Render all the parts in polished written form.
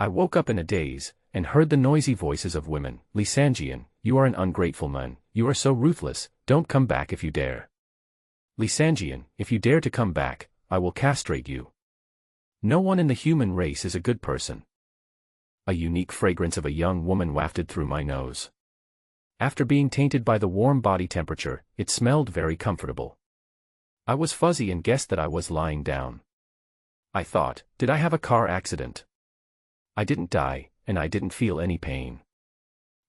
I woke up in a daze, and heard the noisy voices of women. Li Xiao, you are an ungrateful man, you are so ruthless, don't come back if you dare. Li Xiao, if you dare to come back, I will castrate you. No one in the human race is a good person. A unique fragrance of a young woman wafted through my nose. After being tainted by the warm body temperature, it smelled very comfortable. I was fuzzy and guessed that I was lying down. I thought, did I have a car accident? I didn't die, and I didn't feel any pain.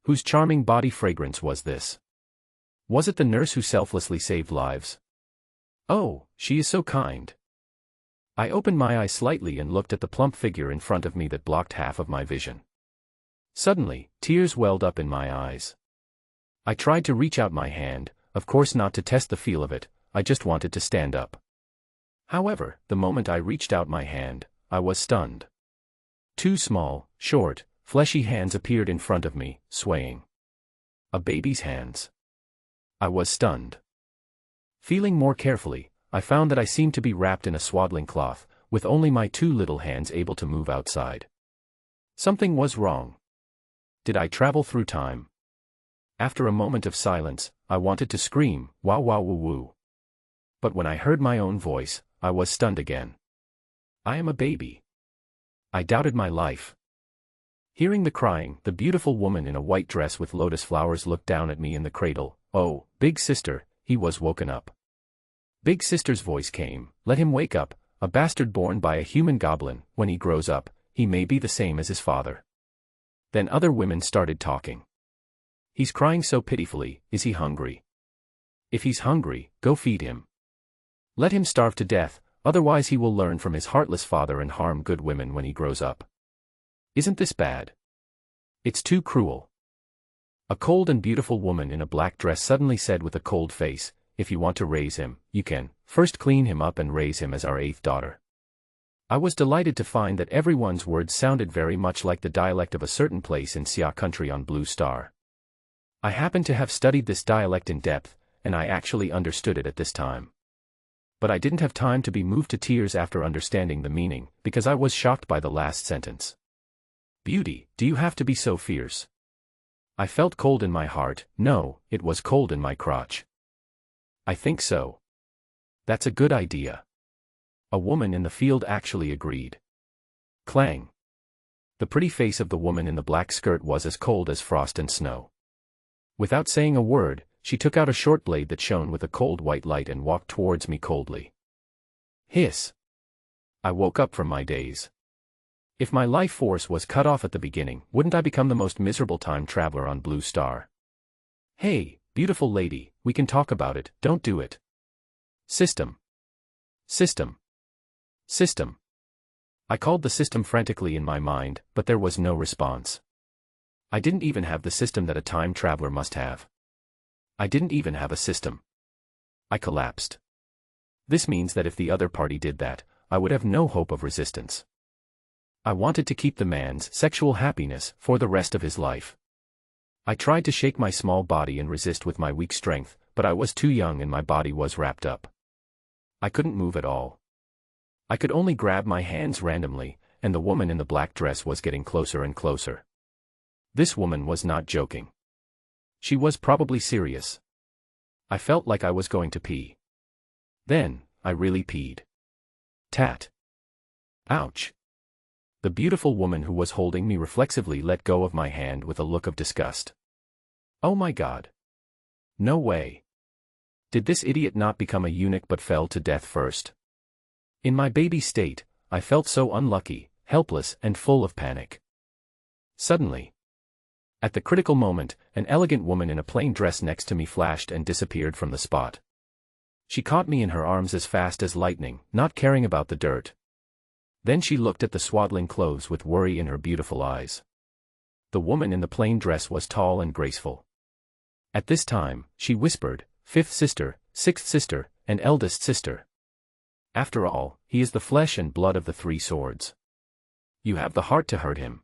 Whose charming body fragrance was this? Was it the nurse who selflessly saved lives? Oh, she is so kind. I opened my eyes slightly and looked at the plump figure in front of me that blocked half of my vision. Suddenly, tears welled up in my eyes. I tried to reach out my hand, of course not to test the feel of it, I just wanted to stand up. However, the moment I reached out my hand, I was stunned. Two small, short, fleshy hands appeared in front of me, swaying. A baby's hands. I was stunned. Feeling more carefully, I found that I seemed to be wrapped in a swaddling cloth, with only my two little hands able to move outside. Something was wrong. Did I travel through time? After a moment of silence, I wanted to scream, wow wow woo woo. But when I heard my own voice, I was stunned again. I am a baby. I doubted my life. Hearing the crying, the beautiful woman in a white dress with lotus flowers looked down at me in the cradle. Oh, big sister, he was woken up. Big sister's voice came, let him wake up, a bastard born by a human goblin, when he grows up, he may be the same as his father. Then other women started talking. He's crying so pitifully, is he hungry? If he's hungry, go feed him. Let him starve to death, otherwise he will learn from his heartless father and harm good women when he grows up. Isn't this bad? It's too cruel. A cold and beautiful woman in a black dress suddenly said with a cold face, if you want to raise him, you can, first clean him up and raise him as our 8th daughter. I was delighted to find that everyone's words sounded very much like the dialect of a certain place in Xia country on Blue Star. I happened to have studied this dialect in depth, and I actually understood it at this time. But I didn't have time to be moved to tears after understanding the meaning, because I was shocked by the last sentence. Beauty, do you have to be so fierce? I felt cold in my heart, no, it was cold in my crotch. I think so. That's a good idea. A woman in the field actually agreed. Clang. The pretty face of the woman in the black skirt was as cold as frost and snow. Without saying a word, she took out a short blade that shone with a cold white light and walked towards me coldly. Hiss. I woke up from my daze. If my life force was cut off at the beginning, wouldn't I become the most miserable time traveler on Blue Star? Hey, beautiful lady, we can talk about it, don't do it. System. System. System. I called the system frantically in my mind, but there was no response. I didn't even have the system that a time traveler must have. I didn't even have a system. I collapsed. This means that if the other party did that, I would have no hope of resistance. I wanted to keep the man's sexual happiness for the rest of his life. I tried to shake my small body and resist with my weak strength, but I was too young and my body was wrapped up. I couldn't move at all. I could only grab my hands randomly, and the woman in the black dress was getting closer and closer. This woman was not joking. She was probably serious. I felt like I was going to pee. Then, I really peed. Tat. Ouch. The beautiful woman who was holding me reflexively let go of my hand with a look of disgust. Oh my God. No way. Did this idiot not become a eunuch but fell to death first? In my baby state, I felt so unlucky, helpless and full of panic. Suddenly, at the critical moment, an elegant woman in a plain dress next to me flashed and disappeared from the spot. She caught me in her arms as fast as lightning, not caring about the dirt. Then she looked at the swaddling clothes with worry in her beautiful eyes. The woman in the plain dress was tall and graceful. At this time, she whispered, 5th sister, 6th sister, and eldest sister. After all, he is the flesh and blood of the 3 swords. You have the heart to hurt him.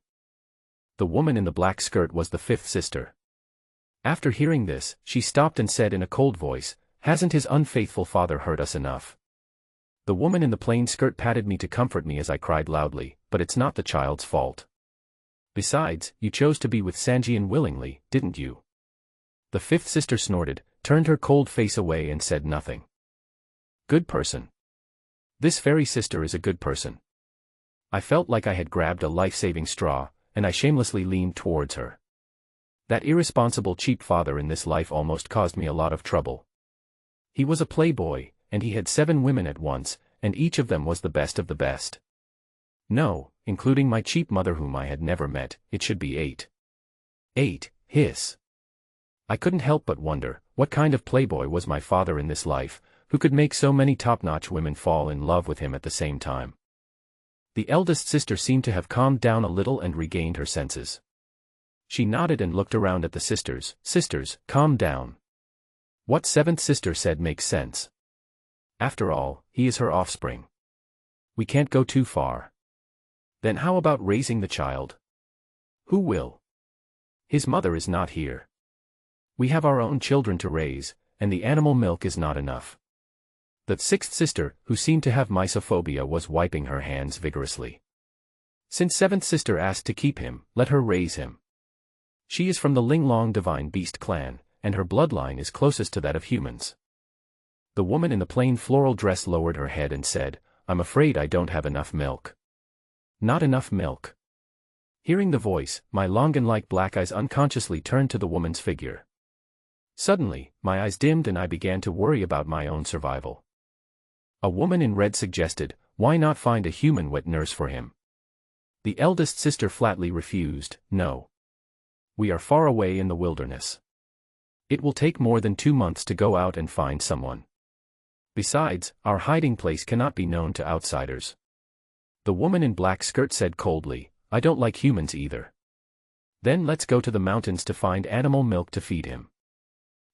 The woman in the black skirt was the 5th sister. After hearing this, she stopped and said in a cold voice, hasn't his unfaithful father hurt us enough? The woman in the plain skirt patted me to comfort me as I cried loudly, but it's not the child's fault. Besides, you chose to be with Sanjian willingly, didn't you? The fifth sister snorted, turned her cold face away and said nothing. Good person. This fairy sister is a good person. I felt like I had grabbed a life-saving straw, and I shamelessly leaned towards her. That irresponsible cheap father in this life almost caused me a lot of trouble. He was a playboy, and he had 7 women at once, and each of them was the best of the best. No, including my cheap mother whom I had never met, it should be 8. 8, hiss. I couldn't help but wonder, what kind of playboy was my father in this life, who could make so many top-notch women fall in love with him at the same time. The eldest sister seemed to have calmed down a little and regained her senses. She nodded and looked around at the sisters. Sisters, calm down. What 7th sister said makes sense. After all, he is her offspring. We can't go too far. Then how about raising the child? Who will? His mother is not here. We have our own children to raise, and the animal milk is not enough. The 6th sister, who seemed to have mysophobia, was wiping her hands vigorously. Since 7th sister asked to keep him, let her raise him. She is from the Linglong Divine Beast clan, and her bloodline is closest to that of humans. The woman in the plain floral dress lowered her head and said, I'm afraid I don't have enough milk. Not enough milk. Hearing the voice, my Longan-like black eyes unconsciously turned to the woman's figure. Suddenly, my eyes dimmed and I began to worry about my own survival. A woman in red suggested, why not find a human wet nurse for him? The eldest sister flatly refused, no. We are far away in the wilderness. It will take more than 2 months to go out and find someone. Besides, our hiding place cannot be known to outsiders. The woman in black skirt said coldly, I don't like humans either. Then let's go to the mountains to find animal milk to feed him.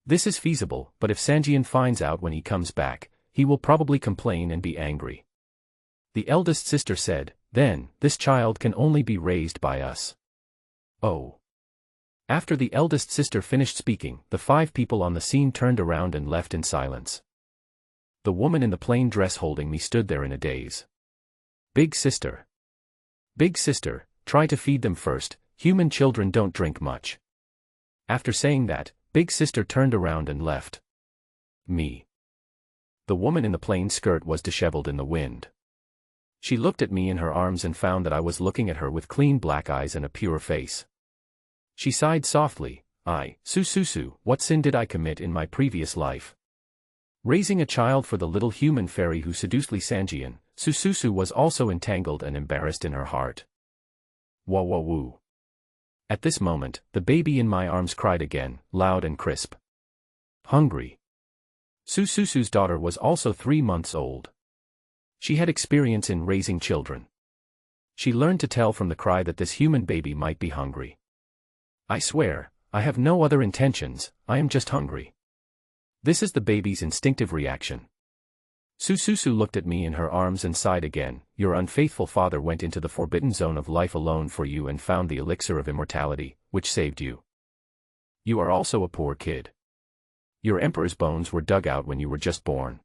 This is feasible, but if Sanjian finds out when he comes back, he will probably complain and be angry. The eldest sister said, then, this child can only be raised by us. Oh. After the eldest sister finished speaking, the 5 people on the scene turned around and left in silence. The woman in the plain dress holding me stood there in a daze. Big sister. Big sister, try to feed them first, human children don't drink much. After saying that, Big sister turned around and left. Me. The woman in the plain skirt was disheveled in the wind. She looked at me in her arms and found that I was looking at her with clean black eyes and a pure face. She sighed softly, Sususu, what sin did I commit in my previous life? Raising a child for the little human fairy who seduced Li Sanjian, Sususu was also entangled and embarrassed in her heart. Wah wah woo. At this moment, the baby in my arms cried again, loud and crisp. Hungry. Sususu's daughter was also 3 months old. She had experience in raising children. She learned to tell from the cry that this human baby might be hungry. I swear, I have no other intentions, I am just hungry. This is the baby's instinctive reaction. Sususu looked at me in her arms and sighed again. Your unfaithful father went into the forbidden zone of life alone for you and found the elixir of immortality, which saved you. You are also a poor kid. Your emperor's bones were dug out when you were just born.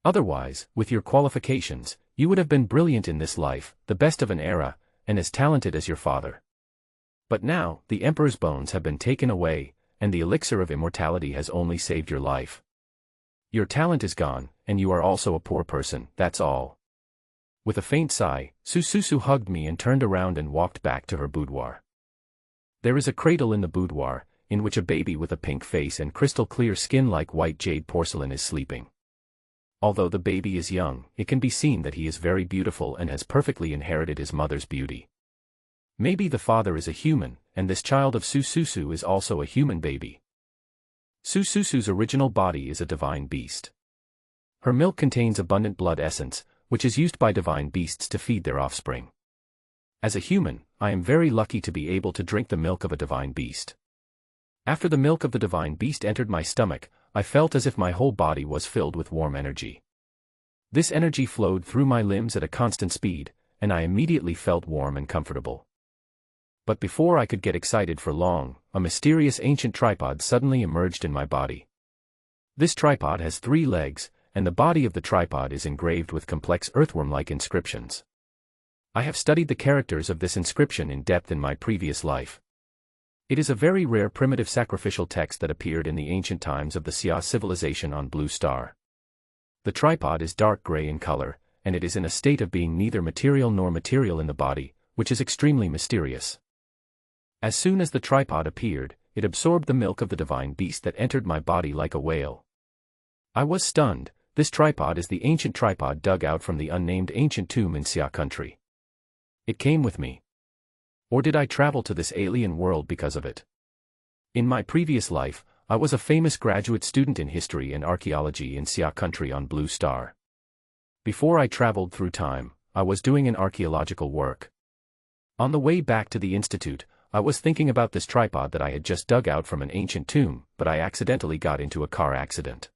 Otherwise, with your qualifications, you would have been brilliant in this life, the best of an era, and as talented as your father. But now, the emperor's bones have been taken away, and the elixir of immortality has only saved your life. Your talent is gone, and you are also a poor person, that's all. With a faint sigh, Sususu hugged me and turned around and walked back to her boudoir. There is a cradle in the boudoir, in which a baby with a pink face and crystal-clear skin like white jade porcelain is sleeping. Although the baby is young, it can be seen that he is very beautiful and has perfectly inherited his mother's beauty. Maybe the father is a human, and this child of Sususu is also a human baby. Sususu's original body is a divine beast. Her milk contains abundant blood essence, which is used by divine beasts to feed their offspring. As a human, I am very lucky to be able to drink the milk of a divine beast. After the milk of the divine beast entered my stomach, I felt as if my whole body was filled with warm energy. This energy flowed through my limbs at a constant speed, and I immediately felt warm and comfortable. But before I could get excited for long, a mysterious ancient tripod suddenly emerged in my body. This tripod has 3 legs, and the body of the tripod is engraved with complex earthworm-like inscriptions. I have studied the characters of this inscription in depth in my previous life. It is a very rare primitive sacrificial text that appeared in the ancient times of the Xiao civilization on Blue Star. The tripod is dark gray in color, and it is in a state of being neither material nor material in the body, which is extremely mysterious. As soon as the tripod appeared, it absorbed the milk of the divine beast that entered my body like a whale. I was stunned. This tripod is the ancient tripod dug out from the unnamed ancient tomb in Xiao country. It came with me. Or did I travel to this alien world because of it? In my previous life, I was a famous graduate student in history and archaeology in Xiao country on Blue Star. Before I traveled through time, I was doing an archaeological work. On the way back to the institute, I was thinking about this tripod that I had just dug out from an ancient tomb, but I accidentally got into a car accident.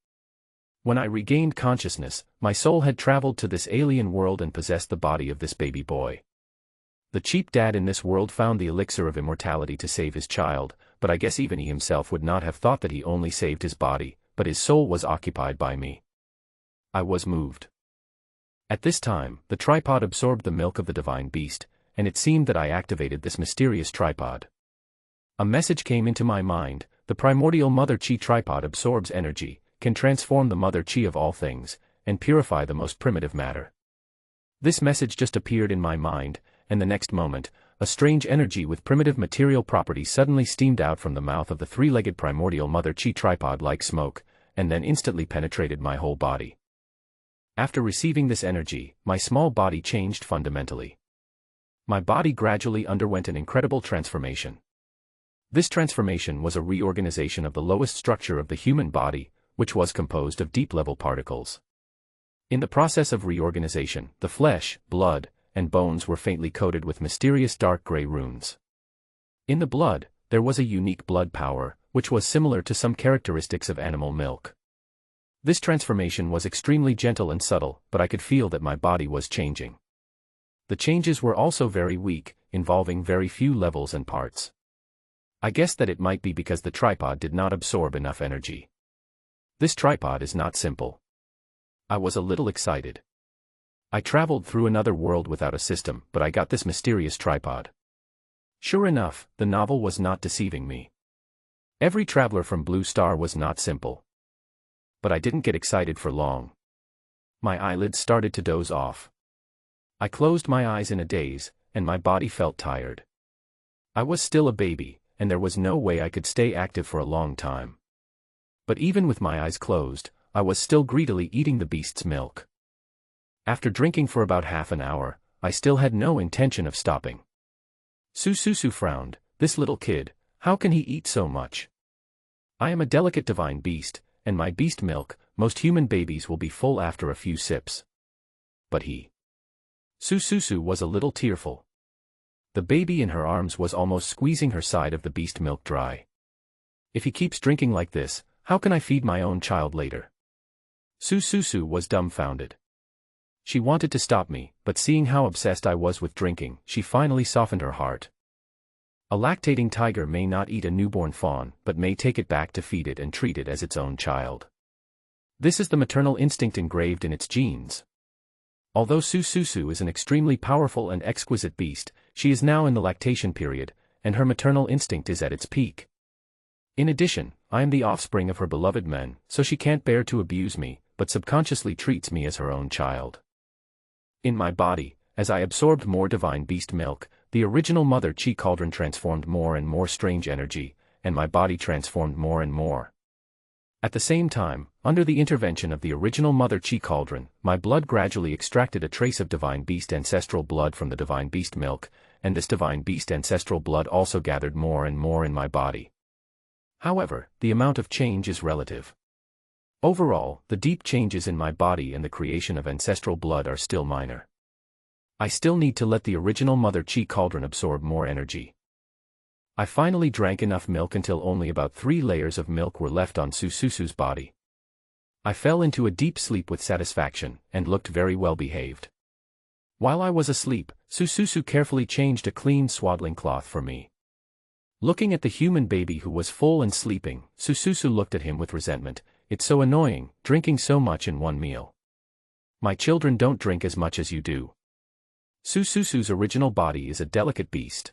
When I regained consciousness, my soul had traveled to this alien world and possessed the body of this baby boy. The cheap dad in this world found the elixir of immortality to save his child, but I guess even he himself would not have thought that he only saved his body, but his soul was occupied by me. I was moved. At this time, the tripod absorbed the milk of the divine beast, and it seemed that I activated this mysterious tripod. A message came into my mind: the primordial mother chi tripod absorbs energy, can transform the mother chi of all things, and purify the most primitive matter. This message just appeared in my mind, and the next moment, a strange energy with primitive material properties suddenly steamed out from the mouth of the three-legged primordial mother chi tripod like smoke, and then instantly penetrated my whole body. After receiving this energy, my small body changed fundamentally. My body gradually underwent an incredible transformation. This transformation was a reorganization of the lowest structure of the human body, which was composed of deep-level particles. In the process of reorganization, the flesh, blood, and bones were faintly coated with mysterious dark gray runes. In the blood, there was a unique blood power, which was similar to some characteristics of animal milk. This transformation was extremely gentle and subtle, but I could feel that my body was changing. The changes were also very weak, involving very few levels and parts. I guessed that it might be because the tripod did not absorb enough energy. This tripod is not simple. I was a little excited. I traveled through another world without a system, but I got this mysterious tripod. Sure enough, the novel was not deceiving me. Every traveler from Blue Star was not simple. But I didn't get excited for long. My eyelids started to doze off. I closed my eyes in a daze, and my body felt tired. I was still a baby, and there was no way I could stay active for a long time. But even with my eyes closed, I was still greedily eating the beast's milk. After drinking for about half an hour, I still had no intention of stopping. Su frowned. This little kid, how can he eat so much? I am a delicate divine beast, and my beast milk, most human babies will be full after a few sips. But he. Su was a little tearful. The baby in her arms was almost squeezing her side of the beast milk dry. If he keeps drinking like this, how can I feed my own child later? Su was dumbfounded. She wanted to stop me, but seeing how obsessed I was with drinking, she finally softened her heart. A lactating tiger may not eat a newborn fawn, but may take it back to feed it and treat it as its own child. This is the maternal instinct engraved in its genes. Although Su is an extremely powerful and exquisite beast, she is now in the lactation period, and her maternal instinct is at its peak. In addition, I am the offspring of her beloved men, so she can't bear to abuse me, but subconsciously treats me as her own child. In my body, as I absorbed more divine beast milk, the original mother chi cauldron transformed more and more strange energy, and my body transformed more and more. At the same time, under the intervention of the original mother chi cauldron, my blood gradually extracted a trace of divine beast ancestral blood from the divine beast milk, and this divine beast ancestral blood also gathered more and more in my body. However, the amount of change is relative. Overall, the deep changes in my body and the creation of ancestral blood are still minor. I still need to let the original mother chi cauldron absorb more energy. I finally drank enough milk until only about 3 layers of milk were left on Su's body. I fell into a deep sleep with satisfaction, and looked very well behaved. While I was asleep, Su carefully changed a clean swaddling cloth for me. Looking at the human baby who was full and sleeping, Su looked at him with resentment. It's so annoying, drinking so much in one meal. My children don't drink as much as you do. Su Susu's original body is a delicate beast.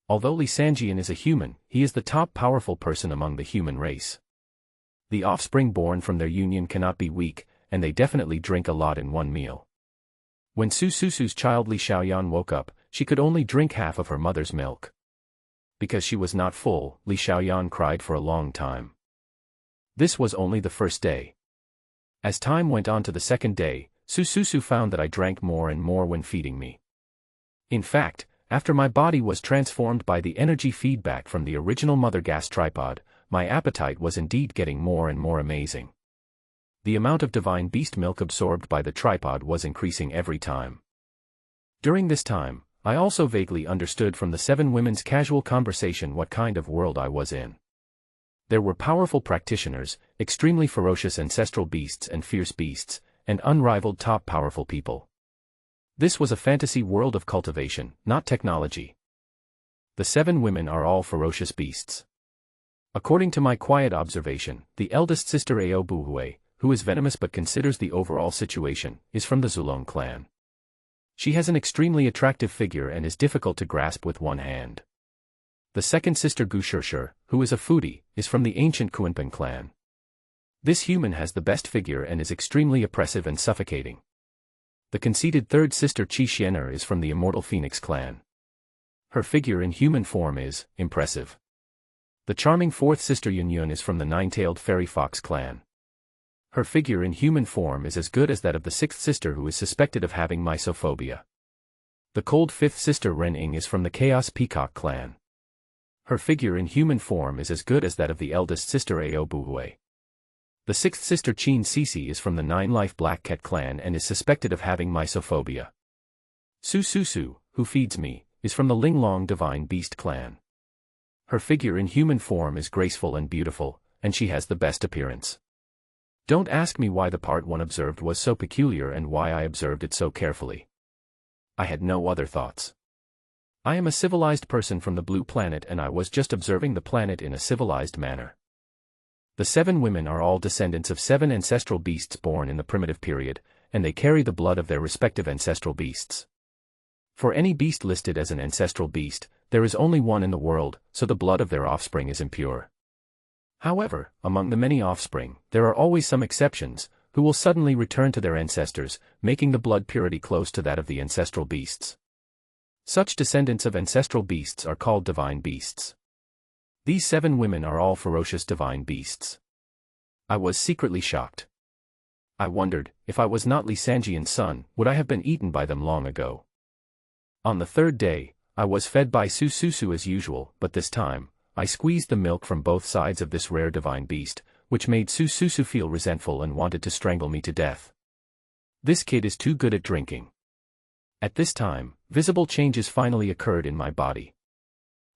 Although Li Xiao is a human, he is the top powerful person among the human race. The offspring born from their union cannot be weak, and they definitely drink a lot in one meal. When Su Susu's child Li Xiao woke up, she could only drink half of her mother's milk. Because she was not full, Li Xiao cried for a long time. This was only the first day. As time went on to the second day, Su Susu found that I drank more and more when feeding me. In fact, after my body was transformed by the energy feedback from the original mother gas tripod, my appetite was indeed getting more and more amazing. The amount of divine beast milk absorbed by the tripod was increasing every time. During this time, I also vaguely understood from the 7 women's casual conversation what kind of world I was in. There were powerful practitioners, extremely ferocious ancestral beasts and fierce beasts, and unrivaled top powerful people. This was a fantasy world of cultivation, not technology. The 7 women are all ferocious beasts. According to my quiet observation, the eldest sister Ao Buhui, who is venomous but considers the overall situation, is from the Zulong clan. She has an extremely attractive figure and is difficult to grasp with one hand. The second sister Gu Shishir, who is a foodie, is from the ancient Kuanping clan. This human has the best figure and is extremely oppressive and suffocating. The conceited third sister Qi Xianer is from the immortal Phoenix clan. Her figure in human form is impressive. The charming fourth sister Yun Yun is from the nine-tailed fairy fox clan. Her figure in human form is as good as that of the sixth sister who is suspected of having mysophobia. The cold fifth sister Ren Ying is from the chaos peacock clan. Her figure in human form is as good as that of the eldest sister Ao Buhui. The sixth sister Qin Sisi is from the nine-life black cat clan and is suspected of having mysophobia. Su Susu, who feeds me, is from the Linglong divine beast clan. Her figure in human form is graceful and beautiful, and she has the best appearance. Don't ask me why the part one observed was so peculiar and why I observed it so carefully. I had no other thoughts. I am a civilized person from the blue planet and I was just observing the planet in a civilized manner. The 7 women are all descendants of 7 ancestral beasts born in the primitive period, and they carry the blood of their respective ancestral beasts. For any beast listed as an ancestral beast, there is only one in the world, so the blood of their offspring is impure. However, among the many offspring, there are always some exceptions, who will suddenly return to their ancestors, making the blood purity close to that of the ancestral beasts. Such descendants of ancestral beasts are called divine beasts. These 7 women are all ferocious divine beasts. I was secretly shocked. I wondered, if I was not Li Xiao's son, would I have been eaten by them long ago? On the third day, I was fed by Su Susu as usual, but this time, I squeezed the milk from both sides of this rare divine beast, which made Su Susu feel resentful and wanted to strangle me to death. This kid is too good at drinking. At this time, visible changes finally occurred in my body.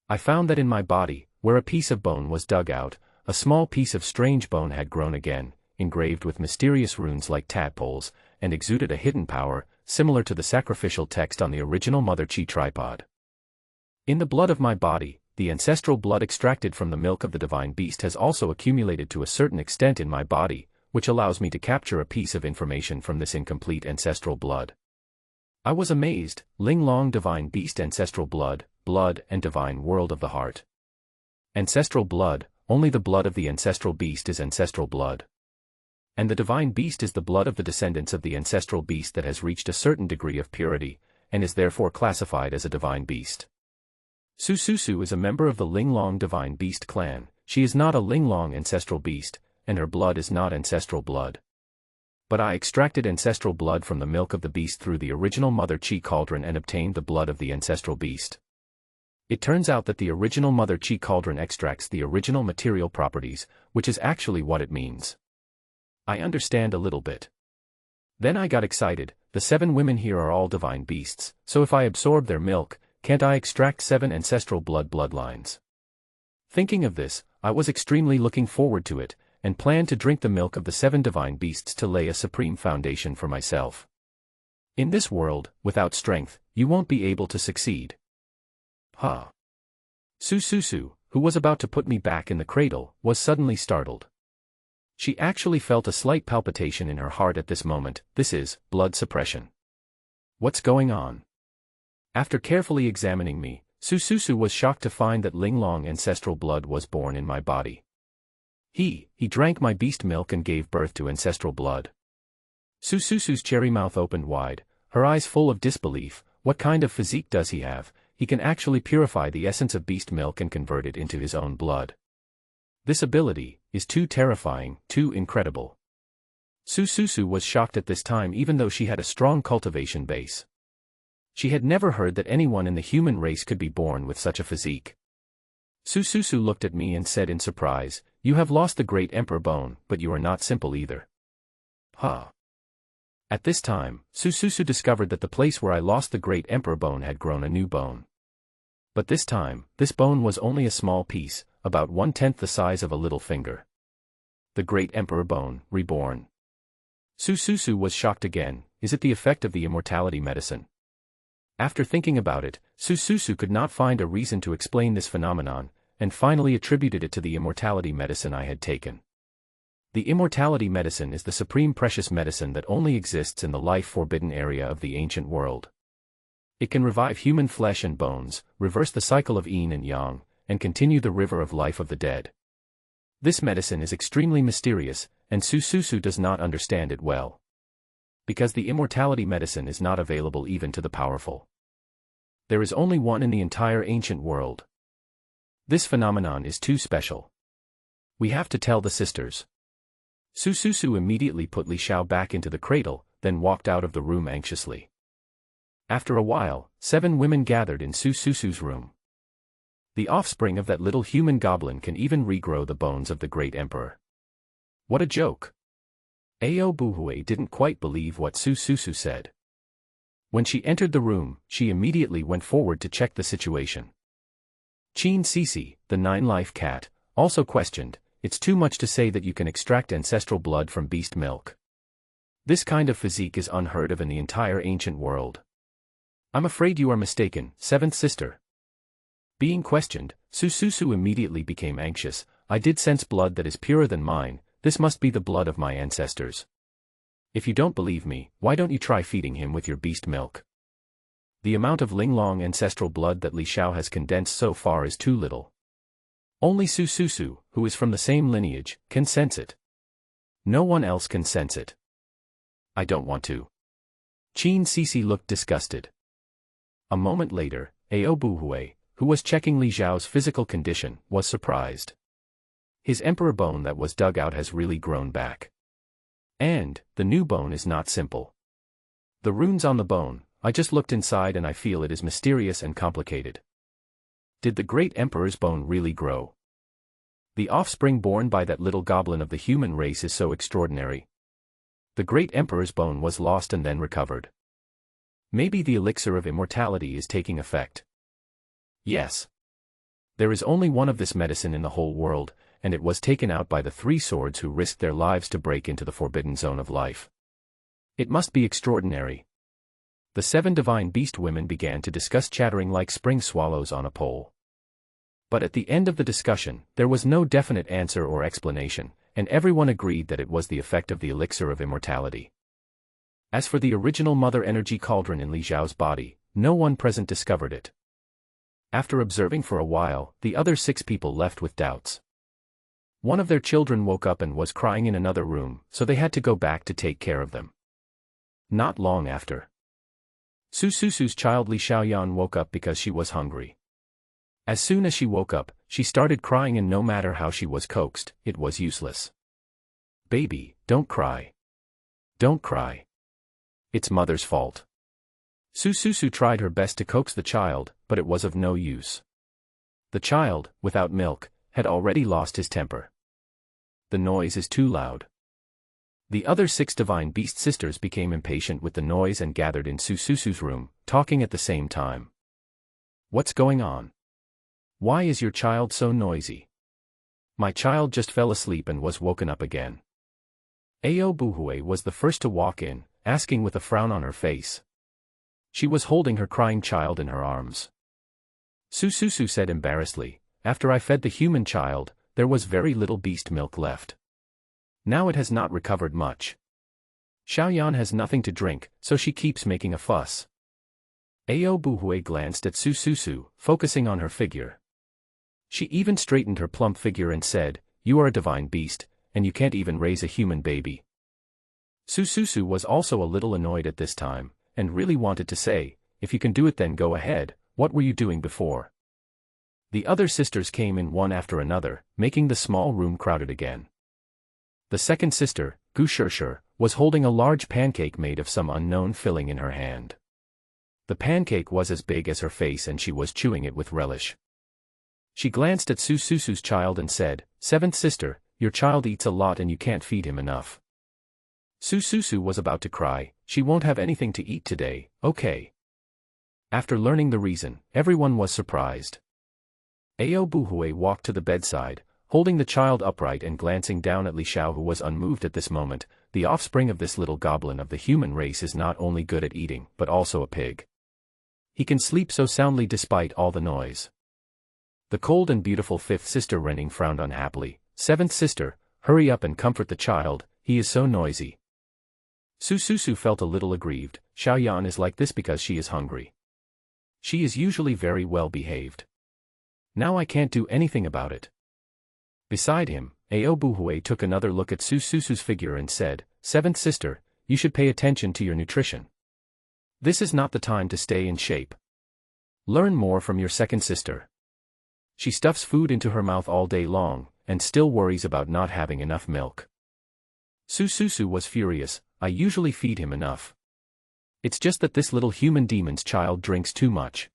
I found that in my body, where a piece of bone was dug out, a small piece of strange bone had grown again, engraved with mysterious runes like tadpoles, and exuded a hidden power, similar to the sacrificial text on the original Mother Chi tripod. In the blood of my body, the ancestral blood extracted from the milk of the divine beast has also accumulated to a certain extent in my body, which allows me to capture a piece of information from this incomplete ancestral blood. I was amazed. Linglong divine beast ancestral blood, and divine world of the heart. Ancestral blood, only the blood of the ancestral beast is ancestral blood. And the divine beast is the blood of the descendants of the ancestral beast that has reached a certain degree of purity, and is therefore classified as a divine beast. Su Susu is a member of the Linglong divine beast clan. She is not a Linglong ancestral beast, and her blood is not ancestral blood. But I extracted ancestral blood from the milk of the beast through the original Mother Chi cauldron and obtained the blood of the ancestral beast. It turns out that the original Mother Chi cauldron extracts the original material properties, which is actually what it means. I understand a little bit. Then I got excited. The 7 women here are all divine beasts, so if I absorb their milk, can't I extract 7 ancestral bloodlines? Thinking of this, I was extremely looking forward to it, and planned to drink the milk of the 7 divine beasts to lay a supreme foundation for myself. In this world, without strength, you won't be able to succeed. Su Susu, who was about to put me back in the cradle, was suddenly startled. She actually felt a slight palpitation in her heart at this moment. This is blood suppression. What's going on? After carefully examining me, Sususu was shocked to find that Linglong ancestral blood was born in my body. He drank my beast milk and gave birth to ancestral blood. Sususu's cherry mouth opened wide, her eyes full of disbelief. What kind of physique does he have? He can actually purify the essence of beast milk and convert it into his own blood. This ability is too terrifying, too incredible. Sususu was shocked at this time even though she had a strong cultivation base. She had never heard that anyone in the human race could be born with such a physique. Sususu looked at me and said in surprise, "You have lost the great emperor bone, but you are not simple either." Huh. At this time, Sususu discovered that the place where I lost the great emperor bone had grown a new bone. But this time, this bone was only a small piece, about 1/10 the size of a little finger. The great emperor bone, reborn. Sususu was shocked again. Is it the effect of the immortality medicine? After thinking about it, Sususu could not find a reason to explain this phenomenon, and finally attributed it to the immortality medicine I had taken. The immortality medicine is the supreme precious medicine that only exists in the life-forbidden area of the ancient world. It can revive human flesh and bones, reverse the cycle of yin and yang, and continue the river of life of the dead. This medicine is extremely mysterious, and Sususu does not understand it well. Because the immortality medicine is not available even to the powerful. There is only one in the entire ancient world. This phenomenon is too special. We have to tell the sisters. Sususu immediately put Li Xiao back into the cradle, then walked out of the room anxiously. After a while, 7 women gathered in Sususu's room. The offspring of that little human goblin can even regrow the bones of the great emperor. What a joke! Ao Buhui didn't quite believe what Sususu said. When she entered the room, she immediately went forward to check the situation. Qin Sisi, the 9-life cat, also questioned, "It's too much to say that you can extract ancestral blood from beast milk. This kind of physique is unheard of in the entire ancient world." "I'm afraid you are mistaken, 7th sister." Being questioned, Sususu immediately became anxious. "I did sense blood that is purer than mine. This must be the blood of my ancestors. If you don't believe me, why don't you try feeding him with your beast milk? The amount of Linglong ancestral blood that Li Xiao has condensed so far is too little. Only Sususu, who is from the same lineage, can sense it. No one else can sense it." "I don't want to." Qin Sisi looked disgusted. A moment later, Ao Buhui, who was checking Li Xiao's physical condition, was surprised. His emperor bone that was dug out has really grown back. And the new bone is not simple. The runes on the bone, I just looked inside and I feel it is mysterious and complicated. Did the great emperor's bone really grow? The offspring born by that little goblin of the human race is so extraordinary. The great emperor's bone was lost and then recovered. Maybe the elixir of immortality is taking effect. Yes. There is only one of this medicine in the whole world, and it was taken out by the 3 swords who risked their lives to break into the forbidden zone of life. It must be extraordinary. The 7 divine beast women began to discuss, chattering like spring swallows on a pole. But at the end of the discussion, there was no definite answer or explanation, and everyone agreed that it was the effect of the elixir of immortality. As for the original mother energy cauldron in Li Xiao's body, no one present discovered it. After observing for a while, the other 6 people left with doubts. One of their children woke up and was crying in another room, so they had to go back to take care of them. Not long after, Sususu's child Li Xiaoyan woke up because she was hungry. As soon as she woke up, she started crying, and no matter how she was coaxed, it was useless. "Baby, don't cry. Don't cry. It's mother's fault." Sususu tried her best to coax the child, but it was of no use. The child, without milk, had already lost his temper. The noise is too loud. The other 6 divine beast sisters became impatient with the noise and gathered in Sususu's room, talking at the same time. "What's going on? Why is your child so noisy?" "My child just fell asleep and was woken up again." Ao Buhui was the first to walk in, asking with a frown on her face. She was holding her crying child in her arms. Sususu said embarrassedly, "After I fed the human child, there was very little beast milk left. Now it has not recovered much. Xiaoyan has nothing to drink, so she keeps making a fuss." Ao Buhui glanced at Su Susu, focusing on her figure. She even straightened her plump figure and said, "You are a divine beast, and you can't even raise a human baby." Su Susu was also a little annoyed at this time, and really wanted to say, "If you can do it then go ahead, what were you doing before?" The other sisters came in one after another, making the small room crowded again. The second sister, Gu Shirshir, was holding a large pancake made of some unknown filling in her hand. The pancake was as big as her face and she was chewing it with relish. She glanced at Su Susu's child and said, "Seventh sister, your child eats a lot and you can't feed him enough." Su Susu was about to cry, "She won't have anything to eat today, okay?" After learning the reason, everyone was surprised. Ao Buhui walked to the bedside, holding the child upright and glancing down at Li Xiao, who was unmoved at this moment. The offspring of this little goblin of the human race is not only good at eating, but also a pig. He can sleep so soundly despite all the noise. The cold and beautiful fifth sister Renning frowned unhappily. "Seventh sister, hurry up and comfort the child, he is so noisy." Su Susu felt a little aggrieved. Xiaoyan is like this because she is hungry. She is usually very well behaved. Now I can't do anything about it. Beside him, Ao Buhui took another look at Su Susu's figure and said, "Seventh sister, you should pay attention to your nutrition. This is not the time to stay in shape. Learn more from your second sister. She stuffs food into her mouth all day long, and still worries about not having enough milk." Su Susu was furious. "I usually feed him enough. It's just that this little human demon's child drinks too much."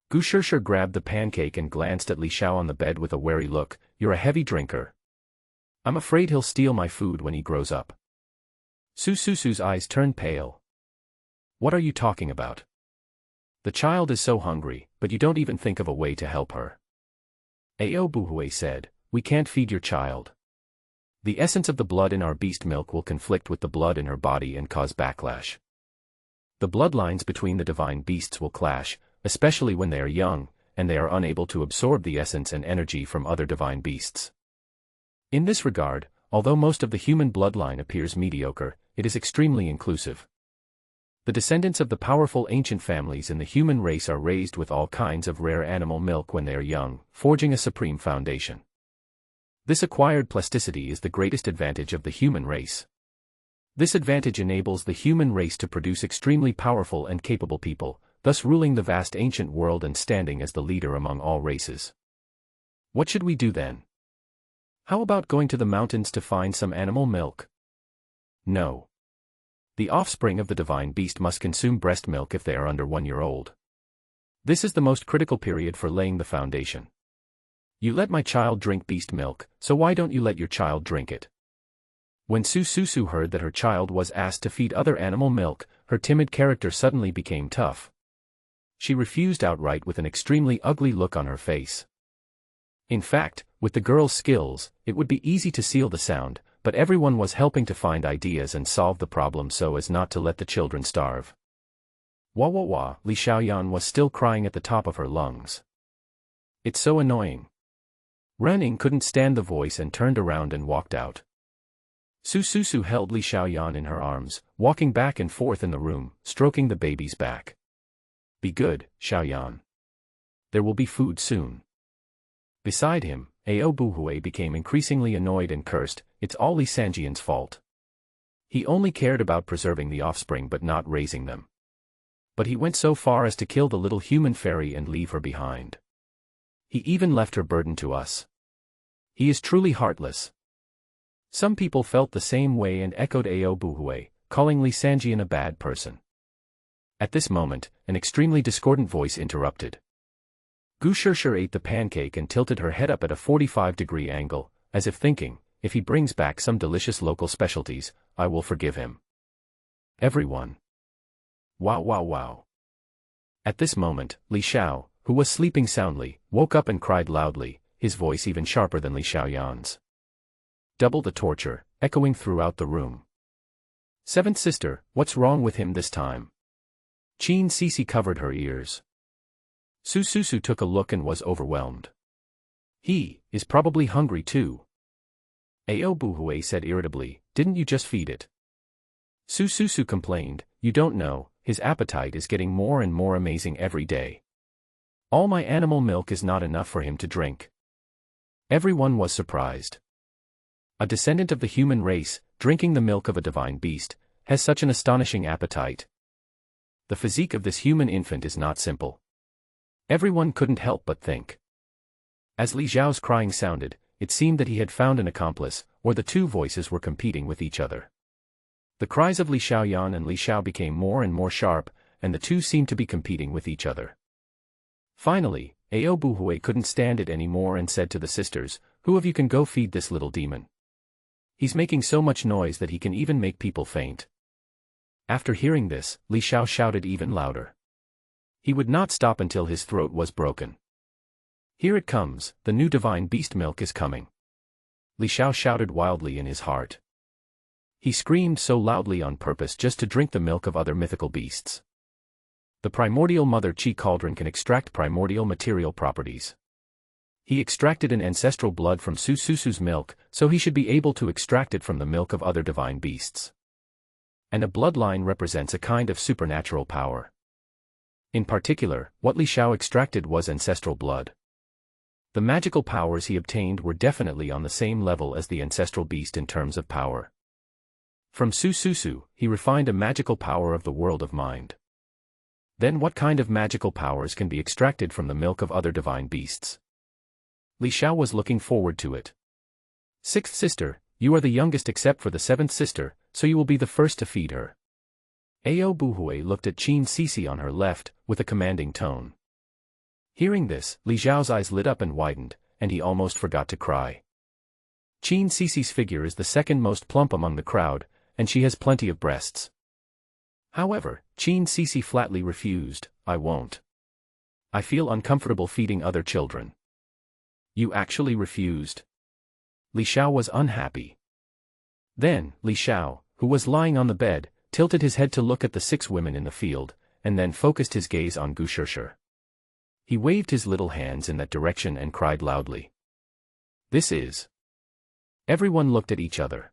Gu Shirshir grabbed the pancake and glanced at Li Xiao on the bed with a wary look. "You're a heavy drinker. I'm afraid he'll steal my food when he grows up." Su Susu's eyes turned pale. "What are you talking about? The child is so hungry, but you don't even think of a way to help her." Ao Buhui said, "We can't feed your child. The essence of the blood in our beast milk will conflict with the blood in her body and cause backlash. The bloodlines between the divine beasts will clash, especially when they are young, and they are unable to absorb the essence and energy from other divine beasts. In this regard, although most of the human bloodline appears mediocre, it is extremely inclusive. The descendants of the powerful ancient families in the human race are raised with all kinds of rare animal milk when they are young, forging a supreme foundation. This acquired plasticity is the greatest advantage of the human race. This advantage enables the human race to produce extremely powerful and capable people, thus ruling the vast ancient world and standing as the leader among all races. What should we do then? How about going to the mountains to find some animal milk? No. The offspring of the divine beast must consume breast milk if they are under 1 year old. This is the most critical period for laying the foundation. You let my child drink beast milk, so why don't you let your child drink it?" When Su Susu heard that her child was asked to feed other animal milk, her timid character suddenly became tough. She refused outright with an extremely ugly look on her face. In fact, with the girl's skills, it would be easy to seal the sound, but everyone was helping to find ideas and solve the problem so as not to let the children starve. Wah wah wah, Li Xiaoyan was still crying at the top of her lungs. "It's so annoying." Renning couldn't stand the voice and turned around and walked out. Su Susu held Li Xiaoyan in her arms, walking back and forth in the room, stroking the baby's back. "Be good, Xiaoyan. There will be food soon." Beside him, Ao Buhui became increasingly annoyed and cursed. "It's all Li Sanjian's fault. He only cared about preserving the offspring but not raising them. But he went so far as to kill the little human fairy and leave her behind. He even left her burden to us. He is truly heartless." Some people felt the same way and echoed Ao Buhui, calling Li Sanjian a bad person. At this moment, an extremely discordant voice interrupted. Gu Shirshir ate the pancake and tilted her head up at a 45-degree angle, as if thinking, "If he brings back some delicious local specialties, I will forgive him." Everyone. Wow wow wow. At this moment, Li Xiao, who was sleeping soundly, woke up and cried loudly, his voice even sharper than Li Xiaoyan's. Double the torture, echoing throughout the room. "Seventh sister, what's wrong with him this time?" Qin Sisi covered her ears. Su Susu took a look and was overwhelmed. "He is probably hungry too." Ao Buhui said irritably, "Didn't you just feed it?" Su Susu complained, "You don't know, his appetite is getting more and more amazing every day. All my animal milk is not enough for him to drink. Everyone was surprised. A descendant of the human race, drinking the milk of a divine beast, has such an astonishing appetite. The physique of this human infant is not simple. Everyone couldn't help but think. As Li Xiao's crying sounded, it seemed that he had found an accomplice, or the two voices were competing with each other. The cries of Li Xiaoyan and Li Xiao became more and more sharp, and the two seemed to be competing with each other. Finally, Ao Buhui couldn't stand it anymore and said to the sisters, "Who of you can go feed this little demon? He's making so much noise that he can even make people faint." After hearing this, Li Xiao shouted even louder. He would not stop until his throat was broken. "Here it comes, the new divine beast milk is coming." Li Xiao shouted wildly in his heart. He screamed so loudly on purpose just to drink the milk of other mythical beasts. The primordial mother Qi cauldron can extract primordial material properties. He extracted an ancestral blood from Su Susu's milk, so he should be able to extract it from the milk of other divine beasts. And a bloodline represents a kind of supernatural power. In particular, what Li Xiao extracted was ancestral blood. The magical powers he obtained were definitely on the same level as the ancestral beast in terms of power. From Su Susu, he refined a magical power of the world of mind. Then what kind of magical powers can be extracted from the milk of other divine beasts? Li Xiao was looking forward to it. "Sixth sister, you are the youngest except for the seventh sister, so you will be the first to feed her." Ao Buhui looked at Qin Sisi on her left, with a commanding tone. Hearing this, Li Xiao's eyes lit up and widened, and he almost forgot to cry. Qin Sisi's figure is the second most plump among the crowd, and she has plenty of breasts. However, Qin Sisi flatly refused, "I won't. I feel uncomfortable feeding other children." "You actually refused?" Li Xiao was unhappy. Then, Li Xiao, who was lying on the bed, tilted his head to look at the 6 women in the field, and then focused his gaze on Gu Shirshir. He waved his little hands in that direction and cried loudly. "This is..." Everyone looked at each other.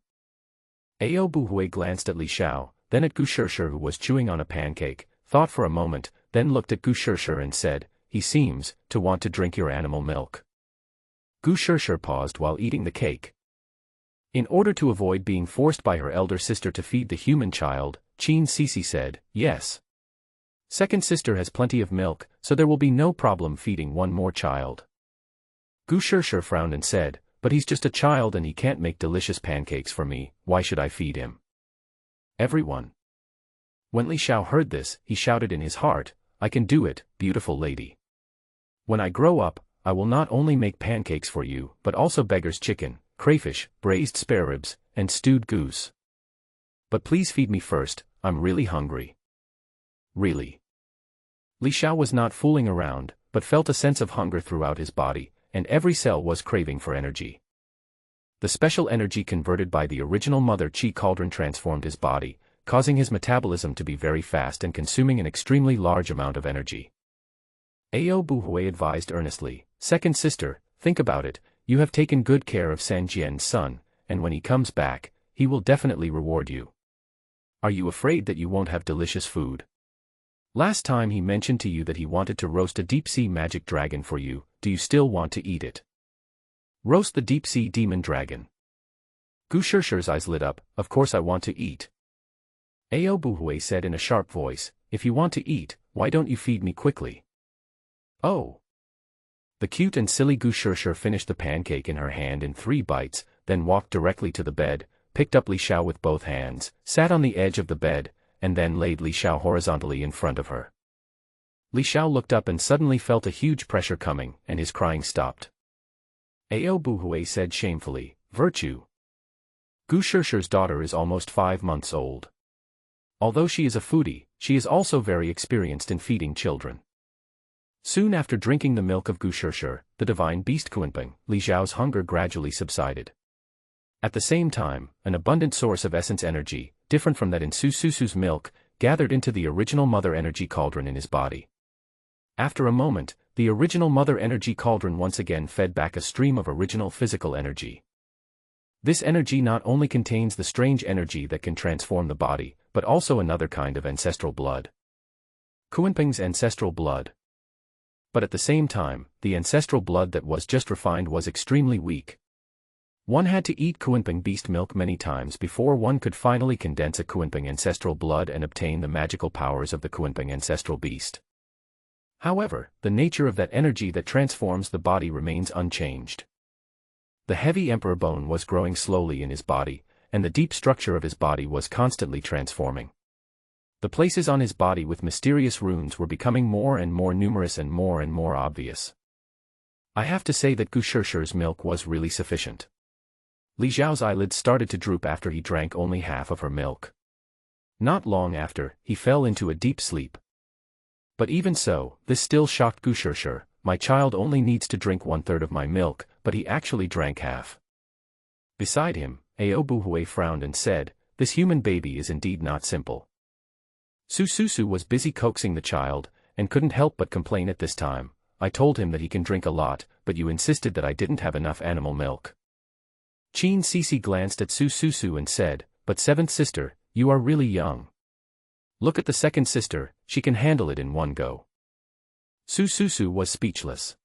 Ao Buhui glanced at Li Xiao, then at Gu Shirshir who was chewing on a pancake, thought for a moment, then looked at Gu Shirshir and said, "He seems to want to drink your animal milk." Gu Shirshir paused while eating the cake. In order to avoid being forced by her elder sister to feed the human child, Qin Sisi said, "Yes. Second sister has plenty of milk, so there will be no problem feeding one more child." Gu Shirshir frowned and said, "But he's just a child and he can't make delicious pancakes for me, why should I feed him?" Everyone. When Li Xiao heard this, he shouted in his heart, "I can do it, beautiful lady. When I grow up, I will not only make pancakes for you, but also beggar's chicken, crayfish, braised spare ribs, and stewed goose. But please feed me first, I'm really hungry." "Really?" Li Xiao was not fooling around, but felt a sense of hunger throughout his body, and every cell was craving for energy. The special energy converted by the original Mother Qi cauldron transformed his body, causing his metabolism to be very fast and consuming an extremely large amount of energy. Ao Buhui advised earnestly, "Second sister, think about it, you have taken good care of San Jian's son, and when he comes back, he will definitely reward you. Are you afraid that you won't have delicious food? Last time he mentioned to you that he wanted to roast a deep-sea magic dragon for you, do you still want to eat it? Roast the deep-sea demon dragon." Gu Shirshir's eyes lit up, "Of course I want to eat." Ao Buhui said in a sharp voice, "If you want to eat, why don't you feed me quickly?" "Oh." The cute and silly Gu Shirshir finished the pancake in her hand in 3 bites, then walked directly to the bed, picked up Li Xiao with both hands, sat on the edge of the bed, and then laid Li Xiao horizontally in front of her. Li Xiao looked up and suddenly felt a huge pressure coming, and his crying stopped. Ao Buhui said shamefully, "Virtue. Gu Shirshir's daughter is almost 5 months old. Although she is a foodie, she is also very experienced in feeding children." Soon after drinking the milk of Gu Shirshir, the divine beast Kunpeng, Li Xiao's hunger gradually subsided. At the same time, an abundant source of essence energy, different from that in Su Susu's milk, gathered into the original mother energy cauldron in his body. After a moment, the original mother energy cauldron once again fed back a stream of original physical energy. This energy not only contains the strange energy that can transform the body, but also another kind of ancestral blood. Kunpeng's ancestral blood. But at the same time, the ancestral blood that was just refined was extremely weak. One had to eat Kunpeng beast milk many times before one could finally condense a Kunpeng ancestral blood and obtain the magical powers of the Kunpeng ancestral beast. However, the nature of that energy that transforms the body remains unchanged. The heavy emperor bone was growing slowly in his body, and the deep structure of his body was constantly transforming. The places on his body with mysterious runes were becoming more and more numerous and more obvious. I have to say that Gushirshir's milk was really sufficient. Li Xiao's eyelids started to droop after he drank only half of her milk. Not long after, he fell into a deep sleep. But even so, this still shocked Gushirshir. My child only needs to drink 1/3 of my milk, but he actually drank half. Beside him, Aobuhui frowned and said, "This human baby is indeed not simple." Sususu was busy coaxing the child, and couldn't help but complain at this time. "I told him that he can drink a lot, but you insisted that I didn't have enough animal milk." Qin Sisi glanced at Sususu and said, "But seventh sister, you are really young. Look at the second sister, she can handle it in one go." Sususu was speechless.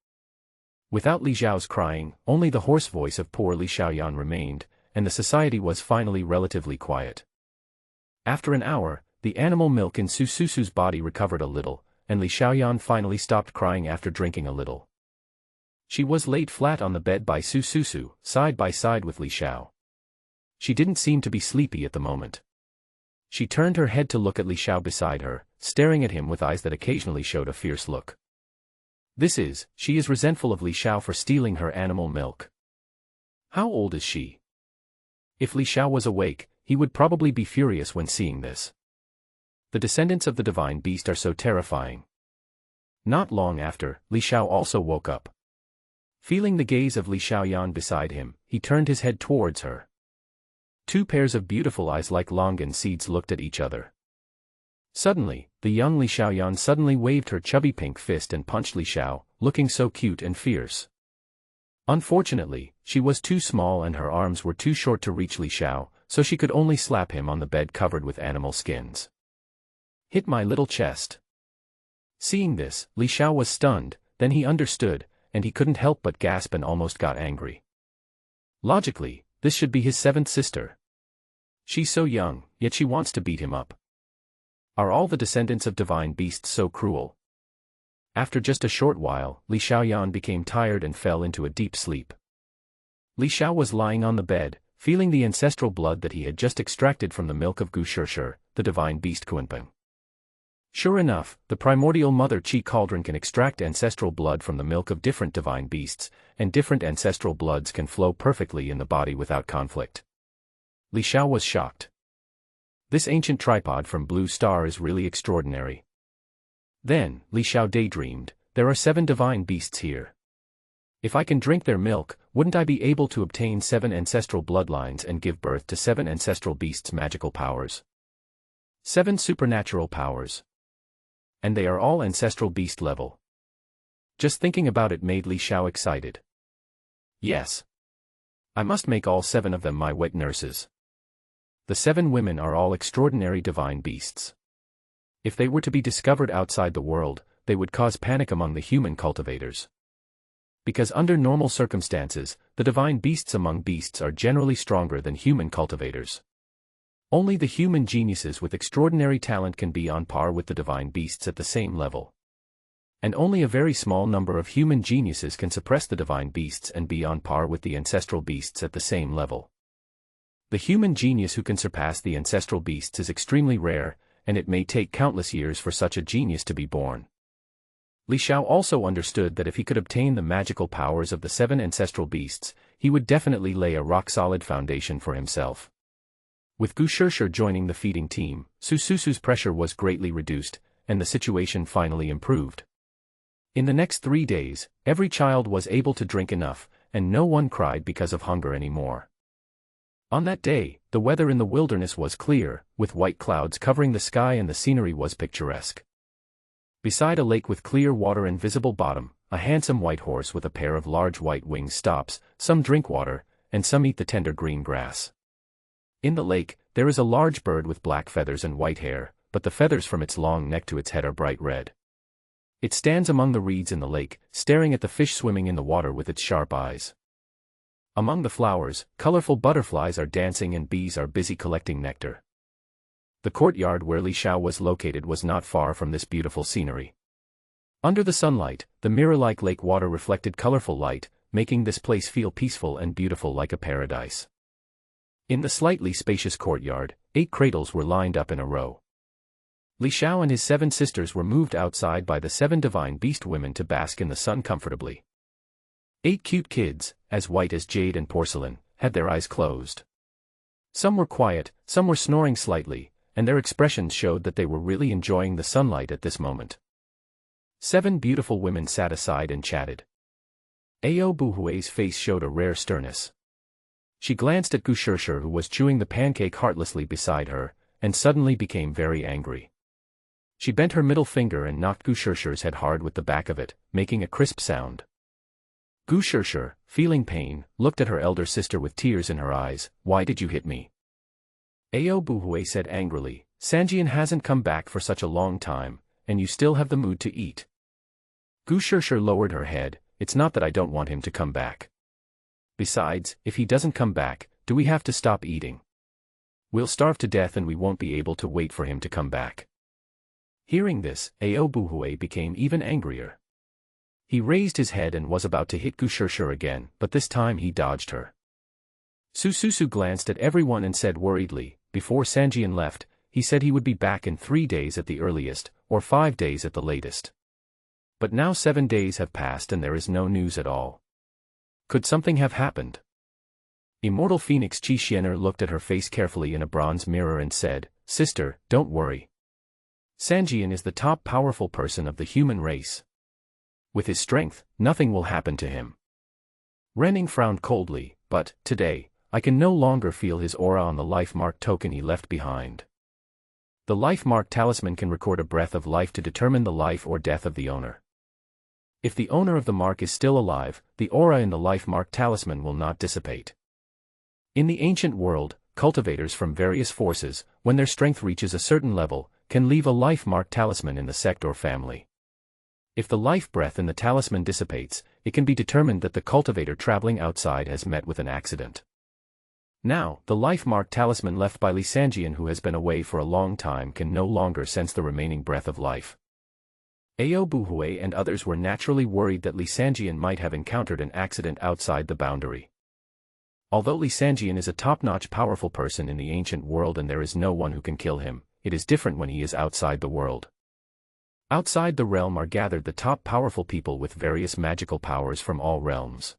Without Li Xiao's crying, only the hoarse voice of poor Li Xiaoyan remained, and the society was finally relatively quiet. After an hour, the animal milk in Sususu's body recovered a little, and Li Xiaoyan finally stopped crying after drinking a little. She was laid flat on the bed by Sususu, side by side with Li Xiao. She didn't seem to be sleepy at the moment. She turned her head to look at Li Xiao beside her, staring at him with eyes that occasionally showed a fierce look. She is resentful of Li Xiao for stealing her animal milk. How old is she? If Li Xiao was awake, he would probably be furious when seeing this. The descendants of the divine beast are so terrifying. Not long after, Li Xiao also woke up. Feeling the gaze of Li Xiaoyan beside him, he turned his head towards her. Two pairs of beautiful eyes like longan seeds looked at each other. Suddenly, the young Li Xiaoyan suddenly waved her chubby pink fist and punched Li Xiao, looking so cute and fierce. Unfortunately, she was too small and her arms were too short to reach Li Xiao, so she could only slap him on the bed covered with animal skins. "Hit my little chest." Seeing this, Li Xiao was stunned, then he understood, and he couldn't help but gasp and almost got angry. Logically, this should be his seventh sister. She's so young, yet she wants to beat him up. Are all the descendants of divine beasts so cruel? After just a short while, Li Xiaoyan became tired and fell into a deep sleep. Li Xiao was lying on the bed, feeling the ancestral blood that he had just extracted from the milk of Gushirshir, the divine beast Kunpeng. Sure enough, the primordial mother Qi cauldron can extract ancestral blood from the milk of different divine beasts, and different ancestral bloods can flow perfectly in the body without conflict. Li Xiao was shocked. This ancient tripod from Blue Star is really extraordinary. Then, Li Xiao daydreamed, there are 7 divine beasts here. If I can drink their milk, wouldn't I be able to obtain 7 ancestral bloodlines and give birth to 7 ancestral beasts' magical powers? 7 supernatural powers. And they are all ancestral beast level. Just thinking about it made Li Xiao excited. Yes. I must make all 7 of them my wet nurses. The 7 women are all extraordinary divine beasts. If they were to be discovered outside the world, they would cause panic among the human cultivators. Because under normal circumstances, the divine beasts among beasts are generally stronger than human cultivators. Only the human geniuses with extraordinary talent can be on par with the divine beasts at the same level. And only a very small number of human geniuses can suppress the divine beasts and be on par with the ancestral beasts at the same level. The human genius who can surpass the ancestral beasts is extremely rare, and it may take countless years for such a genius to be born. Li Xiao also understood that if he could obtain the magical powers of the 7 ancestral beasts, he would definitely lay a rock-solid foundation for himself. With Gushirshir joining the feeding team, Sususu's pressure was greatly reduced, and the situation finally improved. In the next 3 days, every child was able to drink enough, and no one cried because of hunger anymore. On that day, the weather in the wilderness was clear, with white clouds covering the sky and the scenery was picturesque. Beside a lake with clear water and visible bottom, a handsome white horse with a pair of large white wings stops, some drink water, and some eat the tender green grass. In the lake, there is a large bird with black feathers and white hair, but the feathers from its long neck to its head are bright red. It stands among the reeds in the lake, staring at the fish swimming in the water with its sharp eyes. Among the flowers, colorful butterflies are dancing and bees are busy collecting nectar. The courtyard where Li Xiao was located was not far from this beautiful scenery. Under the sunlight, the mirror-like lake water reflected colorful light, making this place feel peaceful and beautiful like a paradise. In the slightly spacious courtyard, 8 cradles were lined up in a row. Li Xiao and his 7 sisters were moved outside by the 7 divine beast women to bask in the sun comfortably. 8 cute kids, as white as jade and porcelain, had their eyes closed. Some were quiet, some were snoring slightly, and their expressions showed that they were really enjoying the sunlight at this moment. 7 beautiful women sat aside and chatted. Ao Buhui's face showed a rare sternness. She glanced at Gu Shirshir, who was chewing the pancake heartlessly beside her, and suddenly became very angry. She bent her middle finger and knocked Gu Shirshir's head hard with the back of it, making a crisp sound. Gu Shirshir, feeling pain, looked at her elder sister with tears in her eyes. "Why did you hit me?" Ao Buhui said angrily, "Sanjian hasn't come back for such a long time, and you still have the mood to eat." Gu Shirshir lowered her head. "It's not that I don't want him to come back. Besides, if he doesn't come back, do we have to stop eating? We'll starve to death and we won't be able to wait for him to come back." Hearing this, Ao Buhui became even angrier. He raised his head and was about to hit Gu Shirshir again, but this time he dodged her. Sususu glanced at everyone and said worriedly, "Before Sanjian left, he said he would be back in 3 days at the earliest, or 5 days at the latest. But now 7 days have passed and there is no news at all. Could something have happened?" Immortal Phoenix Qi Xianer looked at her face carefully in a bronze mirror and said, "Sister, don't worry. Sanjian is the top powerful person of the human race. With his strength, nothing will happen to him." Renning frowned coldly, "But, today, I can no longer feel his aura on the life mark token he left behind. The life mark talisman can record a breath of life to determine the life or death of the owner. If the owner of the mark is still alive, the aura in the life mark talisman will not dissipate. In the ancient world, cultivators from various forces, when their strength reaches a certain level, can leave a life mark talisman in the sect or family. If the life breath in the talisman dissipates, it can be determined that the cultivator traveling outside has met with an accident. Now, the life mark talisman left by Li Sanjian, who has been away for a long time, can no longer sense the remaining breath of life." Ao Buhui and others were naturally worried that Li Sanjian might have encountered an accident outside the boundary. Although Li Sanjian is a top-notch powerful person in the ancient world and there is no one who can kill him, it is different when he is outside the world. Outside the realm are gathered the top powerful people with various magical powers from all realms.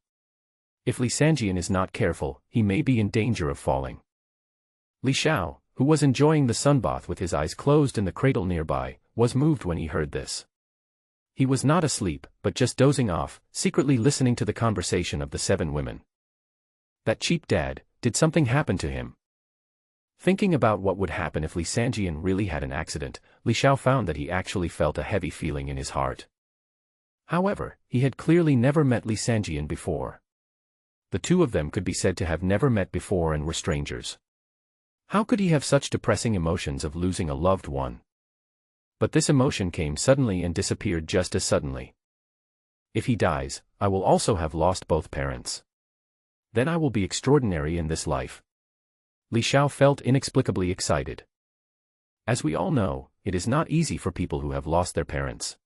If Li Sanjian is not careful, he may be in danger of falling. Li Xiao, who was enjoying the sunbath with his eyes closed in the cradle nearby, was moved when he heard this. He was not asleep, but just dozing off, secretly listening to the conversation of the 7 women. That cheap dad, did something happen to him? Thinking about what would happen if Li Sanjian really had an accident, Li Xiao found that he actually felt a heavy feeling in his heart. However, he had clearly never met Li Sanjian before. The 2 of them could be said to have never met before and were strangers. How could he have such depressing emotions of losing a loved one? But this emotion came suddenly and disappeared just as suddenly. If he dies, I will also have lost both parents. Then I will be extraordinary in this life. Li Xiao felt inexplicably excited. As we all know, it is not easy for people who have lost their parents.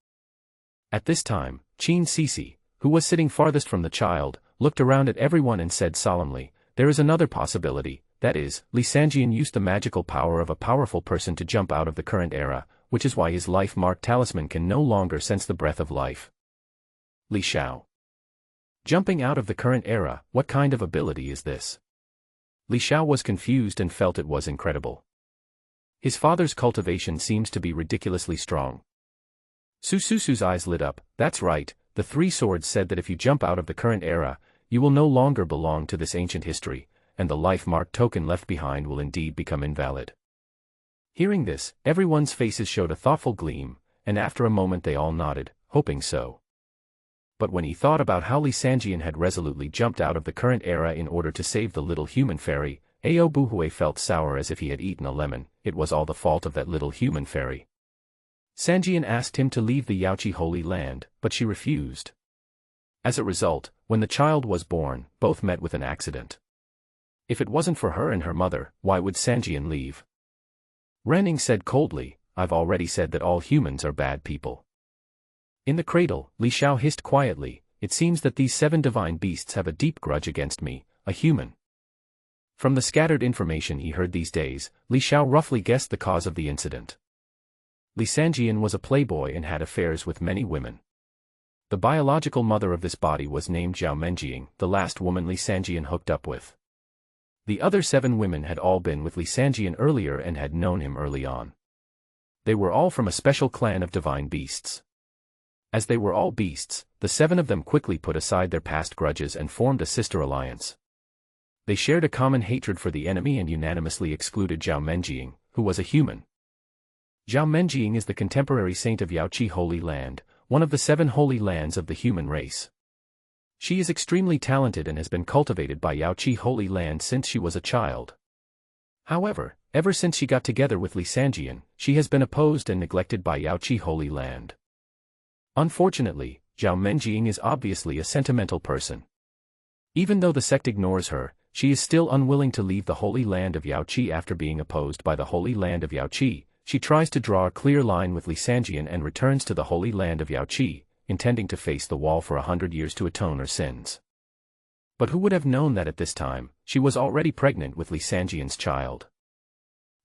At this time, Qin Sisi, who was sitting farthest from the child, looked around at everyone and said solemnly, "There is another possibility, that is, Li Sanjian used the magical power of a powerful person to jump out of the current era, which is why his life mark talisman can no longer sense the breath of life." Li Xiao. Jumping out of the current era, what kind of ability is this? Li Xiao was confused and felt it was incredible. His father's cultivation seems to be ridiculously strong. Sususu's eyes lit up. "That's right, the 3 swords said that if you jump out of the current era, you will no longer belong to this ancient history, and the life mark token left behind will indeed become invalid." Hearing this, everyone's faces showed a thoughtful gleam, and after a moment they all nodded, hoping so. But when he thought about how Li Sanjian had resolutely jumped out of the current era in order to save the little human fairy, Ao Buhui felt sour as if he had eaten a lemon. It was all the fault of that little human fairy. Sanjian asked him to leave the Yaoqi Holy Land, but she refused. As a result, when the child was born, both met with an accident. If it wasn't for her and her mother, why would Sanjian leave? Renning said coldly, I've already said that all humans are bad people. In the cradle, Li Xiao hissed quietly, it seems that these 7 divine beasts have a deep grudge against me, a human. From the scattered information he heard these days, Li Xiao roughly guessed the cause of the incident. Li Sanjian was a playboy and had affairs with many women. The biological mother of this body was named Zhao Menjing, the last woman Li Sanjian hooked up with. The other 7 women had all been with Li Sanjian earlier and had known him early on. They were all from a special clan of divine beasts. As they were all beasts, the 7 of them quickly put aside their past grudges and formed a sister alliance. They shared a common hatred for the enemy and unanimously excluded Zhao Menjing, who was a human. Zhao Menjing is the contemporary saint of Yaoqi Holy Land, one of the 7 holy lands of the human race. She is extremely talented and has been cultivated by Yaoqi Holy Land since she was a child. However, ever since she got together with Li Sanjian, she has been opposed and neglected by Yaoqi Holy Land. Unfortunately, Zhao Menjing is obviously a sentimental person. Even though the sect ignores her, she is still unwilling to leave the Holy Land of Yaoqi after being opposed by the Holy Land of Yaoqi. She tries to draw a clear line with Li Sanjian and returns to the Holy Land of Yaoqi, intending to face the wall for 100 years to atone her sins. But who would have known that at this time, she was already pregnant with Li Sanjian's child?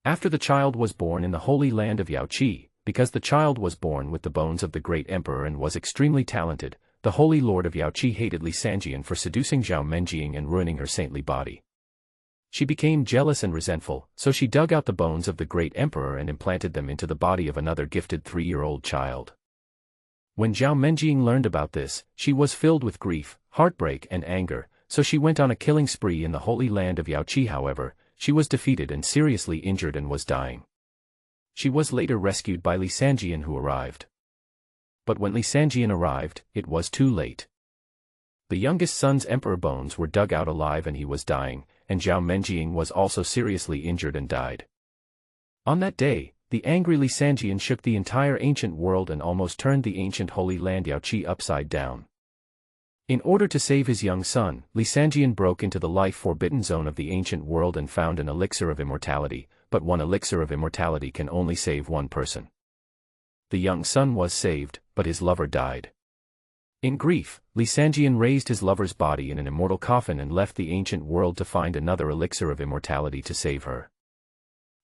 After the child was born in the Holy Land of Yaoqi, because the child was born with the bones of the great emperor and was extremely talented, the Holy Lord of Yaoqi hated Li Sanjian for seducing Zhao Menjing and ruining her saintly body. She became jealous and resentful, so she dug out the bones of the great emperor and implanted them into the body of another gifted 3-year-old child. When Zhao Menjing learned about this, she was filled with grief, heartbreak and anger, so she went on a killing spree in the Holy Land of Yaoqi. However, she was defeated and seriously injured and was dying. She was later rescued by Li Sanjian, who arrived. But when Li Sanjian arrived, it was too late. The youngest son's emperor bones were dug out alive and he was dying, and Zhao Menjing was also seriously injured and died. On that day, the angry Li Sanjian shook the entire ancient world and almost turned the ancient Holy Land Yaoqi upside down. In order to save his young son, Li Sanjian broke into the life-forbidden zone of the ancient world and found an elixir of immortality, but one elixir of immortality can only save one person. The young son was saved, but his lover died. In grief, Li Sanjian raised his lover's body in an immortal coffin and left the ancient world to find another elixir of immortality to save her.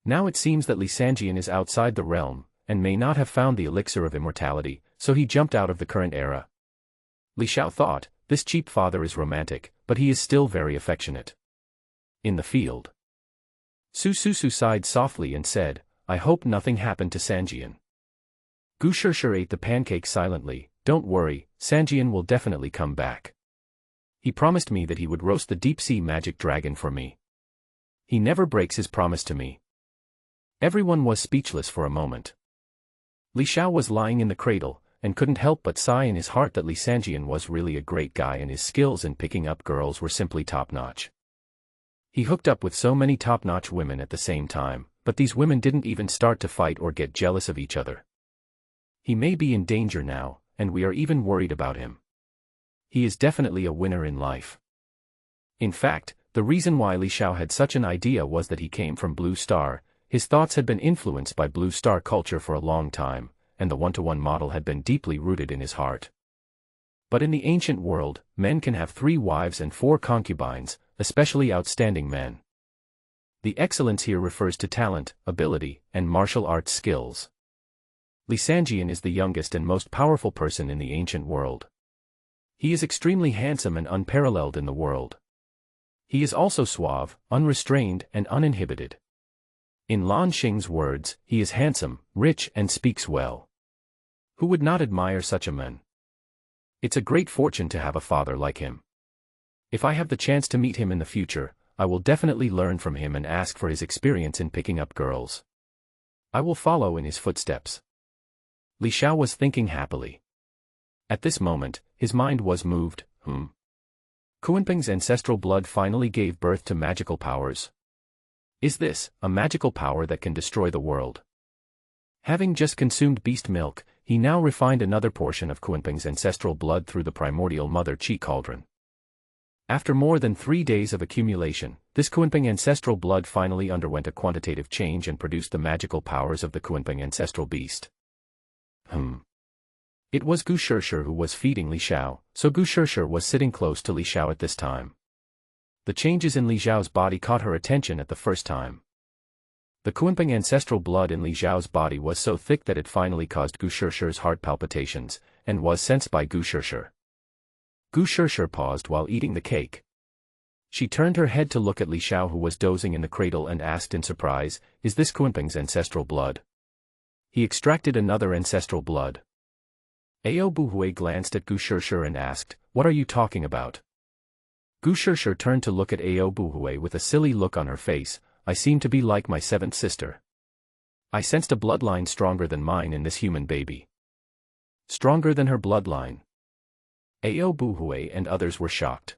Now it seems that Li Sanjian is outside the realm, and may not have found the elixir of immortality, so he jumped out of the current era. Li Xiao thought, this cheap father is romantic, but he is still very affectionate. In the field, Su sighed softly and said, I hope nothing happened to Sanjian. Gu Shishir ate the pancake silently. Don't worry, Sanjian will definitely come back. He promised me that he would roast the deep-sea magic dragon for me. He never breaks his promise to me. Everyone was speechless for a moment. Li Xiao was lying in the cradle, and couldn't help but sigh in his heart that Li Sanjian was really a great guy and his skills in picking up girls were simply top-notch. He hooked up with so many top-notch women at the same time, but these women didn't even start to fight or get jealous of each other. He may be in danger now, and we are even worried about him. He is definitely a winner in life. In fact, the reason why Li Xiao had such an idea was that he came from Blue Star. His thoughts had been influenced by Blue Star culture for a long time, and the one-to-one model had been deeply rooted in his heart. But in the ancient world, men can have 3 wives and 4 concubines, especially outstanding men. The excellence here refers to talent, ability, and martial arts skills. Li Sanjian is the youngest and most powerful person in the ancient world. He is extremely handsome and unparalleled in the world. He is also suave, unrestrained, and uninhibited. In Lan Xing's words, he is handsome, rich, and speaks well. Who would not admire such a man? It's a great fortune to have a father like him. If I have the chance to meet him in the future, I will definitely learn from him and ask for his experience in picking up girls. I will follow in his footsteps. Li Xiao was thinking happily. At this moment, his mind was moved. Kunpeng's ancestral blood finally gave birth to magical powers. Is this a magical power that can destroy the world? Having just consumed beast milk, he now refined another portion of Kunpeng's ancestral blood through the primordial mother chi cauldron. After more than 3 days of accumulation, this Kunpeng ancestral blood finally underwent a quantitative change and produced the magical powers of the Kunpeng ancestral beast. It was Gu Shishir who was feeding Li Xiao, so Gu Shishir was sitting close to Li Xiao at this time. The changes in Li Xiao's body caught her attention at the first time. The Kunpeng ancestral blood in Li Xiao's body was so thick that it finally caused Gu Shishir's heart palpitations, and was sensed by Gu Shishir. Gu Shishir paused while eating the cake. She turned her head to look at Li Xiao, who was dozing in the cradle, and asked in surprise, "Is this Kunpeng's ancestral blood?" He extracted another ancestral blood. Ao Buhui glanced at Gu Shishir and asked, "What are you talking about?" Gu Shishir turned to look at Ao Buhui with a silly look on her face. "I seem to be like my seventh sister. I sensed a bloodline stronger than mine in this human baby." Stronger than her bloodline? Ao Buhui and others were shocked.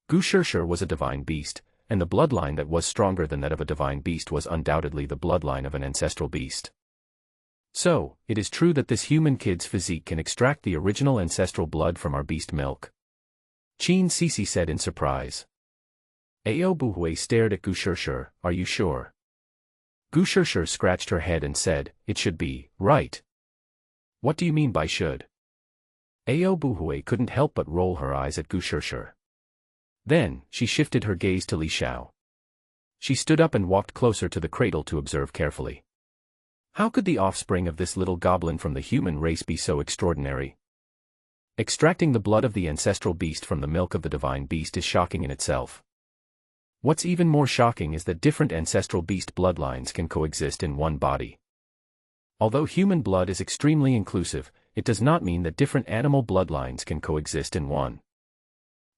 Gu Shishir was a divine beast, and the bloodline that was stronger than that of a divine beast was undoubtedly the bloodline of an ancestral beast. So, it is true that this human kid's physique can extract the original ancestral blood from our beast milk? Qin Sisi said in surprise. Ao Buhui stared at Gu Shishir. "Are you sure?" Gu Shishir scratched her head and said, "It should be, right." "What do you mean by should?" Ao Buhui couldn't help but roll her eyes at Gu Shishir. Then, she shifted her gaze to Li Xiao. She stood up and walked closer to the cradle to observe carefully. How could the offspring of this little goblin from the human race be so extraordinary? Extracting the blood of the ancestral beast from the milk of the divine beast is shocking in itself. What's even more shocking is that different ancestral beast bloodlines can coexist in one body. Although human blood is extremely inclusive, it does not mean that different animal bloodlines can coexist in one.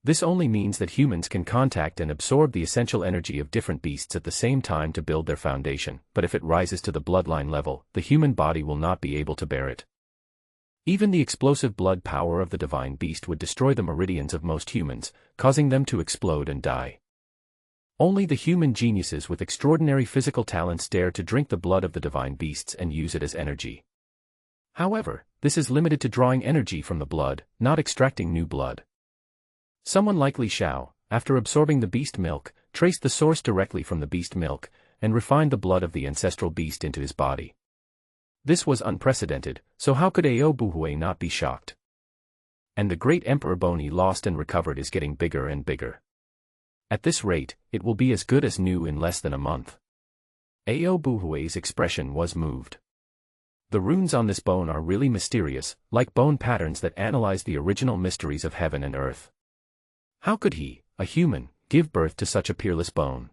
This only means that humans can contact and absorb the essential energy of different beasts at the same time to build their foundation, but if it rises to the bloodline level, the human body will not be able to bear it. Even the explosive blood power of the divine beast would destroy the meridians of most humans, causing them to explode and die. Only the human geniuses with extraordinary physical talents dare to drink the blood of the divine beasts and use it as energy. However, this is limited to drawing energy from the blood, not extracting new blood. Someone like Li Xiao, after absorbing the beast milk, traced the source directly from the beast milk, and refined the blood of the ancestral beast into his body. This was unprecedented, so how could Ao Buhui not be shocked? And the great Emperor Boni lost and recovered is getting bigger and bigger. At this rate, it will be as good as new in less than a month. Ao Buhui's expression was moved. The runes on this bone are really mysterious, like bone patterns that analyze the original mysteries of heaven and earth. How could he, a human, give birth to such a peerless bone?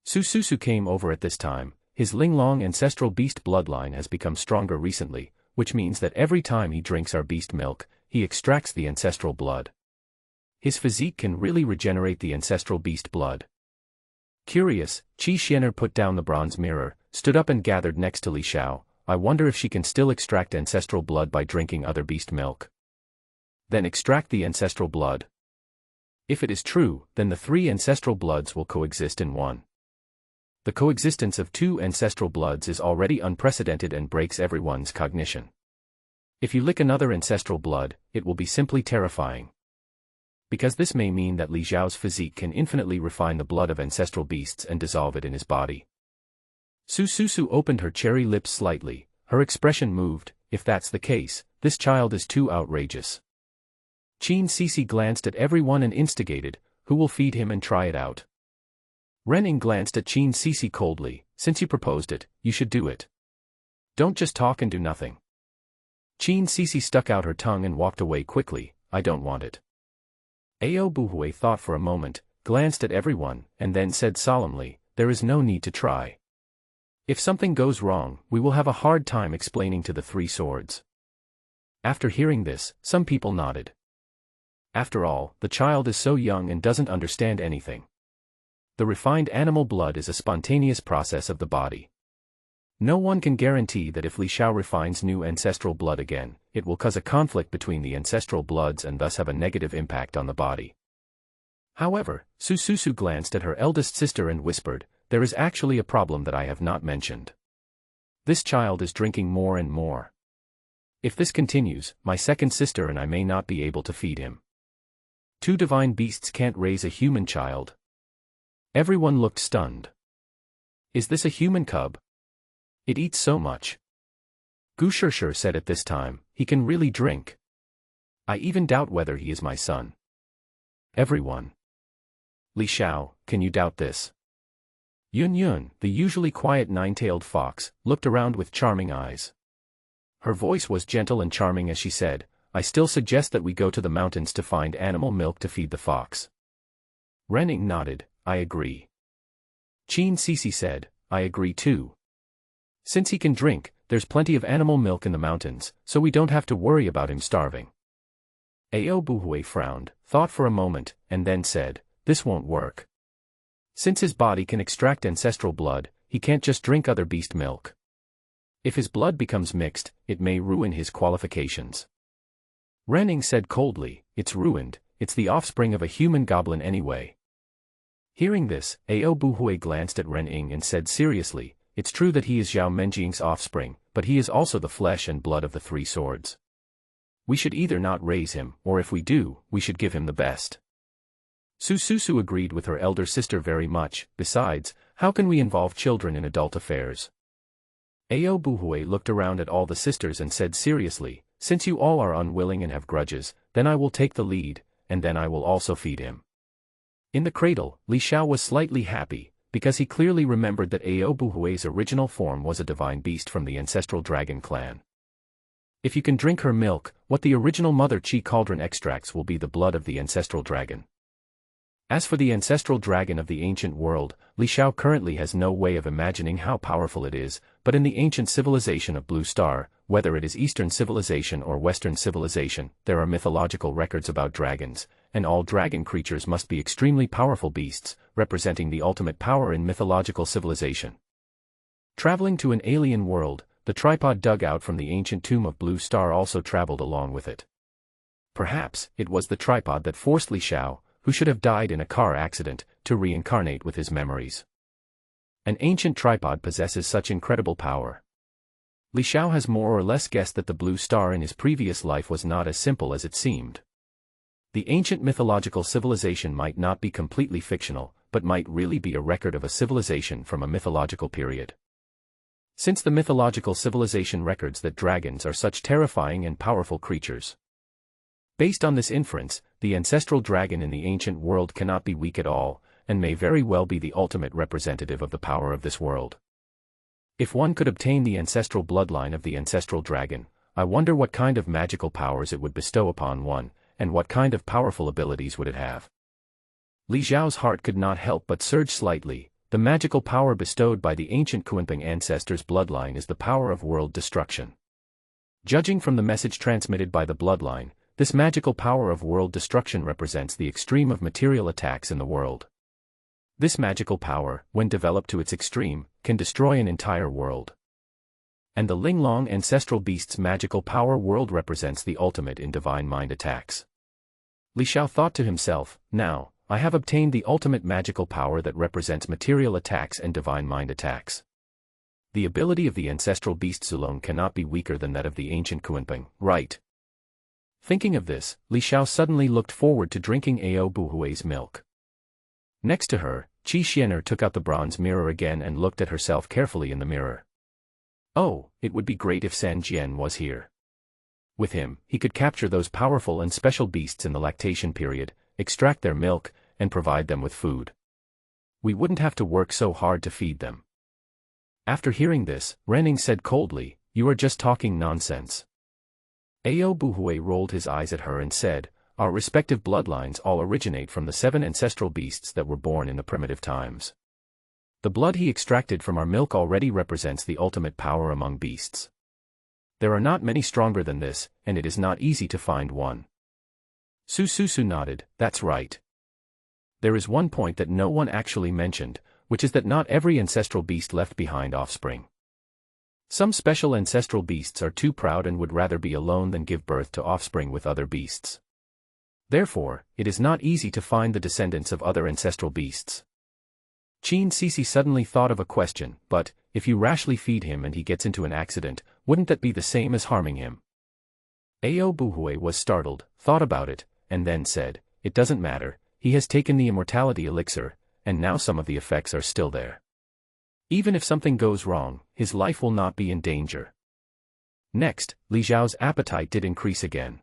Sususu came over at this time. His Linglong ancestral beast bloodline has become stronger recently, which means that every time he drinks our beast milk, he extracts the ancestral blood. His physique can really regenerate the ancestral beast blood. Curious, Qi Xianer put down the bronze mirror, stood up and gathered next to Li Xiao. "I wonder if she can still extract ancestral blood by drinking other beast milk." Then extract the ancestral blood. If it is true, then the 3 ancestral bloods will coexist in one. The coexistence of 2 ancestral bloods is already unprecedented and breaks everyone's cognition. If you lick another ancestral blood, it will be simply terrifying. Because this may mean that Li Xiao's physique can infinitely refine the blood of ancestral beasts and dissolve it in his body. Sususu opened her cherry lips slightly, her expression moved. If that's the case, this child is too outrageous. Qin Sisi glanced at everyone and instigated, "Who will feed him and try it out?" Renning glanced at Qin Sisi coldly. "Since you proposed it, you should do it. Don't just talk and do nothing." Qin Sisi stuck out her tongue and walked away quickly. "I don't want it." Ao Buhui thought for a moment, glanced at everyone, and then said solemnly, "There is no need to try. If something goes wrong, we will have a hard time explaining to the 3 swords." After hearing this, some people nodded. After all, the child is so young and doesn't understand anything. The refined animal blood is a spontaneous process of the body. No one can guarantee that if Li Xiao refines new ancestral blood again, it will cause a conflict between the ancestral bloods and thus have a negative impact on the body. However, Sususu glanced at her eldest sister and whispered, there is actually a problem that I have not mentioned. This child is drinking more and more. If this continues, my second sister and I may not be able to feed him. Two divine beasts can't raise a human child. Everyone looked stunned. Is this a human cub? It eats so much. Gu Shishir said at this time, he can really drink. I even doubt whether he is my son. Everyone. Li Xiao, can you doubt this? Yun Yun, the usually quiet nine-tailed fox, looked around with charming eyes. Her voice was gentle and charming as she said, I still suggest that we go to the mountains to find animal milk to feed the fox. Renning nodded, I agree. Qin Sisi said, I agree too. Since he can drink, there's plenty of animal milk in the mountains, so we don't have to worry about him starving. Ao Buhui frowned, thought for a moment, and then said, this won't work. Since his body can extract ancestral blood, he can't just drink other beast milk. If his blood becomes mixed, it may ruin his qualifications. Renning said coldly, it's ruined, it's the offspring of a human goblin anyway. Hearing this, Ao Buhui glanced at Renning and said seriously, it's true that he is Zhao Menjing's offspring, but he is also the flesh and blood of the three swords. We should either not raise him, or if we do, we should give him the best. Su Susu agreed with her elder sister very much, besides, how can we involve children in adult affairs? Ao Buhui looked around at all the sisters and said seriously, since you all are unwilling and have grudges, then I will take the lead, and then I will also feed him. In the cradle, Li Xiao was slightly happy, because he clearly remembered that Ao Buhui's original form was a divine beast from the ancestral dragon clan. If you can drink her milk, what the original Mother Qi cauldron extracts will be the blood of the ancestral dragon. As for the ancestral dragon of the ancient world, Li Xiao currently has no way of imagining how powerful it is, but in the ancient civilization of Blue Star, whether it is Eastern civilization or Western civilization, there are mythological records about dragons, and all dragon creatures must be extremely powerful beasts, representing the ultimate power in mythological civilization. Traveling to an alien world, the tripod dug out from the ancient tomb of Blue Star also traveled along with it. Perhaps, it was the tripod that forced Li Xiao, who should have died in a car accident, to reincarnate with his memories. An ancient tripod possesses such incredible power. Li Xiao has more or less guessed that the Blue Star in his previous life was not as simple as it seemed. The ancient mythological civilization might not be completely fictional, but might really be a record of a civilization from a mythological period. Since the mythological civilization records that dragons are such terrifying and powerful creatures. Based on this inference, the ancestral dragon in the ancient world cannot be weak at all, and may very well be the ultimate representative of the power of this world. If one could obtain the ancestral bloodline of the ancestral dragon, I wonder what kind of magical powers it would bestow upon one, and what kind of powerful abilities would it have. Li Xiao's heart could not help but surge slightly. The magical power bestowed by the ancient Kunping ancestors' bloodline is the power of world destruction. Judging from the message transmitted by the bloodline, this magical power of world destruction represents the extreme of material attacks in the world. This magical power, when developed to its extreme, can destroy an entire world. And the Linglong ancestral beast's magical power world represents the ultimate in divine mind attacks. Li Xiao thought to himself, now, I have obtained the ultimate magical power that represents material attacks and divine mind attacks. The ability of the ancestral beasts alone cannot be weaker than that of the ancient Kunping, right? Thinking of this, Li Xiao suddenly looked forward to drinking Ao Buhui's milk. Next to her, Qi Xianer took out the bronze mirror again and looked at herself carefully in the mirror. Oh, it would be great if San Jian was here. With him, he could capture those powerful and special beasts in the lactation period, extract their milk, and provide them with food. We wouldn't have to work so hard to feed them. After hearing this, Renning said coldly, you are just talking nonsense. Ao Buhui rolled his eyes at her and said, our respective bloodlines all originate from the 7 ancestral beasts that were born in the primitive times. The blood he extracted from our milk already represents the ultimate power among beasts. There are not many stronger than this, and it is not easy to find one. Su Susu nodded, that's right. There is one point that no one actually mentioned, which is that not every ancestral beast left behind offspring. Some special ancestral beasts are too proud and would rather be alone than give birth to offspring with other beasts. Therefore, it is not easy to find the descendants of other ancestral beasts. Qin Sisi suddenly thought of a question, but, if you rashly feed him and he gets into an accident, wouldn't that be the same as harming him? Ao Buhui was startled, thought about it, and then said, it doesn't matter, he has taken the immortality elixir, and now some of the effects are still there. Even if something goes wrong, his life will not be in danger. Next, Li Xiao's appetite did increase again.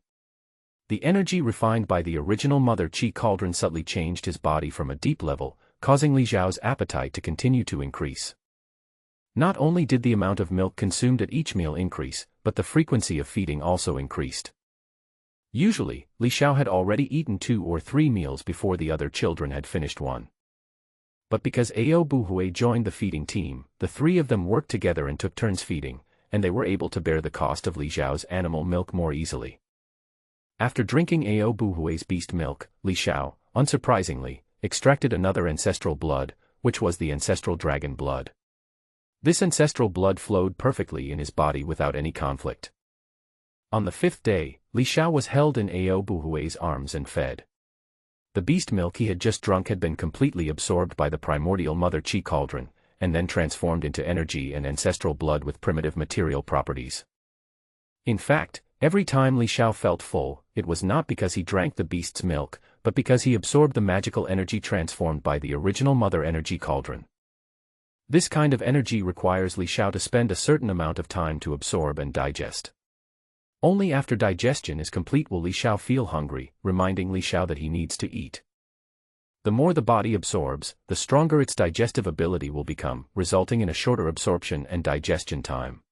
The energy refined by the original Mother Qi cauldron subtly changed his body from a deep level, causing Li Xiao's appetite to continue to increase. Not only did the amount of milk consumed at each meal increase, but the frequency of feeding also increased. Usually, Li Xiao had already eaten 2 or 3 meals before the other children had finished one. But because Ao Buhui joined the feeding team, the 3 of them worked together and took turns feeding, and they were able to bear the cost of Li Xiao's animal milk more easily. After drinking Ao Buhui's beast milk, Li Xiao, unsurprisingly, extracted another ancestral blood, which was the ancestral dragon blood. This ancestral blood flowed perfectly in his body without any conflict. On the 5th day, Li Xiao was held in Ao Buhui's arms and fed. The beast milk he had just drunk had been completely absorbed by the primordial Mother Qi cauldron, and then transformed into energy and ancestral blood with primitive material properties. In fact, every time Li Xiao felt full, it was not because he drank the beast's milk, but because he absorbed the magical energy transformed by the original Mother Energy cauldron. This kind of energy requires Li Xiao to spend a certain amount of time to absorb and digest. Only after digestion is complete will Li Xiao feel hungry, reminding Li Xiao that he needs to eat. The more the body absorbs, the stronger its digestive ability will become, resulting in a shorter absorption and digestion time.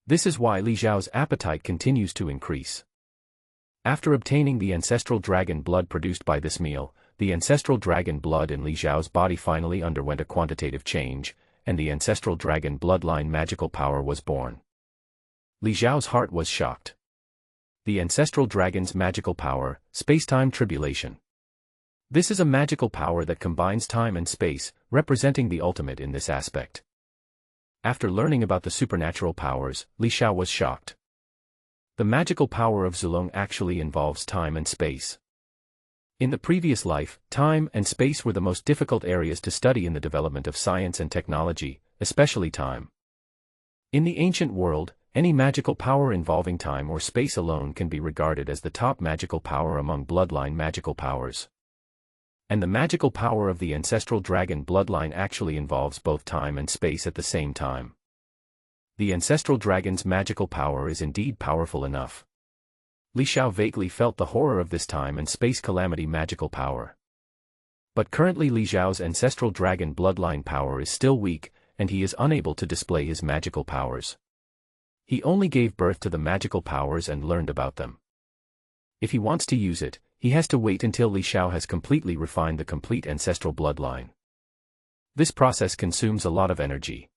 This is why Li Xiao's appetite continues to increase. After obtaining the ancestral dragon blood produced by this meal, the ancestral dragon blood in Li Xiao's body finally underwent a quantitative change, and the ancestral dragon bloodline magical power was born. Li Xiao's heart was shocked. The ancestral dragon's magical power, space-time tribulation. This is a magical power that combines time and space, representing the ultimate in this aspect. After learning about the supernatural powers, Li Xiao was shocked. The magical power of Zulong actually involves time and space. In the previous life, time and space were the most difficult areas to study in the development of science and technology, especially time. In the ancient world, any magical power involving time or space alone can be regarded as the top magical power among bloodline magical powers. And the magical power of the ancestral dragon bloodline actually involves both time and space at the same time. The ancestral dragon's magical power is indeed powerful enough. Li Xiao vaguely felt the horror of this time and space calamity magical power. But currently Li Xiao's ancestral dragon bloodline power is still weak, and he is unable to display his magical powers. He only gave birth to the magical powers and learned about them. If he wants to use it, he has to wait until Li Xiao has completely refined the complete ancestral bloodline. This process consumes a lot of energy.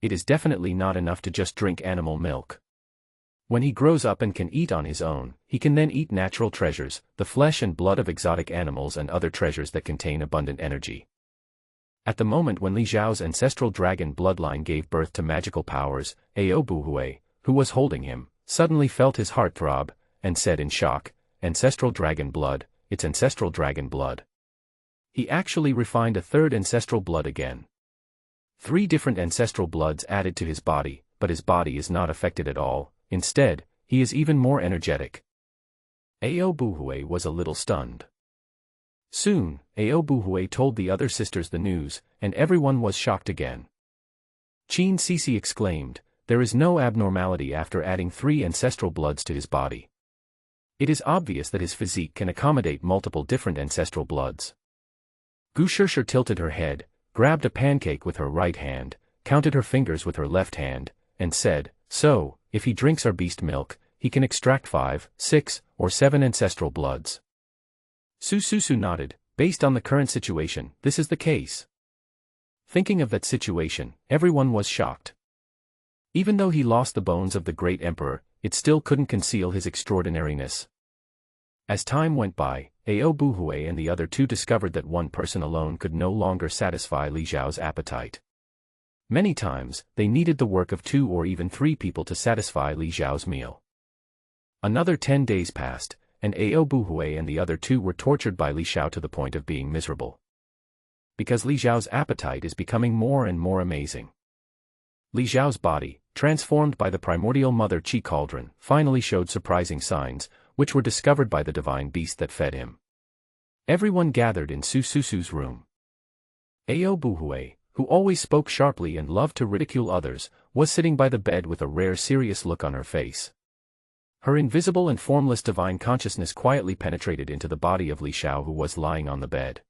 It is definitely not enough to just drink animal milk. When he grows up and can eat on his own, he can then eat natural treasures, the flesh and blood of exotic animals and other treasures that contain abundant energy. At the moment when Li Xiao's ancestral dragon bloodline gave birth to magical powers, Ao Buhui, who was holding him, suddenly felt his heart throb, and said in shock, "Ancestral dragon blood, it's ancestral dragon blood." He actually refined a third ancestral blood again. 3 different ancestral bloods added to his body, but his body is not affected at all, instead, he is even more energetic. Ao Buhui was a little stunned. Soon, Ao Buhui told the other sisters the news, and everyone was shocked again. Qin Sisi exclaimed, "There is no abnormality after adding 3 ancestral bloods to his body. It is obvious that his physique can accommodate multiple different ancestral bloods." Gu Shishir tilted her head, grabbed a pancake with her right hand, counted her fingers with her left hand, and said, "So, if he drinks our beast milk, he can extract 5, 6, or 7 ancestral bloods." Su Susu nodded. Based on the current situation, this is the case. Thinking of that situation, everyone was shocked. Even though he lost the bones of the great emperor, it still couldn't conceal his extraordinariness. As time went by, Ao Buhui and the other 2 discovered that one person alone could no longer satisfy Li Xiao's appetite. Many times, they needed the work of 2 or even 3 people to satisfy Li Xiao's meal. Another 10 days passed, and Ao Buhui and the other 2 were tortured by Li Xiao to the point of being miserable. Because Li Xiao's appetite is becoming more and more amazing. Li Xiao's body, transformed by the primordial mother Qi cauldron, finally showed surprising signs, which were discovered by the divine beast that fed him. Everyone gathered in Su Susu's room. Ao Buhui, who always spoke sharply and loved to ridicule others, was sitting by the bed with a rare serious look on her face. Her invisible and formless divine consciousness quietly penetrated into the body of Li Xiao, who was lying on the bed.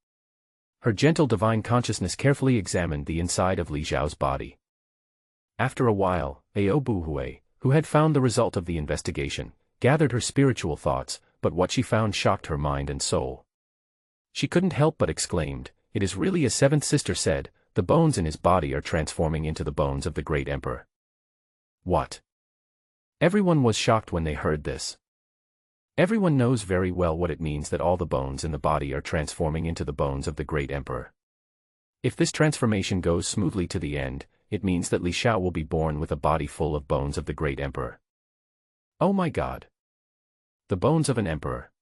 Her gentle divine consciousness carefully examined the inside of Li Xiao's body. After a while, Ao Buhui, who had found the result of the investigation, gathered her spiritual thoughts, but what she found shocked her mind and soul. She couldn't help but exclaimed, "It is really as Seventh Sister said, the bones in his body are transforming into the bones of the great emperor." What? Everyone was shocked when they heard this. Everyone knows very well what it means that all the bones in the body are transforming into the bones of the great emperor. If this transformation goes smoothly to the end, it means that Li Xiao will be born with a body full of bones of the great emperor. Oh my God! The bones of an emperor.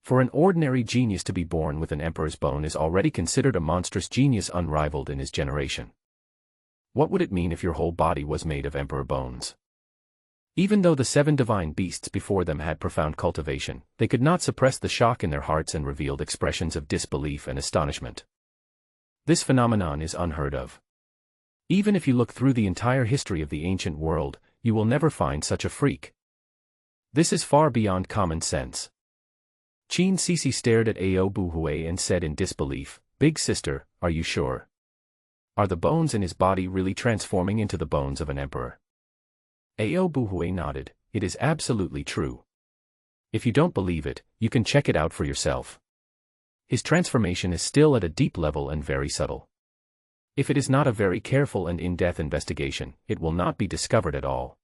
For an ordinary genius to be born with an emperor's bone is already considered a monstrous genius unrivaled in his generation. What would it mean if your whole body was made of emperor bones? Even though the 7 divine beasts before them had profound cultivation, they could not suppress the shock in their hearts and revealed expressions of disbelief and astonishment. This phenomenon is unheard of. Even if you look through the entire history of the ancient world, you will never find such a freak. This is far beyond common sense. Qin Sisi stared at Ao Buhui and said in disbelief, "Big sister, are you sure? Are the bones in his body really transforming into the bones of an emperor?" Ao Buhui nodded, "It is absolutely true. If you don't believe it, you can check it out for yourself. His transformation is still at a deep level and very subtle. If it is not a very careful and in-depth investigation, it will not be discovered at all.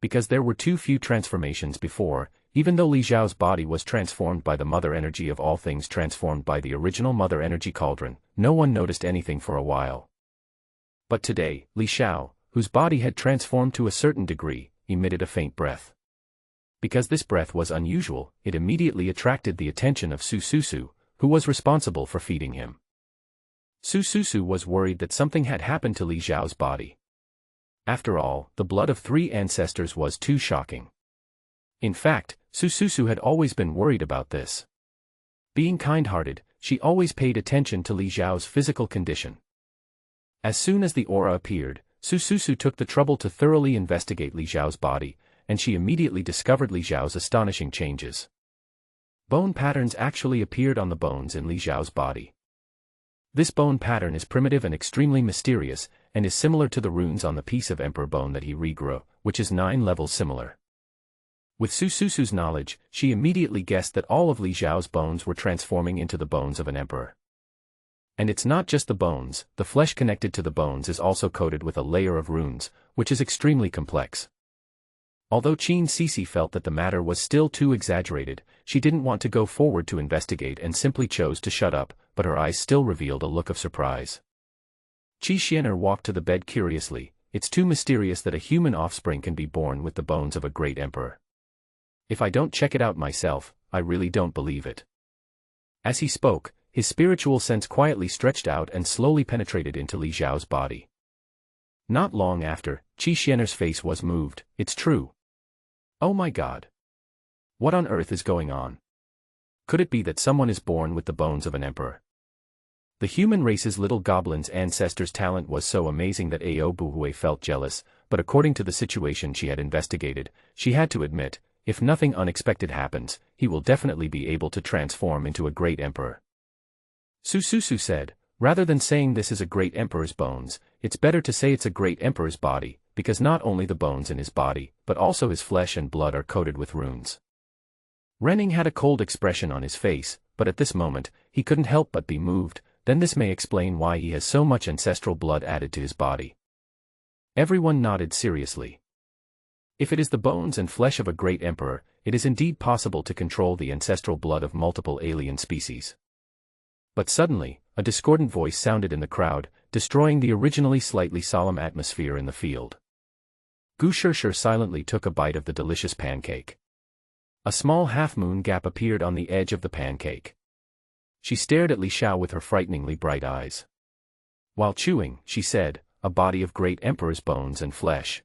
Because there were too few transformations before, even though Li Xiao's body was transformed by the mother energy of all things transformed by the original mother energy cauldron, no one noticed anything for a while. But today, Li Xiao, whose body had transformed to a certain degree, emitted a faint breath. Because this breath was unusual, it immediately attracted the attention of Su Susu, who was responsible for feeding him. Su Susu was worried that something had happened to Li Xiao's body. After all, the blood of 3 ancestors was too shocking. In fact, Su Susu had always been worried about this. Being kind-hearted, she always paid attention to Li Xiao's physical condition. As soon as the aura appeared, Su Susu took the trouble to thoroughly investigate Li Xiao's body, and she immediately discovered Li Xiao's astonishing changes. Bone patterns actually appeared on the bones in Li Xiao's body. This bone pattern is primitive and extremely mysterious, and is similar to the runes on the piece of emperor bone that he regrew, which is 9 levels similar. With Su Susu's knowledge, she immediately guessed that all of Li Xiao's bones were transforming into the bones of an emperor. And it's not just the bones, the flesh connected to the bones is also coated with a layer of runes, which is extremely complex. Although Qin Sisi felt that the matter was still too exaggerated, she didn't want to go forward to investigate and simply chose to shut up, but her eyes still revealed a look of surprise. Qi Xian'er walked to the bed curiously. "It's too mysterious that a human offspring can be born with the bones of a great emperor. If I don't check it out myself, I really don't believe it." As he spoke, his spiritual sense quietly stretched out and slowly penetrated into Li Xiao's body. Not long after, Qi Xian'er's face was moved. "It's true. Oh my God. What on earth is going on? Could it be that someone is born with the bones of an emperor?" The human race's little goblin's ancestors' talent was so amazing that Ao Buhui felt jealous, but according to the situation she had investigated, she had to admit, if nothing unexpected happens, he will definitely be able to transform into a great emperor. Su Susu said, "Rather than saying this is a great emperor's bones, it's better to say it's a great emperor's body, because not only the bones in his body, but also his flesh and blood are coated with runes." Renning had a cold expression on his face, but at this moment, he couldn't help but be moved. Then this may explain why he has so much ancestral blood added to his body. Everyone nodded seriously. If it is the bones and flesh of a great emperor, it is indeed possible to control the ancestral blood of multiple alien species. But suddenly, a discordant voice sounded in the crowd, destroying the originally slightly solemn atmosphere in the field. Gu Shishir silently took a bite of the delicious pancake. A small half-moon gap appeared on the edge of the pancake. She stared at Li Xiao with her frighteningly bright eyes. While chewing, she said, "A body of great emperor's bones and flesh.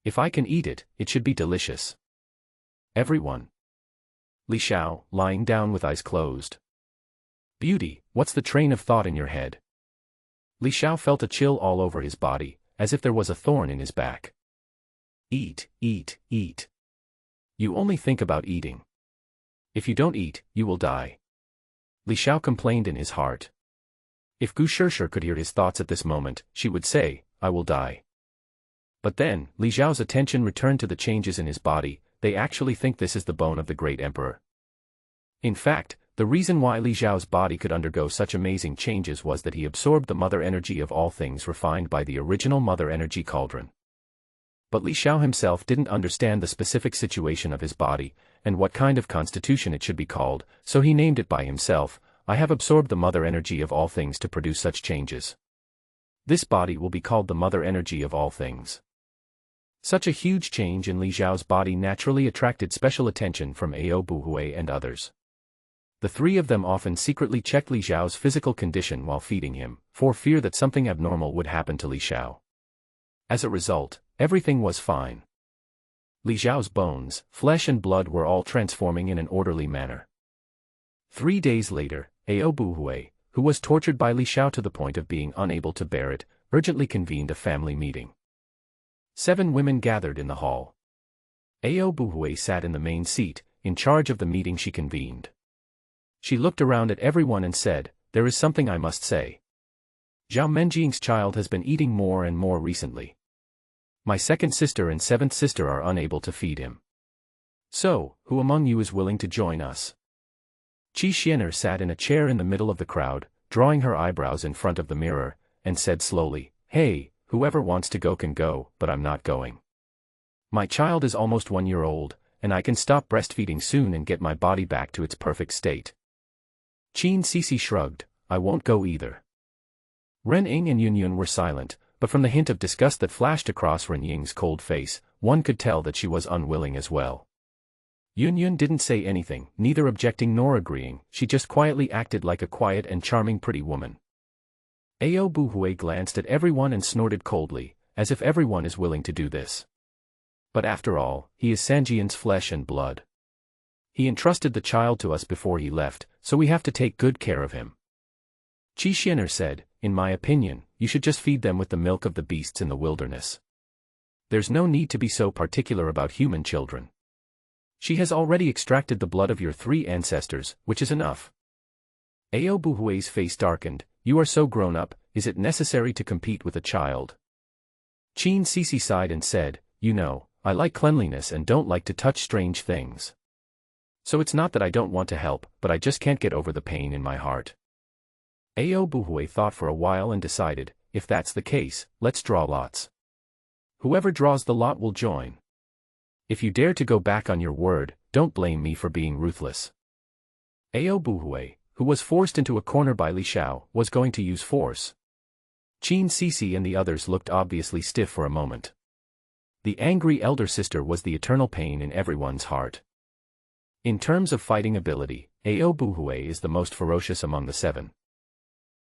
If I can eat it, it should be delicious." Everyone. Li Xiao, lying down with eyes closed. "Beauty, what's the train of thought in your head?" Li Xiao felt a chill all over his body, as if there was a thorn in his back. "Eat, eat, eat. You only think about eating. If you don't eat, you will die." Li Xiao complained in his heart. If Gu Shirshir could hear his thoughts at this moment, she would say, "I will die." But then, Li Xiao's attention returned to the changes in his body. They actually think this is the bone of the great emperor. In fact, the reason why Li Xiao's body could undergo such amazing changes was that he absorbed the mother energy of all things refined by the original mother energy cauldron. But Li Xiao himself didn't understand the specific situation of his body, and what kind of constitution it should be called, so he named it by himself. "I have absorbed the mother energy of all things to produce such changes. This body will be called the mother energy of all things." Such a huge change in Li Xiao's body naturally attracted special attention from Ao Buhui and others. The three of them often secretly checked Li Xiao's physical condition while feeding him, for fear that something abnormal would happen to Li Xiao. As a result, everything was fine. Li Xiao's bones, flesh and blood were all transforming in an orderly manner. 3 days later, Ao Buhui, who was tortured by Li Xiao to the point of being unable to bear it, urgently convened a family meeting. 7 women gathered in the hall. Ao Buhui sat in the main seat, in charge of the meeting she convened. She looked around at everyone and said, "There is something I must say. Zhao Menjing's child has been eating more and more recently. My second sister and 7th sister are unable to feed him. So, who among you is willing to join us?" Qi Xianer sat in a chair in the middle of the crowd, drawing her eyebrows in front of the mirror, and said slowly, "Hey, whoever wants to go can go, but I'm not going. My child is almost 1 year old, and I can stop breastfeeding soon and get my body back to its perfect state." Qin Sisi shrugged, "I won't go either." Ren Ying and Yun Yun were silent, but from the hint of disgust that flashed across Ren Ying's cold face, one could tell that she was unwilling as well. Yun Yun didn't say anything, neither objecting nor agreeing. She just quietly acted like a quiet and charming pretty woman. Ao Buhui glanced at everyone and snorted coldly, as if everyone is willing to do this. But after all, he is Sanjian's flesh and blood. He entrusted the child to us before he left, so we have to take good care of him. Qi Xianer said, "In my opinion, you should just feed them with the milk of the beasts in the wilderness. There's no need to be so particular about human children. She has already extracted the blood of your 3 ancestors, which is enough." Ao Buhui's face darkened. "You are so grown up, is it necessary to compete with a child?" Qin Sisi sighed and said, "You know, I like cleanliness and don't like to touch strange things. So it's not that I don't want to help, but I just can't get over the pain in my heart." Ao Buhui thought for a while and decided, "If that's the case, let's draw lots. Whoever draws the lot will join. If you dare to go back on your word, don't blame me for being ruthless." Ao Buhui, who was forced into a corner by Li Xiao, was going to use force. Qin Sisi and the others looked obviously stiff for a moment. The angry elder sister was the eternal pain in everyone's heart. In terms of fighting ability, Ao Buhui is the most ferocious among the 7.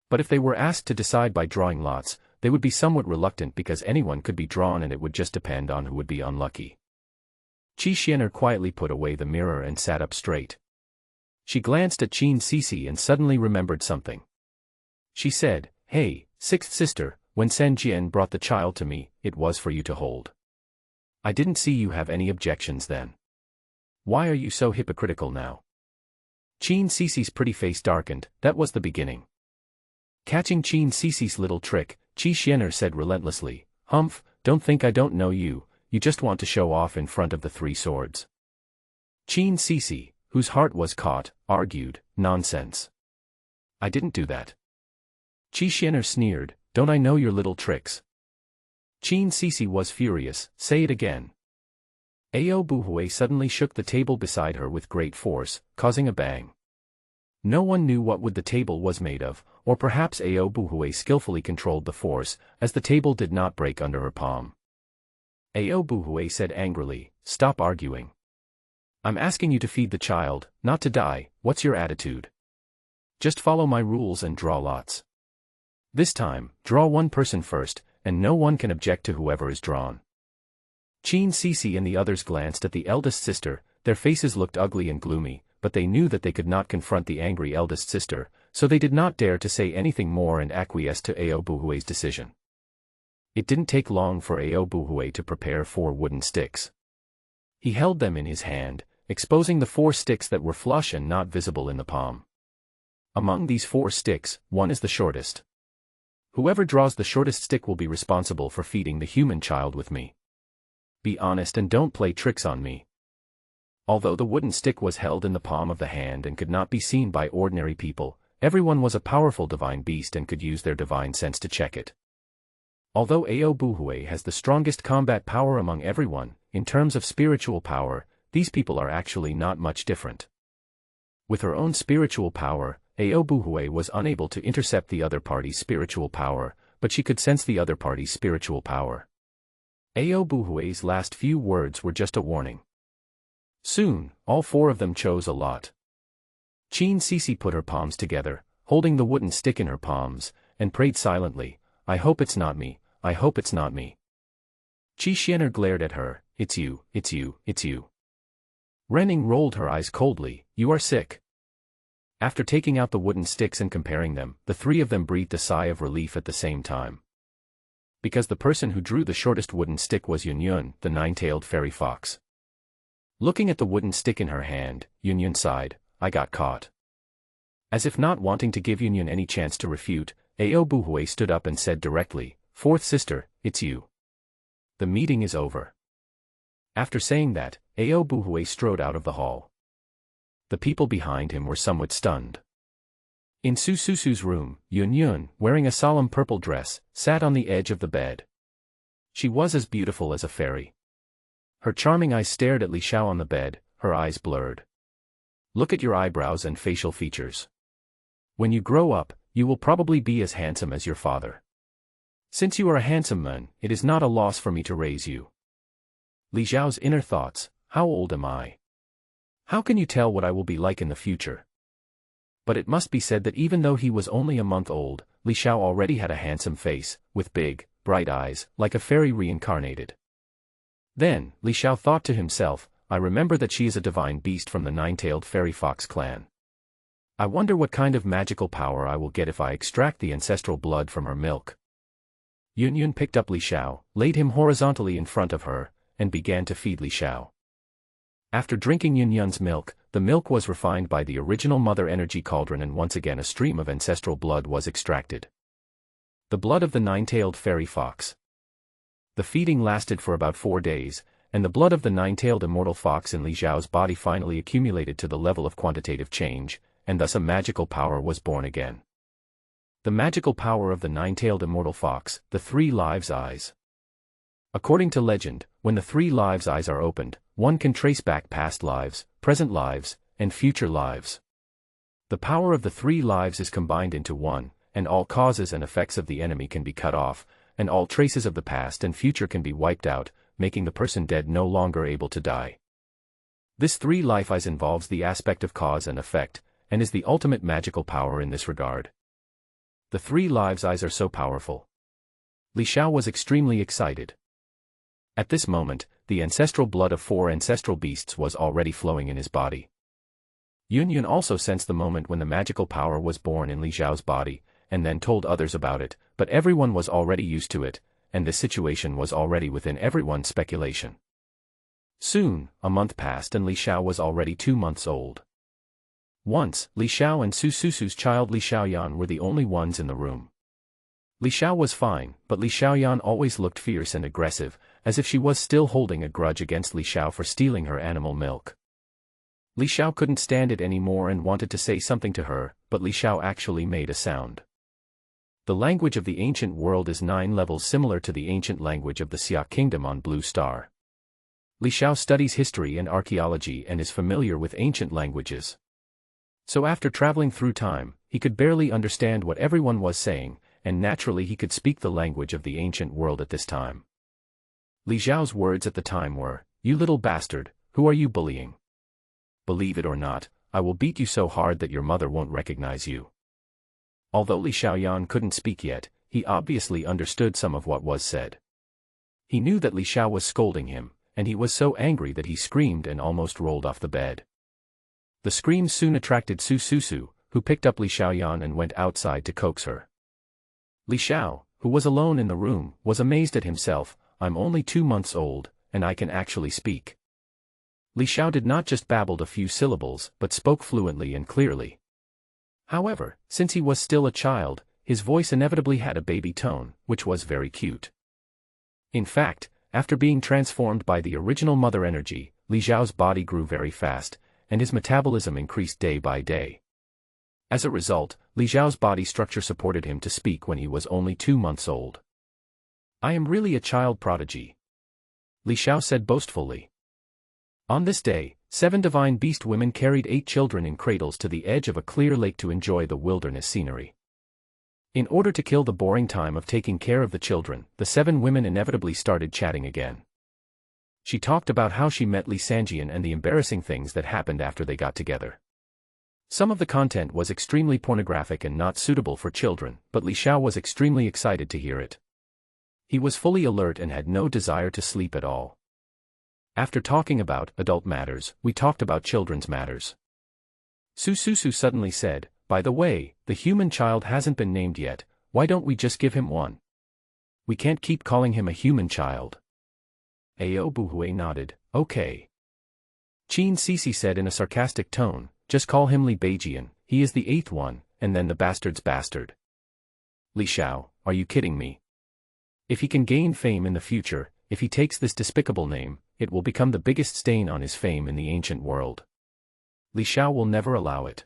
But if they were asked to decide by drawing lots, they would be somewhat reluctant because anyone could be drawn and it would just depend on who would be unlucky. Qi Xianer quietly put away the mirror and sat up straight. She glanced at Qin Sisi and suddenly remembered something. She said, "Hey, 6th sister, when San Jian brought the child to me, it was for you to hold. I didn't see you have any objections then. Why are you so hypocritical now?" Qin Sisi's pretty face darkened. That was the beginning. Catching Qin Sisi's little trick, Qi Xianer said relentlessly, "Humph, don't think I don't know you, you just want to show off in front of the 3 swords." Qin Sisi, whose heart was caught, argued, "Nonsense. I didn't do that." Qi Xianer sneered, "Don't I know your little tricks?" Qin Sisi was furious, "Say it again." Ao Buhui suddenly shook the table beside her with great force, causing a bang. No one knew what wood the table was made of, or perhaps Ao Buhui skillfully controlled the force, as the table did not break under her palm. Ao Buhui said angrily, "Stop arguing. I'm asking you to feed the child, not to die. What's your attitude?" Just follow my rules and draw lots. This time, draw one person first, and no one can object to whoever is drawn. Qin Sisi and the others glanced at the eldest sister. Their faces looked ugly and gloomy, but they knew that they could not confront the angry eldest sister, so they did not dare to say anything more and acquiesced to Ao Buhui's decision. It didn't take long for Ao Buhui to prepare 4 wooden sticks. He held them in his hand, exposing the 4 sticks that were flush and not visible in the palm. Among these 4 sticks, one is the shortest. Whoever draws the shortest stick will be responsible for feeding the human child with me. Be honest and don't play tricks on me. Although the wooden stick was held in the palm of the hand and could not be seen by ordinary people, everyone was a powerful divine beast and could use their divine sense to check it. Although Ao Buhui has the strongest combat power among everyone, in terms of spiritual power, these people are actually not much different. With her own spiritual power, Ao Buhui was unable to intercept the other party's spiritual power, but she could sense the other party's spiritual power. Ao Buhui's last few words were just a warning. Soon, all 4 of them chose a lot. Qin Sisi put her palms together, holding the wooden stick in her palms, and prayed silently, "I hope it's not me, I hope it's not me." Qi Xianer glared at her, "It's you, it's you, it's you." Renning rolled her eyes coldly, "You are sick." After taking out the wooden sticks and comparing them, the 3 of them breathed a sigh of relief at the same time. Because the person who drew the shortest wooden stick was Yunyun, the 9-tailed fairy fox. Looking at the wooden stick in her hand, Yunyun sighed, "I got caught." As if not wanting to give Yunyun any chance to refute, Ao Buhui stood up and said directly, "Fourth sister, it's you. The meeting is over." After saying that, Ao Buhui strode out of the hall. The people behind him were somewhat stunned. In Su Susu's room, Yunyun, wearing a solemn purple dress, sat on the edge of the bed. She was as beautiful as a fairy. Her charming eyes stared at Li Xiao on the bed, her eyes blurred. "Look at your eyebrows and facial features. When you grow up, you will probably be as handsome as your father. Since you are a handsome man, it is not a loss for me to raise you." Li Xiao's inner thoughts, "How old am I? How can you tell what I will be like in the future?" But it must be said that even though he was only a month old, Li Xiao already had a handsome face, with big, bright eyes, like a fairy reincarnated. Then, Li Xiao thought to himself, "I remember that she is a divine beast from the 9-tailed fairy fox clan. I wonder what kind of magical power I will get if I extract the ancestral blood from her milk." Yunyun picked up Li Xiao, laid him horizontally in front of her, and began to feed Li Xiao. After drinking Yunyun's milk, the milk was refined by the original mother energy cauldron and once again a stream of ancestral blood was extracted. The blood of the 9-tailed fairy fox. The feeding lasted for about 4 days, and the blood of the 9-tailed immortal fox in Li Xiao's body finally accumulated to the level of quantitative change, and thus a magical power was born again. The magical power of the 9-tailed immortal fox, the 3 lives' eyes. According to legend, when the 3 lives' eyes are opened, one can trace back past lives, present lives, and future lives. The power of the 3 lives is combined into one, and all causes and effects of the enemy can be cut off, and all traces of the past and future can be wiped out, making the person dead no longer able to die. This 3 life eyes involves the aspect of cause and effect, and is the ultimate magical power in this regard. The 3 lives eyes are so powerful. Li Xiao was extremely excited. At this moment, the ancestral blood of 4 ancestral beasts was already flowing in his body. Yunyun also sensed the moment when the magical power was born in Li Xiao's body, and then told others about it, but everyone was already used to it, and this situation was already within everyone's speculation. Soon, a month passed and Li Xiao was already 2 months old. Once, Li Xiao and Su Susu's child Li Xiaoyan were the only ones in the room. Li Xiao was fine, but Li Xiaoyan always looked fierce and aggressive, as if she was still holding a grudge against Li Xiao for stealing her animal milk. Li Xiao couldn't stand it anymore and wanted to say something to her, but Li Xiao actually made a sound. The language of the ancient world is 9 levels similar to the ancient language of the Xia kingdom on Blue Star. Li Xiao studies history and archaeology and is familiar with ancient languages. So after traveling through time, he could barely understand what everyone was saying, and naturally he could speak the language of the ancient world at this time. Li Xiao's words at the time were, "You little bastard, who are you bullying? Believe it or not, I will beat you so hard that your mother won't recognize you." Although Li Xiaoyan couldn't speak yet, he obviously understood some of what was said. He knew that Li Xiao was scolding him, and he was so angry that he screamed and almost rolled off the bed. The screams soon attracted Su Su, who picked up Li Xiaoyan and went outside to coax her. Li Xiao, who was alone in the room, was amazed at himself. I'm only 2 months old, and I can actually speak. Li Xiao did not just babble a few syllables, but spoke fluently and clearly. However, since he was still a child, his voice inevitably had a baby tone, which was very cute. In fact, after being transformed by the original mother energy, Li Xiao's body grew very fast, and his metabolism increased day by day. As a result, Li Xiao's body structure supported him to speak when he was only 2 months old. I am really a child prodigy, Li Xiao said boastfully. On this day, 7 divine beast women carried 8 children in cradles to the edge of a clear lake to enjoy the wilderness scenery. In order to kill the boring time of taking care of the children, the 7 women inevitably started chatting again. She talked about how she met Li Xiao and the embarrassing things that happened after they got together. Some of the content was extremely pornographic and not suitable for children, but Li Xiao was extremely excited to hear it. He was fully alert and had no desire to sleep at all. After talking about adult matters, we talked about children's matters. Su suddenly said, by the way, the human child hasn't been named yet, why don't we just give him one? We can't keep calling him a human child. Ao Buhui nodded, okay. Qin Sisi said in a sarcastic tone, just call him Li Beijian, he is the 8th one, and then the bastard's bastard. Li Xiao, are you kidding me? If he can gain fame in the future, if he takes this despicable name, it will become the biggest stain on his fame in the ancient world. Li Xiao will never allow it.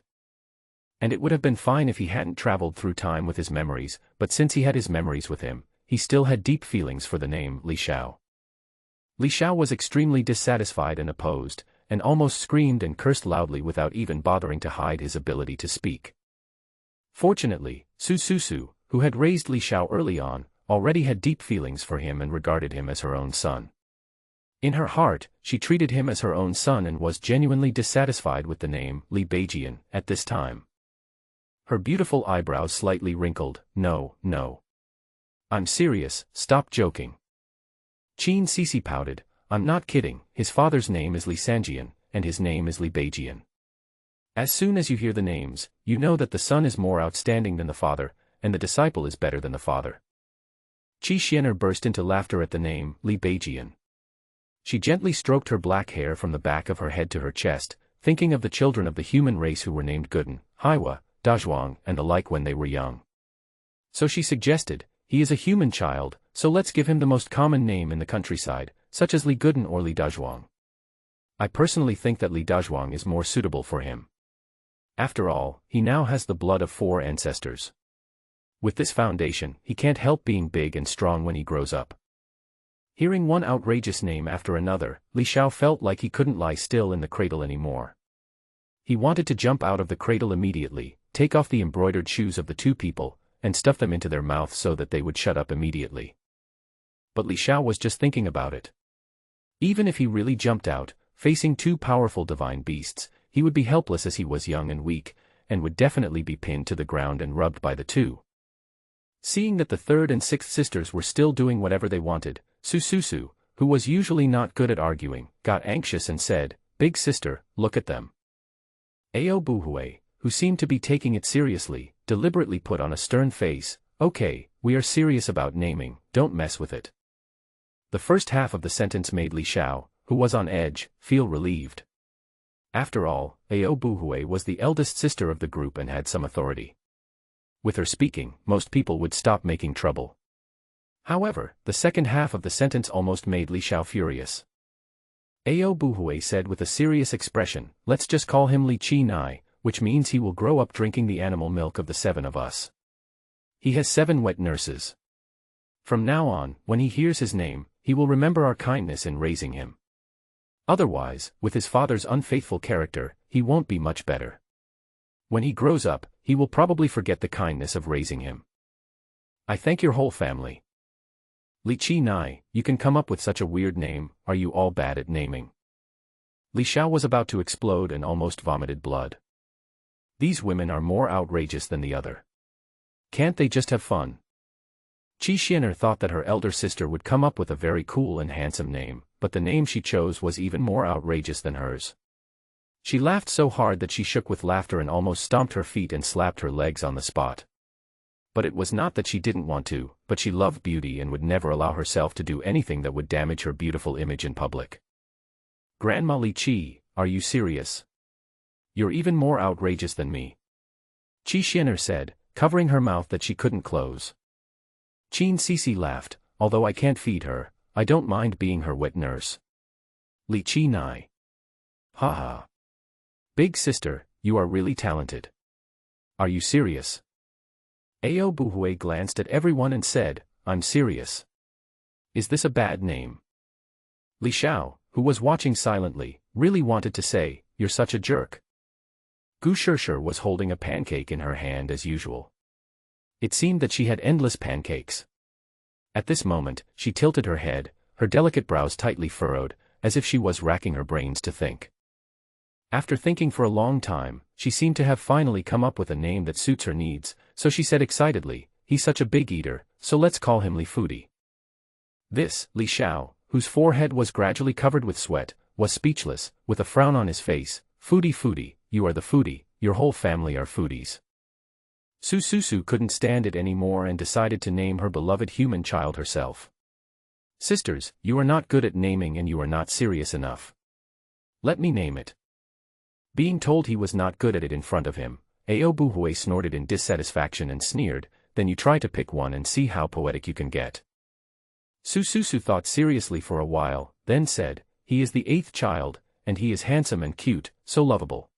And it would have been fine if he hadn't traveled through time with his memories, but since he had his memories with him, he still had deep feelings for the name Li Xiao. Li Xiao was extremely dissatisfied and opposed, and almost screamed and cursed loudly without even bothering to hide his ability to speak. Fortunately, Su, who had raised Li Xiao early on, already had deep feelings for him and regarded him as her own son. In her heart, she treated him as her own son and was genuinely dissatisfied with the name Li Beijian at this time. Her beautiful eyebrows slightly wrinkled, no. I'm serious, stop joking. Qin Sisi pouted, I'm not kidding, his father's name is Li Xiao, and his name is Li Beijian. As soon as you hear the names, you know that the son is more outstanding than the father, and the disciple is better than the father. Qi Xianer burst into laughter at the name, Li Beijian. She gently stroked her black hair from the back of her head to her chest, thinking of the children of the human race who were named Guden, Haiwa, Dazhuang, and the like when they were young. So she suggested, he is a human child, so let's give him the most common name in the countryside, such as Li Guden or Li Dazhuang. I personally think that Li Dazhuang is more suitable for him. After all, he now has the blood of 4 ancestors. With this foundation, he can't help being big and strong when he grows up. Hearing one outrageous name after another, Li Xiao felt like he couldn't lie still in the cradle anymore. He wanted to jump out of the cradle immediately, take off the embroidered shoes of the 2 people, and stuff them into their mouths so that they would shut up immediately. But Li Xiao was just thinking about it. Even if he really jumped out, facing 2 powerful divine beasts, he would be helpless as he was young and weak, and would definitely be pinned to the ground and rubbed by the 2. Seeing that the 3rd and 6th sisters were still doing whatever they wanted, Su, who was usually not good at arguing, got anxious and said, Big sister, look at them. Ao Buhui, who seemed to be taking it seriously, deliberately put on a stern face, okay, we are serious about naming, don't mess with it. The first half of the sentence made Li Xiao, who was on edge, feel relieved. After all, Ao Buhui was the eldest sister of the group and had some authority. With her speaking, most people would stop making trouble. However, the second half of the sentence almost made Li Xiao furious. Ao Buhui said with a serious expression, let's just call him Li Chi Nai, which means he will grow up drinking the animal milk of the 7 of us. He has 7 wet nurses. From now on, when he hears his name, he will remember our kindness in raising him. Otherwise, with his father's unfaithful character, he won't be much better. When he grows up, he will probably forget the kindness of raising him. I thank your whole family. Li Chi Nai, you can come up with such a weird name, are you all bad at naming? Li Xiao was about to explode and almost vomited blood. These women are more outrageous than the other. Can't they just have fun? Qi Xianer thought that her elder sister would come up with a very cool and handsome name, but the name she chose was even more outrageous than hers. She laughed so hard that she shook with laughter and almost stomped her feet and slapped her legs on the spot. But it was not that she didn't want to, but she loved beauty and would never allow herself to do anything that would damage her beautiful image in public. Grandma Li Qi, are you serious? You're even more outrageous than me. Qi Xianer said, covering her mouth that she couldn't close. Qin Sisi laughed, although I can't feed her, I don't mind being her wet nurse. Li Qi Nai. Ha ha. Big sister, you are really talented. Are you serious? Ao Buhui glanced at everyone and said, I'm serious. Is this a bad name? Li Xiao, who was watching silently, really wanted to say, you're such a jerk. Gu Shishir was holding a pancake in her hand as usual. It seemed that she had endless pancakes. At this moment, she tilted her head, her delicate brows tightly furrowed, as if she was racking her brains to think. After thinking for a long time, she seemed to have finally come up with a name that suits her needs, so she said excitedly, he's such a big eater, so let's call him Li Foodie. This, Li Xiao, whose forehead was gradually covered with sweat, was speechless, with a frown on his face. Foodie Foodie, you are the foodie, your whole family are foodies. Su Susu couldn't stand it anymore and decided to name her beloved human child herself. Sisters, you are not good at naming and you are not serious enough. Let me name it. Being told he was not good at it in front of him, Ao Buhui snorted in dissatisfaction and sneered, then you try to pick one and see how poetic you can get. Su Susu thought seriously for a while, then said, he is the 8th child, and he is handsome and cute, so lovable.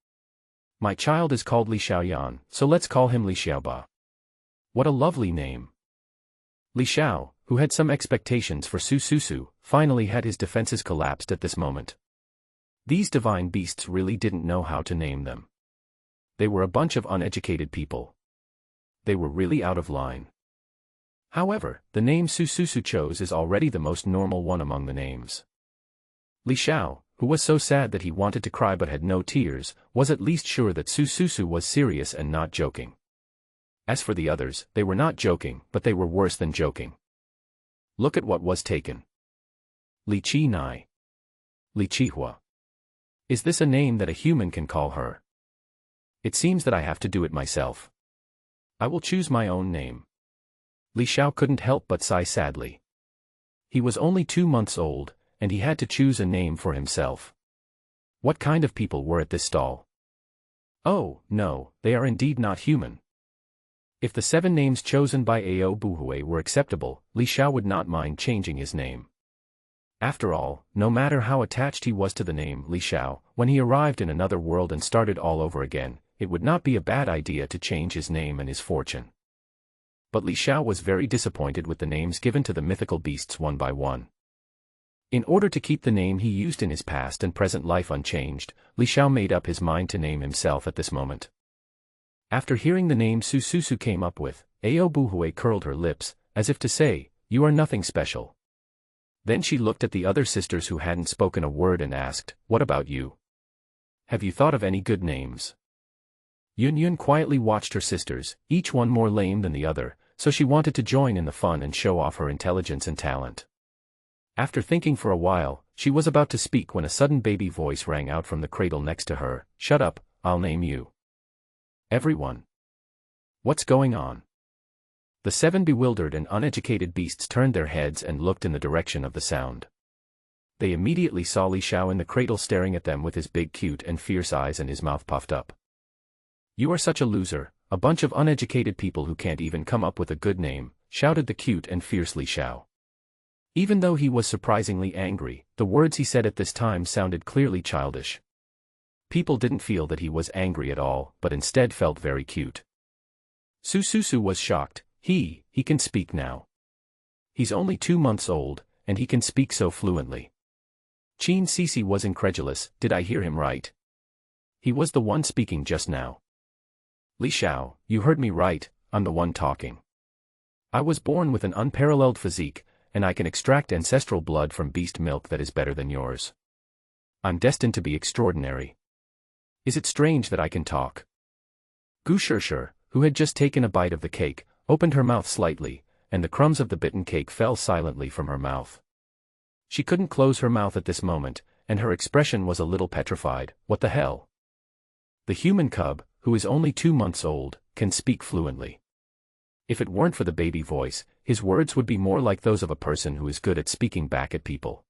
My child is called Li Xiaoyan, so let's call him Li Xiaoba. What a lovely name. Li Xiao, who had some expectations for Su Susu, finally had his defenses collapsed at this moment. These divine beasts really didn't know how to name them. They were a bunch of uneducated people. They were really out of line. However, the name Su Susu chose is already the most normal one among the names. Li Xiao, who was so sad that he wanted to cry but had no tears, was at least sure that Su Susu was serious and not joking. As for the others, they were not joking, but they were worse than joking. Look at what was taken. Li Qi Nai. Li Qihua. Is this a name that a human can call her? It seems that I have to do it myself. I will choose my own name. Li Xiao couldn't help but sigh sadly. He was only 2 months old, and he had to choose a name for himself. What kind of people were at this stall? Oh, no, they are indeed not human. If the 7 names chosen by Ao Buhui were acceptable, Li Xiao would not mind changing his name. After all, no matter how attached he was to the name Li Xiao, when he arrived in another world and started all over again, it would not be a bad idea to change his name and his fortune. But Li Xiao was very disappointed with the names given to the mythical beasts one by one. In order to keep the name he used in his past and present life unchanged, Li Xiao made up his mind to name himself at this moment. After hearing the name Su Susu came up with, Ao Buhui curled her lips, as if to say, you are nothing special. Then she looked at the other sisters who hadn't spoken a word and asked, what about you? Have you thought of any good names? Yun Yun quietly watched her sisters, each one more lame than the other, so she wanted to join in the fun and show off her intelligence and talent. After thinking for a while, she was about to speak when a sudden baby voice rang out from the cradle next to her, shut up, I'll name you. Everyone. What's going on? The 7 bewildered and uneducated beasts turned their heads and looked in the direction of the sound. They immediately saw Li Xiao in the cradle staring at them with his big cute and fierce eyes and his mouth puffed up. You are such a loser, a bunch of uneducated people who can't even come up with a good name, shouted the cute and fierce Li Xiao. Even though he was surprisingly angry, the words he said at this time sounded clearly childish. People didn't feel that he was angry at all, but instead felt very cute. Su Susu was shocked. He can speak now. He's only 2 months old, and he can speak so fluently. Qin Sisi was incredulous, did I hear him right? He was the one speaking just now. Li Xiao, you heard me right, I'm the one talking. I was born with an unparalleled physique, and I can extract ancestral blood from beast milk that is better than yours. I'm destined to be extraordinary. Is it strange that I can talk? Gu Shishir, who had just taken a bite of the cake, opened her mouth slightly, and the crumbs of the bitten cake fell silently from her mouth. She couldn't close her mouth at this moment, and her expression was a little petrified. What the hell? The human cub, who is only 2 months old, can speak fluently. If it weren't for the baby voice, his words would be more like those of a person who is good at speaking back at people.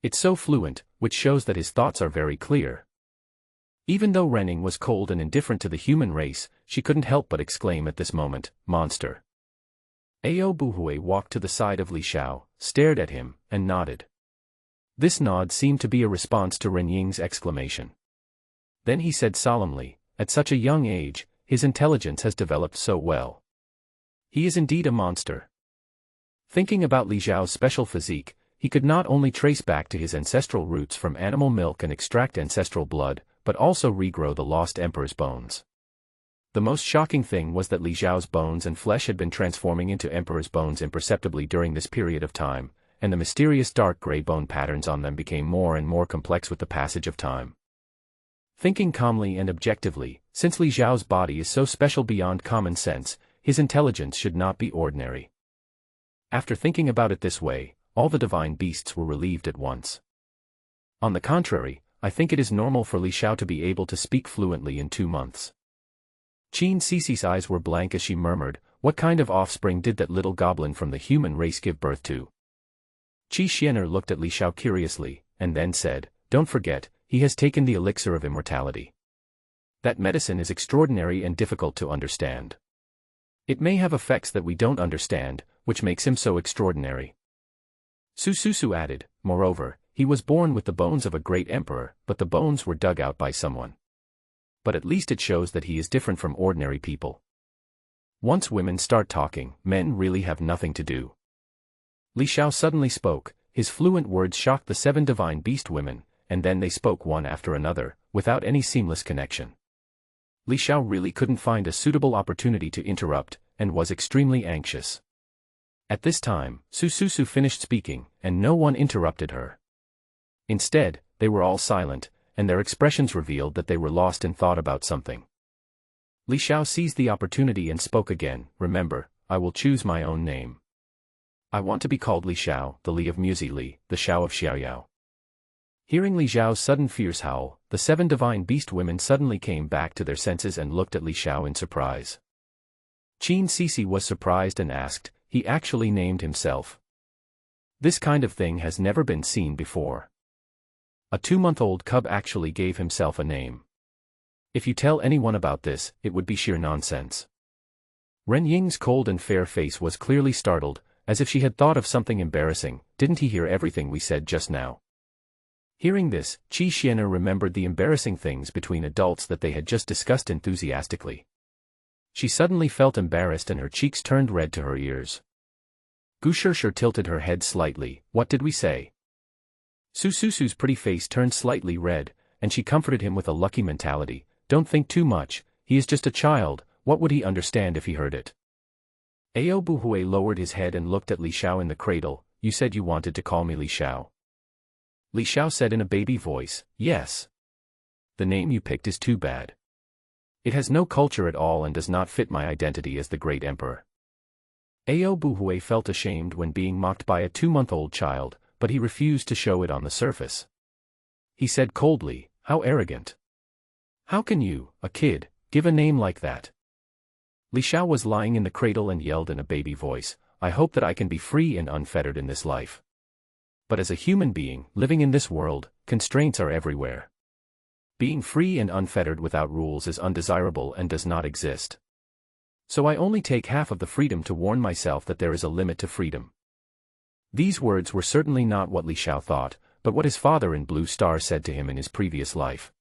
It's so fluent, which shows that his thoughts are very clear. Even though Renning was cold and indifferent to the human race, she couldn't help but exclaim at this moment, "Monster." Ao Buhui walked to the side of Li Xiao, stared at him, and nodded. This nod seemed to be a response to Ren Ying's exclamation. Then he said solemnly, "At such a young age, his intelligence has developed so well. He is indeed a monster." Thinking about Li Xiao's special physique, he could not only trace back to his ancestral roots from animal milk and extract ancestral blood, but also regrow the lost emperor's bones. The most shocking thing was that Li Xiao's bones and flesh had been transforming into emperor's bones imperceptibly during this period of time, and the mysterious dark gray bone patterns on them became more and more complex with the passage of time. Thinking calmly and objectively, since Li Xiao's body is so special beyond common sense, his intelligence should not be ordinary. After thinking about it this way, all the divine beasts were relieved at once. On the contrary, I think it is normal for Li Xiao to be able to speak fluently in 2 months. Qin Cici's eyes were blank as she murmured, "What kind of offspring did that little goblin from the human race give birth to?" Qi Xian'er looked at Li Xiao curiously, and then said, "Don't forget, he has taken the elixir of immortality. That medicine is extraordinary and difficult to understand. It may have effects that we don't understand, which makes him so extraordinary." Su Susu added, "Moreover, he was born with the bones of a great emperor, but the bones were dug out by someone. But at least it shows that he is different from ordinary people. Once women start talking, men really have nothing to do." Li Xiao suddenly spoke, his fluent words shocked the 7 divine beast women, and then they spoke one after another, without any seamless connection. Li Xiao really couldn't find a suitable opportunity to interrupt, and was extremely anxious. At this time, Su Susu finished speaking, and no one interrupted her. Instead, they were all silent, and their expressions revealed that they were lost in thought about something. Li Xiao seized the opportunity and spoke again, "Remember, I will choose my own name. I want to be called Li Xiao, the Li of Musi Li, the Xiao of Xiaoyao." Hearing Li Xiao's sudden fierce howl, the 7 divine beast women suddenly came back to their senses and looked at Li Xiao in surprise. Qin Cici was surprised and asked, "He actually named himself? This kind of thing has never been seen before. A 2-month-old cub actually gave himself a name. If you tell anyone about this, it would be sheer nonsense." Ren Ying's cold and fair face was clearly startled, as if she had thought of something embarrassing. "Didn't he hear everything we said just now?" Hearing this, Qi Xian'er remembered the embarrassing things between adults that they had just discussed enthusiastically. She suddenly felt embarrassed and her cheeks turned red to her ears. Gu Shishir tilted her head slightly. "What did we say?" Su Susu's pretty face turned slightly red, and she comforted him with a lucky mentality. "Don't think too much, he is just a child, what would he understand if he heard it?" Ao Buhui lowered his head and looked at Li Xiao in the cradle. "You said you wanted to call me Li Xiao." Li Xiao said in a baby voice, "Yes. The name you picked is too bad. It has no culture at all and does not fit my identity as the great emperor." Ao Buhui felt ashamed when being mocked by a 2-month-old child, but he refused to show it on the surface. He said coldly, "How arrogant. How can you, a kid, give a name like that?" Li Xiao was lying in the cradle and yelled in a baby voice, "I hope that I can be free and unfettered in this life. But as a human being, living in this world, constraints are everywhere. Being free and unfettered without rules is undesirable and does not exist. So I only take half of the freedom to warn myself that there is a limit to freedom." These words were certainly not what Li Xiao thought, but what his father in Blue Star said to him in his previous life.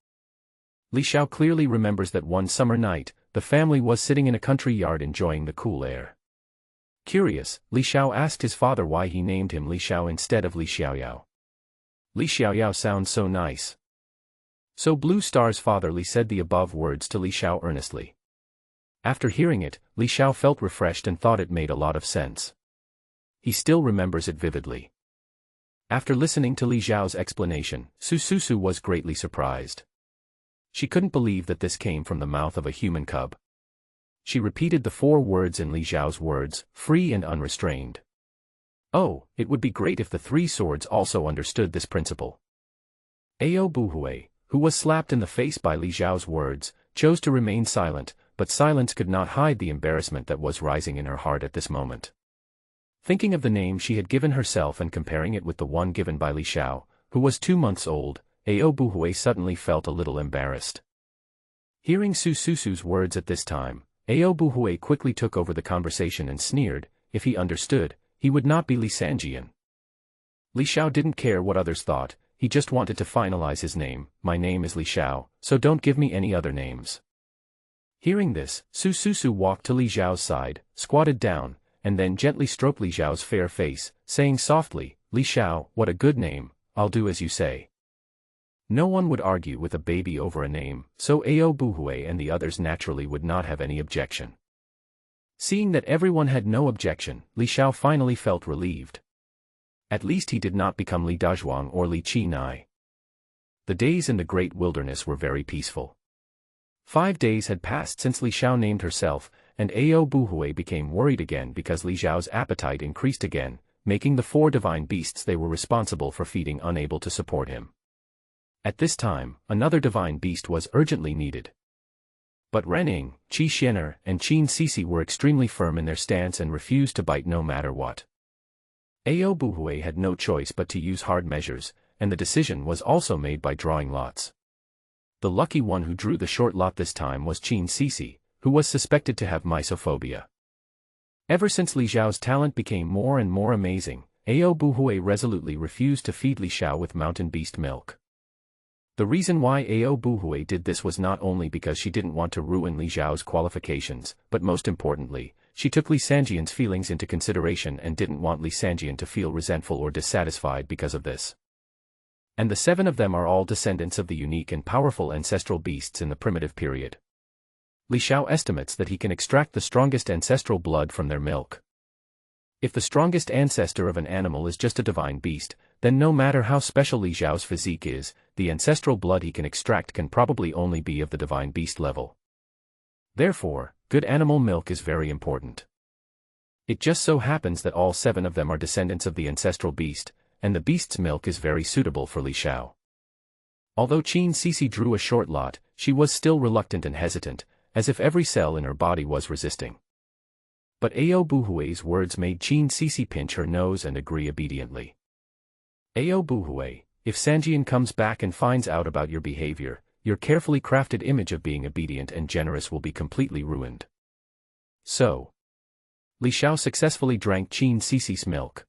Li Xiao clearly remembers that one summer night, the family was sitting in a country yard enjoying the cool air. Curious, Li Xiao asked his father why he named him Li Xiao instead of Li Xiaoyao. "Li Xiaoyao sounds so nice." So Blue Star's father Li said the above words to Li Xiao earnestly. After hearing it, Li Xiao felt refreshed and thought it made a lot of sense. He still remembers it vividly. After listening to Li Xiao's explanation, Su Susu was greatly surprised. She couldn't believe that this came from the mouth of a human cub. She repeated the 4 words in Li Xiao's words, free and unrestrained. Oh, it would be great if the 3 swords also understood this principle. Ao Buhui, who was slapped in the face by Li Xiao's words, chose to remain silent, but silence could not hide the embarrassment that was rising in her heart at this moment. Thinking of the name she had given herself and comparing it with the one given by Li Xiao, who was 2 months old, Ao Buhui suddenly felt a little embarrassed. Hearing Su Susu's words at this time, Ao Buhui quickly took over the conversation and sneered. If he understood, he would not be Li Sanjian. Li Xiao didn't care what others thought, he just wanted to finalize his name. My name is Li Xiao, so don't give me any other names. Hearing this, Su Susu walked to Li Xiao's side, squatted down, and then gently stroked Li Xiao's fair face, saying softly, Li Xiao, what a good name, I'll do as you say. No one would argue with a baby over a name, so Ao Buhui and the others naturally would not have any objection. Seeing that everyone had no objection, Li Xiao finally felt relieved. At least he did not become Li Dazhuang or Li Qi Nai. The days in the great wilderness were very peaceful. 5 days had passed since Li Xiao named herself, and Ao Buhui became worried again because Li Xiao's appetite increased again, making the 4 divine beasts they were responsible for feeding unable to support him. At this time, another divine beast was urgently needed. But Rening, Qi Xianer, and Qin Sisi were extremely firm in their stance and refused to bite no matter what. Ao Buhui had no choice but to use hard measures, and the decision was also made by drawing lots. The lucky one who drew the short lot this time was Qin Sisi, who was suspected to have mysophobia. Ever since Li Xiao's talent became more and more amazing, Ao Buhui resolutely refused to feed Li Xiao with mountain beast milk. The reason why Ao Buhui did this was not only because she didn't want to ruin Li Xiao's qualifications, but most importantly, she took Li Sanjian's feelings into consideration and didn't want Li Sanjian to feel resentful or dissatisfied because of this. And the 7 of them are all descendants of the unique and powerful ancestral beasts in the primitive period. Li Xiao estimates that he can extract the strongest ancestral blood from their milk. If the strongest ancestor of an animal is just a divine beast, then no matter how special Li Xiao's physique is, the ancestral blood he can extract can probably only be of the divine beast level. Therefore, good animal milk is very important. It just so happens that all 7 of them are descendants of the ancestral beast, and the beast's milk is very suitable for Li Xiao. Although Qin Sisi drew a short lot, she was still reluctant and hesitant, as if every cell in her body was resisting. But Ao Buhui's words made Qin Sisi pinch her nose and agree obediently. Ao Buhui, if Sanjian comes back and finds out about your behavior, your carefully crafted image of being obedient and generous will be completely ruined. So, Li Xiao successfully drank Qin Sisi's milk.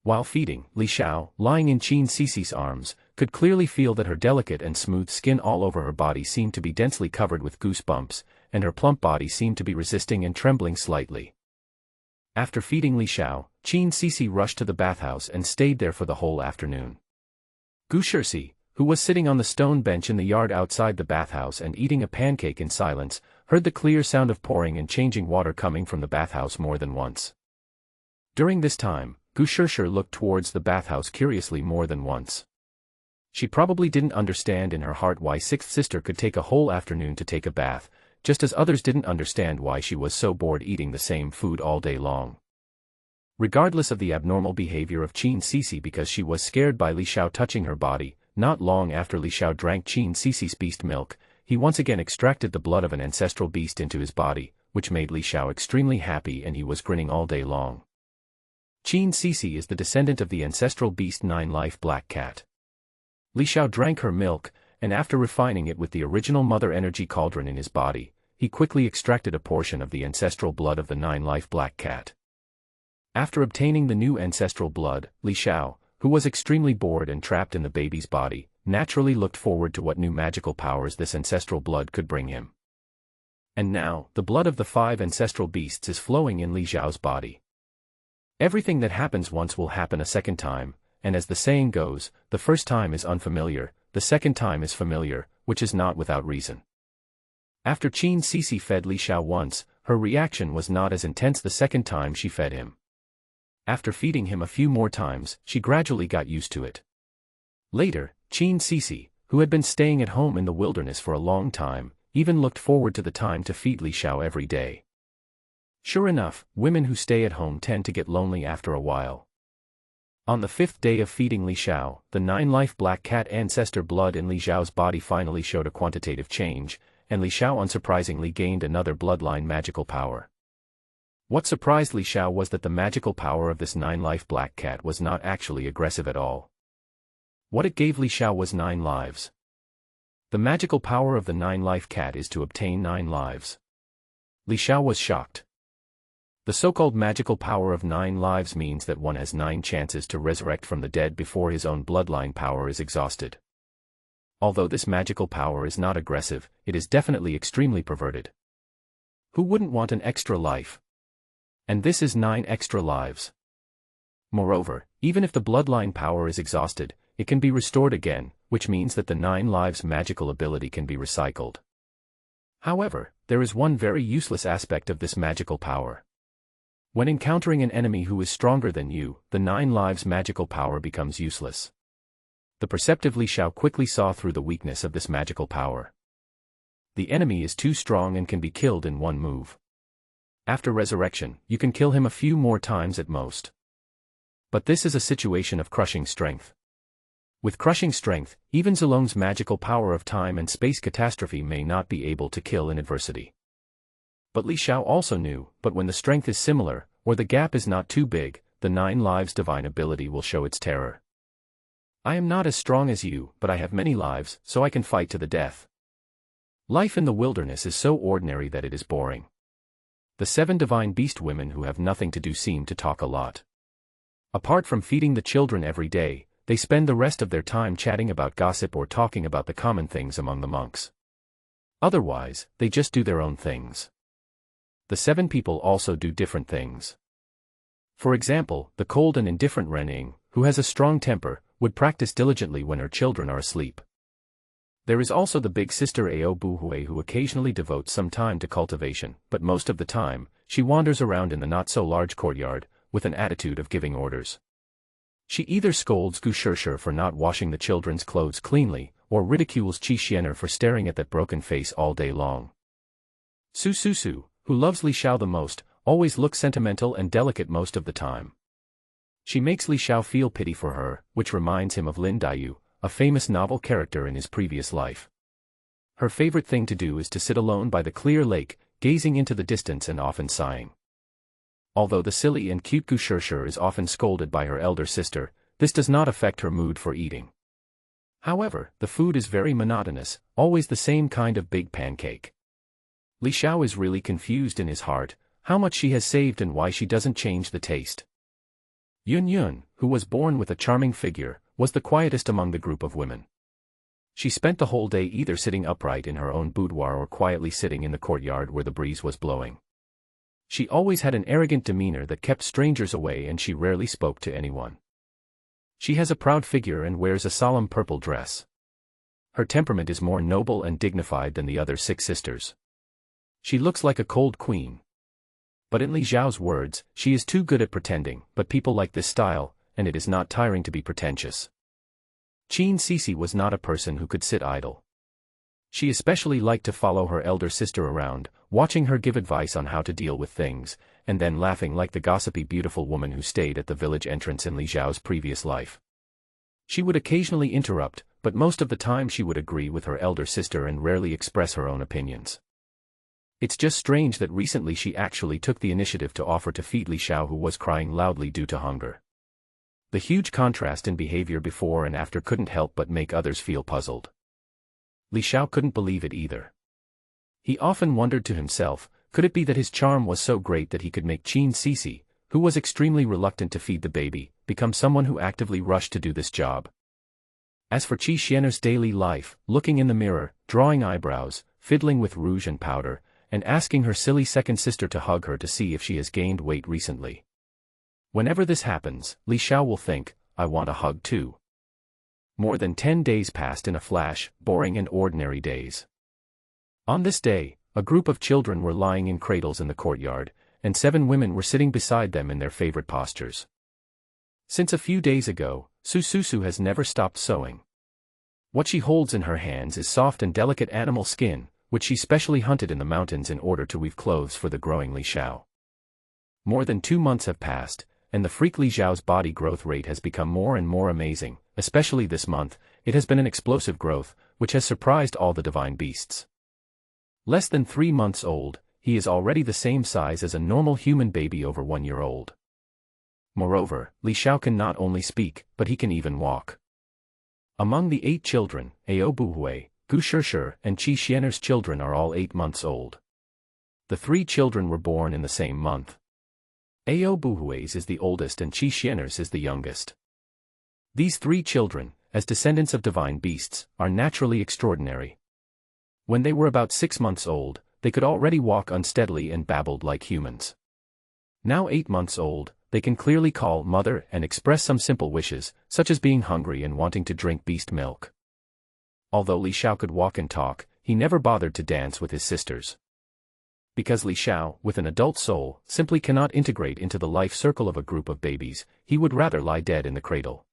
While feeding, Li Xiao, lying in Qin Sisi's arms, could clearly feel that her delicate and smooth skin all over her body seemed to be densely covered with goosebumps, and her plump body seemed to be resisting and trembling slightly. After feeding Li Xiao, Qin Sisi rushed to the bathhouse and stayed there for the whole afternoon. Gu Shirsi, who was sitting on the stone bench in the yard outside the bathhouse and eating a pancake in silence, heard the clear sound of pouring and changing water coming from the bathhouse more than once. During this time, Gu Shirshi looked towards the bathhouse curiously more than once. She probably didn't understand in her heart why Sixth Sister could take a whole afternoon to take a bath, just as others didn't understand why she was so bored eating the same food all day long. Regardless of the abnormal behavior of Qin Sisi because she was scared by Li Xiao touching her body, not long after Li Xiao drank Qin Sisi's beast milk, he once again extracted the blood of an ancestral beast into his body, which made Li Xiao extremely happy and he was grinning all day long. Qin Sisi is the descendant of the ancestral beast Nine-Life Black Cat. Li Xiao drank her milk, and after refining it with the original mother energy cauldron in his body, he quickly extracted a portion of the ancestral blood of the Nine-Life Black Cat. After obtaining the new ancestral blood, Li Xiao, who was extremely bored and trapped in the baby's body, naturally looked forward to what new magical powers this ancestral blood could bring him. And now, the blood of the 5 ancestral beasts is flowing in Li Xiao's body. Everything that happens once will happen a second time, and as the saying goes, the first time is unfamiliar, the second time is familiar, which is not without reason. After Qin Sisi fed Li Xiao once, her reaction was not as intense the second time she fed him. After feeding him a few more times, she gradually got used to it. Later, Qin Sisi, who had been staying at home in the wilderness for a long time, even looked forward to the time to feed Li Xiao every day. Sure enough, women who stay at home tend to get lonely after a while. On the 5th day of feeding Li Xiao, the 9-life black cat ancestor blood in Li Xiao's body finally showed a quantitative change, and Li Xiao unsurprisingly gained another bloodline magical power. What surprised Li Xiao was that the magical power of this 9-life black cat was not actually aggressive at all. What it gave Li Xiao was 9 lives. The magical power of the 9-life cat is to obtain 9 lives. Li Xiao was shocked. The so-called magical power of 9 lives means that one has 9 chances to resurrect from the dead before his own bloodline power is exhausted. Although this magical power is not aggressive, it is definitely extremely perverted. Who wouldn't want an extra life? And this is 9 extra lives. Moreover, even if the bloodline power is exhausted, it can be restored again, which means that the 9 lives magical ability can be recycled. However, there is one very useless aspect of this magical power. When encountering an enemy who is stronger than you, the 9 lives magical power becomes useless. The perceptive Li Xiao quickly saw through the weakness of this magical power. The enemy is too strong and can be killed in one move. After resurrection, you can kill him a few more times at most. But this is a situation of crushing strength. With crushing strength, even Zilong's magical power of time and space catastrophe may not be able to kill in adversity. But Li Xiao also knew, but when the strength is similar, or the gap is not too big, the 9 lives divine ability will show its terror. I am not as strong as you, but I have many lives, so I can fight to the death. Life in the wilderness is so ordinary that it is boring. The 7 divine beast women who have nothing to do seem to talk a lot. Apart from feeding the children every day, they spend the rest of their time chatting about gossip or talking about the common things among the monks. Otherwise, they just do their own things. The 7 people also do different things. For example, the cold and indifferent Renning, who has a strong temper, would practice diligently when her children are asleep. There is also the big sister Ao Buhui who occasionally devotes some time to cultivation, but most of the time, she wanders around in the not-so-large courtyard, with an attitude of giving orders. She either scolds Gu Shishir for not washing the children's clothes cleanly, or ridicules Qi Xianer for staring at that broken face all day long. Su Su, who loves Li Xiao the most, always looks sentimental and delicate most of the time. She makes Li Xiao feel pity for her, which reminds him of Lin Daiyu, a famous novel character in his previous life. Her favorite thing to do is to sit alone by the clear lake, gazing into the distance and often sighing. Although the silly and cute Gu Shishir is often scolded by her elder sister, this does not affect her mood for eating. However, the food is very monotonous, always the same kind of big pancake. Li Xiao is really confused in his heart, how much she has saved and why she doesn't change the taste. Yun, who was born with a charming figure, was the quietest among the group of women. She spent the whole day either sitting upright in her own boudoir or quietly sitting in the courtyard where the breeze was blowing. She always had an arrogant demeanor that kept strangers away and she rarely spoke to anyone. She has a proud figure and wears a solemn purple dress. Her temperament is more noble and dignified than the other 6 sisters. She looks like a cold queen. But in Li Xiao's words, she is too good at pretending, but people like this style, and it is not tiring to be pretentious. Qin Sisi was not a person who could sit idle. She especially liked to follow her elder sister around, watching her give advice on how to deal with things, and then laughing like the gossipy beautiful woman who stayed at the village entrance in Li Xiao's previous life. She would occasionally interrupt, but most of the time she would agree with her elder sister and rarely express her own opinions. It's just strange that recently she actually took the initiative to offer to feed Li Xiao, who was crying loudly due to hunger. The huge contrast in behavior before and after couldn't help but make others feel puzzled. Li Xiao couldn't believe it either. He often wondered to himself, could it be that his charm was so great that he could make Qin Sisi, who was extremely reluctant to feed the baby, become someone who actively rushed to do this job? As for Qi Xianer's daily life, looking in the mirror, drawing eyebrows, fiddling with rouge and powder, and asking her silly second sister to hug her to see if she has gained weight recently. Whenever this happens, Li Xiao will think, I want a hug too. More than 10 days passed in a flash, boring and ordinary days. On this day, a group of children were lying in cradles in the courtyard, and 7 women were sitting beside them in their favorite postures. Since a few days ago, Su has never stopped sewing. What she holds in her hands is soft and delicate animal skin, which she specially hunted in the mountains in order to weave clothes for the growing Li Xiao. More than 2 months have passed, and the freak Li Xiao's body growth rate has become more and more amazing, especially this month. It has been an explosive growth, which has surprised all the divine beasts. Less than 3 months old, he is already the same size as a normal human baby over 1 year old. Moreover, Li Xiao can not only speak, but he can even walk. Among the 8 children, Ao Buhui, Gu Shishir, and Qi Xianer's children are all 8 months old. The 3 children were born in the same month. Ao Buhui's is the oldest and Qi Xianer's is the youngest. These 3 children, as descendants of divine beasts, are naturally extraordinary. When they were about 6 months old, they could already walk unsteadily and babbled like humans. Now 8 months old, they can clearly call mother and express some simple wishes, such as being hungry and wanting to drink beast milk. Although Li Xiao could walk and talk, he never bothered to dance with his sisters. Because Li Xiao, with an adult soul, simply cannot integrate into the life circle of a group of babies, he would rather lie dead in the cradle.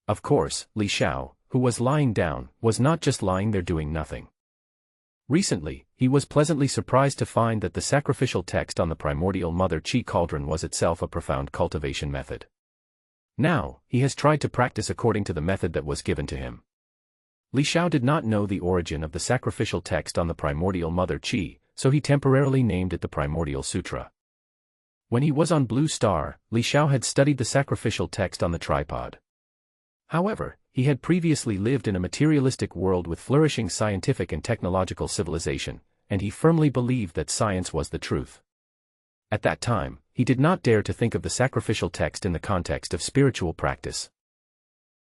Of course, Li Xiao, who was lying down, was not just lying there doing nothing. Recently, he was pleasantly surprised to find that the sacrificial text on the primordial mother Qi cauldron was itself a profound cultivation method. Now, he has tried to practice according to the method that was given to him. Li Xiao did not know the origin of the sacrificial text on the primordial mother Qi, so he temporarily named it the Primordial Sutra. When he was on Blue Star, Li Xiao had studied the sacrificial text on the tripod. However, he had previously lived in a materialistic world with flourishing scientific and technological civilization, and he firmly believed that science was the truth. At that time, he did not dare to think of the sacrificial text in the context of spiritual practice.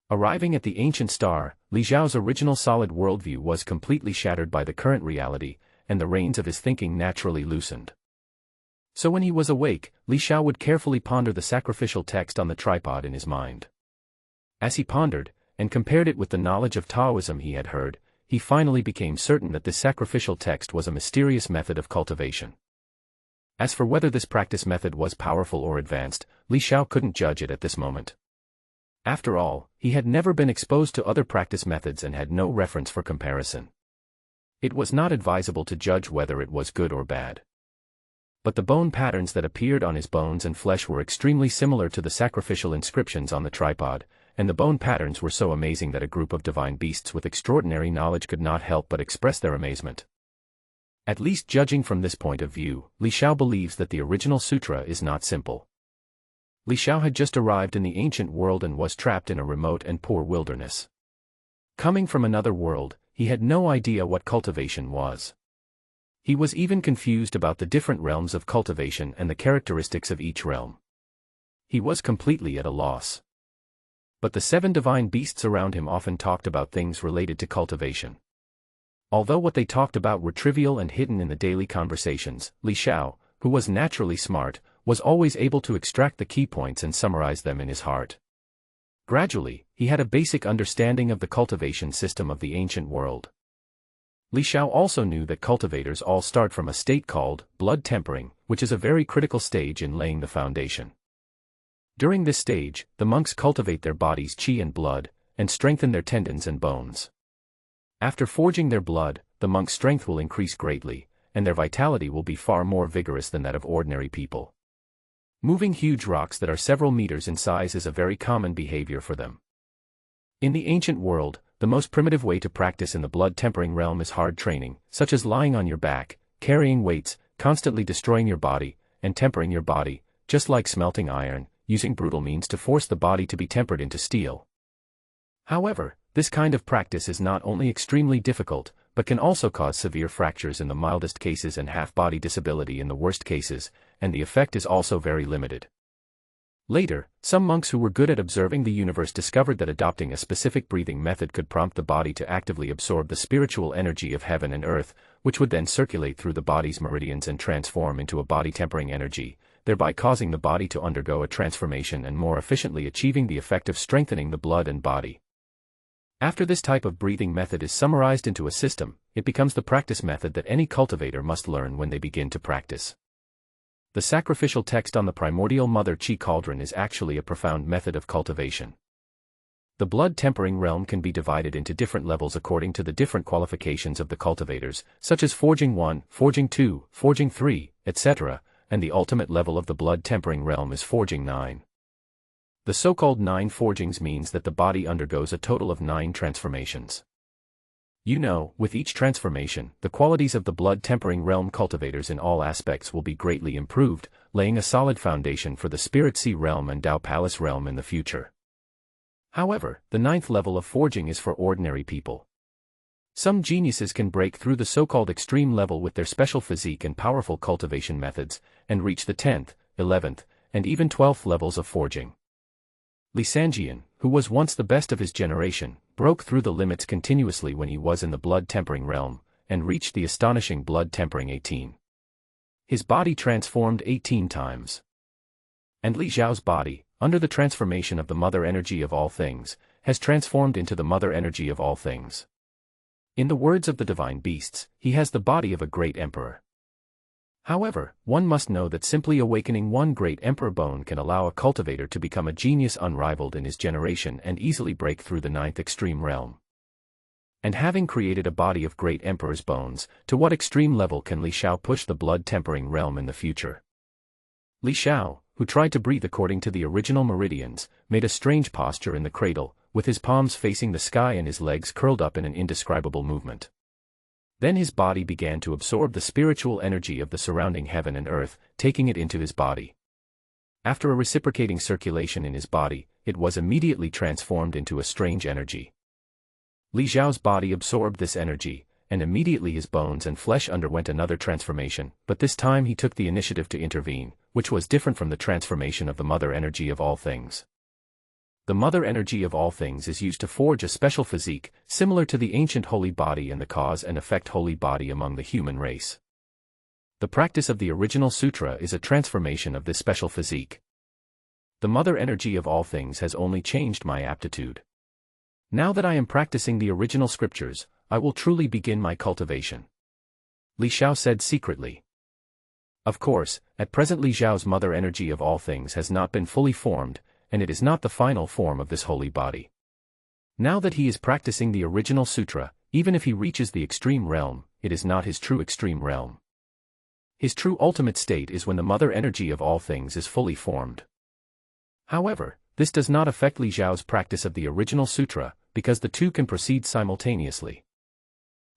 Arriving at the ancient star, Li Xiao's original solid worldview was completely shattered by the current reality, and the reins of his thinking naturally loosened. So when he was awake, Li Xiao would carefully ponder the sacrificial text on the tripod in his mind. As he pondered, and compared it with the knowledge of Taoism he had heard, he finally became certain that this sacrificial text was a mysterious method of cultivation. As for whether this practice method was powerful or advanced, Li Xiao couldn't judge it at this moment. After all, he had never been exposed to other practice methods and had no reference for comparison. It was not advisable to judge whether it was good or bad. But the bone patterns that appeared on his bones and flesh were extremely similar to the sacrificial inscriptions on the tripod, and the bone patterns were so amazing that a group of divine beasts with extraordinary knowledge could not help but express their amazement. At least judging from this point of view, Li Xiao believes that the original sutra is not simple. Li Xiao had just arrived in the ancient world and was trapped in a remote and poor wilderness. Coming from another world, he had no idea what cultivation was. He was even confused about the different realms of cultivation and the characteristics of each realm. He was completely at a loss. But the 7 divine beasts around him often talked about things related to cultivation. Although what they talked about were trivial and hidden in the daily conversations, Li Xiao, who was naturally smart, was always able to extract the key points and summarize them in his heart. Gradually, he had a basic understanding of the cultivation system of the ancient world. Li Xiao also knew that cultivators all start from a state called blood tempering, which is a very critical stage in laying the foundation. During this stage, the monks cultivate their body's qi and blood, and strengthen their tendons and bones. After forging their blood, the monk's strength will increase greatly, and their vitality will be far more vigorous than that of ordinary people. Moving huge rocks that are several meters in size is a very common behavior for them. In the ancient world, the most primitive way to practice in the blood-tempering realm is hard training, such as lying on your back, carrying weights, constantly destroying your body, and tempering your body, just like smelting iron, using brutal means to force the body to be tempered into steel. However, this kind of practice is not only extremely difficult, but can also cause severe fractures in the mildest cases and half-body disability in the worst cases, and the effect is also very limited. Later, some monks who were good at observing the universe discovered that adopting a specific breathing method could prompt the body to actively absorb the spiritual energy of heaven and earth, which would then circulate through the body's meridians and transform into a body-tempering energy, thereby causing the body to undergo a transformation and more efficiently achieving the effect of strengthening the blood and body. After this type of breathing method is summarized into a system, it becomes the practice method that any cultivator must learn when they begin to practice. The sacrificial text on the primordial mother Qi cauldron is actually a profound method of cultivation. The blood tempering realm can be divided into different levels according to the different qualifications of the cultivators, such as Forging 1, Forging 2, Forging 3, etc., and the ultimate level of the blood tempering realm is Forging 9. The so-called 9 forgings means that the body undergoes a total of 9 transformations. You know, with each transformation, the qualities of the blood tempering realm cultivators in all aspects will be greatly improved, laying a solid foundation for the Spirit Sea realm and Tao Palace realm in the future. However, the 9th level of forging is for ordinary people. Some geniuses can break through the so-called extreme level with their special physique and powerful cultivation methods, and reach the 10th, 11th, and even 12th levels of forging. Li Xiao, who was once the best of his generation, broke through the limits continuously when he was in the blood tempering realm, and reached the astonishing blood tempering 18. His body transformed 18 times. And Li Xiao's body, under the transformation of the mother energy of all things, has transformed into the mother energy of all things. In the words of the divine beasts, he has the body of a great emperor. However, one must know that simply awakening one great emperor bone can allow a cultivator to become a genius unrivaled in his generation and easily break through the 9th extreme realm. And having created a body of great emperor's bones, to what extreme level can Li Xiao push the blood tempering realm in the future? Li Xiao, who tried to breathe according to the original meridians, made a strange posture in the cradle, with his palms facing the sky and his legs curled up in an indescribable movement. Then his body began to absorb the spiritual energy of the surrounding heaven and earth, taking it into his body. After a reciprocating circulation in his body, it was immediately transformed into a strange energy. Li Xiao's body absorbed this energy, and immediately his bones and flesh underwent another transformation, but this time he took the initiative to intervene, which was different from the transformation of the mother energy of all things. The mother energy of all things is used to forge a special physique, similar to the ancient holy body and the cause and effect holy body among the human race. The practice of the original sutra is a transformation of this special physique. The mother energy of all things has only changed my aptitude. Now that I am practicing the original scriptures, I will truly begin my cultivation. Li Xiao said secretly. Of course, at present Li Xiao's mother energy of all things has not been fully formed, and it is not the final form of this holy body. Now that he is practicing the original sutra, even if he reaches the extreme realm, it is not his true extreme realm. His true ultimate state is when the mother energy of all things is fully formed. However, this does not affect Li Xiao's practice of the original sutra, because the two can proceed simultaneously.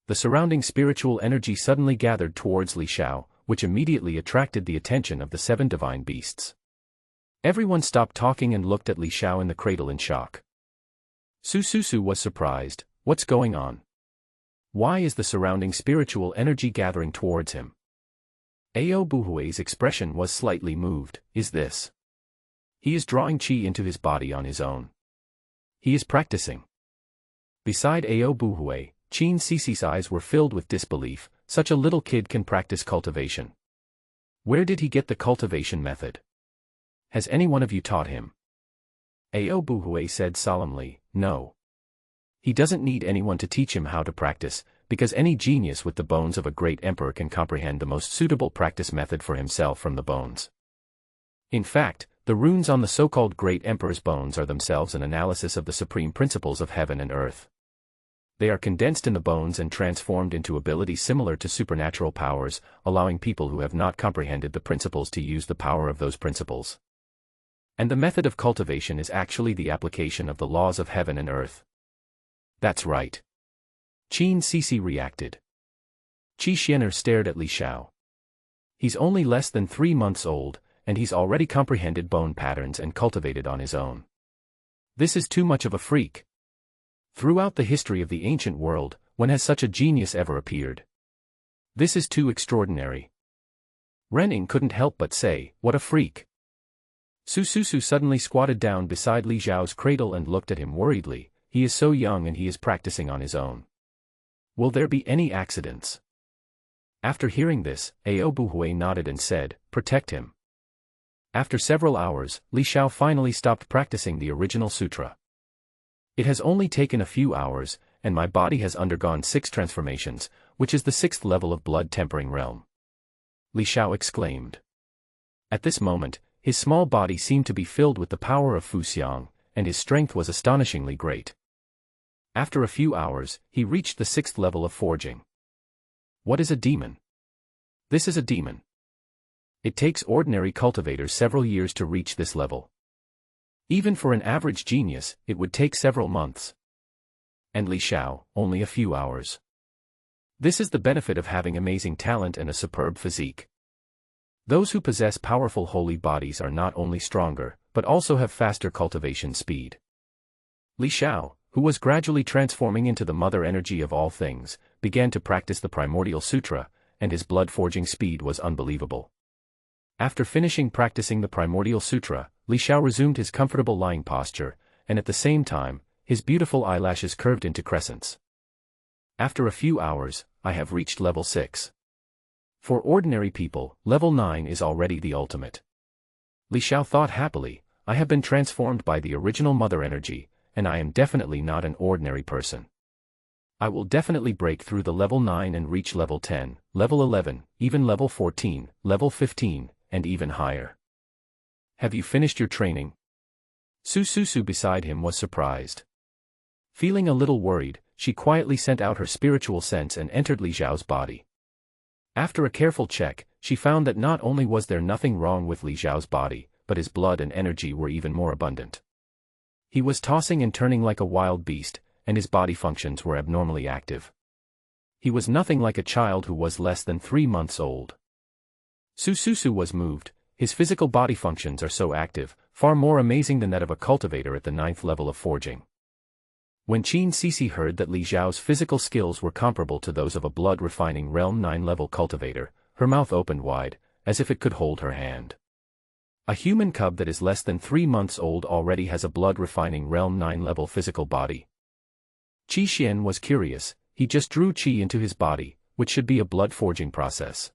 The surrounding spiritual energy suddenly gathered towards Li Xiao, which immediately attracted the attention of the 7 divine beasts. Everyone stopped talking and looked at Li Xiao in the cradle in shock. Su was surprised. What's going on? Why is the surrounding spiritual energy gathering towards him? Ao Buhui's expression was slightly moved. Is this? He is drawing qi into his body on his own. He is practicing. Beside Ao Buhui, Qin Cici's eyes were filled with disbelief. Such a little kid can practice cultivation. Where did he get the cultivation method? Has any one of you taught him? Ao Buhui said solemnly, no. He doesn't need anyone to teach him how to practice, because any genius with the bones of a great emperor can comprehend the most suitable practice method for himself from the bones. In fact, the runes on the so-called great emperor's bones are themselves an analysis of the supreme principles of heaven and earth. They are condensed in the bones and transformed into abilities similar to supernatural powers, allowing people who have not comprehended the principles to use the power of those principles. And the method of cultivation is actually the application of the laws of heaven and earth. That's right. Qin Cici reacted. Qi Xianer stared at Li Xiao. He's only less than 3 months old, and he's already comprehended bone patterns and cultivated on his own. This is too much of a freak. Throughout the history of the ancient world, when has such a genius ever appeared? This is too extraordinary. Renning couldn't help but say, what a freak. Su suddenly squatted down beside Li Xiao's cradle and looked at him worriedly. He is so young and he is practicing on his own. Will there be any accidents? After hearing this, Ao Buhui nodded and said, protect him. After several hours, Li Xiao finally stopped practicing the original sutra. It has only taken a few hours, and my body has undergone 6 transformations, which is the 6th level of blood tempering realm. Li Xiao exclaimed. At this moment, his small body seemed to be filled with the power of Fu Xiang, and his strength was astonishingly great. After a few hours, he reached the 6th level of forging. What is a demon? This is a demon. It takes ordinary cultivators several years to reach this level. Even for an average genius, it would take several months. And Li Xiao, only a few hours. This is the benefit of having amazing talent and a superb physique. Those who possess powerful holy bodies are not only stronger, but also have faster cultivation speed. Li Xiao, who was gradually transforming into the mother energy of all things, began to practice the Primordial Sutra, and his blood forging speed was unbelievable. After finishing practicing the Primordial Sutra, Li Xiao resumed his comfortable lying posture, and at the same time, his beautiful eyelashes curved into crescents. After a few hours, I have reached level 6. For ordinary people, level 9 is already the ultimate. Li Xiao thought happily, I have been transformed by the original mother energy, and I am definitely not an ordinary person. I will definitely break through the level 9 and reach level 10, level 11, even level 14, level 15, and even higher. Have you finished your training? Su beside him was surprised. Feeling a little worried, she quietly sent out her spiritual sense and entered Li Xiao's body. After a careful check, she found that not only was there nothing wrong with Li Xiao's body, but his blood and energy were even more abundant. He was tossing and turning like a wild beast, and his body functions were abnormally active. He was nothing like a child who was less than 3 months old. Su was moved. His physical body functions are so active, far more amazing than that of a cultivator at the 9th level of forging. When Qin Sisi heard that Li Xiao's physical skills were comparable to those of a blood-refining realm 9-level cultivator, her mouth opened wide, as if it could hold her hand. A human cub that is less than 3 months old already has a blood-refining realm 9-level physical body. Qi Xian was curious. He just drew qi into his body, which should be a blood-forging process.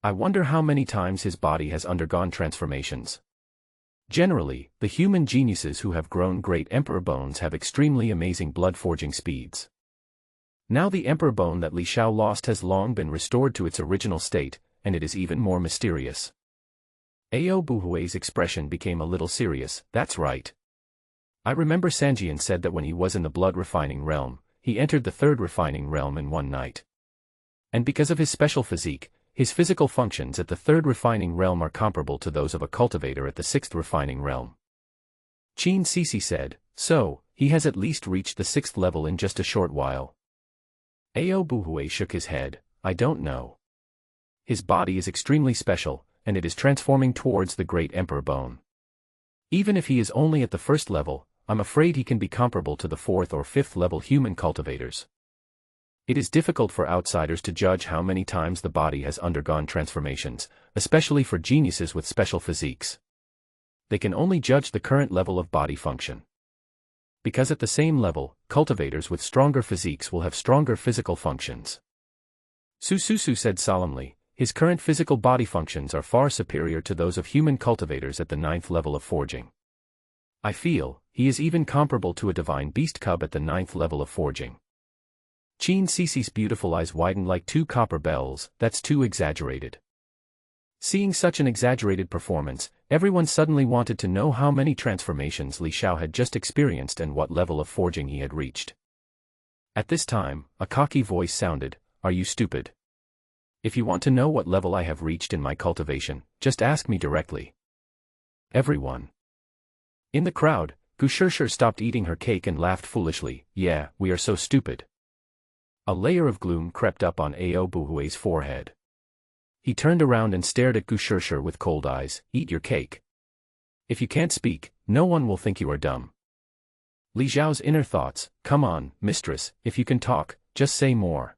I wonder how many times his body has undergone transformations. Generally, the human geniuses who have grown great emperor bones have extremely amazing blood-forging speeds. Now the emperor bone that Li Xiao lost has long been restored to its original state, and it is even more mysterious. Ao Buhui's expression became a little serious. That's right. I remember Sanjian said that when he was in the blood-refining realm, he entered the 3rd refining realm in one night. And because of his special physique, his physical functions at the 3rd refining realm are comparable to those of a cultivator at the 6th refining realm. Qin Sisi said, so, he has at least reached the 6th level in just a short while. Ao Buhui shook his head, I don't know. His body is extremely special, and it is transforming towards the great emperor bone. Even if he is only at the 1st level, I'm afraid he can be comparable to the 4th or 5th level human cultivators. It is difficult for outsiders to judge how many times the body has undergone transformations, especially for geniuses with special physiques. They can only judge the current level of body function. Because at the same level, cultivators with stronger physiques will have stronger physical functions. Su said solemnly, his current physical body functions are far superior to those of human cultivators at the 9th level of forging. I feel, he is even comparable to a divine beast cub at the 9th level of forging. Qin Sisi's beautiful eyes widened like 2 copper bells. That's too exaggerated. Seeing such an exaggerated performance, everyone suddenly wanted to know how many transformations Li Xiao had just experienced and what level of forging he had reached. At this time, a cocky voice sounded, are you stupid? If you want to know what level I have reached in my cultivation, just ask me directly. Everyone in the crowd, Gu Shishir stopped eating her cake and laughed foolishly, yeah, we are so stupid. A layer of gloom crept up on Ao Buhui's forehead. He turned around and stared at Gu Shishir with cold eyes, eat your cake. If you can't speak, no one will think you are dumb. Li Xiao's inner thoughts, come on, mistress, if you can talk, just say more.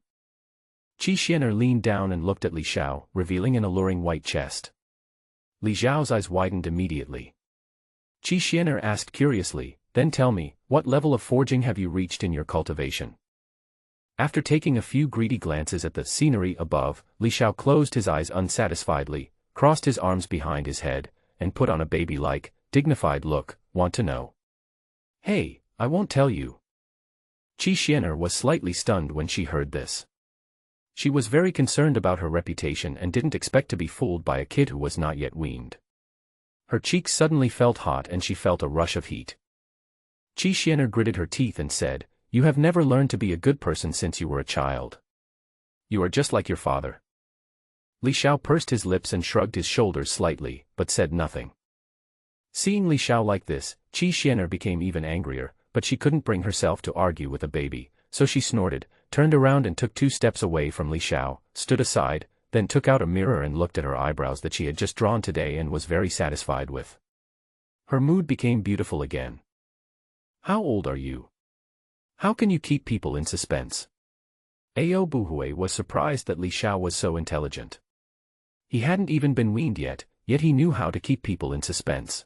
Qi Xianer leaned down and looked at Li Xiao, revealing an alluring white chest. Li Xiao's eyes widened immediately. Qi Xianer asked curiously, then tell me, what level of forging have you reached in your cultivation? After taking a few greedy glances at the scenery above, Li Xiao closed his eyes unsatisfiedly, crossed his arms behind his head, and put on a baby-like, dignified look, want to know? Hey, I won't tell you. Qi Xianer was slightly stunned when she heard this. She was very concerned about her reputation and didn't expect to be fooled by a kid who was not yet weaned. Her cheeks suddenly felt hot and she felt a rush of heat. Qi Xianer gritted her teeth and said, "You have never learned to be a good person since you were a child. You are just like your father." Li Xiao pursed his lips and shrugged his shoulders slightly, but said nothing. Seeing Li Xiao like this, Qi Xianer became even angrier, but she couldn't bring herself to argue with a baby, so she snorted, turned around and took 2 steps away from Li Xiao, stood aside, then took out a mirror and looked at her eyebrows that she had just drawn today and was very satisfied with. Her mood became beautiful again. "How old are you? How can you keep people in suspense?" Ao Buhui was surprised that Li Xiao was so intelligent. He hadn't even been weaned yet he knew how to keep people in suspense.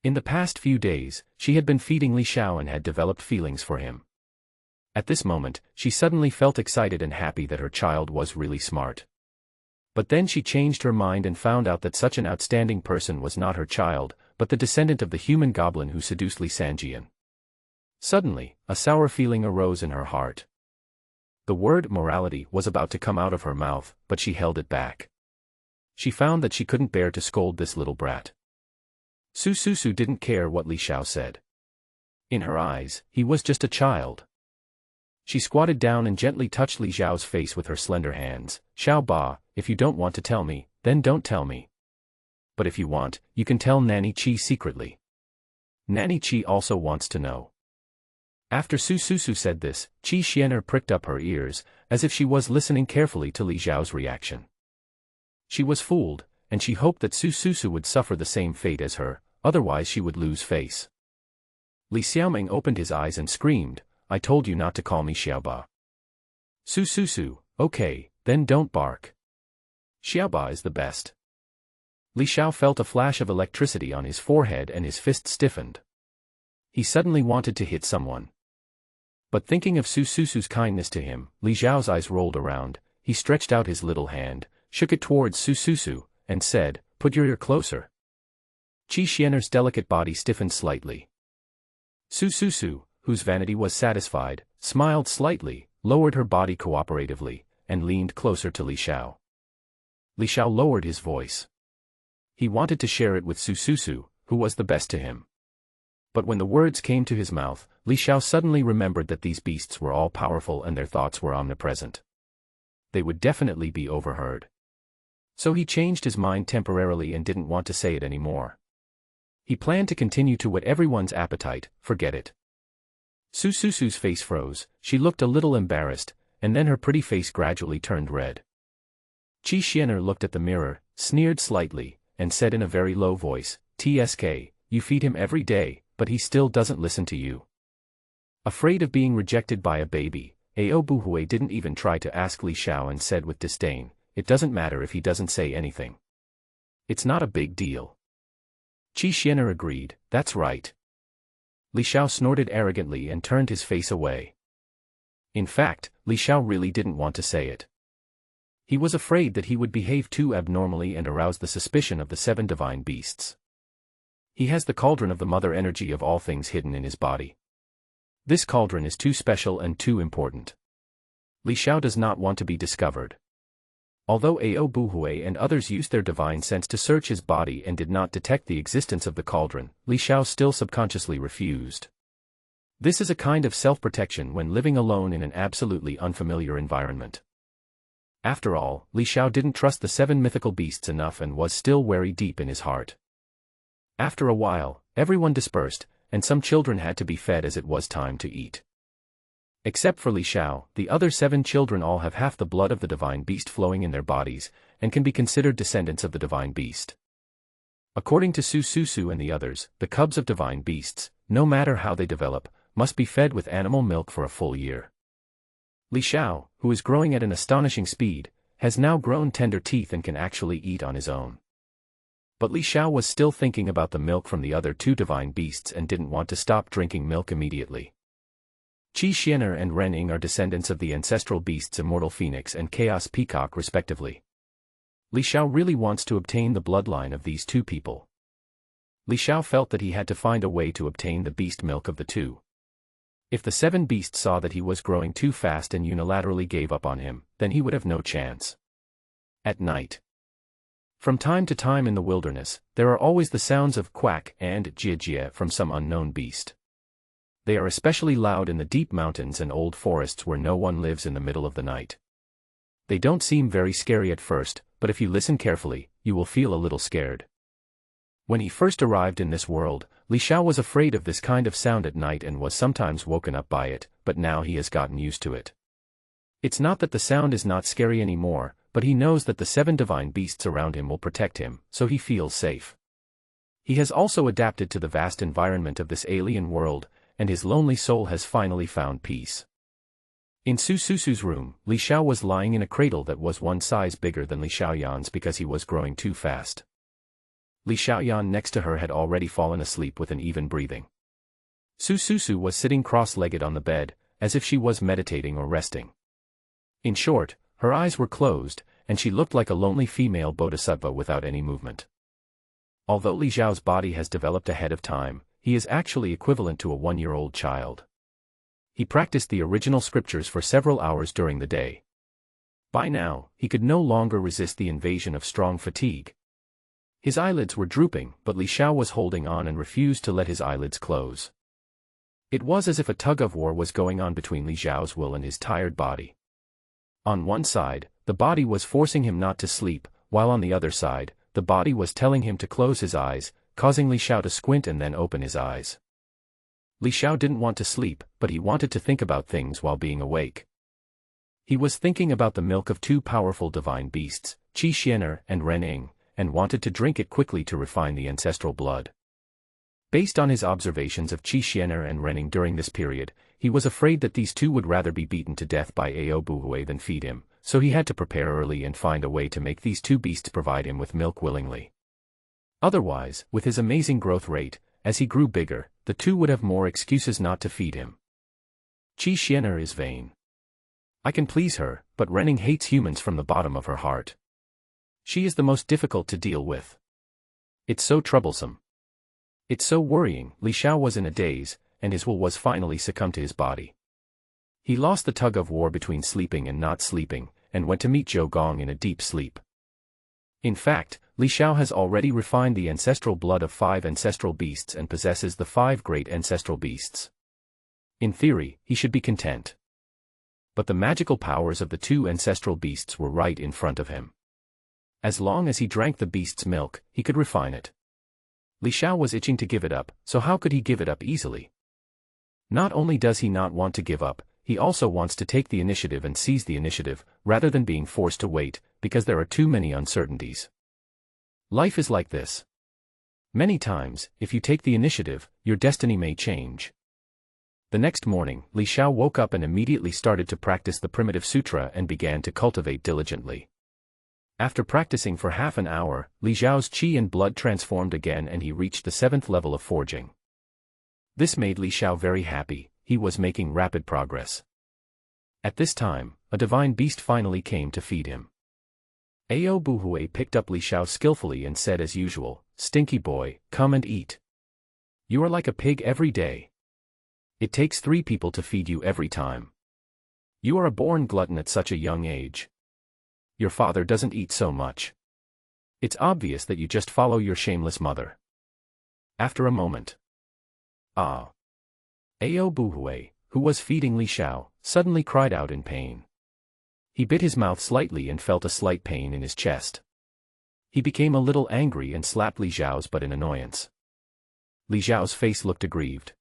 In the past few days, she had been feeding Li Xiao and had developed feelings for him. At this moment, she suddenly felt excited and happy that her child was really smart. But then she changed her mind and found out that such an outstanding person was not her child, but the descendant of the human goblin who seduced Li Xiao. Suddenly, a sour feeling arose in her heart. The word morality was about to come out of her mouth, but she held it back. She found that she couldn't bear to scold this little brat. Su didn't care what Li Xiao said. In her eyes, he was just a child. She squatted down and gently touched Li Xiao's face with her slender hands. "Xiao Ba, if you don't want to tell me, then don't tell me. But if you want, you can tell Nanny Qi secretly. Nanny Qi also wants to know." After Su said this, Qi Xianer pricked up her ears, as if she was listening carefully to Li Xiao's reaction. She was fooled, and she hoped that Su would suffer the same fate as her, otherwise she would lose face. Li Xiaoming opened his eyes and screamed, "I told you not to call me Xiaoba." Su, okay, then don't bark. Xiaoba is the best. Li Xiao felt a flash of electricity on his forehead and his fist stiffened. He suddenly wanted to hit someone. But thinking of Su kindness to him, Li Xiao's eyes rolled around, he stretched out his little hand, shook it towards Su, and said, "Put your ear closer." Qi Xianer's delicate body stiffened slightly. Su, whose vanity was satisfied, smiled slightly, lowered her body cooperatively, and leaned closer to Li Xiao. Li Xiao lowered his voice. He wanted to share it with Su, who was the best to him. But when the words came to his mouth, Li Xiao suddenly remembered that these beasts were all powerful and their thoughts were omnipresent. They would definitely be overheard. So he changed his mind temporarily and didn't want to say it anymore. He planned to continue to whet everyone's appetite, forget it. Su's face froze, she looked a little embarrassed, and then her pretty face gradually turned red. Qi Xianer looked at the mirror, sneered slightly, and said in a very low voice, "TSK, you feed him every day, but he still doesn't listen to you." Afraid of being rejected by a baby, Ao Buhui didn't even try to ask Li Xiao and said with disdain, "It doesn't matter if he doesn't say anything. It's not a big deal." Qi Xianer agreed, "That's right." Li Xiao snorted arrogantly and turned his face away. In fact, Li Xiao really didn't want to say it. He was afraid that he would behave too abnormally and arouse the suspicion of the 7 divine beasts. He has the cauldron of the mother energy of all things hidden in his body. This cauldron is too special and too important. Li Xiao does not want to be discovered. Although Ao Buhui and others used their divine sense to search his body and did not detect the existence of the cauldron, Li Xiao still subconsciously refused. This is a kind of self-protection when living alone in an absolutely unfamiliar environment. After all, Li Xiao didn't trust the 7 mythical beasts enough and was still wary deep in his heart. After a while, everyone dispersed, and some children had to be fed as it was time to eat. Except for Li Xiao, the other 7 children all have half the blood of the divine beast flowing in their bodies, and can be considered descendants of the divine beast. According to Su and the others, the cubs of divine beasts, no matter how they develop, must be fed with animal milk for a full year. Li Xiao, who is growing at an astonishing speed, has now grown tender teeth and can actually eat on his own. But Li Xiao was still thinking about the milk from the other 2 divine beasts and didn't want to stop drinking milk immediately. Qi Xianer and Renning are descendants of the ancestral beasts Immortal Phoenix and Chaos Peacock respectively. Li Xiao really wants to obtain the bloodline of these 2 people. Li Xiao felt that he had to find a way to obtain the beast milk of the 2. If the 7 beasts saw that he was growing too fast and unilaterally gave up on him, then he would have no chance. At night. From time to time in the wilderness, there are always the sounds of quack and jia from some unknown beast. They are especially loud in the deep mountains and old forests where no one lives in the middle of the night. They don't seem very scary at first, but if you listen carefully, you will feel a little scared. When he first arrived in this world, Li Xiao was afraid of this kind of sound at night and was sometimes woken up by it, but now he has gotten used to it. It's not that the sound is not scary anymore, but he knows that the 7 divine beasts around him will protect him, so he feels safe. He has also adapted to the vast environment of this alien world, and his lonely soul has finally found peace. In Su Susu's room, Li Xiao was lying in a cradle that was one size bigger than Li Xiaoyan's because he was growing too fast. Li Xiaoyan next to her had already fallen asleep with an even breathing. Su Susu was sitting cross-legged on the bed, as if she was meditating or resting. In short, her eyes were closed, and she looked like a lonely female bodhisattva without any movement. Although Li Xiao's body has developed ahead of time, he is actually equivalent to a 1-year-old child. He practiced the original scriptures for several hours during the day. By now, he could no longer resist the invasion of strong fatigue. His eyelids were drooping, but Li Xiao was holding on and refused to let his eyelids close. It was as if a tug-of-war was going on between Li Xiao's will and his tired body. On one side, the body was forcing him not to sleep, while on the other side, the body was telling him to close his eyes, causing Li Xiao to squint and then open his eyes. Li Xiao didn't want to sleep, but he wanted to think about things while being awake. He was thinking about the milk of 2 powerful divine beasts, Qi Xianer and Ren Ying, and wanted to drink it quickly to refine the ancestral blood. Based on his observations of Qi Xianer and Ren Ying during this period, he was afraid that these 2 would rather be beaten to death by Ao Buhui than feed him, so he had to prepare early and find a way to make these 2 beasts provide him with milk willingly. Otherwise, with his amazing growth rate, as he grew bigger, the 2 would have more excuses not to feed him. Qi Xianer is vain. I can please her, but Ren Ying hates humans from the bottom of her heart. She is the most difficult to deal with. It's so troublesome. It's so worrying. Li Xiao was in a daze, and his will was finally succumbed to his body. He lost the tug-of-war between sleeping and not sleeping, and went to meet Zhou Gong in a deep sleep. In fact, Li Xiao has already refined the ancestral blood of 5 ancestral beasts and possesses the 5 great ancestral beasts. In theory, he should be content. But the magical powers of the 2 ancestral beasts were right in front of him. As long as he drank the beast's milk, he could refine it. Li Xiao was itching to give it up, so how could he give it up easily? Not only does he not want to give up, he also wants to take the initiative and seize the initiative, rather than being forced to wait, because there are too many uncertainties. Life is like this. Many times, if you take the initiative, your destiny may change. The next morning, Li Xiao woke up and immediately started to practice the primitive sutra and began to cultivate diligently. After practicing for half an hour, Li Xiao's qi and blood transformed again and he reached the 7th level of forging. This made Li Xiao very happy. He was making rapid progress. At this time, a divine beast finally came to feed him. Ao Buhui picked up Li Xiao skillfully and said as usual, "Stinky boy, come and eat. You are like a pig every day. It takes 3 people to feed you every time. You are a born glutton at such a young age. Your father doesn't eat so much. It's obvious that you just follow your shameless mother." After a moment. Ah! Ao Buhui, who was feeding Li Xiao, suddenly cried out in pain. He bit his mouth slightly and felt a slight pain in his chest. He became a little angry and slapped Li Xiao's butt in annoyance. Li Xiao's face looked aggrieved.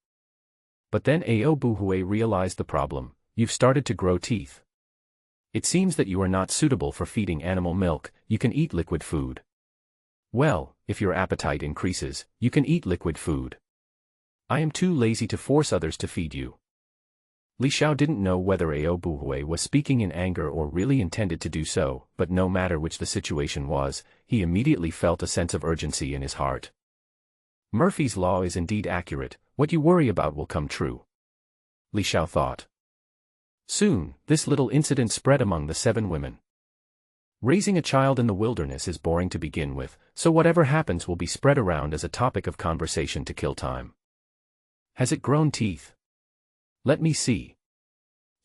But then Ao Buhui realized the problem. You've started to grow teeth. It seems that you are not suitable for feeding animal milk. You can eat liquid food. Well, if your appetite increases, you can eat liquid food. I am too lazy to force others to feed you. Li Xiao didn't know whether Ao Buhui was speaking in anger or really intended to do so, but no matter which the situation was, he immediately felt a sense of urgency in his heart. Murphy's law is indeed accurate. What you worry about will come true. Li Xiao thought. Soon, this little incident spread among the 7 women. Raising a child in the wilderness is boring to begin with, so whatever happens will be spread around as a topic of conversation to kill time. Has it grown teeth? Let me see.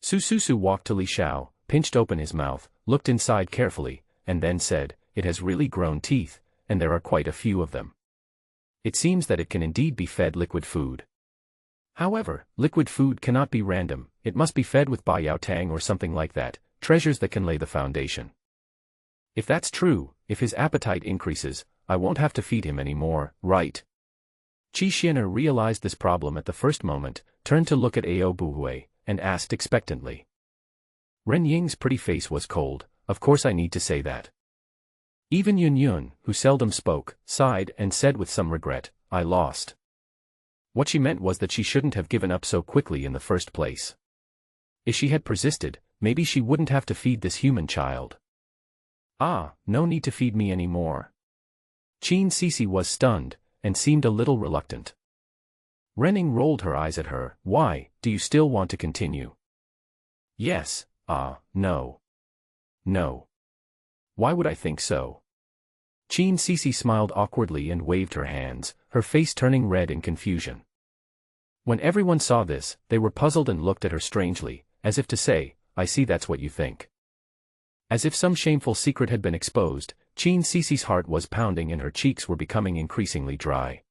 Su Susu walked to Li Xiao, pinched open his mouth, looked inside carefully, and then said, "It has really grown teeth, and there are quite a few of them. It seems that it can indeed be fed liquid food." However, liquid food cannot be random, it must be fed with Bai Yao Tang or something like that, treasures that can lay the foundation. If that's true, if his appetite increases, I won't have to feed him anymore, right? Qi Xianer realized this problem at the first moment, turned to look at Ao Buhui, and asked expectantly. Ren Ying's pretty face was cold, of course I need to say that. Even Yun Yun, who seldom spoke, sighed and said with some regret, I lost. What she meant was that she shouldn't have given up so quickly in the first place. If she had persisted, maybe she wouldn't have to feed this human child. Ah, no need to feed me anymore. Qin Sisi was stunned, and seemed a little reluctant. Renning rolled her eyes at her. Why, do you still want to continue? Yes, no. No. Why would I think so? Qin Sisi smiled awkwardly and waved her hands, her face turning red in confusion. When everyone saw this, they were puzzled and looked at her strangely, as if to say, I see that's what you think. As if some shameful secret had been exposed, Qin Sisi's heart was pounding and her cheeks were becoming increasingly dry.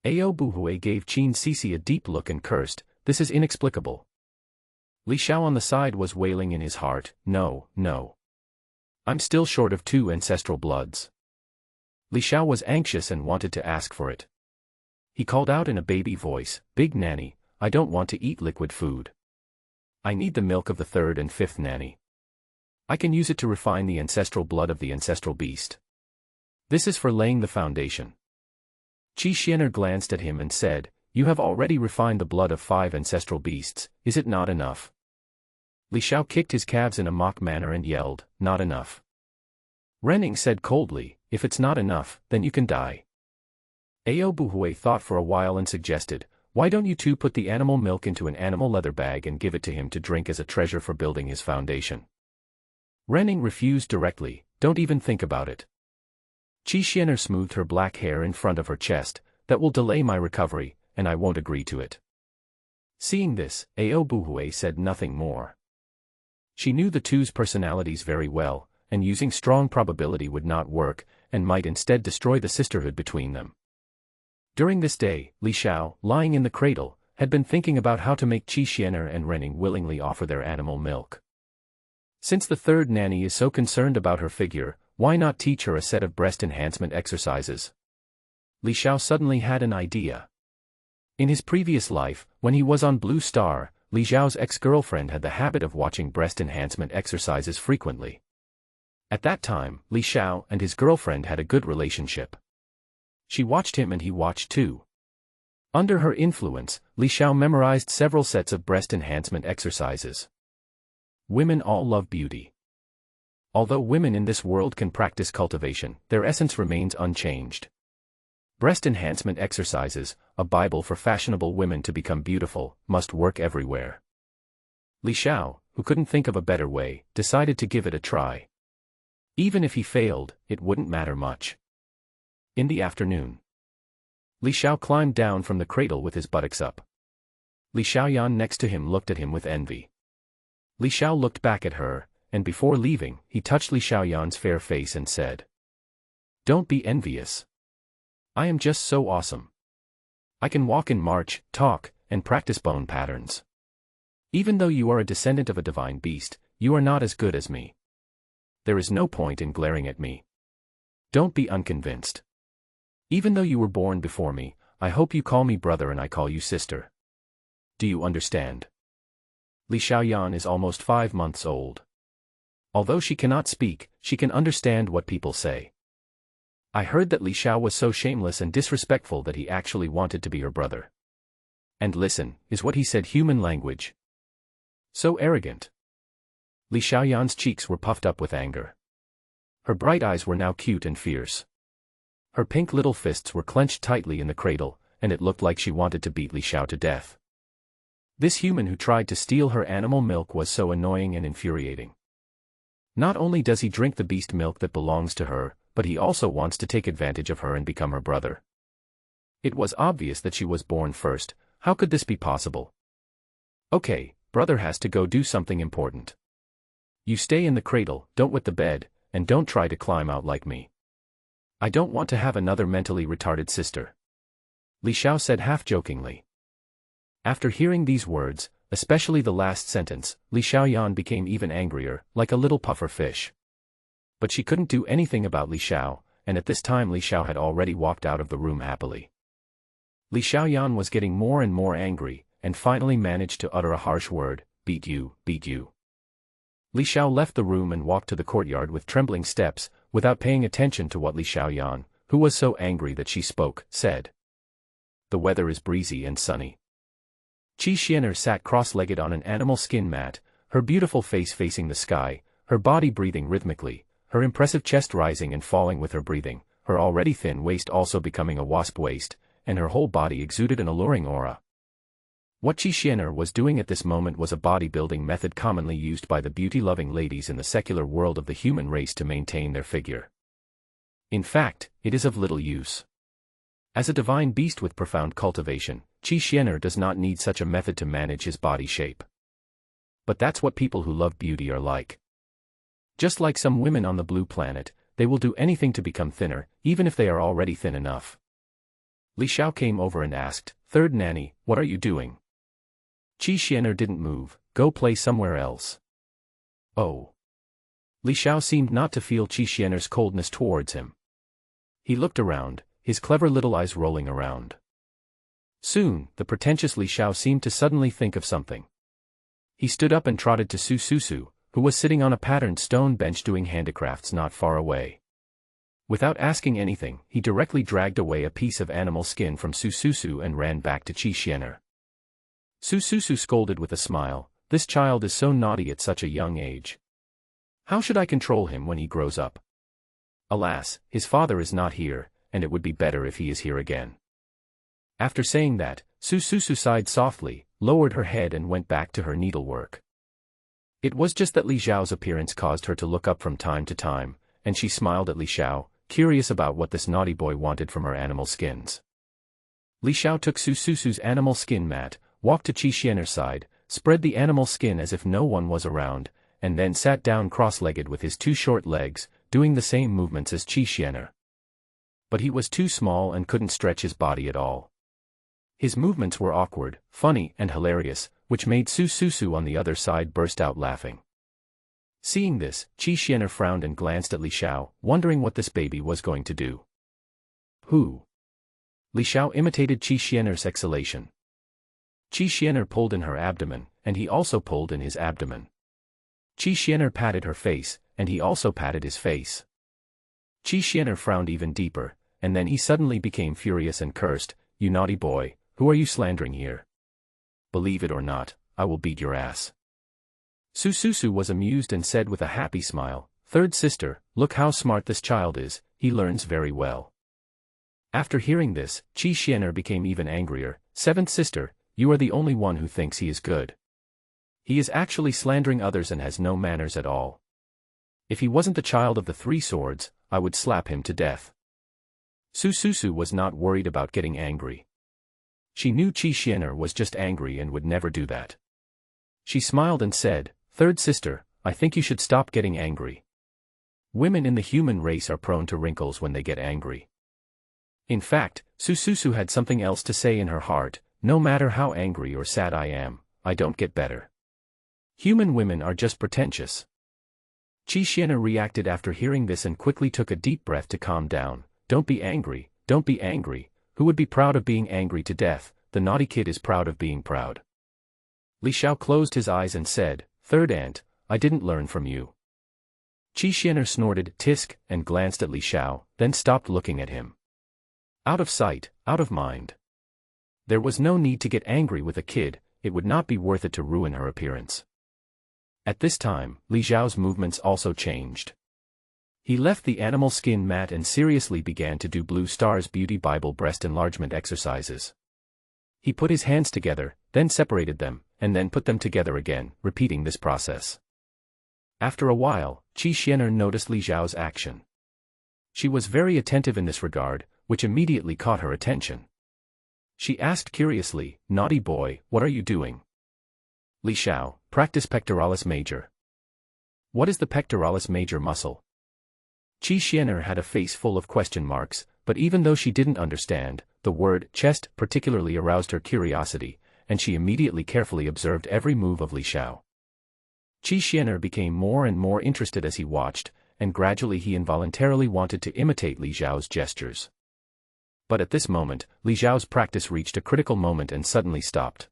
Ao Buhui gave Qin Sisi a deep look and cursed, this is inexplicable. Li Xiao on the side was wailing in his heart, no, no. I'm still short of 2 ancestral bloods. Li Xiao was anxious and wanted to ask for it. He called out in a baby voice, Big Nanny, I don't want to eat liquid food. I need the milk of the 3rd and 5th nanny. I can use it to refine the ancestral blood of the ancestral beast. This is for laying the foundation. Qi Xianer glanced at him and said, you have already refined the blood of 5 ancestral beasts, is it not enough? Li Xiao kicked his calves in a mock manner and yelled, not enough. Renning said coldly, if it's not enough, then you can die. Ao Buhui thought for a while and suggested, why don't you two put the animal milk into an animal leather bag and give it to him to drink as a treasure for building his foundation? Renning refused directly, don't even think about it. Qi Xianer smoothed her black hair in front of her chest, that will delay my recovery, and I won't agree to it. Seeing this, Ao Buhui said nothing more. She knew the two's personalities very well, and using strong probability would not work, and might instead destroy the sisterhood between them. During this day, Li Xiao, lying in the cradle, had been thinking about how to make Qi Xianer and Renning willingly offer their animal milk. Since the 3rd nanny is so concerned about her figure, why not teach her a set of breast enhancement exercises? Li Xiao suddenly had an idea. In his previous life, when he was on Blue Star, Li Xiao's ex-girlfriend had the habit of watching breast enhancement exercises frequently. At that time, Li Xiao and his girlfriend had a good relationship. She watched him and he watched too. Under her influence, Li Xiao memorized several sets of breast enhancement exercises. Women all love beauty. Although women in this world can practice cultivation, their essence remains unchanged. Breast enhancement exercises, a Bible for fashionable women to become beautiful, must work everywhere. Li Xiao, who couldn't think of a better way, decided to give it a try. Even if he failed, it wouldn't matter much. In the afternoon, Li Xiao climbed down from the cradle with his buttocks up. Li Xiaoyan next to him looked at him with envy. Li Xiao looked back at her, and before leaving, he touched Li Xiaoyan's fair face and said, don't be envious. I am just so awesome. I can walk and march, talk, and practice bone patterns. Even though you are a descendant of a divine beast, you are not as good as me. There is no point in glaring at me. Don't be unconvinced. Even though you were born before me, I hope you call me brother and I call you sister. Do you understand? Li Xiaoyan is almost 5 months old. Although she cannot speak, she can understand what people say. I heard that Li Xiao was so shameless and disrespectful that he actually wanted to be her brother. And listen, is what he said human language? So arrogant. Li Xiaoyan's cheeks were puffed up with anger. Her bright eyes were now cute and fierce. Her pink little fists were clenched tightly in the cradle, and it looked like she wanted to beat Li Xiao to death. This human who tried to steal her animal milk was so annoying and infuriating. Not only does he drink the beast milk that belongs to her, but he also wants to take advantage of her and become her brother. It was obvious that she was born first, how could this be possible? Okay, brother has to go do something important. You stay in the cradle, don't wet the bed, and don't try to climb out like me. I don't want to have another mentally retarded sister. Li Xiao said half-jokingly. After hearing these words, especially the last sentence, Li Xiaoyan became even angrier, like a little puffer fish. But she couldn't do anything about Li Xiao, and at this time Li Xiao had already walked out of the room happily. Li Xiaoyan was getting more and more angry, and finally managed to utter a harsh word, beat you, beat you. Li Xiao left the room and walked to the courtyard with trembling steps, without paying attention to what Li Xiaoyan, who was so angry that she spoke, said. The weather is breezy and sunny. Qi Xianer sat cross-legged on an animal skin mat, her beautiful face facing the sky, her body breathing rhythmically, her impressive chest rising and falling with her breathing, her already thin waist also becoming a wasp waist, and her whole body exuded an alluring aura. What Qi Xianer was doing at this moment was a bodybuilding method commonly used by the beauty-loving ladies in the secular world of the human race to maintain their figure. In fact, it is of little use. As a divine beast with profound cultivation, Qi Xianer does not need such a method to manage his body shape. But that's what people who love beauty are like. Just like some women on the blue planet, they will do anything to become thinner, even if they are already thin enough. Li Xiao came over and asked, "Third nanny, what are you doing?" Qi Xianer didn't move. "Go play somewhere else." Oh. Li Xiao seemed not to feel Qi Xianer's coldness towards him. He looked around, his clever little eyes rolling around. Soon, the pretentious Li Xiao seemed to suddenly think of something. He stood up and trotted to Su Su, who was sitting on a patterned stone bench doing handicrafts not far away. Without asking anything, he directly dragged away a piece of animal skin from Su Su and ran back to Qi Xianer. Su Su scolded with a smile, "This child is so naughty at such a young age. How should I control him when he grows up? Alas, his father is not here, and it would be better if he is here again." After saying that, Su sighed softly, lowered her head and went back to her needlework. It was just that Li Xiao's appearance caused her to look up from time to time, and she smiled at Li Xiao, curious about what this naughty boy wanted from her animal skins. Li Xiao took Su Su's animal skin mat, walked to Qi Xianer's side, spread the animal skin as if no one was around, and then sat down cross-legged with his two short legs, doing the same movements as Qi Xianer. But he was too small and couldn't stretch his body at all. His movements were awkward, funny, and hilarious, which made Su on the other side burst out laughing. Seeing this, Qi Xianer frowned and glanced at Li Xiao, wondering what this baby was going to do. Who? Li Xiao imitated Qi Xianer's exhalation. Qi Xianer pulled in her abdomen, and he also pulled in his abdomen. Qi Xianer patted her face, and he also patted his face. Qi Xianer frowned even deeper, and then he suddenly became furious and cursed, "You naughty boy, who are you slandering here? Believe it or not, I will beat your ass." Su was amused and said with a happy smile, "Third sister, look how smart this child is, he learns very well." After hearing this, Qi Xianer became even angrier, "Seventh sister, you are the only one who thinks he is good. He is actually slandering others and has no manners at all. If he wasn't the child of the three swords, I would slap him to death." Su was not worried about getting angry. She knew Qi Xianer was just angry and would never do that. She smiled and said, "Third sister, I think you should stop getting angry. Women in the human race are prone to wrinkles when they get angry." In fact, Su had something else to say in her heart, "No matter how angry or sad I am, I don't get better. Human women are just pretentious." Qi Xianer reacted after hearing this and quickly took a deep breath to calm down. Don't be angry, don't be angry. Who would be proud of being angry to death? The naughty kid is proud of being proud." Li Xiao closed his eyes and said, "Third aunt, I didn't learn from you." Qi Xianer snorted, "Tisk," and glanced at Li Xiao, then stopped looking at him. Out of sight, out of mind. There was no need to get angry with a kid, it would not be worth it to ruin her appearance. At this time, Li Xiao's movements also changed. He left the animal skin mat and seriously began to do Blue Star's Beauty Bible breast enlargement exercises. He put his hands together, then separated them, and then put them together again, repeating this process. After a while, Qi Xianer noticed Li Xiao's action. She was very attentive in this regard, which immediately caught her attention. She asked curiously, "Naughty boy, what are you doing?" "Li Xiao, practice pectoralis major." "What is the pectoralis major muscle?" Qi Xianer had a face full of question marks, but even though she didn't understand, the word chest particularly aroused her curiosity, and she immediately carefully observed every move of Li Xiao. Qi Xianer became more and more interested as he watched, and gradually he involuntarily wanted to imitate Li Xiao's gestures. But at this moment, Li Xiao's practice reached a critical moment and suddenly stopped.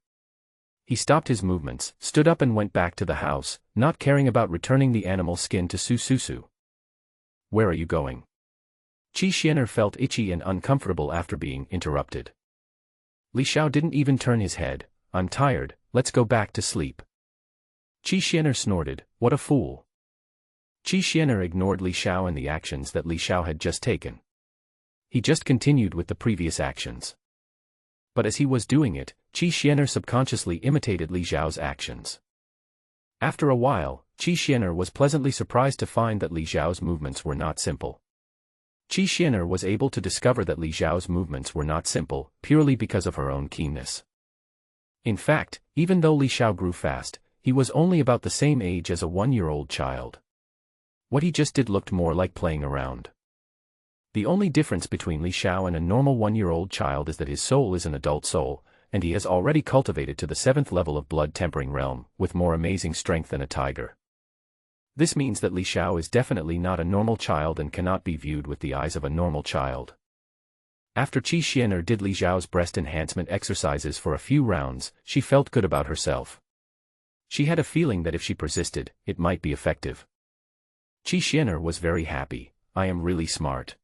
He stopped his movements, stood up and went back to the house, not caring about returning the animal skin to Su Su Su. "Where are you going?" Qi Xianer felt itchy and uncomfortable after being interrupted. Li Xiao didn't even turn his head. "I'm tired, let's go back to sleep." Qi Xianer snorted, "What a fool." Qi Xianer ignored Li Xiao and the actions that Li Xiao had just taken. He just continued with the previous actions. But as he was doing it, Qi Xianer subconsciously imitated Li Xiao's actions. After a while, Qi Xianer was pleasantly surprised to find that Li Xiao's movements were not simple. Qi Xianer was able to discover that Li Xiao's movements were not simple, purely because of her own keenness. In fact, even though Li Xiao grew fast, he was only about the same age as a 1-year-old child. What he just did looked more like playing around. The only difference between Li Xiao and a normal 1-year-old child is that his soul is an adult soul, and he has already cultivated to the 7th level of blood tempering realm, with more amazing strength than a tiger. This means that Li Xiao is definitely not a normal child and cannot be viewed with the eyes of a normal child. After Qi Xianer did Li Xiao's breast enhancement exercises for a few rounds, she felt good about herself. She had a feeling that if she persisted, it might be effective. Qi Xianer was very happy. "I am really smart.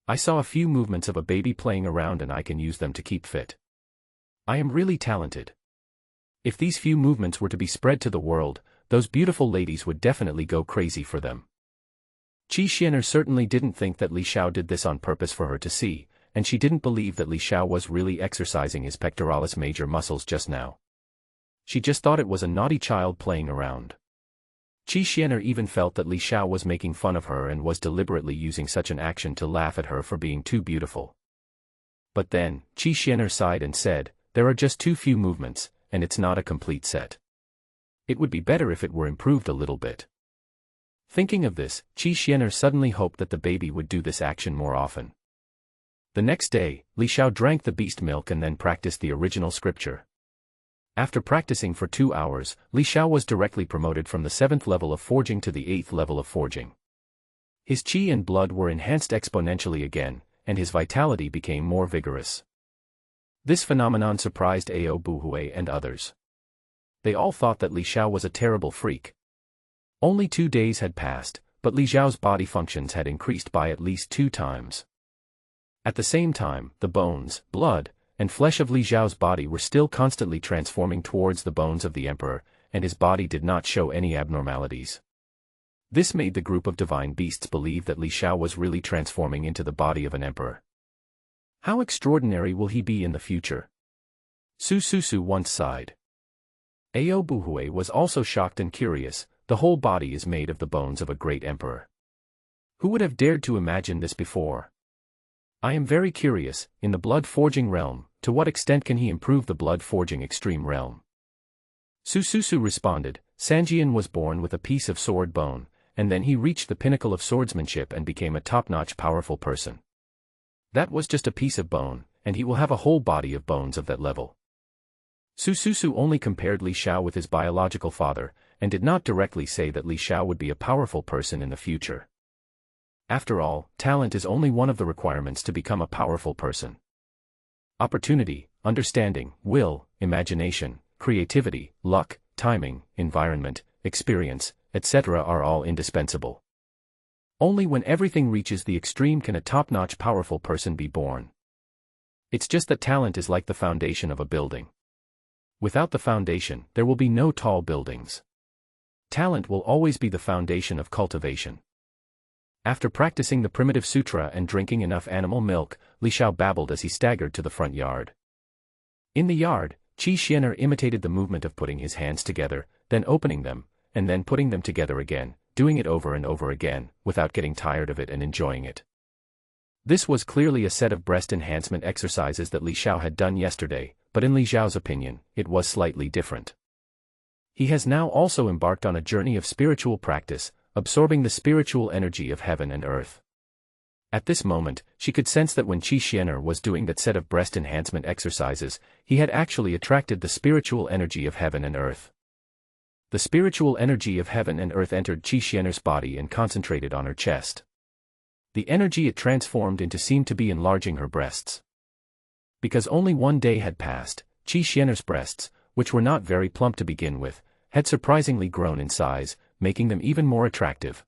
I saw a few movements of a baby playing around and I can use them to keep fit. I am really talented. If these few movements were to be spread to the world, those beautiful ladies would definitely go crazy for them." Qi Xianer certainly didn't think that Li Xiao did this on purpose for her to see, and she didn't believe that Li Xiao was really exercising his pectoralis major muscles just now. She just thought it was a naughty child playing around. Qi Xianer even felt that Li Xiao was making fun of her and was deliberately using such an action to laugh at her for being too beautiful. But then, Qi Xianer sighed and said, "There are just too few movements, and it's not a complete set. It would be better if it were improved a little bit." Thinking of this, Qi Xianer suddenly hoped that the baby would do this action more often. The next day, Li Xiao drank the beast milk and then practiced the original scripture. After practicing for 2 hours, Li Xiao was directly promoted from the 7th level of forging to the 8th level of forging. His qi and blood were enhanced exponentially again, and his vitality became more vigorous. This phenomenon surprised Ao Buhui and others. They all thought that Li Xiao was a terrible freak. Only 2 days had passed, but Li Xiao's body functions had increased by at least 2 times. At the same time, the bones, blood, and flesh of Li Xiao's body were still constantly transforming towards the bones of the emperor, and his body did not show any abnormalities. This made the group of divine beasts believe that Li Xiao was really transforming into the body of an emperor. How extraordinary will he be in the future? Su Su Su once sighed. Ao Buhui was also shocked and curious. The whole body is made of the bones of a great emperor. Who would have dared to imagine this before? I am very curious, in the blood forging realm, to what extent can he improve the blood forging extreme realm? Su Su Su responded, Sanjian was born with a piece of sword bone, and then he reached the pinnacle of swordsmanship and became a top-notch powerful person. That was just a piece of bone, and he will have a whole body of bones of that level. Su Su Su only compared Li Xiao with his biological father, and did not directly say that Li Xiao would be a powerful person in the future. After all, talent is only one of the requirements to become a powerful person. Opportunity, understanding, will, imagination, creativity, luck, timing, environment, experience, etc. are all indispensable. Only when everything reaches the extreme can a top-notch powerful person be born. It's just that talent is like the foundation of a building. Without the foundation, there will be no tall buildings. Talent will always be the foundation of cultivation. After practicing the primitive sutra and drinking enough animal milk, Li Xiao babbled as he staggered to the front yard. In the yard, Qi Xianer imitated the movement of putting his hands together, then opening them, and then putting them together again, doing it over and over again, without getting tired of it and enjoying it. This was clearly a set of breast enhancement exercises that Li Xiao had done yesterday, but in Li Xiao's opinion, it was slightly different. He has now also embarked on a journey of spiritual practice, absorbing the spiritual energy of heaven and earth. At this moment, she could sense that when Qi Xianer was doing that set of breast enhancement exercises, he had actually attracted the spiritual energy of heaven and earth. The spiritual energy of heaven and earth entered Qi Xianer's body and concentrated on her chest. The energy it transformed into seemed to be enlarging her breasts. Because only one day had passed, Qi Xianer's breasts, which were not very plump to begin with, had surprisingly grown in size, making them even more attractive.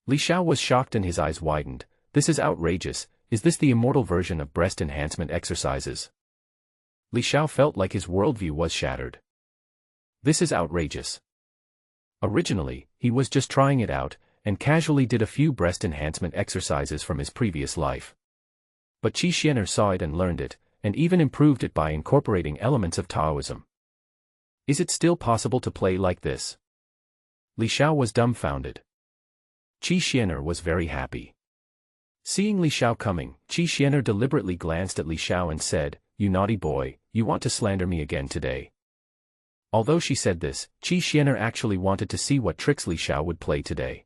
Li Xiao was shocked and his eyes widened. This is outrageous. Is this the immortal version of breast enhancement exercises? Li Xiao felt like his worldview was shattered. This is outrageous. Originally, he was just trying it out, and casually did a few breast enhancement exercises from his previous life. But Qi Xianer saw it and learned it, and even improved it by incorporating elements of Taoism. Is it still possible to play like this? Li Xiao was dumbfounded. Qi Xianer was very happy. Seeing Li Xiao coming, Qi Xianer deliberately glanced at Li Xiao and said, "You naughty boy, you want to slander me again today." Although she said this, Qi Xianer actually wanted to see what tricks Li Xiao would play today.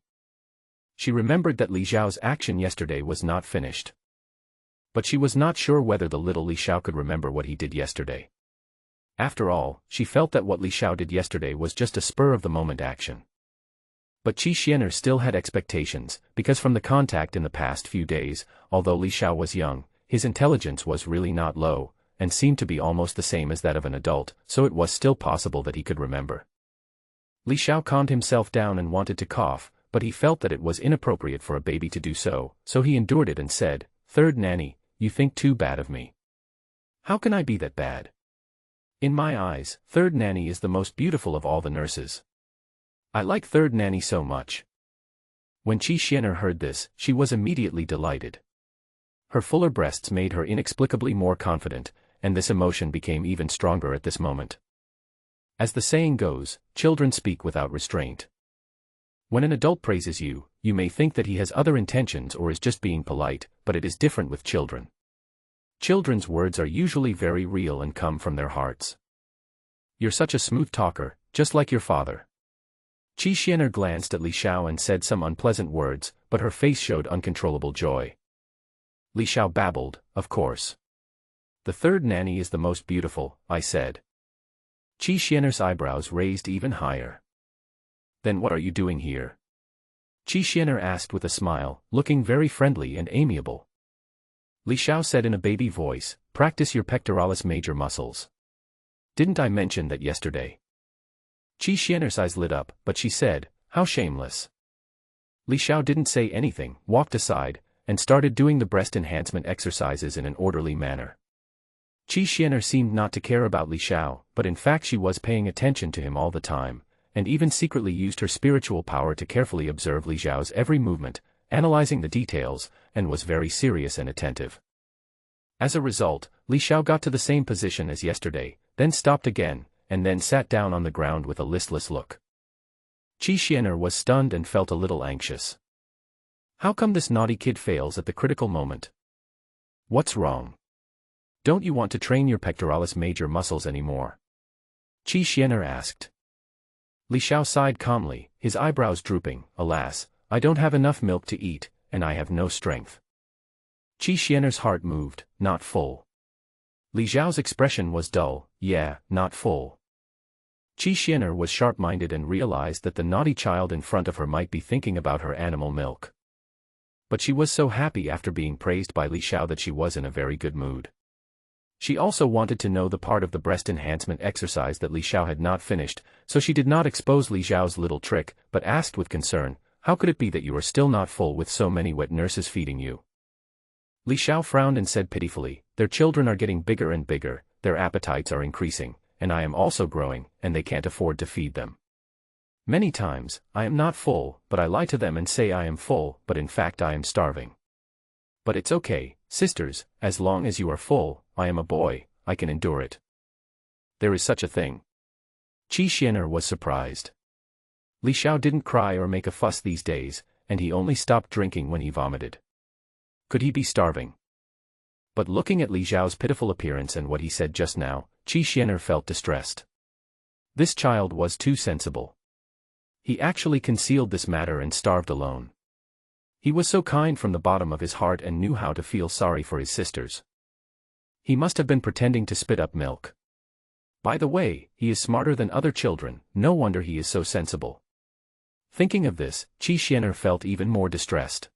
She remembered that Li Xiao's action yesterday was not finished. But she was not sure whether the little Li Xiao could remember what he did yesterday. After all, she felt that what Li Xiao did yesterday was just a spur-of-the-moment action. But Qi Xianer still had expectations, because from the contact in the past few days, although Li Xiao was young, his intelligence was really not low, and seemed to be almost the same as that of an adult, so it was still possible that he could remember. Li Xiao calmed himself down and wanted to cough, but he felt that it was inappropriate for a baby to do so, so he endured it and said, "Third nanny, you think too bad of me. How can I be that bad? In my eyes, third nanny is the most beautiful of all the nurses. I like third nanny so much." When Qi Xianer heard this, she was immediately delighted. Her fuller breasts made her inexplicably more confident, and this emotion became even stronger at this moment. As the saying goes, children speak without restraint. When an adult praises you, you may think that he has other intentions or is just being polite, but it is different with children. Children's words are usually very real and come from their hearts. "You're such a smooth talker, just like your father." Qi Xianer glanced at Li Xiao and said some unpleasant words, but her face showed uncontrollable joy. Li Xiao babbled, "Of course. The third nanny is the most beautiful," I said. Qi Xianer's eyebrows raised even higher. "Then what are you doing here?" Qi Xianer asked with a smile, looking very friendly and amiable. Li Xiao said in a baby voice, "Practice your pectoralis major muscles. Didn't I mention that yesterday?" Qi Xianer's eyes lit up, but she said, "How shameless." Li Xiao didn't say anything, walked aside, and started doing the breast enhancement exercises in an orderly manner. Qi Xianer seemed not to care about Li Xiao, but in fact she was paying attention to him all the time, and even secretly used her spiritual power to carefully observe Li Xiao's every movement, analyzing the details, and was very serious and attentive. As a result, Li Xiao got to the same position as yesterday, then stopped again, and then sat down on the ground with a listless look. Qi Xianer was stunned and felt a little anxious. How come this naughty kid fails at the critical moment? What's wrong? Don't you want to train your pectoralis major muscles anymore? Qi Xianer asked. Li Xiao sighed calmly, his eyebrows drooping, "Alas, I don't have enough milk to eat, and I have no strength." Qi Xianer's heart moved, "Not full." Li Xiao's expression was dull, "Yeah, not full." Qi Xianer was sharp-minded and realized that the naughty child in front of her might be thinking about her animal milk. But she was so happy after being praised by Li Xiao that she was in a very good mood. She also wanted to know the part of the breast enhancement exercise that Li Xiao had not finished, so she did not expose Li Xiao's little trick, but asked with concern, "How could it be that you are still not full with so many wet nurses feeding you?" Li Xiao frowned and said pitifully, "Their children are getting bigger and bigger, their appetites are increasing, and I am also growing, and they can't afford to feed them. Many times, I am not full, but I lie to them and say I am full, but in fact I am starving. But it's okay, sisters, as long as you are full, I am a boy, I can endure it." There is such a thing. Qi Xianer was surprised. Li Xiao didn't cry or make a fuss these days, and he only stopped drinking when he vomited. Could he be starving? But looking at Li Xiao's pitiful appearance and what he said just now, Qi Xianer felt distressed. This child was too sensible. He actually concealed this matter and starved alone. He was so kind from the bottom of his heart and knew how to feel sorry for his sisters. He must have been pretending to spit up milk. By the way, he is smarter than other children, no wonder he is so sensible. Thinking of this, Qi Xianer felt even more distressed.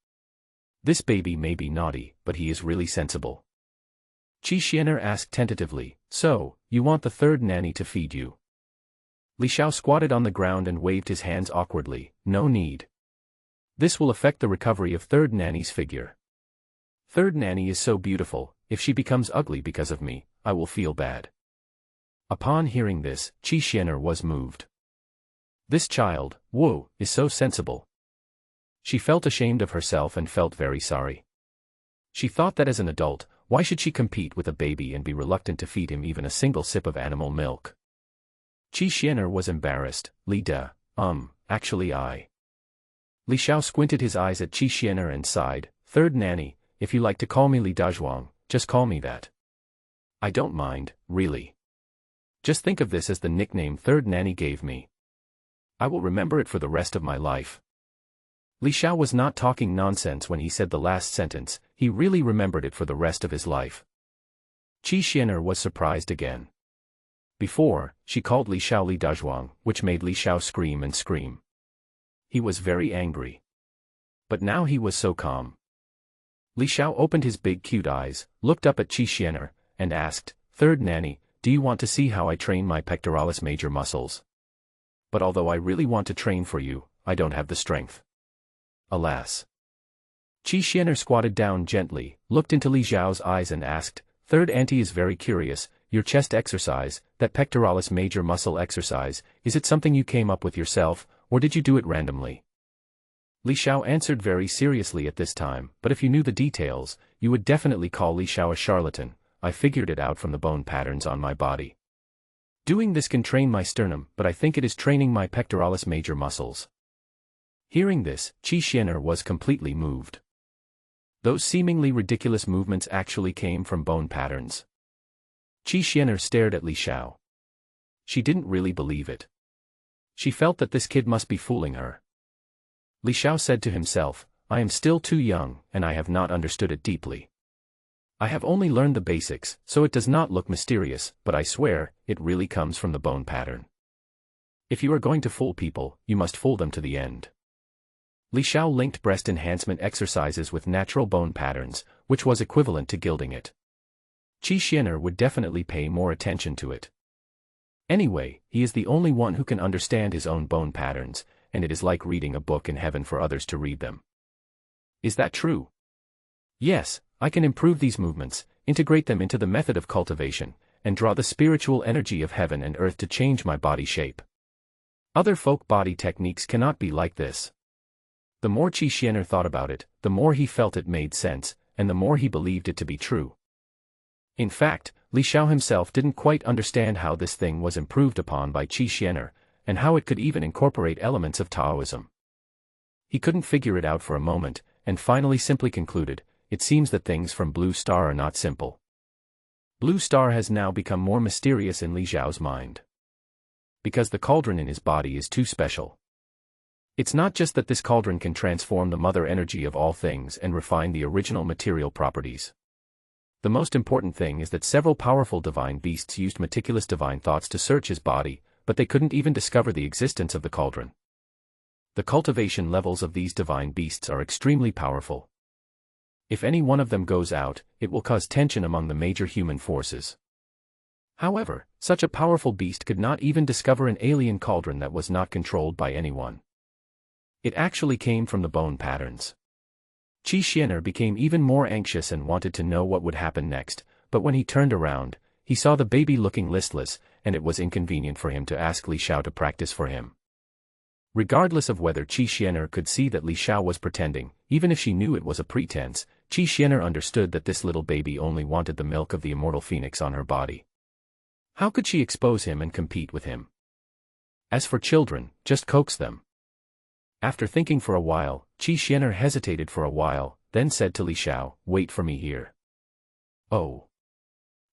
This baby may be naughty, but he is really sensible. Qi Xianer asked tentatively, "So, you want the third nanny to feed you?" Li Xiao squatted on the ground and waved his hands awkwardly, "No need. This will affect the recovery of third nanny's figure. Third nanny is so beautiful, if she becomes ugly because of me, I will feel bad." Upon hearing this, Qi Xianer was moved. This child, Wu, is so sensible. She felt ashamed of herself and felt very sorry. She thought that as an adult, why should she compete with a baby and be reluctant to feed him even a single sip of animal milk? Qi Xianer was embarrassed. Actually I. Li Xiao squinted his eyes at Qi Xianer and sighed, "Third nanny, if you like to call me Li Dazhuang, just call me that. I don't mind, really. Just think of this as the nickname third nanny gave me. I will remember it for the rest of my life." Li Xiao was not talking nonsense when he said the last sentence, he really remembered it for the rest of his life. Qi Xianer was surprised again. Before, she called Li Xiao Li Dazhuang, which made Li Xiao scream and scream. He was very angry. But now he was so calm. Li Xiao opened his big cute eyes, looked up at Qi Xianer, and asked, "Third nanny, do you want to see how I train my pectoralis major muscles? But although I really want to train for you, I don't have the strength. Alas." Qi Xianer squatted down gently, looked into Li Xiao's eyes and asked, "Third auntie is very curious, your chest exercise, that pectoralis major muscle exercise, is it something you came up with yourself, or did you do it randomly?" Li Xiao answered very seriously at this time, "But if you knew the details, you would definitely call Li Xiao a charlatan. I figured it out from the bone patterns on my body. Doing this can train my sternum, but I think it is training my pectoralis major muscles." Hearing this, Qi Xianer was completely moved. Those seemingly ridiculous movements actually came from bone patterns. Qi Xianer stared at Li Xiao. She didn't really believe it. She felt that this kid must be fooling her. Li Xiao said to himself, "I am still too young, and I have not understood it deeply. I have only learned the basics, so it does not look mysterious, but I swear, it really comes from the bone pattern. If you are going to fool people, you must fool them to the end." Li Xiao linked breast enhancement exercises with natural bone patterns, which was equivalent to gilding it. Qi Xianer would definitely pay more attention to it. Anyway, he is the only one who can understand his own bone patterns, and it is like reading a book in heaven for others to read them. Is that true? Yes, I can improve these movements, integrate them into the method of cultivation, and draw the spiritual energy of heaven and earth to change my body shape. Other folk body techniques cannot be like this. The more Qi Xianer thought about it, the more he felt it made sense, and the more he believed it to be true. In fact, Li Xiao himself didn't quite understand how this thing was improved upon by Qi Xianer, and how it could even incorporate elements of Taoism. He couldn't figure it out for a moment, and finally simply concluded, "It seems that things from Blue Star are not simple." Blue Star has now become more mysterious in Li Xiao's mind. Because the cauldron in his body is too special. It's not just that this cauldron can transform the mother energy of all things and refine the original material properties. The most important thing is that several powerful divine beasts used meticulous divine thoughts to search his body, but they couldn't even discover the existence of the cauldron. The cultivation levels of these divine beasts are extremely powerful. If any one of them goes out, it will cause tension among the major human forces. However, such a powerful beast could not even discover an alien cauldron that was not controlled by anyone. It actually came from the bone patterns. Qi Xianer became even more anxious and wanted to know what would happen next, but when he turned around, he saw the baby looking listless, and it was inconvenient for him to ask Li Xiao to practice for him. Regardless of whether Qi Xianer could see that Li Xiao was pretending, even if she knew it was a pretense, Qi Xianer understood that this little baby only wanted the milk of the immortal phoenix on her body. How could she expose him and compete with him? As for children, just coax them. After thinking for a while, Qi Xianer hesitated for a while, then said to Li Xiao, "Wait for me here." "Oh."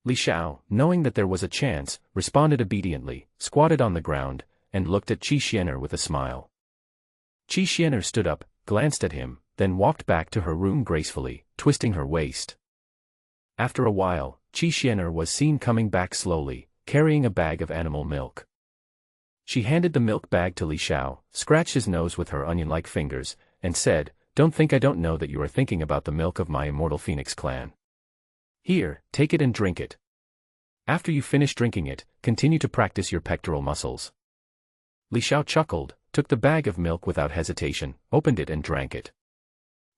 Li Xiao, knowing that there was a chance, responded obediently, squatted on the ground, and looked at Qi Xianer with a smile. Qi Xianer stood up, glanced at him, then walked back to her room gracefully, twisting her waist. After a while, Qi Xianer was seen coming back slowly, carrying a bag of animal milk. She handed the milk bag to Li Xiao, scratched his nose with her onion-like fingers, and said, "Don't think I don't know that you are thinking about the milk of my immortal phoenix clan. Here, take it and drink it. After you finish drinking it, continue to practice your pectoral muscles." Li Xiao chuckled, took the bag of milk without hesitation, opened it and drank it.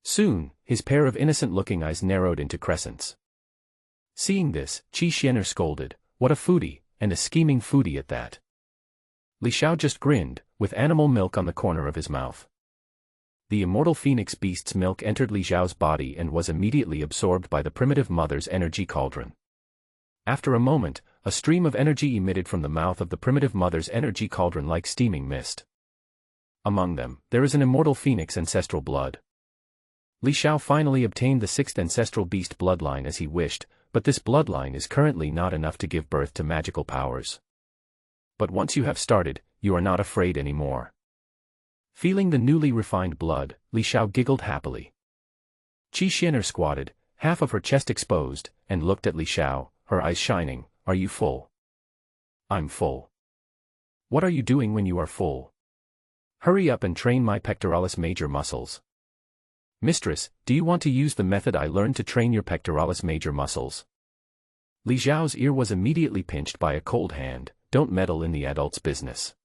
Soon, his pair of innocent-looking eyes narrowed into crescents. Seeing this, Qi Xianer scolded, "What a foodie, and a scheming foodie at that." Li Xiao just grinned, with animal milk on the corner of his mouth. The immortal phoenix beast's milk entered Li Xiao's body and was immediately absorbed by the primitive mother's energy cauldron. After a moment, a stream of energy emitted from the mouth of the primitive mother's energy cauldron like steaming mist. Among them, there is an immortal phoenix ancestral blood. Li Xiao finally obtained the 6th ancestral beast bloodline as he wished, but this bloodline is currently not enough to give birth to magical powers. But once you have started, you are not afraid anymore. Feeling the newly refined blood, Li Xiao giggled happily. Qi Xianer squatted, half of her chest exposed, and looked at Li Xiao, her eyes shining. "Are you full?" "I'm full." "What are you doing when you are full?" "Hurry up and train my pectoralis major muscles." "Mistress, do you want to use the method I learned to train your pectoralis major muscles?" Li Xiao's ear was immediately pinched by a cold hand. "Don't meddle in the adult's business."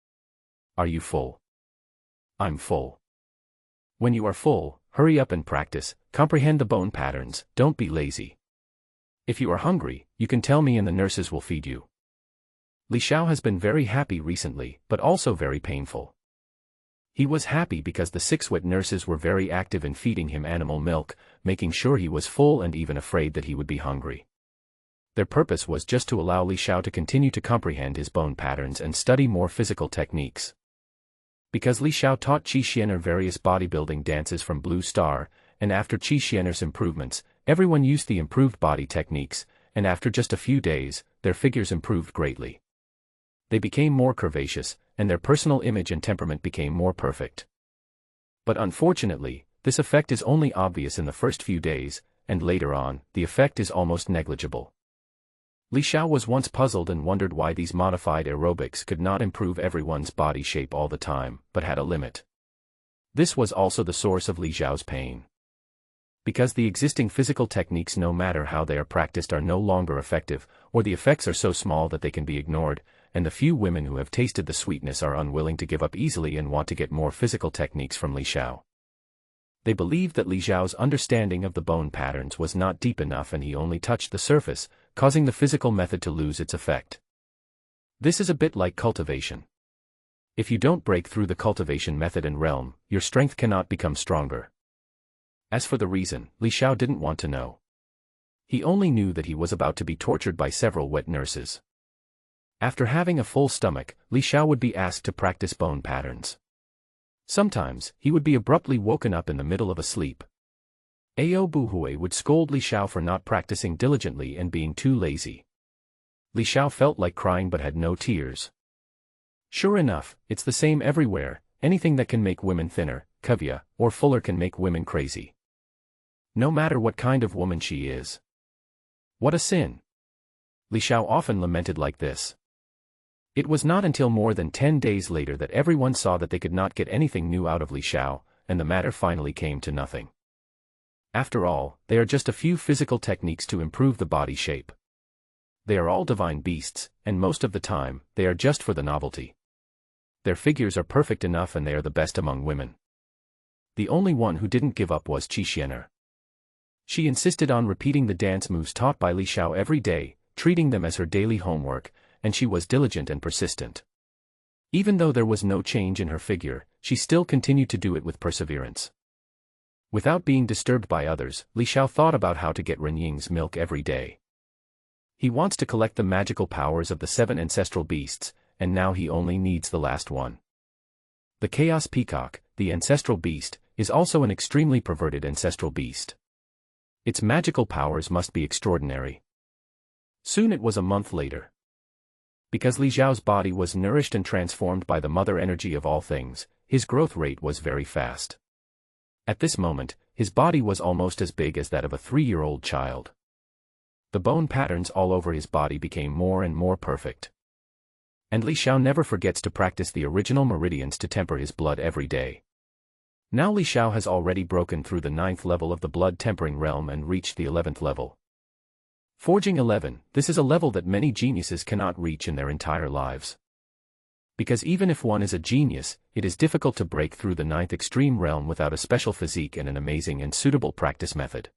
"Are you full?" "I'm full." "When you are full, hurry up and practice, comprehend the bone patterns, don't be lazy. If you are hungry, you can tell me and the nurses will feed you." Li Xiao has been very happy recently, but also very painful. He was happy because the 6 wet nurses were very active in feeding him animal milk, making sure he was full and even afraid that he would be hungry. Their purpose was just to allow Li Xiao to continue to comprehend his bone patterns and study more physical techniques. Because Li Xiao taught Qi Xianer various bodybuilding dances from Blue Star, and after Qi Xianer's improvements, everyone used the improved body techniques, and after just a few days, their figures improved greatly. They became more curvaceous, and their personal image and temperament became more perfect. But unfortunately, this effect is only obvious in the first few days, and later on, the effect is almost negligible. Li Xiao was once puzzled and wondered why these modified aerobics could not improve everyone's body shape all the time, but had a limit. This was also the source of Li Xiao's pain. Because the existing physical techniques, no matter how they are practiced, are no longer effective, or the effects are so small that they can be ignored, and the few women who have tasted the sweetness are unwilling to give up easily and want to get more physical techniques from Li Xiao. They believed that Li Xiao's understanding of the bone patterns was not deep enough and he only touched the surface, causing the physical method to lose its effect. This is a bit like cultivation. If you don't break through the cultivation method and realm, your strength cannot become stronger. As for the reason, Li Xiao didn't want to know. He only knew that he was about to be tortured by several wet nurses. After having a full stomach, Li Xiao would be asked to practice bone patterns. Sometimes, he would be abruptly woken up in the middle of a sleep. Ao Buhui would scold Li Xiao for not practicing diligently and being too lazy. Li Xiao felt like crying but had no tears. Sure enough, it's the same everywhere. Anything that can make women thinner, curvier, or fuller can make women crazy. No matter what kind of woman she is. What a sin! Li Xiao often lamented like this. It was not until more than 10 days later that everyone saw that they could not get anything new out of Li Xiao, and the matter finally came to nothing. After all, they are just a few physical techniques to improve the body shape. They are all divine beasts, and most of the time, they are just for the novelty. Their figures are perfect enough and they are the best among women. The only one who didn't give up was Qi Xianer. She insisted on repeating the dance moves taught by Li Xiao every day, treating them as her daily homework, and she was diligent and persistent. Even though there was no change in her figure, she still continued to do it with perseverance. Without being disturbed by others, Li Xiao thought about how to get Renying's milk every day. He wants to collect the magical powers of the 7 ancestral beasts, and now he only needs the last one. The Chaos Peacock, the ancestral beast, is also an extremely perverted ancestral beast. Its magical powers must be extraordinary. Soon it was a month later. Because Li Xiao's body was nourished and transformed by the mother energy of all things, his growth rate was very fast. At this moment, his body was almost as big as that of a 3-year-old child. The bone patterns all over his body became more and more perfect. And Li Xiao never forgets to practice the original meridians to temper his blood every day. Now Li Xiao has already broken through the 9th level of the blood tempering realm and reached the 11th level. Forging 11, this is a level that many geniuses cannot reach in their entire lives. Because even if one is a genius, it is difficult to break through the 9th extreme realm without a special physique and an amazing and suitable practice method.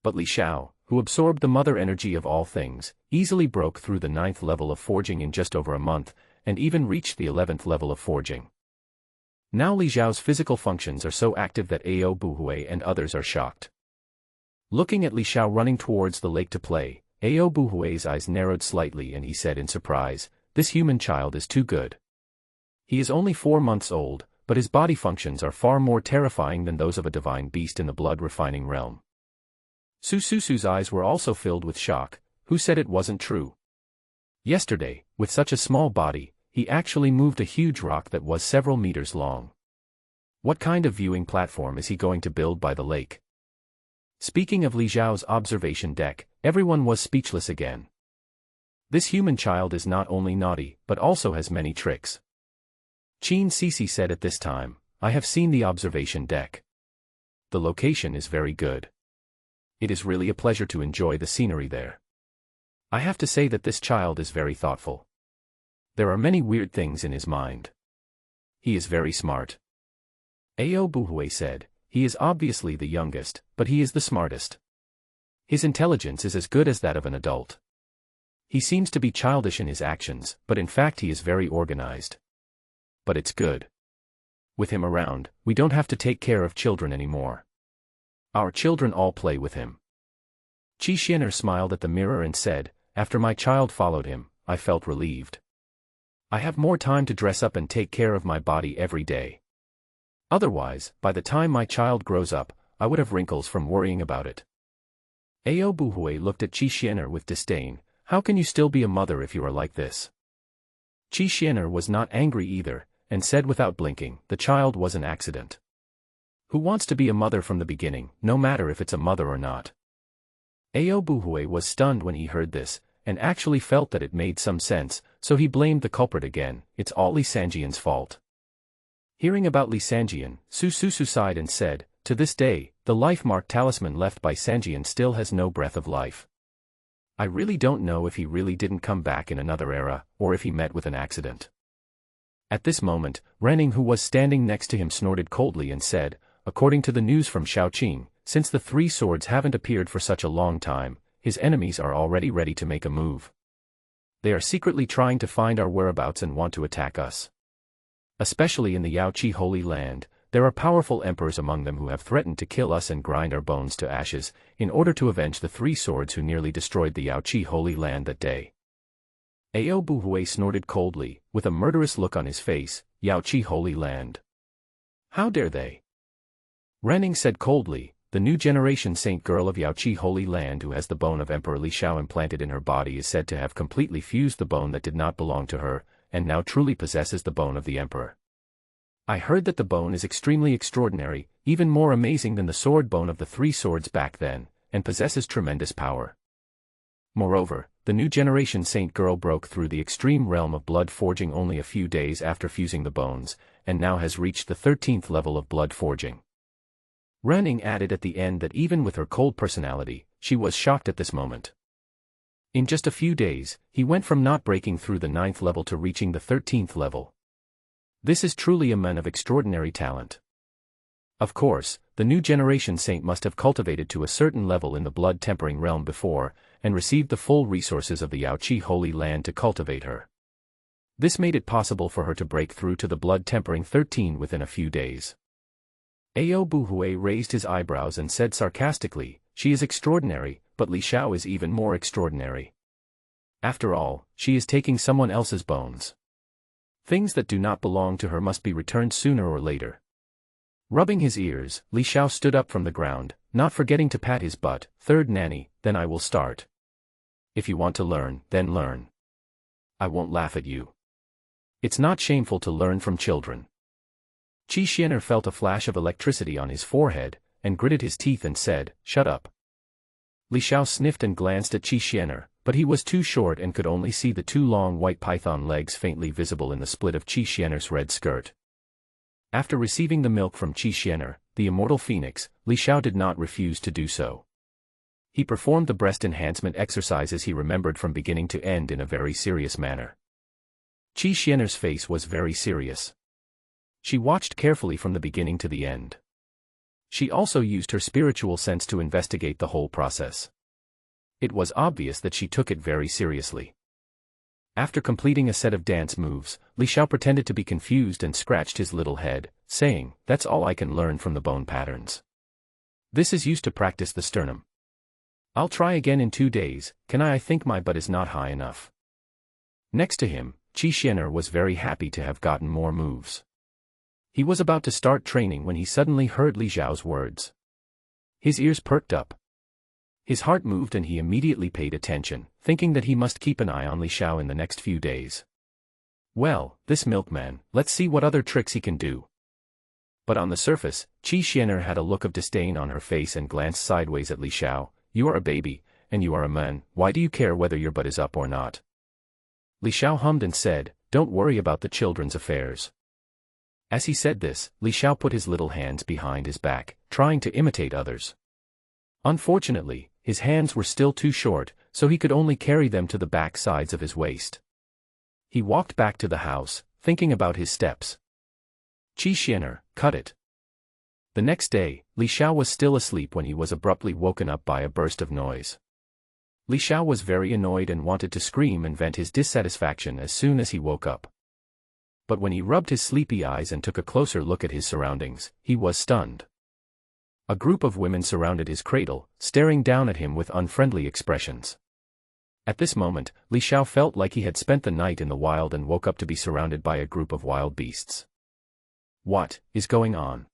But Li Xiao, who absorbed the mother energy of all things, easily broke through the 9th level of forging in just over a month, and even reached the 11th level of forging. Now Li Xiao's physical functions are so active that Ao Buhui and others are shocked. Looking at Li Xiao running towards the lake to play, Ao Buhui's eyes narrowed slightly and he said in surprise, "This human child is too good. He is only 4 months old, but his body functions are far more terrifying than those of a divine beast in the blood-refining realm." Su Susu's eyes were also filled with shock, who said it wasn't true. Yesterday, with such a small body, he actually moved a huge rock that was several meters long. What kind of viewing platform is he going to build by the lake? Speaking of Li Xiao's observation deck, everyone was speechless again. This human child is not only naughty, but also has many tricks. Qin Sisi said at this time, "I have seen the observation deck. The location is very good. It is really a pleasure to enjoy the scenery there. I have to say that this child is very thoughtful. There are many weird things in his mind. He is very smart." Ao Buhui said, "He is obviously the youngest, but he is the smartest. His intelligence is as good as that of an adult. He seems to be childish in his actions, but in fact he is very organized. But it's good. With him around, we don't have to take care of children anymore. Our children all play with him." Qi Xianer smiled at the mirror and said, "After my child followed him, I felt relieved. I have more time to dress up and take care of my body every day. Otherwise, by the time my child grows up, I would have wrinkles from worrying about it." Ao Buhui looked at Qi Xianer with disdain. "How can you still be a mother if you are like this?" Qi Xianer was not angry either, and said without blinking, "The child was an accident. Who wants to be a mother from the beginning, no matter if it's a mother or not?" Ao Buhui was stunned when he heard this, and actually felt that it made some sense, so he blamed the culprit again. "It's all Li Sanjian's fault." Hearing about Li Sanjian, Su Susu sighed and said, "To this day, the life-mark talisman left by Sanjian still has no breath of life. I really don't know if he really didn't come back in another era, or if he met with an accident." At this moment, Renning, who was standing next to him, snorted coldly and said, "According to the news from Shaoqing, since the 3 swords haven't appeared for such a long time, his enemies are already ready to make a move. They are secretly trying to find our whereabouts and want to attack us. Especially in the Yaoqi Holy Land, there are powerful emperors among them who have threatened to kill us and grind our bones to ashes, in order to avenge the 3 swords who nearly destroyed the Yaoqi Holy Land that day." Ao Buhui snorted coldly, with a murderous look on his face, "Yaoqi Holy Land? How dare they?" Renning said coldly, "The new generation saint girl of Yaoqi Holy Land who has the bone of Emperor Li Xiao implanted in her body is said to have completely fused the bone that did not belong to her, and now truly possesses the bone of the emperor. I heard that the bone is extremely extraordinary, even more amazing than the sword bone of the 3 swords back then, and possesses tremendous power. Moreover, the new generation saint girl broke through the extreme realm of blood forging only a few days after fusing the bones, and now has reached the 13th level of blood forging." Renning added at the end that even with her cold personality, she was shocked at this moment. In just a few days, he went from not breaking through the 9th level to reaching the 13th level. This is truly a man of extraordinary talent. Of course, the new generation saint must have cultivated to a certain level in the blood tempering realm before, and received the full resources of the Yaoqi Holy Land to cultivate her. This made it possible for her to break through to the blood tempering 13 within a few days. Ao Buhui raised his eyebrows and said sarcastically, "She is extraordinary, but Li Xiao is even more extraordinary. After all, she is taking someone else's bones. Things that do not belong to her must be returned sooner or later." Rubbing his ears, Li Xiao stood up from the ground, not forgetting to pat his butt. "Third nanny, then I will start. If you want to learn, then learn. I won't laugh at you. It's not shameful to learn from children." Qi Xianer felt a flash of electricity on his forehead, and gritted his teeth and said, "Shut up." Li Xiao sniffed and glanced at Qi Xianer, but he was too short and could only see the two long white python legs faintly visible in the split of Qi Xianer's red skirt. After receiving the milk from Qi Xianer, the immortal phoenix, Li Xiao did not refuse to do so. He performed the breast enhancement exercises he remembered from beginning to end in a very serious manner. Qi Xianer's face was very serious. She watched carefully from the beginning to the end. She also used her spiritual sense to investigate the whole process. It was obvious that she took it very seriously. After completing a set of dance moves, Li Xiao pretended to be confused and scratched his little head, saying, "That's all I can learn from the bone patterns. This is used to practice the sternum. I'll try again in 2 days. I think my butt is not high enough." Next to him, Qi Xianer was very happy to have gotten more moves. He was about to start training when he suddenly heard Li Xiao's words. His ears perked up. His heart moved and he immediately paid attention, thinking that he must keep an eye on Li Xiao in the next few days. Well, this milkman, let's see what other tricks he can do. But on the surface, Qi Xianer had a look of disdain on her face and glanced sideways at Li Xiao. "You are a baby, and you are a man, why do you care whether your butt is up or not?" Li Xiao hummed and said, "Don't worry about the children's affairs." As he said this, Li Xiao put his little hands behind his back, trying to imitate others. Unfortunately, his hands were still too short, so he could only carry them to the back sides of his waist. He walked back to the house, thinking about his steps. Qi Xianer, cut it. The next day, Li Xiao was still asleep when he was abruptly woken up by a burst of noise. Li Xiao was very annoyed and wanted to scream and vent his dissatisfaction as soon as he woke up. But when he rubbed his sleepy eyes and took a closer look at his surroundings, he was stunned. A group of women surrounded his cradle, staring down at him with unfriendly expressions. At this moment, Li Xiao felt like he had spent the night in the wild and woke up to be surrounded by a group of wild beasts. What is going on?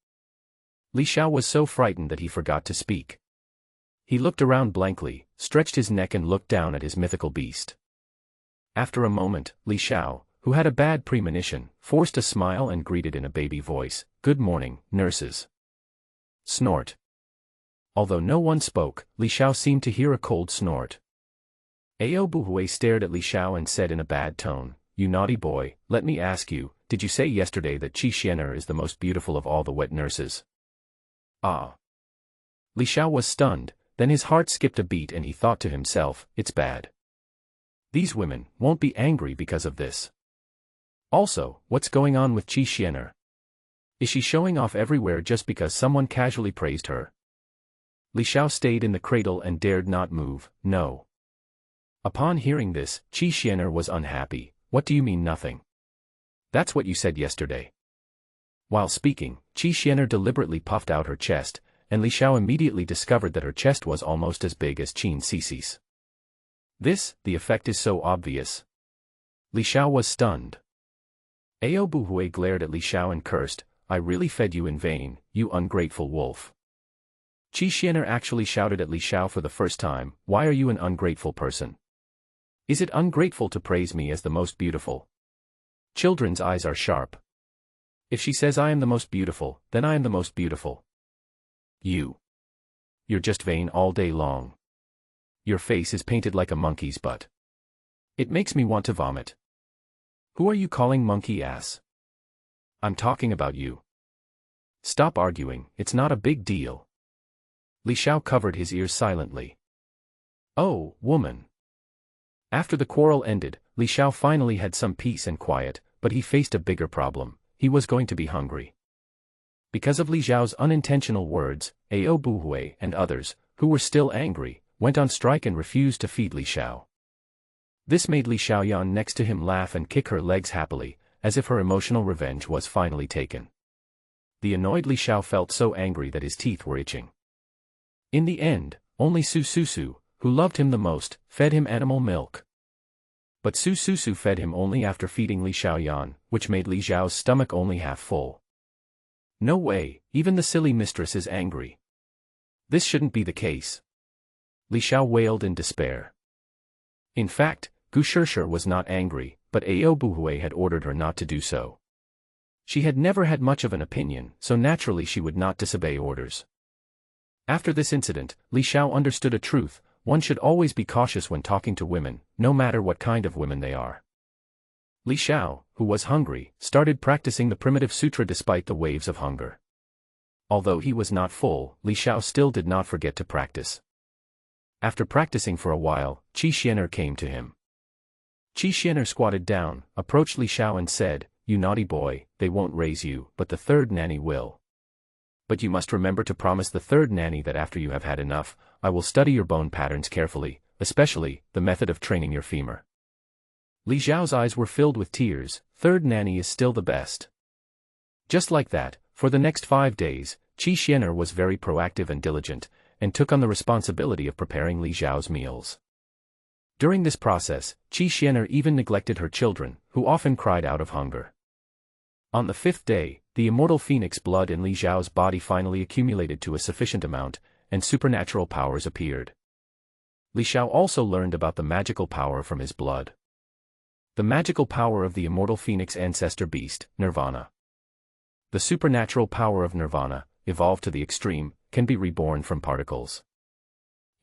Li Xiao was so frightened that he forgot to speak. He looked around blankly, stretched his neck and looked down at his mythical beast. After a moment, Li Xiao, who had a bad premonition, forced a smile and greeted in a baby voice, "Good morning, nurses." Snort. Although no one spoke, Li Xiao seemed to hear a cold snort. Ao Buhui stared at Li Xiao and said in a bad tone, "You naughty boy, let me ask you, did you say yesterday that Qi Xianer is the most beautiful of all the wet nurses?" Ah. Li Xiao was stunned, then his heart skipped a beat and he thought to himself, "It's bad. These women won't be angry because of this. Also, what's going on with Qi Xianer? Is she showing off everywhere just because someone casually praised her?" Li Xiao stayed in the cradle and dared not move, no. Upon hearing this, Qi Xianer was unhappy. "What do you mean nothing? That's what you said yesterday." While speaking, Qi Xianer deliberately puffed out her chest, and Li Xiao immediately discovered that her chest was almost as big as Qin Cici's. The effect is so obvious. Li Xiao was stunned. Ao Buhui glared at Li Xiao and cursed, "I really fed you in vain, you ungrateful wolf." Qi Xianer actually shouted at Li Xiao for the first time, "Why are you an ungrateful person? Is it ungrateful to praise me as the most beautiful? Children's eyes are sharp. If she says I am the most beautiful, then I am the most beautiful. You're just vain all day long. Your face is painted like a monkey's butt. It makes me want to vomit. Who are you calling monkey ass? I'm talking about you. Stop arguing, it's not a big deal." Li Xiao covered his ears silently. "Oh, woman." After the quarrel ended, Li Xiao finally had some peace and quiet, but he faced a bigger problem. He was going to be hungry. Because of Li Xiao's unintentional words, Ao Buhui and others, who were still angry, went on strike and refused to feed Li Xiao. This made Li Xiaoyan next to him laugh and kick her legs happily, as if her emotional revenge was finally taken. The annoyed Li Xiao felt so angry that his teeth were itching. In the end, only Su Su, who loved him the most, fed him animal milk. But Su Su fed him only after feeding Li Xiaoyan, which made Li Xiao's stomach only half full. No way, even the silly mistress is angry. This shouldn't be the case. Li Xiao wailed in despair. In fact, Gu Shishir was not angry, but Ao Buhui had ordered her not to do so. She had never had much of an opinion, so naturally she would not disobey orders. After this incident, Li Xiao understood a truth: one should always be cautious when talking to women, no matter what kind of women they are. Li Xiao, who was hungry, started practicing the primitive sutra despite the waves of hunger. Although he was not full, Li Xiao still did not forget to practice. After practicing for a while, Qi Xianer came to him. Qi Xianer squatted down, approached Li Xiao and said, "You naughty boy, they won't raise you, but the third nanny will. But you must remember to promise the third nanny that after you have had enough, I will study your bone patterns carefully, especially the method of training your femur." Li Xiao's eyes were filled with tears. Third nanny is still the best. Just like that, for the next 5 days, Qi Xianer was very proactive and diligent, and took on the responsibility of preparing Li Xiao's meals. During this process, Qi Xianer even neglected her children, who often cried out of hunger. On the 5th day, the immortal phoenix blood in Li Xiao's body finally accumulated to a sufficient amount, and supernatural powers appeared. Li Xiao also learned about the magical power from his blood. The magical power of the immortal phoenix ancestor beast, Nirvana. The supernatural power of Nirvana, evolved to the extreme, can be reborn from particles.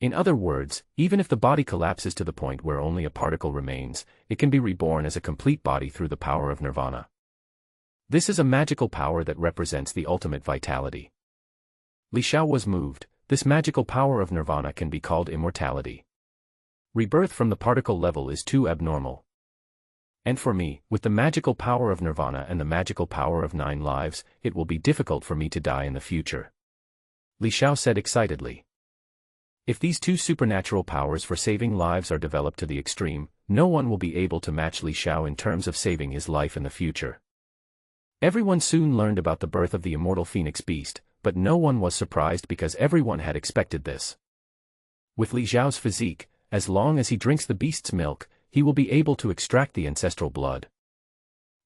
In other words, even if the body collapses to the point where only a particle remains, it can be reborn as a complete body through the power of Nirvana. This is a magical power that represents the ultimate vitality. Li Xiao was moved. This magical power of Nirvana can be called immortality. Rebirth from the particle level is too abnormal. And for me, with the magical power of Nirvana and the magical power of 9 lives, it will be difficult for me to die in the future. Li Xiao said excitedly. If these 2 supernatural powers for saving lives are developed to the extreme, no one will be able to match Li Xiao in terms of saving his life in the future. Everyone soon learned about the birth of the immortal phoenix beast, but no one was surprised because everyone had expected this. With Li Xiao's physique, as long as he drinks the beast's milk, he will be able to extract the ancestral blood.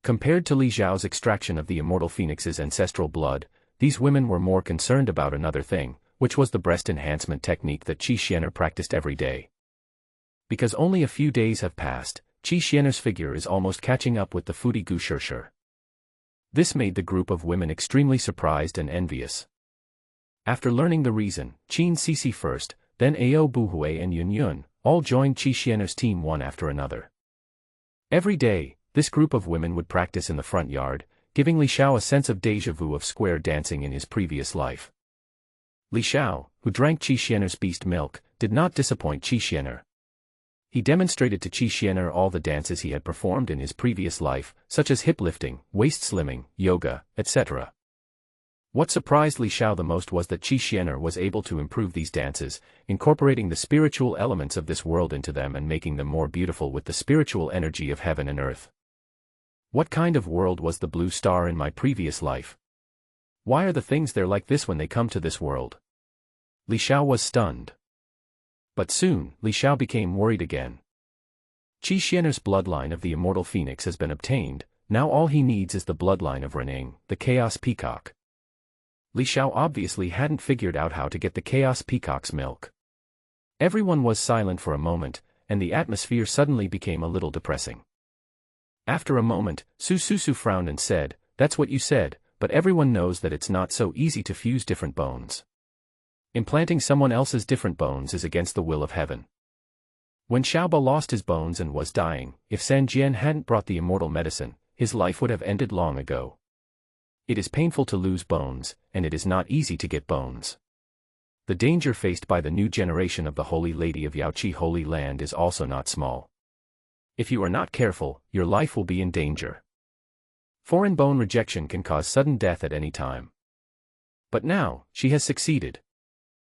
Compared to Li Xiao's extraction of the immortal phoenix's ancestral blood, these women were more concerned about another thing, which was the breast enhancement technique that Qi Xianer practiced every day. Because only a few days have passed, Qi Xianer's figure is almost catching up with the Fudi Gu Shirshir. This made the group of women extremely surprised and envious. After learning the reason, Qin Sisi first, then Ao Buhui and Yun Yun, all joined Qi Xianer's team one after another. Every day, this group of women would practice in the front yard, giving Li Xiao a sense of déjà vu of square dancing in his previous life. Li Xiao, who drank Qi Xianer's beast milk, did not disappoint Qi Xianer. He demonstrated to Qi Xianer all the dances he had performed in his previous life, such as hip lifting, waist slimming, yoga, etc. What surprised Li Xiao the most was that Qi Xianer was able to improve these dances, incorporating the spiritual elements of this world into them and making them more beautiful with the spiritual energy of heaven and earth. What kind of world was the blue star in my previous life? Why are the things there like this when they come to this world? Li Xiao was stunned. But soon, Li Xiao became worried again. Qi Xianer's bloodline of the immortal phoenix has been obtained, now all he needs is the bloodline of Renning, the chaos peacock. Li Xiao obviously hadn't figured out how to get the chaos peacock's milk. Everyone was silent for a moment, and the atmosphere suddenly became a little depressing. After a moment, Su Su frowned and said, "That's what you said, but everyone knows that it's not so easy to fuse different bones. Implanting someone else's different bones is against the will of heaven." When Xiaoba lost his bones and was dying, if San Jian hadn't brought the immortal medicine, his life would have ended long ago. It is painful to lose bones, and it is not easy to get bones. The danger faced by the new generation of the Holy Lady of Yaoqi Holy Land is also not small. If you are not careful, your life will be in danger. Foreign bone rejection can cause sudden death at any time. But now, she has succeeded.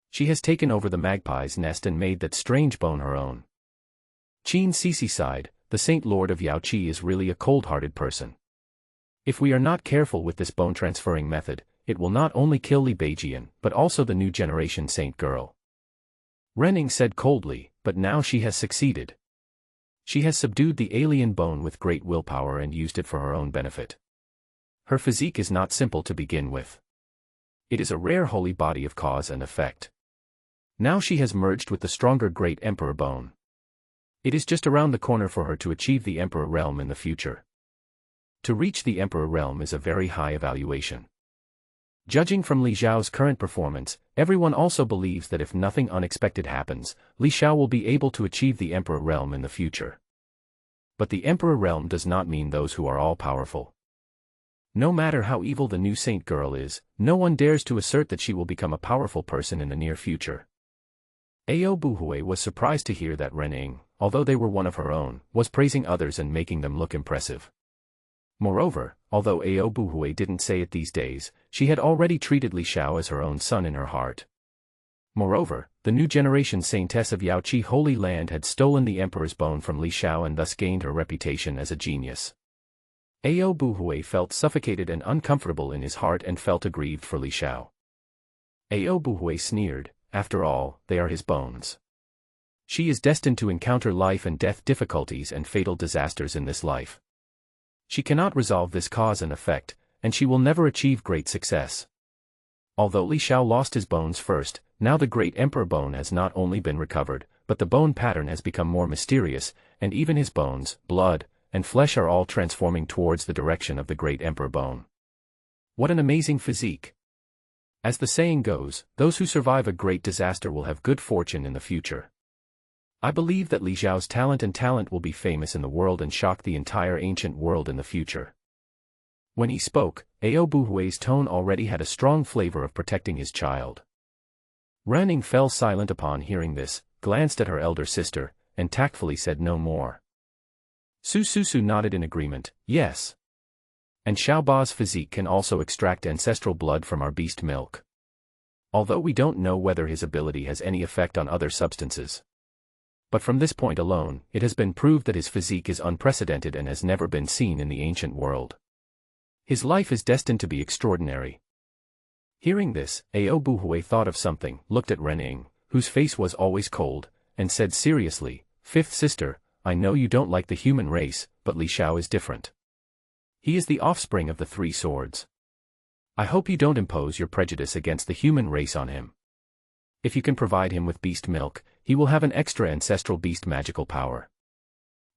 She has taken over the magpie's nest and made that strange bone her own. Qin Sisi sighed, the Saint Lord of Yaoqi is really a cold-hearted person. If we are not careful with this bone-transferring method, it will not only kill Li Beijian, but also the new generation saint girl. Renning said coldly, but now she has succeeded. She has subdued the alien bone with great willpower and used it for her own benefit. Her physique is not simple to begin with. It is a rare holy body of cause and effect. Now she has merged with the stronger Great Emperor bone. It is just around the corner for her to achieve the Emperor realm in the future. To reach the Emperor realm is a very high evaluation. Judging from Li Xiao's current performance, everyone also believes that if nothing unexpected happens, Li Xiao will be able to achieve the Emperor realm in the future. But the Emperor realm does not mean those who are all-powerful. No matter how evil the new saint girl is, no one dares to assert that she will become a powerful person in the near future. Ao Buhui was surprised to hear that Ren Ying, although they were one of her own, was praising others and making them look impressive. Moreover, although Ao Buhui didn't say it these days, she had already treated Li Xiao as her own son in her heart. Moreover, the new generation saintess of Yaoqi Holy Land had stolen the emperor's bone from Li Xiao and thus gained her reputation as a genius. Ao Buhui felt suffocated and uncomfortable in his heart and felt aggrieved for Li Xiao. Ao Buhui sneered, after all, they are his bones. She is destined to encounter life and death difficulties and fatal disasters in this life. She cannot resolve this cause and effect, and she will never achieve great success. Although Li Xiao lost his bones first, now the great emperor bone has not only been recovered, but the bone pattern has become more mysterious, and even his bones, blood, and flesh are all transforming towards the direction of the great emperor bone. What an amazing physique! As the saying goes, those who survive a great disaster will have good fortune in the future. I believe that Li Xiao's talent will be famous in the world and shock the entire ancient world in the future. When he spoke, Ao Buhui's tone already had a strong flavor of protecting his child. Ren Ying fell silent upon hearing this, glanced at her elder sister, and tactfully said no more. Su Susu nodded in agreement, yes. And Xiao Ba's physique can also extract ancestral blood from our beast milk. Although we don't know whether his ability has any effect on other substances. But from this point alone, it has been proved that his physique is unprecedented and has never been seen in the ancient world. His life is destined to be extraordinary. Hearing this, Ao Buhui thought of something, looked at Ren Ying, whose face was always cold, and said seriously, "Fifth sister, I know you don't like the human race, but Li Xiao is different. He is the offspring of the three swords. I hope you don't impose your prejudice against the human race on him. If you can provide him with beast milk, he will have an extra ancestral beast magical power.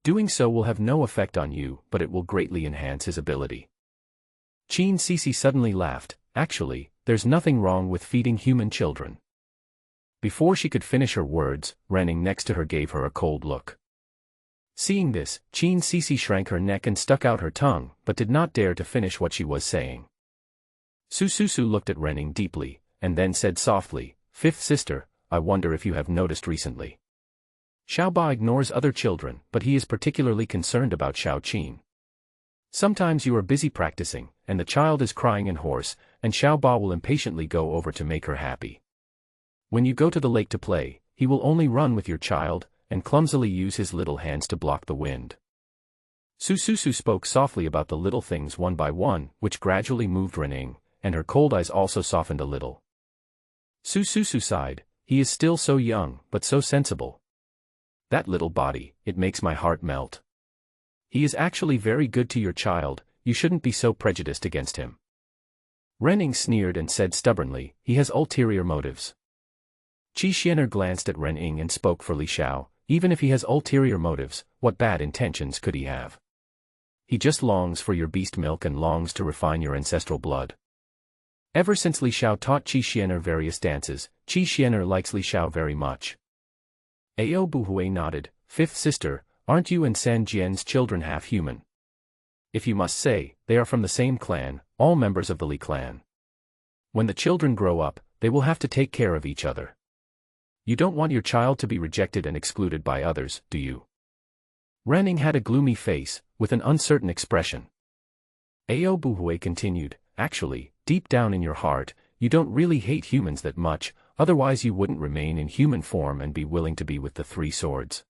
Doing so will have no effect on you, but it will greatly enhance his ability." Qin Sisi suddenly laughed. Actually, there's nothing wrong with feeding human children. Before she could finish her words, Ren Ying next to her gave her a cold look. Seeing this, Qin Sisi shrank her neck and stuck out her tongue, but did not dare to finish what she was saying. Su Susu looked at Ren Ying deeply, and then said softly, "Fifth sister, I wonder if you have noticed recently. Xiao Ba ignores other children, but he is particularly concerned about Xiao Qin. Sometimes you are busy practicing, and the child is crying and hoarse, and Xiao Ba will impatiently go over to make her happy. When you go to the lake to play, he will only run with your child, and clumsily use his little hands to block the wind." Su Susu spoke softly about the little things one by one, which gradually moved Ren Ying, and her cold eyes also softened a little. Su Susu sighed, "He is still so young, but so sensible. That little body, it makes my heart melt. He is actually very good to your child, you shouldn't be so prejudiced against him." Ren Ying sneered and said stubbornly, "He has ulterior motives." Qi Xianer glanced at Ren Ying and spoke for Li Xiao, "Even if he has ulterior motives, what bad intentions could he have? He just longs for your beast milk and longs to refine your ancestral blood." Ever since Li Xiao taught Qi Xianer various dances, Qi Xianer likes Li Xiao very much. Ao Buhui nodded, "Fifth sister, aren't you and San Jian's children half human? If you must say, they are from the same clan, all members of the Li clan. When the children grow up, they will have to take care of each other. You don't want your child to be rejected and excluded by others, do you?" Ren Ying had a gloomy face, with an uncertain expression. Ao Buhui continued, "Actually, deep down in your heart, you don't really hate humans that much, otherwise you wouldn't remain in human form and be willing to be with the three swords."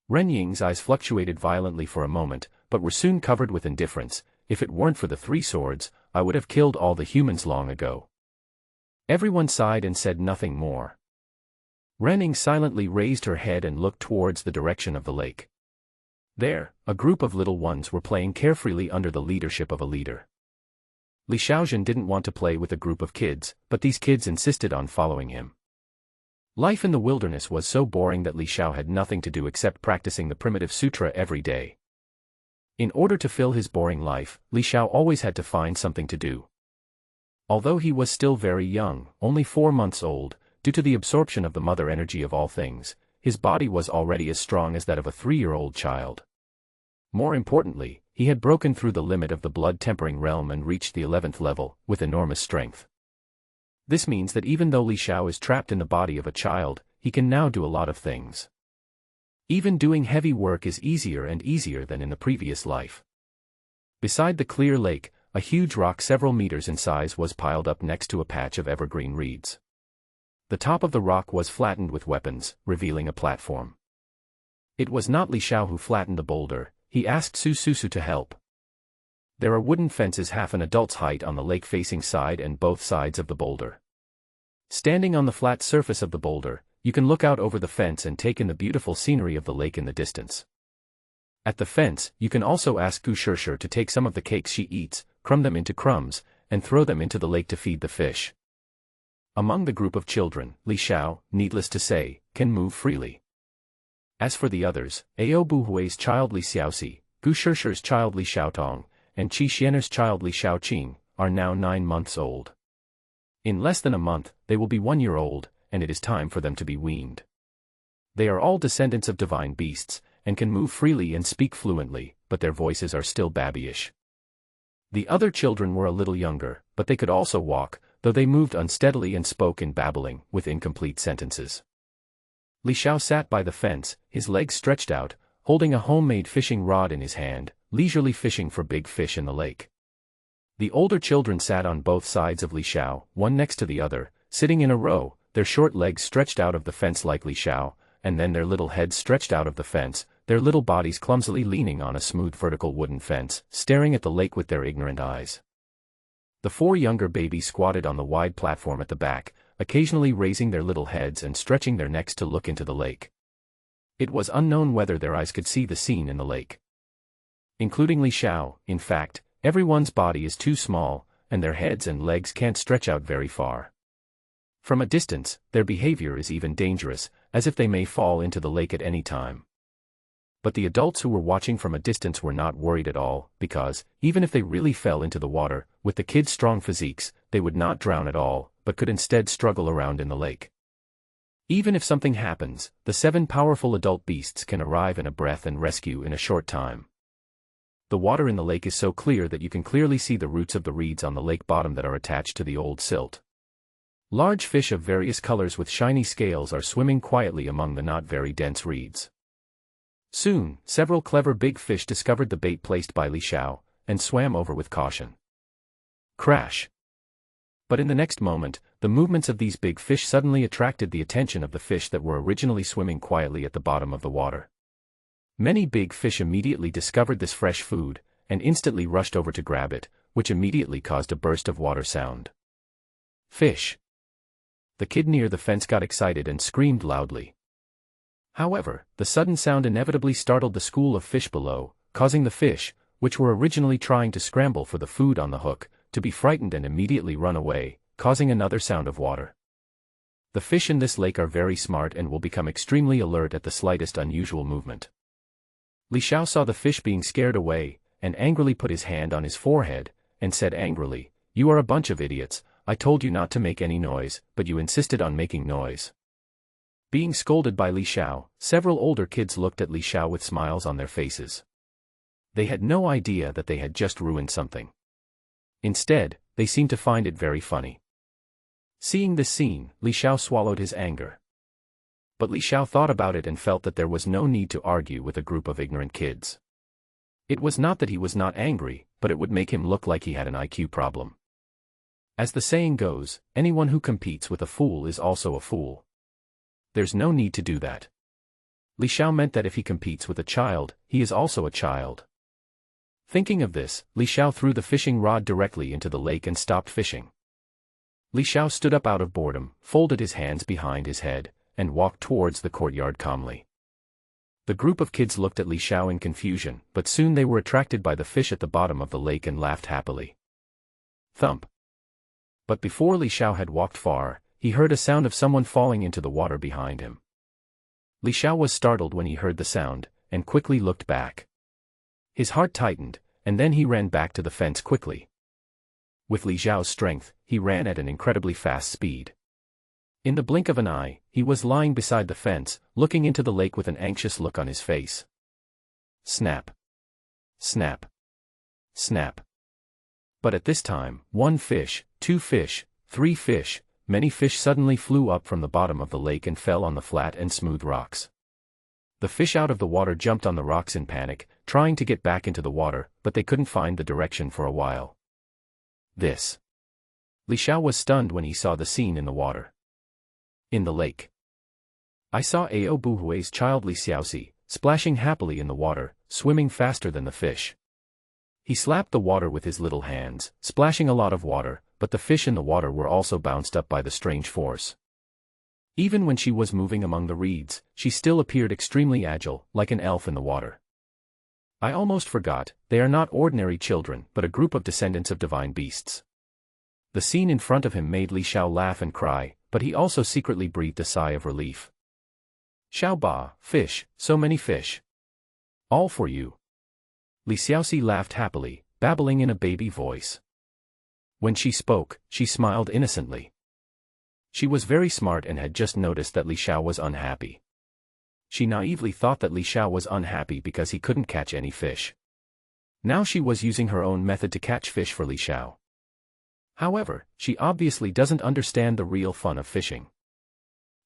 Ren Ying's eyes fluctuated violently for a moment, but were soon covered with indifference. "If it weren't for the three swords, I would have killed all the humans long ago." Everyone sighed and said nothing more. Ren Ying silently raised her head and looked towards the direction of the lake. There, a group of little ones were playing carefreely under the leadership of a leader. Li Xiaozhen didn't want to play with a group of kids, but these kids insisted on following him. Life in the wilderness was so boring that Li Xiao had nothing to do except practicing the primitive sutra every day. In order to fill his boring life, Li Xiao always had to find something to do. Although he was still very young, only 4 months old, due to the absorption of the mother energy of all things, his body was already as strong as that of a 3-year-old child. More importantly, he had broken through the limit of the blood-tempering realm and reached the 11th level, with enormous strength. This means that even though Li Xiao is trapped in the body of a child, he can now do a lot of things. Even doing heavy work is easier and easier than in the previous life. Beside the clear lake, a huge rock several meters in size was piled up next to a patch of evergreen reeds. The top of the rock was flattened with weapons, revealing a platform. It was not Li Xiao who flattened the boulder. He asked Su Susu to help. There are wooden fences half an adult's height on the lake-facing side and both sides of the boulder. Standing on the flat surface of the boulder, you can look out over the fence and take in the beautiful scenery of the lake in the distance. At the fence, you can also ask Gu Shishir to take some of the cakes she eats, crumb them into crumbs, and throw them into the lake to feed the fish. Among the group of children, Li Xiao, needless to say, can move freely. As for the others, Ao Buhui's child Li Xiaoxi, Gu Shishir's child Li Xiaotong, and Qi Xianer's child Li Xiaoqing, are now 9 months old. In less than a month, they will be 1 year old, and it is time for them to be weaned. They are all descendants of divine beasts, and can move freely and speak fluently, but their voices are still babyish. The other children were a little younger, but they could also walk, though they moved unsteadily and spoke in babbling, with incomplete sentences. Li Xiao sat by the fence, his legs stretched out, holding a homemade fishing rod in his hand, leisurely fishing for big fish in the lake. The older children sat on both sides of Li Xiao, one next to the other, sitting in a row, their short legs stretched out of the fence like Li Xiao, and then their little heads stretched out of the fence, their little bodies clumsily leaning on a smooth vertical wooden fence, staring at the lake with their ignorant eyes. The 4 younger babies squatted on the wide platform at the back, occasionally raising their little heads and stretching their necks to look into the lake. It was unknown whether their eyes could see the scene in the lake. Including Li Xiao, in fact, everyone's body is too small, and their heads and legs can't stretch out very far. From a distance, their behavior is even dangerous, as if they may fall into the lake at any time. But the adults who were watching from a distance were not worried at all, because, even if they really fell into the water, with the kids' strong physiques, they would not drown at all, but could instead struggle around in the lake. Even if something happens, the 7 powerful adult beasts can arrive in a breath and rescue in a short time. The water in the lake is so clear that you can clearly see the roots of the reeds on the lake bottom that are attached to the old silt. Large fish of various colors with shiny scales are swimming quietly among the not very dense reeds. Soon, several clever big fish discovered the bait placed by Li Xiao, and swam over with caution. Crash! But in the next moment, the movements of these big fish suddenly attracted the attention of the fish that were originally swimming quietly at the bottom of the water. Many big fish immediately discovered this fresh food, and instantly rushed over to grab it, which immediately caused a burst of water sound. Fish! The kid near the fence got excited and screamed loudly. However, the sudden sound inevitably startled the school of fish below, causing the fish, which were originally trying to scramble for the food on the hook, to be frightened and immediately run away, causing another sound of water. The fish in this lake are very smart and will become extremely alert at the slightest unusual movement. Li Xiao saw the fish being scared away, and angrily put his hand on his forehead, and said angrily, "You are a bunch of idiots, I told you not to make any noise, but you insisted on making noise." Being scolded by Li Xiao, several older kids looked at Li Xiao with smiles on their faces. They had no idea that they had just ruined something. Instead, they seemed to find it very funny. Seeing this scene, Li Xiao swallowed his anger. But Li Xiao thought about it and felt that there was no need to argue with a group of ignorant kids. It was not that he was not angry, but it would make him look like he had an IQ problem. As the saying goes, anyone who competes with a fool is also a fool. There's no need to do that. Li Xiao meant that if he competes with a child, he is also a child. Thinking of this, Li Xiao threw the fishing rod directly into the lake and stopped fishing. Li Xiao stood up out of boredom, folded his hands behind his head, and walked towards the courtyard calmly. The group of kids looked at Li Xiao in confusion, but soon they were attracted by the fish at the bottom of the lake and laughed happily. Thump! But before Li Xiao had walked far, he heard a sound of someone falling into the water behind him. Li Xiao was startled when he heard the sound, and quickly looked back. His heart tightened, and then he ran back to the fence quickly. With Li Xiao's strength, he ran at an incredibly fast speed. In the blink of an eye, he was lying beside the fence, looking into the lake with an anxious look on his face. Snap. Snap. Snap. But at this time, 1 fish, 2 fish, 3 fish, many fish suddenly flew up from the bottom of the lake and fell on the flat and smooth rocks. The fish out of the water jumped on the rocks in panic, trying to get back into the water, but they couldn't find the direction for a while. This. Li Xiao was stunned when he saw the scene in the water. In the lake. I saw Ao Buhui's child Li Xiaoxi, splashing happily in the water, swimming faster than the fish. He slapped the water with his little hands, splashing a lot of water, but the fish in the water were also bounced up by the strange force. Even when she was moving among the reeds, she still appeared extremely agile, like an elf in the water. I almost forgot, they are not ordinary children, but a group of descendants of divine beasts. The scene in front of him made Li Xiao laugh and cry, but he also secretly breathed a sigh of relief. Xiao Ba, fish, so many fish. All for you. Li Xiaoxi laughed happily, babbling in a baby voice. When she spoke, she smiled innocently. She was very smart and had just noticed that Li Xiao was unhappy. She naively thought that Li Xiao was unhappy because he couldn't catch any fish. Now she was using her own method to catch fish for Li Xiao. However, she obviously doesn't understand the real fun of fishing.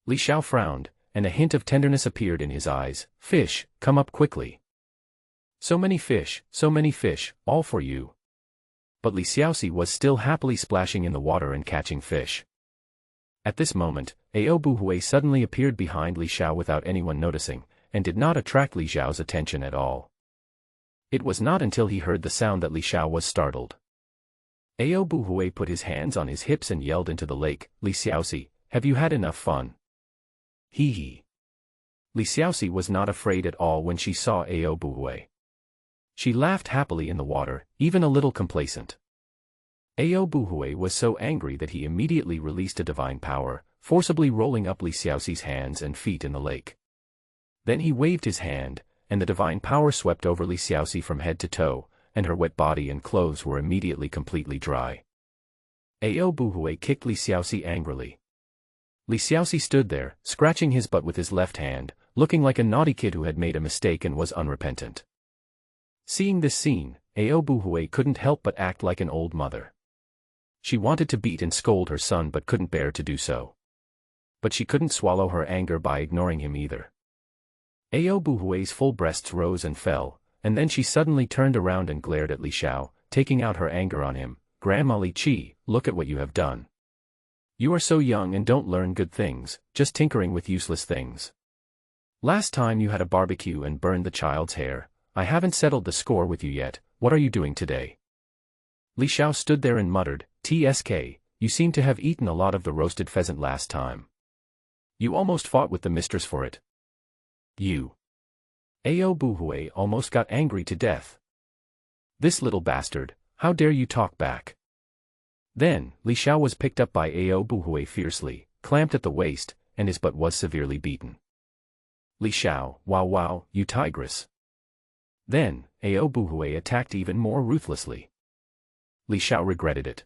Li Xiao frowned, and a hint of tenderness appeared in his eyes. Fish, come up quickly. So many fish, all for you. But Li Xiaoxi was still happily splashing in the water and catching fish. At this moment, Ao Buhui suddenly appeared behind Li Xiao without anyone noticing, and did not attract Li Xiao's attention at all. It was not until he heard the sound that Li Xiao was startled. Ao Buhui put his hands on his hips and yelled into the lake, Li Xiaoxi, have you had enough fun? Hee hee. Li Xiaoxi was not afraid at all when she saw Ao Buhui. She laughed happily in the water, even a little complacent. Ao Buhui was so angry that he immediately released a divine power, forcibly rolling up Li Xiaoxi's hands and feet in the lake. Then he waved his hand, and the divine power swept over Li Xiaoxi from head to toe, and her wet body and clothes were immediately completely dry. Ao Buhui kicked Li Xiaoxi angrily. Li Xiaoxi stood there, scratching his butt with his left hand, looking like a naughty kid who had made a mistake and was unrepentant. Seeing this scene, Ao Buhui couldn't help but act like an old mother. She wanted to beat and scold her son but couldn't bear to do so. But she couldn't swallow her anger by ignoring him either. Ao Buhui's full breasts rose and fell, and then she suddenly turned around and glared at Li Xiao, taking out her anger on him. Grandma Li Qi, look at what you have done. You are so young and don't learn good things, just tinkering with useless things. Last time you had a barbecue and burned the child's hair. I haven't settled the score with you yet. What are you doing today? Li Xiao stood there and muttered, TSK, you seem to have eaten a lot of the roasted pheasant last time. You almost fought with the mistress for it. You. Ao Buhui almost got angry to death. This little bastard, how dare you talk back? Then, Li Xiao was picked up by Ao Buhui fiercely, clamped at the waist, and his butt was severely beaten. Li Xiao, wow, you tigress. Then, Ao Buhui attacked even more ruthlessly. Li Xiao regretted it.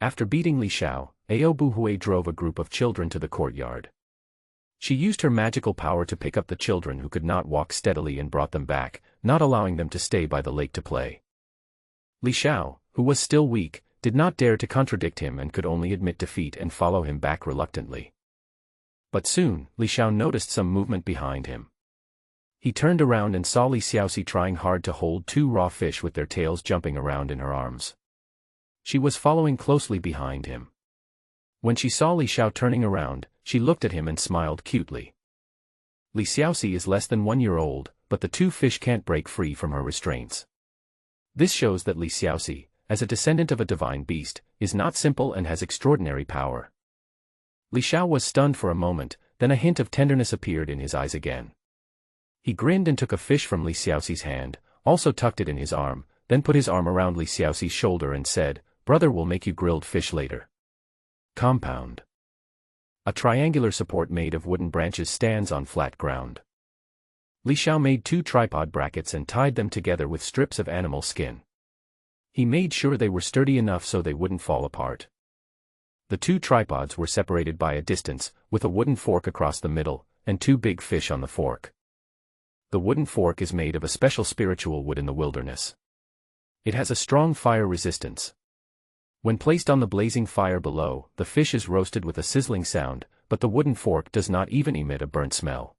After beating Li Xiao, Ao Buhui drove a group of children to the courtyard. She used her magical power to pick up the children who could not walk steadily and brought them back, not allowing them to stay by the lake to play. Li Xiao, who was still weak, did not dare to contradict him and could only admit defeat and follow him back reluctantly. But soon, Li Xiao noticed some movement behind him. He turned around and saw Li Xiaoxi trying hard to hold 2 raw fish with their tails jumping around in her arms. She was following closely behind him. When she saw Li Xiao turning around, she looked at him and smiled cutely. Li Xiaoxi is less than 1 year old, but the 2 fish can't break free from her restraints. This shows that Li Xiaoxi, as a descendant of a divine beast, is not simple and has extraordinary power. Li Xiao was stunned for a moment, then a hint of tenderness appeared in his eyes again. He grinned and took a fish from Li Xiaoxi's hand, also tucked it in his arm, then put his arm around Li Xiaoxi's shoulder and said, Brother will make you grilled fish later. Compound. A triangular support made of wooden branches stands on flat ground. Li Xiao made 2 tripod brackets and tied them together with strips of animal skin. He made sure they were sturdy enough so they wouldn't fall apart. The two tripods were separated by a distance, with a wooden fork across the middle, and two big fish on the fork. The wooden fork is made of a special spiritual wood in the wilderness. It has a strong fire resistance. When placed on the blazing fire below, the fish is roasted with a sizzling sound, but the wooden fork does not even emit a burnt smell.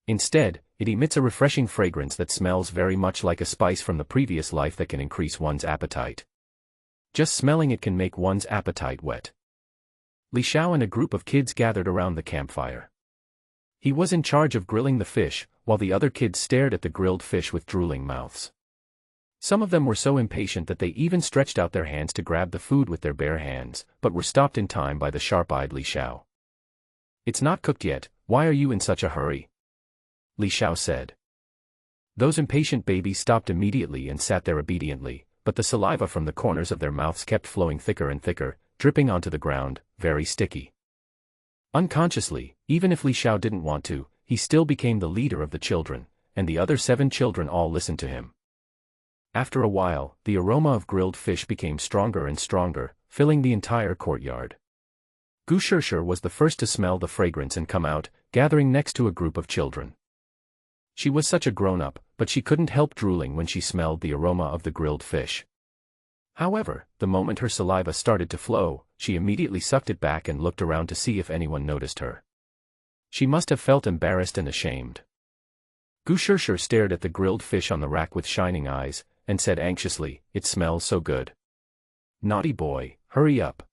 Instead, it emits a refreshing fragrance that smells very much like a spice from the previous life that can increase one's appetite. Just smelling it can make one's appetite wet. Li Xiao and a group of kids gathered around the campfire. He was in charge of grilling the fish, while the other kids stared at the grilled fish with drooling mouths. Some of them were so impatient that they even stretched out their hands to grab the food with their bare hands, but were stopped in time by the sharp-eyed Li Xiao. "It's not cooked yet, why are you in such a hurry?" Li Xiao said. Those impatient babies stopped immediately and sat there obediently, but the saliva from the corners of their mouths kept flowing thicker and thicker, dripping onto the ground, very sticky. Unconsciously, even if Li Xiao didn't want to, he still became the leader of the children, and the other 7 children all listened to him. After a while, the aroma of grilled fish became stronger and stronger, filling the entire courtyard. Gu Shishir was the first to smell the fragrance and come out, gathering next to a group of children. She was such a grown-up, but she couldn't help drooling when she smelled the aroma of the grilled fish. However, the moment her saliva started to flow, she immediately sucked it back and looked around to see if anyone noticed her. She must have felt embarrassed and ashamed. Gu Shishir stared at the grilled fish on the rack with shining eyes, and said anxiously, "It smells so good. Naughty boy, hurry up."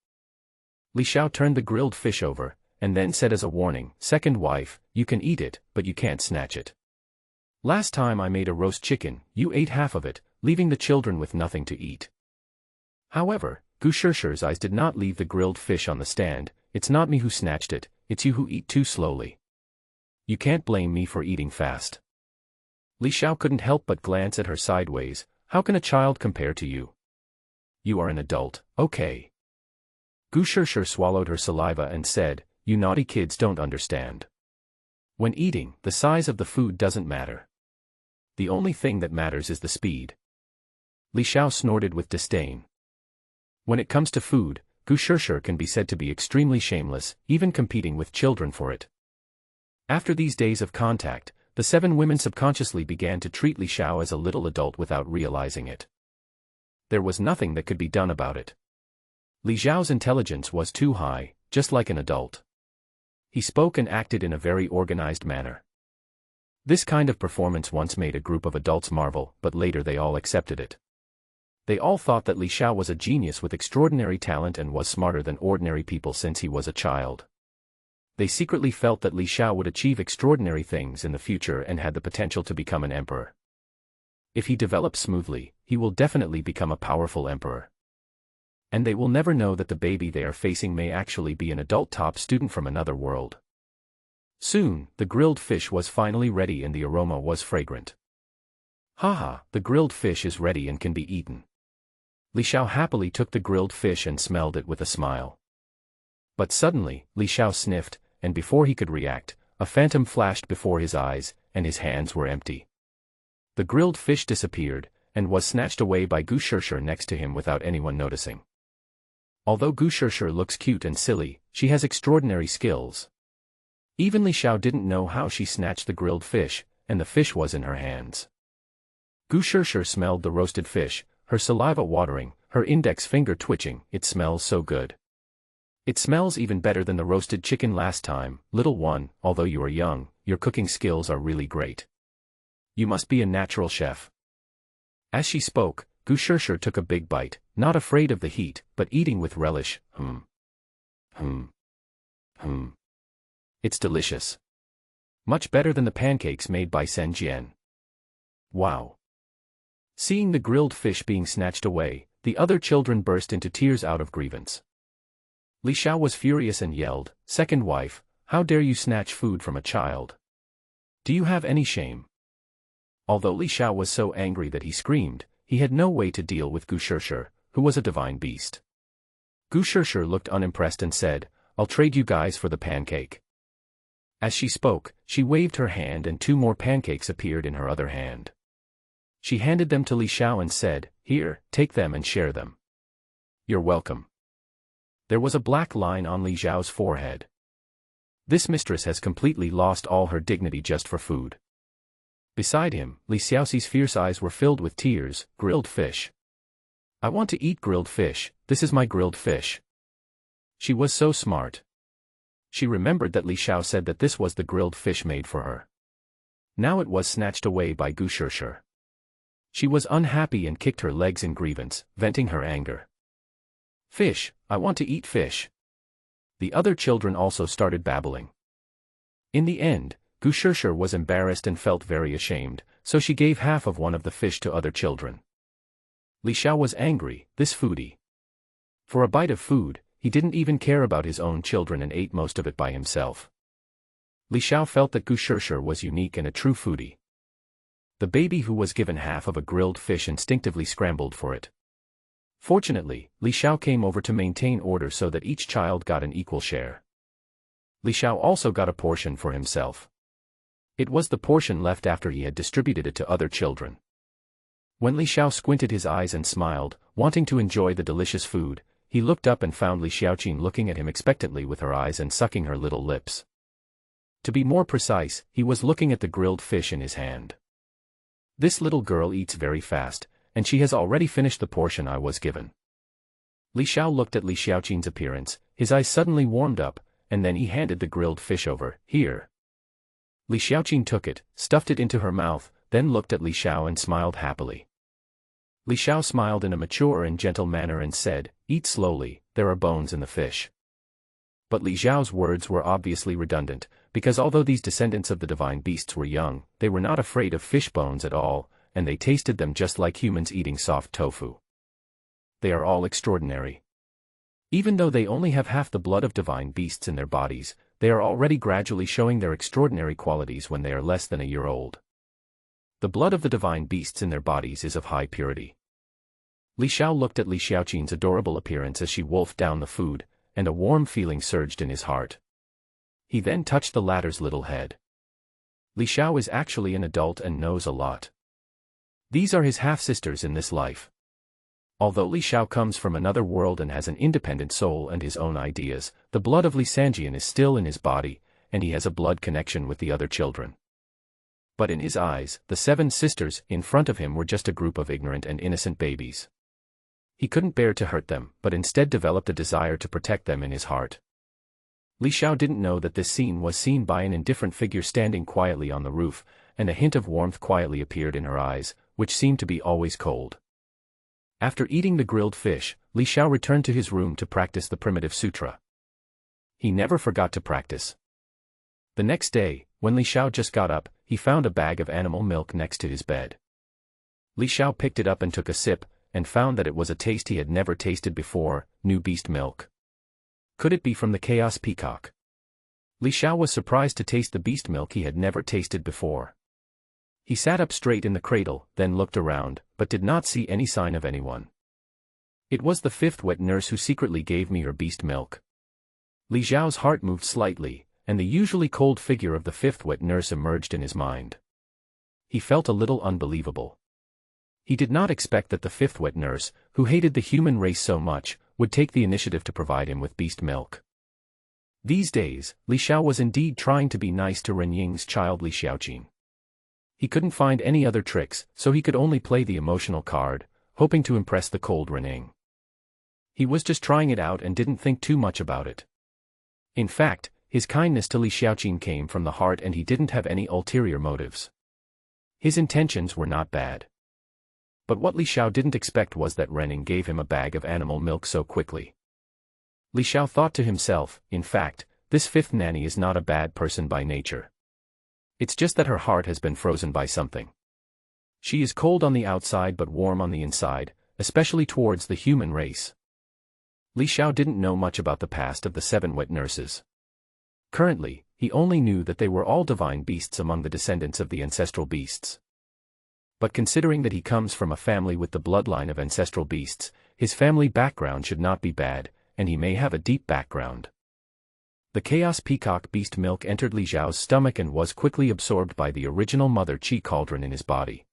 Li Xiao turned the grilled fish over, and then said as a warning, "Second wife, you can eat it, but you can't snatch it. Last time I made a roast chicken, you ate half of it, leaving the children with nothing to eat." However, Gu Shishir's eyes did not leave the grilled fish on the stand. "It's not me who snatched it, it's you who eat too slowly. You can't blame me for eating fast." Li Xiao couldn't help but glance at her sideways. "How can a child compare to you? You are an adult, okay?" Gu Shishir swallowed her saliva and said, "You naughty kids don't understand. When eating, the size of the food doesn't matter. The only thing that matters is the speed." Li Xiao snorted with disdain. When it comes to food, Gu Shishir can be said to be extremely shameless, even competing with children for it. After these days of contact, the 7 women subconsciously began to treat Li Xiao as a little adult without realizing it. There was nothing that could be done about it. Li Xiao's intelligence was too high, just like an adult. He spoke and acted in a very organized manner. This kind of performance once made a group of adults marvel, but later they all accepted it. They all thought that Li Xiao was a genius with extraordinary talent and was smarter than ordinary people since he was a child. They secretly felt that Li Xiao would achieve extraordinary things in the future and had the potential to become an emperor. If he develops smoothly, he will definitely become a powerful emperor. And they will never know that the baby they are facing may actually be an adult top student from another world. Soon, the grilled fish was finally ready and the aroma was fragrant. "Haha, the grilled fish is ready and can be eaten." Li Xiao happily took the grilled fish and smelled it with a smile. But suddenly, Li Xiao sniffed, and before he could react, a phantom flashed before his eyes, and his hands were empty. The grilled fish disappeared, and was snatched away by Gu Shishir next to him without anyone noticing. Although Gu Shishir looks cute and silly, she has extraordinary skills. Even Li Xiao didn't know how she snatched the grilled fish, and the fish was in her hands. Gu Shishir smelled the roasted fish, her saliva watering, her index finger twitching. "It smells so good. It smells even better than the roasted chicken last time, little one. Although you are young, your cooking skills are really great. You must be a natural chef." As she spoke, Gu Shishir took a big bite, not afraid of the heat, but eating with relish. It's delicious. Much better than the pancakes made by Sen Jian. Wow. Seeing the grilled fish being snatched away, the other children burst into tears out of grievance. Li Xiao was furious and yelled, "Second wife, how dare you snatch food from a child? Do you have any shame?" Although Li Xiao was so angry that he screamed, he had no way to deal with Gu Shishir, who was a divine beast. Gu Shishir looked unimpressed and said, "I'll trade you guys for the pancake." As she spoke, she waved her hand and 2 more pancakes appeared in her other hand. She handed them to Li Xiao and said, "Here, take them and share them." "You're welcome." There was a black line on Li Xiao's forehead. This mistress has completely lost all her dignity just for food. Beside him, Li Xiaoxi's fierce eyes were filled with tears. "Grilled fish. I want to eat grilled fish, this is my grilled fish." She was so smart. She remembered that Li Xiao said that this was the grilled fish made for her. Now it was snatched away by Gu Shishir. She was unhappy and kicked her legs in grievance, venting her anger. "Fish, I want to eat fish." The other children also started babbling. In the end, Gu Shishir was embarrassed and felt very ashamed, so she gave half of one of the fish to other children. Li Xiao was angry, this foodie. For a bite of food, he didn't even care about his own children and ate most of it by himself. Li Xiao felt that Gu Shishir was unique and a true foodie. The baby who was given half of a grilled fish instinctively scrambled for it. Fortunately, Li Xiao came over to maintain order so that each child got an equal share. Li Xiao also got a portion for himself. It was the portion left after he had distributed it to other children. When Li Xiao squinted his eyes and smiled, wanting to enjoy the delicious food, he looked up and found Li Xiaoqin looking at him expectantly with her eyes and sucking her little lips. To be more precise, he was looking at the grilled fish in his hand. "This little girl eats very fast, and she has already finished the portion I was given." Li Xiao looked at Li Xiaoqin's appearance, his eyes suddenly warmed up, and then he handed the grilled fish over. "Here." Li Xiaoqin took it, stuffed it into her mouth, then looked at Li Xiao and smiled happily. Li Xiao smiled in a mature and gentle manner and said, "Eat slowly, there are bones in the fish." But Li Xiao's words were obviously redundant, because although these descendants of the divine beasts were young, they were not afraid of fish bones at all, and they tasted them just like humans eating soft tofu. They are all extraordinary. Even though they only have half the blood of divine beasts in their bodies, they are already gradually showing their extraordinary qualities when they are less than a year old. The blood of the divine beasts in their bodies is of high purity. Li Xiao looked at Li Xiaoqin's adorable appearance as she wolfed down the food, and a warm feeling surged in his heart. He then touched the latter's little head. Li Xiao is actually an adult and knows a lot. These are his half-sisters in this life. Although Li Xiao comes from another world and has an independent soul and his own ideas, the blood of Li Sanjian is still in his body, and he has a blood connection with the other children. But in his eyes, the 7 sisters in front of him were just a group of ignorant and innocent babies. He couldn't bear to hurt them, but instead developed a desire to protect them in his heart. Li Xiao didn't know that this scene was seen by an indifferent figure standing quietly on the roof, and a hint of warmth quietly appeared in her eyes, which seemed to be always cold. After eating the grilled fish, Li Xiao returned to his room to practice the primitive sutra. He never forgot to practice. The next day, when Li Xiao just got up, he found a bag of animal milk next to his bed. Li Xiao picked it up and took a sip, and found that it was a taste he had never tasted before, new beast milk. Could it be from the Chaos Peacock? Li Xiao was surprised to taste the beast milk he had never tasted before. He sat up straight in the cradle, then looked around, but did not see any sign of anyone. "It was the 5th wet nurse who secretly gave me her beast milk." Li Xiao's heart moved slightly, and the usually cold figure of the 5th wet nurse emerged in his mind. He felt a little unbelievable. He did not expect that the 5th wet nurse, who hated the human race so much, would take the initiative to provide him with beast milk. These days, Li Xiao was indeed trying to be nice to Ren Ying's child Li Xiaoqin. He couldn't find any other tricks, so he could only play the emotional card, hoping to impress the cold Ren Ying. He was just trying it out and didn't think too much about it. In fact, his kindness to Li Xiaoqin came from the heart and he didn't have any ulterior motives. His intentions were not bad. But what Li Xiao didn't expect was that Ren Ying gave him a bag of animal milk so quickly. Li Xiao thought to himself, in fact, this 5th nanny is not a bad person by nature. It's just that her heart has been frozen by something. She is cold on the outside but warm on the inside, especially towards the human race. Li Xiao didn't know much about the past of the 7 wet nurses. Currently, he only knew that they were all divine beasts among the descendants of the ancestral beasts. But considering that he comes from a family with the bloodline of ancestral beasts, his family background should not be bad, and he may have a deep background. The Chaos Peacock beast milk entered Li Xiao's stomach and was quickly absorbed by the original Mother Qi cauldron in his body.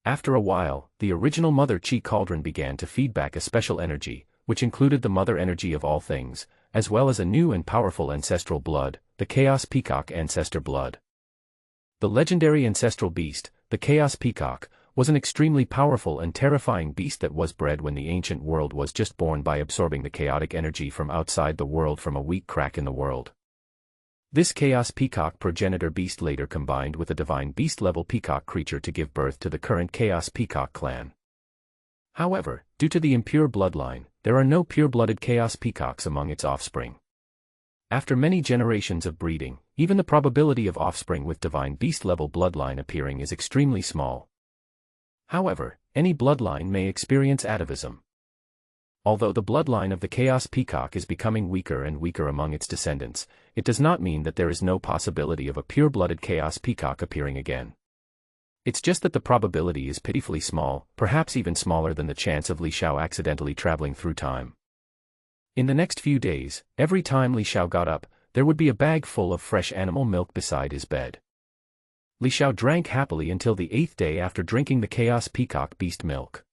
After a while, the original Mother Chi cauldron began to feed back a special energy, which included the mother energy of all things, as well as a new and powerful ancestral blood, the Chaos Peacock Ancestor Blood. The legendary ancestral beast, the Chaos Peacock, was an extremely powerful and terrifying beast that was bred when the ancient world was just born by absorbing the chaotic energy from outside the world from a weak crack in the world. This Chaos Peacock progenitor beast later combined with a divine beast-level peacock creature to give birth to the current Chaos Peacock clan. However, due to the impure bloodline, there are no pure-blooded Chaos Peacocks among its offspring. After many generations of breeding, even the probability of offspring with divine beast-level bloodline appearing is extremely small. However, any bloodline may experience atavism. Although the bloodline of the Chaos Peacock is becoming weaker and weaker among its descendants, it does not mean that there is no possibility of a pure-blooded Chaos Peacock appearing again. It's just that the probability is pitifully small, perhaps even smaller than the chance of Li Xiao accidentally traveling through time. In the next few days, every time Li Xiao got up, there would be a bag full of fresh animal milk beside his bed. Li Xiao drank happily until the 8th day after drinking the Chaos Peacock beast milk.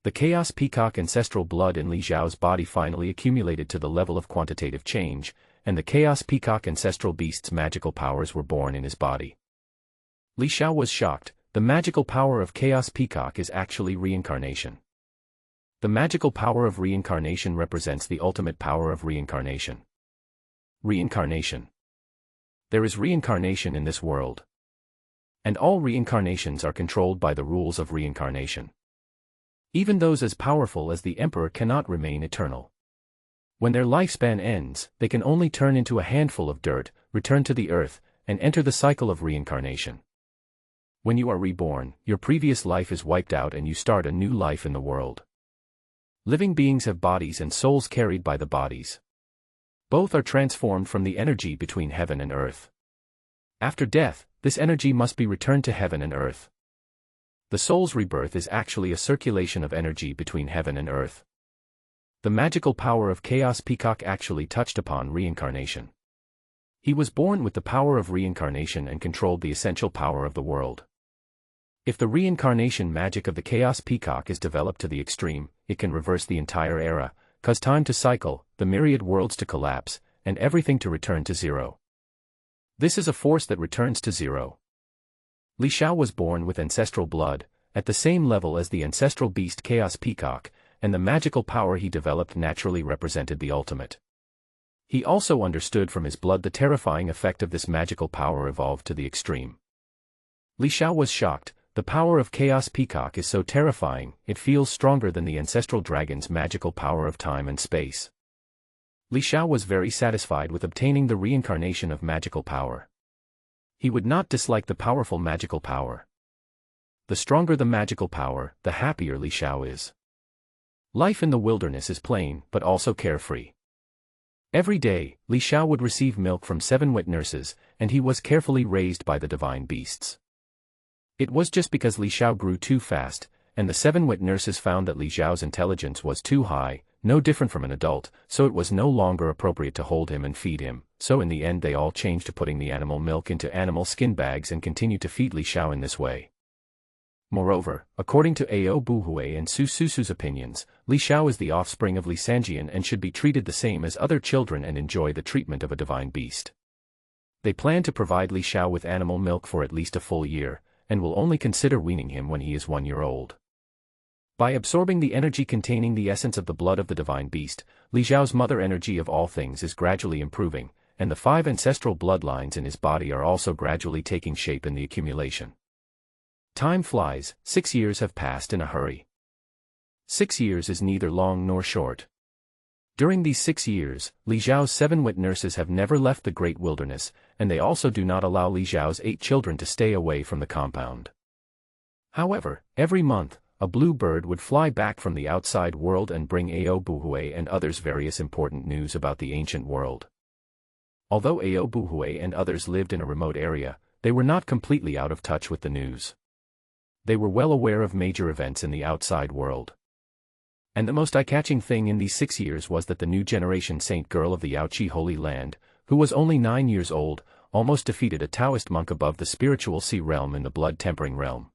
The Chaos Peacock ancestral blood in Li Xiao's body finally accumulated to the level of quantitative change, and the Chaos Peacock ancestral beast's magical powers were born in his body. Li Xiao was shocked. The magical power of Chaos Peacock is actually reincarnation. The magical power of reincarnation represents the ultimate power of reincarnation. Reincarnation. There is reincarnation in this world. And all reincarnations are controlled by the rules of reincarnation. Even those as powerful as the Emperor cannot remain eternal. When their lifespan ends, they can only turn into a handful of dirt, return to the earth, and enter the cycle of reincarnation. When you are reborn, your previous life is wiped out and you start a new life in the world. Living beings have bodies and souls carried by the bodies. Both are transformed from the energy between heaven and earth. After death, this energy must be returned to heaven and earth. The soul's rebirth is actually a circulation of energy between heaven and earth. The magical power of Chaos Peacock actually touched upon reincarnation. He was born with the power of reincarnation and controlled the essential power of the world. If the reincarnation magic of the Chaos Peacock is developed to the extreme, it can reverse the entire era, cause time to cycle, the myriad worlds to collapse, and everything to return to zero. This is a force that returns to zero. Li Xiao was born with ancestral blood, at the same level as the ancestral beast Chaos Peacock, and the magical power he developed naturally represented the ultimate. He also understood from his blood the terrifying effect of this magical power evolved to the extreme. Li Xiao was shocked. The power of Chaos Peacock is so terrifying, it feels stronger than the ancestral dragon's magical power of time and space. Li Xiao was very satisfied with obtaining the reincarnation of magical power. He would not dislike the powerful magical power. The stronger the magical power, the happier Li Xiao is. Life in the wilderness is plain, but also carefree. Every day, Li Xiao would receive milk from 7 wet nurses, and he was carefully raised by the divine beasts. It was just because Li Xiao grew too fast, and the 7 wet nurses found that Li Xiao's intelligence was too high, no different from an adult, so it was no longer appropriate to hold him and feed him, so in the end they all changed to putting the animal milk into animal skin bags and continued to feed Li Xiao in this way. Moreover, according to Ao Buhui and Su Susu's opinions, Li Xiao is the offspring of Li Sanjian and should be treated the same as other children and enjoy the treatment of a divine beast. They plan to provide Li Xiao with animal milk for at least a full year, and will only consider weaning him when he is 1 year old. By absorbing the energy containing the essence of the blood of the divine beast, Li Xiao's mother energy of all things is gradually improving, and the 5 ancestral bloodlines in his body are also gradually taking shape in the accumulation. Time flies, 6 years have passed in a hurry. 6 years is neither long nor short. During these 6 years, Li Xiao's 7 wet nurses have never left the great wilderness, and they also do not allow Li Xiao's 8 children to stay away from the compound. However, every month, a blue bird would fly back from the outside world and bring Ao Buhui and others various important news about the ancient world. Although Ao Buhui and others lived in a remote area, they were not completely out of touch with the news. They were well aware of major events in the outside world. And the most eye-catching thing in these 6 years was that the new generation saint girl of the Yaoqi Holy Land, who was only 9 years old, almost defeated a Taoist monk above the spiritual sea realm in the blood-tempering realm.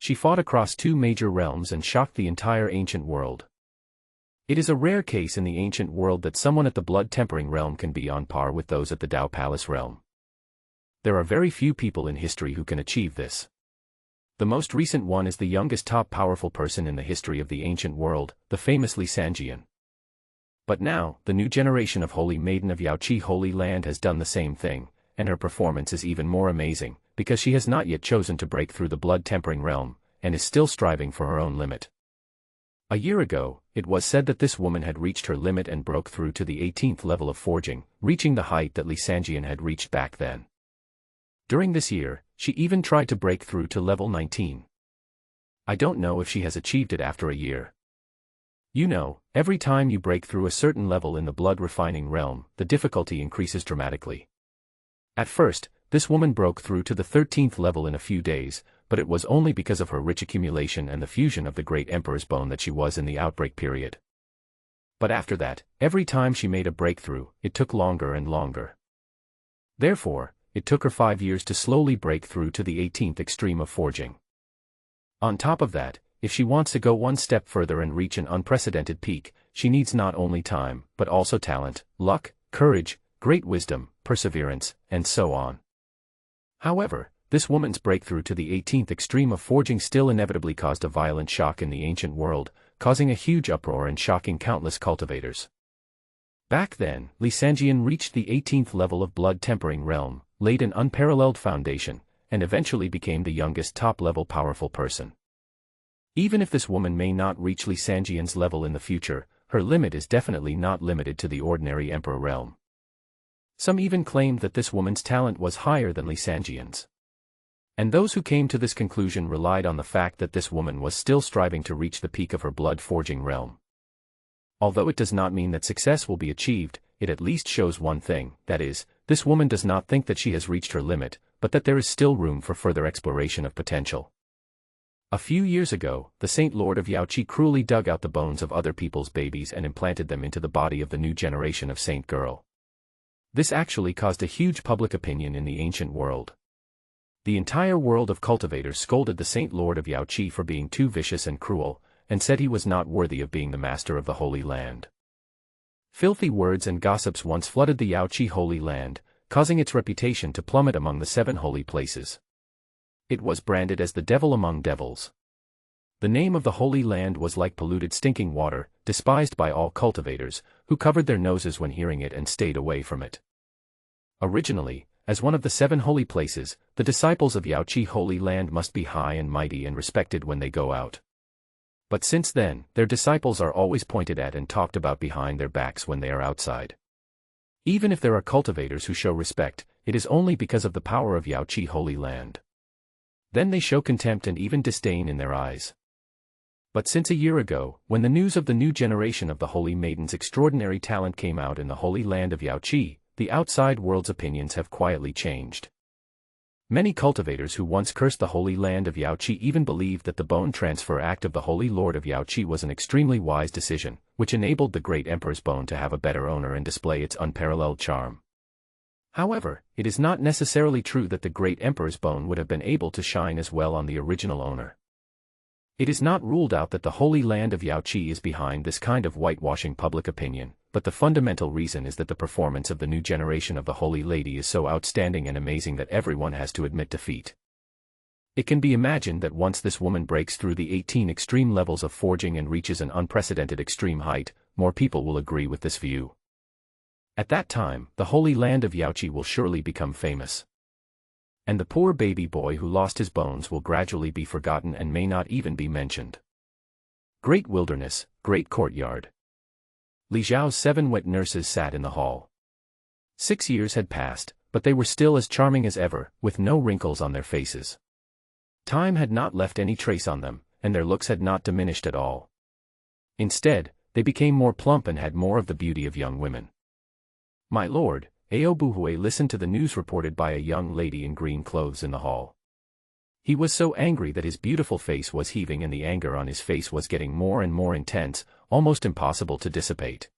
She fought across two major realms and shocked the entire ancient world. It is a rare case in the ancient world that someone at the blood-tempering realm can be on par with those at the Tao Palace realm. There are very few people in history who can achieve this. The most recent one is the youngest top powerful person in the history of the ancient world, the famous Li Xiao. But now, the new generation of Holy Maiden of Yaoqi Holy Land has done the same thing, and her performance is even more amazing, because she has not yet chosen to break through the blood-tempering realm, and is still striving for her own limit. A year ago, it was said that this woman had reached her limit and broke through to the 18th level of forging, reaching the height that Li Xiao had reached back then. During this year, she even tried to break through to level 19. I don't know if she has achieved it after a year. You know, every time you break through a certain level in the blood-refining realm, the difficulty increases dramatically. At first, this woman broke through to the 13th level in a few days, but it was only because of her rich accumulation and the fusion of the Great Emperor's bone that she was in the outbreak period. But after that, every time she made a breakthrough, it took longer and longer. Therefore, it took her 5 years to slowly break through to the 18th extreme of forging. On top of that, if she wants to go one step further and reach an unprecedented peak, she needs not only time, but also talent, luck, courage, great wisdom, perseverance, and so on. However, this woman's breakthrough to the 18th extreme of forging still inevitably caused a violent shock in the ancient world, causing a huge uproar and shocking countless cultivators. Back then, Li Xiao reached the 18th level of blood-tempering realm, laid an unparalleled foundation, and eventually became the youngest top-level powerful person. Even if this woman may not reach Li Xiao's level in the future, her limit is definitely not limited to the ordinary emperor realm. Some even claimed that this woman's talent was higher than Li Xiao's. And those who came to this conclusion relied on the fact that this woman was still striving to reach the peak of her blood-forging realm. Although it does not mean that success will be achieved, it at least shows one thing, that is, this woman does not think that she has reached her limit, but that there is still room for further exploration of potential. A few years ago, the Saint Lord of Yaoqi cruelly dug out the bones of other people's babies and implanted them into the body of the new generation of Saint Girl. This actually caused a huge public opinion in the ancient world. The entire world of cultivators scolded the Saint Lord of Yaoqi for being too vicious and cruel, and said he was not worthy of being the master of the Holy Land. Filthy words and gossips once flooded the Yaoqi Holy Land, causing its reputation to plummet among the 7 holy places. It was branded as the devil among devils. The name of the Holy Land was like polluted stinking water, despised by all cultivators, who covered their noses when hearing it and stayed away from it. Originally, as one of the 7 holy places, the disciples of Yaoqi Holy Land must be high and mighty and respected when they go out. But since then, their disciples are always pointed at and talked about behind their backs when they are outside. Even if there are cultivators who show respect, it is only because of the power of Yaoqi Holy Land. Then they show contempt and even disdain in their eyes. But since a year ago, when the news of the new generation of the Holy Maiden's extraordinary talent came out in the Holy Land of Yaoqi, the outside world's opinions have quietly changed. Many cultivators who once cursed the Holy Land of Yaoqi even believed that the bone transfer act of the Holy Lord of Yaoqi was an extremely wise decision, which enabled the great emperor's bone to have a better owner and display its unparalleled charm. However, it is not necessarily true that the great emperor's bone would have been able to shine as well on the original owner. It is not ruled out that the Holy Land of Yaoqi is behind this kind of whitewashing public opinion, but the fundamental reason is that the performance of the new generation of the Holy Lady is so outstanding and amazing that everyone has to admit defeat. It can be imagined that once this woman breaks through the 18 extreme levels of forging and reaches an unprecedented extreme height, more people will agree with this view. At that time, the Holy Land of Yaoqi will surely become famous. And the poor baby boy who lost his bones will gradually be forgotten and may not even be mentioned. Great wilderness, great courtyard. Li Xiao's 7 wet nurses sat in the hall. 6 years had passed, but they were still as charming as ever, with no wrinkles on their faces. Time had not left any trace on them, and their looks had not diminished at all. Instead, they became more plump and had more of the beauty of young women. My lord, Ao Buhui listened to the news reported by a young lady in green clothes in the hall. He was so angry that his beautiful face was heaving and the anger on his face was getting more and more intense, almost impossible to dissipate.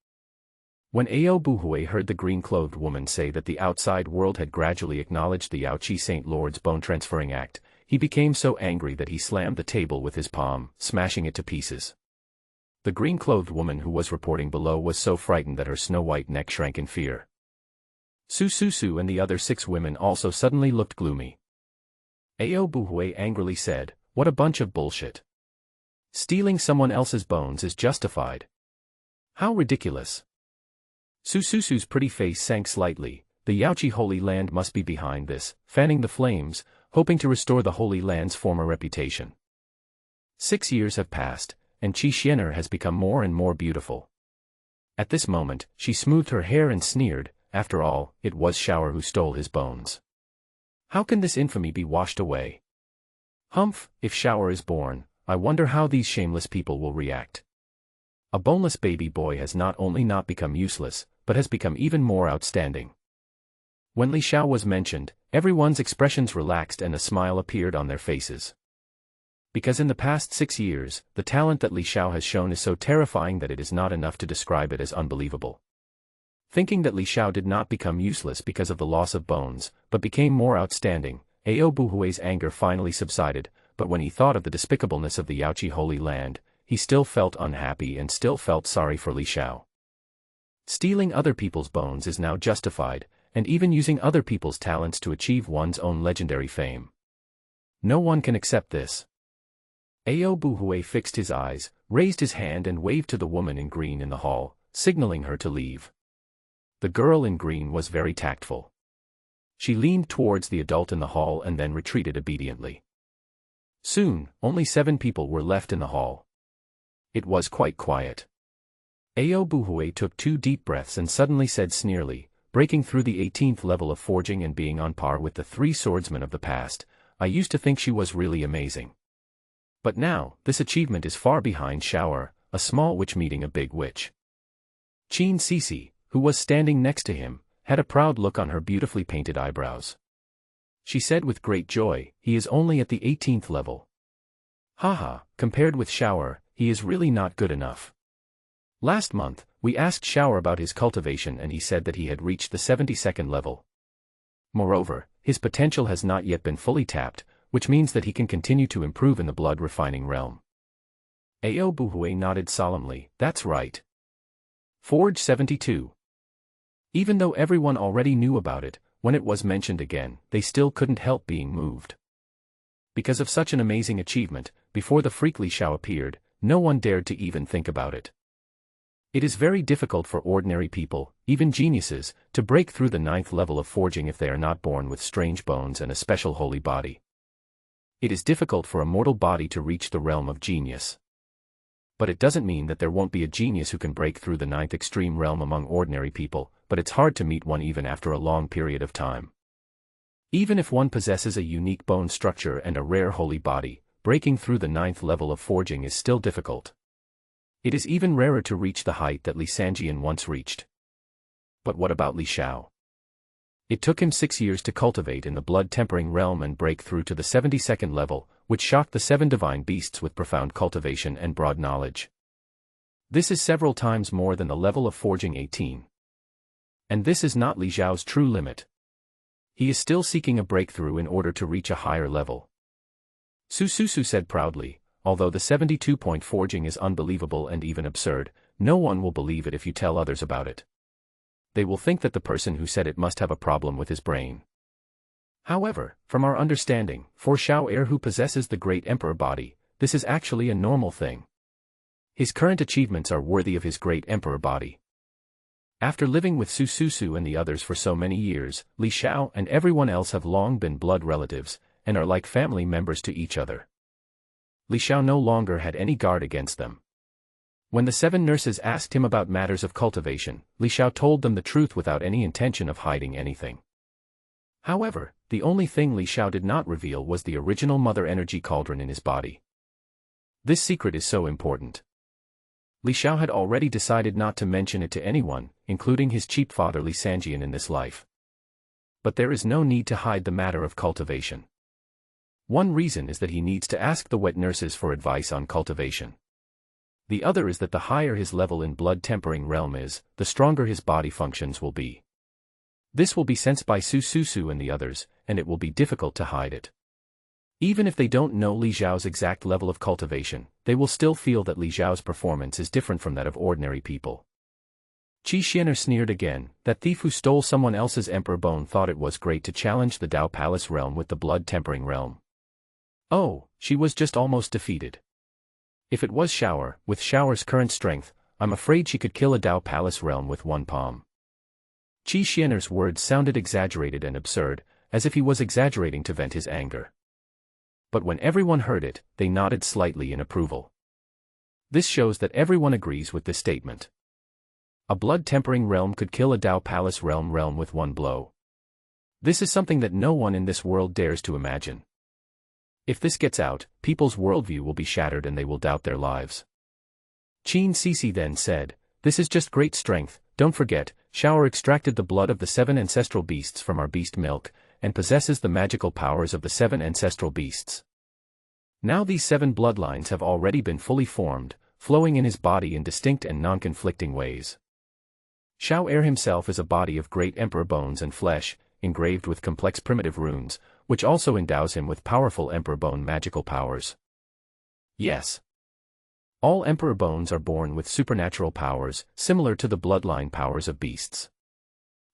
When Ao Buhui heard the green-clothed woman say that the outside world had gradually acknowledged the Yaoqi Saint Lord's bone-transferring act, he became so angry that he slammed the table with his palm, smashing it to pieces. The green-clothed woman who was reporting below was so frightened that her snow-white neck shrank in fear. Su and the other 6 women also suddenly looked gloomy. Ao Buhui angrily said, "What a bunch of bullshit. Stealing someone else's bones is justified. How ridiculous." Su's pretty face sank slightly. The Yaoqi Holy Land must be behind this, fanning the flames, hoping to restore the Holy Land's former reputation. 6 years have passed, and Qi Xian'er has become more and more beautiful. At this moment, she smoothed her hair and sneered, after all, it was Xiao who stole his bones. How can this infamy be washed away? Humph, if Xiao is born, I wonder how these shameless people will react. A boneless baby boy has not only not become useless, but has become even more outstanding. When Li Xiao was mentioned, everyone's expressions relaxed and a smile appeared on their faces. Because in the past 6 years, the talent that Li Xiao has shown is so terrifying that it is not enough to describe it as unbelievable. Thinking that Li Xiao did not become useless because of the loss of bones, but became more outstanding, Ao Buhui's anger finally subsided, but when he thought of the despicableness of the Yaoqi Holy Land, he still felt unhappy and still felt sorry for Li Xiao. Stealing other people's bones is now justified, and even using other people's talents to achieve one's own legendary fame. No one can accept this. Ao Buhui fixed his eyes, raised his hand and waved to the woman in green in the hall, signaling her to leave. The girl in green was very tactful. She leaned towards the adult in the hall and then retreated obediently. Soon, only 7 people were left in the hall. It was quite quiet. Ao Buhui took 2 deep breaths and suddenly said sneerily, breaking through the 18th level of forging and being on par with the 3 swordsmen of the past, I used to think she was really amazing. But now, this achievement is far behind Xiao, a small witch meeting a big witch. Qin Sisi, who was standing next to him, had a proud look on her beautifully painted eyebrows. She said with great joy, he is only at the 18th level. Haha, compared with Xiao, he is really not good enough. Last month, we asked Xiao about his cultivation and he said that he had reached the 72nd level. Moreover, his potential has not yet been fully tapped, which means that he can continue to improve in the blood refining realm. Ao Buhui nodded solemnly, that's right. Forge 72. Even though everyone already knew about it, when it was mentioned again, they still couldn't help being moved. Because of such an amazing achievement, before the freak Li Xiao appeared, no one dared to even think about it. It is very difficult for ordinary people, even geniuses, to break through the 9th level of forging if they are not born with strange bones and a special holy body. It is difficult for a mortal body to reach the realm of genius. But it doesn't mean that there won't be a genius who can break through the 9th extreme realm among ordinary people, but it's hard to meet one even after a long period of time. Even if one possesses a unique bone structure and a rare holy body, breaking through the 9th level of forging is still difficult. It is even rarer to reach the height that Li Xiao once reached. But what about Li Xiao? It took him 6 years to cultivate in the blood-tempering realm and break through to the 72nd level, which shocked the 7 divine beasts with profound cultivation and broad knowledge. This is several times more than the level of forging 18. And this is not Li Xiao's true limit. He is still seeking a breakthrough in order to reach a higher level. Su said proudly, although the 72-point forging is unbelievable and even absurd, no one will believe it if you tell others about it. They will think that the person who said it must have a problem with his brain. However, from our understanding, for Xiao who possesses the great emperor body, this is actually a normal thing. His current achievements are worthy of his great emperor body. After living with Su and the others for so many years, Li Xiao and everyone else have long been blood relatives, and are like family members to each other. Li Xiao no longer had any guard against them. When the 7 nurses asked him about matters of cultivation, Li Xiao told them the truth without any intention of hiding anything. However, the only thing Li Xiao did not reveal was the original mother energy cauldron in his body. This secret is so important. Li Xiao had already decided not to mention it to anyone, including his cheap father Li Xiao in this life. But there is no need to hide the matter of cultivation. One reason is that he needs to ask the wet nurses for advice on cultivation. The other is that the higher his level in blood-tempering realm is, the stronger his body functions will be. This will be sensed by Su and the others, and it will be difficult to hide it. Even if they don't know Li Xiao's exact level of cultivation, they will still feel that Li Xiao's performance is different from that of ordinary people. Qi Xianer sneered again. That thief who stole someone else's emperor bone thought it was great to challenge the Dao Palace realm with the blood-tempering realm. Oh, she was just almost defeated. If it was Xiao, with Xiao's current strength, I'm afraid she could kill a Dao Palace realm with one palm. Qi Xianer's words sounded exaggerated and absurd, as if he was exaggerating to vent his anger. But when everyone heard it, they nodded slightly in approval. This shows that everyone agrees with this statement. A blood-tempering realm could kill a Dao Palace realm with one blow. This is something that no one in this world dares to imagine. If this gets out, people's worldview will be shattered and they will doubt their lives. Qin Sisi then said, "This is just great strength. Don't forget, Xiao extracted the blood of the 7 ancestral beasts from our beast milk, and possesses the magical powers of the 7 ancestral beasts. Now these 7 bloodlines have already been fully formed, flowing in his body in distinct and non-conflicting ways. Xiao himself is a body of great emperor bones and flesh, engraved with complex primitive runes, which also endows him with powerful emperor bone magical powers. Yes. All emperor bones are born with supernatural powers, similar to the bloodline powers of beasts.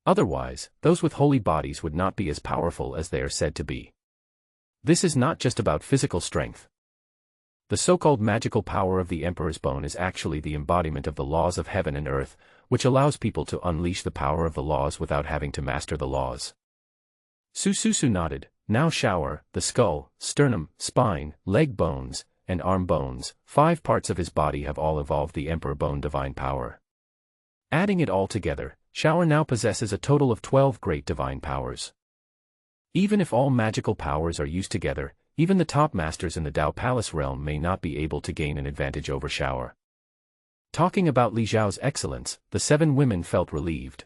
Otherwise, those with holy bodies would not be as powerful as they are said to be. This is not just about physical strength. The so-called magical power of the Emperor's Bone is actually the embodiment of the laws of heaven and earth, which allows people to unleash the power of the laws without having to master the laws. Sususu nodded. Now Xiao, the skull, sternum, spine, leg bones, and arm bones, 5 parts of his body have all evolved the Emperor Bone divine power. Adding it all together, Xiao now possesses a total of 12 great divine powers. Even if all magical powers are used together, even the top masters in the Dao Palace realm may not be able to gain an advantage over Xiao. Talking about Li Xiao's excellence, the 7 women felt relieved.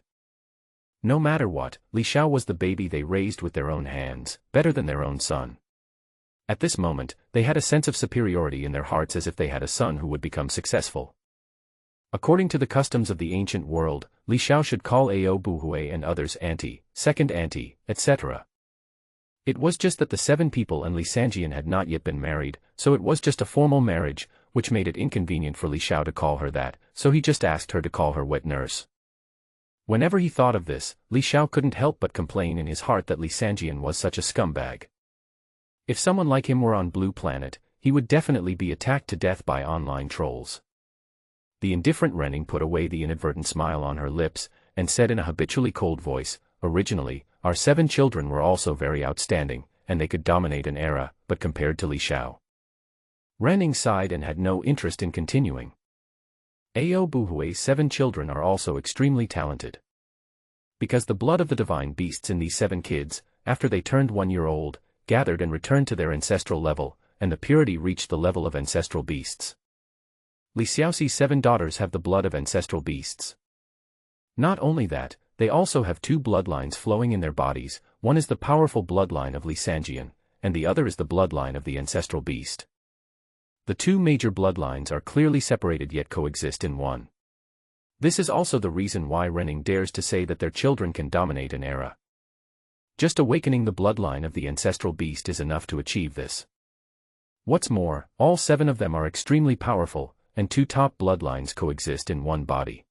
No matter what, Li Xiao was the baby they raised with their own hands, better than their own son. At this moment, they had a sense of superiority in their hearts as if they had a son who would become successful. According to the customs of the ancient world, Li Xiao should call Ao Buhui and others auntie, second auntie, etc. It was just that the 7 people and Li Sanjian had not yet been married, so it was just a formal marriage, which made it inconvenient for Li Xiao to call her that, so he just asked her to call her wet nurse. Whenever he thought of this, Li Xiao couldn't help but complain in his heart that Li Sanjian was such a scumbag. If someone like him were on Blue Planet, he would definitely be attacked to death by online trolls. The indifferent Renning put away the inadvertent smile on her lips, and said in a habitually cold voice, "Originally, our 7 children were also very outstanding, and they could dominate an era, but compared to Li Xiao." Renning sighed and had no interest in continuing. Ao Buhui's 7 children are also extremely talented. Because the blood of the divine beasts in these 7 kids, after they turned 1 year old, gathered and returned to their ancestral level, and the purity reached the level of ancestral beasts. Li Xiao's 7 daughters have the blood of ancestral beasts. Not only that, they also have 2 bloodlines flowing in their bodies. One is the powerful bloodline of Li Sanjian, and the other is the bloodline of the ancestral beast. The 2 major bloodlines are clearly separated yet coexist in one. This is also the reason why Renning dares to say that their children can dominate an era. Just awakening the bloodline of the ancestral beast is enough to achieve this. What's more, all 7 of them are extremely powerful, and 2 top bloodlines coexist in one body.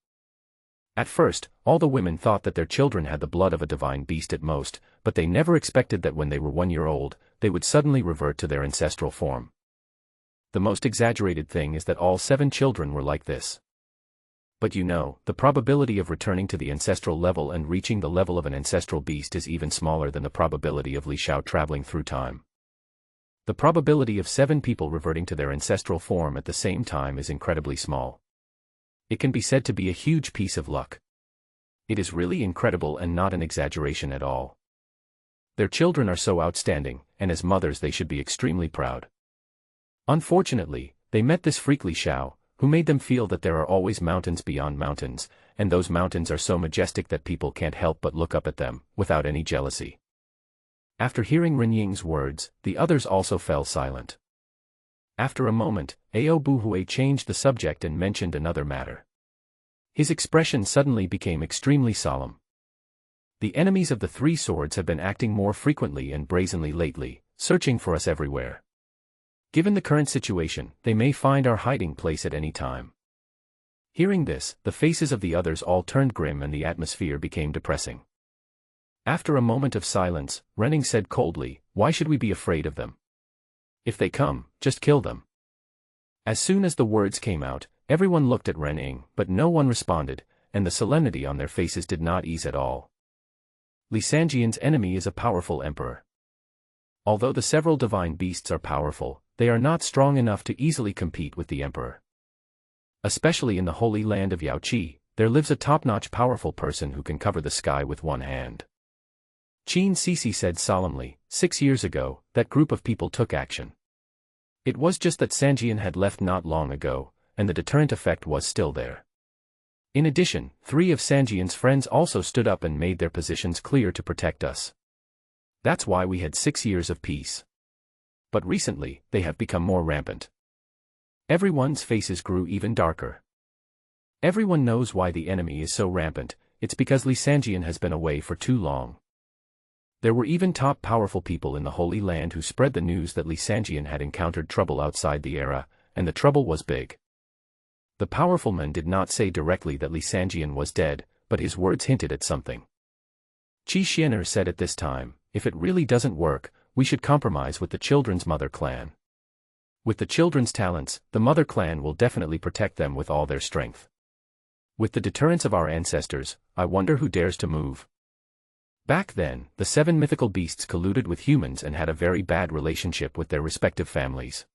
At first, all the women thought that their children had the blood of a divine beast at most, but they never expected that when they were 1 year old, they would suddenly revert to their ancestral form. The most exaggerated thing is that all 7 children were like this. But you know, the probability of returning to the ancestral level and reaching the level of an ancestral beast is even smaller than the probability of Li Xiao traveling through time. The probability of 7 people reverting to their ancestral form at the same time is incredibly small. It can be said to be a huge piece of luck. It is really incredible and not an exaggeration at all. Their children are so outstanding, and as mothers they should be extremely proud. Unfortunately, they met this freak Li Xiao, who made them feel that there are always mountains beyond mountains, and those mountains are so majestic that people can't help but look up at them, without any jealousy. After hearing Ren Ying's words, the others also fell silent. After a moment, Ao Buhui changed the subject and mentioned another matter. His expression suddenly became extremely solemn. The enemies of the 3 swords have been acting more frequently and brazenly lately, searching for us everywhere. Given the current situation, they may find our hiding place at any time. Hearing this, the faces of the others all turned grim and the atmosphere became depressing. After a moment of silence, Renning said coldly, "Why should we be afraid of them? If they come, just kill them." As soon as the words came out, everyone looked at Renning, but no one responded, and the solemnity on their faces did not ease at all. Li Xiao's enemy is a powerful emperor. Although the several divine beasts are powerful, they are not strong enough to easily compete with the emperor. Especially in the holy land of Yaoqi, there lives a top-notch powerful person who can cover the sky with one hand. Qin Sisi said solemnly, 6 years ago, that group of people took action. It was just that Sanjian had left not long ago, and the deterrent effect was still there. In addition, 3 of Sanjian's friends also stood up and made their positions clear to protect us. That's why we had 6 years of peace. But recently, they have become more rampant. Everyone's faces grew even darker. Everyone knows why the enemy is so rampant. It's because Li Xiao has been away for too long. There were even top powerful people in the Holy Land who spread the news that Li Xiao had encountered trouble outside the era, and the trouble was big. The powerful man did not say directly that Li Xiao was dead, but his words hinted at something. Qi Xianer said at this time, "If it really doesn't work, we should compromise with the children's mother clan. With the children's talents, the mother clan will definitely protect them with all their strength. With the deterrence of our ancestors, I wonder who dares to move." Back then, the 7 mythical beasts colluded with humans and had a very bad relationship with their respective families.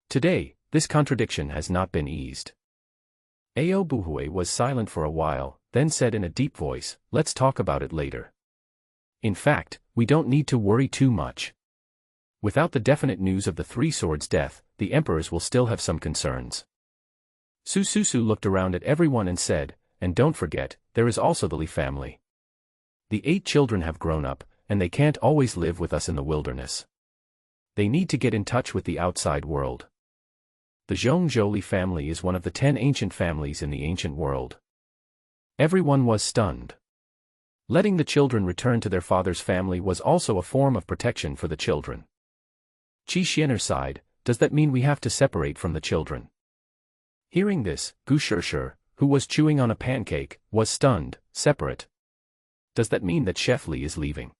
Today, this contradiction has not been eased. Ao Buhui was silent for a while, then said in a deep voice, "Let's talk about it later. In fact, we don't need to worry too much. Without the definite news of the 3 swords' death, the emperors will still have some concerns." Su Susu looked around at everyone and said, "And don't forget, there is also the Li family. The 8 children have grown up, and they can't always live with us in the wilderness. They need to get in touch with the outside world. The Zhongzhou Li family is one of the 10 ancient families in the ancient world." Everyone was stunned. Letting the children return to their father's family was also a form of protection for the children. Qi Xianer sighed, "Does that mean we have to separate from the children?" Hearing this, Gu Shishir, who was chewing on a pancake, was stunned. "Separate? Does that mean that Chef Li is leaving?"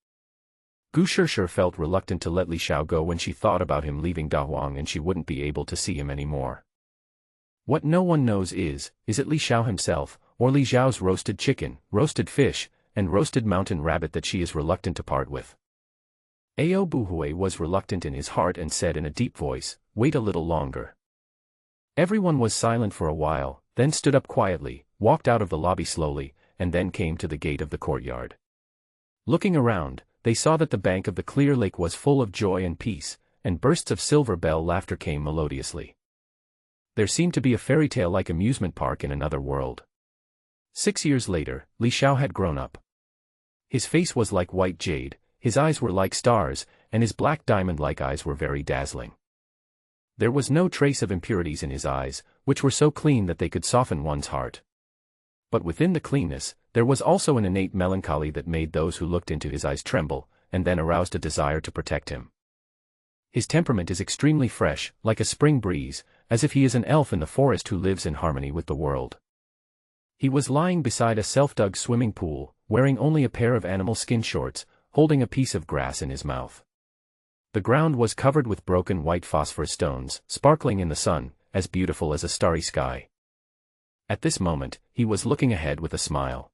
Gu Shishir felt reluctant to let Li Xiao go when she thought about him leaving Dahuang and she wouldn't be able to see him anymore. What no one knows is it Li Xiao himself, or Li Xiao's roasted chicken, roasted fish, and roasted mountain rabbit that she is reluctant to part with? Ao Buhui was reluctant in his heart and said in a deep voice, "Wait a little longer." Everyone was silent for a while, then stood up quietly, walked out of the lobby slowly, and then came to the gate of the courtyard. Looking around, they saw that the bank of the clear lake was full of joy and peace, and bursts of silver bell laughter came melodiously. There seemed to be a fairy tale-like amusement park in another world. 6 years later, Li Xiao had grown up. His face was like white jade, his eyes were like stars, and his black diamond-like eyes were very dazzling. There was no trace of impurities in his eyes, which were so clean that they could soften one's heart. But within the cleanness, there was also an innate melancholy that made those who looked into his eyes tremble, and then aroused a desire to protect him. His temperament is extremely fresh, like a spring breeze, as if he is an elf in the forest who lives in harmony with the world. He was lying beside a self-dug swimming pool, wearing only a pair of animal skin shorts, holding a piece of grass in his mouth. The ground was covered with broken white phosphorus stones, sparkling in the sun, as beautiful as a starry sky. At this moment, he was looking ahead with a smile.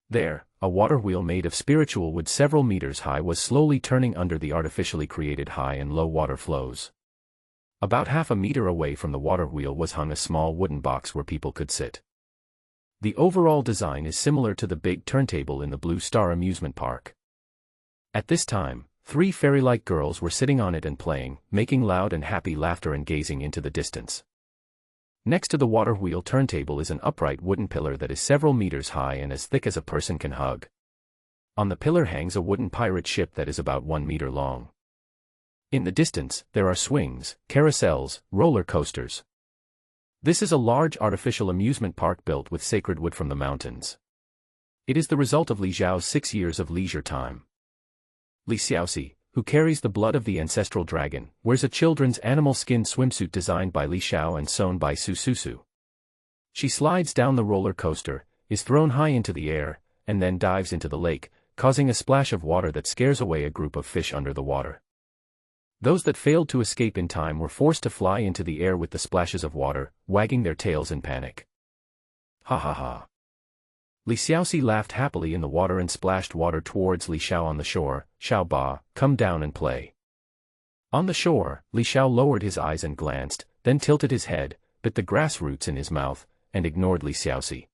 There, a water wheel made of spiritual wood several meters high was slowly turning under the artificially created high and low water flows. About half a meter away from the water wheel was hung a small wooden box where people could sit. The overall design is similar to the big turntable in the Blue Star amusement park. At this time, 3 fairy-like girls were sitting on it and playing, making loud and happy laughter and gazing into the distance. Next to the water wheel turntable is an upright wooden pillar that is several meters high and as thick as a person can hug. On the pillar hangs a wooden pirate ship that is about 1 meter long. In the distance, there are swings, carousels, roller coasters. This is a large artificial amusement park built with sacred wood from the mountains. It is the result of Li Xiao's 6 years of leisure time. Li Xiaoxi, who carries the blood of the ancestral dragon, wears a children's animal skin swimsuit designed by Li Xiao and sewn by Su Su Su. She slides down the roller coaster, is thrown high into the air, and then dives into the lake, causing a splash of water that scares away a group of fish under the water. Those that failed to escape in time were forced to fly into the air with the splashes of water, wagging their tails in panic. Ha ha ha. Li Xiaoxi laughed happily in the water and splashed water towards Li Xiao on the shore. Xiao Ba, come down and play. On the shore, Li Xiao lowered his eyes and glanced, then tilted his head, bit the grass roots in his mouth, and ignored Li Xiaoxi.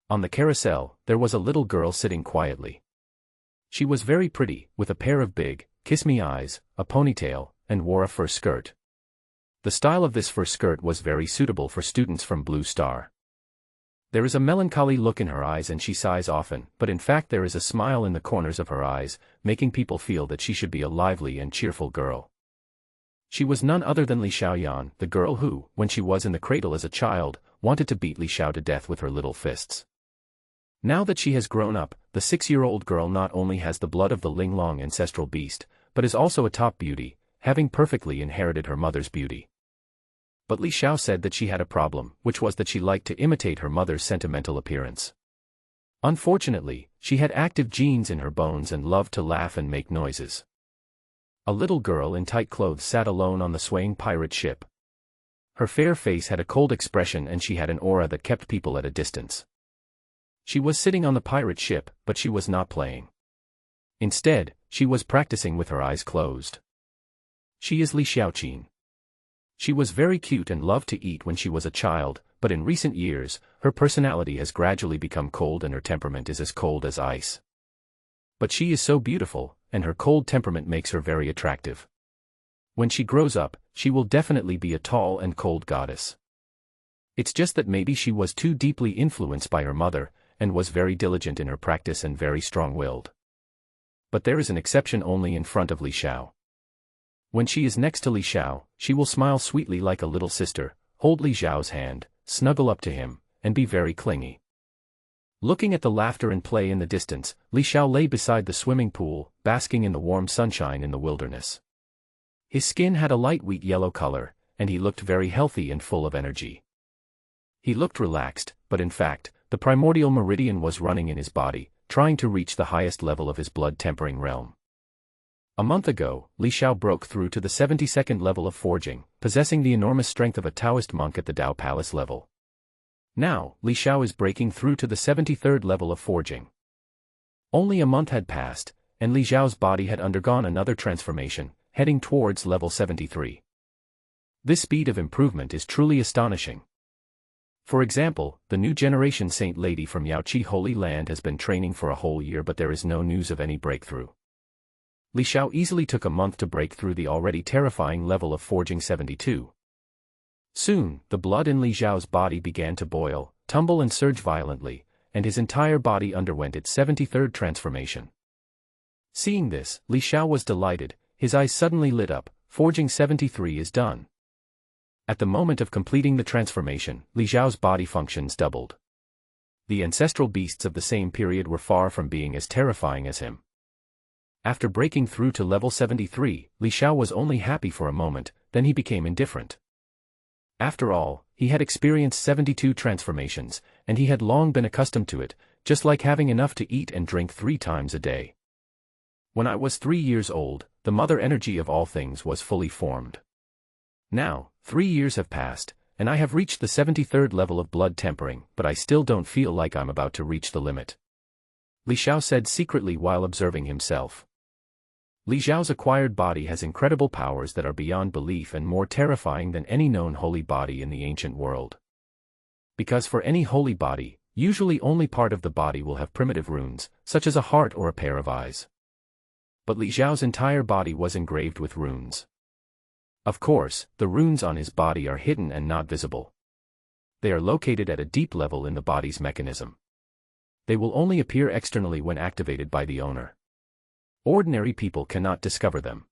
On the carousel, there was a little girl sitting quietly. She was very pretty, with a pair of big, kiss-me eyes, a ponytail, and wore a fur skirt. The style of this fur skirt was very suitable for students from Blue Star. There is a melancholy look in her eyes and she sighs often, but in fact there is a smile in the corners of her eyes, making people feel that she should be a lively and cheerful girl. She was none other than Li Xiaoyan, the girl who, when she was in the cradle as a child, wanted to beat Li Xiao to death with her little fists. Now that she has grown up, the 6-year-old girl not only has the blood of the Linglong ancestral beast, but is also a top beauty, having perfectly inherited her mother's beauty. But Li Xiao said that she had a problem, which was that she liked to imitate her mother's sentimental appearance. Unfortunately, she had active genes in her bones and loved to laugh and make noises. A little girl in tight clothes sat alone on the swaying pirate ship. Her fair face had a cold expression and she had an aura that kept people at a distance. She was sitting on the pirate ship, but she was not playing. Instead, she was practicing with her eyes closed. She is Li Xiaoqin. She was very cute and loved to eat when she was a child, but in recent years, her personality has gradually become cold and her temperament is as cold as ice. But she is so beautiful, and her cold temperament makes her very attractive. When she grows up, she will definitely be a tall and cold goddess. It's just that maybe she was too deeply influenced by her mother, and was very diligent in her practice and very strong-willed. But there is an exception only in front of Li Xiao. When she is next to Li Xiao, she will smile sweetly like a little sister, hold Li Xiao's hand, snuggle up to him, and be very clingy. Looking at the laughter and play in the distance, Li Xiao lay beside the swimming pool, basking in the warm sunshine in the wilderness. His skin had a light wheat yellow color, and he looked very healthy and full of energy. He looked relaxed, but in fact, the primordial meridian was running in his body, trying to reach the highest level of his blood-tempering realm. A month ago, Li Xiao broke through to the 72nd level of forging, possessing the enormous strength of a Taoist monk at the Tao Palace level. Now, Li Xiao is breaking through to the 73rd level of forging. Only a month had passed, and Li Xiao's body had undergone another transformation, heading towards level 73. This speed of improvement is truly astonishing. For example, the new generation saint lady from Yaoqi Holy Land has been training for a whole year but there is no news of any breakthrough. Li Xiao easily took a month to break through the already terrifying level of forging 72. Soon, the blood in Li Xiao's body began to boil, tumble and surge violently, and his entire body underwent its 73rd transformation. Seeing this, Li Xiao was delighted, his eyes suddenly lit up, forging 73 is done. At the moment of completing the transformation, Li Xiao's body functions doubled. The ancestral beasts of the same period were far from being as terrifying as him. After breaking through to level 73, Li Xiao was only happy for a moment, then he became indifferent. After all, he had experienced 72 transformations, and he had long been accustomed to it, just like having enough to eat and drink 3 times a day. When I was 3 years old, the mother energy of all things was fully formed. Now, 3 years have passed, and I have reached the 73rd level of blood tempering, but I still don't feel like I'm about to reach the limit. Li Xiao said secretly while observing himself. Li Xiao's acquired body has incredible powers that are beyond belief and more terrifying than any known holy body in the ancient world. Because for any holy body, usually only part of the body will have primitive runes, such as a heart or a pair of eyes. But Li Xiao's entire body was engraved with runes. Of course, the runes on his body are hidden and not visible. They are located at a deep level in the body's mechanism. They will only appear externally when activated by the owner. Ordinary people cannot discover them.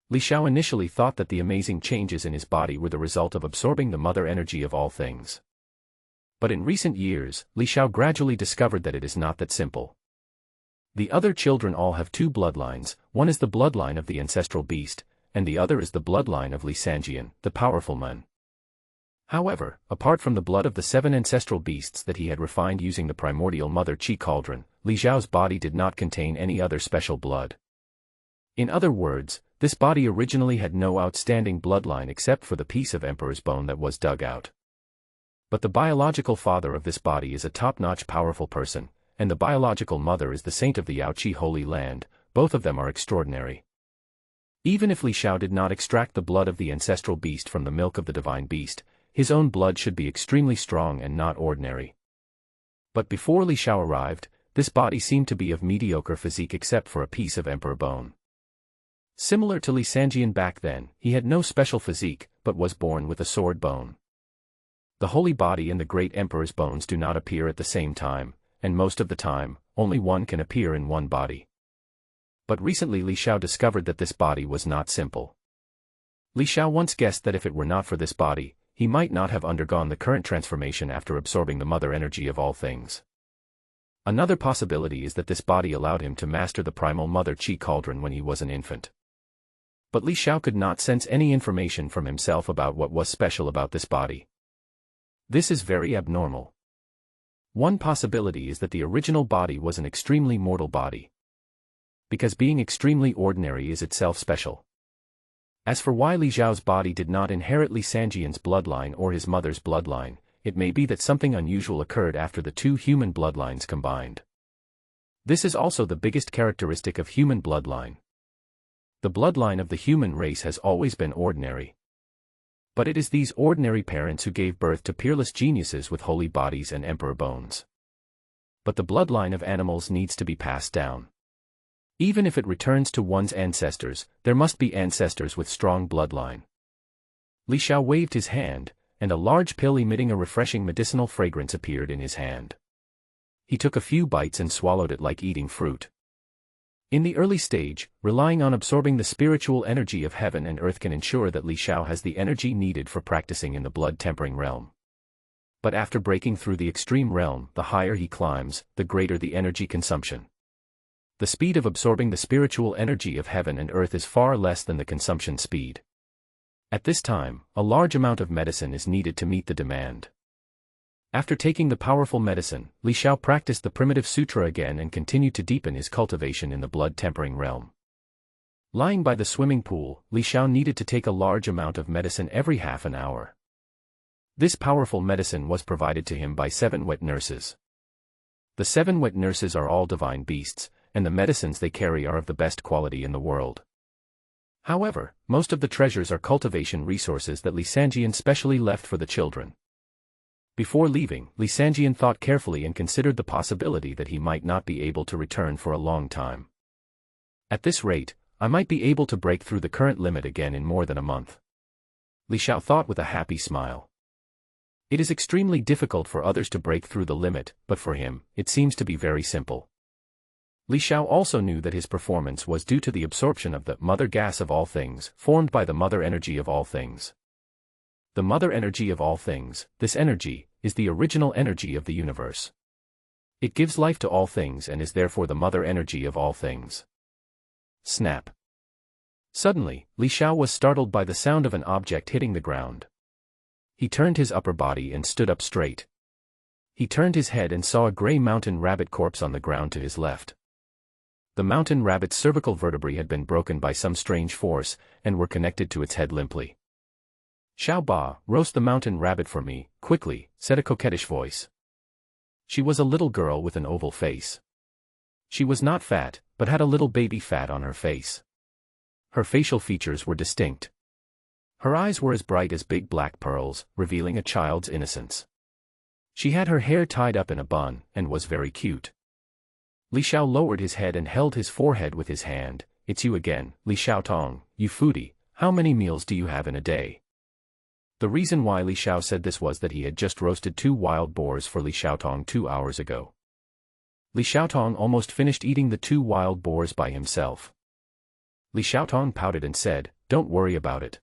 Li Xiao initially thought that the amazing changes in his body were the result of absorbing the mother energy of all things. But in recent years, Li Xiao gradually discovered that it is not that simple. The other children all have two bloodlines, one is the bloodline of the ancestral beast, and the other is the bloodline of Li Xiao, the powerful man. However, apart from the blood of the 7 ancestral beasts that he had refined using the primordial mother Qi cauldron, Li Xiao's body did not contain any other special blood. In other words, this body originally had no outstanding bloodline except for the piece of emperor's bone that was dug out. But the biological father of this body is a top-notch powerful person, and the biological mother is the saint of the Yaoqi Holy Land. Both of them are extraordinary. Even if Li Xiao did not extract the blood of the ancestral beast from the milk of the divine beast, his own blood should be extremely strong and not ordinary. But before Li Xiao arrived, this body seemed to be of mediocre physique except for a piece of emperor bone. Similar to Li Xiao back then, he had no special physique, but was born with a sword bone. The holy body and the great emperor's bones do not appear at the same time, and most of the time, only one can appear in one body. But recently Li Xiao discovered that this body was not simple. Li Xiao once guessed that if it were not for this body, he might not have undergone the current transformation after absorbing the mother energy of all things. Another possibility is that this body allowed him to master the primal mother Qi cauldron when he was an infant. But Li Xiao could not sense any information from himself about what was special about this body. This is very abnormal. One possibility is that the original body was an extremely mortal body. Because being extremely ordinary is itself special. As for why Li Xiao's body did not inherit Li Xiao's bloodline or his mother's bloodline, it may be that something unusual occurred after the two human bloodlines combined. This is also the biggest characteristic of human bloodline. The bloodline of the human race has always been ordinary. But it is these ordinary parents who gave birth to peerless geniuses with holy bodies and emperor bones. But the bloodline of animals needs to be passed down. Even if it returns to one's ancestors, there must be ancestors with strong bloodline. Li Xiao waved his hand, and a large pill emitting a refreshing medicinal fragrance appeared in his hand. He took a few bites and swallowed it like eating fruit. In the early stage, relying on absorbing the spiritual energy of heaven and earth can ensure that Li Xiao has the energy needed for practicing in the blood-tempering realm. But after breaking through the extreme realm, the higher he climbs, the greater the energy consumption. The speed of absorbing the spiritual energy of heaven and earth is far less than the consumption speed. At this time, a large amount of medicine is needed to meet the demand. After taking the powerful medicine, Li Xiao practiced the primitive sutra again and continued to deepen his cultivation in the blood-tempering realm. Lying by the swimming pool, Li Xiao needed to take a large amount of medicine every half an hour. This powerful medicine was provided to him by 7 wet nurses. The 7 wet nurses are all divine beasts, and the medicines they carry are of the best quality in the world. However, most of the treasures are cultivation resources that Li Xiao specially left for the children. Before leaving, Li Xiao thought carefully and considered the possibility that he might not be able to return for a long time. At this rate, I might be able to break through the current limit again in more than a month. Li Xiao thought with a happy smile. It is extremely difficult for others to break through the limit, but for him, it seems to be very simple. Li Xiao also knew that his performance was due to the absorption of the mother gas of all things, formed by the mother energy of all things. The mother energy of all things, this energy, is the original energy of the universe. It gives life to all things and is therefore the mother energy of all things. Snap. Suddenly, Li Xiao was startled by the sound of an object hitting the ground. He turned his upper body and stood up straight. He turned his head and saw a gray mountain rabbit corpse on the ground to his left. The mountain rabbit's cervical vertebrae had been broken by some strange force, and were connected to its head limply. "Xiao Ba, roast the mountain rabbit for me, quickly," said a coquettish voice. She was a little girl with an oval face. She was not fat, but had a little baby fat on her face. Her facial features were distinct. Her eyes were as bright as big black pearls, revealing a child's innocence. She had her hair tied up in a bun, and was very cute. Li Xiao lowered his head and held his forehead with his hand. "It's you again, Li Xiaotong, you foodie, how many meals do you have in a day?" The reason why Li Xiao said this was that he had just roasted 2 wild boars for Li Xiaotong 2 hours ago. Li Xiaotong almost finished eating the 2 wild boars by himself. Li Xiaotong pouted and said, "Don't worry about it."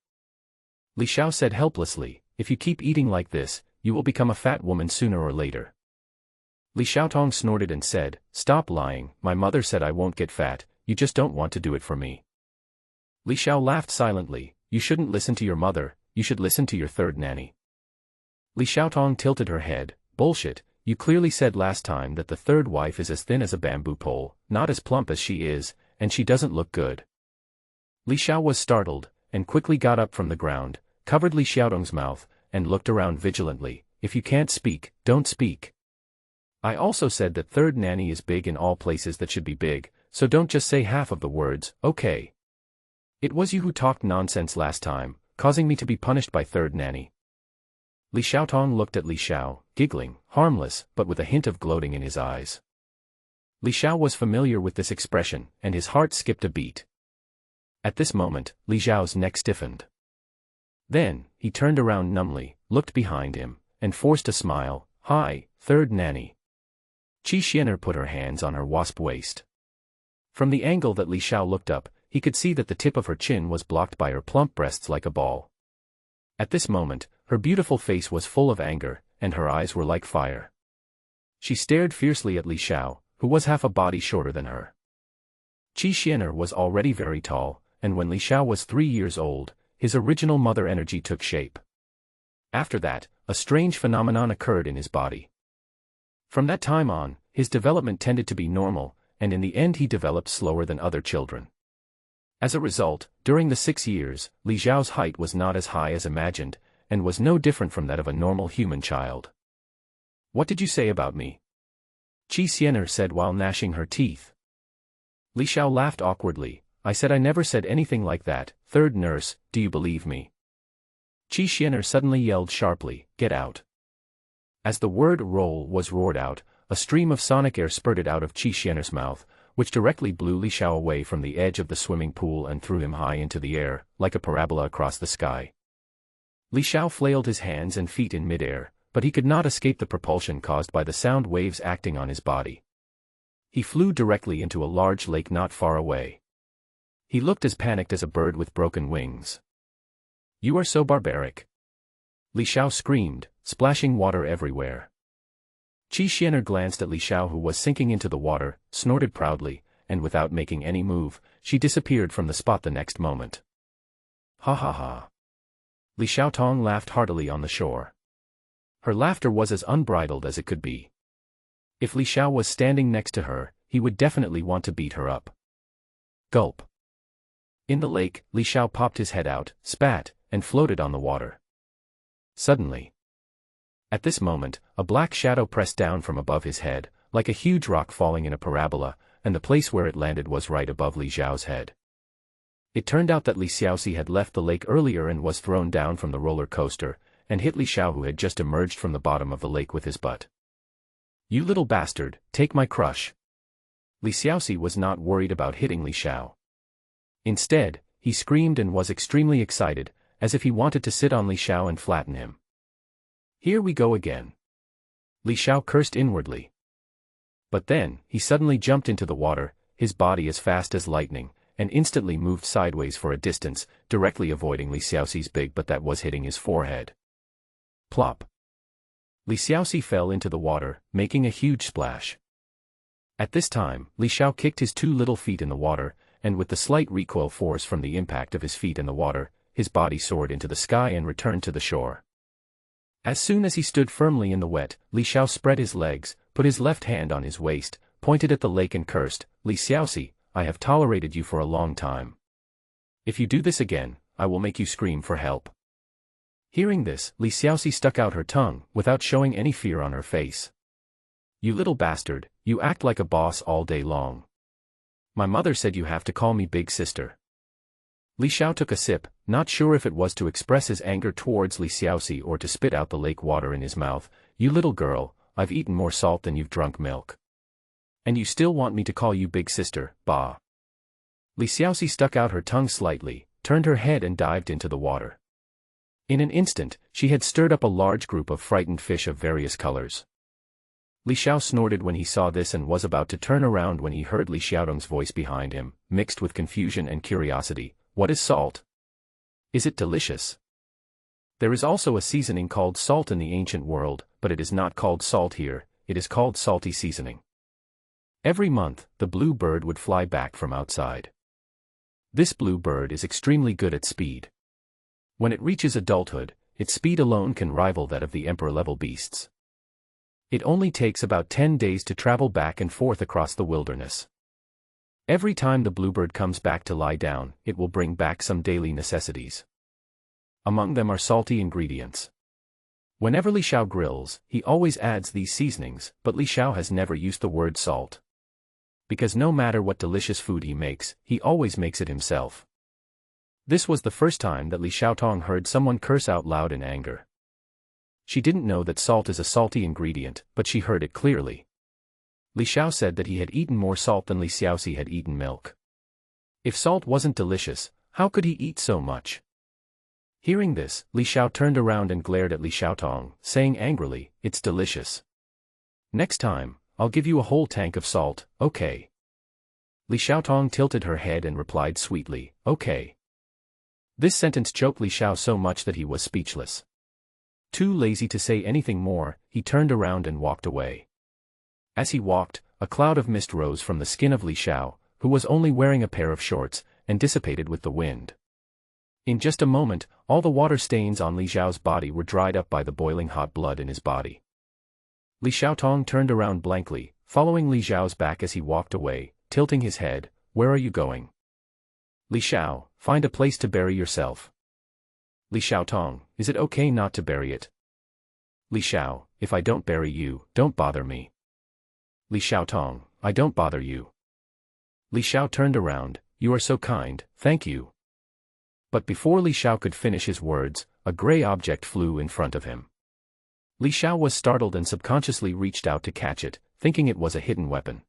Li Xiao said helplessly, "If you keep eating like this, you will become a fat woman sooner or later." Li Xiaotong snorted and said, "Stop lying, my mother said I won't get fat, you just don't want to do it for me." Li Xiao laughed silently. "You shouldn't listen to your mother, you should listen to your third nanny." Li Xiaotong tilted her head. "Bullshit, you clearly said last time that the third wife is as thin as a bamboo pole, not as plump as she is, and she doesn't look good." Li Xiao was startled, and quickly got up from the ground, covered Li Xiaotong's mouth, and looked around vigilantly. "If you can't speak, don't speak. I also said that third nanny is big in all places that should be big, so don't just say half of the words, okay? It was you who talked nonsense last time, causing me to be punished by third nanny." Li Xiaotong looked at Li Xiao, giggling, harmless, but with a hint of gloating in his eyes. Li Xiao was familiar with this expression, and his heart skipped a beat. At this moment, Li Xiao's neck stiffened. Then, he turned around numbly, looked behind him, and forced a smile. "Hi, third nanny." Qi Xianer put her hands on her wasp waist. From the angle that Li Xiao looked up, he could see that the tip of her chin was blocked by her plump breasts like a ball. At this moment, her beautiful face was full of anger, and her eyes were like fire. She stared fiercely at Li Xiao, who was half a body shorter than her. Qi Xianer was already very tall, and when Li Xiao was 3 years old, his original mother energy took shape. After that, a strange phenomenon occurred in his body. From that time on, his development tended to be normal, and in the end he developed slower than other children. As a result, during the 6 years, Li Xiao's height was not as high as imagined, and was no different from that of a normal human child. "What did you say about me?" Qi Xianer said while gnashing her teeth. Li Xiao laughed awkwardly. "I said I never said anything like that, third nurse, do you believe me?" Qi Xianer suddenly yelled sharply, "Get out." As the word roll was roared out, a stream of sonic air spurted out of Qi Xianer's mouth, which directly blew Li Xiao away from the edge of the swimming pool and threw him high into the air, like a parabola across the sky. Li Xiao flailed his hands and feet in midair, but he could not escape the propulsion caused by the sound waves acting on his body. He flew directly into a large lake not far away. He looked as panicked as a bird with broken wings. "You are so barbaric!" Li Xiao screamed, splashing water everywhere. Qi Xianer glanced at Li Xiao, who was sinking into the water, snorted proudly, and without making any move, she disappeared from the spot the next moment. "Ha ha ha!" Li Xiaotong laughed heartily on the shore. Her laughter was as unbridled as it could be. If Li Xiao was standing next to her, he would definitely want to beat her up. Gulp. In the lake, Li Xiao popped his head out, spat, and floated on the water. Suddenly. At this moment, a black shadow pressed down from above his head, like a huge rock falling in a parabola, and the place where it landed was right above Li Xiao's head. It turned out that Li Xiaoxi had left the lake earlier and was thrown down from the roller coaster, and hit Li Xiao, who had just emerged from the bottom of the lake with his butt. "You little bastard, take my crush." Li Xiaoxi was not worried about hitting Li Xiao. Instead, he screamed and was extremely excited, as if he wanted to sit on Li Xiao and flatten him. "Here we go again." Li Xiao cursed inwardly. But then, he suddenly jumped into the water, his body as fast as lightning, and instantly moved sideways for a distance, directly avoiding Li Xiaoxi's big butt that was hitting his forehead. Plop. Li Xiaoxi fell into the water, making a huge splash. At this time, Li Xiao kicked his 2 little feet in the water, and with the slight recoil force from the impact of his feet in the water, his body soared into the sky and returned to the shore. As soon as he stood firmly in the wet, Li Xiao spread his legs, put his left hand on his waist, pointed at the lake and cursed, "Li Xiaoxi, I have tolerated you for a long time. If you do this again, I will make you scream for help." Hearing this, Li Xiaoxi stuck out her tongue, without showing any fear on her face. "You little bastard, you act like a boss all day long. My mother said you have to call me big sister." Li Xiao took a sip, not sure if it was to express his anger towards Li Xiaoxi or to spit out the lake water in his mouth. "You little girl, I've eaten more salt than you've drunk milk. And you still want me to call you big sister, bah." Li Xiaoxi stuck out her tongue slightly, turned her head and dived into the water. In an instant, she had stirred up a large group of frightened fish of various colors. Li Xiao snorted when he saw this and was about to turn around when he heard Li Xiaotong's voice behind him, mixed with confusion and curiosity. "What is salt? Is it delicious?" "There is also a seasoning called salt in the ancient world, but it is not called salt here. it is called salty seasoning. Every month, the blue bird would fly back from outside. This blue bird is extremely good at speed. When it reaches adulthood, its speed alone can rival that of the emperor-level beasts. It only takes about 10 days to travel back and forth across the wilderness. Every time the bluebird comes back to lie down, it will bring back some daily necessities. Among them are salty ingredients. Whenever Li Xiao grills, he always adds these seasonings, but Li Xiao has never used the word salt. Because no matter what delicious food he always makes it himself. This was the first time that Li Xiaotong heard someone curse out loud in anger. She didn't know that salt is a salty ingredient, but she heard it clearly. Li Xiao said that he had eaten more salt than Li Xiaoxi had eaten milk. If salt wasn't delicious, how could he eat so much? Hearing this, Li Xiao turned around and glared at Li Xiaotong, saying angrily, "It's delicious. Next time, I'll give you a whole tank of salt, okay?" Li Xiaotong tilted her head and replied sweetly, "Okay." This sentence choked Li Xiao so much that he was speechless. Too lazy to say anything more, he turned around and walked away. As he walked, a cloud of mist rose from the skin of Li Xiao, who was only wearing a pair of shorts, and dissipated with the wind. In just a moment, all the water stains on Li Xiao's body were dried up by the boiling hot blood in his body. Li Xiaotong turned around blankly, following Li Xiao's back as he walked away, tilting his head. "Where are you going?" "Li Xiao, find a place to bury yourself." "Li Xiaotong, is it okay not to bury it?" "Li Xiao, if I don't bury you, don't bother me." "Li Xiaotong, I don't bother you." Li Xiao turned around. "You are so kind, thank you." But before Li Xiao could finish his words, a gray object flew in front of him. Li Xiao was startled and subconsciously reached out to catch it, thinking it was a hidden weapon.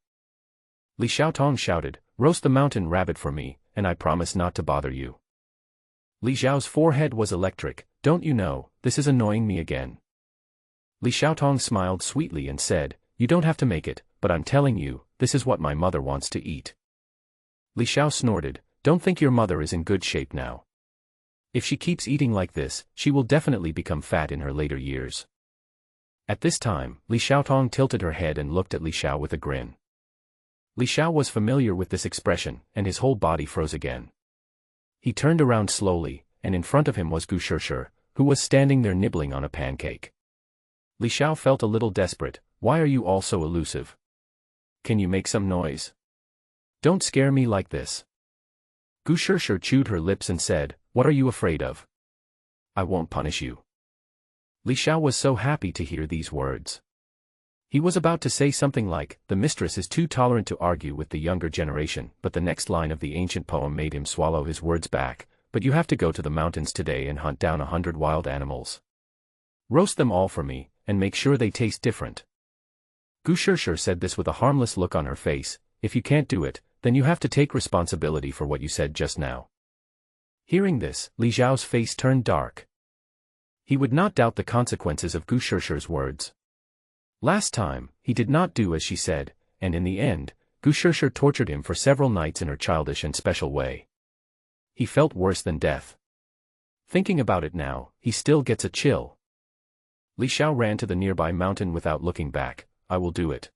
Li Xiaotong shouted, "Roast the mountain rabbit for me, and I promise not to bother you." Li Xiao's forehead was electric. "Don't you know, this is annoying me again." Li Xiaotong smiled sweetly and said, "You don't have to make it, but I'm telling you, this is what my mother wants to eat." Li Xiao snorted, "Don't think your mother is in good shape now. If she keeps eating like this, she will definitely become fat in her later years." At this time, Li Xiaotong tilted her head and looked at Li Xiao with a grin. Li Xiao was familiar with this expression, and his whole body froze again. He turned around slowly, and in front of him was Gu Shishir, who was standing there nibbling on a pancake. Li Xiao felt a little desperate. "Why are you all so elusive? Can you make some noise? Don't scare me like this." Gu Shishir chewed her lips and said, "What are you afraid of? I won't punish you." Li Xiao was so happy to hear these words. He was about to say something like, "The mistress is too tolerant to argue with the younger generation," but the next line of the ancient poem made him swallow his words back. "But you have to go to the mountains today and hunt down 100 wild animals. Roast them all for me, and make sure they taste different." Gu Shishir said this with a harmless look on her face. "If you can't do it, then you have to take responsibility for what you said just now." Hearing this, Li Xiao's face turned dark. He would not doubt the consequences of Gu Shishir's words. Last time, he did not do as she said, and in the end, Gu Shishir tortured him for several nights in her childish and special way. He felt worse than death. Thinking about it now, he still gets a chill. Li Xiao ran to the nearby mountain without looking back. "I will do it."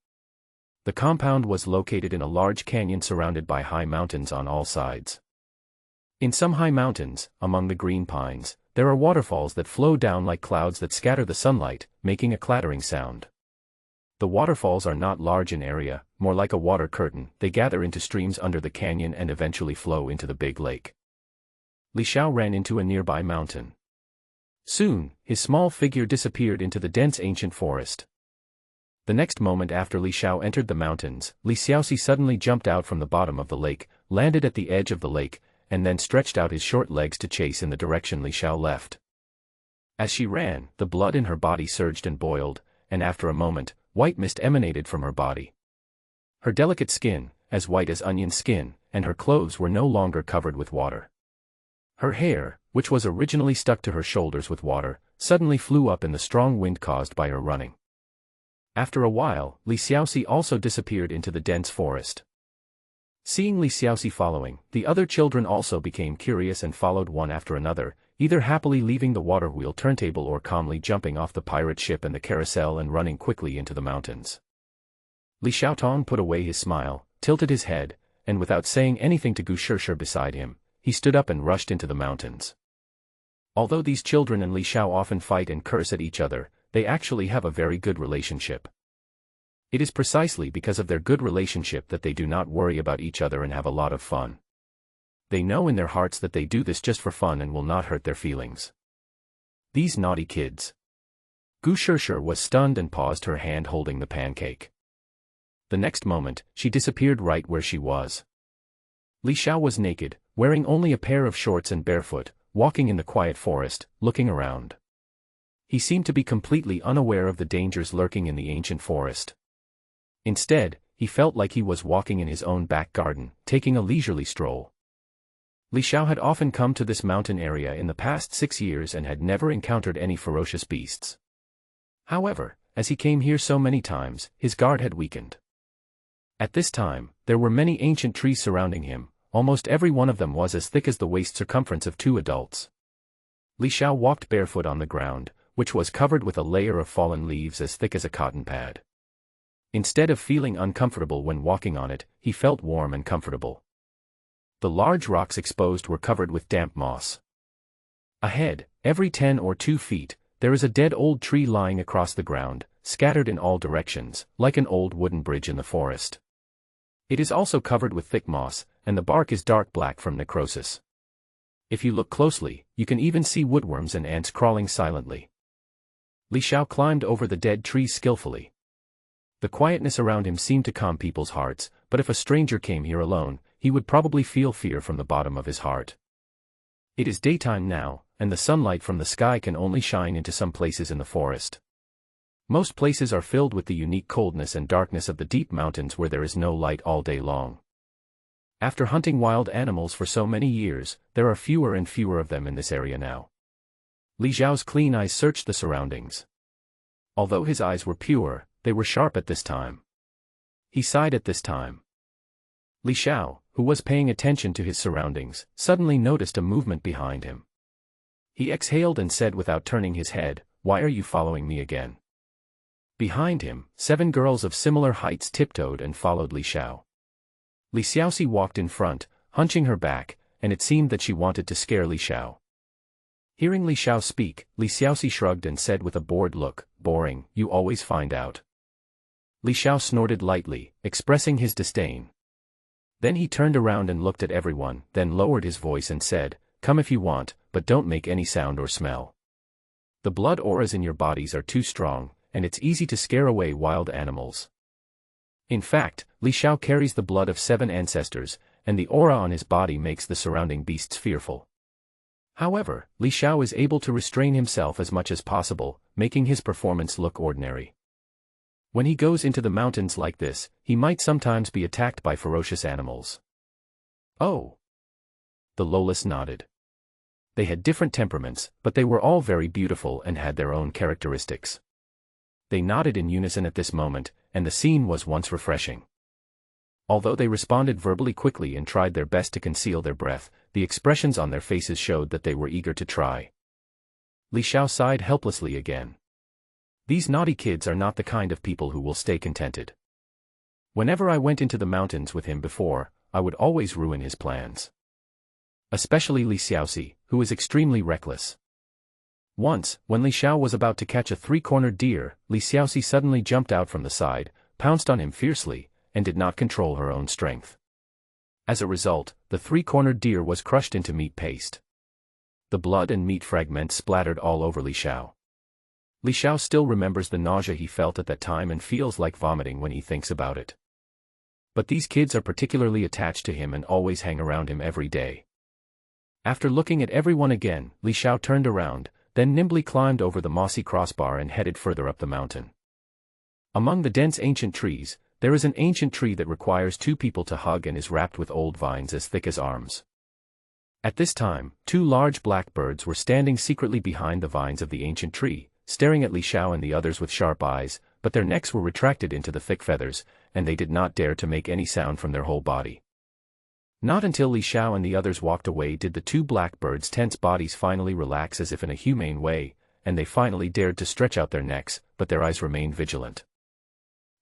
The compound was located in a large canyon surrounded by high mountains on all sides. In some high mountains, among the green pines, there are waterfalls that flow down like clouds that scatter the sunlight, making a clattering sound. The waterfalls are not large in area, more like a water curtain. They gather into streams under the canyon and eventually flow into the big lake. Li Xiao ran into a nearby mountain. Soon, his small figure disappeared into the dense ancient forest. The next moment after Li Xiao entered the mountains, Li Xiaoxi suddenly jumped out from the bottom of the lake, landed at the edge of the lake, and then stretched out his short legs to chase in the direction Li Xiao left. As she ran, the blood in her body surged and boiled, and after a moment, white mist emanated from her body. Her delicate skin, as white as onion skin, and her clothes were no longer covered with water. Her hair, which was originally stuck to her shoulders with water, suddenly flew up in the strong wind caused by her running. After a while, Li Xiaoxi also disappeared into the dense forest. Seeing Li Xiaoxi following, the other children also became curious and followed one after another, either happily leaving the water wheel turntable or calmly jumping off the pirate ship and the carousel and running quickly into the mountains. Li Xiao put away his smile, tilted his head, and without saying anything to Gu Shirshir beside him, he stood up and rushed into the mountains. Although these children and Li Xiao often fight and curse at each other, they actually have a very good relationship. It is precisely because of their good relationship that they do not worry about each other and have a lot of fun. They know in their hearts that they do this just for fun and will not hurt their feelings. These naughty kids. Gu Shirshir was stunned and paused, her hand holding the pancake. The next moment, she disappeared right where she was. Li Xiao was naked, wearing only a pair of shorts and barefoot, walking in the quiet forest, looking around. He seemed to be completely unaware of the dangers lurking in the ancient forest. Instead, he felt like he was walking in his own back garden, taking a leisurely stroll. Li Xiao had often come to this mountain area in the past 6 years and had never encountered any ferocious beasts. However, as he came here so many times, his guard had weakened. At this time, there were many ancient trees surrounding him, almost every one of them was as thick as the waist circumference of 2 adults. Li Xiao walked barefoot on the ground, which was covered with a layer of fallen leaves as thick as a cotton pad. Instead of feeling uncomfortable when walking on it, he felt warm and comfortable. The large rocks exposed were covered with damp moss. Ahead, every 10 or 2 feet, there is a dead old tree lying across the ground, scattered in all directions, like an old wooden bridge in the forest. It is also covered with thick moss, and the bark is dark black from necrosis. If you look closely, you can even see woodworms and ants crawling silently. Li Xiao climbed over the dead trees skillfully. The quietness around him seemed to calm people's hearts, but if a stranger came here alone, he would probably feel fear from the bottom of his heart. It is daytime now, and the sunlight from the sky can only shine into some places in the forest. Most places are filled with the unique coldness and darkness of the deep mountains where there is no light all day long. After hunting wild animals for so many years, there are fewer and fewer of them in this area now. Li Xiao's clean eyes searched the surroundings. Although his eyes were pure, they were sharp at this time. He sighed at this time. Li Xiao, who was paying attention to his surroundings, suddenly noticed a movement behind him. He exhaled and said without turning his head, "Why are you following me again?" Behind him, 7 girls of similar heights tiptoed and followed Li Xiao. Li Xiaoxi walked in front, hunching her back, and it seemed that she wanted to scare Li Xiao. Hearing Li Xiao speak, Li Xiaoxi shrugged and said with a bored look, "Boring, you always find out." Li Xiao snorted lightly, expressing his disdain. Then he turned around and looked at everyone, then lowered his voice and said, "Come if you want, but don't make any sound or smell. The blood auras in your bodies are too strong, and it's easy to scare away wild animals." In fact, Li Xiao carries the blood of 7 ancestors, and the aura on his body makes the surrounding beasts fearful. However, Li Xiao is able to restrain himself as much as possible, making his performance look ordinary. When he goes into the mountains like this, he might sometimes be attacked by ferocious animals. Oh! The Lolas nodded. They had different temperaments, but they were all very beautiful and had their own characteristics. They nodded in unison at this moment, and the scene was once refreshing. Although they responded verbally quickly and tried their best to conceal their breath, the expressions on their faces showed that they were eager to try. Li Xiao sighed helplessly again. These naughty kids are not the kind of people who will stay contented. Whenever I went into the mountains with him before, I would always ruin his plans. Especially Li Xiaoxi, who is extremely reckless. Once, when Li Xiao was about to catch a 3-cornered deer, Li Xiaoxi suddenly jumped out from the side, pounced on him fiercely, and did not control her own strength. As a result, the 3-cornered deer was crushed into meat paste. The blood and meat fragments splattered all over Li Xiao. Li Xiao still remembers the nausea he felt at that time and feels like vomiting when he thinks about it. But these kids are particularly attached to him and always hang around him every day. After looking at everyone again, Li Xiao turned around, then nimbly climbed over the mossy crossbar and headed further up the mountain. Among the dense ancient trees, there is an ancient tree that requires 2 people to hug and is wrapped with old vines as thick as arms. At this time, 2 large black birds were standing secretly behind the vines of the ancient tree, staring at Li Xiao and the others with sharp eyes, but their necks were retracted into the thick feathers, and they did not dare to make any sound from their whole body. Not until Li Xiao and the others walked away did the two blackbirds' tense bodies finally relax as if in a humane way, and they finally dared to stretch out their necks, but their eyes remained vigilant.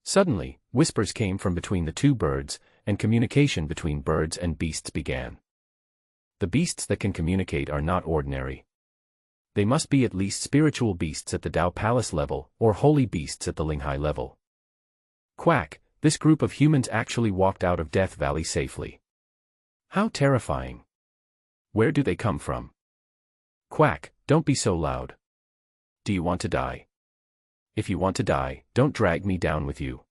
Suddenly, whispers came from between the two birds, and communication between birds and beasts began. The beasts that can communicate are not ordinary. They must be at least spiritual beasts at the Tao Palace level, or holy beasts at the Linghai level. Quack, this group of humans actually walked out of Death Valley safely. How terrifying. Where do they come from? Quack, don't be so loud. Do you want to die? If you want to die, don't drag me down with you.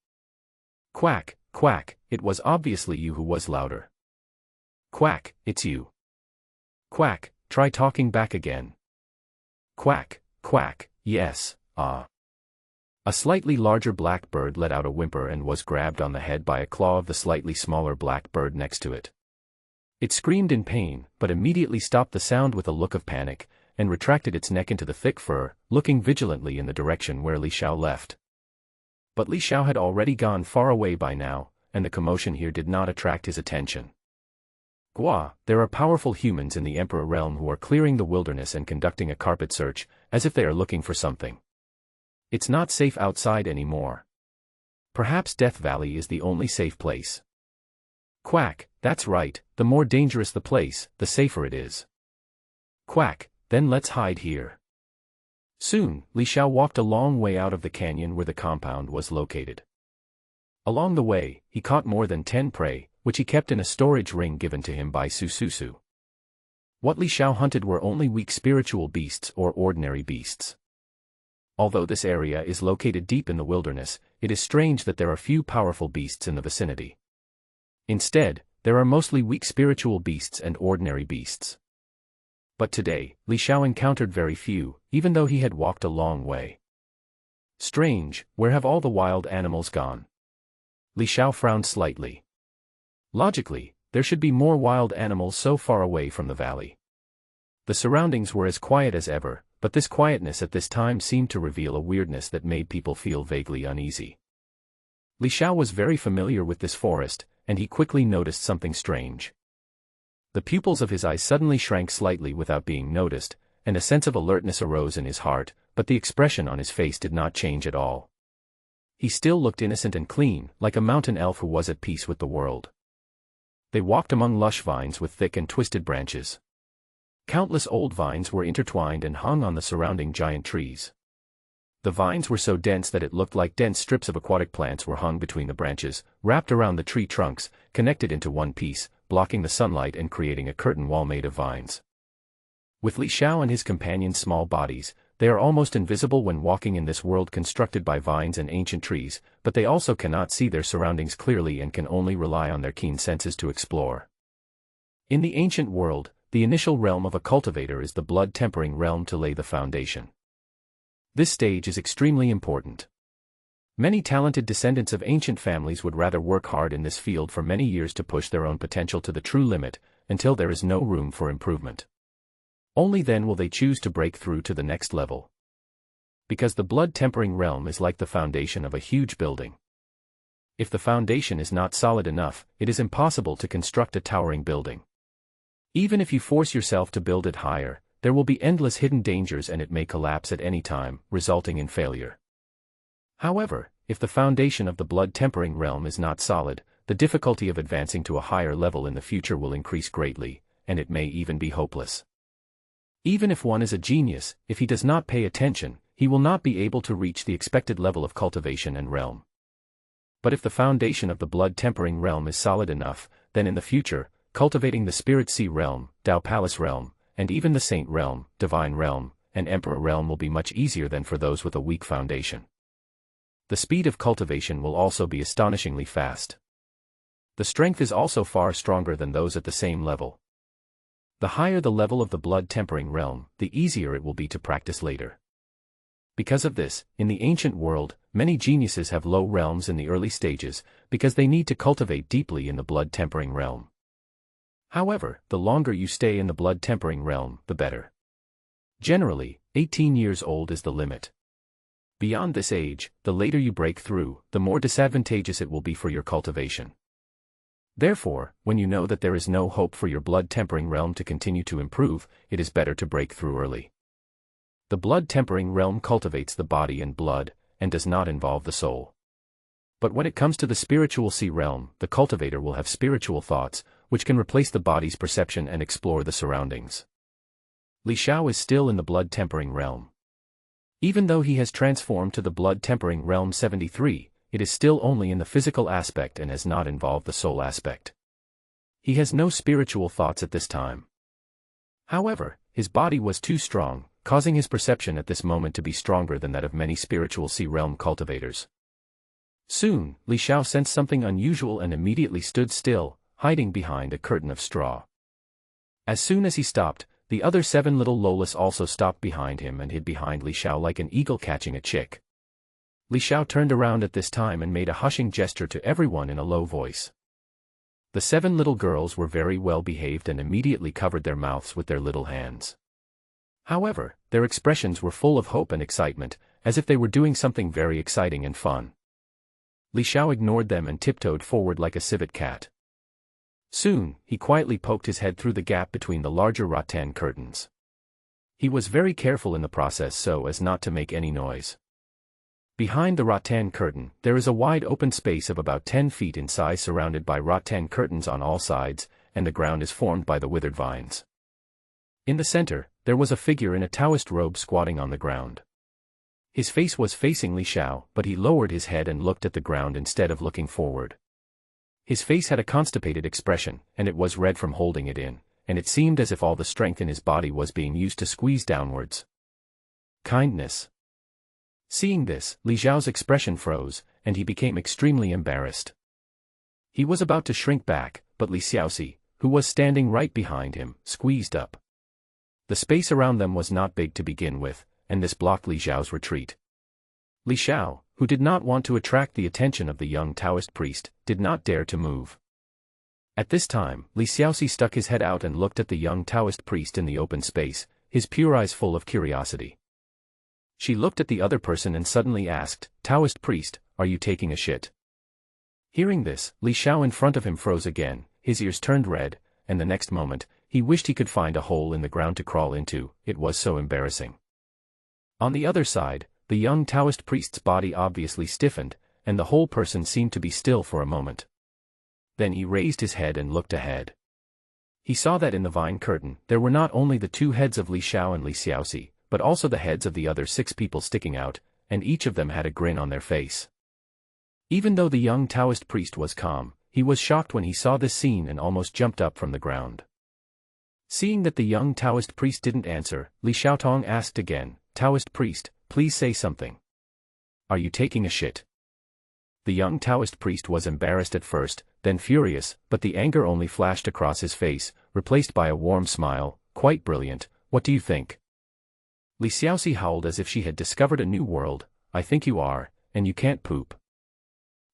Quack, quack, it was obviously you who was louder. Quack, it's you. Quack, try talking back again. Quack, quack, yes, ah. A slightly larger blackbird let out a whimper and was grabbed on the head by a claw of the slightly smaller blackbird next to it. It screamed in pain, but immediately stopped the sound with a look of panic, and retracted its neck into the thick fur, looking vigilantly in the direction where Li Xiao left. But Li Xiao had already gone far away by now, and the commotion here did not attract his attention. Gua, there are powerful humans in the Emperor realm who are clearing the wilderness and conducting a carpet search, as if they are looking for something. It's not safe outside anymore. Perhaps Death Valley is the only safe place. Quack, that's right, the more dangerous the place, the safer it is. Quack, then let's hide here. Soon, Li Xiao walked a long way out of the canyon where the compound was located. Along the way, he caught more than 10 prey, which he kept in a storage ring given to him by Su Su Su. What Li Xiao hunted were only weak spiritual beasts or ordinary beasts. Although this area is located deep in the wilderness, it is strange that there are few powerful beasts in the vicinity. Instead, there are mostly weak spiritual beasts and ordinary beasts. But today, Li Xiao encountered very few, even though he had walked a long way. Strange, where have all the wild animals gone? Li Xiao frowned slightly. Logically, there should be more wild animals so far away from the valley. The surroundings were as quiet as ever, but this quietness at this time seemed to reveal a weirdness that made people feel vaguely uneasy. Li Xiao was very familiar with this forest, and he quickly noticed something strange. The pupils of his eyes suddenly shrank slightly without being noticed, and a sense of alertness arose in his heart, but the expression on his face did not change at all. He still looked innocent and clean, like a mountain elf who was at peace with the world. They walked among lush vines with thick and twisted branches. Countless old vines were intertwined and hung on the surrounding giant trees. The vines were so dense that it looked like dense strips of aquatic plants were hung between the branches, wrapped around the tree trunks, connected into one piece, blocking the sunlight and creating a curtain wall made of vines. With Li Xiao and his companions' small bodies, they are almost invisible when walking in this world constructed by vines and ancient trees, but they also cannot see their surroundings clearly and can only rely on their keen senses to explore. In the ancient world, the initial realm of a cultivator is the blood-tempering realm to lay the foundation. This stage is extremely important. Many talented descendants of ancient families would rather work hard in this field for many years to push their own potential to the true limit, until there is no room for improvement. Only then will they choose to break through to the next level. Because the blood-tempering realm is like the foundation of a huge building. If the foundation is not solid enough, it is impossible to construct a towering building. Even if you force yourself to build it higher, there will be endless hidden dangers and it may collapse at any time, resulting in failure. However, if the foundation of the blood-tempering realm is not solid, the difficulty of advancing to a higher level in the future will increase greatly, and it may even be hopeless. Even if one is a genius, if he does not pay attention, he will not be able to reach the expected level of cultivation and realm. But if the foundation of the blood-tempering realm is solid enough, then in the future, cultivating the Spirit Sea realm, Tao Palace realm, and even the Saint realm, Divine realm, and Emperor realm will be much easier than for those with a weak foundation. The speed of cultivation will also be astonishingly fast. The strength is also far stronger than those at the same level. The higher the level of the blood-tempering realm, the easier it will be to practice later. Because of this, in the ancient world, many geniuses have low realms in the early stages, because they need to cultivate deeply in the blood-tempering realm. However, the longer you stay in the blood-tempering realm, the better. Generally, 18 years old is the limit. Beyond this age, the later you break through, the more disadvantageous it will be for your cultivation. Therefore, when you know that there is no hope for your blood-tempering realm to continue to improve, it is better to break through early. The blood-tempering realm cultivates the body and blood, and does not involve the soul. But when it comes to the spiritual sea realm, the cultivator will have spiritual thoughts, which can replace the body's perception and explore the surroundings. Li Xiao is still in the blood-tempering realm. Even though he has transformed to the blood-tempering realm 73, it is still only in the physical aspect and has not involved the soul aspect. He has no spiritual thoughts at this time. However, his body was too strong, causing his perception at this moment to be stronger than that of many spiritual sea realm cultivators. Soon, Li Xiao sensed something unusual and immediately stood still, hiding behind a curtain of straw. As soon as he stopped, the other 7 little Lolas also stopped behind him and hid behind Li Xiao like an eagle catching a chick. Li Xiao turned around at this time and made a hushing gesture to everyone in a low voice. The 7 little girls were very well behaved and immediately covered their mouths with their little hands. However, their expressions were full of hope and excitement, as if they were doing something very exciting and fun. Li Xiao ignored them and tiptoed forward like a civet cat. Soon, he quietly poked his head through the gap between the larger rattan curtains. He was very careful in the process so as not to make any noise. Behind the rattan curtain, there is a wide open space of about 10 feet in size surrounded by rattan curtains on all sides, and the ground is formed by the withered vines. In the center, there was a figure in a Taoist robe squatting on the ground. His face was facing Li Xiao, but he lowered his head and looked at the ground instead of looking forward. His face had a constipated expression, and it was red from holding it in, and it seemed as if all the strength in his body was being used to squeeze downwards. Kindness. Seeing this, Li Xiao's expression froze, and he became extremely embarrassed. He was about to shrink back, but Li Xiaoxi, who was standing right behind him, squeezed up. The space around them was not big to begin with, and this blocked Li Xiao's retreat. Li Xiao, who did not want to attract the attention of the young Taoist priest, did not dare to move. At this time, Li Xiaoxi stuck his head out and looked at the young Taoist priest in the open space, his pure eyes full of curiosity. She looked at the other person and suddenly asked, "Taoist priest, are you taking a shit?" Hearing this, Li Xiao in front of him froze again, his ears turned red, and the next moment, he wished he could find a hole in the ground to crawl into, it was so embarrassing. On the other side, the young Taoist priest's body obviously stiffened, and the whole person seemed to be still for a moment. Then he raised his head and looked ahead. He saw that in the vine curtain, there were not only the 2 heads of Li Xiao and Li Xiaoxi, but also the heads of the other 6 people sticking out, and each of them had a grin on their face. Even though the young Taoist priest was calm, he was shocked when he saw this scene and almost jumped up from the ground. Seeing that the young Taoist priest didn't answer, Li Xiaotong asked again, "Taoist priest, please say something. Are you taking a shit?" The young Taoist priest was embarrassed at first, then furious, but the anger only flashed across his face, replaced by a warm smile. "Quite brilliant, what do you think?" Li Xiaoxi howled as if she had discovered a new world. "I think you are, and you can't poop."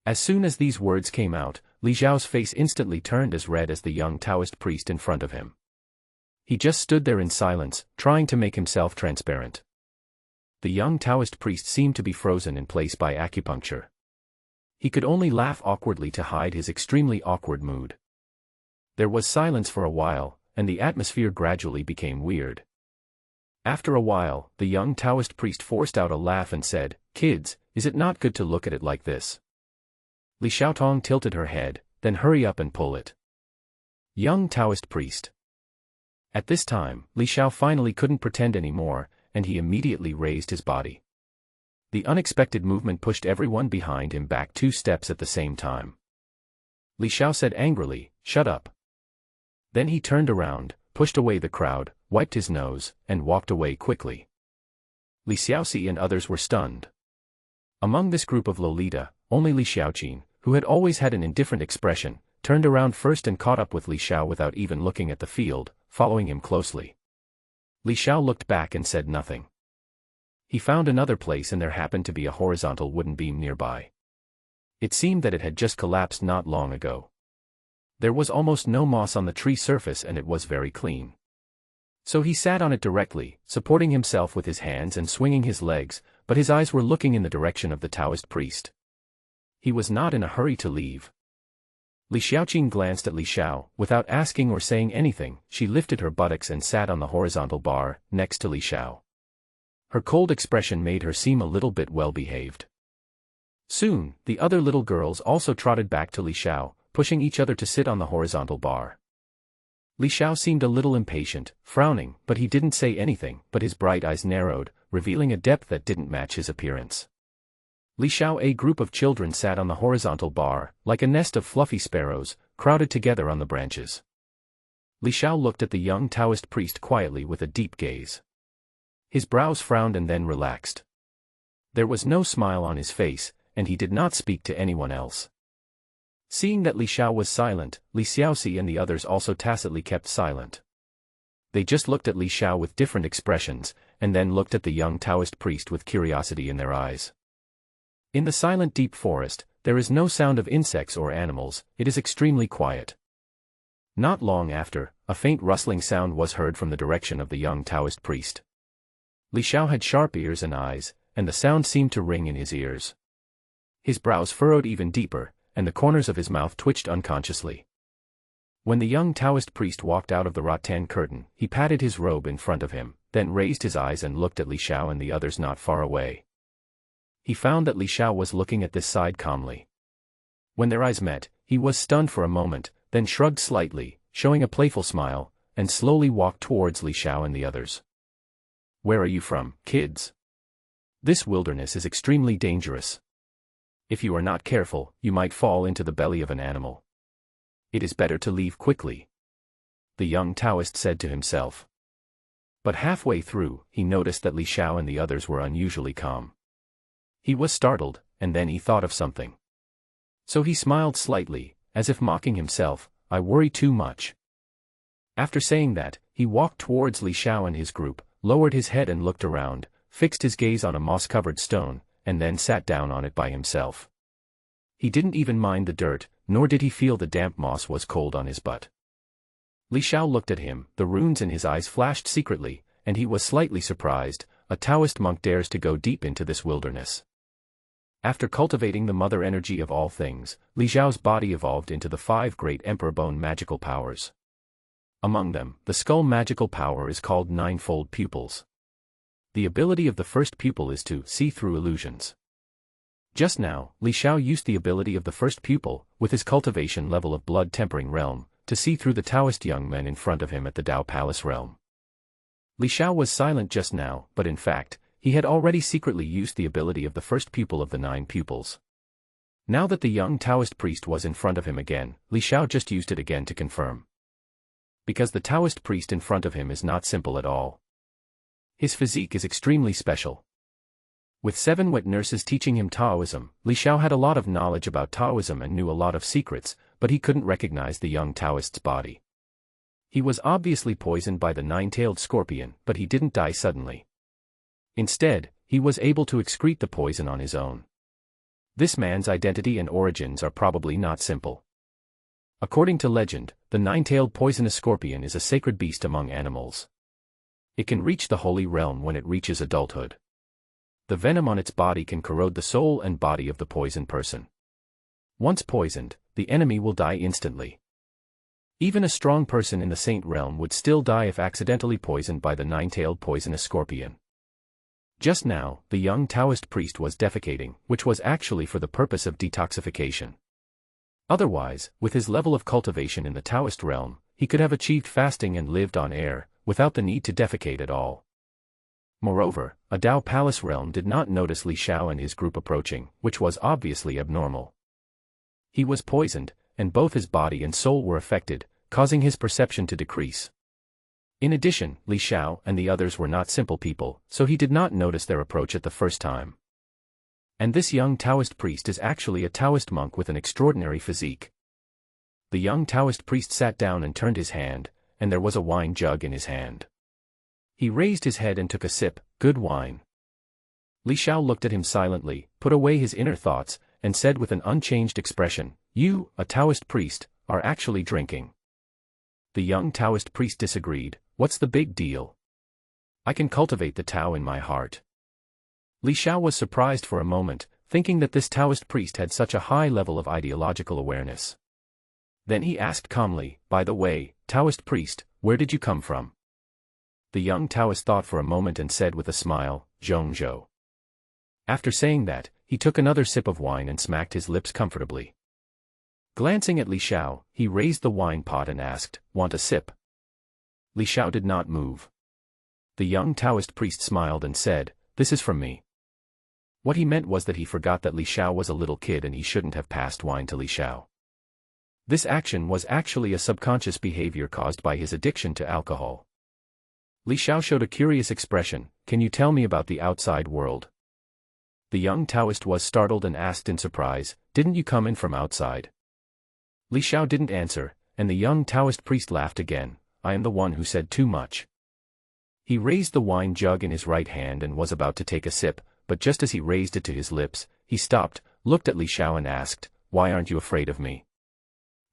As soon as these words came out, Li Xiao's face instantly turned as red as the young Taoist priest in front of him. He just stood there in silence, trying to make himself transparent. The young Taoist priest seemed to be frozen in place by acupuncture. He could only laugh awkwardly to hide his extremely awkward mood. There was silence for a while, and the atmosphere gradually became weird. After a while, the young Taoist priest forced out a laugh and said, "Kids, is it not good to look at it like this?" Li Xiaotong tilted her head, "Then hurry up and pull it." Young Taoist priest. At this time, Li Xiao finally couldn't pretend anymore, and he immediately raised his body. The unexpected movement pushed everyone behind him back 2 steps at the same time. Li Xiao said angrily, "Shut up." Then he turned around, pushed away the crowd, wiped his nose, and walked away quickly. Li Xiaoxi and others were stunned. Among this group of Lolita, only Li Xiaoqin, who had always had an indifferent expression, turned around first and caught up with Li Xiao without even looking at the field, following him closely. Li Xiao looked back and said nothing. He found another place and there happened to be a horizontal wooden beam nearby. It seemed that it had just collapsed not long ago. There was almost no moss on the tree surface and it was very clean. So he sat on it directly, supporting himself with his hands and swinging his legs, but his eyes were looking in the direction of the Taoist priest. He was not in a hurry to leave. Li Xiaoqing glanced at Li Xiao. Without asking or saying anything, she lifted her buttocks and sat on the horizontal bar, next to Li Xiao. Her cold expression made her seem a little bit well-behaved. Soon, the other little girls also trotted back to Li Xiao, pushing each other to sit on the horizontal bar. Li Xiao seemed a little impatient, frowning, but he didn't say anything, but his bright eyes narrowed, revealing a depth that didn't match his appearance. Li Xiao, a group of children sat on the horizontal bar, like a nest of fluffy sparrows, crowded together on the branches. Li Xiao looked at the young Taoist priest quietly with a deep gaze. His brows frowned and then relaxed. There was no smile on his face, and he did not speak to anyone else. Seeing that Li Xiao was silent, Li Xiaoxi and the others also tacitly kept silent. They just looked at Li Xiao with different expressions, and then looked at the young Taoist priest with curiosity in their eyes. In the silent deep forest, there is no sound of insects or animals, it is extremely quiet. Not long after, a faint rustling sound was heard from the direction of the young Taoist priest. Li Xiao had sharp ears and eyes, and the sound seemed to ring in his ears. His brows furrowed even deeper, and the corners of his mouth twitched unconsciously. When the young Taoist priest walked out of the rattan curtain, he patted his robe in front of him, then raised his eyes and looked at Li Xiao and the others not far away. He found that Li Xiao was looking at this side calmly. When their eyes met, he was stunned for a moment, then shrugged slightly, showing a playful smile, and slowly walked towards Li Xiao and the others. "Where are you from, kids? This wilderness is extremely dangerous. If you are not careful, you might fall into the belly of an animal. It is better to leave quickly," the young Taoist said to himself. But halfway through, he noticed that Li Xiao and the others were unusually calm. He was startled, and then he thought of something. So he smiled slightly, as if mocking himself, "I worry too much." After saying that, he walked towards Li Xiao and his group, lowered his head and looked around, fixed his gaze on a moss-covered stone, and then sat down on it by himself. He didn't even mind the dirt, nor did he feel the damp moss was cold on his butt. Li Xiao looked at him, the runes in his eyes flashed secretly, and he was slightly surprised. A Taoist monk dares to go deep into this wilderness. After cultivating the mother energy of all things, Li Xiao's body evolved into the 5 great emperor bone magical powers. Among them, the skull magical power is called Ninefold Pupils. The ability of the first pupil is to see through illusions. Just now, Li Xiao used the ability of the first pupil, with his cultivation level of blood tempering realm, to see through the Taoist young men in front of him at the Dao Palace realm. Li Xiao was silent just now, but in fact, he had already secretly used the ability of the first pupil of the 9 pupils. Now that the young Taoist priest was in front of him again, Li Xiao just used it again to confirm. Because the Taoist priest in front of him is not simple at all. His physique is extremely special. With 7 wet nurses teaching him Taoism, Li Xiao had a lot of knowledge about Taoism and knew a lot of secrets, but he couldn't recognize the young Taoist's body. He was obviously poisoned by the 9-tailed scorpion, but he didn't die suddenly. Instead, he was able to excrete the poison on his own. This man's identity and origins are probably not simple. According to legend, the 9-tailed poisonous scorpion is a sacred beast among animals. It can reach the holy realm when it reaches adulthood. The venom on its body can corrode the soul and body of the poisoned person. Once poisoned, the enemy will die instantly. Even a strong person in the saint realm would still die if accidentally poisoned by the 9-tailed poisonous scorpion. Just now, the young Taoist priest was defecating, which was actually for the purpose of detoxification. Otherwise, with his level of cultivation in the Taoist realm, he could have achieved fasting and lived on air, without the need to defecate at all. Moreover, a Dao Palace realm did not notice Li Xiao and his group approaching, which was obviously abnormal. He was poisoned, and both his body and soul were affected, causing his perception to decrease. In addition, Li Xiao and the others were not simple people, so he did not notice their approach at the first time. And this young Taoist priest is actually a Taoist monk with an extraordinary physique. The young Taoist priest sat down and turned his hand, and there was a wine jug in his hand. He raised his head and took a sip. "Good wine." Li Xiao looked at him silently, put away his inner thoughts, and said with an unchanged expression, "You, a Taoist priest, are actually drinking." The young Taoist priest disagreed. "What's the big deal? I can cultivate the Tao in my heart." Li Xiao was surprised for a moment, thinking that this Taoist priest had such a high level of ideological awareness. Then he asked calmly, by the way, Taoist priest, where did you come from? The young Taoist thought for a moment and said with a smile, Zhongzhou. After saying that, he took another sip of wine and smacked his lips comfortably. Glancing at Li Xiao, he raised the wine pot and asked, want a sip? Li Xiao did not move. The young Taoist priest smiled and said, this is from me. What he meant was that he forgot that Li Xiao was a little kid and he shouldn't have passed wine to Li Xiao. This action was actually a subconscious behavior caused by his addiction to alcohol. Li Xiao showed a curious expression, can you tell me about the outside world? The young Taoist was startled and asked in surprise, didn't you come in from outside? Li Xiao didn't answer, and the young Taoist priest laughed again, I am the one who said too much. He raised the wine jug in his right hand and was about to take a sip, but just as he raised it to his lips, he stopped, looked at Li Xiao and asked, why aren't you afraid of me?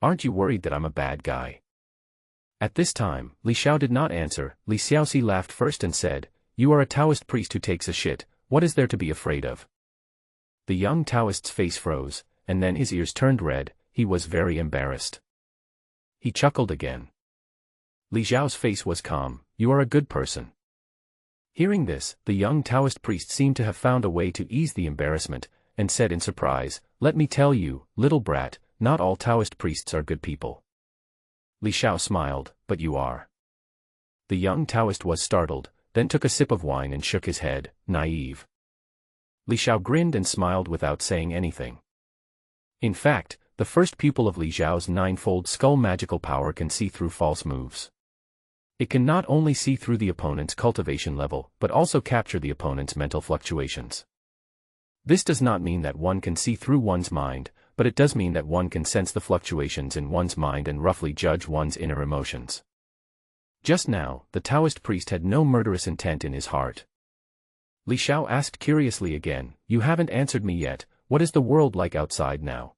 Aren't you worried that I'm a bad guy? At this time, Li Xiao did not answer. Li Xiaoxi laughed first and said, you are a Taoist priest who takes a shit, what is there to be afraid of? The young Taoist's face froze, and then his ears turned red, he was very embarrassed. He chuckled again. Li Xiao's face was calm, you are a good person. Hearing this, the young Taoist priest seemed to have found a way to ease the embarrassment, and said in surprise, let me tell you, little brat, not all Taoist priests are good people. Li Xiao smiled, but you are. The young Taoist was startled, then took a sip of wine and shook his head, naive. Li Xiao grinned and smiled without saying anything. In fact, the first pupil of Li Xiao's ninefold skull magical power can see through false moves. It can not only see through the opponent's cultivation level, but also capture the opponent's mental fluctuations. This does not mean that one can see through one's mind, but it does mean that one can sense the fluctuations in one's mind and roughly judge one's inner emotions. Just now, the Taoist priest had no murderous intent in his heart. Li Xiao asked curiously again, you haven't answered me yet, what is the world like outside now?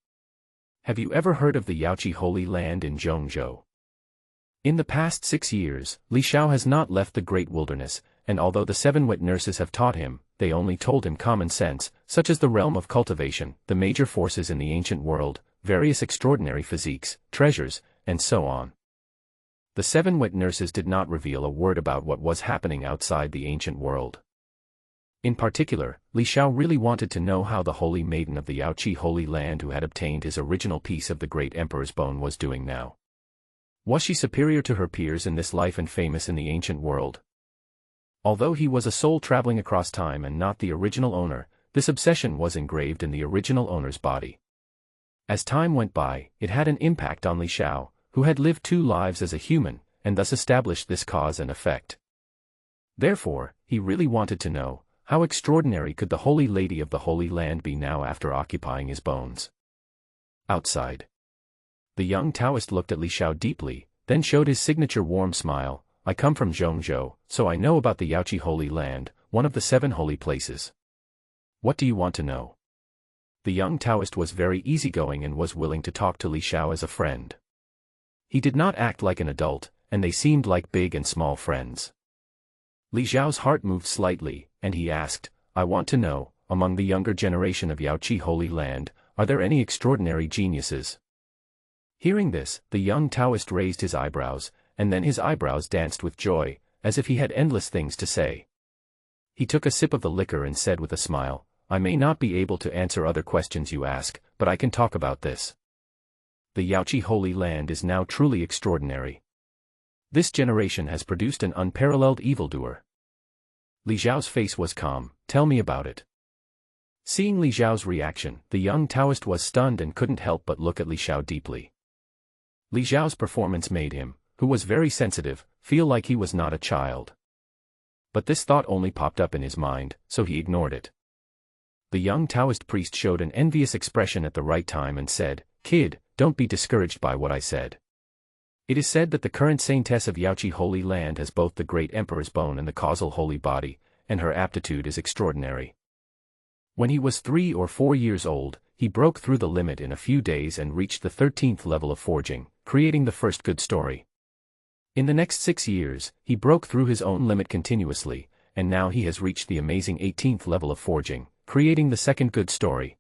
Have you ever heard of the Yaoqi Holy Land in Zhongzhou? In the past 6 years, Li Xiao has not left the great wilderness, and although the 7 wet nurses have taught him, they only told him common sense, such as the realm of cultivation, the major forces in the ancient world, various extraordinary physiques, treasures, and so on. The 7 wet nurses did not reveal a word about what was happening outside the ancient world. In particular, Li Xiao really wanted to know how the holy maiden of the Yaoqi Holy Land who had obtained his original piece of the great emperor's bone was doing now. Was she superior to her peers in this life and famous in the ancient world? Although he was a soul traveling across time and not the original owner, this obsession was engraved in the original owner's body. As time went by, it had an impact on Li Xiao, who had lived 2 lives as a human, and thus established this cause and effect. Therefore, he really wanted to know, how extraordinary could the Holy Lady of the Holy Land be now after occupying his bones? Outside. The young Taoist looked at Li Xiao deeply, then showed his signature warm smile, I come from Zhongzhou, so I know about the Yaoqi Holy Land, one of the 7 holy places. What do you want to know? The young Taoist was very easygoing and was willing to talk to Li Xiao as a friend. He did not act like an adult, and they seemed like big and small friends. Li Xiao's heart moved slightly, and he asked, I want to know, among the younger generation of Yaoqi Holy Land, are there any extraordinary geniuses? Hearing this, the young Taoist raised his eyebrows, and then his eyebrows danced with joy, as if he had endless things to say. He took a sip of the liquor and said with a smile, I may not be able to answer other questions you ask, but I can talk about this. The Yaoqi Holy Land is now truly extraordinary. This generation has produced an unparalleled evildoer. Li Xiao's face was calm, tell me about it. Seeing Li Xiao's reaction, the young Taoist was stunned and couldn't help but look at Li Xiao deeply. Li Xiao's performance made him, who was very sensitive, feel like he was not a child. But this thought only popped up in his mind, so he ignored it. The young Taoist priest showed an envious expression at the right time and said, Kid, don't be discouraged by what I said. It is said that the current saintess of Yaoqi Holy Land has both the great emperor's bone and the causal holy body, and her aptitude is extraordinary. When he was 3 or 4 years old, he broke through the limit in a few days and reached the 13th level of forging, creating the first good story. In the next 6 years, he broke through his own limit continuously, and now he has reached the amazing 18th level of forging, creating the second good story.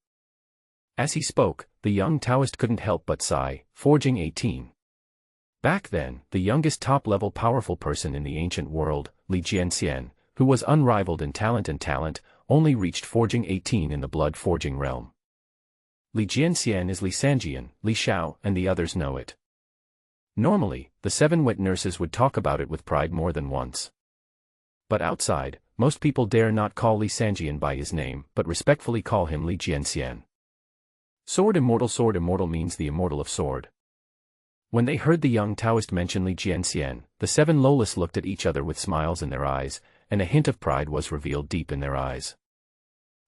As he spoke, the young Taoist couldn't help but sigh, forging 18. Back then, the youngest top-level powerful person in the ancient world, Li Xiao, who was unrivaled in talent, only reached forging 18 in the blood forging realm. Li Xiao is Li Xiao, and the others know it. Normally, the 7 wet nurses would talk about it with pride more than once. But outside, most people dare not call Li Xiao by his name, but respectfully call him Li Xiao. Sword immortal means the immortal of sword. When they heard the young Taoist mention Li Xiao, the 7 lowless looked at each other with smiles in their eyes, and a hint of pride was revealed deep in their eyes.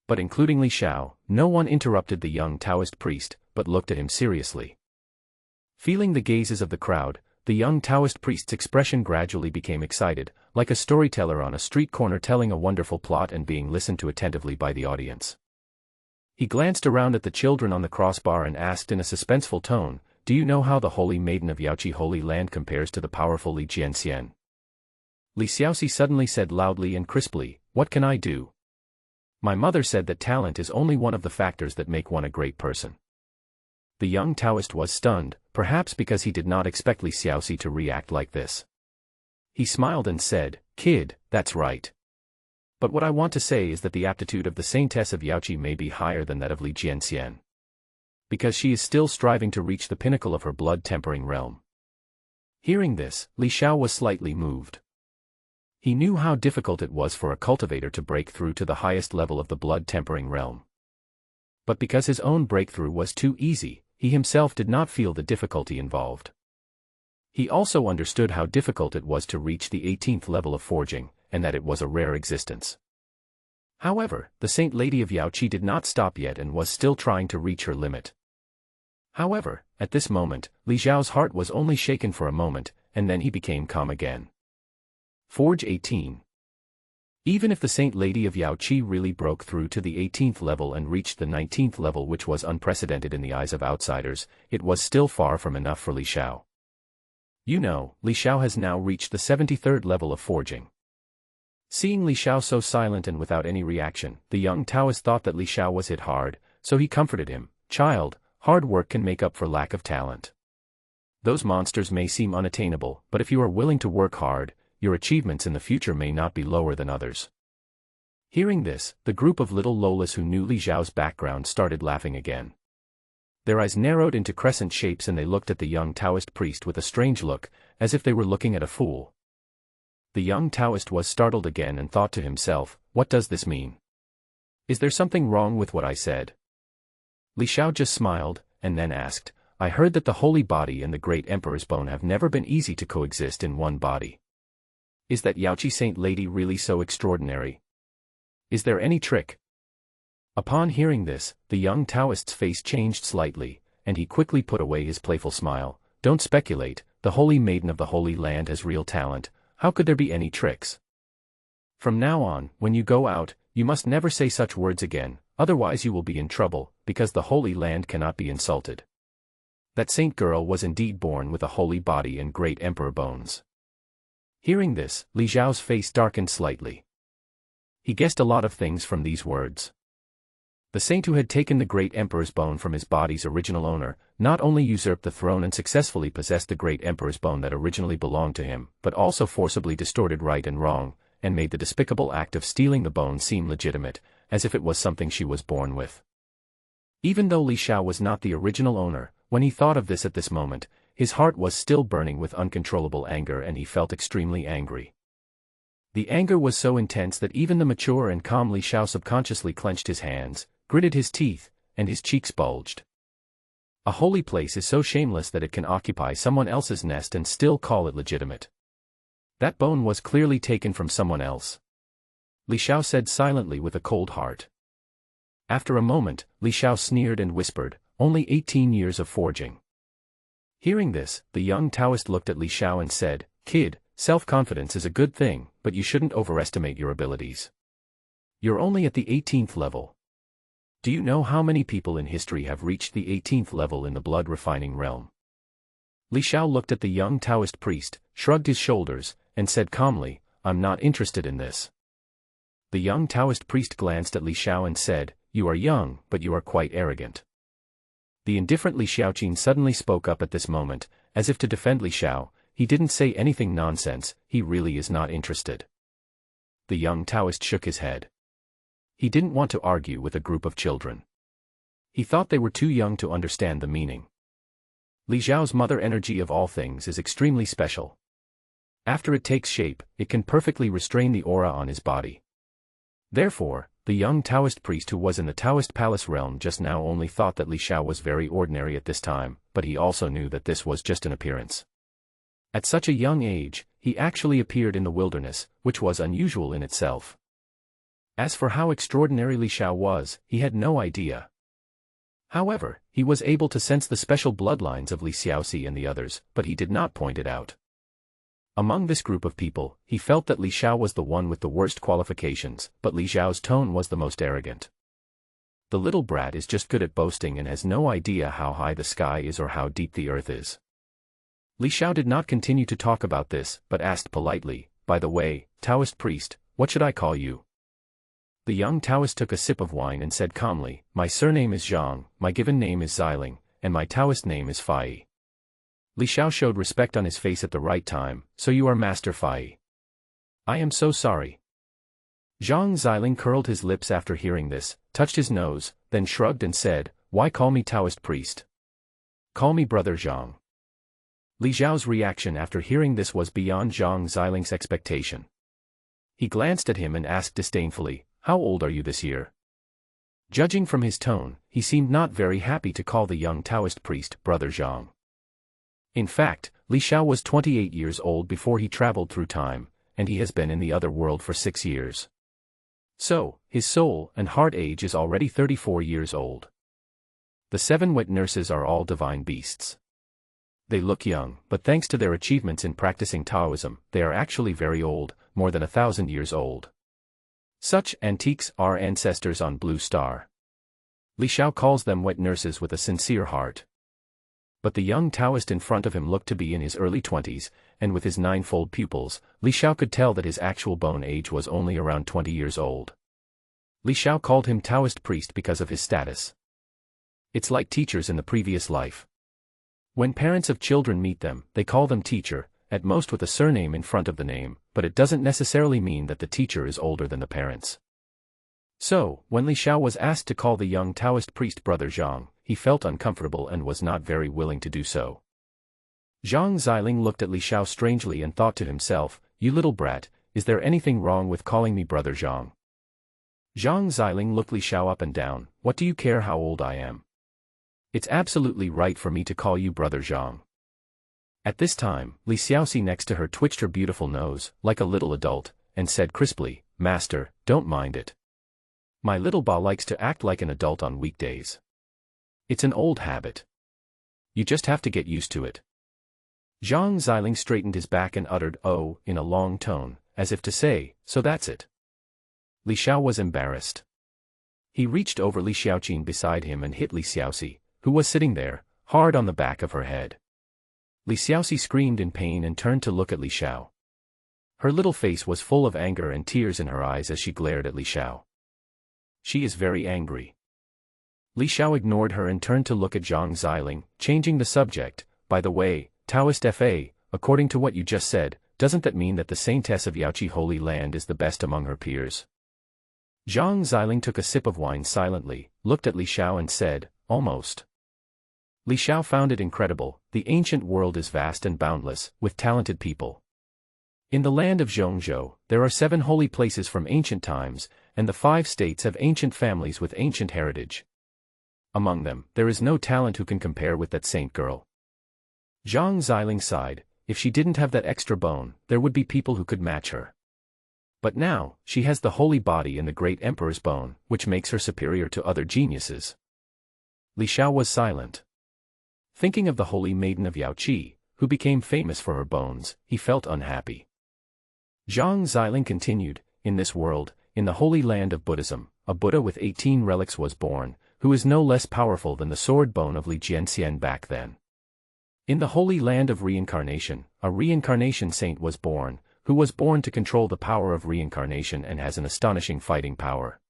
But including Li Xiao, no one interrupted the young Taoist priest, but looked at him seriously. Feeling the gazes of the crowd, the young Taoist priest's expression gradually became excited, like a storyteller on a street corner telling a wonderful plot and being listened to attentively by the audience. He glanced around at the children on the crossbar and asked in a suspenseful tone, "Do you know how the holy maiden of Yaoqi Holy Land compares to the powerful Li Xiao?" Li Xiao suddenly said loudly and crisply, "What can I do? My mother said that talent is only one of the factors that make one a great person." The young Taoist was stunned, perhaps because he did not expect Li Xiao to react like this. He smiled and said, "Kid, that's right. But what I want to say is that the aptitude of the Saintess of Yaoqi may be higher than that of Li Xiao. Because she is still striving to reach the pinnacle of her blood-tempering realm." Hearing this, Li Xiao was slightly moved. He knew how difficult it was for a cultivator to break through to the highest level of the blood-tempering realm. But because his own breakthrough was too easy, he himself did not feel the difficulty involved. He also understood how difficult it was to reach the 18th level of forging, and that it was a rare existence. However, the Saint Lady of Yaoqi did not stop yet and was still trying to reach her limit. However, at this moment, Li Xiao's heart was only shaken for a moment, and then he became calm again. Forge 18. Even if the Saint Lady of Yaoqi really broke through to the 18th level and reached the 19th level, which was unprecedented in the eyes of outsiders, it was still far from enough for Li Xiao. You know, Li Xiao has now reached the 73rd level of forging. Seeing Li Xiao so silent and without any reaction, the young Taoist thought that Li Xiao was hit hard, so he comforted him, "Child, hard work can make up for lack of talent. Those monsters may seem unattainable, but if you are willing to work hard, your achievements in the future may not be lower than others." Hearing this, the group of little Lolas who knew Li Xiao's background started laughing again. Their eyes narrowed into crescent shapes and they looked at the young Taoist priest with a strange look, as if they were looking at a fool. The young Taoist was startled again and thought to himself, "What does this mean? Is there something wrong with what I said?" Li Xiao just smiled, and then asked, "I heard that the holy body and the great emperor's bone have never been easy to coexist in one body. Is that Yaoqi Saint Lady really so extraordinary? Is there any trick?" Upon hearing this, the young Taoist's face changed slightly, and he quickly put away his playful smile. "Don't speculate, the holy maiden of the Holy Land has real talent, how could there be any tricks? From now on, when you go out, you must never say such words again, otherwise you will be in trouble, because the Holy Land cannot be insulted. That saint girl was indeed born with a holy body and great emperor bones." Hearing this, Li Xiao's face darkened slightly. He guessed a lot of things from these words. The saint who had taken the great emperor's bone from his body's original owner, not only usurped the throne and successfully possessed the great emperor's bone that originally belonged to him, but also forcibly distorted right and wrong, and made the despicable act of stealing the bone seem legitimate, as if it was something she was born with. Even though Li Xiao was not the original owner, when he thought of this at this moment, his heart was still burning with uncontrollable anger and he felt extremely angry. The anger was so intense that even the mature and calm Li Xiao subconsciously clenched his hands, gritted his teeth, and his cheeks bulged. A holy place is so shameless that it can occupy someone else's nest and still call it legitimate. That bone was clearly taken from someone else. Li Xiao said silently with a cold heart. After a moment, Li Xiao sneered and whispered, "Only 18 years of forging." Hearing this, the young Taoist looked at Li Xiao and said, "Kid, self-confidence is a good thing, but you shouldn't overestimate your abilities. You're only at the 18th level. Do you know how many people in history have reached the 18th level in the blood-refining realm?" Li Xiao looked at the young Taoist priest, shrugged his shoulders, and said calmly, "I'm not interested in this." The young Taoist priest glanced at Li Xiao and said, "You are young, but you are quite arrogant. The indifferent Li Xiaoqin suddenly spoke up at this moment, as if to defend Li Xiao. He didn't say anything nonsense, he really is not interested. The young Taoist shook his head. He didn't want to argue with a group of children. He thought they were too young to understand the meaning. Li Xiao's mother energy of all things is extremely special. After it takes shape, it can perfectly restrain the aura on his body. Therefore, the young Taoist priest who was in the Taoist palace realm just now only thought that Li Xiao was very ordinary at this time, but he also knew that this was just an appearance. At such a young age, he actually appeared in the wilderness, which was unusual in itself. As for how extraordinary Li Xiao was, he had no idea. However, he was able to sense the special bloodlines of Li Xiaoxi and the others, but he did not point it out. Among this group of people, he felt that Li Xiao was the one with the worst qualifications, but Li Xiao's tone was the most arrogant. The little brat is just good at boasting and has no idea how high the sky is or how deep the earth is. Li Xiao did not continue to talk about this, but asked politely, "By the way, Taoist priest, what should I call you?" The young Taoist took a sip of wine and said calmly, "My surname is Zhang, my given name is Xiling, and my Taoist name is Fai." Li Xiao showed respect on his face at the right time, "So you are Master Fai." "I am so sorry." Zhang Xiling curled his lips after hearing this, touched his nose, then shrugged and said, "Why call me Taoist priest? Call me Brother Zhang." Li Xiao's reaction after hearing this was beyond Zhang Xiling's expectation. He glanced at him and asked disdainfully, "How old are you this year?" Judging from his tone, he seemed not very happy to call the young Taoist priest Brother Zhang. In fact, Li Xiao was 28 years old before he traveled through time, and he has been in the other world for 6 years. So, his soul and heart age is already 34 years old. The 7 wet nurses are all divine beasts. They look young, but thanks to their achievements in practicing Taoism, they are actually very old, more than 1,000 years old. Such antiques are ancestors on Blue Star. Li Xiao calls them wet nurses with a sincere heart. But the young Taoist in front of him looked to be in his early 20s, and with his 9-fold pupils, Li Xiao could tell that his actual bone age was only around 20 years old. Li Xiao called him Taoist priest because of his status. It's like teachers in the previous life. When parents of children meet them, they call them teacher, at most with a surname in front of the name, but it doesn't necessarily mean that the teacher is older than the parents. So, when Li Xiao was asked to call the young Taoist priest Brother Zhang, he felt uncomfortable and was not very willing to do so. Zhang Xiling looked at Li Xiao strangely and thought to himself, "You little brat, is there anything wrong with calling me Brother Zhang?" Zhang Xiling looked Li Xiao up and down, "What do you care how old I am? It's absolutely right for me to call you Brother Zhang." At this time, Li Xiaoxi next to her twitched her beautiful nose, like a little adult, and said crisply, "Master, don't mind it. My little Ba likes to act like an adult on weekdays. It's an old habit. You just have to get used to it." Zhang Xiling straightened his back and uttered, "Oh," in a long tone, as if to say, "So that's it." Li Xiao was embarrassed. He reached over Li Xiaoqin beside him and hit Li Xiaoxi, who was sitting there, hard on the back of her head. Li Xiaoxi screamed in pain and turned to look at Li Xiao. Her little face was full of anger and tears in her eyes as she glared at Li Xiao. She is very angry. Li Xiao ignored her and turned to look at Zhang Xiling, changing the subject. "By the way, Taoist Fa, according to what you just said, doesn't that mean that the Saintess of Yaoqi Holy Land is the best among her peers?" Zhang Xiling took a sip of wine silently, looked at Li Xiao and said, "Almost." Li Xiao found it incredible. The ancient world is vast and boundless, with talented people. In the land of Zhongzhou, there are 7 holy places from ancient times, and the 5 states have ancient families with ancient heritage. Among them, there is no talent who can compare with that saint girl. Zhang Xiling sighed. If she didn't have that extra bone, there would be people who could match her. But now, she has the holy body and the great emperor's bone, which makes her superior to other geniuses. Li Xiao was silent. Thinking of the holy maiden of Yaoqi, who became famous for her bones, he felt unhappy. Zhang Xiling continued, "In this world, in the holy land of Buddhism, a Buddha with 18 relics was born, who is no less powerful than the sword bone of Li Jianxian back then. In the holy land of reincarnation, a reincarnation saint was born, who was born to control the power of reincarnation and has an astonishing fighting power.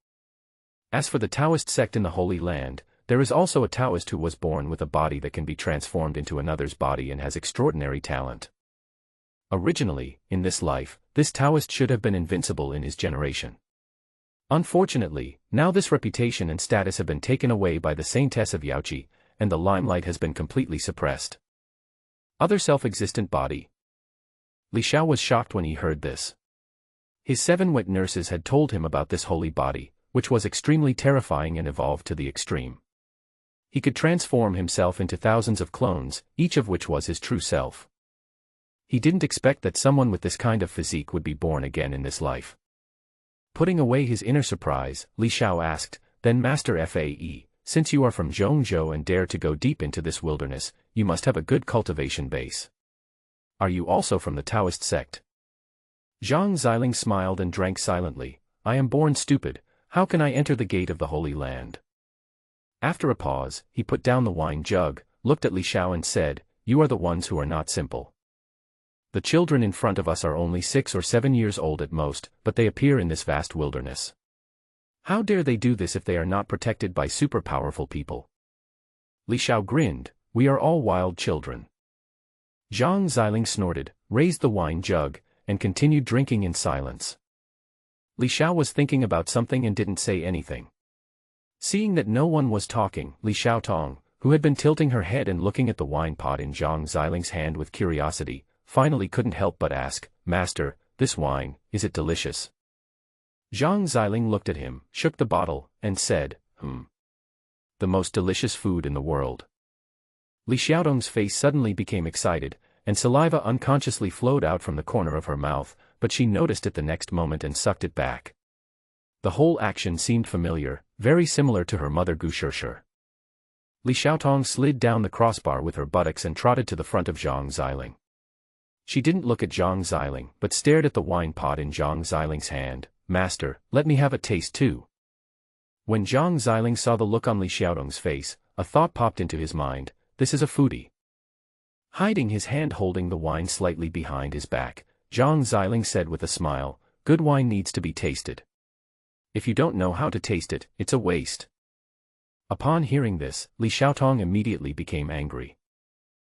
As for the Taoist sect in the Holy Land, There is also a Taoist who was born with a body that can be transformed into another's body and has extraordinary talent. Originally, in this life, this Taoist should have been invincible in his generation. Unfortunately, now this reputation and status have been taken away by the Saintess of Yaoqi, and the limelight has been completely suppressed. Other self-existent body. Li Xiao was shocked when he heard this. His 7 wet nurses had told him about this holy body, which was extremely terrifying and evolved to the extreme. He could transform himself into thousands of clones, each of which was his true self. He didn't expect that someone with this kind of physique would be born again in this life. Putting away his inner surprise, Li Xiao asked, "Then Master Fae, since you are from Zhongzhou and dare to go deep into this wilderness, you must have a good cultivation base. Are you also from the Taoist sect?" Zhang Xiling smiled and drank silently. "I am born stupid, how can I enter the gate of the Holy Land?" After a pause, he put down the wine jug, looked at Li Xiao and said, "You are the ones who are not simple. The children in front of us are only 6 or 7 years old at most, but they appear in this vast wilderness. How dare they do this if they are not protected by super powerful people?" Li Xiao grinned, "We are all wild children." Zhang Xiling snorted, raised the wine jug, and continued drinking in silence. Li Xiao was thinking about something and didn't say anything. Seeing that no one was talking, Li Xiaotong, who had been tilting her head and looking at the wine pot in Zhang Xiling's hand with curiosity, finally couldn't help but ask, "Master, this wine, is it delicious?" Zhang Xiling looked at him, shook the bottle, and said, "The most delicious food in the world." Li Xiaotong's face suddenly became excited, and saliva unconsciously flowed out from the corner of her mouth, but she noticed it the next moment and sucked it back. The whole action seemed familiar, very similar to her mother Gu Shishir. Li Xiaotong slid down the crossbar with her buttocks and trotted to the front of Zhang Xiling. She didn't look at Zhang Xiling, but stared at the wine pot in Zhang Xiling's hand. "Master, let me have a taste too." When Zhang Xiling saw the look on Li Xiaotong's face, a thought popped into his mind, this is a foodie. Hiding his hand holding the wine slightly behind his back, Zhang Xiling said with a smile, "Good wine needs to be tasted. If you don't know how to taste it, it's a waste." Upon hearing this, Li Xiaotong immediately became angry.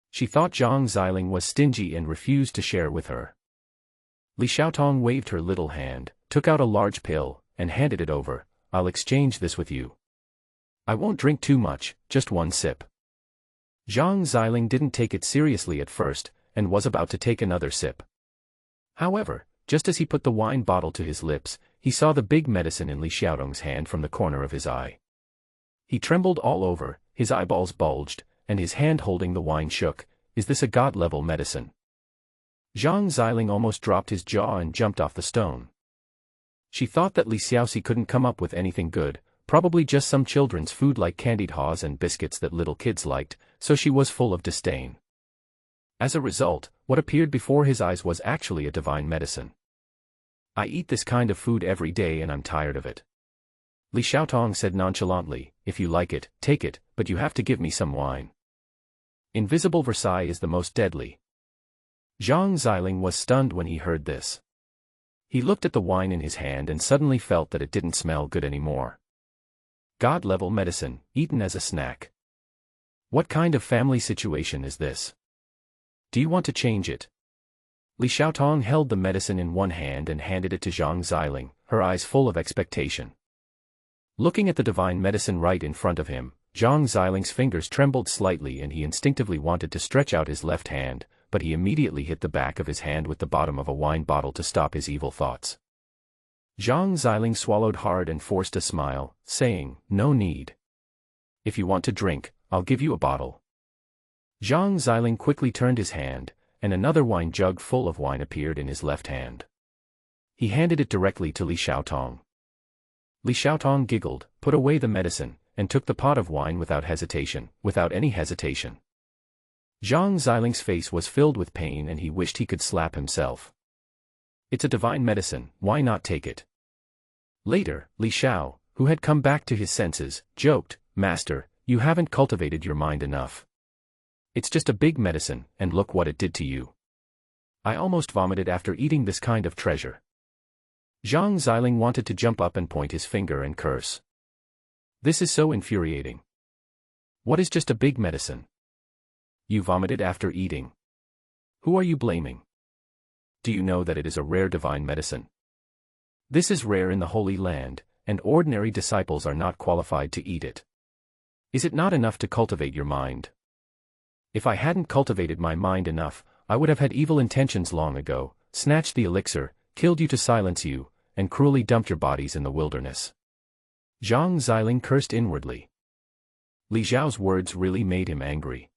She thought Zhang Xiling was stingy and refused to share with her. Li Xiaotong waved her little hand, took out a large pill, and handed it over. "I'll exchange this with you. I won't drink too much, just 1 sip." Zhang Xiling didn't take it seriously at first, and was about to take another sip. However, just as he put the wine bottle to his lips, he saw the big medicine in Li Xiaotong's hand from the corner of his eye. He trembled all over, his eyeballs bulged, and his hand holding the wine shook. "Is this a god-level medicine?" Zhang Xiling almost dropped his jaw and jumped off the stone. She thought that Li Xiaoxi couldn't come up with anything good, probably just some children's food like candied haws and biscuits that little kids liked, so she was full of disdain. As a result, what appeared before his eyes was actually a divine medicine. "I eat this kind of food every day and I'm tired of it." Li Xiaotong said nonchalantly, "If you like it, take it, but you have to give me some wine. Invisible Versailles is the most deadly." Zhang Xiling was stunned when he heard this. He looked at the wine in his hand and suddenly felt that it didn't smell good anymore. God-level medicine, eaten as a snack. What kind of family situation is this? Do you want to change it? Li Xiaotong held the medicine in one hand and handed it to Zhang Xiling, her eyes full of expectation. Looking at the divine medicine right in front of him, Zhang Xiling's fingers trembled slightly and he instinctively wanted to stretch out his left hand, but he immediately hit the back of his hand with the bottom of a wine bottle to stop his evil thoughts. Zhang Xiling swallowed hard and forced a smile, saying, "No need. If you want to drink, I'll give you a bottle." Zhang Xiling quickly turned his hand, and another wine jug full of wine appeared in his left hand. He handed it directly to Li Xiaotong. Li Xiaotong giggled, put away the medicine, and took the pot of wine without any hesitation. Zhang Xiling's face was filled with pain and he wished he could slap himself. It's a divine medicine, why not take it? Later, Li Xiao, who had come back to his senses, joked, "Master, you haven't cultivated your mind enough. It's just a big medicine, and look what it did to you. I almost vomited after eating this kind of treasure." Zhang Xiling wanted to jump up and point his finger and curse. This is so infuriating. What is just a big medicine? You vomited after eating. Who are you blaming? Do you know that it is a rare divine medicine? This is rare in the Holy Land, and ordinary disciples are not qualified to eat it. Is it not enough to cultivate your mind? If I hadn't cultivated my mind enough, I would have had evil intentions long ago, snatched the elixir, killed you to silence you, and cruelly dumped your bodies in the wilderness. Zhang Xiling cursed inwardly. Li Xiao's words really made him angry.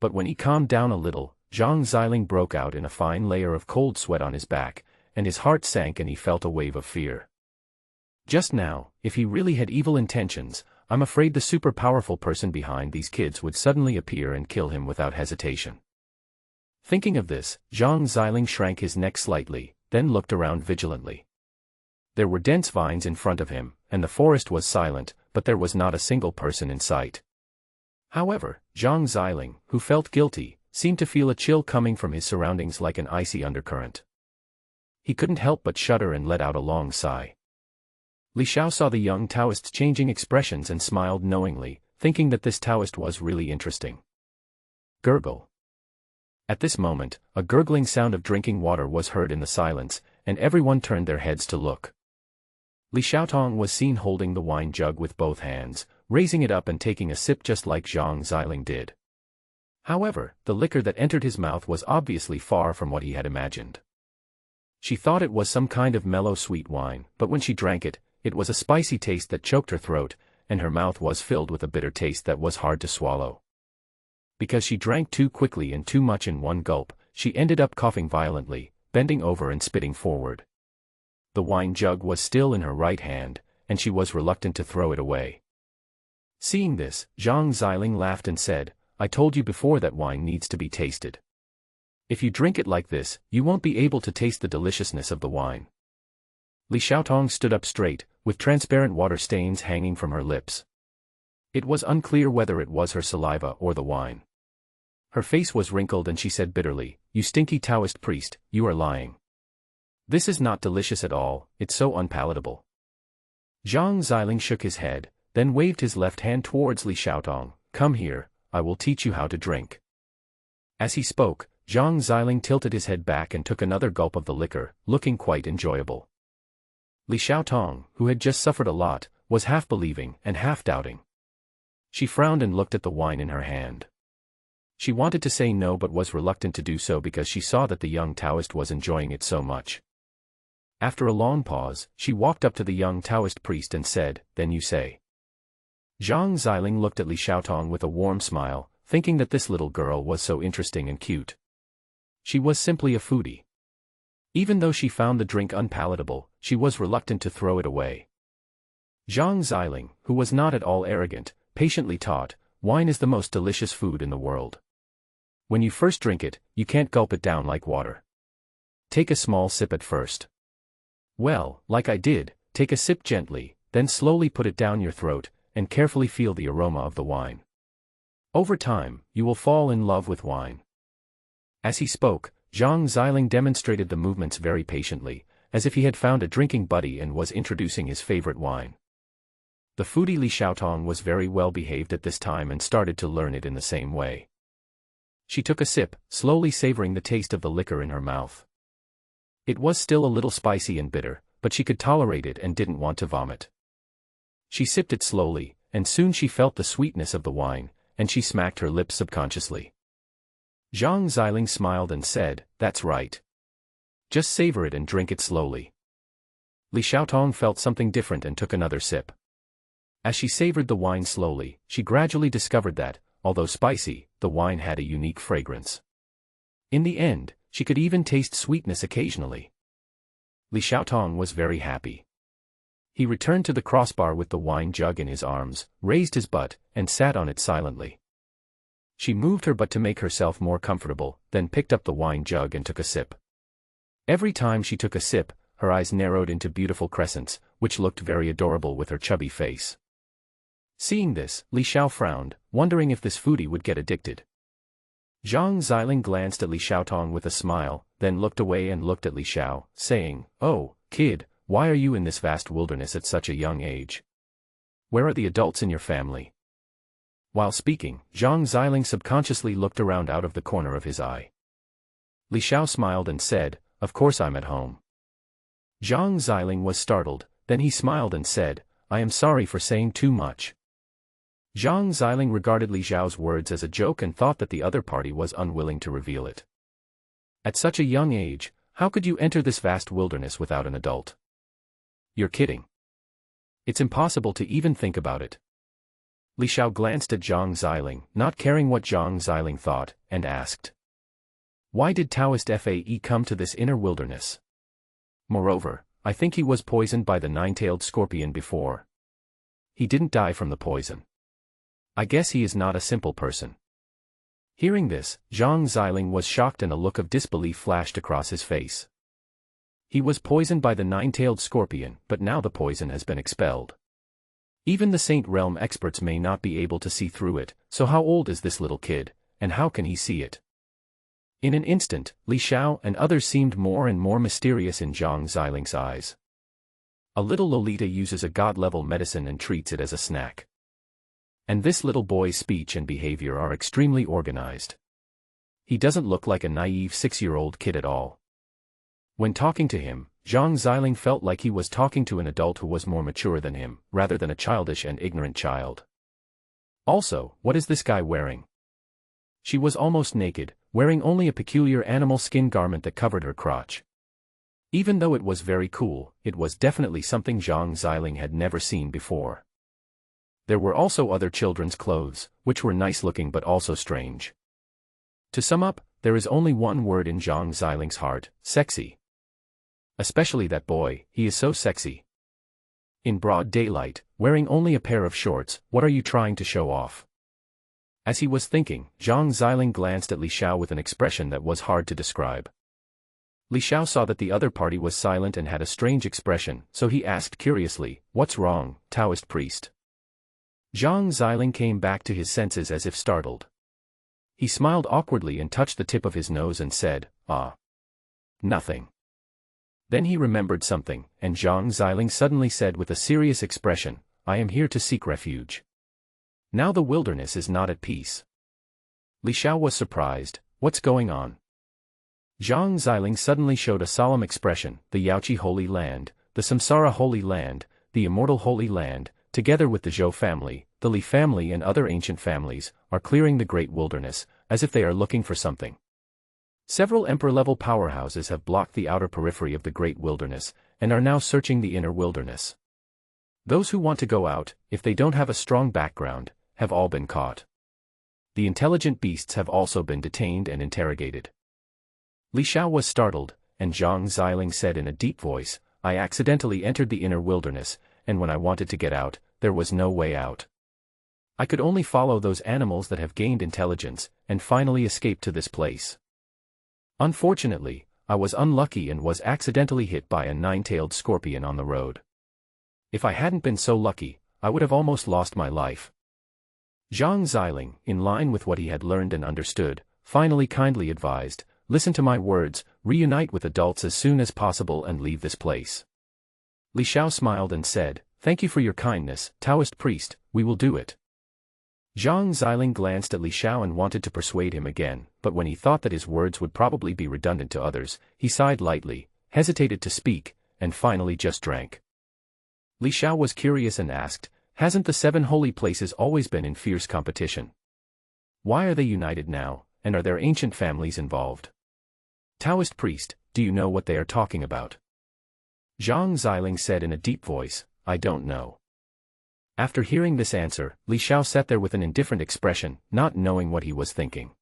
But when he calmed down a little, Zhang Xiling broke out in a fine layer of cold sweat on his back, and his heart sank and he felt a wave of fear. Just now, if he really had evil intentions, I'm afraid the super-powerful person behind these kids would suddenly appear and kill him without hesitation. Thinking of this, Zhang Xiling shrank his neck slightly, then looked around vigilantly. There were dense vines in front of him, and the forest was silent, but there was not a single person in sight. However, Zhang Xiling, who felt guilty, seemed to feel a chill coming from his surroundings like an icy undercurrent. He couldn't help but shudder and let out a long sigh. Li Xiao saw the young Taoist's changing expressions and smiled knowingly, thinking that this Taoist was really interesting. Gurgle. At this moment, a gurgling sound of drinking water was heard in the silence, and everyone turned their heads to look. Li Xiaotong was seen holding the wine jug with both hands, raising it up and taking a sip just like Zhang Xiling did. However, the liquor that entered his mouth was obviously far from what he had imagined. She thought it was some kind of mellow sweet wine, but when she drank it, it was a spicy taste that choked her throat, and her mouth was filled with a bitter taste that was hard to swallow. Because she drank too quickly and too much in one gulp, she ended up coughing violently, bending over and spitting forward. The wine jug was still in her right hand, and she was reluctant to throw it away. Seeing this, Zhang Xiling laughed and said, "I told you before that wine needs to be tasted. If you drink it like this, you won't be able to taste the deliciousness of the wine." Li Xiaotong stood up straight, with transparent water stains hanging from her lips. It was unclear whether it was her saliva or the wine. Her face was wrinkled and she said bitterly, "You stinky Taoist priest, you are lying. This is not delicious at all, it's so unpalatable." Zhang Xiling shook his head, then waved his left hand towards Li Xiaotong, "Come here, I will teach you how to drink." As he spoke, Zhang Xiling tilted his head back and took another gulp of the liquor, looking quite enjoyable. Li Xiaotong, who had just suffered a lot, was half believing and half doubting. She frowned and looked at the wine in her hand. She wanted to say no but was reluctant to do so because she saw that the young Taoist was enjoying it so much. After a long pause, she walked up to the young Taoist priest and said, "Then you say." Zhang Xiling looked at Li Xiaotong with a warm smile, thinking that this little girl was so interesting and cute. She was simply a foodie. Even though she found the drink unpalatable, she was reluctant to throw it away. Zhang Xiling, who was not at all arrogant, patiently taught, "Wine is the most delicious food in the world. When you first drink it, you can't gulp it down like water. Take a small sip at first. Well, like I did, take a sip gently, then slowly put it down your throat, and carefully feel the aroma of the wine. Over time, you will fall in love with wine." As he spoke, Zhang Xiling demonstrated the movements very patiently, as if he had found a drinking buddy and was introducing his favorite wine. The foodie Li Xiaotong was very well behaved at this time and started to learn it in the same way. She took a sip, slowly savoring the taste of the liquor in her mouth. It was still a little spicy and bitter, but she could tolerate it and didn't want to vomit. She sipped it slowly, and soon she felt the sweetness of the wine, and she smacked her lips subconsciously. Zhang Xiling smiled and said, "That's right. Just savor it and drink it slowly." Li Xiaotong felt something different and took another sip. As she savored the wine slowly, she gradually discovered that, although spicy, the wine had a unique fragrance. In the end, she could even taste sweetness occasionally. Li Xiaotong was very happy. He returned to the crossbar with the wine jug in his arms, raised his butt, and sat on it silently. She moved her butt to make herself more comfortable, then picked up the wine jug and took a sip. Every time she took a sip, her eyes narrowed into beautiful crescents, which looked very adorable with her chubby face. Seeing this, Li Xiao frowned, wondering if this foodie would get addicted. Zhang Xiling glanced at Li Xiaotong with a smile, then looked away and looked at Li Xiao, saying, "Oh, kid, why are you in this vast wilderness at such a young age? Where are the adults in your family?" While speaking, Zhang Xiling subconsciously looked around out of the corner of his eye. Li Xiao smiled and said, "Of course I'm at home." Zhang Xiling was startled, then he smiled and said, "I am sorry for saying too much." Zhang Xiling regarded Li Xiao's words as a joke and thought that the other party was unwilling to reveal it. At such a young age, how could you enter this vast wilderness without an adult? You're kidding. It's impossible to even think about it. Li Xiao glanced at Zhang Xiling, not caring what Zhang Xiling thought, and asked, "Why did Taoist Fae come to this inner wilderness? Moreover, I think he was poisoned by the nine-tailed scorpion before. He didn't die from the poison. I guess he is not a simple person." Hearing this, Zhang Xiling was shocked and a look of disbelief flashed across his face. He was poisoned by the nine-tailed scorpion, but now the poison has been expelled. Even the Saint Realm experts may not be able to see through it, so how old is this little kid, and how can he see it? In an instant, Li Xiao and others seemed more and more mysterious in Zhang Xiling's eyes. A little Lolita uses a god-level medicine and treats it as a snack. And this little boy's speech and behavior are extremely organized. He doesn't look like a naive 6-year-old kid at all. When talking to him, Zhang Xiling felt like he was talking to an adult who was more mature than him, rather than a childish and ignorant child. Also, what is this guy wearing? She was almost naked, wearing only a peculiar animal skin garment that covered her crotch. Even though it was very cool, it was definitely something Zhang Xiling had never seen before. There were also other children's clothes, which were nice-looking but also strange. To sum up, there is only one word in Zhang Xiling's heart: sexy. Especially that boy, he is so sexy. In broad daylight, wearing only a pair of shorts, what are you trying to show off? As he was thinking, Zhang Xiling glanced at Li Xiao with an expression that was hard to describe. Li Xiao saw that the other party was silent and had a strange expression, so he asked curiously, "What's wrong, Taoist priest?" Zhang Xiling came back to his senses as if startled. He smiled awkwardly and touched the tip of his nose and said, "Ah. Nothing." Then he remembered something, and Zhang Xiling suddenly said with a serious expression, "I am here to seek refuge. Now the wilderness is not at peace." Li Xiao was surprised. "What's going on?" Zhang Xiling suddenly showed a solemn expression. "The Yaoqi Holy Land, the Samsara Holy Land, the Immortal Holy Land, together with the Zhou family, the Li family and other ancient families, are clearing the great wilderness, as if they are looking for something. Several emperor-level powerhouses have blocked the outer periphery of the great wilderness, and are now searching the inner wilderness. Those who want to go out, if they don't have a strong background, have all been caught. The intelligent beasts have also been detained and interrogated." Li Xiao was startled, and Zhang Xiling said in a deep voice, "I accidentally entered the inner wilderness, and when I wanted to get out, there was no way out. I could only follow those animals that have gained intelligence, and finally escape to this place. Unfortunately, I was unlucky and was accidentally hit by a nine-tailed scorpion on the road. If I hadn't been so lucky, I would have almost lost my life." Zhang Xiling, in line with what he had learned and understood, finally kindly advised, "Listen to my words, reunite with adults as soon as possible and leave this place." Li Xiao smiled and said, "Thank you for your kindness, Taoist priest, we will do it." Zhang Xiling glanced at Li Xiao and wanted to persuade him again, but when he thought that his words would probably be redundant to others, he sighed lightly, hesitated to speak, and finally just drank. Li Xiao was curious and asked, "Hasn't the 7 holy places always been in fierce competition? Why are they united now, and are there ancient families involved? Taoist priest, do you know what they are talking about?" Zhang Xiling said in a deep voice, "I don't know." After hearing this answer, Li Xiao sat there with an indifferent expression, not knowing what he was thinking.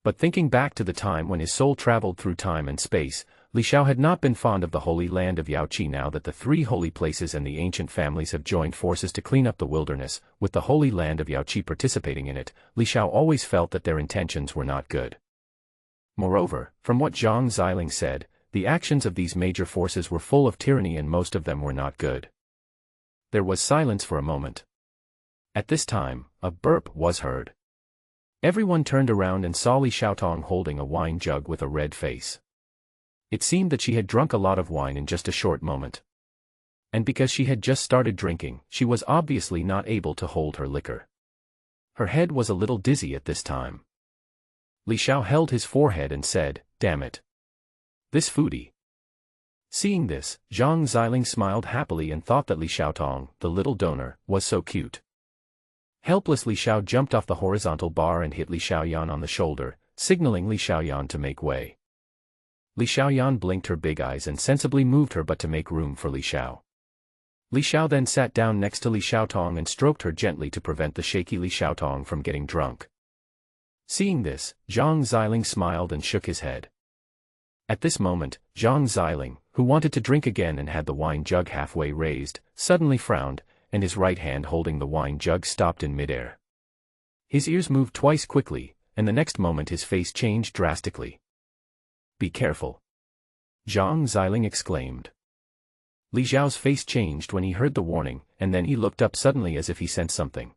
But thinking back to the time when his soul traveled through time and space, Li Xiao had not been fond of the holy land of Yaoqi. Now that the 3 holy places and the ancient families have joined forces to clean up the wilderness, with the holy land of Yaoqi participating in it, Li Xiao always felt that their intentions were not good. Moreover, from what Zhang Xiling said, the actions of these major forces were full of tyranny and most of them were not good. There was silence for a moment. At this time, a burp was heard. Everyone turned around and saw Li Xiaotong holding a wine jug with a red face. It seemed that she had drunk a lot of wine in just a short moment. And because she had just started drinking, she was obviously not able to hold her liquor. Her head was a little dizzy at this time. Li Xiao held his forehead and said, "Damn it. This foodie." Seeing this, Zhang Xiling smiled happily and thought that Li Xiaotong, the little donor, was so cute. Helpless, Li Xiao jumped off the horizontal bar and hit Li Xiaoyan on the shoulder, signaling Li Xiaoyan to make way. Li Xiaoyan blinked her big eyes and sensibly moved her butt to make room for Li Xiao. Li Xiao then sat down next to Li Xiaotong and stroked her gently to prevent the shaky Li Xiaotong from getting drunk. Seeing this, Zhang Xiling smiled and shook his head. At this moment, Zhang Xiling, who wanted to drink again and had the wine jug halfway raised, suddenly frowned, and his right hand holding the wine jug stopped in midair. His ears moved twice quickly, and the next moment his face changed drastically. "Be careful!" Zhang Xiling exclaimed. Li Xiao's face changed when he heard the warning, and then he looked up suddenly as if he sensed something.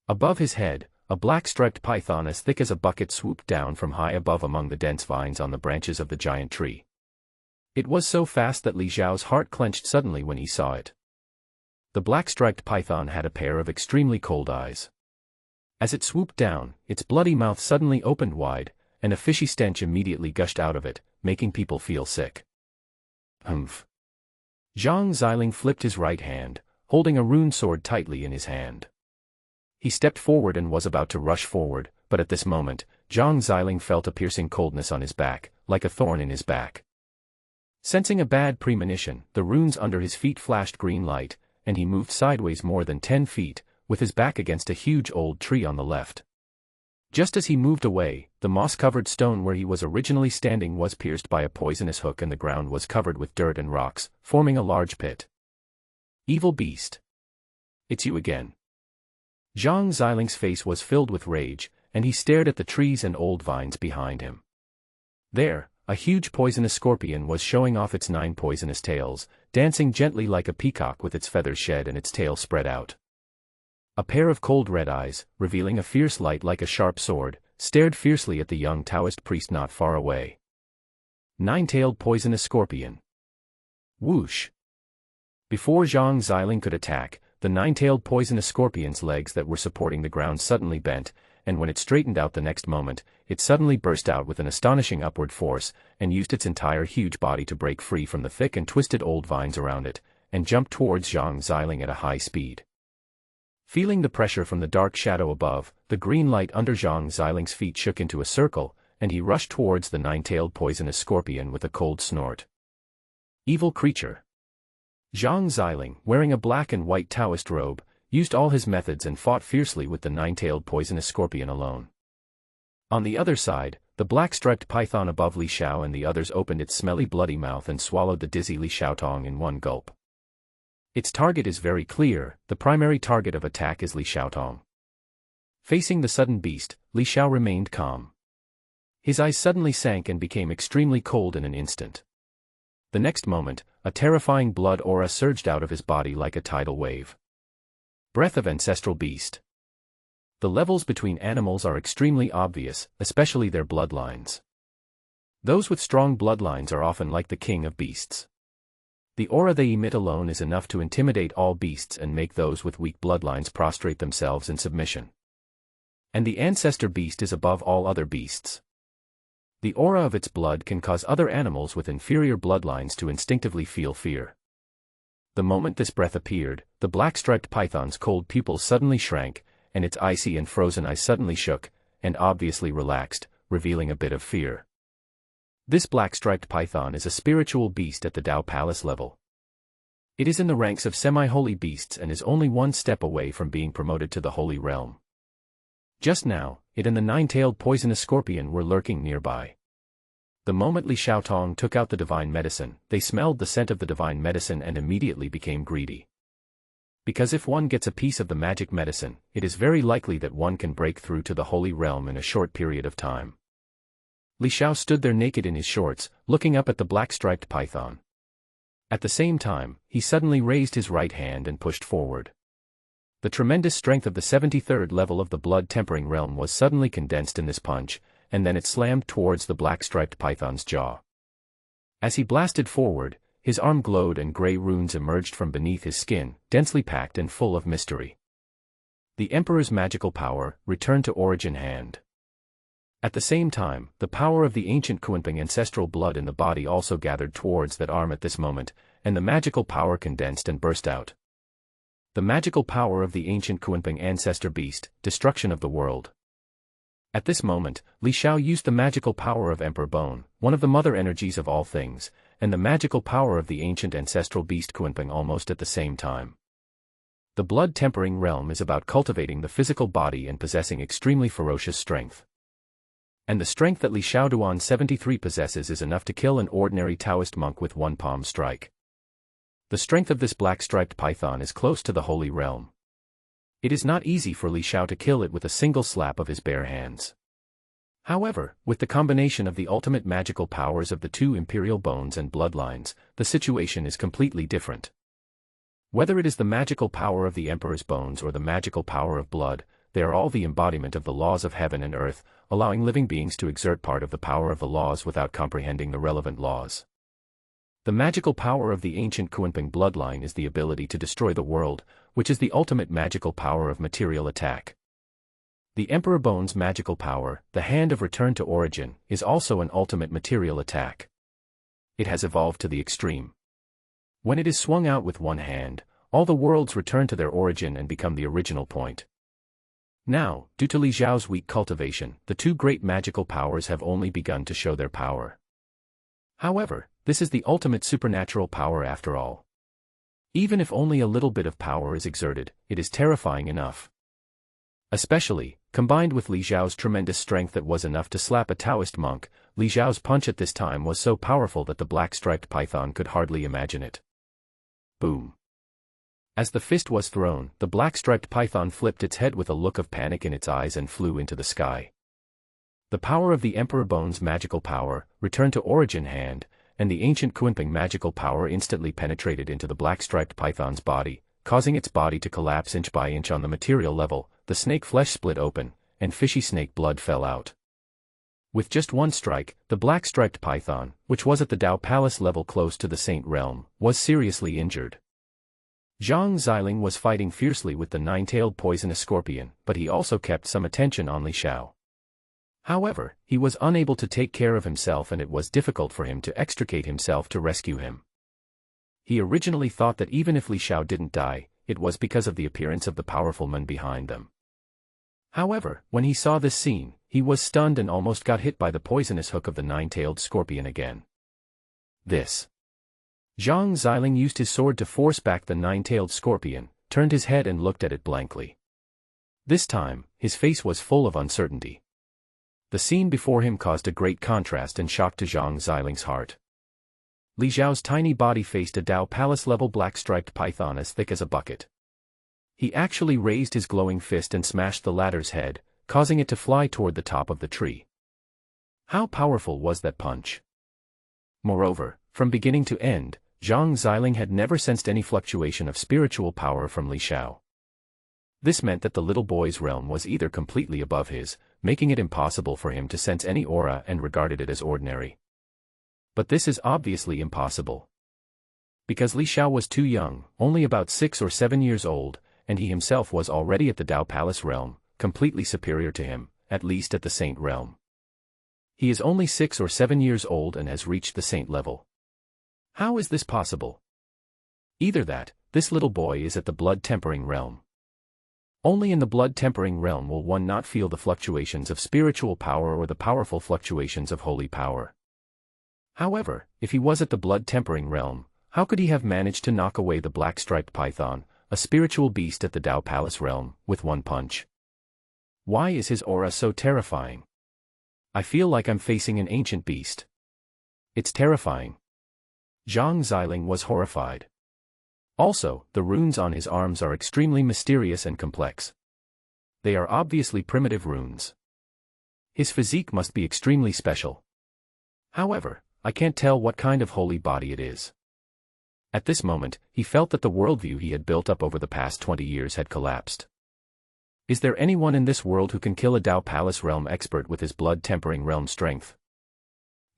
Above his head, a black striped python as thick as a bucket swooped down from high above among the dense vines on the branches of the giant tree. It was so fast that Li Xiao's heart clenched suddenly when he saw it. The black striped python had a pair of extremely cold eyes. As it swooped down, its bloody mouth suddenly opened wide, and a fishy stench immediately gushed out of it, making people feel sick. Humph. Zhang Xiling flipped his right hand, holding a rune sword tightly in his hand. He stepped forward and was about to rush forward, but at this moment, Zhang Xiling felt a piercing coldness on his back, like a thorn in his back. Sensing a bad premonition, the runes under his feet flashed green light, and he moved sideways more than 10 feet, with his back against a huge old tree on the left. Just as he moved away, the moss-covered stone where he was originally standing was pierced by a poisonous hook and the ground was covered with dirt and rocks, forming a large pit. Evil beast! It's you again. Zhang Xiling's face was filled with rage, and he stared at the trees and old vines behind him. There, a huge poisonous scorpion was showing off its 9 poisonous tails, dancing gently like a peacock with its feathers shed and its tail spread out. A pair of cold red eyes, revealing a fierce light like a sharp sword, stared fiercely at the young Taoist priest not far away. 9-tailed poisonous scorpion. Whoosh! Before Zhang Xiling could attack, the 9-tailed poisonous scorpion's legs that were supporting the ground suddenly bent, and when it straightened out the next moment, it suddenly burst out with an astonishing upward force, and used its entire huge body to break free from the thick and twisted old vines around it, and jumped towards Zhang Xiling at a high speed. Feeling the pressure from the dark shadow above, the green light under Zhang Xiling's feet shook into a circle, and he rushed towards the 9-tailed poisonous scorpion with a cold snort. Evil creature! Zhang Xiling, wearing a black and white Taoist robe, used all his methods and fought fiercely with the 9-tailed poisonous scorpion alone. On the other side, the black-striped python above Li Xiao and the others opened its smelly bloody mouth and swallowed the dizzy Li Xiaotong in one gulp. Its target is very clear, the primary target of attack is Li Xiaotong. Facing the sudden beast, Li Xiao remained calm. His eyes suddenly sank and became extremely cold in an instant. The next moment, a terrifying blood aura surged out of his body like a tidal wave. Breath of ancestral beast. The levels between animals are extremely obvious, especially their bloodlines. Those with strong bloodlines are often like the king of beasts. The aura they emit alone is enough to intimidate all beasts and make those with weak bloodlines prostrate themselves in submission. And the ancestor beast is above all other beasts. The aura of its blood can cause other animals with inferior bloodlines to instinctively feel fear. The moment this breath appeared, the black-striped python's cold pupils suddenly shrank, and its icy and frozen eyes suddenly shook, and obviously relaxed, revealing a bit of fear. This black-striped python is a spiritual beast at the Tao Palace level. It is in the ranks of semi-holy beasts and is only one step away from being promoted to the Holy Realm. Just now, it and the 9-tailed poisonous scorpion were lurking nearby. The moment Li Xiaotong took out the divine medicine, they smelled the scent of the divine medicine and immediately became greedy. Because if one gets a piece of the magic medicine, it is very likely that one can break through to the Holy Realm in a short period of time. Li Xiao stood there naked in his shorts, looking up at the black-striped python. At the same time, he suddenly raised his right hand and pushed forward. The tremendous strength of the 73rd level of the blood-tempering realm was suddenly condensed in this punch, and then it slammed towards the black-striped python's jaw. As he blasted forward, his arm glowed and grey runes emerged from beneath his skin, densely packed and full of mystery. The Emperor's magical power returned to origin hand. At the same time, the power of the ancient Kunping ancestral blood in the body also gathered towards that arm at this moment, and the magical power condensed and burst out. The magical power of the ancient Kunping ancestor beast, destruction of the world. At this moment, Li Xiao used the magical power of Emperor Bone, one of the mother energies of all things, and the magical power of the ancient ancestral beast Kunping almost at the same time. The blood-tempering realm is about cultivating the physical body and possessing extremely ferocious strength. And the strength that Li Xiao Duan 73 possesses is enough to kill an ordinary Taoist monk with one palm strike. The strength of this black-striped python is close to the holy realm. It is not easy for Li Xiao to kill it with a single slap of his bare hands. However, with the combination of the ultimate magical powers of the two imperial bones and bloodlines, the situation is completely different. Whether it is the magical power of the Emperor's bones or the magical power of blood, they are all the embodiment of the laws of heaven and earth, allowing living beings to exert part of the power of the laws without comprehending the relevant laws. The magical power of the ancient Kunping bloodline is the ability to destroy the world, which is the ultimate magical power of material attack. The Emperor Bone's magical power, the Hand of Return to Origin, is also an ultimate material attack. It has evolved to the extreme. When it is swung out with one hand, all the worlds return to their origin and become the original point. Now, due to Li Xiao's weak cultivation, the two great magical powers have only begun to show their power. However, this is the ultimate supernatural power after all. Even if only a little bit of power is exerted, it is terrifying enough. Especially, combined with Li Xiao's tremendous strength that was enough to slap a Taoist monk, Li Xiao's punch at this time was so powerful that the black-striped python could hardly imagine it. Boom. As the fist was thrown, the black-striped python flipped its head with a look of panic in its eyes and flew into the sky. The power of the Emperor Bone's magical power, returned to origin hand, and the ancient Kunping magical power instantly penetrated into the black-striped python's body, causing its body to collapse inch by inch on the material level. The snake flesh split open, and fishy snake blood fell out. With just one strike, the black-striped python, which was at the Dao Palace level close to the Saint Realm, was seriously injured. Zhang Xiling was fighting fiercely with the nine-tailed poisonous scorpion, but he also kept some attention on Li Xiao. However, he was unable to take care of himself and it was difficult for him to extricate himself to rescue him. He originally thought that even if Li Xiao didn't die, it was because of the appearance of the powerful man behind them. However, when he saw this scene, he was stunned and almost got hit by the poisonous hook of the nine-tailed scorpion again. Zhang Xiling used his sword to force back the nine-tailed scorpion, turned his head and looked at it blankly. This time, his face was full of uncertainty. The scene before him caused a great contrast and shock to Zhang Xiling's heart. Li Xiao's tiny body faced a Dao Palace-level black-striped python as thick as a bucket. He actually raised his glowing fist and smashed the latter's head, causing it to fly toward the top of the tree. How powerful was that punch? Moreover, from beginning to end, Zhang Xiling had never sensed any fluctuation of spiritual power from Li Xiao. This meant that the little boy's realm was either completely above his, making it impossible for him to sense any aura and regarded it as ordinary. But this is obviously impossible. Because Li Xiao was too young, only about 6 or 7 years old, and he himself was already at the Dao Palace realm, completely superior to him, at least at the Saint realm. He is only 6 or 7 years old and has reached the Saint level. How is this possible? Either that, this little boy is at the blood-tempering realm. Only in the blood-tempering realm will one not feel the fluctuations of spiritual power or the powerful fluctuations of holy power. However, if he was at the blood-tempering realm, how could he have managed to knock away the black-striped python, a spiritual beast at the Dao Palace realm, with one punch? Why is his aura so terrifying? I feel like I'm facing an ancient beast. It's terrifying. Zhang Xiling was horrified. Also, the runes on his arms are extremely mysterious and complex. They are obviously primitive runes. His physique must be extremely special. However, I can't tell what kind of holy body it is. At this moment, he felt that the worldview he had built up over the past 20 years had collapsed. Is there anyone in this world who can kill a Dao Palace realm expert with his blood-tempering realm strength?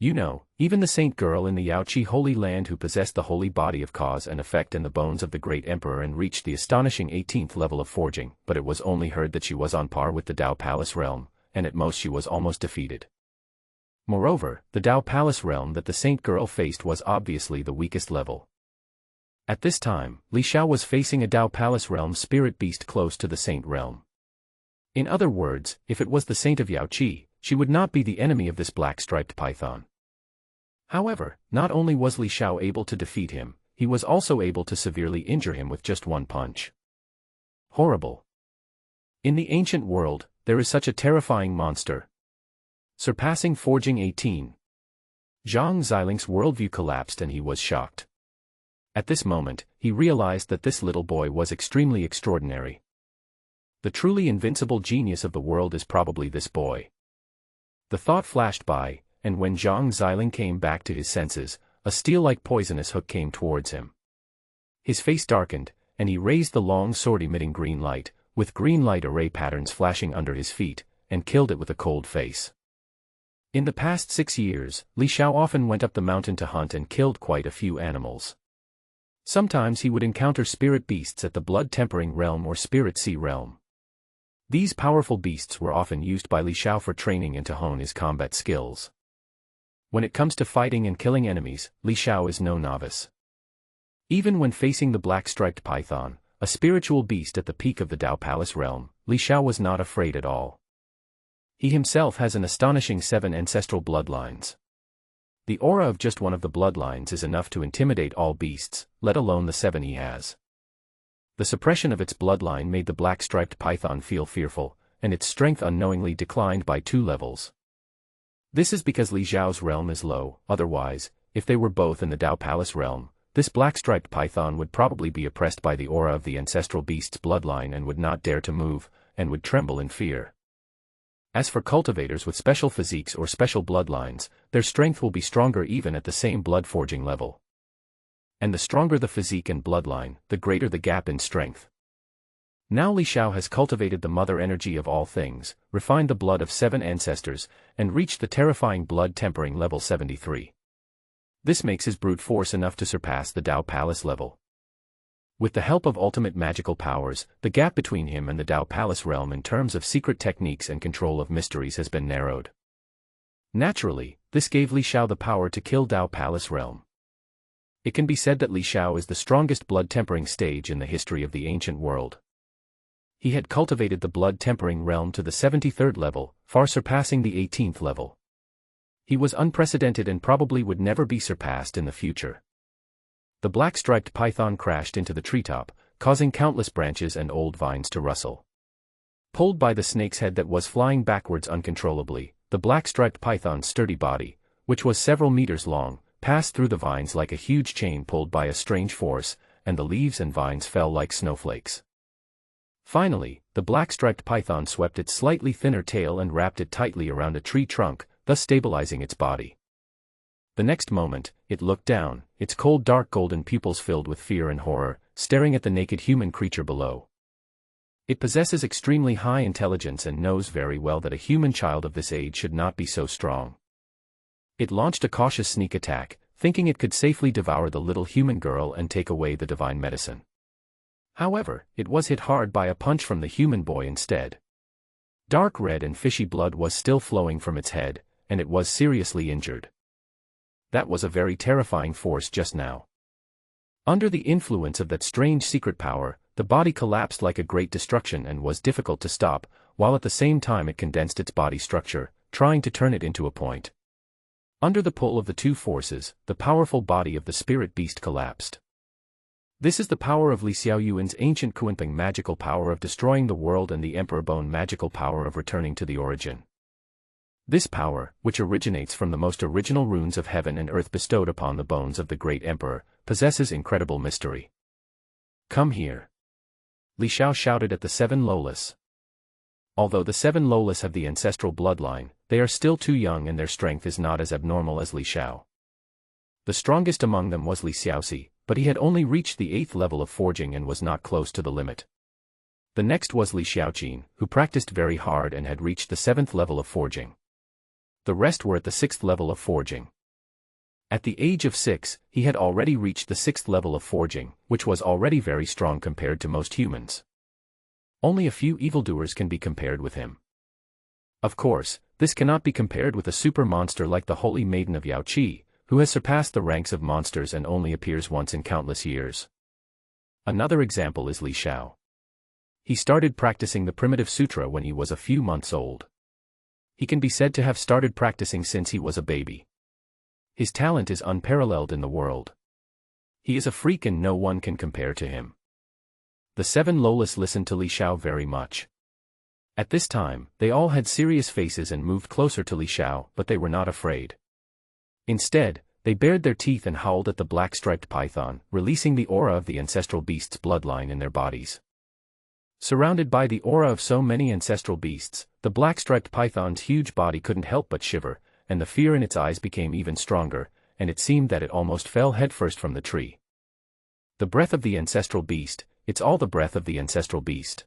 You know, even the saint girl in the Yaoqi Holy Land who possessed the holy body of cause and effect and the bones of the great emperor and reached the astonishing 18th level of forging, but it was only heard that she was on par with the Dao Palace realm, and at most she was almost defeated. Moreover, the Dao Palace realm that the saint girl faced was obviously the weakest level. At this time, Li Xiao was facing a Dao Palace realm spirit beast close to the saint realm. In other words, if it was the saint of Yaoqi, she would not be the enemy of this black-striped python. However, not only was Li Xiao able to defeat him, he was also able to severely injure him with just one punch. Horrible. In the ancient world, there is such a terrifying monster. Surpassing forging 18. Zhang Ziling's worldview collapsed and he was shocked. At this moment, he realized that this little boy was extremely extraordinary. The truly invincible genius of the world is probably this boy. The thought flashed by, and when Zhang Ziling came back to his senses, a steel-like poisonous hook came towards him. His face darkened, and he raised the long sword emitting green light, with green light array patterns flashing under his feet, and killed it with a cold face. In the past 6 years, Li Xiao often went up the mountain to hunt and killed quite a few animals. Sometimes he would encounter spirit beasts at the blood-tempering realm or spirit sea realm. These powerful beasts were often used by Li Xiao for training and to hone his combat skills. When it comes to fighting and killing enemies, Li Xiao is no novice. Even when facing the black-striped python, a spiritual beast at the peak of the Dao Palace realm, Li Xiao was not afraid at all. He himself has an astonishing 7 ancestral bloodlines. The aura of just one of the bloodlines is enough to intimidate all beasts, let alone the 7 he has. The suppression of its bloodline made the black-striped python feel fearful, and its strength unknowingly declined by 2 levels. This is because Li Xiao's realm is low, otherwise, if they were both in the Dao Palace realm, this black-striped python would probably be oppressed by the aura of the ancestral beast's bloodline and would not dare to move, and would tremble in fear. As for cultivators with special physiques or special bloodlines, their strength will be stronger even at the same blood forging level. And the stronger the physique and bloodline, the greater the gap in strength. Now Li Xiao has cultivated the mother energy of all things, refined the blood of 7 ancestors, and reached the terrifying blood tempering level 73. This makes his brute force enough to surpass the Dao Palace level. With the help of ultimate magical powers, the gap between him and the Dao Palace realm in terms of secret techniques and control of mysteries has been narrowed. Naturally, this gave Li Xiao the power to kill Dao Palace realm. It can be said that Li Xiao is the strongest blood-tempering stage in the history of the ancient world. He had cultivated the blood-tempering realm to the 73rd level, far surpassing the 18th level. He was unprecedented and probably would never be surpassed in the future. The black-striped python crashed into the treetop, causing countless branches and old vines to rustle. Pulled by the snake's head that was flying backwards uncontrollably, the black-striped python's sturdy body, which was several meters long, passed through the vines like a huge chain pulled by a strange force, and the leaves and vines fell like snowflakes. Finally, the black-striped python swept its slightly thinner tail and wrapped it tightly around a tree trunk, thus stabilizing its body. The next moment, it looked down, its cold dark golden pupils filled with fear and horror, staring at the naked human creature below. It possesses extremely high intelligence and knows very well that a human child of this age should not be so strong. It launched a cautious sneak attack, thinking it could safely devour the little human girl and take away the divine medicine. However, it was hit hard by a punch from the human boy instead. Dark red and fishy blood was still flowing from its head, and it was seriously injured. That was a very terrifying force just now. Under the influence of that strange secret power, the body collapsed like a great destruction and was difficult to stop, while at the same time it condensed its body structure, trying to turn it into a point. Under the pull of the 2 forces, the powerful body of the spirit beast collapsed. This is the power of Li Xiao Yuan's ancient Kunping magical power of destroying the world and the Emperor Bone magical power of returning to the origin. This power, which originates from the most original runes of heaven and earth bestowed upon the bones of the great emperor, possesses incredible mystery. Come here. Li Xiao shouted at the 7 Lolas. Although the 7 Lolas have the ancestral bloodline, they are still too young and their strength is not as abnormal as Li Xiao. The strongest among them was Li Xiaoxi, but he had only reached the 8th level of forging and was not close to the limit. The next was Li Xiaojin, who practiced very hard and had reached the 7th level of forging. The rest were at the 6th level of forging. At the age of 6, he had already reached the 6th level of forging, which was already very strong compared to most humans. Only a few evildoers can be compared with him. Of course, this cannot be compared with a super monster like the Holy Maiden of Yaoqi, who has surpassed the ranks of monsters and only appears once in countless years. Another example is Li Xiao. He started practicing the primitive sutra when he was a few months old. He can be said to have started practicing since he was a baby. His talent is unparalleled in the world. He is a freak and no one can compare to him. The 7 Lolas listened to Li Xiao very much. At this time, they all had serious faces and moved closer to Li Xiao, but they were not afraid. Instead, they bared their teeth and howled at the black-striped python, releasing the aura of the ancestral beast's bloodline in their bodies. Surrounded by the aura of so many ancestral beasts, the black-striped python's huge body couldn't help but shiver, and the fear in its eyes became even stronger, and it seemed that it almost fell headfirst from the tree. The breath of the ancestral beast, it's all the breath of the ancestral beast.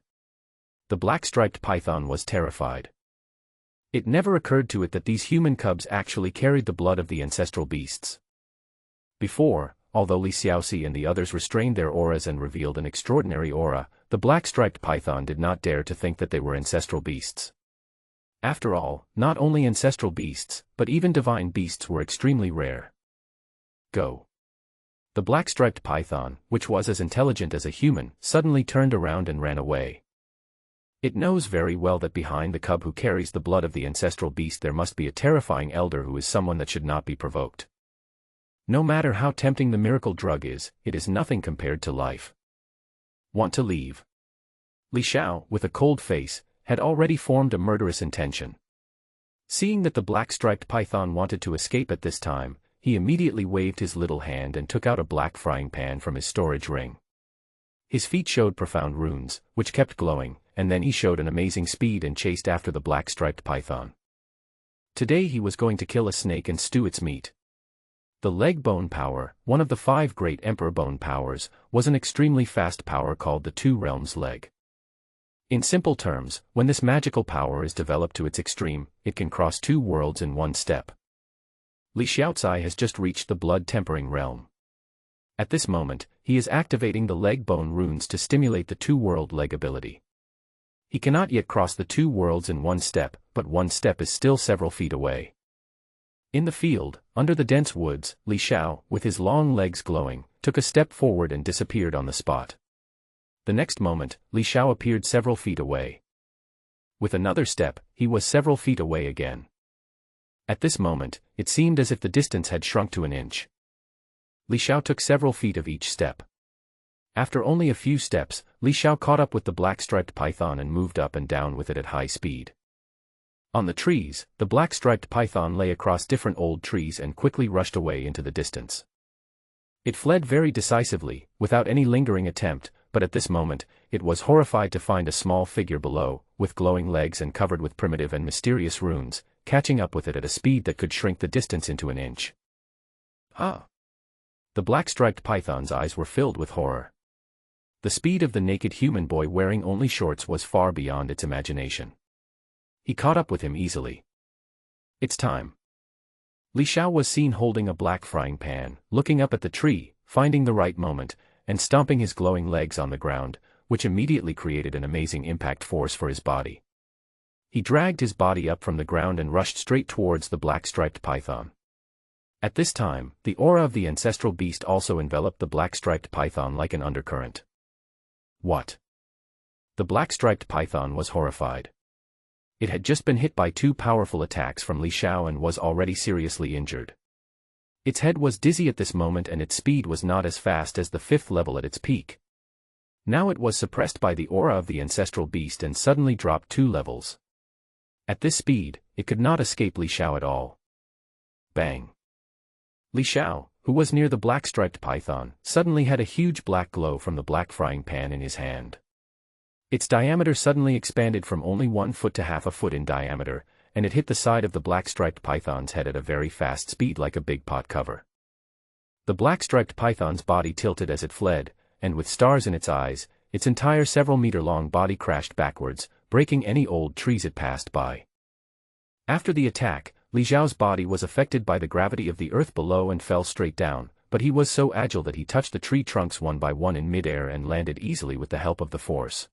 The black-striped python was terrified. It never occurred to it that these human cubs actually carried the blood of the ancestral beasts. Before, although Li Xiao and the others restrained their auras and revealed an extraordinary aura, the black-striped python did not dare to think that they were ancestral beasts. After all, not only ancestral beasts, but even divine beasts were extremely rare. Go. The black-striped python, which was as intelligent as a human, suddenly turned around and ran away. It knows very well that behind the cub who carries the blood of the ancestral beast there must be a terrifying elder who is someone that should not be provoked. No matter how tempting the miracle drug is, it is nothing compared to life. Want to leave? Li Xiao, with a cold face, had already formed a murderous intention. Seeing that the black-striped python wanted to escape at this time, he immediately waved his little hand and took out a black frying pan from his storage ring. His feet showed profound runes, which kept glowing, and then he showed an amazing speed and chased after the black-striped python. Today he was going to kill a snake and stew its meat. The leg bone power, one of the 5 great emperor bone powers, was an extremely fast power called the 2 realms leg. In simple terms, when this magical power is developed to its extreme, it can cross 2 worlds in one step. Li Xiaozai has just reached the blood-tempering realm. At this moment, he is activating the leg bone runes to stimulate the 2-world leg ability. He cannot yet cross the 2 worlds in one step, but one step is still several feet away. In the field, under the dense woods, Li Xiao, with his long legs glowing, took a step forward and disappeared on the spot. The next moment, Li Xiao appeared several feet away. With another step, he was several feet away again. At this moment, it seemed as if the distance had shrunk to an inch. Li Xiao took several feet of each step. After only a few steps, Li Xiao caught up with the black-striped python and moved up and down with it at high speed. On the trees, the black-striped python lay across different old trees and quickly rushed away into the distance. It fled very decisively, without any lingering attempt, but at this moment, it was horrified to find a small figure below, with glowing legs and covered with primitive and mysterious runes, catching up with it at a speed that could shrink the distance into an inch. Ah! The black-striped python's eyes were filled with horror. The speed of the naked human boy wearing only shorts was far beyond its imagination. He caught up with him easily. It's time. Li Xiao was seen holding a black frying pan, looking up at the tree, finding the right moment, and stomping his glowing legs on the ground, which immediately created an amazing impact force for his body. He dragged his body up from the ground and rushed straight towards the black-striped python. At this time, the aura of the ancestral beast also enveloped the black-striped python like an undercurrent. What? The black-striped python was horrified. It had just been hit by 2 powerful attacks from Li Xiao and was already seriously injured. Its head was dizzy at this moment and its speed was not as fast as the 5th level at its peak. Now it was suppressed by the aura of the ancestral beast and suddenly dropped 2 levels. At this speed, it could not escape Li Xiao at all. Bang! Li Xiao, who was near the black-striped python, suddenly had a huge black glow from the black frying pan in his hand. Its diameter suddenly expanded from only 1 foot to half a foot in diameter, and it hit the side of the black-striped python's head at a very fast speed like a big pot cover. The black-striped python's body tilted as it fled, and with stars in its eyes, its entire several-meter-long body crashed backwards, breaking any old trees it passed by. After the attack, Li Xiao's body was affected by the gravity of the earth below and fell straight down, but he was so agile that he touched the tree trunks one by one in midair and landed easily with the help of the force.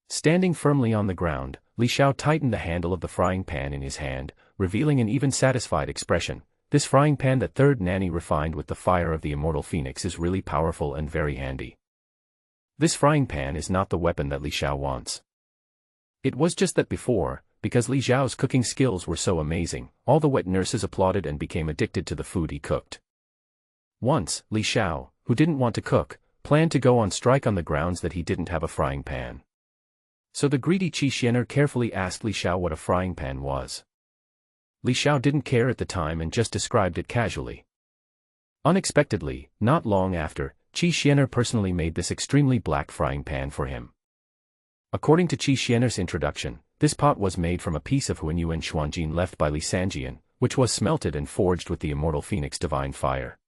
Standing firmly on the ground, Li Xiao tightened the handle of the frying pan in his hand, revealing an even satisfied expression. This frying pan that third nanny refined with the fire of the immortal phoenix is really powerful and very handy. This frying pan is not the weapon that Li Xiao wants. It was just that before, because Li Xiao's cooking skills were so amazing, all the wet nurses applauded and became addicted to the food he cooked. Once, Li Xiao, who didn't want to cook, planned to go on strike on the grounds that he didn't have a frying pan. So the greedy Qi Xianer carefully asked Li Xiao what a frying pan was. Li Xiao didn't care at the time and just described it casually. Unexpectedly, not long after, Qi Xianer personally made this extremely black frying pan for him. According to Qi Xianer's introduction, this pot was made from a piece of Huanyuan Xuanjin left by Li Sanjian, which was smelted and forged with the immortal phoenix divine fire.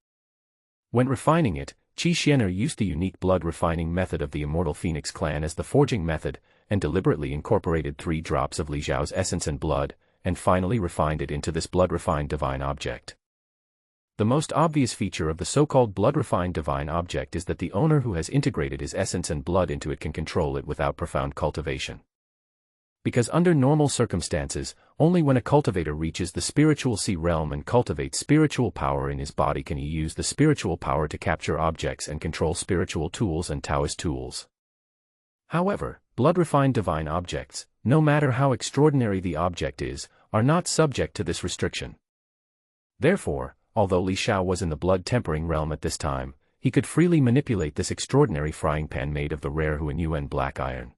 When refining it, Qi Xianer used the unique blood refining method of the immortal phoenix clan as the forging method, and deliberately incorporated 3 drops of Li Xiao's essence and blood, and finally refined it into this blood-refined divine object. The most obvious feature of the so-called blood-refined divine object is that the owner who has integrated his essence and blood into it can control it without profound cultivation. Because under normal circumstances, only when a cultivator reaches the spiritual sea realm and cultivates spiritual power in his body can he use the spiritual power to capture objects and control spiritual tools and Taoist tools. However, blood-refined divine objects, no matter how extraordinary the object is, are not subject to this restriction. Therefore, although Li Xiao was in the blood-tempering realm at this time, he could freely manipulate this extraordinary frying pan made of the rare Huanyuan black iron.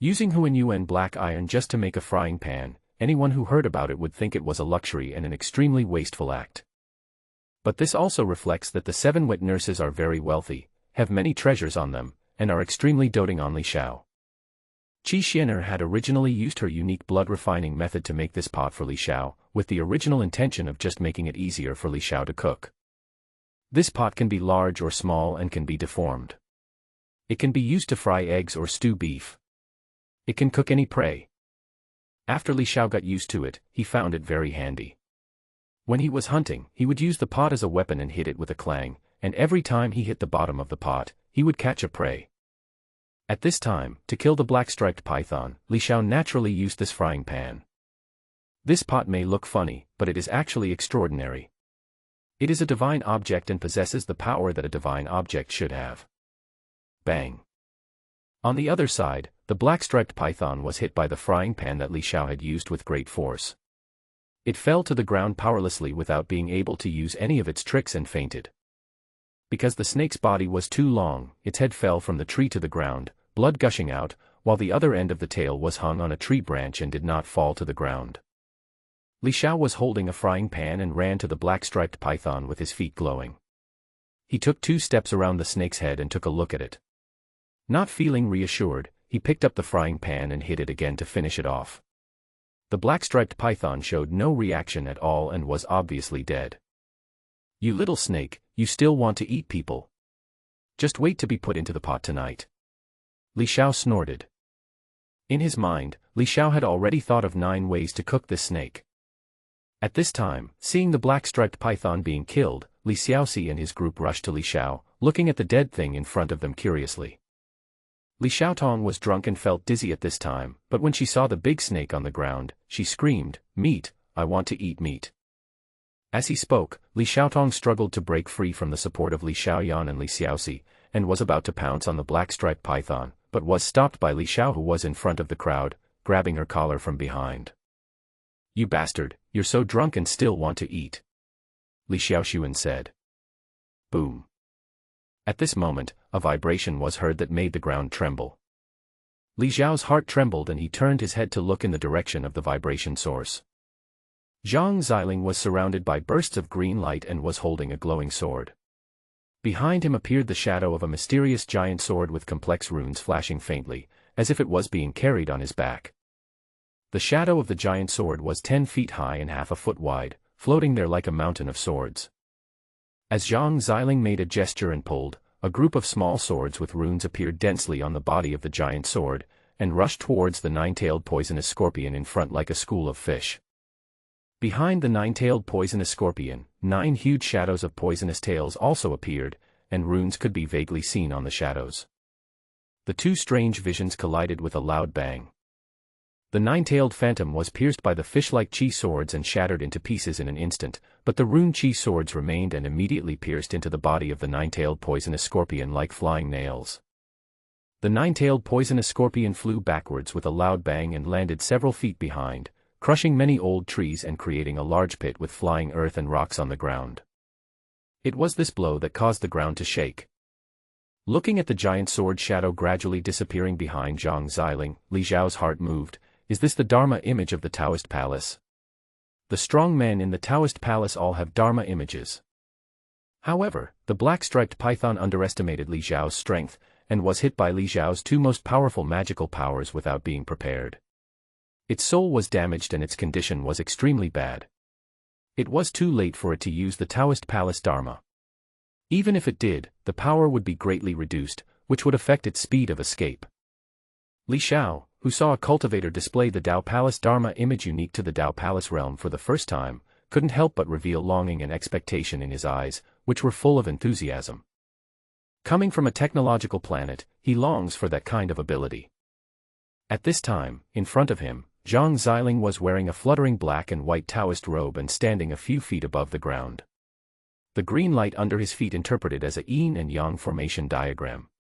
Using Huanyuan black iron just to make a frying pan, anyone who heard about it would think it was a luxury and an extremely wasteful act. But this also reflects that the 7 wet nurses are very wealthy, have many treasures on them, and are extremely doting on Li Xiao. Qi Xianer had originally used her unique blood refining method to make this pot for Li Xiao, with the original intention of just making it easier for Li Xiao to cook. This pot can be large or small and can be deformed. It can be used to fry eggs or stew beef. It can cook any prey. After Li Xiao got used to it, he found it very handy. When he was hunting, he would use the pot as a weapon and hit it with a clang, and every time he hit the bottom of the pot, he would catch a prey. At this time, to kill the black-striped python, Li Xiao naturally used this frying pan. This pot may look funny, but it is actually extraordinary. It is a divine object and possesses the power that a divine object should have. Bang! On the other side, the black-striped python was hit by the frying pan that Li Xiao had used with great force. It fell to the ground powerlessly without being able to use any of its tricks and fainted. Because the snake's body was too long, its head fell from the tree to the ground, blood gushing out, while the other end of the tail was hung on a tree branch and did not fall to the ground. Li Xiao was holding a frying pan and ran to the black-striped python with his feet glowing. He took 2 steps around the snake's head and took a look at it. Not feeling reassured, he picked up the frying pan and hit it again to finish it off. The black-striped python showed no reaction at all and was obviously dead. "You little snake, you still want to eat people. Just wait to be put into the pot tonight." Li Xiao snorted. In his mind, Li Xiao had already thought of 9 ways to cook this snake. At this time, seeing the black-striped python being killed, Li Xiaoxi and his group rushed to Li Xiao, looking at the dead thing in front of them curiously. Li Xiaotong was drunk and felt dizzy at this time, but when she saw the big snake on the ground, she screamed, "Meat, I want to eat meat." As he spoke, Li Xiaotong struggled to break free from the support of Li Xiaoyan and Li Xiaoxi, and was about to pounce on the black-striped python, but was stopped by Li Xiao, who was in front of the crowd, grabbing her collar from behind. "You bastard, you're so drunk and still want to eat," Li Xiaoxuan said. Boom. At this moment, a vibration was heard that made the ground tremble. Li Xiao's heart trembled and he turned his head to look in the direction of the vibration source. Zhang Xiling was surrounded by bursts of green light and was holding a glowing sword. Behind him appeared the shadow of a mysterious giant sword with complex runes flashing faintly, as if it was being carried on his back. The shadow of the giant sword was 10 feet high and half a foot wide, floating there like a mountain of swords. As Zhang Xiling made a gesture and pulled, a group of small swords with runes appeared densely on the body of the giant sword, and rushed towards the 9-tailed poisonous scorpion in front like a school of fish. Behind the nine-tailed poisonous scorpion, 9 huge shadows of poisonous tails also appeared, and runes could be vaguely seen on the shadows. The two strange visions collided with a loud bang. The nine-tailed phantom was pierced by the fish-like chi swords and shattered into pieces in an instant, but the rune chi swords remained and immediately pierced into the body of the nine-tailed poisonous scorpion like flying nails. The nine-tailed poisonous scorpion flew backwards with a loud bang and landed several feet behind, crushing many old trees and creating a large pit with flying earth and rocks on the ground. It was this blow that caused the ground to shake. Looking at the giant sword shadow gradually disappearing behind Zhang Xiling, Li Xiao's heart moved. Is this the Dharma image of the Taoist palace? The strong men in the Taoist palace all have Dharma images. However, the black-striped python underestimated Li Xiao's strength, and was hit by Li Xiao's 2 most powerful magical powers without being prepared. Its soul was damaged and its condition was extremely bad. It was too late for it to use the Taoist palace Dharma. Even if it did, the power would be greatly reduced, which would affect its speed of escape. Li Xiao, who saw a cultivator display the Dao Palace Dharma image unique to the Dao Palace realm for the first time, couldn't help but reveal longing and expectation in his eyes, which were full of enthusiasm. Coming from a technological planet, he longs for that kind of ability. At this time, in front of him, Zhang Xiling was wearing a fluttering black and white Taoist robe and standing a few feet above the ground. The green light under his feet interpreted as a yin and yang formation diagram.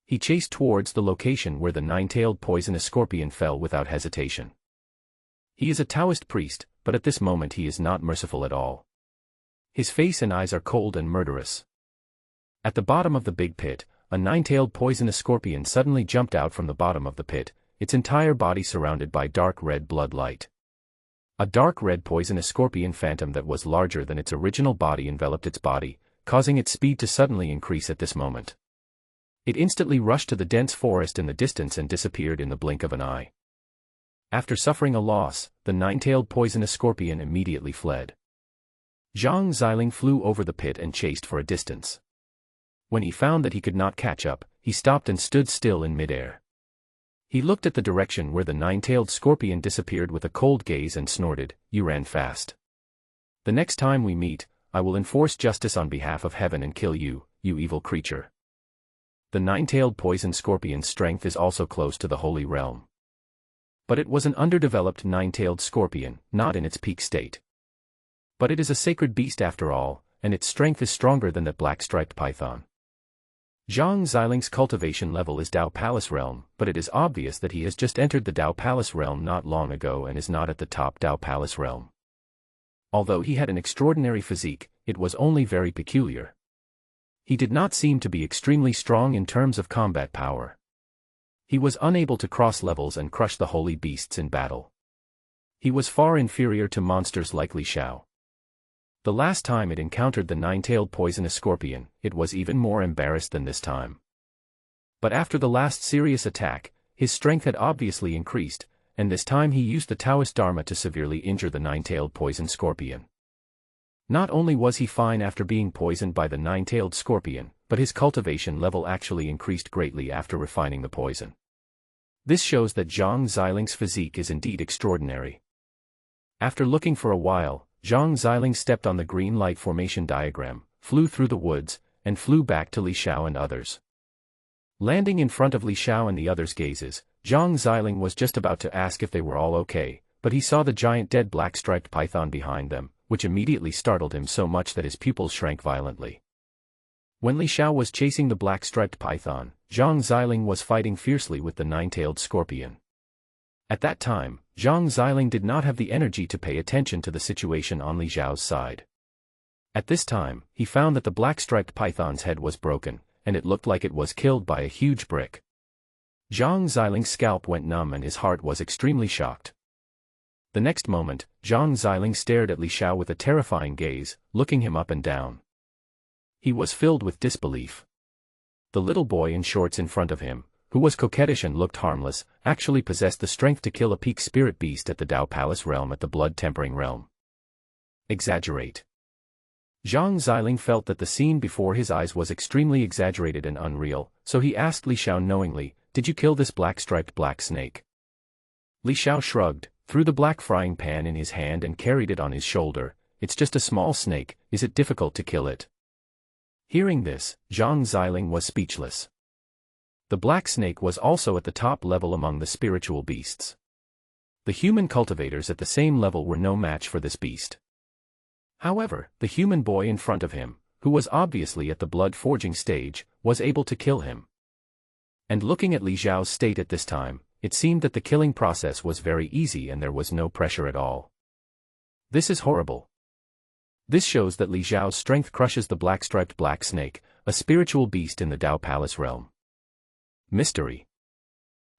He chased towards the location where the nine-tailed poisonous scorpion fell without hesitation. He is a Taoist priest, but at this moment he is not merciful at all. His face and eyes are cold and murderous. At the bottom of the big pit, a nine-tailed poisonous scorpion suddenly jumped out from the bottom of the pit, its entire body surrounded by dark red blood light. A dark red poisonous scorpion phantom that was larger than its original body enveloped its body, causing its speed to suddenly increase at this moment. It instantly rushed to the dense forest in the distance and disappeared in the blink of an eye. After suffering a loss, the nine-tailed poisonous scorpion immediately fled. Zhang Xiling flew over the pit and chased for a distance. When he found that he could not catch up, he stopped and stood still in midair. He looked at the direction where the nine-tailed scorpion disappeared with a cold gaze and snorted, "You ran fast. The next time we meet, I will enforce justice on behalf of heaven and kill you, you evil creature." The nine-tailed poison scorpion's strength is also close to the holy realm. But it was an underdeveloped nine-tailed scorpion, not in its peak state. But it is a sacred beast after all, and its strength is stronger than that black-striped python. Zhang Xiling's cultivation level is Dao Palace realm, but it is obvious that he has just entered the Dao Palace realm not long ago and is not at the top Dao Palace realm. Although he had an extraordinary physique, it was only very peculiar. He did not seem to be extremely strong in terms of combat power. He was unable to cross levels and crush the holy beasts in battle. He was far inferior to monsters like Li Xiao. The last time it encountered the nine-tailed poisonous scorpion, it was even more embarrassed than this time. But after the last serious attack, his strength had obviously increased, and this time he used the Taoist Dharma to severely injure the nine-tailed poison scorpion. Not only was he fine after being poisoned by the nine-tailed scorpion, but his cultivation level actually increased greatly after refining the poison. This shows that Zhang Xiling's physique is indeed extraordinary. After looking for a while, Zhang Xiling stepped on the green light formation diagram, flew through the woods, and flew back to Li Xiao and others. Landing in front of Li Xiao and the others' gazes, Zhang Xiling was just about to ask if they were all okay, but he saw the giant dead black-striped python behind them, which immediately startled him so much that his pupils shrank violently. When Li Xiao was chasing the black-striped python, Zhang Xiling was fighting fiercely with the nine-tailed scorpion. At that time, Zhang Xiling did not have the energy to pay attention to the situation on Li Xiao's side. At this time, he found that the black-striped python's head was broken, and it looked like it was killed by a huge brick. Zhang Xiling's scalp went numb and his heart was extremely shocked. The next moment, Zhang Xiling stared at Li Xiao with a terrifying gaze, looking him up and down. He was filled with disbelief. The little boy in shorts in front of him, who was coquettish and looked harmless, actually possessed the strength to kill a peak spirit beast at the Dao Palace realm at the blood-tempering realm. Exaggerate. Zhang Xiling felt that the scene before his eyes was extremely exaggerated and unreal, so he asked Li Xiao knowingly, "Did you kill this black-striped black snake?" Li Xiao shrugged, threw the black frying pan in his hand and carried it on his shoulder. It's just a small snake, is it difficult to kill it? Hearing this, Zhang Xiling was speechless. The black snake was also at the top level among the spiritual beasts. The human cultivators at the same level were no match for this beast. However, the human boy in front of him, who was obviously at the blood-forging stage, was able to kill him. And looking at Li Xiao's state at this time, it seemed that the killing process was very easy and there was no pressure at all. This is horrible. This shows that Li Xiao's strength crushes the black-striped black snake, a spiritual beast in the Dao Palace realm. Mystery.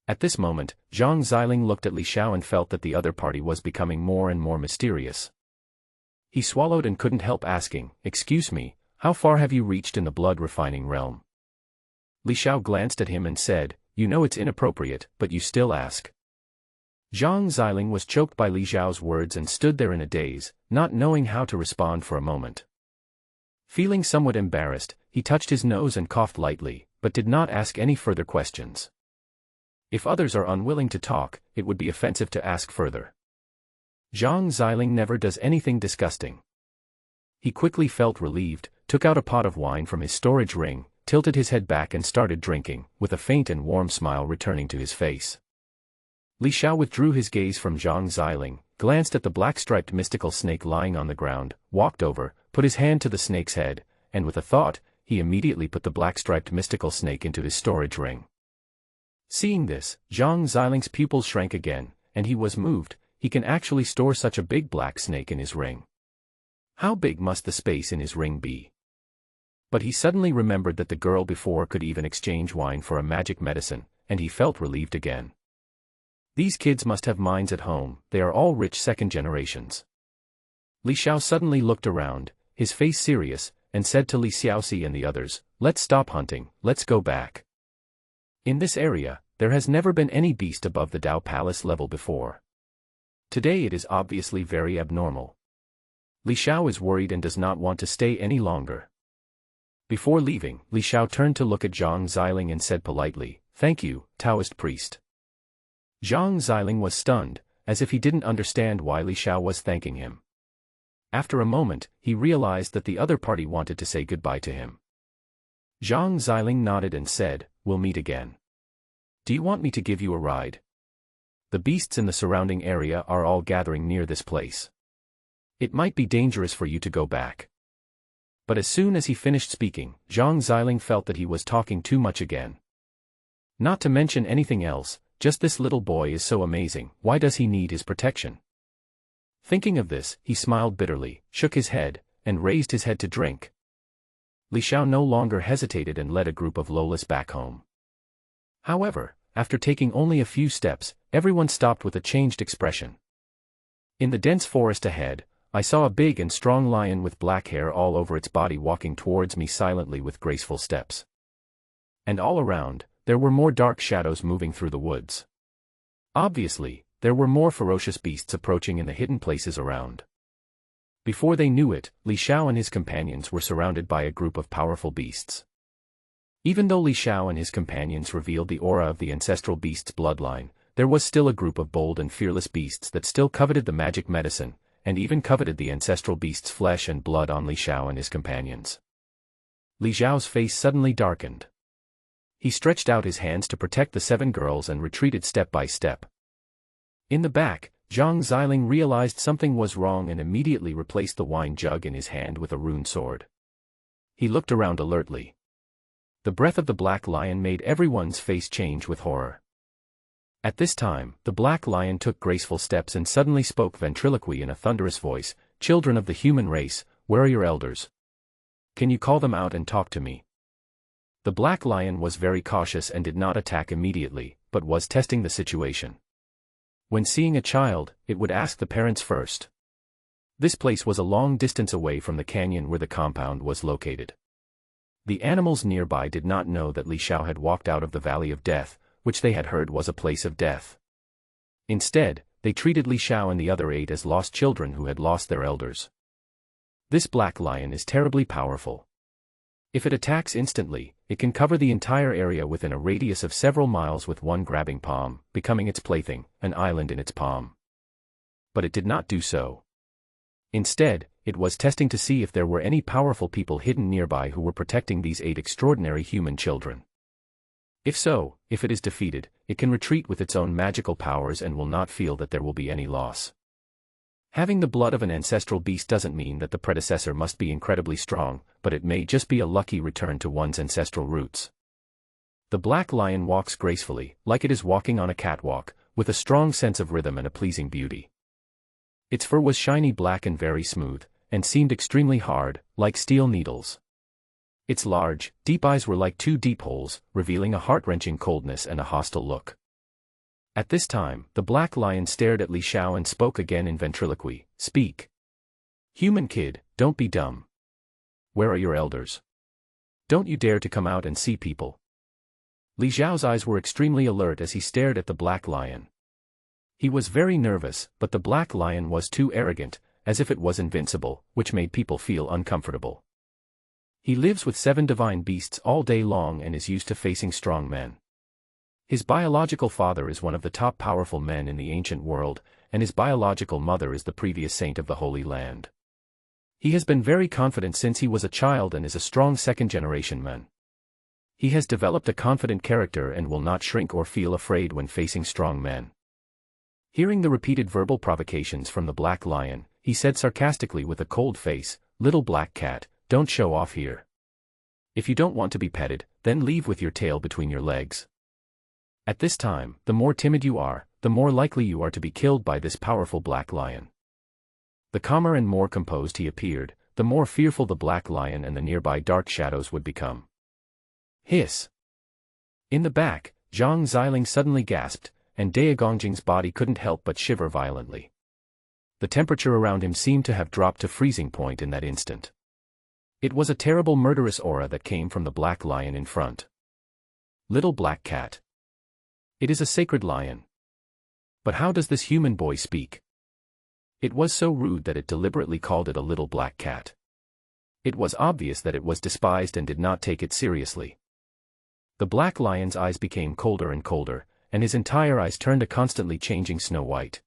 At this moment, Zhang Xiling looked at Li Xiao and felt that the other party was becoming more and more mysterious. He swallowed and couldn't help asking, "Excuse me, how far have you reached in the blood-refining realm?" Li Xiao glanced at him and said, "You know it's inappropriate, but you still ask." Zhang Xiling was choked by Li Xiao's words and stood there in a daze, not knowing how to respond for a moment. Feeling somewhat embarrassed, he touched his nose and coughed lightly, but did not ask any further questions. If others are unwilling to talk, it would be offensive to ask further. Zhang Xiling never does anything disgusting. He quickly felt relieved, took out a pot of wine from his storage ring, tilted his head back and started drinking, with a faint and warm smile returning to his face. Li Xiao withdrew his gaze from Zhang Xiling, glanced at the black-striped mystical snake lying on the ground, walked over, put his hand to the snake's head, and with a thought, he immediately put the black-striped mystical snake into his storage ring. Seeing this, Zhang Xiling's pupils shrank again, and he was moved. He can actually store such a big black snake in his ring. How big must the space in his ring be? But he suddenly remembered that the girl before could even exchange wine for a magic medicine, and he felt relieved again. These kids must have minds at home, they are all rich second generations. Li Xiao suddenly looked around, his face serious, and said to Li Xiaoxi and the others, "Let's stop hunting, let's go back. In this area, there has never been any beast above the Dao Palace level before. Today it is obviously very abnormal. Li Xiao is worried and does not want to stay any longer." Before leaving, Li Xiao turned to look at Zhang Xiling and said politely, "Thank you, Taoist priest." Zhang Xiling was stunned, as if he didn't understand why Li Xiao was thanking him. After a moment, he realized that the other party wanted to say goodbye to him. Zhang Xiling nodded and said, "We'll meet again. Do you want me to give you a ride? The beasts in the surrounding area are all gathering near this place. It might be dangerous for you to go back." But as soon as he finished speaking, Zhang Xiling felt that he was talking too much again. Not to mention anything else, just this little boy is so amazing, why does he need his protection? Thinking of this, he smiled bitterly, shook his head, and raised his head to drink. Li Xiao no longer hesitated and led a group of Lolas back home. However, after taking only a few steps, everyone stopped with a changed expression. In the dense forest ahead, I saw a big and strong lion with black hair all over its body walking towards me silently with graceful steps. And all around, there were more dark shadows moving through the woods. Obviously, there were more ferocious beasts approaching in the hidden places around. Before they knew it, Li Xiao and his companions were surrounded by a group of powerful beasts. Even though Li Xiao and his companions revealed the aura of the ancestral beast's bloodline, there was still a group of bold and fearless beasts that still coveted the magic medicine, and even coveted the ancestral beast's flesh and blood on Li Xiao and his companions. Li Xiao's face suddenly darkened. He stretched out his hands to protect the 7 girls and retreated step by step. In the back, Zhang Xiling realized something was wrong and immediately replaced the wine jug in his hand with a rune sword. He looked around alertly. The breath of the black lion made everyone's face change with horror. At this time, the black lion took graceful steps and suddenly spoke ventriloquy in a thunderous voice, "Children of the human race, where are your elders? Can you call them out and talk to me?" The black lion was very cautious and did not attack immediately, but was testing the situation. When seeing a child, it would ask the parents first. This place was a long distance away from the canyon where the compound was located. The animals nearby did not know that Li Xiao had walked out of the Valley of Death, which they had heard was a place of death. Instead, they treated Li Xiao and the other 8 as lost children who had lost their elders. This black lion is terribly powerful. If it attacks instantly, it can cover the entire area within a radius of several miles with one grabbing palm, becoming its plaything, an island in its palm. But it did not do so. Instead, it was testing to see if there were any powerful people hidden nearby who were protecting these 8 extraordinary human children. If so, if it is defeated, it can retreat with its own magical powers and will not feel that there will be any loss. Having the blood of an ancestral beast doesn't mean that the predecessor must be incredibly strong, but it may just be a lucky return to one's ancestral roots. The black lion walks gracefully, like it is walking on a catwalk, with a strong sense of rhythm and a pleasing beauty. Its fur was shiny black and very smooth, and seemed extremely hard, like steel needles. Its large, deep eyes were like 2 deep holes, revealing a heart-wrenching coldness and a hostile look. At this time, the black lion stared at Li Xiao and spoke again in ventriloquy, "Speak. Human kid, don't be dumb. Where are your elders? Don't you dare to come out and see people." Li Xiao's eyes were extremely alert as he stared at the black lion. He was very nervous, but the black lion was too arrogant, as if it was invincible, which made people feel uncomfortable. He lives with 7 divine beasts all day long and is used to facing strong men. His biological father is one of the top powerful men in the ancient world, and his biological mother is the previous saint of the Holy Land. He has been very confident since he was a child and is a strong second-generation man. He has developed a confident character and will not shrink or feel afraid when facing strong men. Hearing the repeated verbal provocations from the black lion, he said sarcastically with a cold face, "Little black cat, don't show off here. If you don't want to be petted, then leave with your tail between your legs." At this time, the more timid you are, the more likely you are to be killed by this powerful black lion. The calmer and more composed he appeared, the more fearful the black lion and the nearby dark shadows would become. Hiss! In the back, Zhang Xiling suddenly gasped, and Daegongjing's body couldn't help but shiver violently. The temperature around him seemed to have dropped to freezing point in that instant. It was a terrible murderous aura that came from the black lion in front. Little black cat. It is a sacred lion. But how does this human boy speak? It was so rude that it deliberately called it a little black cat. It was obvious that it was despised and did not take it seriously. The black lion's eyes became colder and colder, and his entire eyes turned a constantly changing snow white.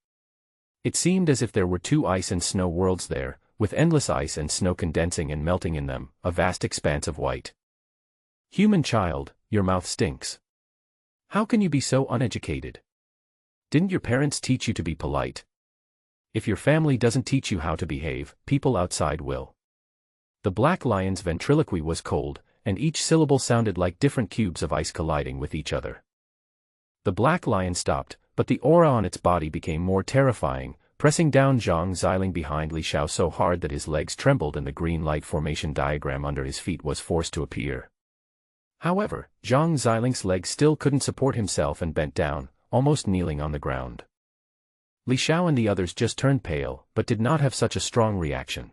It seemed as if there were 2 ice and snow worlds there, with endless ice and snow condensing and melting in them, a vast expanse of white. Human child, your mouth stinks. How can you be so uneducated? Didn't your parents teach you to be polite? If your family doesn't teach you how to behave, people outside will. The black lion's ventriloquy was cold, and each syllable sounded like different cubes of ice colliding with each other. The black lion stopped, but the aura on its body became more terrifying, pressing down Zhang Xiling behind Li Xiao so hard that his legs trembled and the green light formation diagram under his feet was forced to appear. However, Zhang Xiling's legs still couldn't support himself and bent down, almost kneeling on the ground. Li Xiao and the others just turned pale, but did not have such a strong reaction.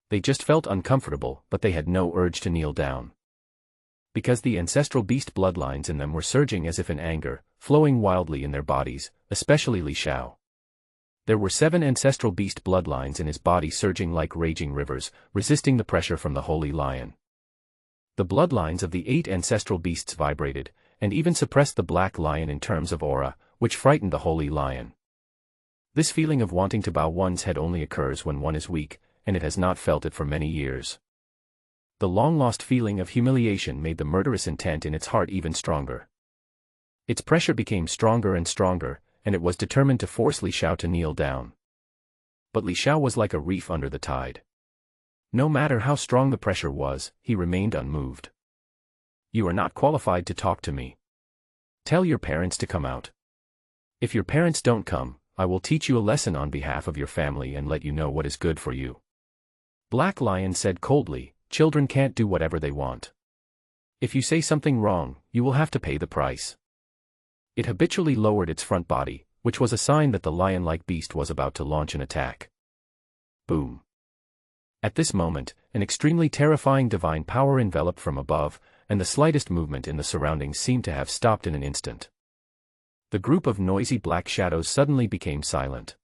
They just felt uncomfortable, but they had no urge to kneel down. Because the ancestral beast bloodlines in them were surging as if in anger, flowing wildly in their bodies, especially Li Xiao. There were 7 ancestral beast bloodlines in his body surging like raging rivers, resisting the pressure from the holy lion. The bloodlines of the 8 ancestral beasts vibrated, and even suppressed the black lion in terms of aura, which frightened the holy lion. This feeling of wanting to bow one's head only occurs when one is weak, and it has not felt it for many years. The long-lost feeling of humiliation made the murderous intent in its heart even stronger. Its pressure became stronger and stronger, and it was determined to force Li Xiao to kneel down. But Li Xiao was like a reef under the tide. No matter how strong the pressure was, he remained unmoved. You are not qualified to talk to me. Tell your parents to come out. If your parents don't come, I will teach you a lesson on behalf of your family and let you know what is good for you. Black Lion said coldly, children can't do whatever they want. If you say something wrong, you will have to pay the price. It habitually lowered its front body, which was a sign that the lion-like beast was about to launch an attack. Boom. At this moment, an extremely terrifying divine power enveloped from above, and the slightest movement in the surroundings seemed to have stopped in an instant. The group of noisy black shadows suddenly became silent.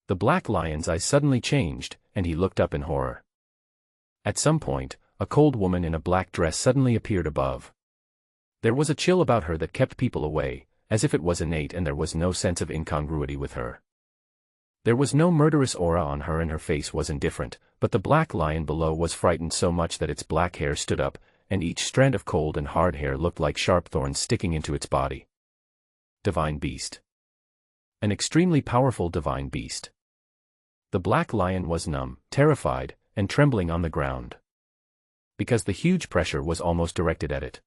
The black lion's eyes suddenly changed, and he looked up in horror. At some point, a cold woman in a black dress suddenly appeared above. There was a chill about her that kept people away, as if it was innate and there was no sense of incongruity with her. There was no murderous aura on her and her face was indifferent, but the black lion below was frightened so much that its black hair stood up, and each strand of cold and hard hair looked like sharp thorns sticking into its body. Divine beast. An extremely powerful divine beast. The black lion was numb, terrified, and trembling on the ground. Because the huge pressure was almost directed at it.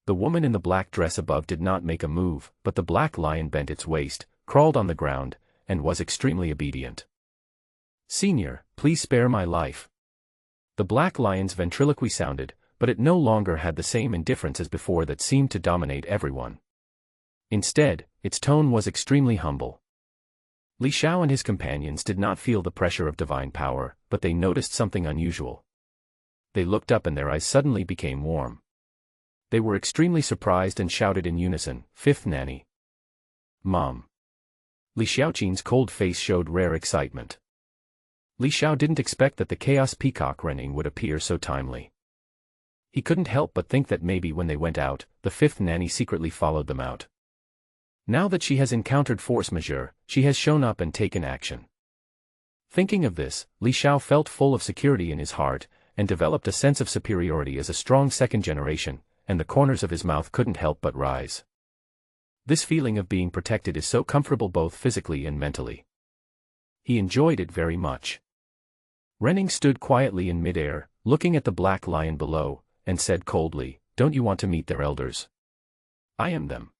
The woman in the black dress above did not make a move, but the black lion bent its waist, crawled on the ground, and was extremely obedient. "Senior, please spare my life." The black lion's ventriloquy sounded, but it no longer had the same indifference as before that seemed to dominate everyone. Instead, its tone was extremely humble. Li Xiao and his companions did not feel the pressure of divine power, but they noticed something unusual. They looked up and their eyes suddenly became warm. They were extremely surprised and shouted in unison, "Fifth nanny!" "Mom!" Li Xiaoqin's cold face showed rare excitement. Li Xiao didn't expect that the chaos peacock Renning would appear so timely. He couldn't help but think that maybe when they went out, the fifth nanny secretly followed them out. Now that she has encountered force majeure, she has shown up and taken action. Thinking of this, Li Xiao felt full of security in his heart, and developed a sense of superiority as a strong second generation, and the corners of his mouth couldn't help but rise. This feeling of being protected is so comfortable both physically and mentally. He enjoyed it very much. Renning stood quietly in midair, looking at the black lion below, and said coldly, "Don't you want to meet their elders? I am them.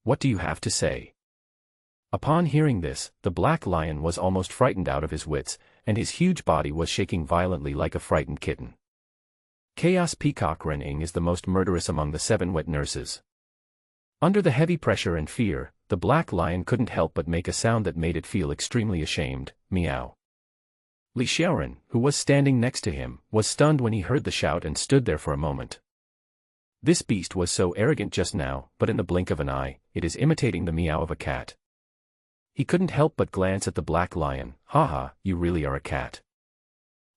What do you have to say?" Upon hearing this, the black lion was almost frightened out of his wits, and his huge body was shaking violently like a frightened kitten. Chaos Peacock Renning is the most murderous among the 7 wet nurses. Under the heavy pressure and fear, the black lion couldn't help but make a sound that made it feel extremely ashamed, meow. Li Xiaoren, who was standing next to him, was stunned when he heard the shout and stood there for a moment. This beast was so arrogant just now, but in the blink of an eye, it is imitating the meow of a cat. He couldn't help but glance at the black lion. "Haha, you really are a cat."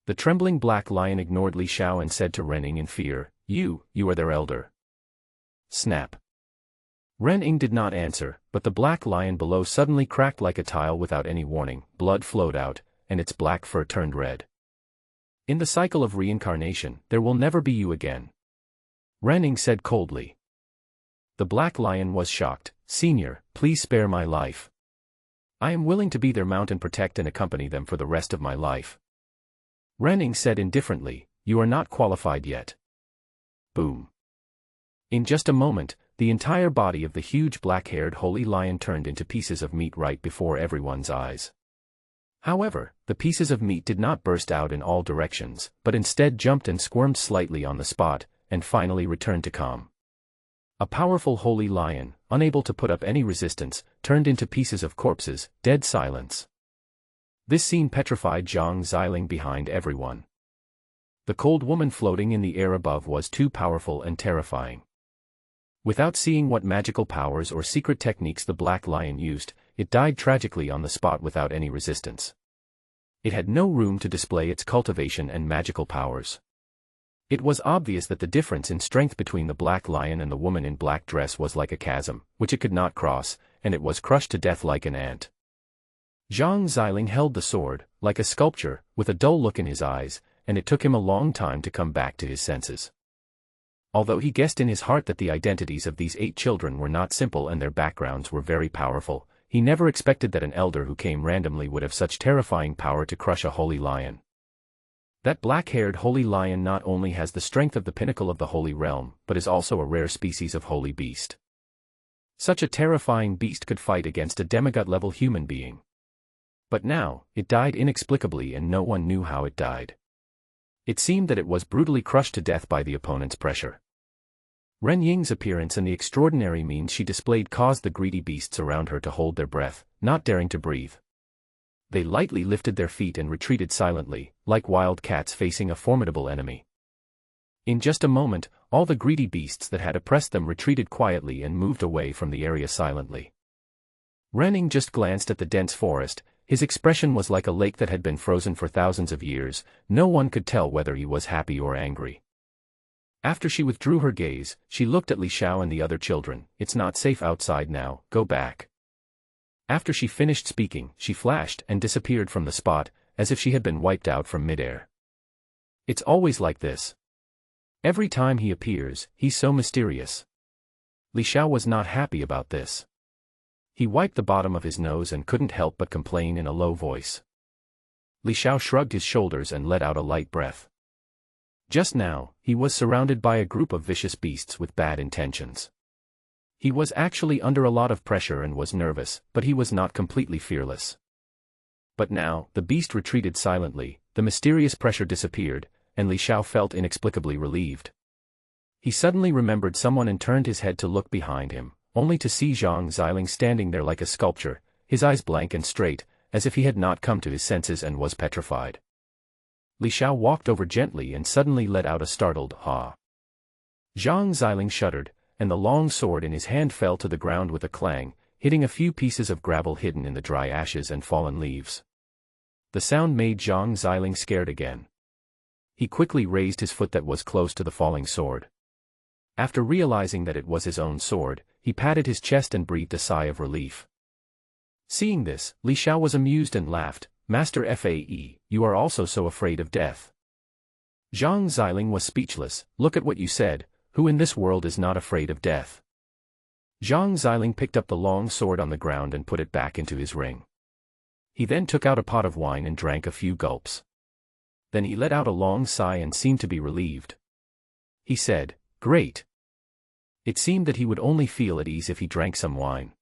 The trembling black lion ignored Li Xiao and said to Renning in fear, You are their elder." Snap. Renning did not answer, but the black lion below suddenly cracked like a tile without any warning, blood flowed out, and its black fur turned red. "In the cycle of reincarnation, there will never be you again," Renning said coldly. The black lion was shocked. "Senior, please spare my life. I am willing to be their mount and protect and accompany them for the rest of my life." Renning said indifferently, "You are not qualified yet." Boom. In just a moment, the entire body of the huge black-haired holy lion turned into pieces of meat right before everyone's eyes. However, the pieces of meat did not burst out in all directions, but instead jumped and squirmed slightly on the spot, and finally returned to calm. A powerful holy lion, unable to put up any resistance, turned into pieces of corpses, dead silence. This scene petrified Zhang Xiling behind everyone. The cold woman floating in the air above was too powerful and terrifying. Without seeing what magical powers or secret techniques the black lion used, it died tragically on the spot without any resistance. It had no room to display its cultivation and magical powers. It was obvious that the difference in strength between the black lion and the woman in black dress was like a chasm, which it could not cross, and it was crushed to death like an ant. Zhang Xiling held the sword, like a sculpture, with a dull look in his eyes, and it took him a long time to come back to his senses. Although he guessed in his heart that the identities of these 8 children were not simple and their backgrounds were very powerful, he never expected that an elder who came randomly would have such terrifying power to crush a holy lion. That black-haired holy lion not only has the strength of the pinnacle of the holy realm, but is also a rare species of holy beast. Such a terrifying beast could fight against a demigod-level human being. But now, it died inexplicably and no one knew how it died. It seemed that it was brutally crushed to death by the opponent's pressure. Ren Ying's appearance and the extraordinary means she displayed caused the greedy beasts around her to hold their breath, not daring to breathe. They lightly lifted their feet and retreated silently, like wild cats facing a formidable enemy. In just a moment, all the greedy beasts that had oppressed them retreated quietly and moved away from the area silently. Renning just glanced at the dense forest. His expression was like a lake that had been frozen for thousands of years. No one could tell whether he was happy or angry. After she withdrew her gaze, she looked at Li Xiao and the other children. "It's not safe outside now, go back." After she finished speaking, she flashed and disappeared from the spot, as if she had been wiped out from midair. It's always like this. Every time he appears, he's so mysterious. Li Xiao was not happy about this. He wiped the bottom of his nose and couldn't help but complain in a low voice. Li Xiao shrugged his shoulders and let out a light breath. Just now, he was surrounded by a group of vicious beasts with bad intentions. He was actually under a lot of pressure and was nervous, but he was not completely fearless. But now, the beast retreated silently, the mysterious pressure disappeared, and Li Xiao felt inexplicably relieved. He suddenly remembered someone and turned his head to look behind him, only to see Zhang Xiling standing there like a sculpture, his eyes blank and straight, as if he had not come to his senses and was petrified. Li Xiao walked over gently and suddenly let out a startled "ha." Zhang Xiling shuddered, and the long sword in his hand fell to the ground with a clang, hitting a few pieces of gravel hidden in the dry ashes and fallen leaves. The sound made Zhang Xiling scared again. He quickly raised his foot that was close to the falling sword. After realizing that it was his own sword, he patted his chest and breathed a sigh of relief. Seeing this, Li Xiao was amused and laughed. "Master Fae, you are also so afraid of death." Zhang Xiling was speechless. "Look at what you said, who in this world is not afraid of death?" Zhang Xiling picked up the long sword on the ground and put it back into his ring. He then took out a pot of wine and drank a few gulps. Then he let out a long sigh and seemed to be relieved. He said, "Great." It seemed that he would only feel at ease if he drank some wine.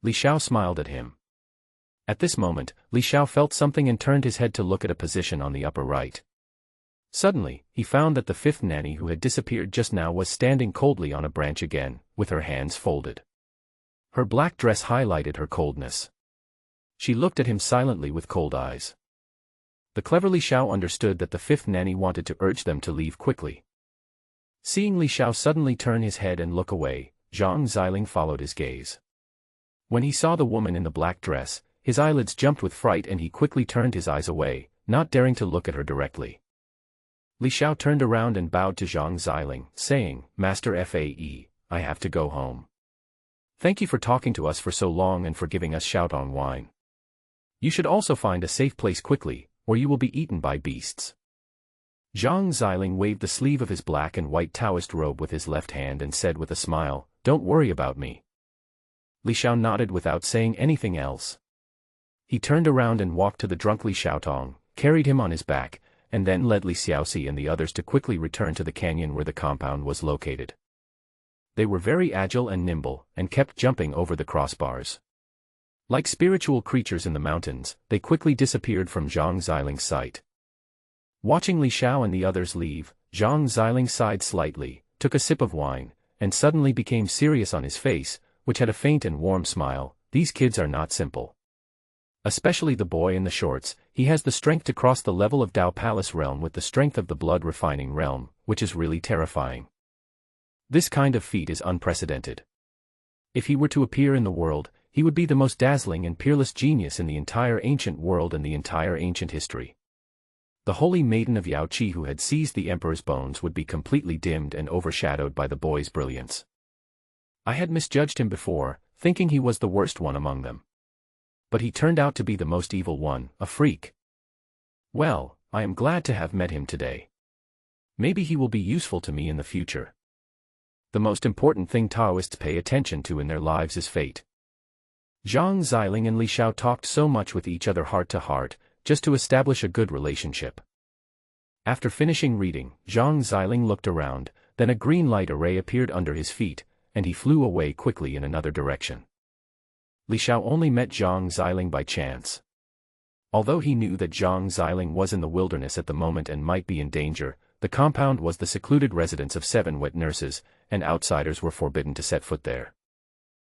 Li Xiao smiled at him. At this moment, Li Xiao felt something and turned his head to look at a position on the upper right. Suddenly, he found that the fifth nanny who had disappeared just now was standing coldly on a branch again, with her hands folded. Her black dress highlighted her coldness. She looked at him silently with cold eyes. The clever Li Xiao understood that the fifth nanny wanted to urge them to leave quickly. Seeing Li Xiao suddenly turn his head and look away, Zhang Xiling followed his gaze. When he saw the woman in the black dress, his eyelids jumped with fright and he quickly turned his eyes away, not daring to look at her directly. Li Xiao turned around and bowed to Zhang Xiling, saying, "Master Fae, I have to go home. Thank you for talking to us for so long and for giving us Xiaodong wine. You should also find a safe place quickly, or you will be eaten by beasts." Zhang Xiling waved the sleeve of his black and white Taoist robe with his left hand and said with a smile, "Don't worry about me." Li Xiao nodded without saying anything else. He turned around and walked to the drunk Li Xiaotong, carried him on his back, and then led Li Xiaoxi and the others to quickly return to the canyon where the compound was located. They were very agile and nimble, and kept jumping over the crossbars. Like spiritual creatures in the mountains, they quickly disappeared from Zhang Xiling's sight. Watching Li Xiao and the others leave, Zhang Xiling sighed slightly, took a sip of wine, and suddenly became serious on his face, which had a faint and warm smile. "These kids are not simple. Especially the boy in the shorts, he has the strength to cross the level of Dao Palace realm with the strength of the blood refining realm, which is really terrifying. This kind of feat is unprecedented. If he were to appear in the world, he would be the most dazzling and peerless genius in the entire ancient world and the entire ancient history. The holy maiden of Yao Qi who had seized the emperor's bones would be completely dimmed and overshadowed by the boy's brilliance. I had misjudged him before, thinking he was the worst one among them. But he turned out to be the most evil one, a freak. Well, I am glad to have met him today. Maybe he will be useful to me in the future. The most important thing Taoists pay attention to in their lives is fate." Zhang Xiling and Li Xiao talked so much with each other heart to heart, just to establish a good relationship. After finishing reading, Zhang Xiling looked around, then a green light array appeared under his feet, and he flew away quickly in another direction. Li Xiao only met Zhang Xiling by chance. Although he knew that Zhang Xiling was in the wilderness at the moment and might be in danger, the compound was the secluded residence of 7 wet nurses, and outsiders were forbidden to set foot there.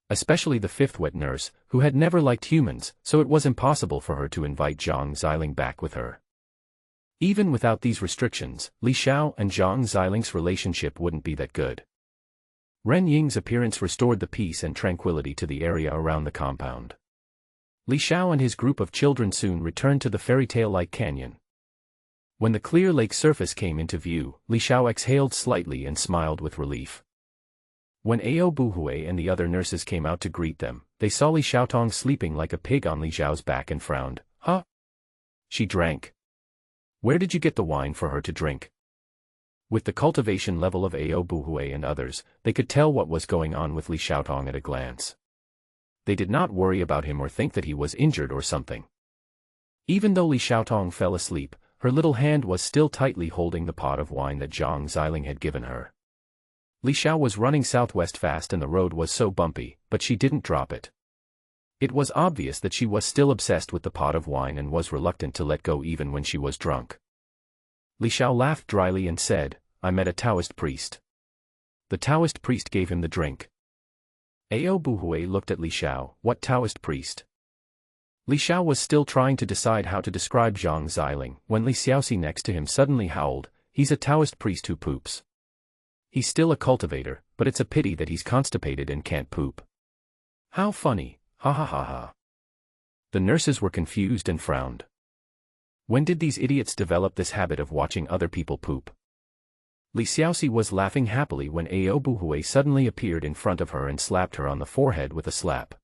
Especially the 5th wet nurse, who had never liked humans, so it was impossible for her to invite Zhang Xiling back with her. Even without these restrictions, Li Xiao and Zhang Xiling's relationship wouldn't be that good. Ren Ying's appearance restored the peace and tranquility to the area around the compound. Li Xiao and his group of children soon returned to the fairy tale-like canyon. When the clear lake surface came into view, Li Xiao exhaled slightly and smiled with relief. When Ao Buhui and the other nurses came out to greet them, they saw Li Xiaotong sleeping like a pig on Li Xiao's back and frowned. Huh? She drank. Where did you get the wine for her to drink? With the cultivation level of Ao Buhui and others, they could tell what was going on with Li Xiaotong at a glance. They did not worry about him or think that he was injured or something. Even though Li Xiaotong fell asleep, her little hand was still tightly holding the pot of wine that Zhang Xiling had given her. Li Xiao was running southwest fast and the road was so bumpy, but she didn't drop it. It was obvious that she was still obsessed with the pot of wine and was reluctant to let go even when she was drunk. Li Xiao laughed dryly and said, I met a Taoist priest. The Taoist priest gave him the drink. Ao Buhui looked at Li Xiao. What Taoist priest? Li Xiao was still trying to decide how to describe Zhang Xiling when Li Xiaoxi next to him suddenly howled, he's a Taoist priest who poops. He's still a cultivator, but it's a pity that he's constipated and can't poop. How funny, ha ha ha ha. The nurses were confused and frowned. When did these idiots develop this habit of watching other people poop? Li Xiaoxi was laughing happily when Ao Buhui suddenly appeared in front of her and slapped her on the forehead with a slap.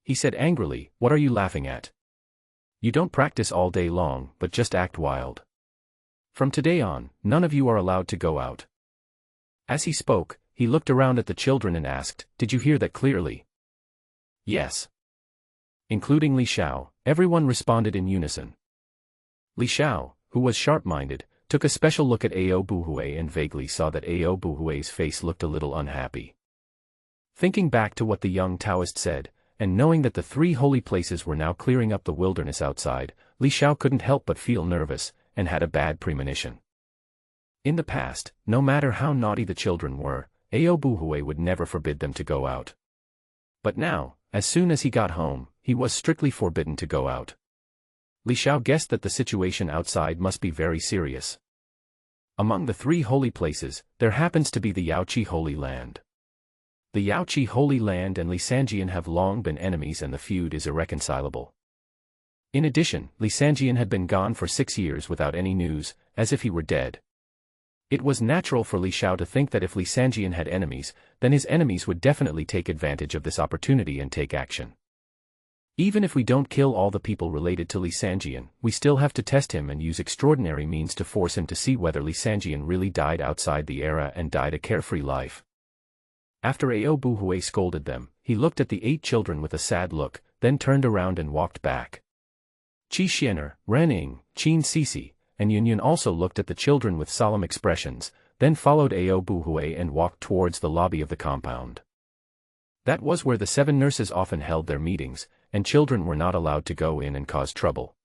He said angrily, what are you laughing at? You don't practice all day long, but just act wild. From today on, none of you are allowed to go out. As he spoke, he looked around at the children and asked, did you hear that clearly? Yes. Including Li Xiao, everyone responded in unison. Li Xiao, who was sharp-minded, took a special look at Ao Buhui and vaguely saw that Ao Buhui's face looked a little unhappy. Thinking back to what the young Taoist said, and knowing that the 3 holy places were now clearing up the wilderness outside, Li Xiao couldn't help but feel nervous, and had a bad premonition. In the past, no matter how naughty the children were, Ao Buhui would never forbid them to go out. But now, as soon as he got home, he was strictly forbidden to go out. Li Xiao guessed that the situation outside must be very serious. Among the 3 holy places, there happens to be the Yaoqi Holy Land. The Yaoqi Holy Land and Li Sanjian have long been enemies and the feud is irreconcilable. In addition, Li Sanjian had been gone for 6 years without any news, as if he were dead. It was natural for Li Xiao to think that if Li Sanjian had enemies, then his enemies would definitely take advantage of this opportunity and take action. Even if we don't kill all the people related to Li Sanjian, we still have to test him and use extraordinary means to force him to see whether Li Sanjian really died outside the era and died a carefree life. After Ao Buhui scolded them, he looked at the 8 children with a sad look, then turned around and walked back. Qi Xianer, Ren Ying, Qin Sisi, and Yunyun also looked at the children with solemn expressions, then followed Ao Buhui and walked towards the lobby of the compound. That was where the 7 nurses often held their meetings, and children were not allowed to go in and cause trouble.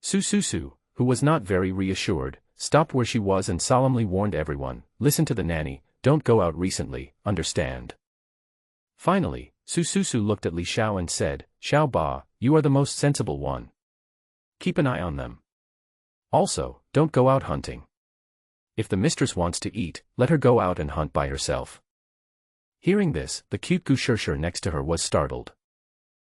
Su, who was not very reassured, stopped where she was and solemnly warned everyone, listen to the nanny, don't go out recently, understand? Finally, Su looked at Li Xiao and said, Xiao Ba, you are the most sensible one. Keep an eye on them. Also, don't go out hunting. If the mistress wants to eat, let her go out and hunt by herself. Hearing this, the cute Gu Shirshir next to her was startled.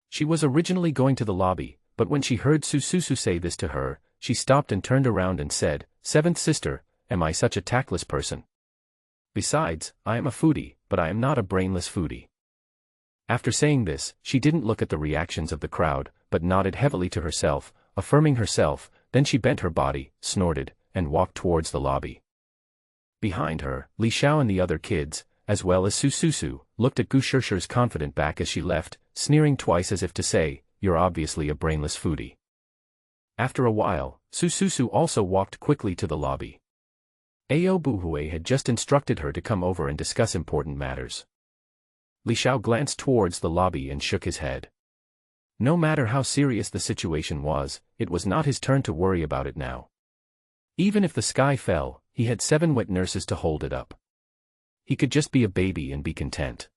She was originally going to the lobby, but when she heard Su say this to her, she stopped and turned around and said, 7th sister, am I such a tactless person? Besides, I am a foodie, but I am not a brainless foodie. After saying this, she didn't look at the reactions of the crowd, but nodded heavily to herself, affirming herself, then she bent her body, snorted, and walked towards the lobby. Behind her, Li Xiao and the other kids, as well as Su, looked at Gu Shirshir's confident back as she left, sneering twice as if to say, you're obviously a brainless foodie. After a while, Su also walked quickly to the lobby. Ao Buhui had just instructed her to come over and discuss important matters. Li Xiao glanced towards the lobby and shook his head. No matter how serious the situation was, it was not his turn to worry about it now. Even if the sky fell, he had 7 wet nurses to hold it up. He could just be a baby and be content.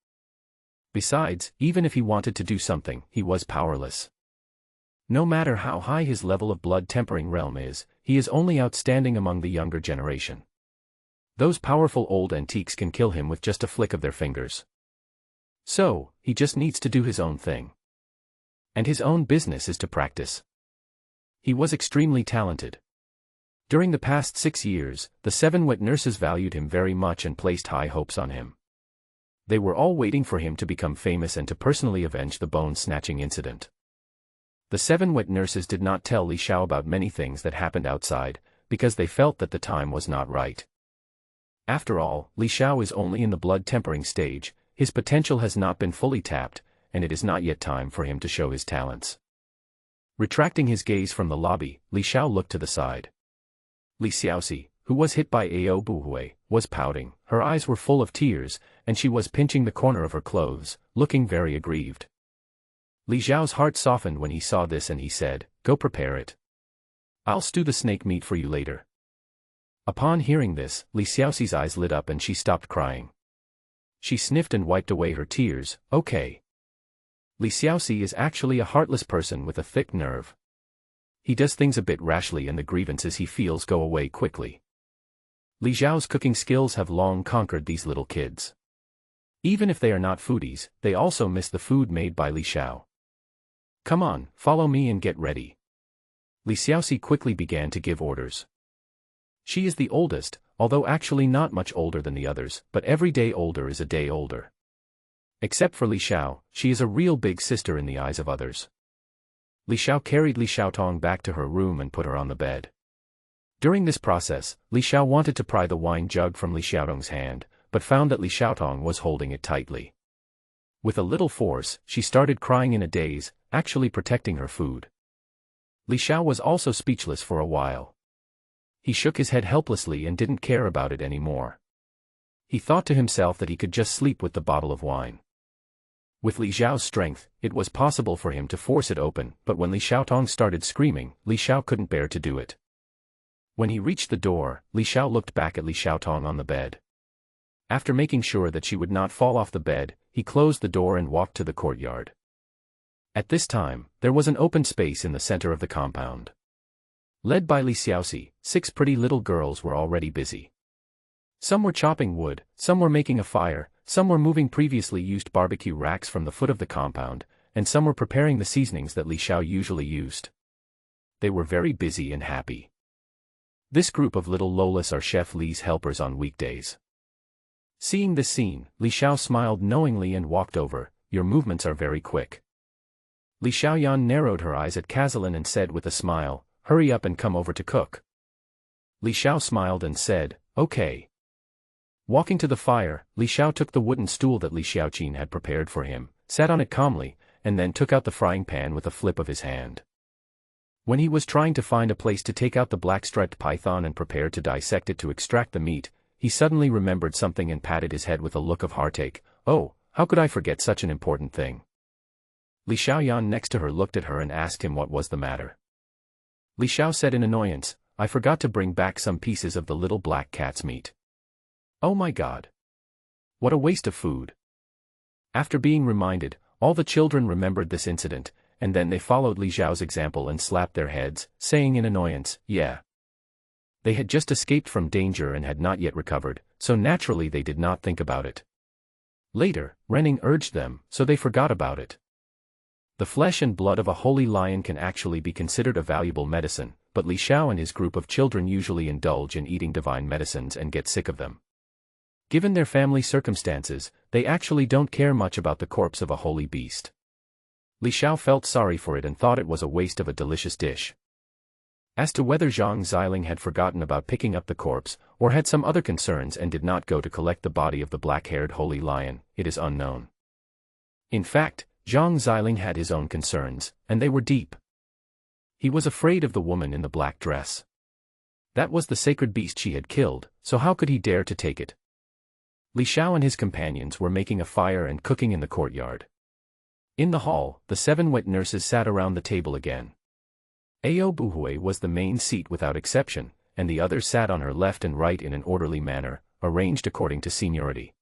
Besides, even if he wanted to do something, he was powerless. No matter how high his level of blood tempering realm is, he is only outstanding among the younger generation. Those powerful old antiques can kill him with just a flick of their fingers. So, he just needs to do his own thing. And his own business is to practice. He was extremely talented. During the past 6 years, the 7 wet nurses valued him very much and placed high hopes on him. They were all waiting for him to become famous and to personally avenge the bone-snatching incident. The 7 wet nurses did not tell Li Xiao about many things that happened outside, because they felt that the time was not right. After all, Li Xiao is only in the blood-tempering stage, his potential has not been fully tapped, and it is not yet time for him to show his talents. Retracting his gaze from the lobby, Li Xiao looked to the side. Li Xiaoxi, who was hit by Ao Buhui, was pouting, her eyes were full of tears, and she was pinching the corner of her clothes, looking very aggrieved. Li Xiao's heart softened when he saw this and he said, "Go prepare it. I'll stew the snake meat for you later." Upon hearing this, Li Xiaoxi's eyes lit up and she stopped crying. She sniffed and wiped away her tears. Okay. Li Xiaoxi is actually a heartless person with a thick nerve. He does things a bit rashly and the grievances he feels go away quickly. Li Xiao's cooking skills have long conquered these little kids. Even if they are not foodies, they also miss the food made by Li Xiao. "Come on, follow me and get ready." Li Xiaoxi quickly began to give orders. She is the oldest, although actually not much older than the others, but every day older is a day older. Except for Li Xiao, she is a real big sister in the eyes of others. Li Xiao carried Li Xiaotong back to her room and put her on the bed. During this process, Li Xiao wanted to pry the wine jug from Li Xiaotong's hand, but found that Li Xiaotong was holding it tightly. With a little force, she started crying in a daze, actually protecting her food. Li Xiao was also speechless for a while. He shook his head helplessly and didn't care about it anymore. He thought to himself that he could just sleep with the bottle of wine. With Li Xiao's strength, it was possible for him to force it open, but when Li Xiaotong started screaming, Li Xiao couldn't bear to do it. When he reached the door, Li Xiao looked back at Li Xiaotong on the bed. After making sure that she would not fall off the bed, he closed the door and walked to the courtyard. At this time, there was an open space in the center of the compound. Led by Li Xiaoxi, 6 pretty little girls were already busy. Some were chopping wood, some were making a fire, some were moving previously used barbecue racks from the foot of the compound, and some were preparing the seasonings that Li Xiao usually used. They were very busy and happy. This group of little Lolas are Chef Li's helpers on weekdays. Seeing this scene, Li Xiao smiled knowingly and walked over. "Your movements are very quick." Li Xiaoyan narrowed her eyes at Kazalin and said with a smile, "Hurry up and come over to cook." Li Xiao smiled and said, "Okay." Walking to the fire, Li Xiao took the wooden stool that Li Xiaoqin had prepared for him, sat on it calmly, and then took out the frying pan with a flip of his hand. When he was trying to find a place to take out the black-striped python and prepare to dissect it to extract the meat, he suddenly remembered something and patted his head with a look of heartache. "Oh, how could I forget such an important thing?" Li Xiaoyan next to her looked at her and asked him what was the matter. Li Xiao said in annoyance, "I forgot to bring back some pieces of the little black cat's meat." "Oh my God! What a waste of food!" After being reminded, all the children remembered this incident, and then they followed Li Xiao's example and slapped their heads, saying in annoyance, "Yeah." They had just escaped from danger and had not yet recovered, so naturally they did not think about it. Later, Renning urged them, so they forgot about it. The flesh and blood of a holy lion can actually be considered a valuable medicine, but Li Xiao and his group of children usually indulge in eating divine medicines and get sick of them. Given their family circumstances, they actually don't care much about the corpse of a holy beast. Li Xiao felt sorry for it and thought it was a waste of a delicious dish. As to whether Zhang Xiling had forgotten about picking up the corpse, or had some other concerns and did not go to collect the body of the black-haired holy lion, it is unknown. In fact, Zhang Xiling had his own concerns, and they were deep. He was afraid of the woman in the black dress. That was the sacred beast she had killed, so how could he dare to take it? Li Xiao and his companions were making a fire and cooking in the courtyard. In the hall, the 7 wet nurses sat around the table again. Ao Buhui was the main seat without exception, and the others sat on her left and right in an orderly manner, arranged according to seniority.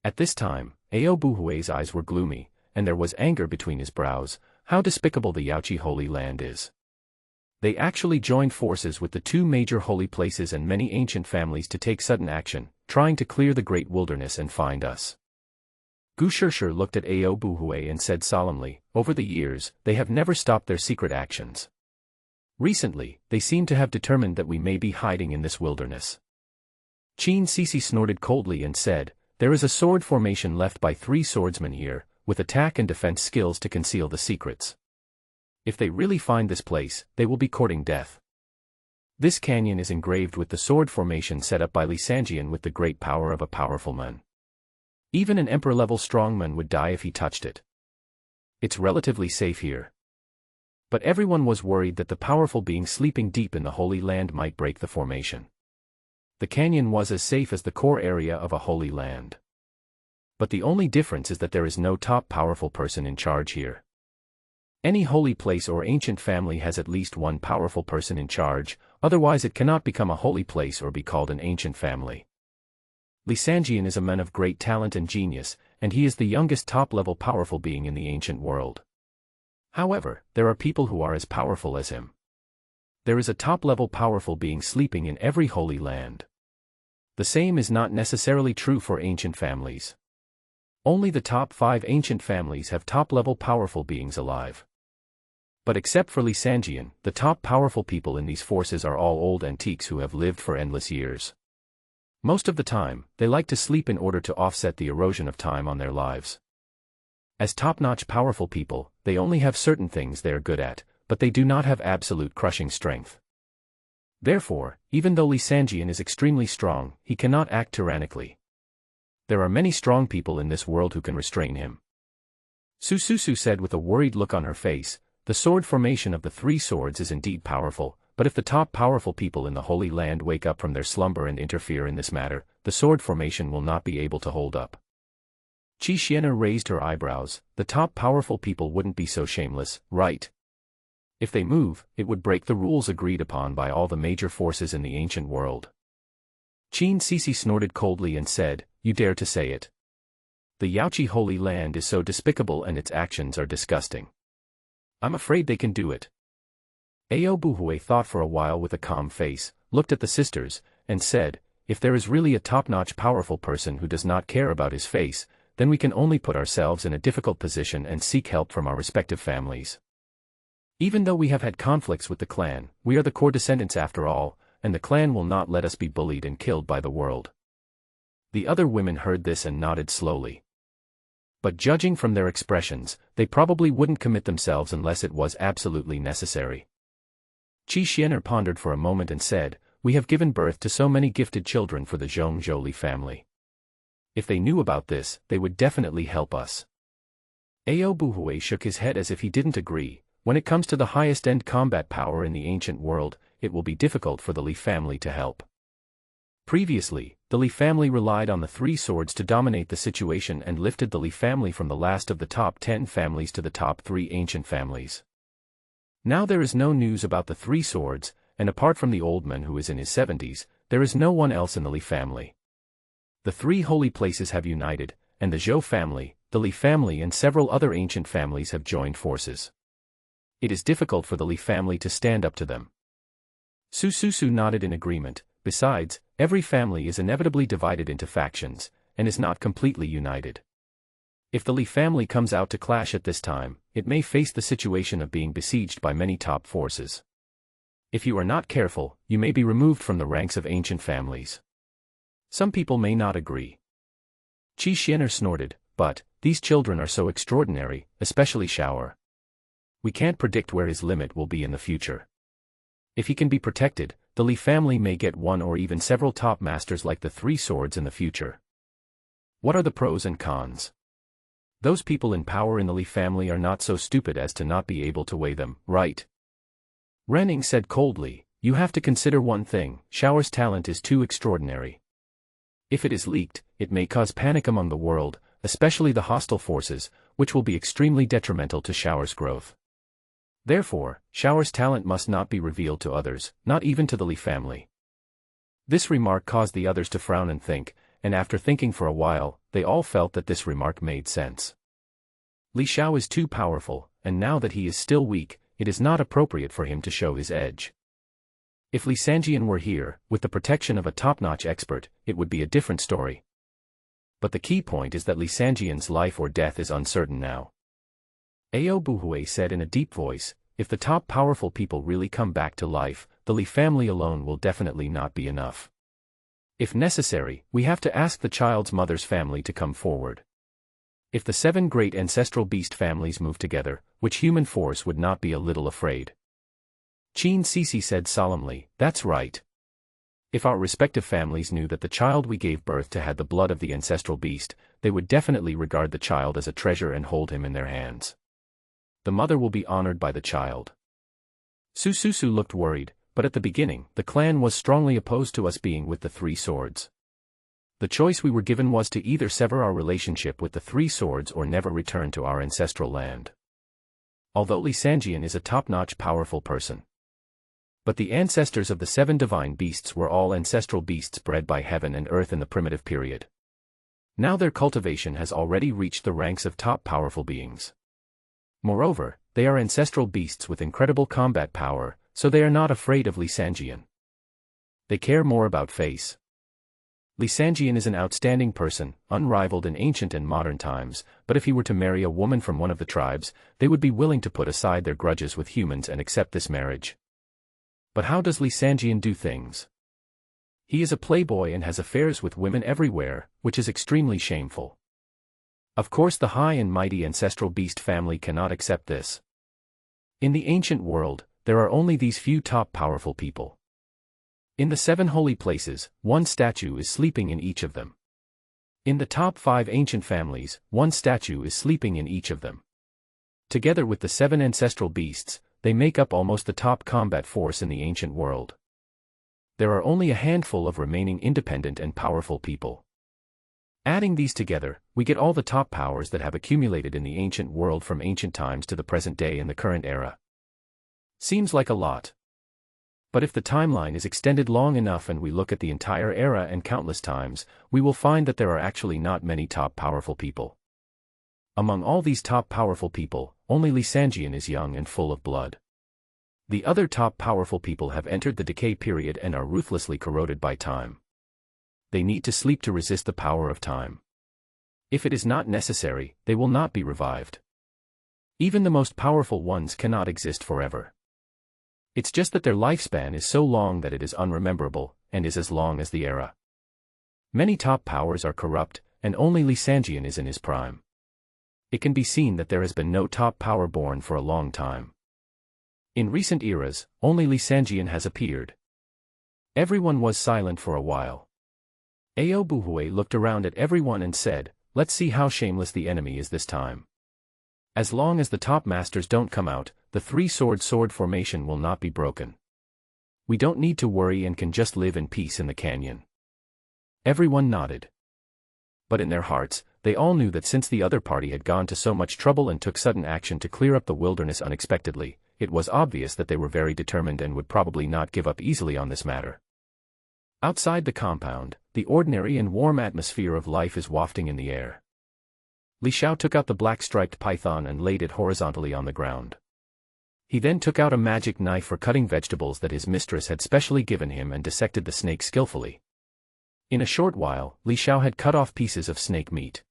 At this time, Ao Buhui's eyes were gloomy, and there was anger between his brows. How despicable the Yaoqi Holy Land is. They actually joined forces with the 2 major holy places and many ancient families to take sudden action, trying to clear the great wilderness and find us. Gu Shishir looked at Ao Buhui and said solemnly, "Over the years, they have never stopped their secret actions. Recently, they seem to have determined that we may be hiding in this wilderness." Qin Sisi snorted coldly and said, There is a sword formation left by 3 swordsmen here, with attack and defense skills to conceal the secrets. If they really find this place, they will be courting death. This canyon is engraved with the sword formation set up by Li Xiao with the great power of a powerful man. Even an emperor-level strongman would die if he touched it. It's relatively safe here. But everyone was worried that the powerful being sleeping deep in the Holy Land might break the formation. The canyon was as safe as the core area of a Holy Land. But the only difference is that there is no top powerful person in charge here. Any holy place or ancient family has at least one powerful person in charge, otherwise it cannot become a holy place or be called an ancient family. Li Xiao is a man of great talent and genius, and he is the youngest top-level powerful being in the ancient world. However, there are people who are as powerful as him. There is a top-level powerful being sleeping in every holy land. The same is not necessarily true for ancient families. Only the top 5 ancient families have top-level powerful beings alive. But except for Li Xiao, the top powerful people in these forces are all old antiques who have lived for endless years. Most of the time, they like to sleep in order to offset the erosion of time on their lives. As top-notch powerful people, they only have certain things they are good at, but they do not have absolute crushing strength. Therefore, even though Li Xiao is extremely strong, he cannot act tyrannically. There are many strong people in this world who can restrain him. Su said with a worried look on her face, the sword formation of the 3 swords is indeed powerful, but if the top powerful people in the Holy Land wake up from their slumber and interfere in this matter, the sword formation will not be able to hold up. Qi Xian'er raised her eyebrows. The top powerful people wouldn't be so shameless, right? If they move, it would break the rules agreed upon by all the major forces in the ancient world. Qin Sisi snorted coldly and said, "You dare to say it? The Yaoqi Holy Land is so despicable and its actions are disgusting. I'm afraid they can do it." Ao Buhui thought for a while with a calm face, looked at the sisters, and said, "If there is really a top-notch powerful person who does not care about his face, then we can only put ourselves in a difficult position and seek help from our respective families. Even though we have had conflicts with the clan, we are the core descendants after all, and the clan will not let us be bullied and killed by the world." The other women heard this and nodded slowly. But judging from their expressions, they probably wouldn't commit themselves unless it was absolutely necessary. Qi Xian'er pondered for a moment and said, "We have given birth to so many gifted children for the Zhongzhou family. If they knew about this, they would definitely help us." Ao Buhui shook his head as if he didn't agree. When it comes to the highest-end combat power in the ancient world, it will be difficult for the Li family to help. Previously, the Li family relied on the 3 swords to dominate the situation and lifted the Li family from the last of the top 10 families to the top 3 ancient families. Now there is no news about the 3 swords, and apart from the old man who is in his 70s, there is no one else in the Li family. The 3 holy places have united, and the Zhou family, the Li family and several other ancient families have joined forces. It is difficult for the Li family to stand up to them. Su nodded in agreement. Besides, every family is inevitably divided into factions, and is not completely united. If the Li family comes out to clash at this time, it may face the situation of being besieged by many top forces. If you are not careful, you may be removed from the ranks of ancient families. Some people may not agree. Qi Xian'er snorted, "But these children are so extraordinary, especially Xiao. We can't predict where his limit will be in the future. If he can be protected, the Li family may get one or even several top masters like the 3 swords in the future. What are the pros and cons? Those people in power in the Li family are not so stupid as to not be able to weigh them, right?" Renning said coldly, "You have to consider one thing, Xiao's talent is too extraordinary. If it is leaked, it may cause panic among the world, especially the hostile forces, which will be extremely detrimental to Xiao's growth. Therefore, Xiao's talent must not be revealed to others, not even to the Li family." This remark caused the others to frown and think, and after thinking for a while, they all felt that this remark made sense. Li Xiao is too powerful, and now that he is still weak, it is not appropriate for him to show his edge. If Li Xiao were here, with the protection of a top-notch expert, it would be a different story. But the key point is that Li Xiao's life or death is uncertain now. Ao Buhui said in a deep voice, "If the top powerful people really come back to life, the Li family alone will definitely not be enough. If necessary, we have to ask the child's mother's family to come forward. If the 7 great ancestral beast families move together, which human force would not be a little afraid? Qin Sisi said solemnly, that's right. If our respective families knew that the child we gave birth to had the blood of the ancestral beast, they would definitely regard the child as a treasure and hold him in their hands. The mother will be honored by the child. Sususu looked worried, but at the beginning, the clan was strongly opposed to us being with the 3 swords. The choice we were given was to either sever our relationship with the 3 swords or never return to our ancestral land. Although Li Xiao is a top-notch powerful person. But the ancestors of the 7 divine beasts were all ancestral beasts bred by heaven and earth in the primitive period. Now their cultivation has already reached the ranks of top powerful beings. Moreover, they are ancestral beasts with incredible combat power, so they are not afraid of Li Xiao. They care more about face. Li Xiao is an outstanding person, unrivaled in ancient and modern times, but if he were to marry a woman from one of the tribes, they would be willing to put aside their grudges with humans and accept this marriage. But how does Li Xiao do things? He is a playboy and has affairs with women everywhere, which is extremely shameful. Of course the high and mighty ancestral beast family cannot accept this. In the ancient world, there are only these few top powerful people. In the 7 holy places, 1 statue is sleeping in each of them. In the top 5 ancient families, 1 statue is sleeping in each of them. Together with the 7 ancestral beasts, they make up almost the top combat force in the ancient world. There are only a handful of remaining independent and powerful people. Adding these together, we get all the top powers that have accumulated in the ancient world from ancient times to the present day in the current era. Seems like a lot. But if the timeline is extended long enough and we look at the entire era and countless times, we will find that there are actually not many top powerful people. Among all these top powerful people, only Li Xiao is young and full of blood. The other top powerful people have entered the decay period and are ruthlessly corroded by time. They need to sleep to resist the power of time. If it is not necessary, they will not be revived. Even the most powerful ones cannot exist forever. It's just that their lifespan is so long that it is unrememberable, and is as long as the era. Many top powers are corrupt, and only Li Xiao is in his prime. It can be seen that there has been no top power born for a long time. In recent eras, only Li Xiao has appeared. Everyone was silent for a while. Ao Buhui looked around at everyone and said, let's see how shameless the enemy is this time. As long as the top masters don't come out, the 3-sword formation will not be broken. We don't need to worry and can just live in peace in the canyon. Everyone nodded. But in their hearts, they all knew that since the other party had gone to so much trouble and took sudden action to clear up the wilderness unexpectedly, it was obvious that they were very determined and would probably not give up easily on this matter. Outside the compound, the ordinary and warm atmosphere of life is wafting in the air. Li Xiao took out the black-striped python and laid it horizontally on the ground. He then took out a magic knife for cutting vegetables that his mistress had specially given him and dissected the snake skillfully. In a short while, Li Xiao had cut off pieces of snake meat.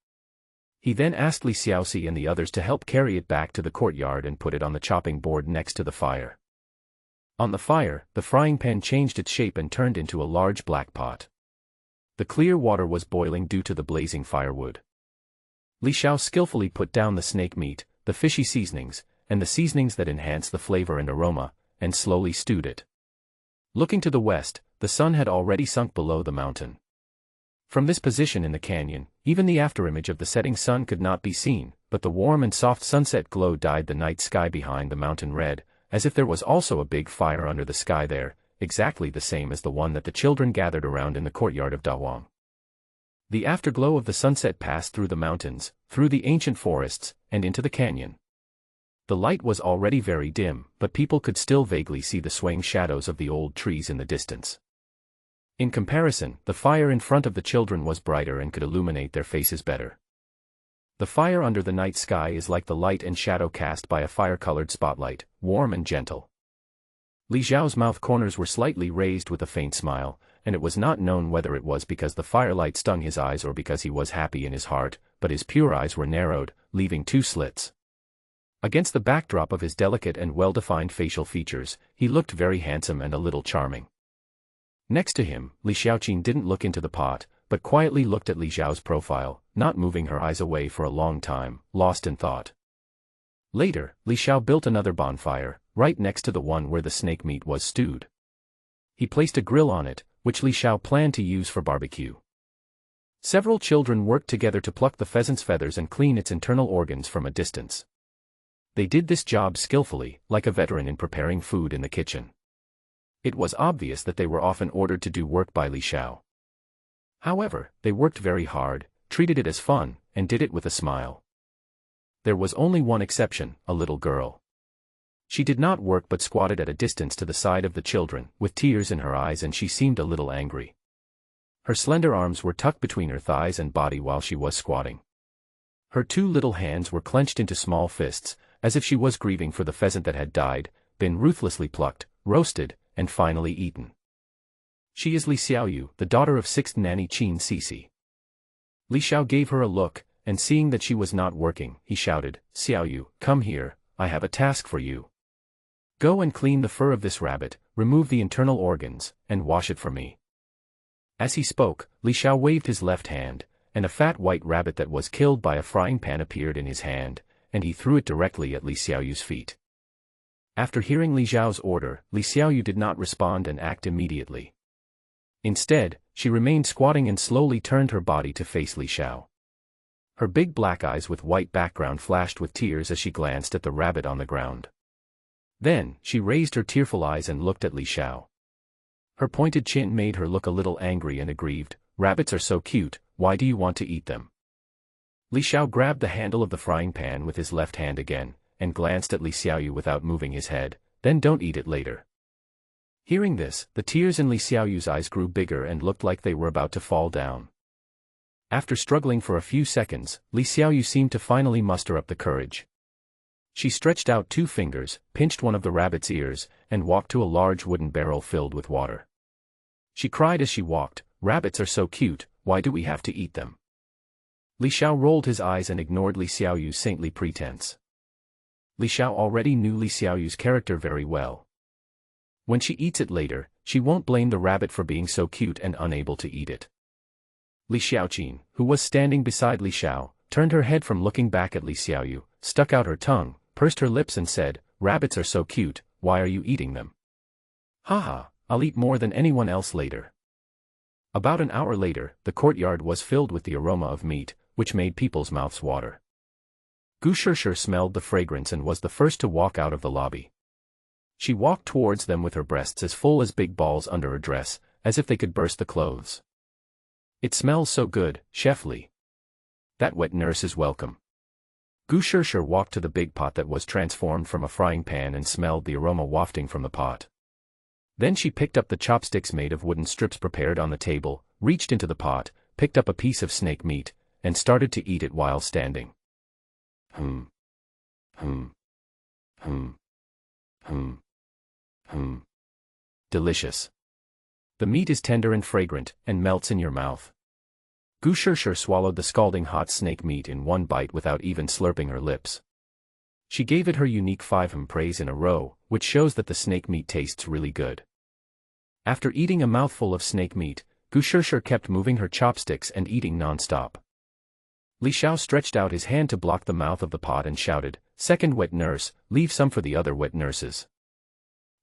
He then asked Li Xiaoxi and the others to help carry it back to the courtyard and put it on the chopping board next to the fire. On the fire, the frying pan changed its shape and turned into a large black pot. The clear water was boiling due to the blazing firewood. Li Xiao skillfully put down the snake meat, the fishy seasonings, and the seasonings that enhance the flavor and aroma, and slowly stewed it. Looking to the west, the sun had already sunk below the mountain. From this position in the canyon, even the afterimage of the setting sun could not be seen, but the warm and soft sunset glow dyed the night sky behind the mountain red, as if there was also a big fire under the sky there, exactly the same as the one that the children gathered around in the courtyard of Dawang. The afterglow of the sunset passed through the mountains, through the ancient forests, and into the canyon. The light was already very dim, but people could still vaguely see the swaying shadows of the old trees in the distance. In comparison, the fire in front of the children was brighter and could illuminate their faces better. The fire under the night sky is like the light and shadow cast by a fire-colored spotlight, warm and gentle. Li Xiao's mouth corners were slightly raised with a faint smile, and it was not known whether it was because the firelight stung his eyes or because he was happy in his heart, but his pure eyes were narrowed, leaving 2 slits. Against the backdrop of his delicate and well-defined facial features, he looked very handsome and a little charming. Next to him, Li Xiaoqin didn't look into the pot, but quietly looked at Li Xiao's profile, not moving her eyes away for a long time, lost in thought. Later, Li Xiao built another bonfire, right next to the one where the snake meat was stewed. He placed a grill on it, which Li Xiao planned to use for barbecue. Several children worked together to pluck the pheasant's feathers and clean its internal organs from a distance. They did this job skillfully, like a veteran in preparing food in the kitchen. It was obvious that they were often ordered to do work by Li Xiao. However, they worked very hard, treated it as fun, and did it with a smile. There was only one exception, a little girl. She did not work but squatted at a distance to the side of the children, with tears in her eyes, and she seemed a little angry. Her slender arms were tucked between her thighs and body while she was squatting. Her two little hands were clenched into small fists, as if she was grieving for the pheasant that had died, been ruthlessly plucked, roasted, and finally eaten. She is Li Xiaoyu, the daughter of 6th Nanny Qin Sisi. Li Xiao gave her a look, and seeing that she was not working, he shouted, "Xiaoyu, come here, I have a task for you. Go and clean the fur of this rabbit, remove the internal organs, and wash it for me." As he spoke, Li Xiao waved his left hand, and a fat white rabbit that was killed by a frying pan appeared in his hand, and he threw it directly at Li Xiaoyu's feet. After hearing Li Xiao's order, Li Xiaoyu did not respond and act immediately. Instead, she remained squatting and slowly turned her body to face Li Xiao. Her big black eyes with white background flashed with tears as she glanced at the rabbit on the ground. Then, she raised her tearful eyes and looked at Li Xiao. Her pointed chin made her look a little angry and aggrieved. "Rabbits are so cute, why do you want to eat them?" Li Xiao grabbed the handle of the frying pan with his left hand again, and glanced at Li Xiaoyu without moving his head. "Then don't eat it later." Hearing this, the tears in Li Xiaoyu's eyes grew bigger and looked like they were about to fall down. After struggling for a few seconds, Li Xiaoyu seemed to finally muster up the courage. She stretched out 2 fingers, pinched one of the rabbit's ears, and walked to a large wooden barrel filled with water. She cried as she walked, "Rabbits are so cute, why do we have to eat them?" Li Xiao rolled his eyes and ignored Li Xiaoyu's saintly pretense. Li Xiao already knew Li Xiaoyu's character very well. When she eats it later, she won't blame the rabbit for being so cute and unable to eat it. Li Xiaoqin, who was standing beside Li Xiao, turned her head from looking back at Li Xiaoyu, stuck out her tongue, pursed her lips and said, "Rabbits are so cute, why are you eating them?" "Haha, I'll eat more than anyone else later." About an hour later, the courtyard was filled with the aroma of meat, which made people's mouths water. Gu Shishir smelled the fragrance and was the first to walk out of the lobby. She walked towards them with her breasts as full as big balls under her dress, as if they could burst the clothes. "It smells so good, Chef Li. That wet nurse is welcome." Gu Shishir walked to the big pot that was transformed from a frying pan and smelled the aroma wafting from the pot. Then she picked up the chopsticks made of wooden strips prepared on the table, reached into the pot, picked up a piece of snake meat, and started to eat it while standing. Hum. Hum. Hum. Hum. Hum. Delicious. The meat is tender and fragrant, and melts in your mouth. Gu Shishir swallowed the scalding hot snake meat in one bite without even slurping her lips. She gave it her unique 5 praise in a row, which shows that the snake meat tastes really good. After eating a mouthful of snake meat, Gu Shishir kept moving her chopsticks and eating non-stop. Li Xiao stretched out his hand to block the mouth of the pot and shouted, "Second wet nurse, leave some for the other wet nurses."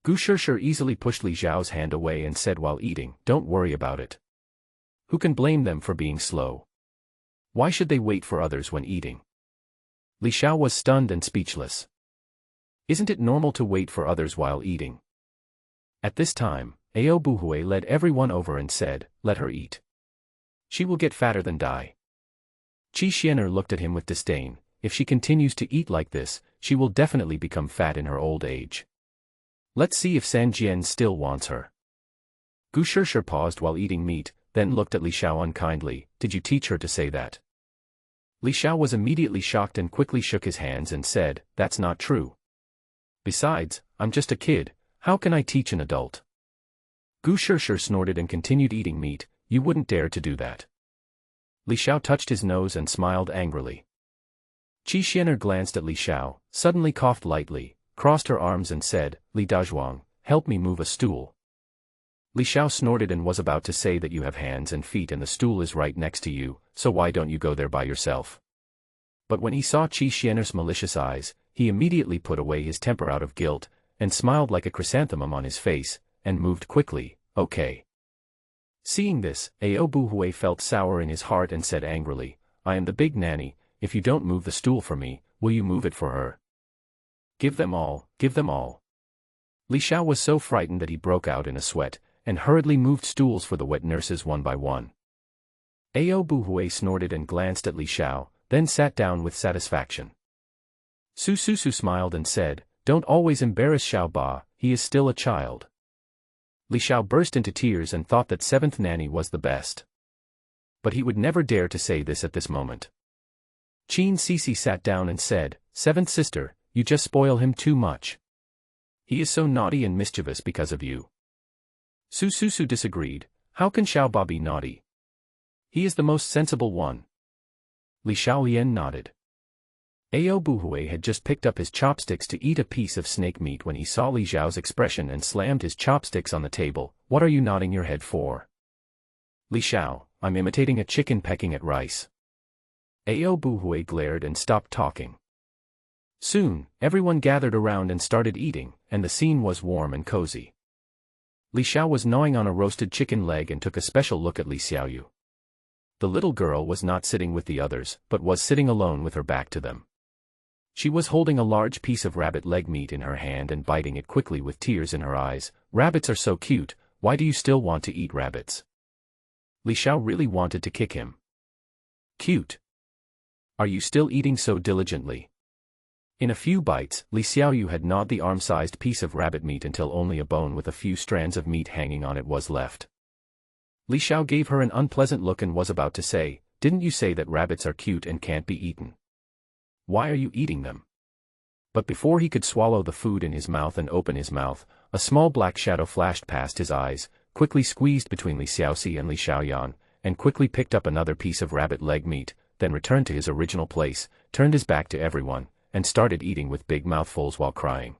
Gu Shishir easily pushed Li Xiao's hand away and said while eating, "Don't worry about it. Who can blame them for being slow? Why should they wait for others when eating?" Li Xiao was stunned and speechless. Isn't it normal to wait for others while eating? At this time, Ao Buhui led everyone over and said, "Let her eat. She will get fatter than die." Qi Xian'er looked at him with disdain. "If she continues to eat like this, she will definitely become fat in her old age. Let's see if San Jian still wants her." Gu Shishir paused while eating meat, then looked at Li Xiao unkindly. "Did you teach her to say that?" Li Xiao was immediately shocked and quickly shook his hands and said, "That's not true. Besides, I'm just a kid, how can I teach an adult?" Gu Shishir snorted and continued eating meat. "You wouldn't dare to do that." Li Xiao touched his nose and smiled angrily. Qi Xian'er glanced at Li Xiao, suddenly coughed lightly, crossed her arms and said, "Li Dazhuang, help me move a stool." Li Xiao snorted and was about to say that you have hands and feet and the stool is right next to you, so why don't you go there by yourself? But when he saw Qi Xian'er's malicious eyes, he immediately put away his temper out of guilt, and smiled like a chrysanthemum on his face, and moved quickly, okay. Seeing this, Ao Buhui felt sour in his heart and said angrily, I am the big nanny, if you don't move the stool for me, will you move it for her? Give them all, give them all. Li Xiao was so frightened that he broke out in a sweat, and hurriedly moved stools for the wet nurses one by one. Ao Buhui snorted and glanced at Li Xiao, then sat down with satisfaction. Su Su smiled and said, don't always embarrass Xiao Ba, he is still a child. Li Xiao burst into tears and thought that seventh nanny was the best. But he would never dare to say this at this moment. Qin Sisi sat down and said, seventh sister, you just spoil him too much. He is so naughty and mischievous because of you. Su Su disagreed, how can Xiao Ba be naughty? He is the most sensible one. Li Xiaolian nodded. Ao Buhui had just picked up his chopsticks to eat a piece of snake meat when he saw Li Xiao's expression and slammed his chopsticks on the table. What are you nodding your head for? Li Xiao, I'm imitating a chicken pecking at rice. Ao Buhui glared and stopped talking. Soon, everyone gathered around and started eating, and the scene was warm and cozy. Li Xiao was gnawing on a roasted chicken leg and took a special look at Li Xiaoyu. The little girl was not sitting with the others, but was sitting alone with her back to them. She was holding a large piece of rabbit leg meat in her hand and biting it quickly with tears in her eyes. Rabbits are so cute, why do you still want to eat rabbits? Li Xiao really wanted to kick him. Cute. Are you still eating so diligently? In a few bites, Li Xiaoyu had gnawed the arm-sized piece of rabbit meat until only a bone with a few strands of meat hanging on it was left. Li Xiao gave her an unpleasant look and was about to say, didn't you say that rabbits are cute and can't be eaten? Why are you eating them? But before he could swallow the food in his mouth and open his mouth, a small black shadow flashed past his eyes, quickly squeezed between Li Xiaoxi and Li Xiaoyan, and quickly picked up another piece of rabbit leg meat, then returned to his original place, turned his back to everyone, and started eating with big mouthfuls while crying.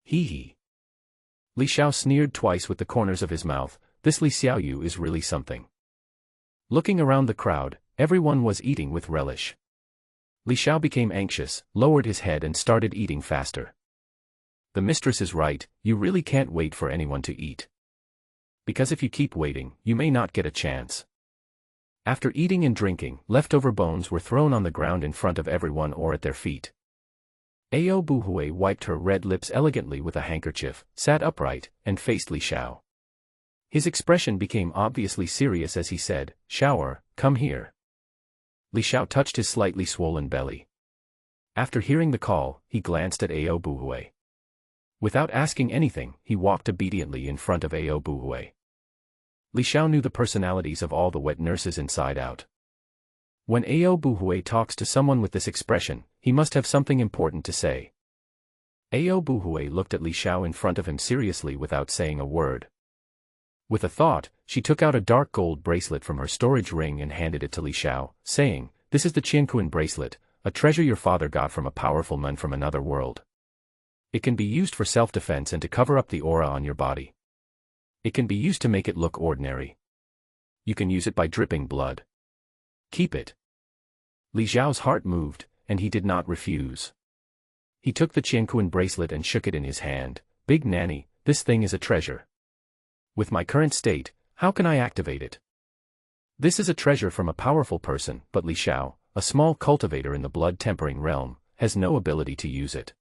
Hee hee. Li Xiao sneered twice with the corners of his mouth, this Li Xiaoyu is really something. Looking around the crowd, everyone was eating with relish. Li Xiao became anxious, lowered his head and started eating faster. The mistress is right, you really can't wait for anyone to eat. Because if you keep waiting, you may not get a chance. After eating and drinking, leftover bones were thrown on the ground in front of everyone or at their feet. Ao Buhui wiped her red lips elegantly with a handkerchief, sat upright, and faced Li Xiao. His expression became obviously serious as he said, Shower, come here. Li Xiao touched his slightly swollen belly. After hearing the call, he glanced at Ao Buhui. Without asking anything, he walked obediently in front of Ao Buhui. Li Xiao knew the personalities of all the wet nurses inside out. When Ao Buhui talks to someone with this expression, he must have something important to say. Ao Buhui looked at Li Xiao in front of him seriously without saying a word. With a thought, she took out a dark gold bracelet from her storage ring and handed it to Li Xiao, saying, this is the Qianquan bracelet, a treasure your father got from a powerful man from another world. It can be used for self-defense and to cover up the aura on your body. It can be used to make it look ordinary. You can use it by dripping blood. Keep it. Li Xiao's heart moved, and he did not refuse. He took the Qianquan bracelet and shook it in his hand. Big nanny, this thing is a treasure. With my current state, how can I activate it? This is a treasure from a powerful person, but Li Xiao, a small cultivator in the blood-tempering realm, has no ability to use it.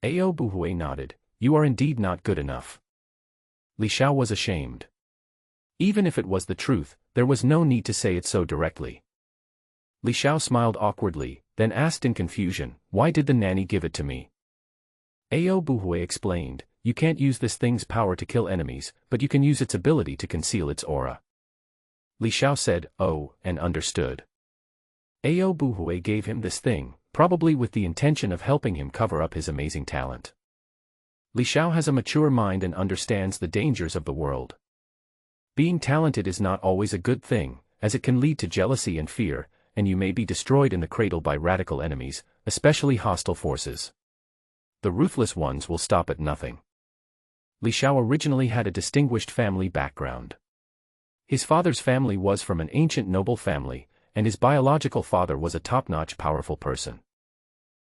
Ao Buhui nodded, you are indeed not good enough. Li Xiao was ashamed. Even if it was the truth, there was no need to say it so directly. Li Xiao smiled awkwardly, then asked in confusion, why did the nanny give it to me? Ao Buhui explained, you can't use this thing's power to kill enemies, but you can use its ability to conceal its aura. Li Xiao said, oh, and understood. Ao Buhui gave him this thing, probably with the intention of helping him cover up his amazing talent. Li Xiao has a mature mind and understands the dangers of the world. Being talented is not always a good thing, as it can lead to jealousy and fear, and you may be destroyed in the cradle by radical enemies, especially hostile forces. The ruthless ones will stop at nothing. Li Xiao originally had a distinguished family background. His father's family was from an ancient noble family, and his biological father was a top-notch powerful person.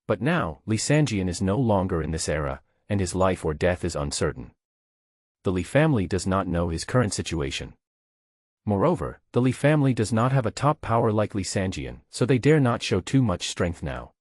But now, Li Sanjian is no longer in this era, and his life or death is uncertain. The Li family does not know his current situation. Moreover, the Li family does not have a top power like Li Sanjian, so they dare not show too much strength now.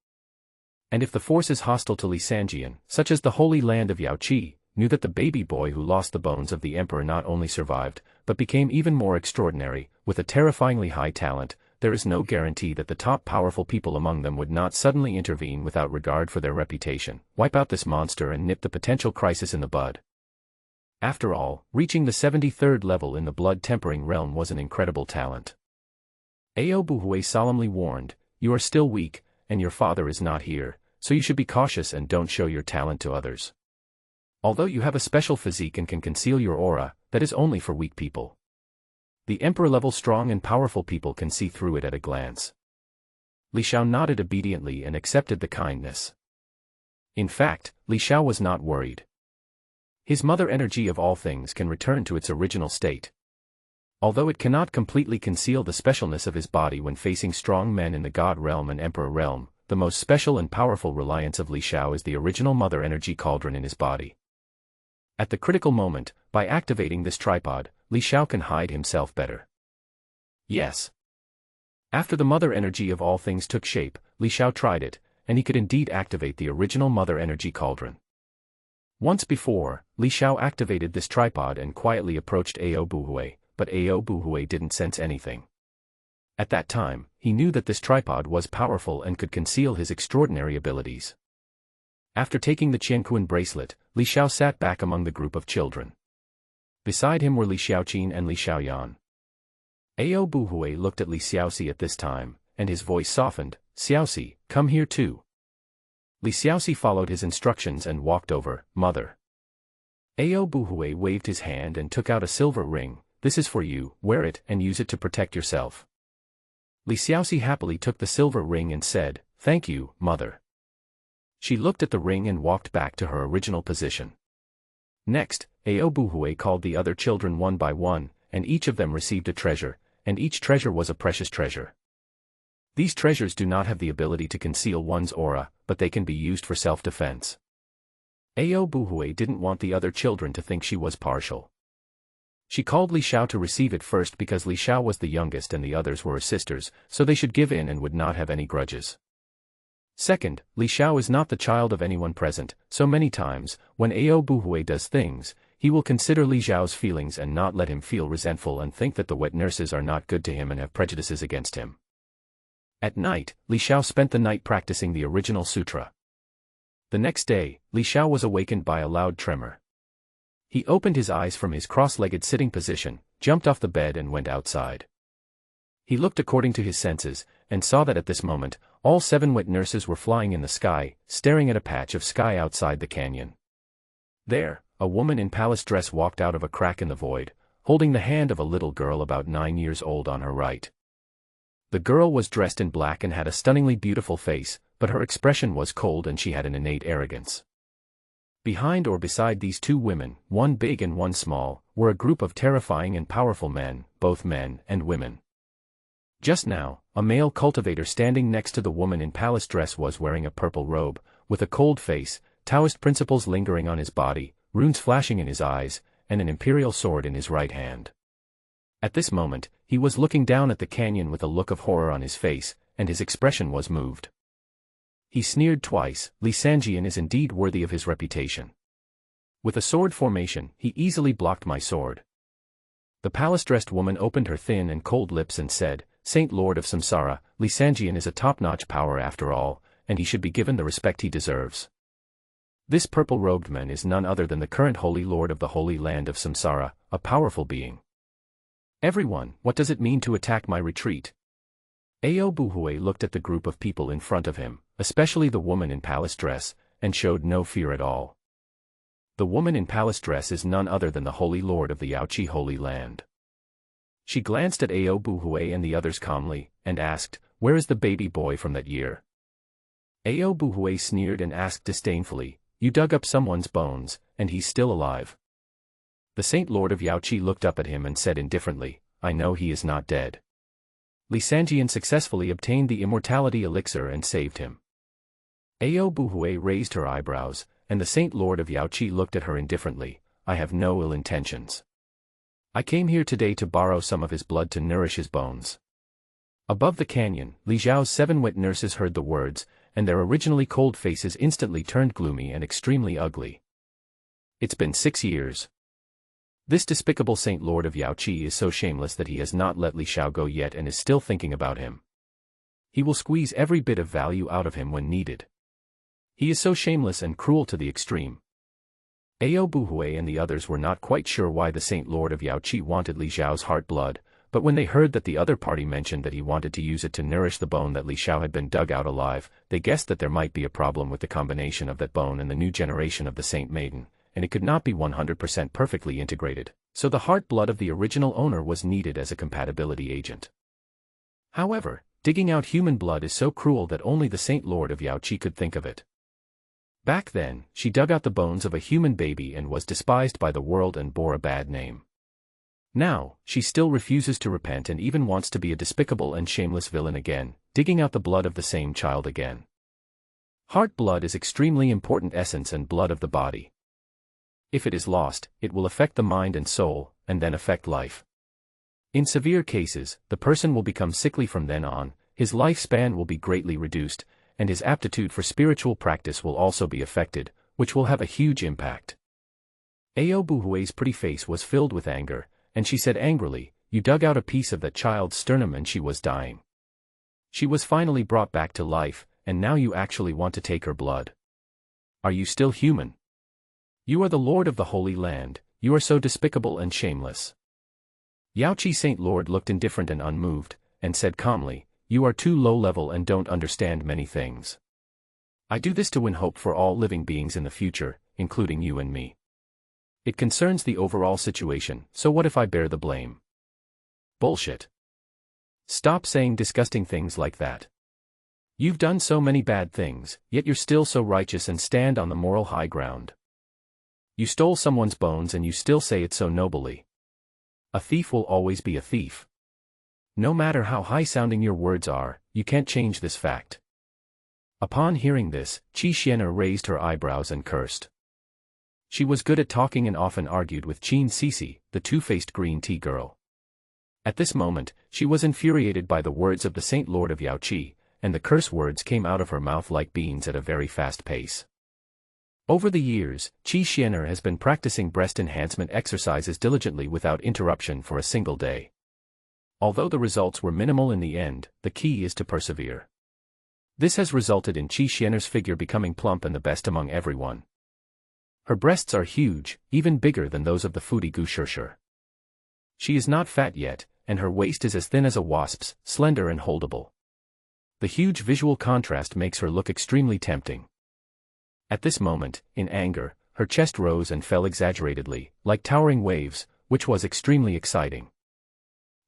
And if the forces hostile to Li Sanjian, such as the Holy Land of Yaoqi, knew that the baby boy who lost the bones of the emperor not only survived, but became even more extraordinary, with a terrifyingly high talent, there is no guarantee that the top powerful people among them would not suddenly intervene without regard for their reputation, wipe out this monster and nip the potential crisis in the bud. After all, reaching the 73rd level in the blood-tempering realm was an incredible talent. Ao Buhui solemnly warned, "You are still weak, and your father is not here, so you should be cautious and don't show your talent to others. Although you have a special physique and can conceal your aura, that is only for weak people. The emperor-level strong and powerful people can see through it at a glance." Li Xiao nodded obediently and accepted the kindness. In fact, Li Xiao was not worried. His mother energy of all things can return to its original state. Although it cannot completely conceal the specialness of his body when facing strong men in the God realm and Emperor realm, the most special and powerful reliance of Li Xiao is the original mother energy cauldron in his body. At the critical moment, by activating this tripod, Li Xiao can hide himself better. Yes. After the mother energy of all things took shape, Li Xiao tried it, and he could indeed activate the original mother energy cauldron. Once before, Li Xiao activated this tripod and quietly approached Ao Buhui, but Ao Buhui didn't sense anything. At that time, he knew that this tripod was powerful and could conceal his extraordinary abilities. After taking the Qianquan bracelet, Li Xiao sat back among the group of children. Beside him were Li Xiaoqin and Li Xiaoyan. Ao Buhui looked at Li Xiaoxi at this time, and his voice softened, "Xiaoxi, come here too." Li Xiaoxi followed his instructions and walked over. "Mother." Ao Buhui waved his hand and took out a silver ring. "This is for you, wear it and use it to protect yourself." Li Xiaoxi happily took the silver ring and said, "Thank you, mother." She looked at the ring and walked back to her original position. Next, Ao Buhui called the other children one by one, and each of them received a treasure, and each treasure was a precious treasure. These treasures do not have the ability to conceal one's aura, but they can be used for self-defense. Ao Buhui didn't want the other children to think she was partial. She called Li Xiao to receive it first because Li Xiao was the youngest and the others were her sisters, so they should give in and would not have any grudges. Second, Li Xiao is not the child of anyone present, so many times, when Ao Buhui does things, he will consider Li Xiao's feelings and not let him feel resentful and think that the wet nurses are not good to him and have prejudices against him. At night, Li Xiao spent the night practicing the original sutra. The next day, Li Xiao was awakened by a loud tremor. He opened his eyes from his cross-legged sitting position, jumped off the bed and went outside. He looked according to his senses, and saw that at this moment, all 7 wet nurses were flying in the sky, staring at a patch of sky outside the canyon. There, a woman in palace dress walked out of a crack in the void, holding the hand of a little girl about 9 years old on her right. The girl was dressed in black and had a stunningly beautiful face, but her expression was cold and she had an innate arrogance. Behind or beside these 2 women, one big and one small, were a group of terrifying and powerful men, both men and women. Just now, a male cultivator standing next to the woman in palace dress was wearing a purple robe, with a cold face, Taoist principles lingering on his body, runes flashing in his eyes, and an imperial sword in his right hand. At this moment, he was looking down at the canyon with a look of horror on his face, and his expression was moved. He sneered twice. Li Sanjian is indeed worthy of his reputation. With a sword formation, he easily blocked my sword. The palace-dressed woman opened her thin and cold lips and said, "Saint Lord of Samsara, Li Sanjian is a top-notch power after all, and he should be given the respect he deserves. This purple-robed man is none other than the current Holy Lord of the Holy Land of Samsara, a powerful being. Everyone, what does it mean to attack my retreat?" Ao Buhui looked at the group of people in front of him, especially the woman in palace dress, and showed no fear at all. The woman in palace dress is none other than the Holy Lord of the Yaoqi Holy Land. She glanced at Ao Buhui and the others calmly, and asked, "Where is the baby boy from that year?" Ao Buhui sneered and asked disdainfully, "You dug up someone's bones, and he's still alive." The Saint Lord of Yaoqi looked up at him and said indifferently, I know he is not dead. Li Xiao successfully obtained the immortality elixir and saved him. Ao Buhui raised her eyebrows, and the Saint Lord of Yaoqi looked at her indifferently, I have no ill intentions. I came here today to borrow some of his blood to nourish his bones. Above the canyon, Li Xiao's 7 wet nurses heard the words, and their originally cold faces instantly turned gloomy and extremely ugly. It's been 6 years. This despicable Saint Lord of Yaoqi is so shameless that he has not let Li Xiao go yet and is still thinking about him. He will squeeze every bit of value out of him when needed. He is so shameless and cruel to the extreme. Ao Buhui and the others were not quite sure why the Saint Lord of Yaoqi wanted Li Xiao's heart blood, but when they heard that the other party mentioned that he wanted to use it to nourish the bone that Li Xiao had been dug out alive, they guessed that there might be a problem with the combination of that bone and the new generation of the Saint Maiden, and it could not be 100% perfectly integrated, so the heart blood of the original owner was needed as a compatibility agent. However, digging out human blood is so cruel that only the Saint Lord of Yaoqi could think of it. Back then, she dug out the bones of a human baby and was despised by the world and bore a bad name. Now, she still refuses to repent and even wants to be a despicable and shameless villain again, digging out the blood of the same child again. Heart blood is extremely important essence and blood of the body. If it is lost, it will affect the mind and soul, and then affect life. In severe cases, the person will become sickly from then on, his lifespan will be greatly reduced, and his aptitude for spiritual practice will also be affected, which will have a huge impact. Ao Buhui's pretty face was filled with anger, and she said angrily, you dug out a piece of that child's sternum and she was dying. She was finally brought back to life, and now you actually want to take her blood. Are you still human? You are the Lord of the Holy Land, you are so despicable and shameless. Yaoqi Saint Lord looked indifferent and unmoved, and said calmly, you are too low-level and don't understand many things. I do this to win hope for all living beings in the future, including you and me. It concerns the overall situation, so what if I bear the blame? Bullshit. Stop saying disgusting things like that. You've done so many bad things, yet you're still so righteous and stand on the moral high ground. You stole someone's bones and you still say it so nobly. A thief will always be a thief. No matter how high-sounding your words are, you can't change this fact. Upon hearing this, Qi Xian'er raised her eyebrows and cursed. She was good at talking and often argued with Qin Sisi, the two-faced green tea girl. At this moment, she was infuriated by the words of the Saint Lord of Yaoqi, and the curse words came out of her mouth like beans at a very fast pace. Over the years, Qi Xian'er has been practicing breast enhancement exercises diligently without interruption for a single day. Although the results were minimal in the end, the key is to persevere. This has resulted in Qi Xian'er's figure becoming plump and the best among everyone. Her breasts are huge, even bigger than those of the foodie Gu Shirshir. She is not fat yet, and her waist is as thin as a wasp's, slender and holdable. The huge visual contrast makes her look extremely tempting. At this moment, in anger, her chest rose and fell exaggeratedly, like towering waves, which was extremely exciting.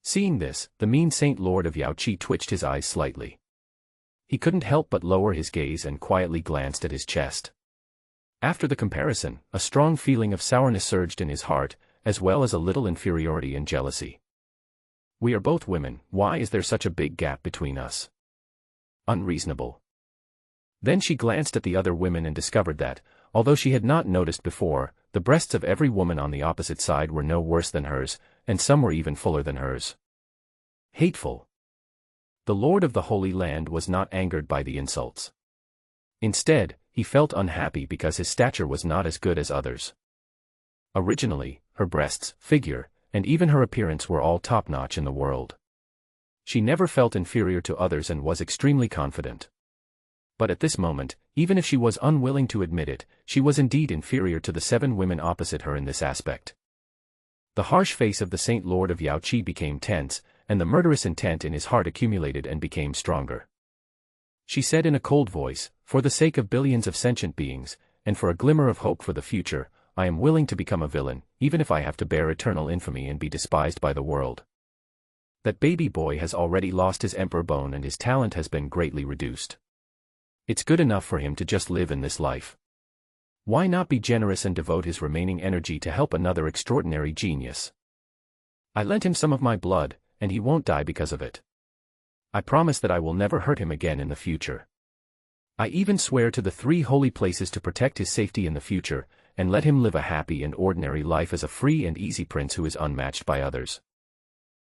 Seeing this, the mean Saint Lord of Yaoqi twitched his eyes slightly. He couldn't help but lower his gaze and quietly glanced at his chest. After the comparison, a strong feeling of sourness surged in his heart, as well as a little inferiority and jealousy. We are both women, why is there such a big gap between us? Unreasonable. Then she glanced at the other women and discovered that, although she had not noticed before, the breasts of every woman on the opposite side were no worse than hers, and some were even fuller than hers. Hateful. The Lord of the Holy Land was not angered by the insults. Instead, he felt unhappy because his stature was not as good as others. Originally, her breasts, figure, and even her appearance were all top-notch in the world. She never felt inferior to others and was extremely confident. But at this moment, even if she was unwilling to admit it, she was indeed inferior to the 7 women opposite her in this aspect. The harsh face of the Saint Lord of Yaoqi became tense, and the murderous intent in his heart accumulated and became stronger. She said in a cold voice, for the sake of billions of sentient beings, and for a glimmer of hope for the future, I am willing to become a villain, even if I have to bear eternal infamy and be despised by the world. That baby boy has already lost his emperor bone and his talent has been greatly reduced. It's good enough for him to just live in this life. Why not be generous and devote his remaining energy to help another extraordinary genius? I lent him some of my blood, and he won't die because of it. I promise that I will never hurt him again in the future. I even swear to the 3 holy places to protect his safety in the future, and let him live a happy and ordinary life as a free and easy prince who is unmatched by others.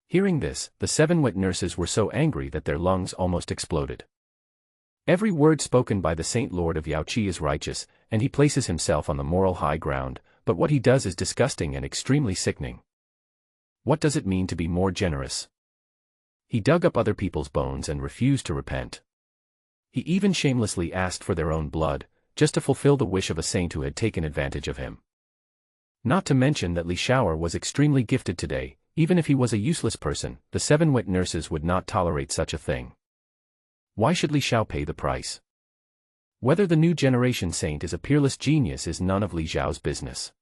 Hearing this, the 7 wet nurses were so angry that their lungs almost exploded. Every word spoken by the Saint Lord of Yaoqi is righteous, and he places himself on the moral high ground, but what he does is disgusting and extremely sickening. What does it mean to be more generous? He dug up other people's bones and refused to repent. He even shamelessly asked for their own blood, just to fulfill the wish of a saint who had taken advantage of him. Not to mention that Li Xiao was extremely gifted today. Even if he was a useless person, the 7 wet nurses would not tolerate such a thing. Why should Li Xiao pay the price? Whether the new generation saint is a peerless genius is none of Li Xiao's business.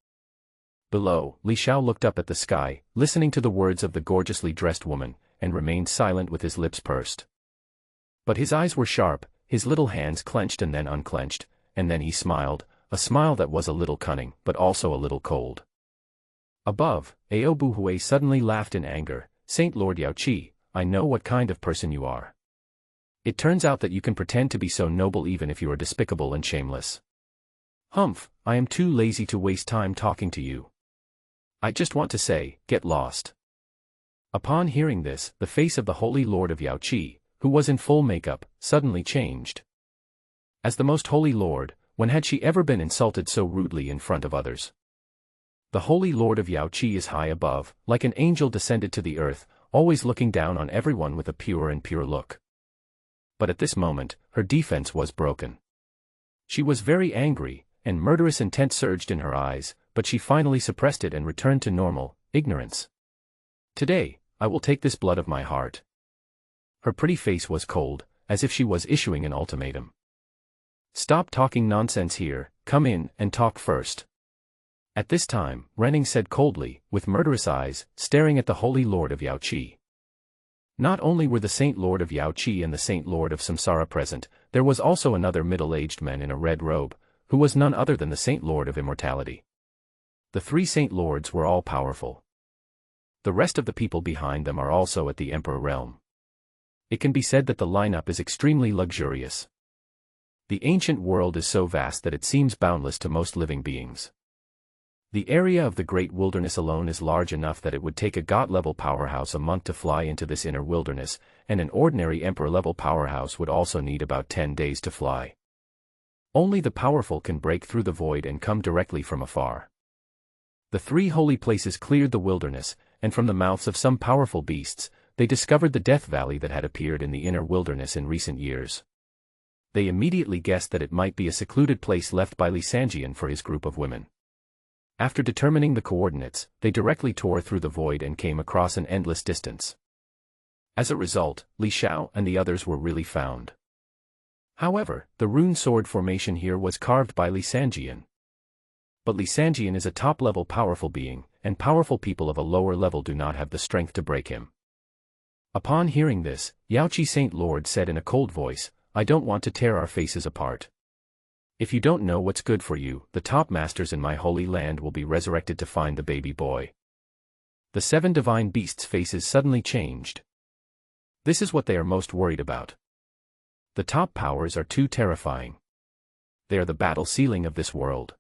Below, Li Xiao looked up at the sky, listening to the words of the gorgeously dressed woman, and remained silent with his lips pursed. But his eyes were sharp, his little hands clenched and then unclenched, and then he smiled, a smile that was a little cunning, but also a little cold. Above, Ao Buhui suddenly laughed in anger. Saint Lord Yaoqi, I know what kind of person you are. It turns out that you can pretend to be so noble even if you are despicable and shameless. Humph, I am too lazy to waste time talking to you. I just want to say, get lost. Upon hearing this, the face of the Holy Lord of Yaoqi, who was in full makeup, suddenly changed. As the most holy Lord, when had she ever been insulted so rudely in front of others? The Holy Lord of Yaoqi is high above, like an angel descended to the earth, always looking down on everyone with a pure look. But at this moment, her defense was broken. She was very angry, and murderous intent surged in her eyes, but she finally suppressed it and returned to normal, ignorance. Today, I will take this blood of my heart. Her pretty face was cold, as if she was issuing an ultimatum. Stop talking nonsense here, come in and talk first. At this time, Renning said coldly, with murderous eyes, staring at the Holy Lord of Yaoqi. Not only were the Saint Lord of Yaoqi and the Saint Lord of Samsara present, there was also another middle-aged man in a red robe, who was none other than the Saint Lord of Immortality. The 3 Saint Lords were all powerful. The rest of the people behind them are also at the Emperor realm. It can be said that the lineup is extremely luxurious. The ancient world is so vast that it seems boundless to most living beings. The area of the great wilderness alone is large enough that it would take a god-level powerhouse a month to fly into this inner wilderness, and an ordinary emperor-level powerhouse would also need about 10 days to fly. Only the powerful can break through the void and come directly from afar. The 3 holy places cleared the wilderness, and from the mouths of some powerful beasts, they discovered the Death Valley that had appeared in the inner wilderness in recent years. They immediately guessed that it might be a secluded place left by Li Xiao for his group of women. After determining the coordinates, they directly tore through the void and came across an endless distance. As a result, Li Xiao and the others were really found. However, the rune sword formation here was carved by Li Xiao. But Li Xiao is a top-level powerful being, and powerful people of a lower level do not have the strength to break him. Upon hearing this, Yaoqi Saint Lord said in a cold voice, I don't want to tear our faces apart. If you don't know what's good for you, the top masters in my holy land will be resurrected to find the baby boy. The 7 divine beasts' faces suddenly changed. This is what they are most worried about. The top powers are too terrifying. They are the battle ceiling of this world.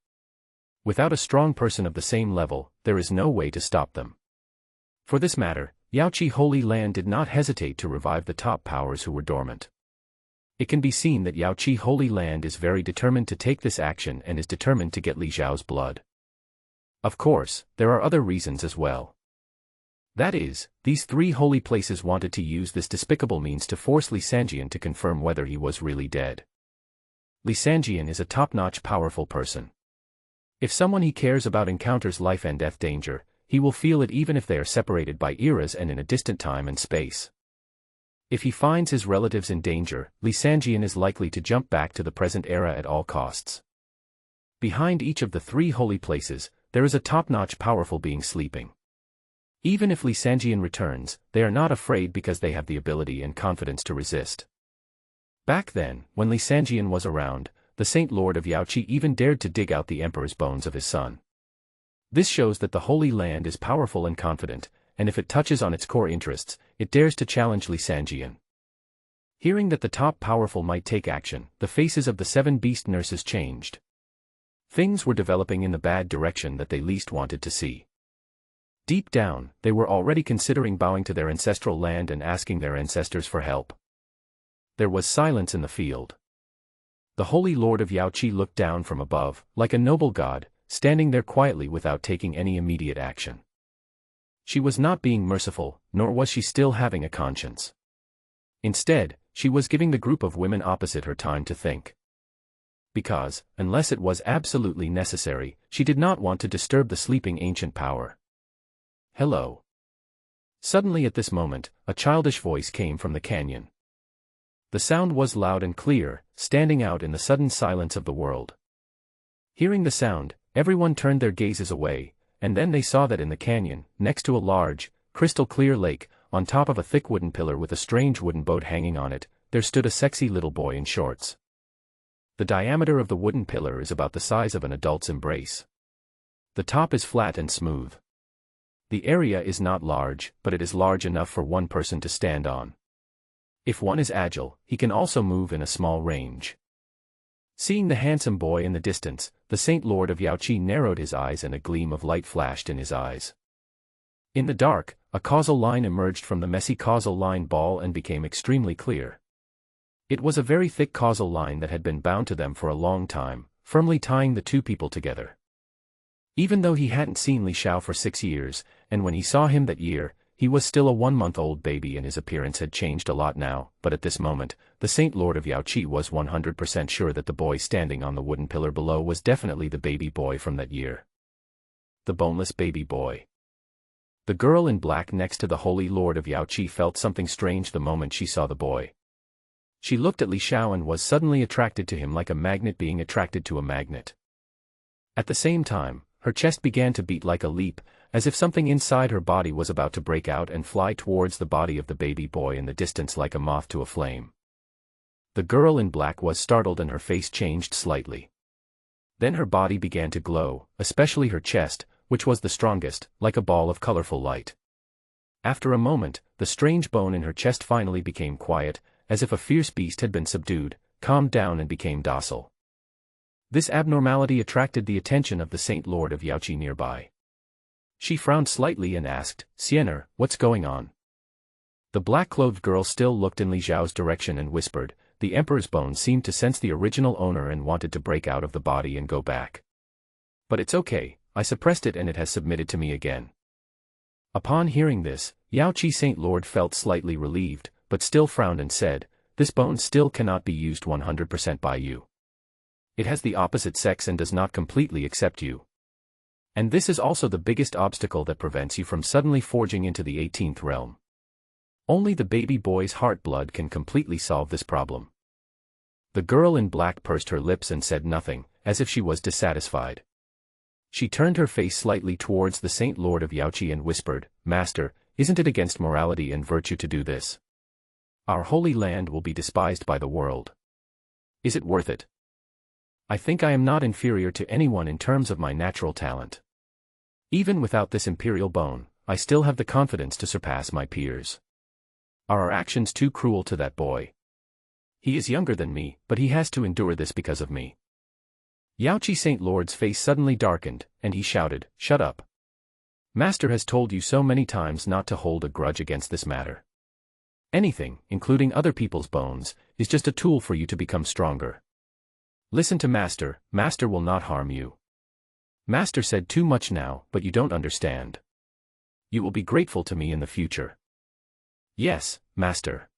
Without a strong person of the same level, there is no way to stop them. For this matter, Yaoqi Holy Land did not hesitate to revive the top powers who were dormant. It can be seen that Yaoqi Holy Land is very determined to take this action and is determined to get Li Xiao's blood. Of course, there are other reasons as well. That is, these 3 holy places wanted to use this despicable means to force Li Xiao to confirm whether he was really dead. Li Xiao is a top-notch powerful person. If someone he cares about encounters life and death danger, he will feel it even if they are separated by eras and in a distant time and space. If he finds his relatives in danger, Li Xiao is likely to jump back to the present era at all costs. Behind each of the 3 holy places, there is a top-notch powerful being sleeping. Even if Li Xiao returns, they are not afraid because they have the ability and confidence to resist. Back then, when Li Xiao was around, the Saint Lord of Yaoqi even dared to dig out the emperor's bones of his son. This shows that the Holy Land is powerful and confident, and if it touches on its core interests, it dares to challenge Li Xiao. Hearing that the top powerful might take action, the faces of the 7 beast nurses changed. Things were developing in the bad direction that they least wanted to see. Deep down, they were already considering bowing to their ancestral land and asking their ancestors for help. There was silence in the field. The Holy Lord of Yaoqi looked down from above, like a noble god, standing there quietly without taking any immediate action. She was not being merciful, nor was she still having a conscience. Instead, she was giving the group of women opposite her time to think. Because, unless it was absolutely necessary, she did not want to disturb the sleeping ancient power. Hello. Suddenly at this moment, a childish voice came from the canyon. The sound was loud and clear, standing out in the sudden silence of the world. Hearing the sound, everyone turned their gazes away, and then they saw that in the canyon, next to a large, crystal-clear lake, on top of a thick wooden pillar with a strange wooden boat hanging on it, there stood a sexy little boy in shorts. The diameter of the wooden pillar is about the size of an adult's embrace. The top is flat and smooth. The area is not large, but it is large enough for one person to stand on. If one is agile, he can also move in a small range. Seeing the handsome boy in the distance, the Saint Lord of Yaoqi narrowed his eyes and a gleam of light flashed in his eyes. In the dark, a causal line emerged from the messy causal line ball and became extremely clear. It was a very thick causal line that had been bound to them for a long time, firmly tying the two people together. Even though he hadn't seen Li Xiao for 6 years, and when he saw him that year, he was still a 1-month-old baby and his appearance had changed a lot now, but at this moment, the Saint Lord of Yaoqi was 100% sure that the boy standing on the wooden pillar below was definitely the baby boy from that year. The boneless baby boy. The girl in black next to the Holy Lord of Yaoqi felt something strange the moment she saw the boy. She looked at Li Xiao and was suddenly attracted to him like a magnet being attracted to a magnet. At the same time, her chest began to beat like a leap, as if something inside her body was about to break out and fly towards the body of the baby boy in the distance like a moth to a flame. The girl in black was startled and her face changed slightly. Then her body began to glow, especially her chest, which was the strongest, like a ball of colorful light. After a moment, the strange bone in her chest finally became quiet, as if a fierce beast had been subdued, calmed down and became docile. This abnormality attracted the attention of the Saint Lord of Yaoqi nearby. She frowned slightly and asked, "Siener, what's going on?" The black-clothed girl still looked in Li Xiao's direction and whispered, "The Emperor's bone seemed to sense the original owner and wanted to break out of the body and go back. But it's okay, I suppressed it and it has submitted to me again." Upon hearing this, Yaoqi Saint Lord felt slightly relieved, but still frowned and said, "This bone still cannot be used 100% by you. It has the opposite sex and does not completely accept you. And this is also the biggest obstacle that prevents you from suddenly forging into the 18th realm. Only the baby boy's heart blood can completely solve this problem." The girl in black pursed her lips and said nothing, as if she was dissatisfied. She turned her face slightly towards the Saint Lord of Yaoqi and whispered, "Master, isn't it against morality and virtue to do this? Our holy land will be despised by the world. Is it worth it? I think I am not inferior to anyone in terms of my natural talent. Even without this imperial bone, I still have the confidence to surpass my peers. Are our actions too cruel to that boy? He is younger than me, but he has to endure this because of me." Yaoqi Saint Lord's face suddenly darkened, and he shouted, "Shut up. Master has told you so many times not to hold a grudge against this matter. Anything, including other people's bones, is just a tool for you to become stronger. Listen to Master, Master will not harm you. Master said too much now, but you don't understand. You will be grateful to me in the future." "Yes, Master."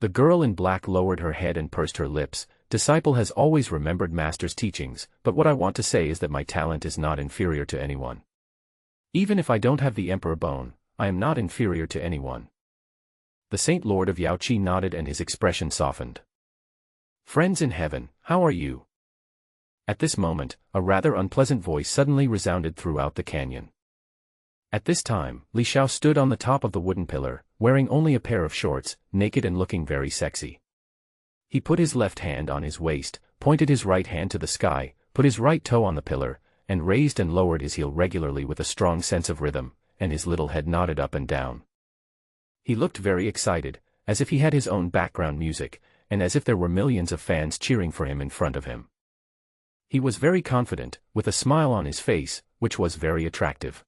The girl in black lowered her head and pursed her lips. "Disciple has always remembered Master's teachings, but what I want to say is that my talent is not inferior to anyone. Even if I don't have the Emperor bone, I am not inferior to anyone." The Saint Lord of Yaoqi nodded and his expression softened. "Friends in heaven, how are you?" At this moment, a rather unpleasant voice suddenly resounded throughout the canyon. At this time, Li Xiao stood on the top of the wooden pillar, wearing only a pair of shorts, naked and looking very sexy. He put his left hand on his waist, pointed his right hand to the sky, put his right toe on the pillar, and raised and lowered his heel regularly with a strong sense of rhythm, and his little head nodded up and down. He looked very excited, as if he had his own background music, and as if there were millions of fans cheering for him in front of him. He was very confident, with a smile on his face, which was very attractive.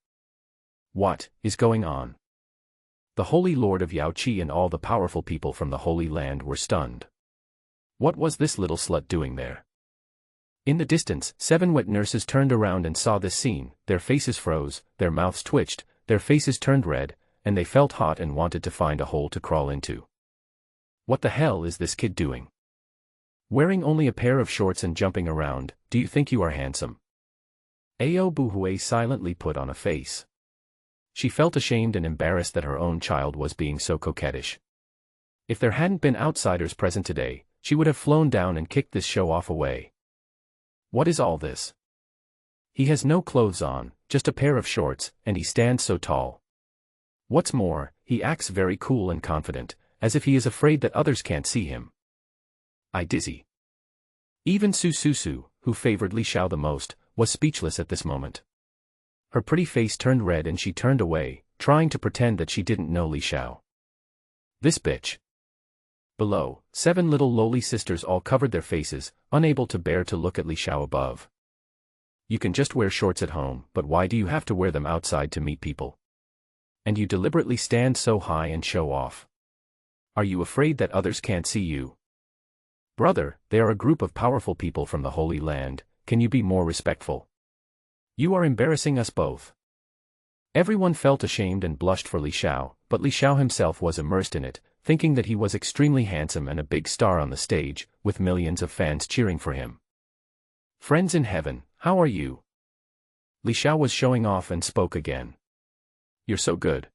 What is going on? The Holy Lord of Yaoqi and all the powerful people from the Holy Land were stunned. What was this little slut doing there? In the distance, 7 wet nurses turned around and saw this scene. Their faces froze, their mouths twitched, their faces turned red, and they felt hot and wanted to find a hole to crawl into. What the hell is this kid doing? Wearing only a pair of shorts and jumping around, do you think you are handsome? Ao Buhui silently put on a face. She felt ashamed and embarrassed that her own child was being so coquettish. If there hadn't been outsiders present today, she would have flown down and kicked this show-off away. What is all this? He has no clothes on, just a pair of shorts, and he stands so tall. What's more, he acts very cool and confident, as if he is afraid that others can't see him. I dizzy. Even Su Su Su, who favored Li Xiao the most, was speechless at this moment. Her pretty face turned red and she turned away, trying to pretend that she didn't know Li Xiao. This bitch. Below, 7 little lowly sisters all covered their faces, unable to bear to look at Li Xiao above. You can just wear shorts at home, but why do you have to wear them outside to meet people? And you deliberately stand so high and show off. Are you afraid that others can't see you? Brother, they are a group of powerful people from the Holy Land, can you be more respectful? You are embarrassing us both. Everyone felt ashamed and blushed for Li Xiao, but Li Xiao himself was immersed in it, thinking that he was extremely handsome and a big star on the stage, with millions of fans cheering for him. Friends in heaven, how are you? Li Xiao was showing off and spoke again. You're so good.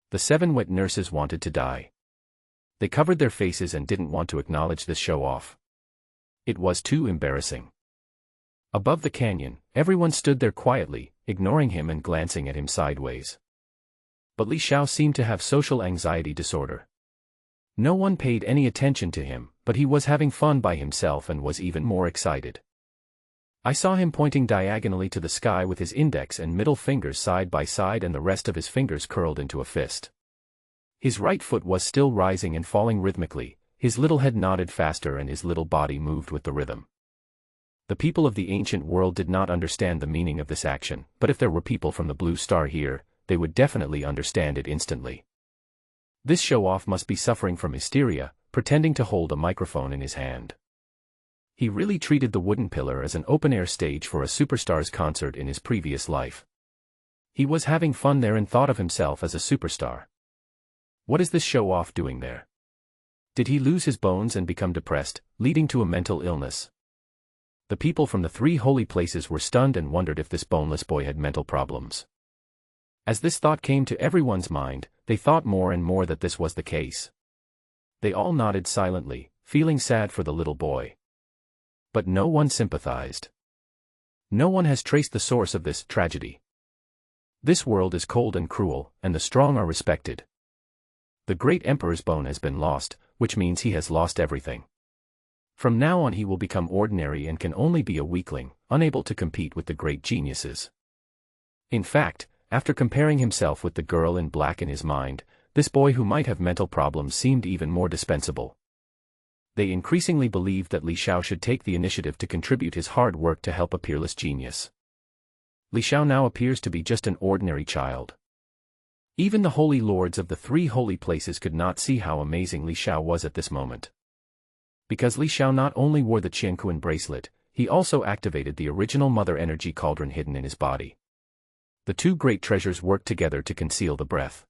The 7 wet nurses wanted to die. They covered their faces and didn't want to acknowledge this show-off. It was too embarrassing. Above the canyon, everyone stood there quietly, ignoring him and glancing at him sideways. But Li Xiao seemed to have social anxiety disorder. No one paid any attention to him, but he was having fun by himself and was even more excited. I saw him pointing diagonally to the sky with his index and middle fingers side by side and the rest of his fingers curled into a fist. His right foot was still rising and falling rhythmically, his little head nodded faster and his little body moved with the rhythm. The people of the ancient world did not understand the meaning of this action, but if there were people from the Blue Star here, they would definitely understand it instantly. This show-off must be suffering from hysteria, pretending to hold a microphone in his hand. He really treated the wooden pillar as an open-air stage for a superstar's concert in his previous life. He was having fun there and thought of himself as a superstar. What is this show-off doing there? Did he lose his bones and become depressed, leading to a mental illness? The people from the 3 holy places were stunned and wondered if this boneless boy had mental problems. As this thought came to everyone's mind, they thought more and more that this was the case. They all nodded silently, feeling sad for the little boy. But no one sympathized. No one has traced the source of this tragedy. This world is cold and cruel, and the strong are respected. The great emperor's bone has been lost, which means he has lost everything. From now on he will become ordinary and can only be a weakling, unable to compete with the great geniuses. In fact, after comparing himself with the girl in black in his mind, this boy who might have mental problems seemed even more dispensable. They increasingly believed that Li Xiao should take the initiative to contribute his hard work to help a peerless genius. Li Xiao now appears to be just an ordinary child. Even the holy lords of the 3 holy places could not see how amazing Li Xiao was at this moment. Because Li Xiao not only wore the Qianquan bracelet, he also activated the original mother energy cauldron hidden in his body. The 2 great treasures worked together to conceal the breath.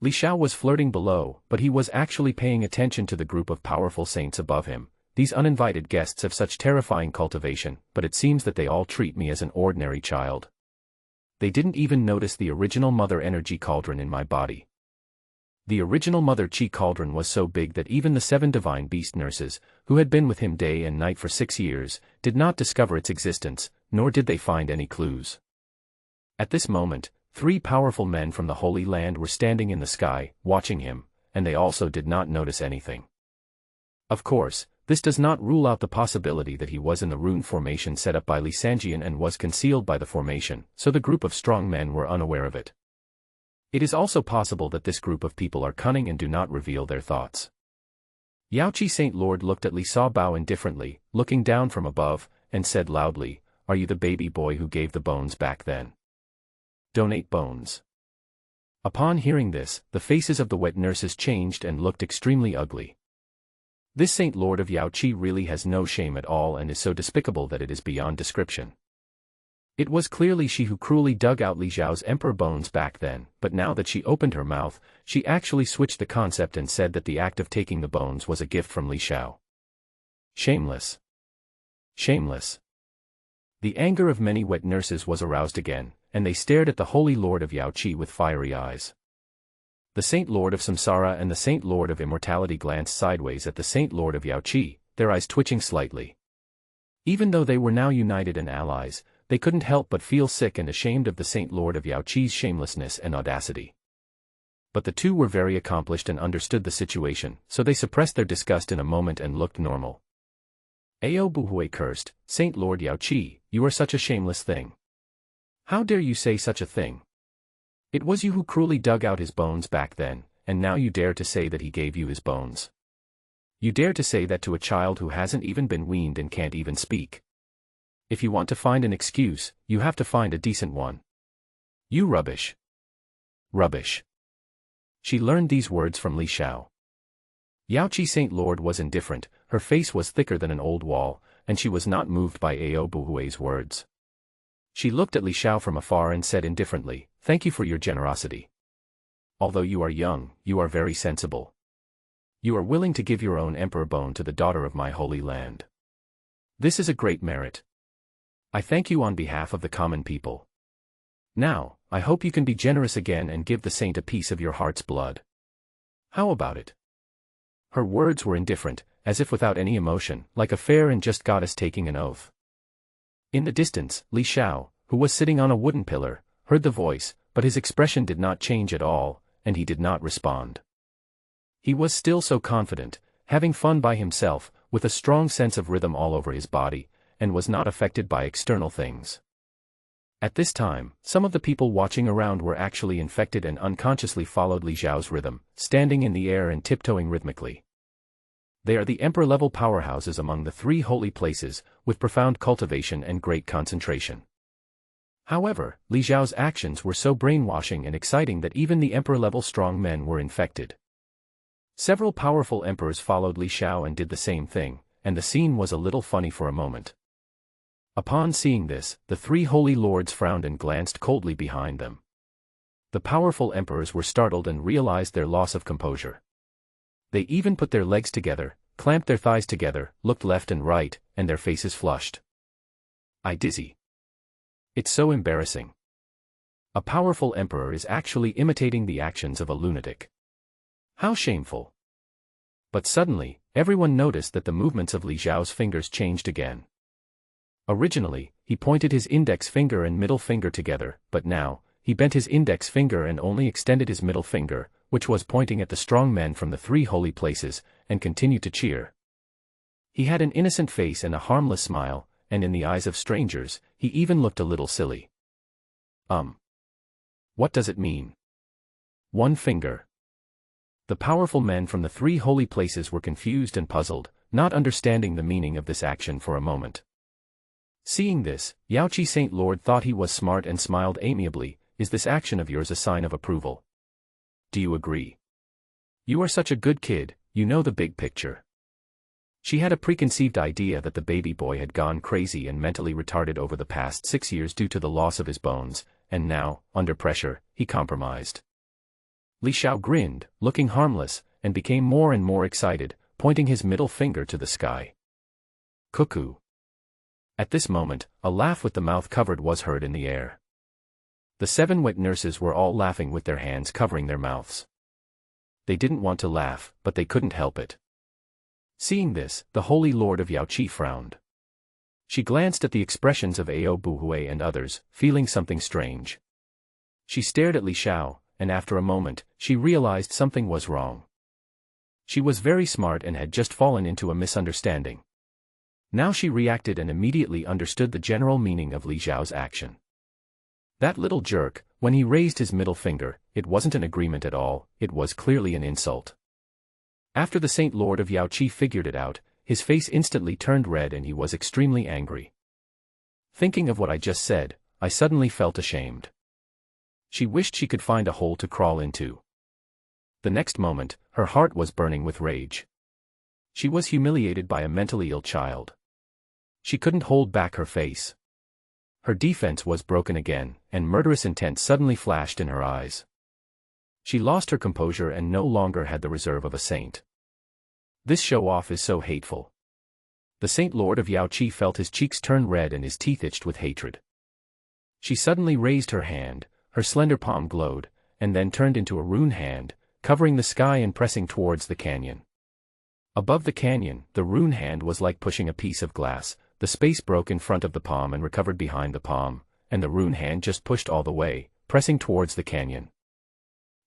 Li Xiao was flirting below, but he was actually paying attention to the group of powerful saints above him. These uninvited guests have such terrifying cultivation, but it seems that they all treat me as an ordinary child. They didn't even notice the original mother energy cauldron in my body. The original mother chi cauldron was so big that even the 7 divine beast nurses, who had been with him day and night for 6 years, did not discover its existence, nor did they find any clues. At this moment, 3 powerful men from the Holy Land were standing in the sky, watching him, and they also did not notice anything. Of course, This does not rule out the possibility that he was in the rune formation set up by Li Xiao and was concealed by the formation, so the group of strong men were unaware of it. It is also possible that this group of people are cunning and do not reveal their thoughts. Yaoqi Saint Lord looked at Li Xiao indifferently, looking down from above, and said loudly, "Are you the baby boy who gave the bones back then? Donate bones." Upon hearing this, the faces of the wet nurses changed and looked extremely ugly. This Saint Lord of Yaoqi really has no shame at all and is so despicable that it is beyond description. It was clearly she who cruelly dug out Li Xiao's emperor bones back then, but now that she opened her mouth, she actually switched the concept and said that the act of taking the bones was a gift from Li Xiao. Shameless. Shameless. The anger of many wet nurses was aroused again, and they stared at the Holy Lord of Yaoqi with fiery eyes. The Saint Lord of Samsara and the Saint Lord of Immortality glanced sideways at the Saint Lord of Yaoqi, their eyes twitching slightly. Even though they were now united and allies, they couldn't help but feel sick and ashamed of the Saint Lord of Yaoqi's shamelessness and audacity. But the two were very accomplished and understood the situation, so they suppressed their disgust in a moment and looked normal. Ao Buhui cursed, "Saint Lord Yaoqi, you are such a shameless thing. How dare you say such a thing? It was you who cruelly dug out his bones back then, and now you dare to say that he gave you his bones. You dare to say that to a child who hasn't even been weaned and can't even speak. If you want to find an excuse, you have to find a decent one. You rubbish. Rubbish." She learned these words from Li Xiao. Yaoqi Saint Lord was indifferent, her face was thicker than an old wall, and she was not moved by Ao Buhui's words. She looked at Li Xiao from afar and said indifferently, "Thank you for your generosity. Although you are young, you are very sensible. You are willing to give your own emperor bone to the daughter of my holy land. This is a great merit. I thank you on behalf of the common people. Now, I hope you can be generous again and give the saint a piece of your heart's blood. How about it?" Her words were indifferent, as if without any emotion, like a fair and just goddess taking an oath. In the distance, Li Xiao, who was sitting on a wooden pillar, heard the voice, but his expression did not change at all, and he did not respond. He was still so confident, having fun by himself, with a strong sense of rhythm all over his body, and was not affected by external things. At this time, some of the people watching around were actually infected and unconsciously followed Li Xiao's rhythm, standing in the air and tiptoeing rhythmically. They are the emperor-level powerhouses among the three holy places, with profound cultivation and great concentration. However, Li Xiao's actions were so brainwashing and exciting that even the emperor-level strong men were infected. Several powerful emperors followed Li Xiao and did the same thing, and the scene was a little funny for a moment. Upon seeing this, the three holy lords frowned and glanced coldly behind them. The powerful emperors were startled and realized their loss of composure. They even put their legs together, clamped their thighs together, looked left and right, and their faces flushed. Dizzy. It's so embarrassing. A powerful emperor is actually imitating the actions of a lunatic. How shameful. But suddenly, everyone noticed that the movements of Li Xiao's fingers changed again. Originally, he pointed his index finger and middle finger together, but now, he bent his index finger and only extended his middle finger, which was pointing at the strong men from the three holy places, and continued to cheer. He had an innocent face and a harmless smile, and in the eyes of strangers, he even looked a little silly. What does it mean? One finger. The powerful men from the three holy places were confused and puzzled, not understanding the meaning of this action for a moment. Seeing this, Yaoqi Saint Lord thought he was smart and smiled amiably. "Is this action of yours a sign of approval? Do you agree? You are such a good kid, you know the big picture." She had a preconceived idea that the baby boy had gone crazy and mentally retarded over the past 6 years due to the loss of his bones, and now, under pressure, he compromised. Li Xiao grinned, looking harmless, and became more and more excited, pointing his middle finger to the sky. Cuckoo. At this moment, a laugh with the mouth covered was heard in the air. The 7 wet nurses were all laughing with their hands covering their mouths. They didn't want to laugh, but they couldn't help it. Seeing this, the Holy Lord of Yaoqi frowned. She glanced at the expressions of Ao Buhui and others, feeling something strange. She stared at Li Xiao, and after a moment, she realized something was wrong. She was very smart and had just fallen into a misunderstanding. Now she reacted and immediately understood the general meaning of Li Xiao's action. That little jerk, when he raised his middle finger, it wasn't an agreement at all, it was clearly an insult. After the Saint Lord of Yaoqi figured it out, his face instantly turned red and he was extremely angry. Thinking of what I just said, I suddenly felt ashamed. She wished she could find a hole to crawl into. The next moment, her heart was burning with rage. She was humiliated by a mentally ill child. She couldn't hold back her face. Her defense was broken again, and murderous intent suddenly flashed in her eyes. She lost her composure and no longer had the reserve of a saint. This show-off is so hateful. The Saint Lord of Yaoqi felt his cheeks turn red and his teeth itched with hatred. She suddenly raised her hand, her slender palm glowed, and then turned into a rune hand, covering the sky and pressing towards the canyon. Above the canyon, the rune hand was like pushing a piece of glass. The space broke in front of the palm and recovered behind the palm, and the rune hand just pushed all the way, pressing towards the canyon.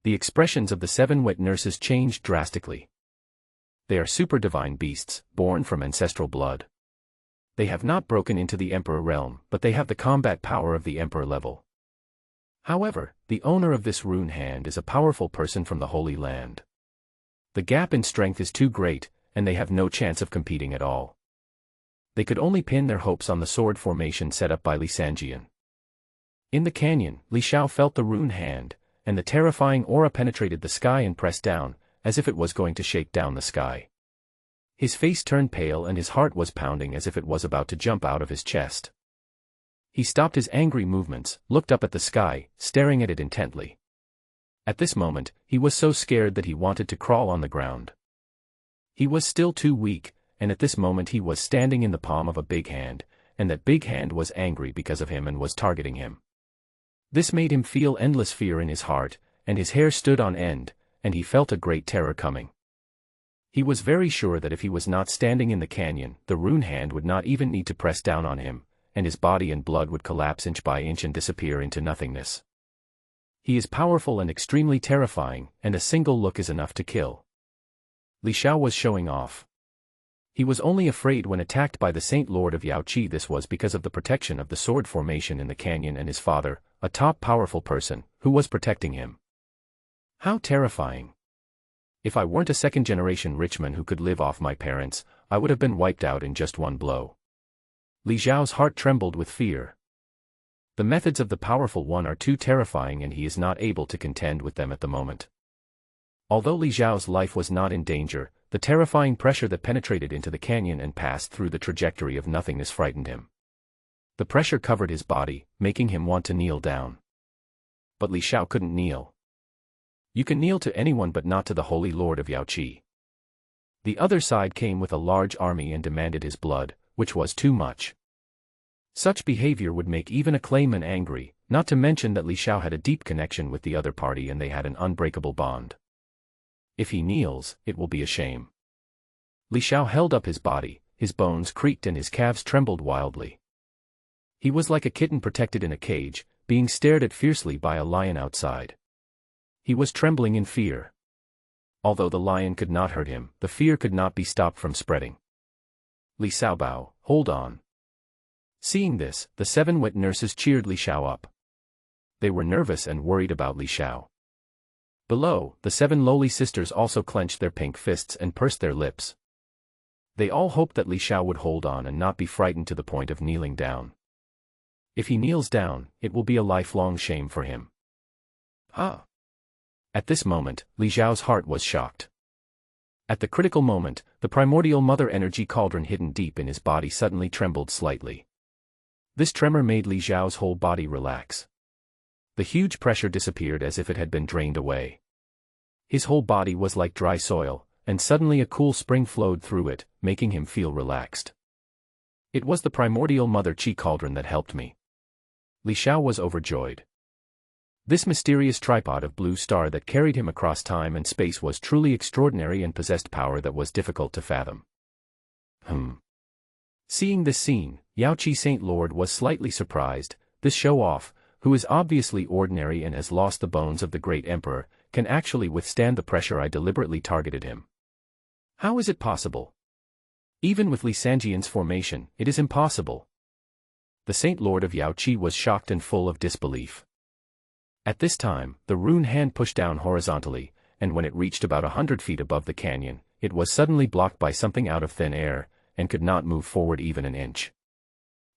The expressions of the 7 wet nurses changed drastically. They are super divine beasts, born from ancestral blood. They have not broken into the Emperor realm, but they have the combat power of the Emperor level. However, the owner of this rune hand is a powerful person from the Holy Land. The gap in strength is too great, and they have no chance of competing at all. They could only pin their hopes on the sword formation set up by Li Xiao. In the canyon, Li Xiao felt the rune hand, and the terrifying aura penetrated the sky and pressed down, as if it was going to shake down the sky. His face turned pale and his heart was pounding as if it was about to jump out of his chest. He stopped his angry movements, looked up at the sky, staring at it intently. At this moment, he was so scared that he wanted to crawl on the ground. He was still too weak, and at this moment he was standing in the palm of a big hand, and that big hand was angry because of him and was targeting him. This made him feel endless fear in his heart, and his hair stood on end, and he felt a great terror coming. He was very sure that if he was not standing in the canyon, the rune hand would not even need to press down on him, and his body and blood would collapse inch by inch and disappear into nothingness. He is powerful and extremely terrifying, and a single look is enough to kill. Li Xiao was showing off. He was only afraid when attacked by the Saint Lord of Yaoqi. This was because of the protection of the sword formation in the canyon and his father, a top powerful person, who was protecting him. How terrifying. If I weren't a second-generation Richman who could live off my parents, I would have been wiped out in just one blow. Li Xiao's heart trembled with fear. The methods of the powerful one are too terrifying and he is not able to contend with them at the moment. Although Li Xiao's life was not in danger, the terrifying pressure that penetrated into the canyon and passed through the trajectory of nothingness frightened him. The pressure covered his body, making him want to kneel down. But Li Xiao couldn't kneel. You can kneel to anyone but not to the Holy Lord of Yaoqi. The other side came with a large army and demanded his blood, which was too much. Such behavior would make even a clayman angry, not to mention that Li Xiao had a deep connection with the other party and they had an unbreakable bond. If he kneels, it will be a shame. Li Xiao held up his body, his bones creaked and his calves trembled wildly. He was like a kitten protected in a cage, being stared at fiercely by a lion outside. He was trembling in fear. Although the lion could not hurt him, the fear could not be stopped from spreading. Li Xiaobao, hold on. Seeing this, the 7 wet nurses cheered Li Xiao up. They were nervous and worried about Li Xiao. Below, the 7 lowly sisters also clenched their pink fists and pursed their lips. They all hoped that Li Xiao would hold on and not be frightened to the point of kneeling down. If he kneels down, it will be a lifelong shame for him. Ah! At this moment, Li Xiao's heart was shocked. At the critical moment, the primordial mother energy cauldron hidden deep in his body suddenly trembled slightly. This tremor made Li Xiao's whole body relax. The huge pressure disappeared as if it had been drained away. His whole body was like dry soil, and suddenly a cool spring flowed through it, making him feel relaxed. It was the primordial mother chi cauldron that helped me. Li Xiao was overjoyed. This mysterious tripod of blue star that carried him across time and space was truly extraordinary and possessed power that was difficult to fathom. Seeing this scene, Yaoqi Saint Lord was slightly surprised. This show-off, who is obviously ordinary and has lost the bones of the great emperor, can actually withstand the pressure. I deliberately targeted him. How is it possible? Even with Li Xiao's formation, it is impossible. The Saint Lord of Yaoqi was shocked and full of disbelief. At this time, the rune hand pushed down horizontally, and when it reached about 100 feet above the canyon, it was suddenly blocked by something out of thin air, and could not move forward even an inch.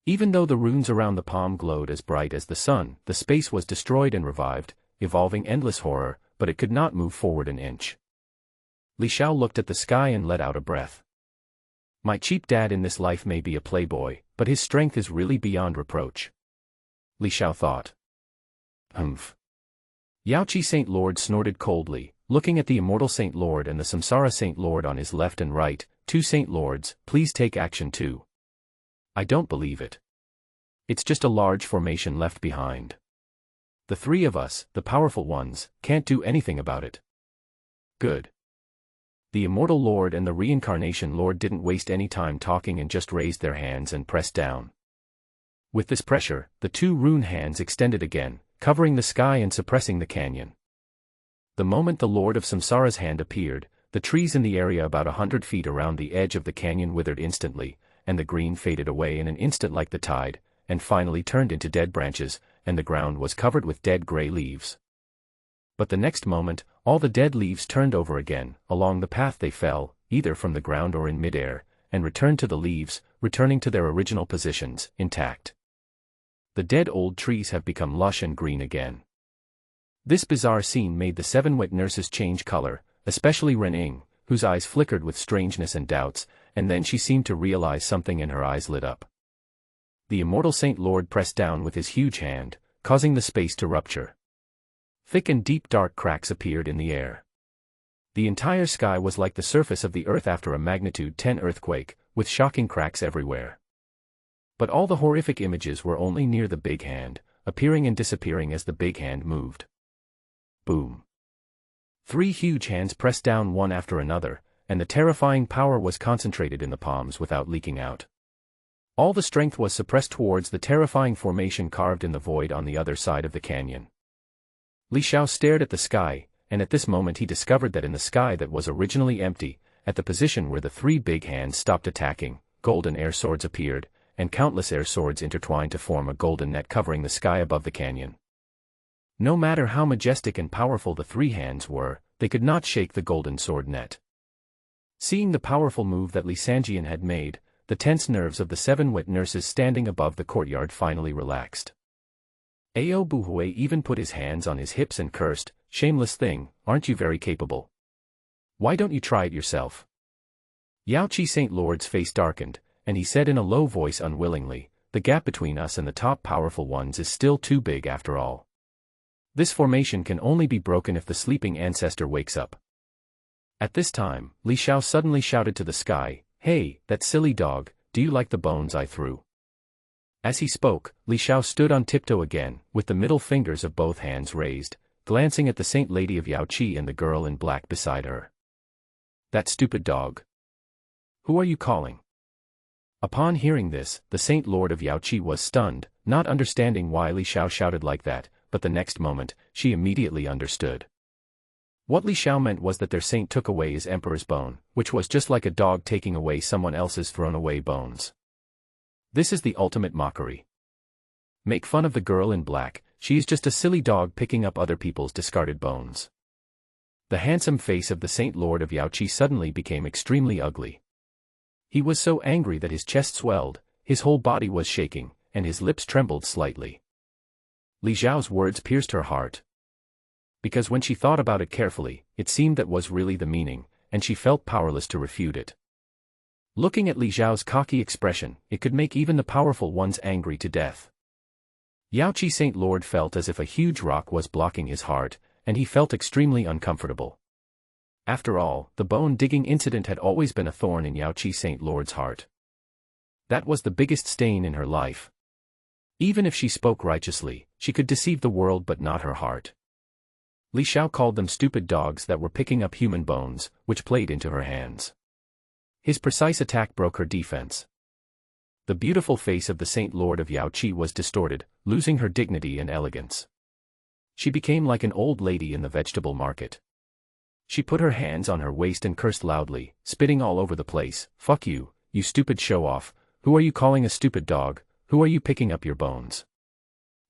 Even though the runes around the palm glowed as bright as the sun, the space was destroyed and revived, evolving endless horror, but it could not move forward an inch. Li Xiao looked at the sky and let out a breath. My cheap dad in this life may be a playboy, but his strength is really beyond reproach. Li Xiao thought. Humph. Yaoqi Saint Lord snorted coldly, looking at the immortal Saint Lord and the Samsara Saint Lord on his left and right. Two Saint Lords, please take action too. I don't believe it. It's just a large formation left behind. The three of us, the powerful ones, can't do anything about it. Good. The Immortal Lord and the Reincarnation Lord didn't waste any time talking and just raised their hands and pressed down. With this pressure, the two rune hands extended again, covering the sky and suppressing the canyon. The moment the Lord of Samsara's hand appeared, the trees in the area about 100 feet around the edge of the canyon withered instantly, and the green faded away in an instant like the tide, and finally turned into dead branches, and the ground was covered with dead gray leaves. But the next moment, all the dead leaves turned over again, along the path they fell, either from the ground or in midair, and returned to the leaves, returning to their original positions, intact. The dead old trees have become lush and green again. This bizarre scene made the 7 wet nurses change color, especially Ren Ying, whose eyes flickered with strangeness and doubts, and then she seemed to realize something and her eyes lit up. The immortal Saint Lord pressed down with his huge hand, causing the space to rupture. Thick and deep dark cracks appeared in the air. The entire sky was like the surface of the earth after a magnitude 10 earthquake, with shocking cracks everywhere. But all the horrific images were only near the big hand, appearing and disappearing as the big hand moved. Boom. 3 huge hands pressed down one after another, and the terrifying power was concentrated in the palms without leaking out. All the strength was suppressed towards the terrifying formation carved in the void on the other side of the canyon. Li Xiao stared at the sky, and at this moment he discovered that in the sky that was originally empty, at the position where the 3 big hands stopped attacking, golden air swords appeared, and countless air swords intertwined to form a golden net covering the sky above the canyon. No matter how majestic and powerful the 3 hands were, they could not shake the golden sword net. Seeing the powerful move that Li Xiao had made, the tense nerves of the 7 wet nurses standing above the courtyard finally relaxed. Ao Buhui even put his hands on his hips and cursed, "Shameless thing, aren't you very capable? Why don't you try it yourself?" Yaoqi Saint Lord's face darkened, and he said in a low voice unwillingly, "The gap between us and the top powerful ones is still too big after all. This formation can only be broken if the sleeping ancestor wakes up." At this time, Li Xiao suddenly shouted to the sky, "Hey, that silly dog, do you like the bones I threw?" As he spoke, Li Xiao stood on tiptoe again, with the middle fingers of both hands raised, glancing at the Saint Lady of Yaoqi and the girl in black beside her. "That stupid dog. Who are you calling?" Upon hearing this, the Saint Lord of Yaoqi was stunned, not understanding why Li Xiao shouted like that, but the next moment, she immediately understood. What Li Xiao meant was that their saint took away his emperor's bone, which was just like a dog taking away someone else's thrown-away bones. This is the ultimate mockery. Make fun of the girl in black, she is just a silly dog picking up other people's discarded bones. The handsome face of the Saint Lord of Yaoqi suddenly became extremely ugly. He was so angry that his chest swelled, his whole body was shaking, and his lips trembled slightly. Li Xiao's words pierced her heart. Because when she thought about it carefully, it seemed that was really the meaning, and she felt powerless to refute it. Looking at Li Xiao's cocky expression, it could make even the powerful ones angry to death. Yaoqi Saint Lord felt as if a huge rock was blocking his heart, and he felt extremely uncomfortable. After all, the bone-digging incident had always been a thorn in Yaoqi Saint Lord's heart. That was the biggest stain in her life. Even if she spoke righteously, she could deceive the world but not her heart. Li Xiao called them stupid dogs that were picking up human bones, which played into her hands. His precise attack broke her defense. The beautiful face of the Saint Lord of Yaoqi was distorted, losing her dignity and elegance. She became like an old lady in the vegetable market. She put her hands on her waist and cursed loudly, spitting all over the place. Fuck you, you stupid show-off. Who are you calling a stupid dog? Who are you picking up your bones?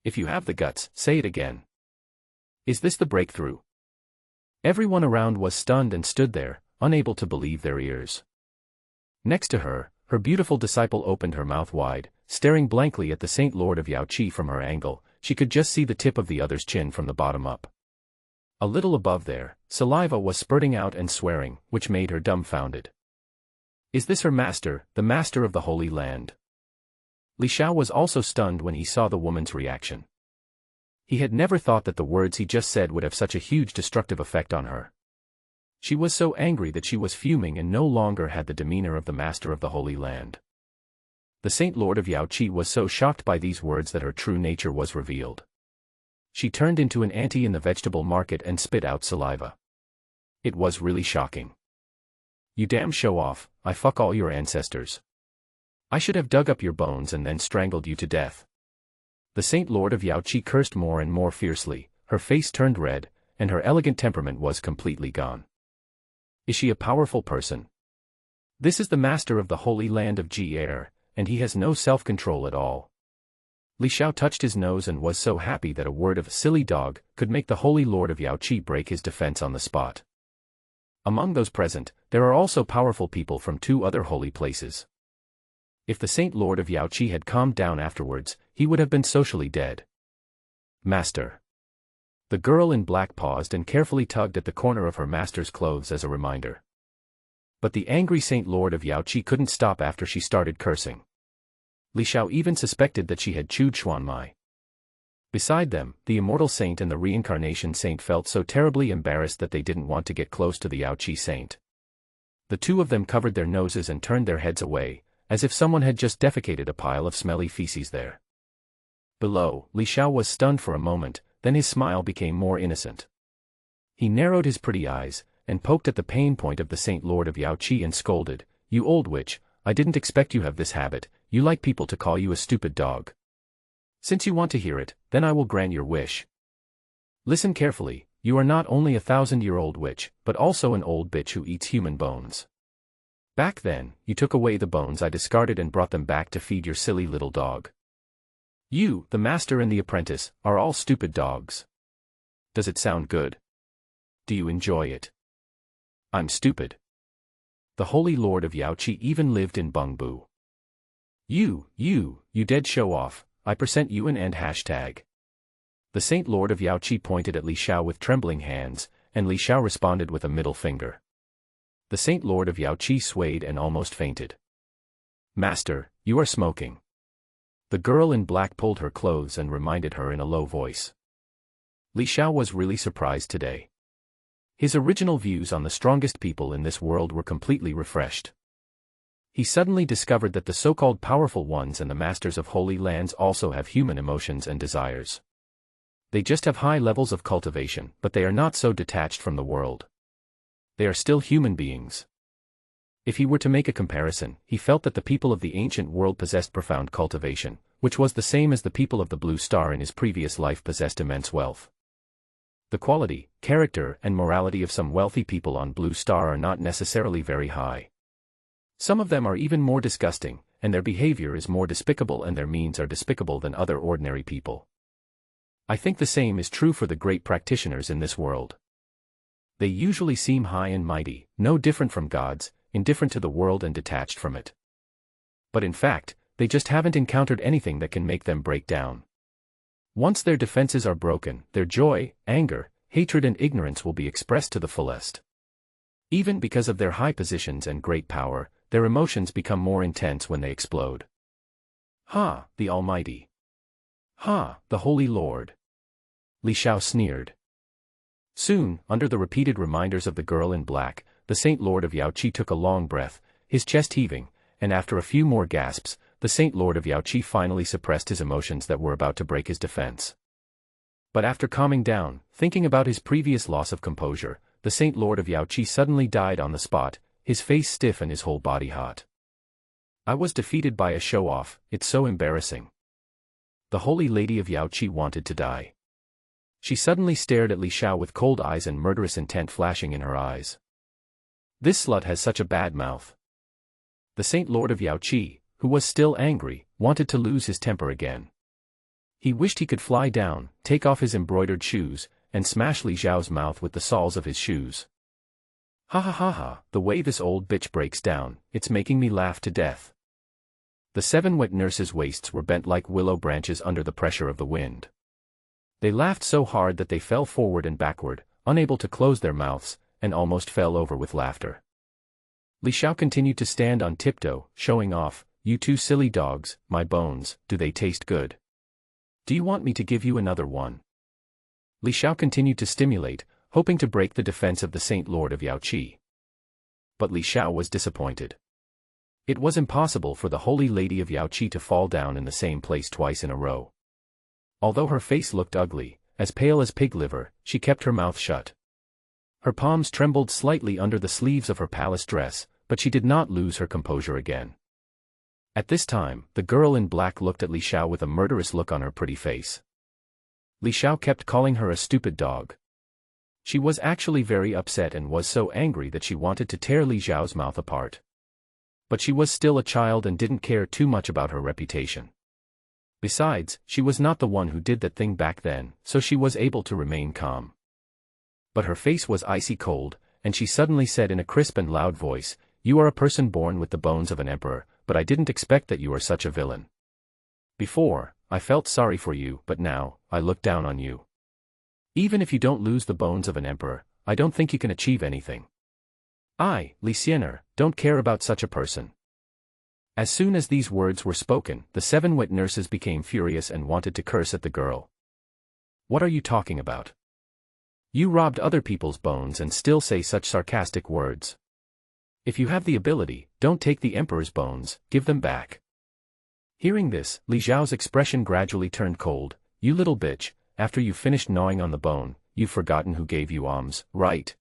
If you have the guts, say it again. Is this the breakthrough? Everyone around was stunned and stood there, unable to believe their ears. Next to her, her beautiful disciple opened her mouth wide, staring blankly at the Saint Lord of Yaoqi from her angle. She could just see the tip of the other's chin from the bottom up. A little above there, saliva was spurting out and swearing, which made her dumbfounded. Is this her master, the master of the Holy Land? Li Xiao was also stunned when he saw the woman's reaction. He had never thought that the words he just said would have such a huge destructive effect on her. She was so angry that she was fuming and no longer had the demeanor of the master of the Holy Land. The Saint Lord of Yaoqi was so shocked by these words that her true nature was revealed. She turned into an auntie in the vegetable market and spit out saliva. It was really shocking. You damn show-off, I fuck all your ancestors. I should have dug up your bones and then strangled you to death. The Saint Lord of Yaoqi cursed more and more fiercely, her face turned red, and her elegant temperament was completely gone. Is she a powerful person? This is the master of the Holy Land of Jie, and he has no self-control at all. Li Xiao touched his nose and was so happy that a word of silly dog could make the Holy Lord of Yaoqi break his defense on the spot. Among those present, there are also powerful people from 2 other holy places. If the Saint Lord of Yaoqi had calmed down afterwards, he would have been socially dead. Master. The girl in black paused and carefully tugged at the corner of her master's clothes as a reminder. But the angry Saint Lord of Yaoqi couldn't stop after she started cursing. Li Xiao even suspected that she had chewed Xuanmai. Beside them, the immortal saint and the reincarnation saint felt so terribly embarrassed that they didn't want to get close to the Yaoqi saint. The 2 of them covered their noses and turned their heads away, as if someone had just defecated a pile of smelly feces there. Below, Li Xiao was stunned for a moment, then his smile became more innocent. He narrowed his pretty eyes, and poked at the pain point of the Saint Lord of Yaoqi and scolded, "You old witch, I didn't expect you have this habit, you like people to call you a stupid dog. Since you want to hear it, then I will grant your wish. Listen carefully, you are not only a 1,000-year-old witch, but also an old bitch who eats human bones. Back then, you took away the bones I discarded and brought them back to feed your silly little dog. You, the master and the apprentice, are all stupid dogs. Does it sound good? Do you enjoy it? I'm stupid. The Holy Lord of Yaoqi even lived in Bengbu. You dead show-off, I present you an and hashtag. The Saint Lord of Yaoqi pointed at Li Xiao with trembling hands, and Li Xiao responded with a middle finger. The Saint Lord of Yaoqi swayed and almost fainted. Master, you are smoking. The girl in black pulled her clothes and reminded her in a low voice. Li Xiao was really surprised today. His original views on the strongest people in this world were completely refreshed. He suddenly discovered that the so-called powerful ones and the masters of holy lands also have human emotions and desires. They just have high levels of cultivation, but they are not so detached from the world. They are still human beings. If he were to make a comparison, he felt that the people of the ancient world possessed profound cultivation, which was the same as the people of the Blue Star in his previous life possessed immense wealth. The quality, character, and morality of some wealthy people on Blue Star are not necessarily very high. Some of them are even more disgusting, and their behavior is more despicable and their means are despicable than other ordinary people. I think the same is true for the great practitioners in this world. They usually seem high and mighty, no different from gods, indifferent to the world and detached from it. But in fact, they just haven't encountered anything that can make them break down. Once their defenses are broken, their joy, anger, hatred and ignorance will be expressed to the fullest. Even because of their high positions and great power, their emotions become more intense when they explode. Ha, the Almighty! Ha, the Holy Lord! Li Xiao sneered. Soon, under the repeated reminders of the girl in black, the Saint Lord of Yaoqi took a long breath, his chest heaving, and after a few more gasps, the Saint Lord of Yaoqi finally suppressed his emotions that were about to break his defense. But after calming down, thinking about his previous loss of composure, the Saint Lord of Yaoqi suddenly died on the spot, his face stiff and his whole body hot. I was defeated by a show-off, it's so embarrassing. The Holy Lady of Yaoqi wanted to die. She suddenly stared at Li Xiao with cold eyes and murderous intent flashing in her eyes. This slut has such a bad mouth. The Saint Lord of Yaoqi, who was still angry, wanted to lose his temper again. He wished he could fly down, take off his embroidered shoes, and smash Li Xiao's mouth with the soles of his shoes. Ha ha ha ha, the way this old bitch breaks down, it's making me laugh to death. The 7 wet nurses' waists were bent like willow branches under the pressure of the wind. They laughed so hard that they fell forward and backward, unable to close their mouths, and almost fell over with laughter. Li Xiao continued to stand on tiptoe, showing off, "You two silly dogs, my bones, do they taste good? Do you want me to give you another one?" Li Xiao continued to stimulate, hoping to break the defense of the Saint Lord of Yaoqi. But Li Xiao was disappointed. It was impossible for the Holy Lady of Yaoqi to fall down in the same place twice in a row. Although her face looked ugly, as pale as pig liver, she kept her mouth shut. Her palms trembled slightly under the sleeves of her palace dress, but she did not lose her composure again. At this time, the girl in black looked at Li Xiao with a murderous look on her pretty face. Li Xiao kept calling her a stupid dog. She was actually very upset and was so angry that she wanted to tear Li Xiao's mouth apart. But she was still a child and didn't care too much about her reputation. Besides, she was not the one who did that thing back then, so she was able to remain calm. But her face was icy cold, and she suddenly said in a crisp and loud voice, "You are a person born with the bones of an emperor, but I didn't expect that you are such a villain. Before, I felt sorry for you, but now, I look down on you. Even if you don't lose the bones of an emperor, I don't think you can achieve anything. I, Li Xiao, don't care about such a person." As soon as these words were spoken, the 7 wet nurses became furious and wanted to curse at the girl. "What are you talking about? You robbed other people's bones and still say such sarcastic words. If you have the ability, don't take the emperor's bones, give them back." Hearing this, Li Xiao's expression gradually turned cold. "You little bitch, after you finished gnawing on the bone, you've forgotten who gave you alms, right?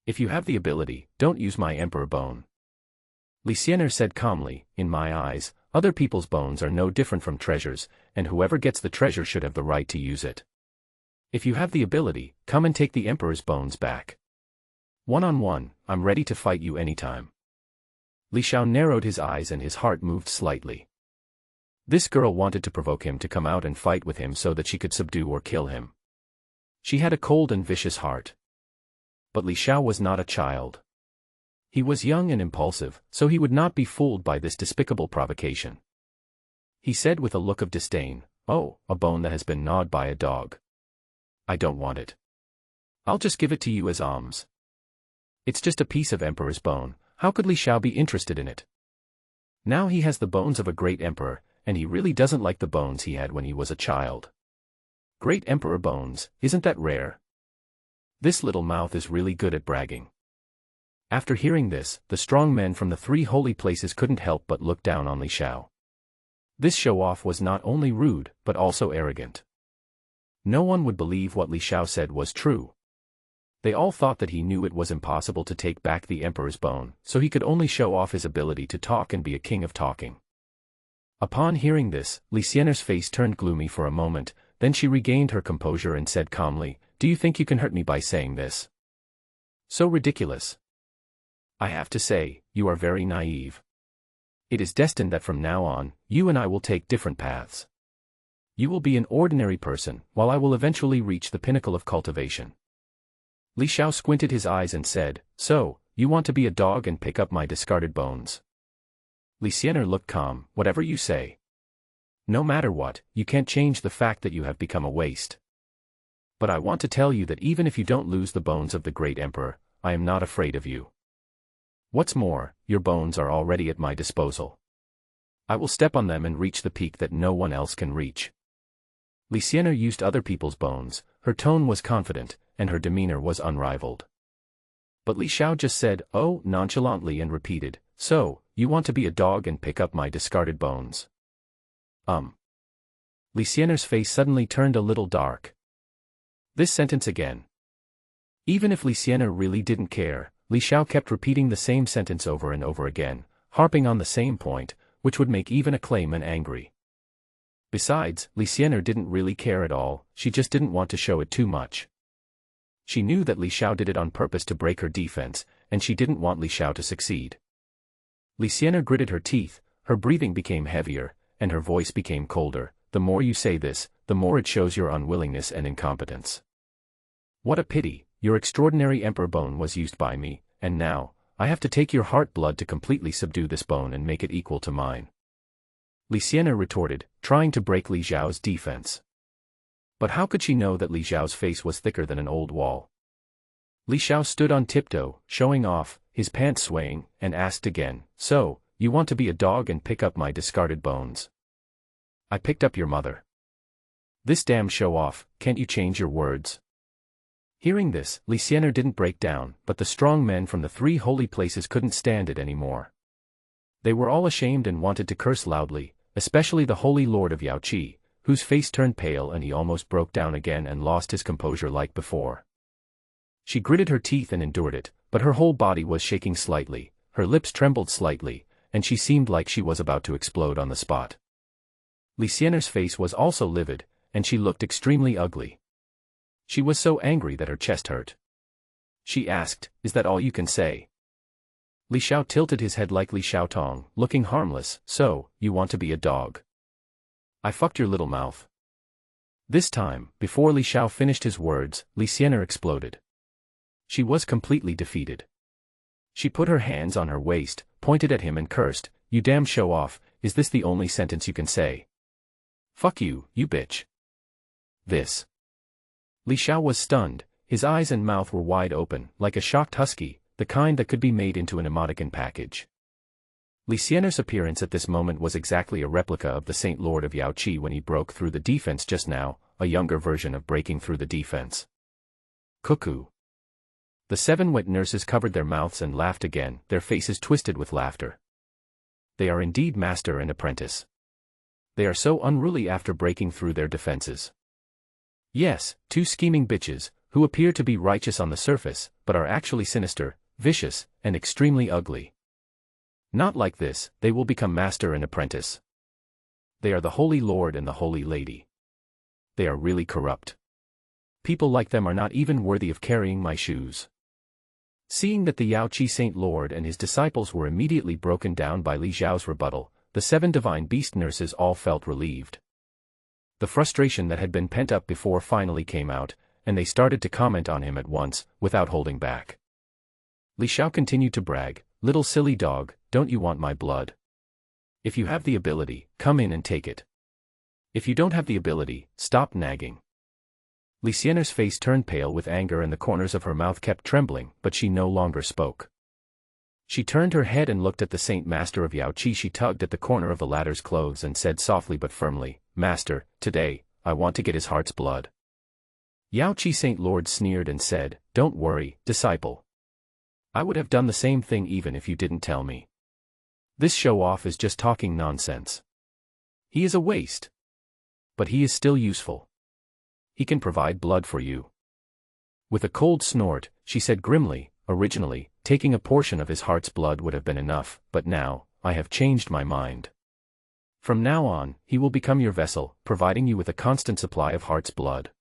If you have the ability, don't use my emperor bone." Li Xiao said calmly, "In my eyes, other people's bones are no different from treasures, and whoever gets the treasure should have the right to use it. If you have the ability, come and take the emperor's bones back. One-on-one, I'm ready to fight you anytime." Li Xiao narrowed his eyes and his heart moved slightly. This girl wanted to provoke him to come out and fight with him so that she could subdue or kill him. She had a cold and vicious heart. But Li Xiao was not a child. He was young and impulsive, so he would not be fooled by this despicable provocation. He said with a look of disdain, "Oh, a bone that has been gnawed by a dog. I don't want it. I'll just give it to you as alms. It's just a piece of emperor's bone, how could Li Xiao be interested in it? Now he has the bones of a great emperor, and he really doesn't like the bones he had when he was a child. Great emperor bones, isn't that rare? This little mouth is really good at bragging." After hearing this, the strong men from the 3 holy places couldn't help but look down on Li Xiao. This show-off was not only rude, but also arrogant. No one would believe what Li Xiao said was true. They all thought that he knew it was impossible to take back the emperor's bone, so he could only show off his ability to talk and be a king of talking. Upon hearing this, Li Xiao's face turned gloomy for a moment, then she regained her composure and said calmly, "Do you think you can hurt me by saying this? So ridiculous. I have to say, you are very naive. It is destined that from now on, you and I will take different paths. You will be an ordinary person, while I will eventually reach the pinnacle of cultivation." Li Xiao squinted his eyes and said, "So, you want to be a dog and pick up my discarded bones?" Li Xiao looked calm, "Whatever you say. No matter what, you can't change the fact that you have become a waste. But I want to tell you that even if you don't lose the bones of the great emperor, I am not afraid of you. What's more, your bones are already at my disposal. I will step on them and reach the peak that no one else can reach." Li Xiao used other people's bones, her tone was confident, and her demeanor was unrivaled. But Li Xiao just said, "Oh," nonchalantly and repeated, "So, you want to be a dog and pick up my discarded bones?" Li Xiao's face suddenly turned a little dark. This sentence again. Even if Li Xiao really didn't care, Li Xiao kept repeating the same sentence over and over again, harping on the same point, which would make even a clayman angry. Besides, Li Xiao didn't really care at all, she just didn't want to show it too much. She knew that Li Xiao did it on purpose to break her defense, and she didn't want Li Xiao to succeed. Li Xiao gritted her teeth, her breathing became heavier, and her voice became colder. The more you say this, the more it shows your unwillingness and incompetence. What a pity, your extraordinary emperor bone was used by me, and now, I have to take your heart blood to completely subdue this bone and make it equal to mine. Li Xiao retorted, trying to break Li Xiao's defense. But how could she know that Li Xiao's face was thicker than an old wall? Li Xiao stood on tiptoe, showing off, his pants swaying, and asked again, "So, you want to be a dog and pick up my discarded bones?" "I picked up your mother." "This damn show-off, can't you change your words?" Hearing this, Li Xiao didn't break down, but the strong men from the 3 holy places couldn't stand it anymore. They were all ashamed and wanted to curse loudly, especially the Holy Lord of Yaoqi, whose face turned pale and he almost broke down again and lost his composure like before. She gritted her teeth and endured it, but her whole body was shaking slightly, her lips trembled slightly, and she seemed like she was about to explode on the spot. Li Xiao's face was also livid, and she looked extremely ugly. She was so angry that her chest hurt. She asked, "Is that all you can say?" Li Xiao tilted his head like Li Xiaotong, looking harmless. "So, you want to be a dog? I fucked your little mouth." This time, before Li Xiao finished his words, Li Xiao exploded. She was completely defeated. She put her hands on her waist, pointed at him and cursed, "You damn show-off, is this the only sentence you can say? Fuck you, you bitch." This. Li Xiao was stunned, his eyes and mouth were wide open, like a shocked husky, the kind that could be made into an enigmatic package. Li Xiao's appearance at this moment was exactly a replica of the Saint Lord of Yaoqi when he broke through the defense just now, a younger version of breaking through the defense. Cuckoo. The 7 wet nurses covered their mouths and laughed again, their faces twisted with laughter. They are indeed master and apprentice. They are so unruly after breaking through their defenses. Yes, 2 scheming bitches, who appear to be righteous on the surface, but are actually sinister, vicious, and extremely ugly. Not like this, they will become master and apprentice. They are the Holy Lord and the Holy Lady. They are really corrupt. People like them are not even worthy of carrying my shoes. Seeing that the Yaoqi Saint Lord and his disciples were immediately broken down by Li Xiao's rebuttal, the 7 divine beast nurses all felt relieved. The frustration that had been pent up before finally came out, and they started to comment on him at once, without holding back. Li Xiao continued to brag, "Little silly dog, don't you want my blood? If you have the ability, come in and take it. If you don't have the ability, stop nagging." Li Xiao's face turned pale with anger and the corners of her mouth kept trembling, but she no longer spoke. She turned her head and looked at the Saint Master of Yaoqi. She tugged at the corner of the latter's clothes and said softly but firmly, "Master, today, I want to get his heart's blood." Yaoqi Saint Lord sneered and said, "Don't worry, disciple. I would have done the same thing even if you didn't tell me. This show-off is just talking nonsense. He is a waste. But he is still useful. He can provide blood for you." With a cold snort, she said grimly, "Originally, taking a portion of his heart's blood would have been enough, but now, I have changed my mind. From now on, he will become your vessel, providing you with a constant supply of heart's blood."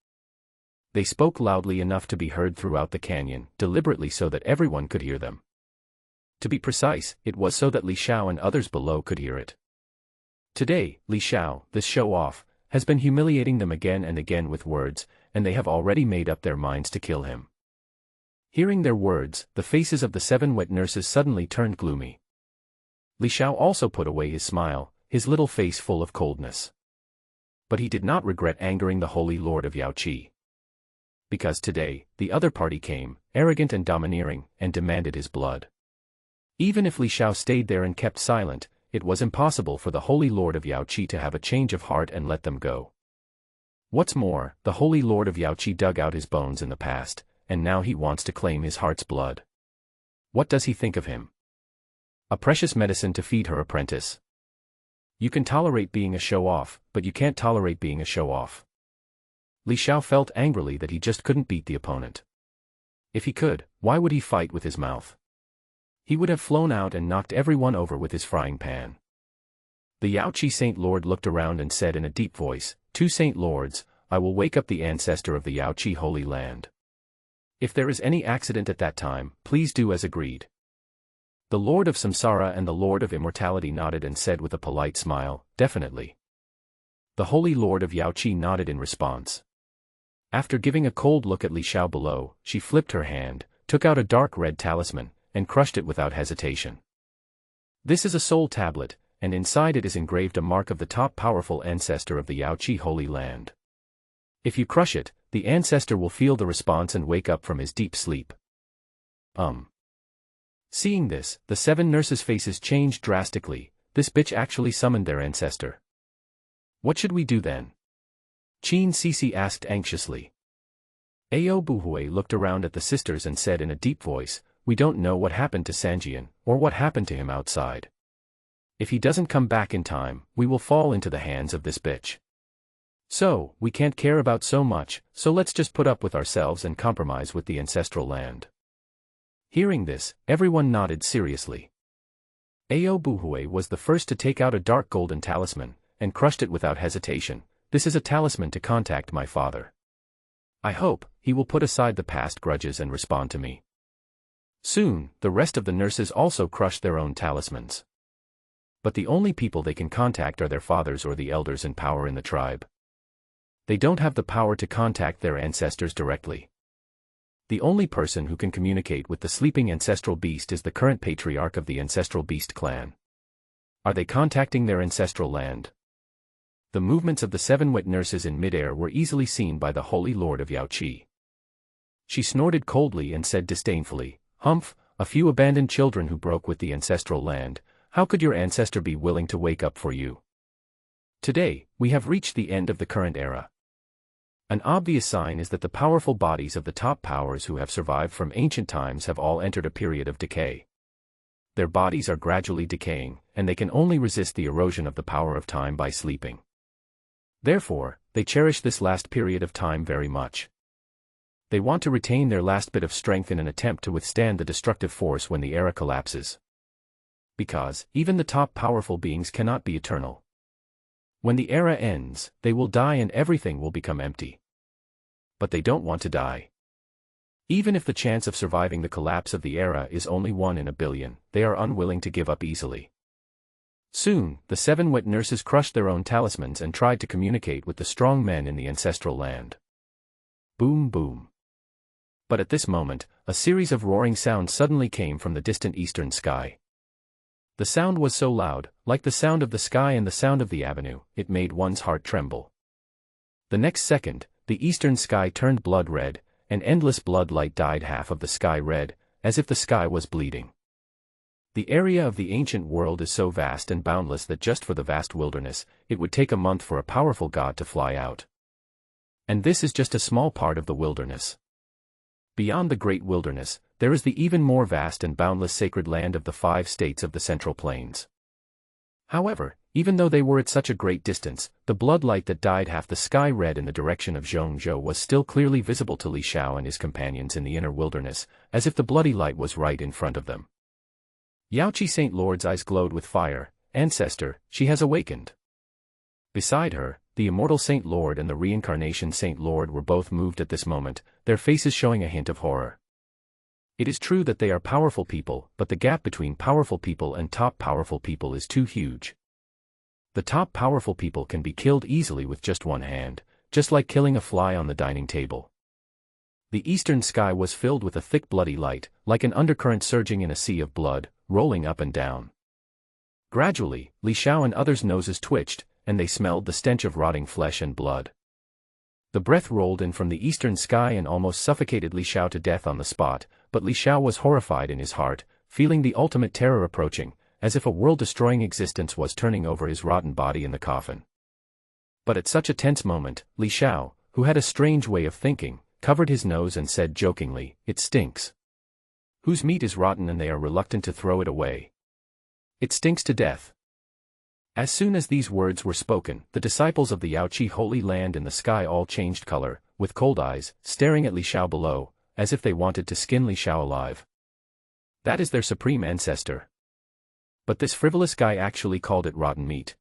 They spoke loudly enough to be heard throughout the canyon, deliberately so that everyone could hear them. To be precise, it was so that Li Xiao and others below could hear it. Today, Li Xiao, this show-off, has been humiliating them again and again with words, and they have already made up their minds to kill him. Hearing their words, the faces of the 7 wet nurses suddenly turned gloomy. Li Xiao also put away his smile, his little face full of coldness. But he did not regret angering the Holy Lord of Yaoqi. Because today, the other party came, arrogant and domineering, and demanded his blood. Even if Li Xiao stayed there and kept silent, it was impossible for the Holy Lord of Yaoqi to have a change of heart and let them go. What's more, the Holy Lord of Yaoqi dug out his bones in the past, and now he wants to claim his heart's blood. What does he think of him? A precious medicine to feed her apprentice. You can tolerate being a show-off, but you can't tolerate being a show-off. Li Xiao felt angrily that he just couldn't beat the opponent. If he could, why would he fight with his mouth? He would have flown out and knocked everyone over with his frying pan. The Yaoqi Saint Lord looked around and said in a deep voice, "Two Saint Lords, I will wake up the ancestor of the Yaoqi Holy Land. If there is any accident at that time, please do as agreed." The Lord of Samsara and the Lord of Immortality nodded and said with a polite smile, "Definitely." The Holy Lord of Yaoqi nodded in response. After giving a cold look at Li Xiao below, she flipped her hand, took out a dark red talisman, and crushed it without hesitation. This is a soul tablet, and inside it is engraved a mark of the top powerful ancestor of the Yaoqi Holy Land. If you crush it, the ancestor will feel the response and wake up from his deep sleep. Seeing this, the 7 nurses' faces changed drastically. This bitch actually summoned their ancestor. What should we do then? Qin Sisi asked anxiously. Ao Buhui looked around at the sisters and said in a deep voice, "We don't know what happened to Sanjian, or what happened to him outside. If he doesn't come back in time, we will fall into the hands of this bitch. So, we can't care about so much, so let's just put up with ourselves and compromise with the ancestral land." Hearing this, everyone nodded seriously. Ao Buhui was the first to take out a dark golden talisman, and crushed it without hesitation. "This is a talisman to contact my father. I hope he will put aside the past grudges and respond to me." Soon, the rest of the nurses also crushed their own talismans. But the only people they can contact are their fathers or the elders in power in the tribe. They don't have the power to contact their ancestors directly. The only person who can communicate with the sleeping ancestral beast is the current patriarch of the ancestral beast clan. Are they contacting their ancestral land? The movements of the 7 wet nurses in midair were easily seen by the Holy Lord of Yaoqi. She snorted coldly and said disdainfully, "Humph, a few abandoned children who broke with the ancestral land, how could your ancestor be willing to wake up for you? Today, we have reached the end of the current era. An obvious sign is that the powerful bodies of the top powers who have survived from ancient times have all entered a period of decay. Their bodies are gradually decaying, and they can only resist the erosion of the power of time by sleeping. Therefore, they cherish this last period of time very much. They want to retain their last bit of strength in an attempt to withstand the destructive force when the era collapses. Because, even the top powerful beings cannot be eternal. When the era ends, they will die and everything will become empty. But they don't want to die. Even if the chance of surviving the collapse of the era is only 1 in a billion, they are unwilling to give up easily. Soon, the 7 wet nurses crushed their own talismans and tried to communicate with the strong men in the ancestral land. Boom boom. But at this moment, a series of roaring sounds suddenly came from the distant eastern sky. The sound was so loud, like the sound of the sky and the sound of the avenue, it made one's heart tremble. The next second, the eastern sky turned blood red, and endless blood light dyed half of the sky red, as if the sky was bleeding. The area of the ancient world is so vast and boundless that just for the vast wilderness, it would take a month for a powerful god to fly out. And this is just a small part of the wilderness. Beyond the great wilderness, there is the even more vast and boundless sacred land of the 5 states of the Central Plains. However, even though they were at such a great distance, the blood light that dyed half the sky red in the direction of Zhongzhou was still clearly visible to Li Xiao and his companions in the inner wilderness, as if the bloody light was right in front of them. Yaoqi Saint Lord's eyes glowed with fire. "Ancestor, she has awakened." Beside her, the immortal Saint Lord and the reincarnation Saint Lord were both moved at this moment, their faces showing a hint of horror. It is true that they are powerful people, but the gap between powerful people and top powerful people is too huge. The top powerful people can be killed easily with just one hand, just like killing a fly on the dining table. The eastern sky was filled with a thick bloody light, like an undercurrent surging in a sea of blood, rolling up and down. Gradually, Li Xiao and others' noses twitched, and they smelled the stench of rotting flesh and blood. The breath rolled in from the eastern sky and almost suffocated Li Xiao to death on the spot, but Li Xiao was horrified in his heart, feeling the ultimate terror approaching, as if a world-destroying existence was turning over his rotten body in the coffin. But at such a tense moment, Li Xiao, who had a strange way of thinking, covered his nose and said jokingly, "It stinks. Whose meat is rotten and they are reluctant to throw it away? It stinks to death." As soon as these words were spoken, the disciples of the Yaoqi Holy Land in the sky all changed color, with cold eyes, staring at Li Xiao below, as if they wanted to skin Li Xiao alive. That is their supreme ancestor. But this frivolous guy actually called it rotten meat.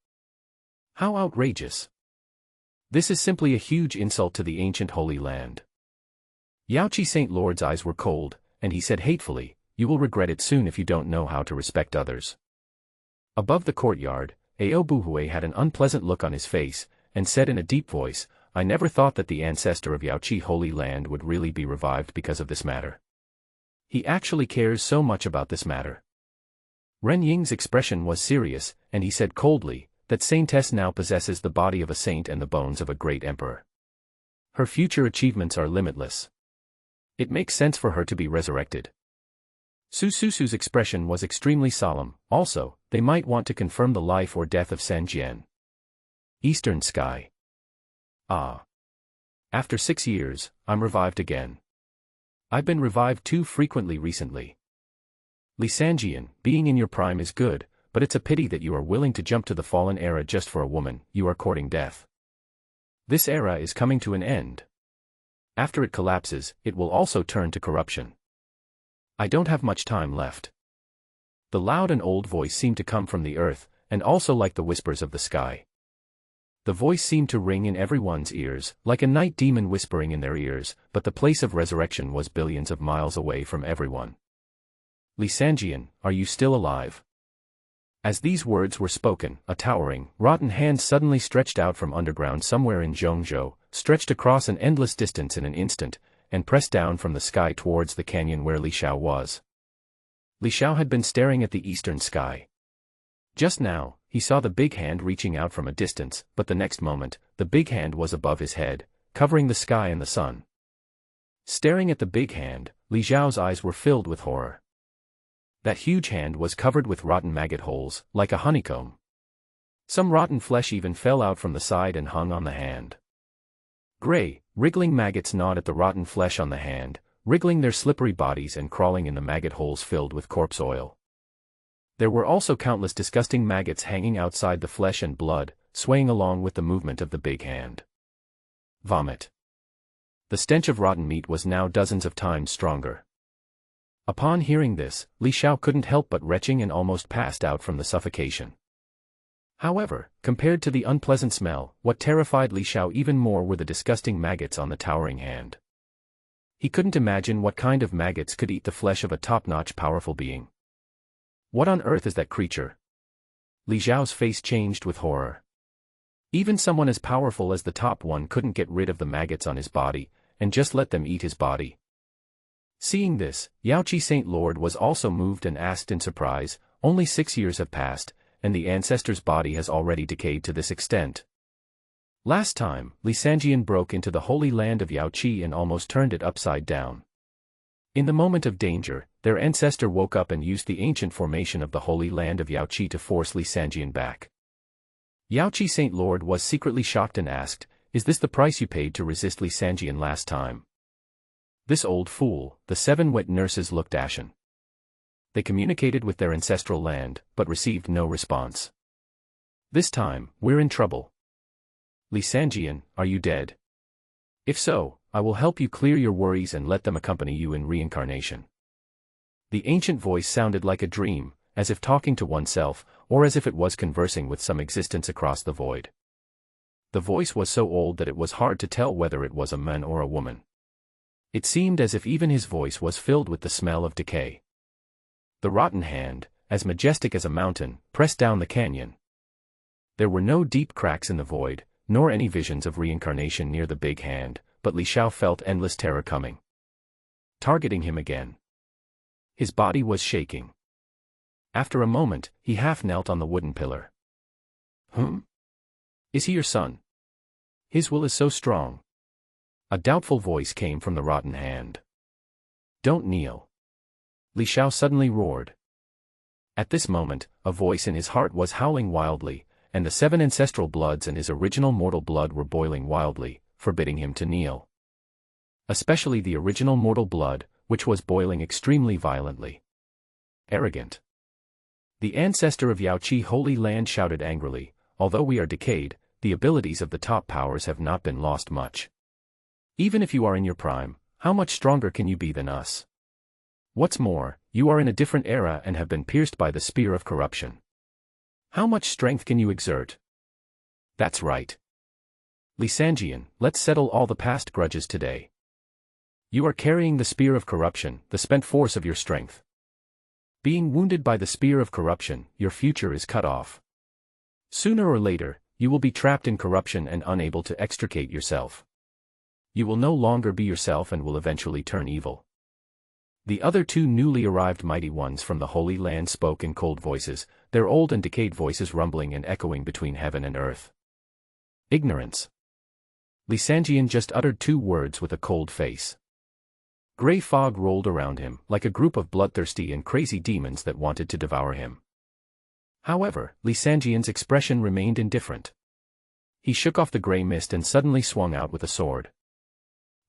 How outrageous! This is simply a huge insult to the ancient Holy Land. Yaoqi Saint Lord's eyes were cold, and he said hatefully, "You will regret it soon if you don't know how to respect others." Above the courtyard, Ao Buhui had an unpleasant look on his face, and said in a deep voice, "I never thought that the ancestor of Yaoqi Holy Land would really be revived because of this matter. He actually cares so much about this matter." Ren Ying's expression was serious, and he said coldly, "That saintess now possesses the body of a saint and the bones of a great emperor. Her future achievements are limitless. It makes sense for her to be resurrected." Su Susu's expression was extremely solemn. Also, they might want to confirm the life or death of San Jian. Eastern Sky. Ah. After 6 years, I'm revived again. I've been revived too frequently recently. Li Sanjian, being in your prime is good, but it's a pity that you are willing to jump to the fallen era just for a woman. You are courting death. This era is coming to an end. After it collapses, it will also turn to corruption. I don't have much time left. The loud and old voice seemed to come from the earth, and also like the whispers of the sky. The voice seemed to ring in everyone's ears, like a night demon whispering in their ears, but the place of resurrection was billions of miles away from everyone. Li Sanjian, are you still alive? As these words were spoken, a towering, rotten hand suddenly stretched out from underground somewhere in Zhongzhou, stretched across an endless distance in an instant, and pressed down from the sky towards the canyon where Li Xiao was. Li Xiao had been staring at the eastern sky. Just now, he saw the big hand reaching out from a distance, but the next moment, the big hand was above his head, covering the sky and the sun. Staring at the big hand, Li Xiao's eyes were filled with horror. That huge hand was covered with rotten maggot holes, like a honeycomb. Some rotten flesh even fell out from the side and hung on the hand. Gray, wriggling maggots gnawed at the rotten flesh on the hand, wriggling their slippery bodies and crawling in the maggot holes filled with corpse oil. There were also countless disgusting maggots hanging outside the flesh and blood, swaying along with the movement of the big hand. Vomit. The stench of rotten meat was now dozens of times stronger. Upon hearing this, Li Xiao couldn't help but retching and almost passed out from the suffocation. However, compared to the unpleasant smell, what terrified Li Xiao even more were the disgusting maggots on the towering hand. He couldn't imagine what kind of maggots could eat the flesh of a top-notch powerful being. What on earth is that creature? Li Xiao's face changed with horror. Even someone as powerful as the top one couldn't get rid of the maggots on his body, and just let them eat his body. Seeing this, Yaoqi Saint Lord was also moved and asked in surprise, "Only 6 years have passed, and the ancestor's body has already decayed to this extent." Last time, Li Sanjian broke into the holy land of Yaoqi and almost turned it upside down. In the moment of danger, their ancestor woke up and used the ancient formation of the holy land of Yaoqi to force Li Sanjian back. Yaoqi Saint Lord was secretly shocked and asked, "Is this the price you paid to resist Li Sanjian last time?" This old fool, the 7 wet nurses looked ashen. They communicated with their ancestral land, but received no response. This time, we're in trouble. Li Sanjian, are you dead? If so, I will help you clear your worries and let them accompany you in reincarnation. The ancient voice sounded like a dream, as if talking to oneself, or as if it was conversing with some existence across the void. The voice was so old that it was hard to tell whether it was a man or a woman. It seemed as if even his voice was filled with the smell of decay. The rotten hand, as majestic as a mountain, pressed down the canyon. There were no deep cracks in the void, nor any visions of reincarnation near the big hand, but Li Xiao felt endless terror coming. Targeting him again. His body was shaking. After a moment, he half knelt on the wooden pillar. Is he your son? His will is so strong. A doubtful voice came from the rotten hand. Don't kneel. Li Xiao suddenly roared. At this moment, a voice in his heart was howling wildly, and the 7 ancestral bloods and his original mortal blood were boiling wildly, forbidding him to kneel. Especially the original mortal blood, which was boiling extremely violently. Arrogant. The ancestor of Yaoqi Holy Land shouted angrily, "Although we are decayed, the abilities of the top powers have not been lost much. Even if you are in your prime, how much stronger can you be than us? What's more, you are in a different era and have been pierced by the spear of corruption. How much strength can you exert? That's right. Li Xiao, let's settle all the past grudges today. You are carrying the spear of corruption, the spent force of your strength. Being wounded by the spear of corruption, your future is cut off. Sooner or later, you will be trapped in corruption and unable to extricate yourself. You will no longer be yourself and will eventually turn evil. The other two newly arrived mighty ones from the Holy Land spoke in cold voices, their old and decayed voices rumbling and echoing between heaven and earth. Ignorance. Li Xiao just uttered 2 words with a cold face. Grey fog rolled around him, like a group of bloodthirsty and crazy demons that wanted to devour him. However, Li Xiao's expression remained indifferent. He shook off the grey mist and suddenly swung out with a sword.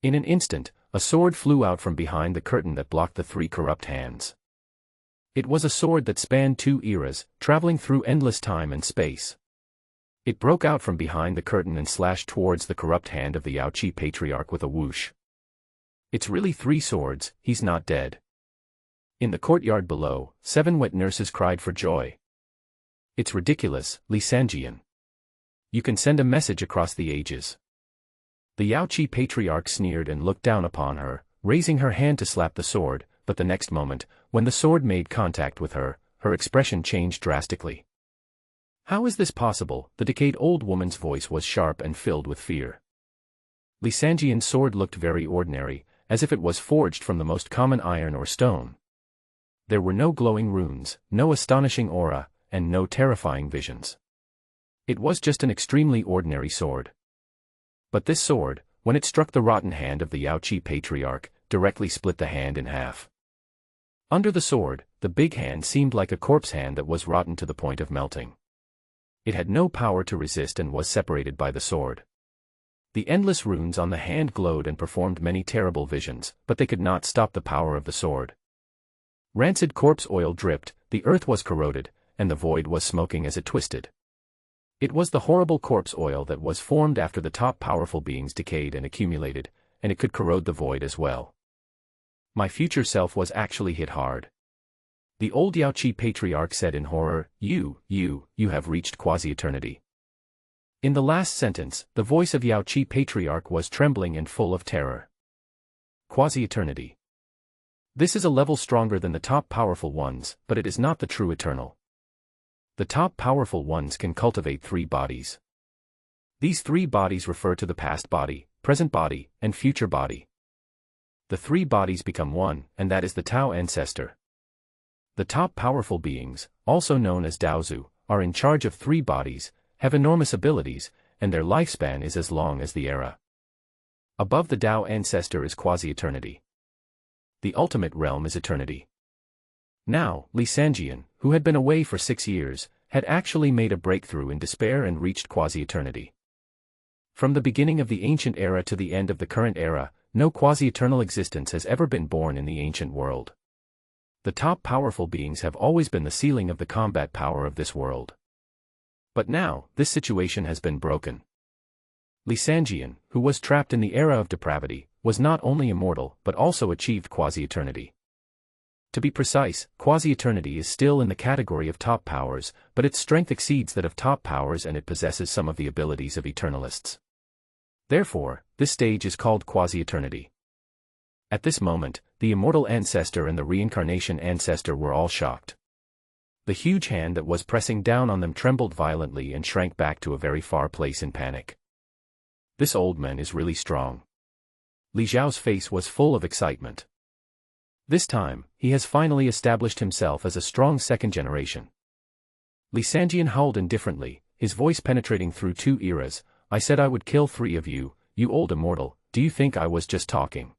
In an instant, a sword flew out from behind the curtain that blocked the 3 corrupt hands. It was a sword that spanned 2 eras, traveling through endless time and space. It broke out from behind the curtain and slashed towards the corrupt hand of the Yaoqi patriarch with a whoosh. It's really 3 swords, he's not dead. In the courtyard below, 7 wet nurses cried for joy. It's ridiculous, Li Xiao. You can send a message across the ages. The Yaoqi patriarch sneered and looked down upon her, raising her hand to slap the sword, but the next moment, when the sword made contact with her, her expression changed drastically. How is this possible? The decayed old woman's voice was sharp and filled with fear. Li Xiao's sword looked very ordinary, as if it was forged from the most common iron or stone. There were no glowing runes, no astonishing aura, and no terrifying visions. It was just an extremely ordinary sword. But this sword, when it struck the rotten hand of the Yaoqi patriarch, directly split the hand in half. Under the sword, the big hand seemed like a corpse hand that was rotten to the point of melting. It had no power to resist and was separated by the sword. The endless runes on the hand glowed and performed many terrible visions, but they could not stop the power of the sword. Rancid corpse oil dripped, the earth was corroded, and the void was smoking as it twisted. It was the horrible corpse oil that was formed after the top powerful beings decayed and accumulated, and it could corrode the void as well. My future self was actually hit hard. The old Yaoqi patriarch said in horror, you have reached quasi-eternity. In the last sentence, the voice of Yaoqi patriarch was trembling and full of terror. Quasi-eternity. This is a level stronger than the top powerful ones, but it is not the true eternal. The top powerful ones can cultivate 3 bodies. These 3 bodies refer to the past body, present body, and future body. The 3 bodies become one, and that is the Tao ancestor. The top powerful beings, also known as Daozu, are in charge of 3 bodies, have enormous abilities, and their lifespan is as long as the era. Above the Tao ancestor is quasi-eternity. The ultimate realm is eternity. Now, Li Xiao, who had been away for 6 years, had actually made a breakthrough in despair and reached quasi-eternity. From the beginning of the ancient era to the end of the current era, no quasi-eternal existence has ever been born in the ancient world. The top powerful beings have always been the ceiling of the combat power of this world. But now, this situation has been broken. Li Xiao, who was trapped in the era of depravity, was not only immortal but also achieved quasi-eternity. To be precise, quasi-eternity is still in the category of top powers, but its strength exceeds that of top powers and it possesses some of the abilities of eternalists. Therefore, this stage is called quasi-eternity. At this moment, the immortal ancestor and the reincarnation ancestor were all shocked. The huge hand that was pressing down on them trembled violently and shrank back to a very far place in panic. This old man is really strong. Li Xiao's face was full of excitement. This time, he has finally established himself as a strong second generation. Li Xiao howled indifferently, his voice penetrating through 2 eras. I said I would kill 3 of you, you old immortal, do you think I was just talking?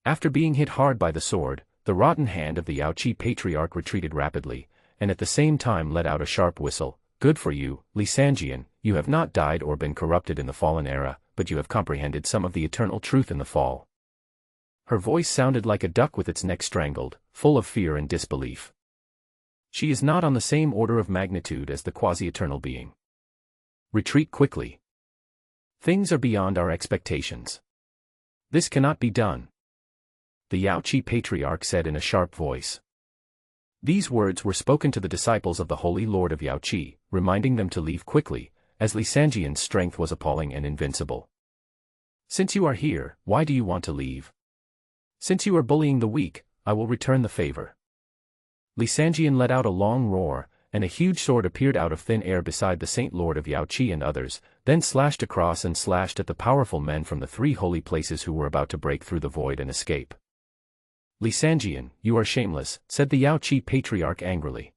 After being hit hard by the sword, the rotten hand of the Yaoqi patriarch retreated rapidly, and at the same time let out a sharp whistle. Good for you, Li Xiao, you have not died or been corrupted in the fallen era, but you have comprehended some of the eternal truth in the fall. Her voice sounded like a duck with its neck strangled, full of fear and disbelief. She is not on the same order of magnitude as the quasi-eternal being. Retreat quickly. Things are beyond our expectations. This cannot be done. The Yaoqi patriarch said in a sharp voice. These words were spoken to the disciples of the Holy Lord of Yaoqi, reminding them to leave quickly, as Li Xiao's strength was appalling and invincible. "Since you are here, why do you want to leave? Since you are bullying the weak, I will return the favor." Li Xiao let out a long roar, and a huge sword appeared out of thin air beside the Saint Lord of Yaoqi and others, then slashed across and slashed at the powerful men from the three holy places who were about to break through the void and escape. "Li Xiao, you are shameless," said the Yaoqi patriarch angrily.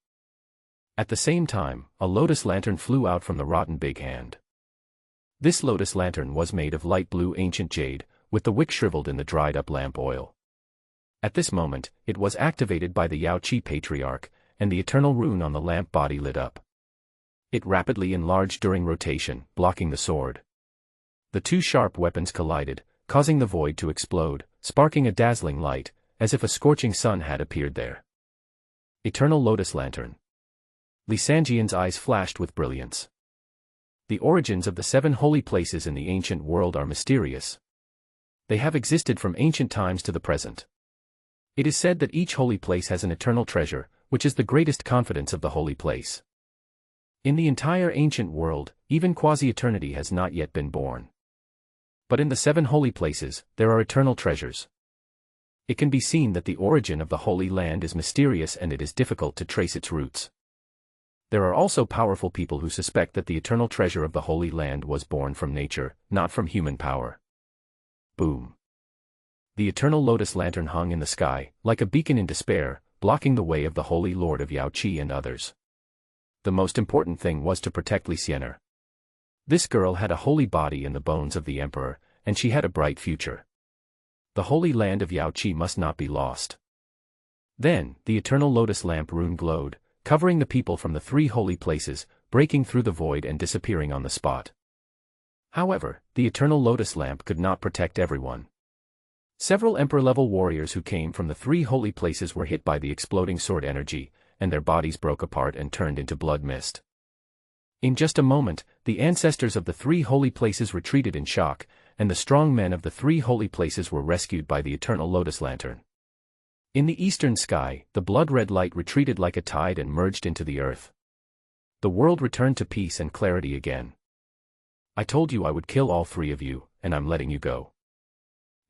At the same time, a lotus lantern flew out from the rotten big hand. This lotus lantern was made of light blue ancient jade, with the wick shriveled in the dried-up lamp oil. At this moment, it was activated by the Yaoqi patriarch, and the eternal rune on the lamp body lit up. It rapidly enlarged during rotation, blocking the sword. The two sharp weapons collided, causing the void to explode, sparking a dazzling light, as if a scorching sun had appeared there. Eternal Lotus Lantern. Li Xiao's eyes flashed with brilliance. The origins of the 7 holy places in the ancient world are mysterious. They have existed from ancient times to the present. It is said that each holy place has an eternal treasure, which is the greatest confidence of the holy place. In the entire ancient world, even quasi-eternity has not yet been born. But in the 7 holy places, there are eternal treasures. It can be seen that the origin of the Holy Land is mysterious and it is difficult to trace its roots. There are also powerful people who suspect that the eternal treasure of the Holy Land was born from nature, not from human power. Boom. The eternal lotus lantern hung in the sky, like a beacon in despair, blocking the way of the Holy Lord of Yaoqi and others. The most important thing was to protect Li Xiao. This girl had a holy body in the bones of the emperor, and she had a bright future. The Holy Land of Yaoqi must not be lost. Then, the eternal lotus lamp rune glowed, covering the people from the 3 holy places, breaking through the void and disappearing on the spot. However, the eternal lotus lamp could not protect everyone. Several emperor-level warriors who came from the 3 holy places were hit by the exploding sword energy, and their bodies broke apart and turned into blood mist. In just a moment, the ancestors of the 3 holy places retreated in shock, and the strong men of the 3 holy places were rescued by the eternal lotus lantern. In the eastern sky, the blood-red light retreated like a tide and merged into the earth. The world returned to peace and clarity again. "I told you I would kill all 3 of you, and I'm letting you go."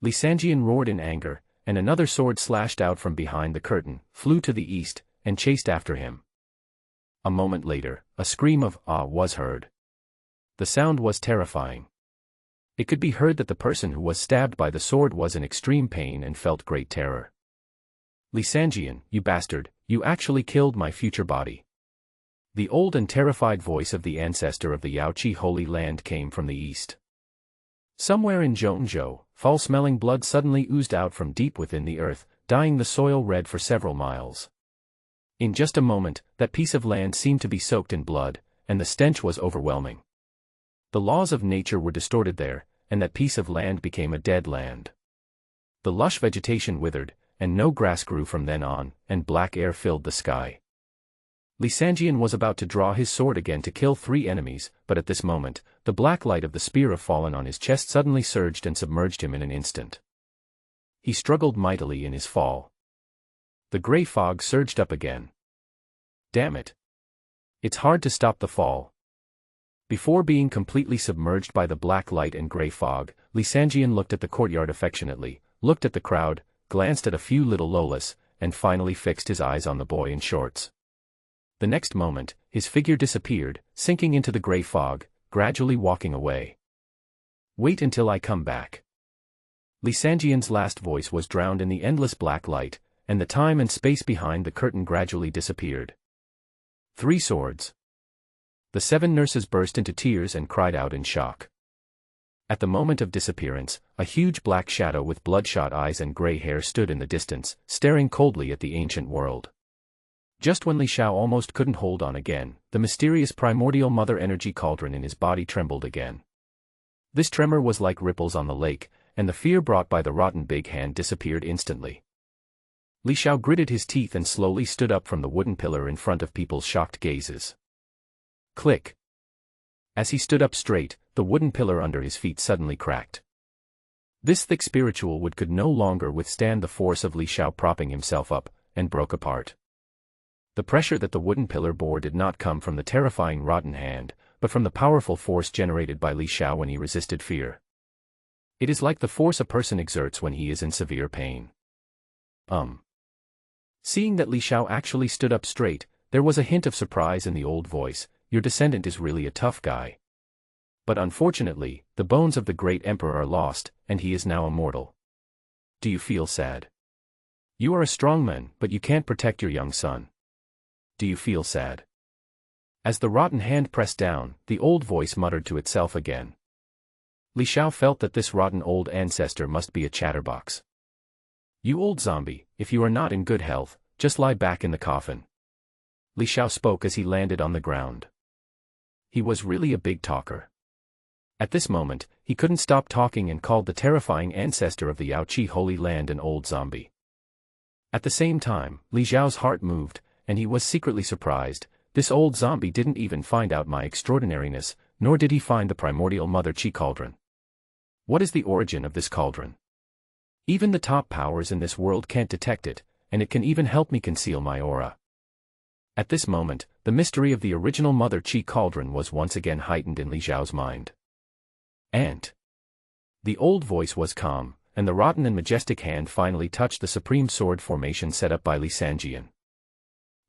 Li Xiao roared in anger, and another sword slashed out from behind the curtain, flew to the east, and chased after him. A moment later, a scream of "ah" was heard. The sound was terrifying. It could be heard that the person who was stabbed by the sword was in extreme pain and felt great terror. "Li Xiao, you bastard, you actually killed my future body." The old and terrified voice of the ancestor of the Yaoqi Holy Land came from the east. Somewhere in Zhongzhou, foul-smelling blood suddenly oozed out from deep within the earth, dyeing the soil red for several miles. In just a moment, that piece of land seemed to be soaked in blood, and the stench was overwhelming. The laws of nature were distorted there, and that piece of land became a dead land. The lush vegetation withered, and no grass grew from then on, and black air filled the sky. Li Xiao was about to draw his sword again to kill 3 enemies, but at this moment, the black light of the spear of fallen on his chest suddenly surged and submerged him in an instant. He struggled mightily in his fall. The gray fog surged up again. Damn it. It's hard to stop the fall. Before being completely submerged by the black light and gray fog, Li Xiao looked at the courtyard affectionately, looked at the crowd, glanced at a few little Lolas, and finally fixed his eyes on the boy in shorts. The next moment, his figure disappeared, sinking into the gray fog, gradually walking away. "Wait until I come back." Li Xiao's last voice was drowned in the endless black light, and the time and space behind the curtain gradually disappeared. 3 swords. The 7 nurses burst into tears and cried out in shock. At the moment of disappearance, a huge black shadow with bloodshot eyes and gray hair stood in the distance, staring coldly at the ancient world. Just when Li Xiao almost couldn't hold on again, the mysterious primordial mother energy cauldron in his body trembled again. This tremor was like ripples on the lake, and the fear brought by the rotten big hand disappeared instantly. Li Xiao gritted his teeth and slowly stood up from the wooden pillar in front of people's shocked gazes. Click. As he stood up straight, the wooden pillar under his feet suddenly cracked. This thick spiritual wood could no longer withstand the force of Li Xiao propping himself up, and broke apart. The pressure that the wooden pillar bore did not come from the terrifying rotten hand, but from the powerful force generated by Li Xiao when he resisted fear. It is like the force a person exerts when he is in severe pain. Seeing that Li Xiao actually stood up straight, there was a hint of surprise in the old voice. Your descendant is really a tough guy. But unfortunately, the bones of the great emperor are lost, and he is now immortal. Do you feel sad? You are a strong man, but you can't protect your young son. Do you feel sad? As the rotten hand pressed down, the old voice muttered to itself again. Li Xiao felt that this rotten old ancestor must be a chatterbox. You old zombie, if you are not in good health, just lie back in the coffin. Li Xiao spoke as he landed on the ground. He was really a big talker. At this moment, he couldn't stop talking and called the terrifying ancestor of the Yaoqi Holy Land an old zombie. At the same time, Li Xiao's heart moved, and he was secretly surprised. This old zombie didn't even find out my extraordinariness, nor did he find the primordial mother Qi cauldron. What is the origin of this cauldron? Even the top powers in this world can't detect it, and it can even help me conceal my aura. At this moment, the mystery of the original mother Qi cauldron was once again heightened in Li Xiao's mind. And the old voice was calm, and the rotten and majestic hand finally touched the supreme sword formation set up by Li Xiao.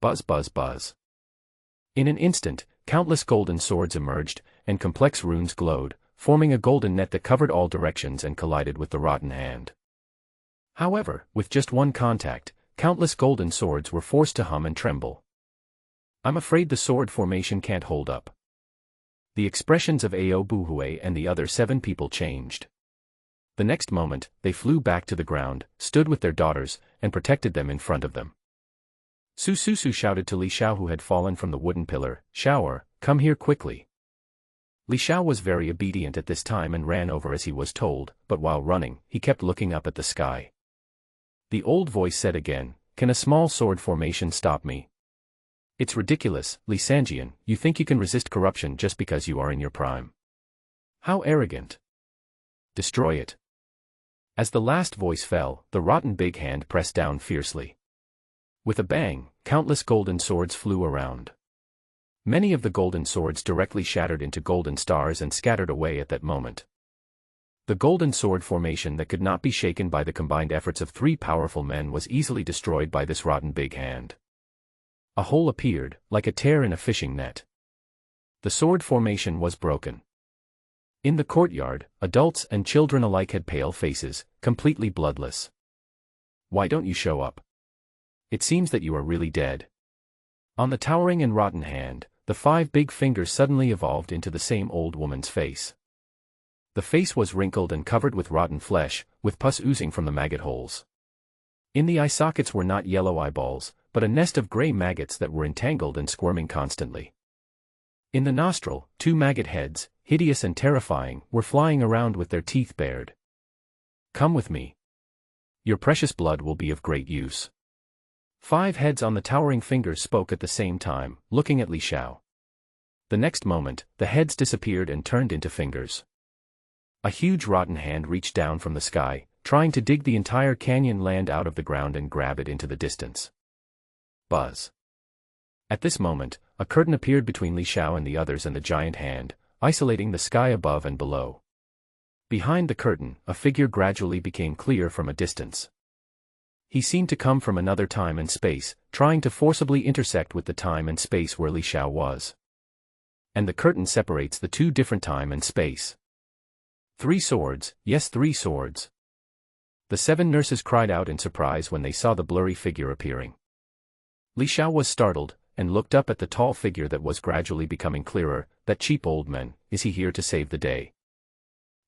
Buzz buzz buzz. In an instant, countless golden swords emerged, and complex runes glowed, forming a golden net that covered all directions and collided with the rotten hand. However, with just one contact, countless golden swords were forced to hum and tremble. I'm afraid the sword formation can't hold up. The expressions of Ao Buhui and the other 7 people changed. The next moment, they flew back to the ground, stood with their daughters, and protected them in front of them. Su Su Su shouted to Li Xiao, who had fallen from the wooden pillar, "Xiaoer, come here quickly." Li Xiao was very obedient at this time and ran over as he was told, but while running, he kept looking up at the sky. The old voice said again, "Can a small sword formation stop me?" It's ridiculous, Li Xiao, you think you can resist corruption just because you are in your prime. How arrogant. Destroy it. As the last voice fell, the rotten big hand pressed down fiercely. With a bang, countless golden swords flew around. Many of the golden swords directly shattered into golden stars and scattered away at that moment. The golden sword formation that could not be shaken by the combined efforts of 3 powerful men was easily destroyed by this rotten big hand. A hole appeared, like a tear in a fishing net. The sword formation was broken. In the courtyard, adults and children alike had pale faces, completely bloodless. Why don't you show up? It seems that you are really dead. On the towering and rotten hand, the 5 big fingers suddenly evolved into the same old woman's face. The face was wrinkled and covered with rotten flesh, with pus oozing from the maggot holes. In the eye sockets were not yellow eyeballs, but a nest of gray maggots that were entangled and squirming constantly. In the nostril, 2 maggot heads, hideous and terrifying, were flying around with their teeth bared. Come with me. Your precious blood will be of great use. 5 heads on the towering fingers spoke at the same time, looking at Li Xiao. The next moment, the heads disappeared and turned into fingers. A huge rotten hand reached down from the sky, trying to dig the entire canyon land out of the ground and grab it into the distance. Buzz. At this moment, a curtain appeared between Li Xiao and the others and the giant hand, isolating the sky above and below. Behind the curtain, a figure gradually became clear from a distance. He seemed to come from another time and space, trying to forcibly intersect with the time and space where Li Xiao was. And the curtain separates the 2 different time and space. 3 swords, yes, 3 swords. The 7 nurses cried out in surprise when they saw the blurry figure appearing. Li Xiao was startled, and looked up at the tall figure that was gradually becoming clearer. That cheap old man, is he here to save the day?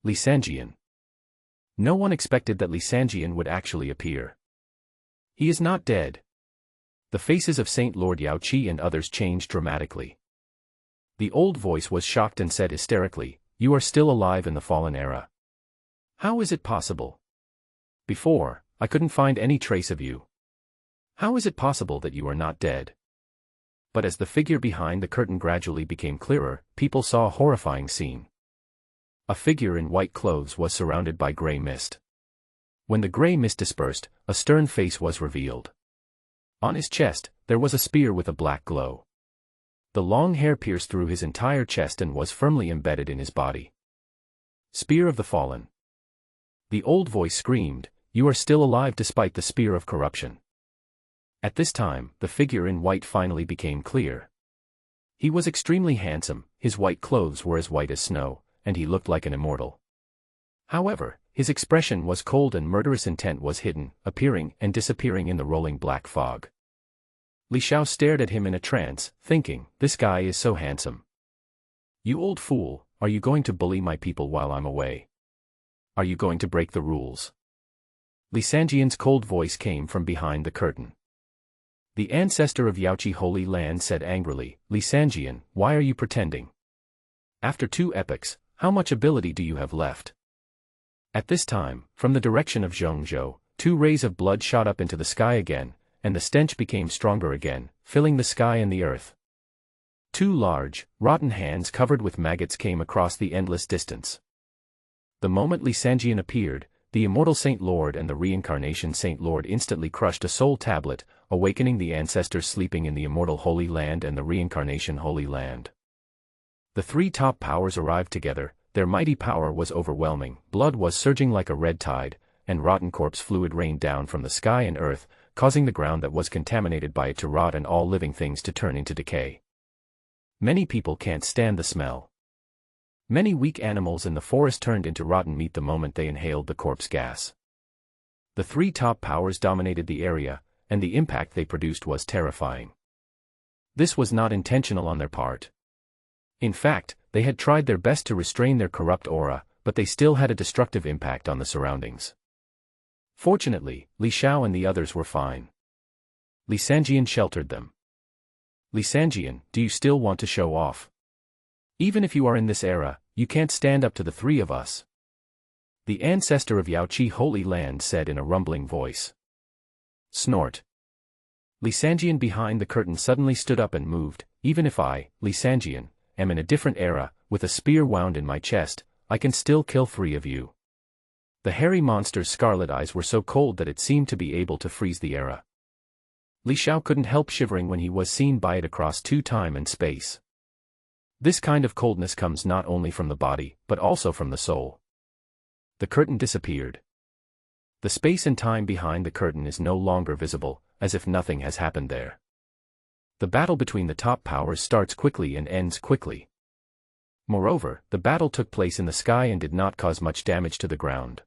Li Xiao. No one expected that Li Xiao would actually appear. He is not dead. The faces of Saint Lord Yaoqi and others changed dramatically. The old voice was shocked and said hysterically, "You are still alive in the fallen era. How is it possible? Before, I couldn't find any trace of you. How is it possible that you are not dead?" But as the figure behind the curtain gradually became clearer, people saw a horrifying scene. A figure in white clothes was surrounded by gray mist. When the gray mist dispersed, a stern face was revealed. On his chest, there was a spear with a black glow. The long hair pierced through his entire chest and was firmly embedded in his body. Spear of the Fallen. The old voice screamed, "You are still alive despite the spear of corruption." At this time, the figure in white finally became clear. He was extremely handsome, his white clothes were as white as snow, and he looked like an immortal. However, his expression was cold and murderous intent was hidden, appearing and disappearing in the rolling black fog. Li Xiao stared at him in a trance, thinking, this guy is so handsome. You old fool, are you going to bully my people while I'm away? Are you going to break the rules? Li Sanjian's cold voice came from behind the curtain. The ancestor of Yaoqi Holy Land said angrily, Li Sanjian, why are you pretending? After 2 epochs, how much ability do you have left? At this time, from the direction of Zhongzhou, 2 rays of blood shot up into the sky again, and the stench became stronger again, filling the sky and the earth. 2 large, rotten hands covered with maggots came across the endless distance. The moment Li Sanjian appeared, the immortal Saint Lord and the reincarnation Saint Lord instantly crushed a soul tablet, awakening the ancestors sleeping in the immortal Holy Land and the reincarnation Holy Land. The 3 top powers arrived together, their mighty power was overwhelming, blood was surging like a red tide, and rotten corpse fluid rained down from the sky and earth, causing the ground that was contaminated by it to rot and all living things to turn into decay. Many people can't stand the smell. Many weak animals in the forest turned into rotten meat the moment they inhaled the corpse gas. The 3 top powers dominated the area, and the impact they produced was terrifying. This was not intentional on their part. In fact, they had tried their best to restrain their corrupt aura, but they still had a destructive impact on the surroundings. Fortunately, Li Xiao and the others were fine. Li Sanjian sheltered them. Li Sanjian, do you still want to show off? Even if you are in this era, you can't stand up to the 3 of us. The ancestor of Yaoqi Holy Land said in a rumbling voice. Snort. Li Sanjian behind the curtain suddenly stood up and moved. Even if I, Li Sanjian, am in a different era, with a spear wound in my chest, I can still kill 3 of you. The hairy monster's scarlet eyes were so cold that it seemed to be able to freeze the era. Li Xiao couldn't help shivering when he was seen by it across 2 time and space. This kind of coldness comes not only from the body, but also from the soul. The curtain disappeared. The space and time behind the curtain is no longer visible, as if nothing has happened there. The battle between the top powers starts quickly and ends quickly. Moreover, the battle took place in the sky and did not cause much damage to the ground.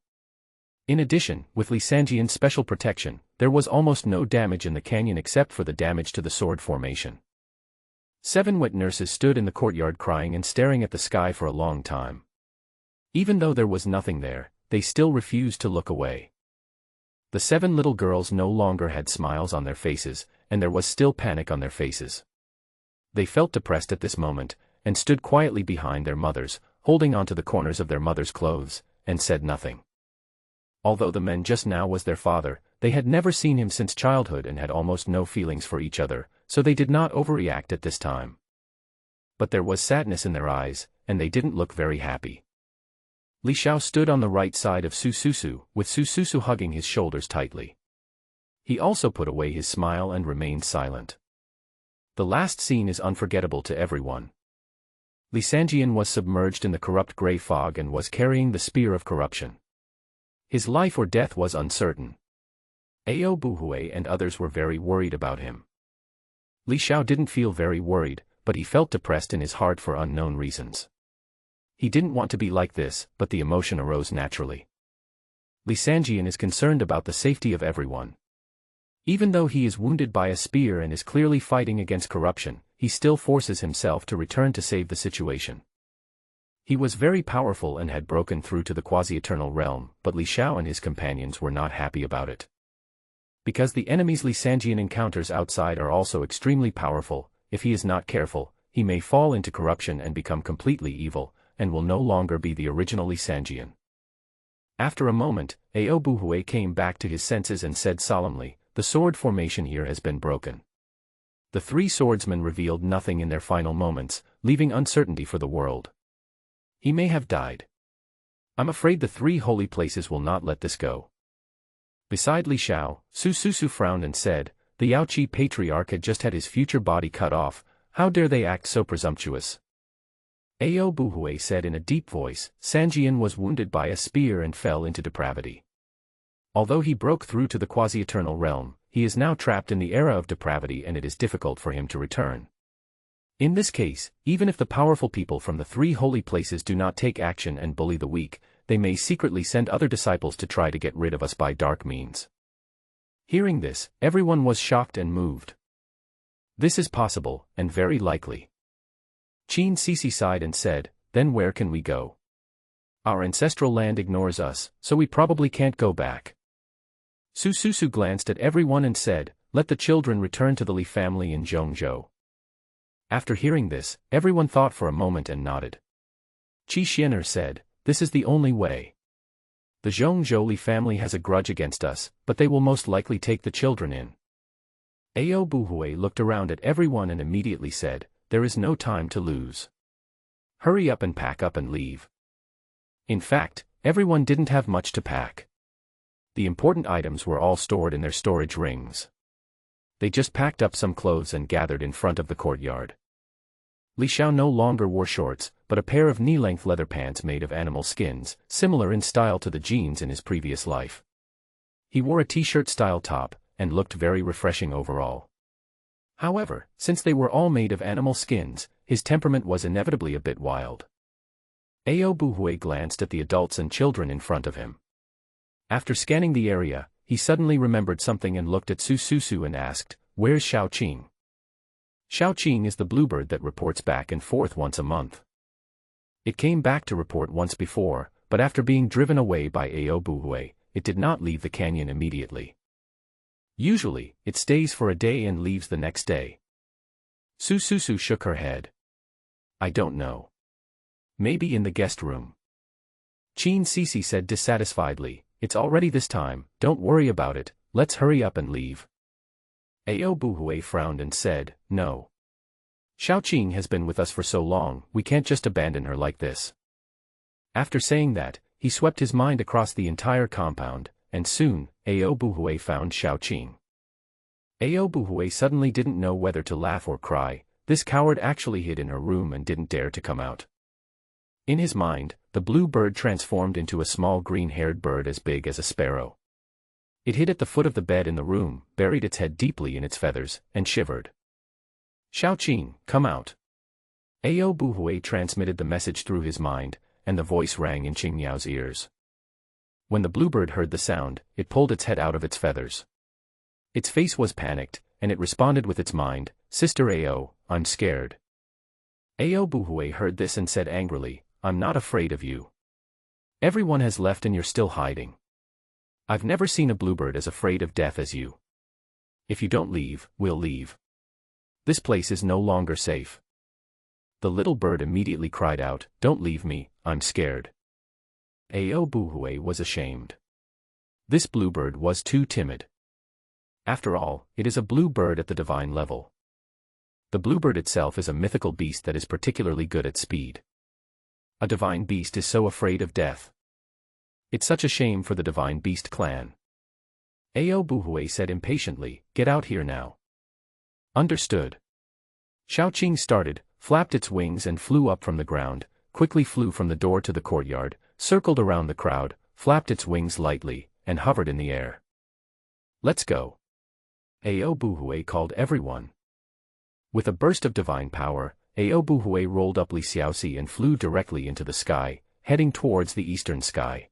In addition, with Li Sanjian's special protection, there was almost no damage in the canyon except for the damage to the sword formation. 7 wet nurses stood in the courtyard crying and staring at the sky for a long time. Even though there was nothing there, they still refused to look away. The 7 little girls no longer had smiles on their faces, and there was still panic on their faces. They felt depressed at this moment, and stood quietly behind their mothers, holding onto the corners of their mother's clothes, and said nothing. Although the man just now was their father, they had never seen him since childhood and had almost no feelings for each other, so they did not overreact at this time. But there was sadness in their eyes, and they didn't look very happy. Li Xiao stood on the right side of Su Susu, with Su Susu hugging his shoulders tightly. He also put away his smile and remained silent. The last scene is unforgettable to everyone. Li Sanjian was submerged in the corrupt grey fog and was carrying the spear of corruption. His life or death was uncertain. Ao Buhui and others were very worried about him. Li Xiao didn't feel very worried, but he felt depressed in his heart for unknown reasons. He didn't want to be like this, but the emotion arose naturally. Li Sanjian is concerned about the safety of everyone. Even though he is wounded by a spear and is clearly fighting against corruption, he still forces himself to return to save the situation. He was very powerful and had broken through to the quasi-eternal realm, but Li Xiao and his companions were not happy about it. Because the enemies Li Sanjian encounters outside are also extremely powerful, if he is not careful, he may fall into corruption and become completely evil, and will no longer be the original Li Sanjian. After a moment, Ao Buhui came back to his senses and said solemnly, "The sword formation here has been broken." The 3 swordsmen revealed nothing in their final moments, leaving uncertainty for the world. He may have died. I'm afraid the 3 holy places will not let this go. Beside Li Xiao, Su Susu frowned and said, the Yaoqi patriarch had just had his future body cut off, How dare they act so presumptuous? Ao Buhui said in a deep voice, Sanjian was wounded by a spear and fell into depravity. Although he broke through to the quasi-eternal realm, he is now trapped in the era of depravity and it is difficult for him to return. In this case, even if the powerful people from the 3 holy places do not take action and bully the weak, they may secretly send other disciples to try to get rid of us by dark means. Hearing this, everyone was shocked and moved. This is possible, and very likely. Qin Sisi sighed and said, then where can we go? Our ancestral land ignores us, so we probably can't go back. Su Susu glanced at everyone and said, let the children return to the Li family in Zhongzhou. After hearing this, everyone thought for a moment and nodded. Qi Xianer said, this is the only way. The Zhongzhou Li family has a grudge against us, but they will most likely take the children in. Ao Buhui looked around at everyone and immediately said, there is no time to lose. Hurry up and pack up and leave. In fact, everyone didn't have much to pack. The important items were all stored in their storage rings. They just packed up some clothes and gathered in front of the courtyard. Li Xiao no longer wore shorts, but a pair of knee-length leather pants made of animal skins, similar in style to the jeans in his previous life. He wore a t-shirt style top, and looked very refreshing overall. However, since they were all made of animal skins, his temperament was inevitably a bit wild. Ao Buhui glanced at the adults and children in front of him. After scanning the area, he suddenly remembered something and looked at Su Susu and asked, where's Xiao Qing? Xiao Qing is the bluebird that reports back and forth once a month. It came back to report once before, but after being driven away by Ao Buhui, it did not leave the canyon immediately. Usually, it stays for a day and leaves the next day. Su Susu shook her head. I don't know. Maybe in the guest room. Qin Sisi said dissatisfiedly, it's already this time, don't worry about it, let's hurry up and leave. Ao Buhui frowned and said, no. Xiao Qing has been with us for so long, we can't just abandon her like this. After saying that, he swept his mind across the entire compound, and soon, Ao Buhui found Xiao Qing. Ao Buhui suddenly didn't know whether to laugh or cry. This coward actually hid in her room and didn't dare to come out. In his mind, the blue bird transformed into a small green-haired bird as big as a sparrow. It hid at the foot of the bed in the room, buried its head deeply in its feathers, and shivered. Xiao Qing, come out. Ao Buhui transmitted the message through his mind, and the voice rang in Qing Miao's ears. When the bluebird heard the sound, it pulled its head out of its feathers. Its face was panicked, and it responded with its mind, Sister Ao, I'm scared. Ao Buhui heard this and said angrily, I'm not afraid of you. Everyone has left and you're still hiding. I've never seen a bluebird as afraid of death as you. If you don't leave, we'll leave. This place is no longer safe. The little bird immediately cried out, don't leave me, I'm scared. Ao Buhui was ashamed. This bluebird was too timid. After all, it is a bluebird at the divine level. The bluebird itself is a mythical beast that is particularly good at speed. A divine beast is so afraid of death. It's such a shame for the divine beast clan. Ao Buhui said impatiently, get out here now. Understood. Xiao Qing started, flapped its wings and flew up from the ground, quickly flew from the door to the courtyard, circled around the crowd, flapped its wings lightly, and hovered in the air. Let's go. Ao Buhui called everyone. With a burst of divine power, Ao Buhui rolled up Li Xiao and flew directly into the sky, heading towards the eastern sky.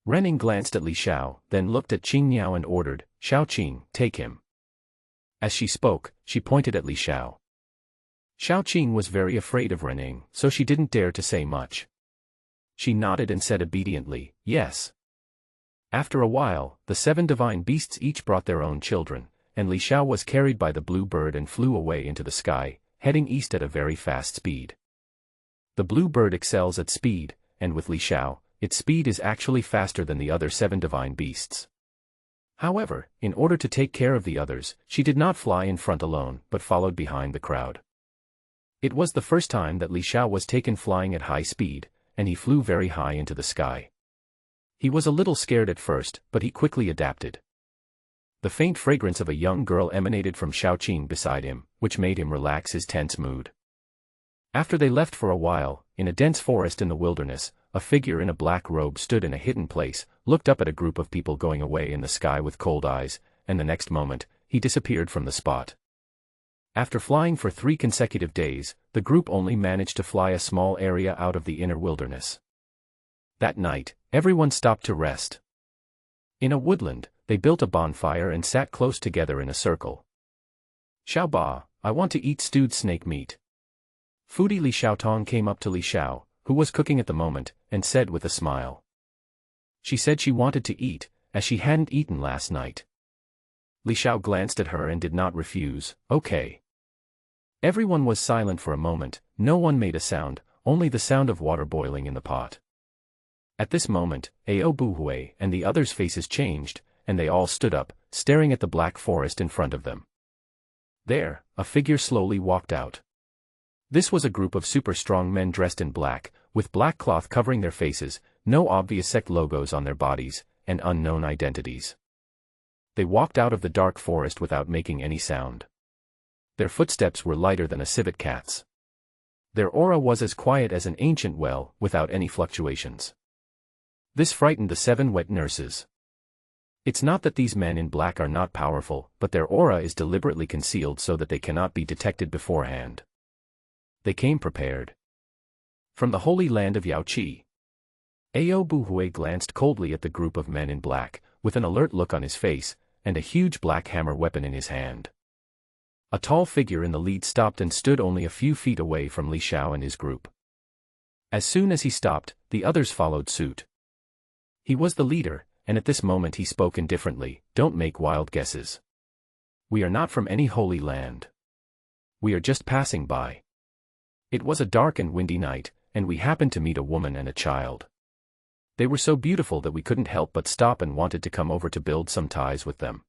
Renning glanced at Li Xiao, then looked at Qing Miao and ordered, Xiao Qing, take him. As she spoke, she pointed at Li Xiao. Xiao Qing was very afraid of Renning, so she didn't dare to say much. She nodded and said obediently, yes. After a while, the 7 divine beasts each brought their own children, and Li Xiao was carried by the blue bird and flew away into the sky, heading east at a very fast speed. The blue bird excels at speed, and with Li Xiao, its speed is actually faster than the other 7 divine beasts. However, in order to take care of the others, she did not fly in front alone, but followed behind the crowd. It was the first time that Li Xiao was taken flying at high speed, and he flew very high into the sky. He was a little scared at first, but he quickly adapted. The faint fragrance of a young girl emanated from Xiaoqin beside him, which made him relax his tense mood. After they left for a while, in a dense forest in the wilderness, a figure in a black robe stood in a hidden place, looked up at a group of people going away in the sky with cold eyes, and the next moment, he disappeared from the spot. After flying for 3 consecutive days, the group only managed to fly a small area out of the inner wilderness. That night, everyone stopped to rest. In a woodland, they built a bonfire and sat close together in a circle. "Xiaoba, I want to eat stewed snake meat." Foodie Li Xiaotong came up to Li Xiao, who was cooking at the moment, and said with a smile. She said she wanted to eat, as she hadn't eaten last night. Li Xiao glanced at her and did not refuse. "Okay." Everyone was silent for a moment, no one made a sound, only the sound of water boiling in the pot. At this moment, Ao Buhui and the others' faces changed, and they all stood up, staring at the black forest in front of them. There, a figure slowly walked out. This was a group of super strong men dressed in black, with black cloth covering their faces, no obvious sect logos on their bodies, and unknown identities. They walked out of the dark forest without making any sound. Their footsteps were lighter than a civet cat's. Their aura was as quiet as an ancient well, without any fluctuations. This frightened the 7 wet nurses. It's not that these men in black are not powerful, but their aura is deliberately concealed so that they cannot be detected beforehand. They came prepared. From the holy land of Yaoqi. Ao Buhui glanced coldly at the group of men in black, with an alert look on his face, and a huge black hammer weapon in his hand. A tall figure in the lead stopped and stood only a few feet away from Li Xiao and his group. As soon as he stopped, the others followed suit. He was the leader, and at this moment he spoke indifferently. "Don't make wild guesses. We are not from any holy land. We are just passing by. It was a dark and windy night, and we happened to meet a woman and a child. They were so beautiful that we couldn't help but stop and wanted to come over to build some ties with them."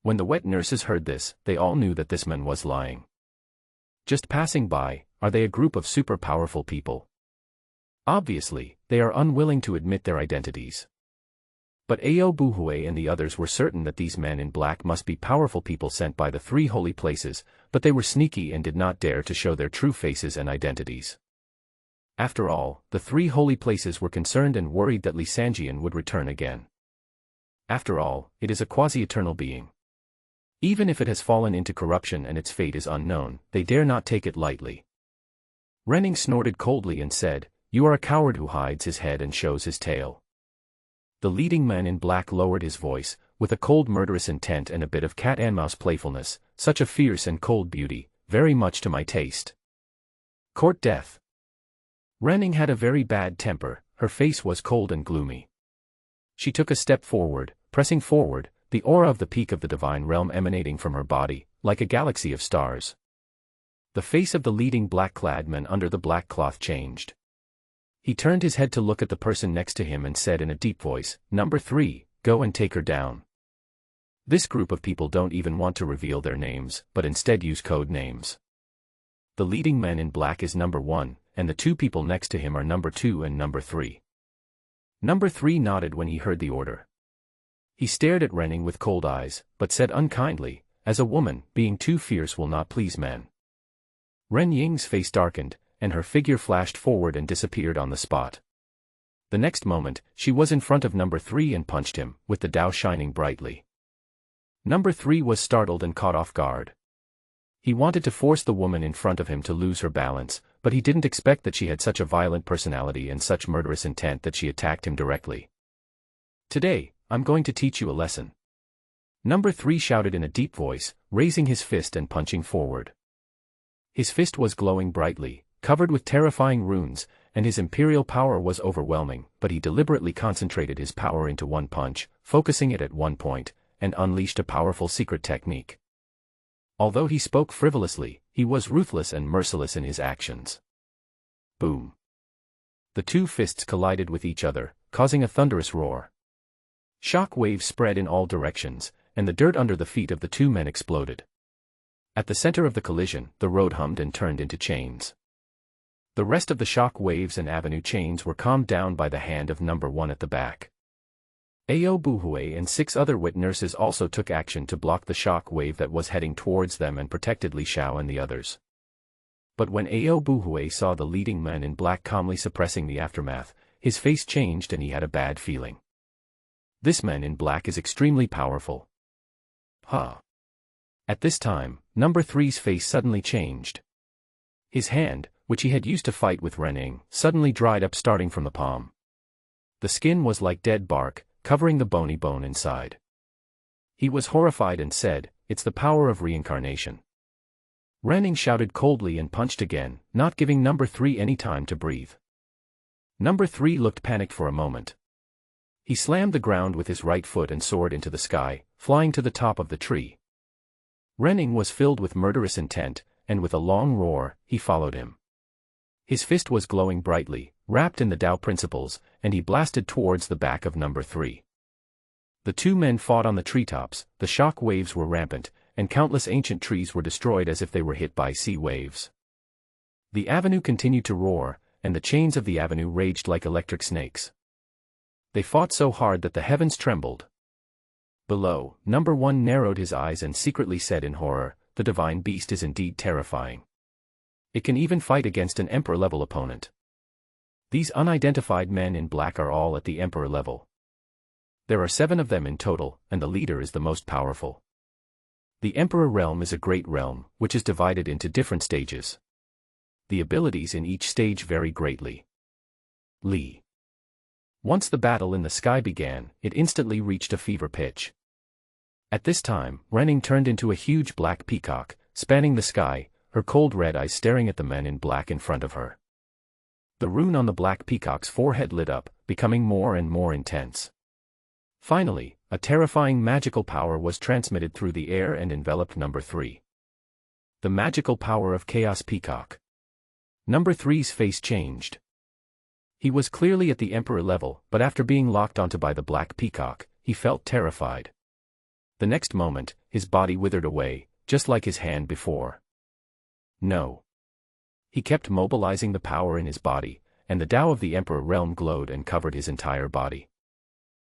When the wet nurses heard this, they all knew that this man was lying. Just passing by, are they a group of super powerful people? Obviously, they are unwilling to admit their identities. But Ao Buhui and the others were certain that these men in black must be powerful people sent by the 3 holy places, but they were sneaky and did not dare to show their true faces and identities. After all, the 3 holy places were concerned and worried that Li Sanjian would return again. After all, it is a quasi-eternal being. Even if it has fallen into corruption and its fate is unknown, they dare not take it lightly. Renning snorted coldly and said, "You are a coward who hides his head and shows his tail." The leading man in black lowered his voice, with a cold murderous intent and a bit of cat-and-mouse playfulness, "Such a fierce and cold beauty, very much to my taste. Court death." Renning had a very bad temper, her face was cold and gloomy. She took a step forward, pressing forward, the aura of the peak of the divine realm emanating from her body, like a galaxy of stars. The face of the leading black-clad man under the black cloth changed. He turned his head to look at the person next to him and said in a deep voice, "Number 3, go and take her down." This group of people don't even want to reveal their names, but instead use code names. The leading man in black is number 1, and the 2 people next to him are number 2 and number 3. Number 3 nodded when he heard the order. He stared at Renning with cold eyes, but said unkindly, "As a woman, being too fierce will not please men." Ren Ying's face darkened, and her figure flashed forward and disappeared on the spot. The next moment, she was in front of number 3 and punched him, with the Dao shining brightly. Number 3 was startled and caught off guard. He wanted to force the woman in front of him to lose her balance, but he didn't expect that she had such a violent personality and such murderous intent that she attacked him directly. "Today, I'm going to teach you a lesson." Number 3 shouted in a deep voice, raising his fist and punching forward. His fist was glowing brightly, covered with terrifying runes, and his imperial power was overwhelming, but he deliberately concentrated his power into one punch, focusing it at one point, and unleashed a powerful secret technique. Although he spoke frivolously, he was ruthless and merciless in his actions. Boom! The 2 fists collided with each other, causing a thunderous roar. Shock waves spread in all directions, and the dirt under the feet of the 2 men exploded. At the center of the collision, the road hummed and turned into chains. The rest of the shock waves and avenue chains were calmed down by the hand of number 1 at the back. Ao Buhui and 6 other witnesses also took action to block the shock wave that was heading towards them and protected Li Xiao and the others. But when Ao Buhui saw the leading man in black calmly suppressing the aftermath, his face changed and he had a bad feeling. This man in black is extremely powerful. Huh. At this time, number 3's face suddenly changed. His hand, which he had used to fight with Renning, suddenly dried up starting from the palm. The skin was like dead bark, covering the bony bone inside. He was horrified and said, "It's the power of reincarnation." Renning shouted coldly and punched again, not giving number 3 any time to breathe. Number 3 looked panicked for a moment. He slammed the ground with his right foot and soared into the sky, flying to the top of the tree. Renning was filled with murderous intent, and with a long roar, he followed him. His fist was glowing brightly, wrapped in the Tao principles, and he blasted towards the back of number 3. The 2 men fought on the treetops, the shock waves were rampant, and countless ancient trees were destroyed as if they were hit by sea waves. The avenue continued to roar, and the chains of the avenue raged like electric snakes. They fought so hard that the heavens trembled. Below, number 1 narrowed his eyes and secretly said in horror, "The divine beast is indeed terrifying. It can even fight against an emperor-level opponent." These unidentified men in black are all at the emperor level. There are 7 of them in total, and the leader is the most powerful. The emperor realm is a great realm, which is divided into different stages. The abilities in each stage vary greatly. Li. Once the battle in the sky began, it instantly reached a fever pitch. At this time, Renning turned into a huge black peacock, spanning the sky, her cold red eyes staring at the men in black in front of her. The rune on the black peacock's forehead lit up, becoming more and more intense. Finally, a terrifying magical power was transmitted through the air and enveloped number 3. The magical power of Chaos Peacock. Number 3's face changed. He was clearly at the emperor level, but after being locked onto by the black peacock, he felt terrified. The next moment, his body withered away, just like his hand before. No. He kept mobilizing the power in his body, and the Tao of the Emperor realm glowed and covered his entire body.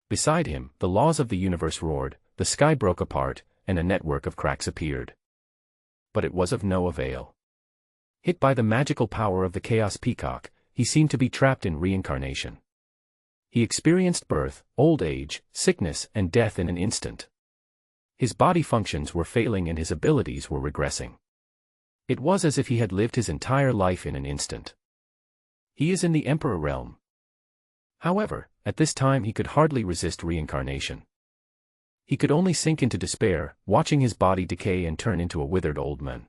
Beside him, the laws of the universe roared, the sky broke apart, and a network of cracks appeared. But it was of no avail. Hit by the magical power of the Chaos Peacock, he seemed to be trapped in reincarnation. He experienced birth, old age, sickness, and death in an instant. His body functions were failing and his abilities were regressing. It was as if he had lived his entire life in an instant. He is in the Emperor realm. However, at this time he could hardly resist reincarnation. He could only sink into despair, watching his body decay and turn into a withered old man.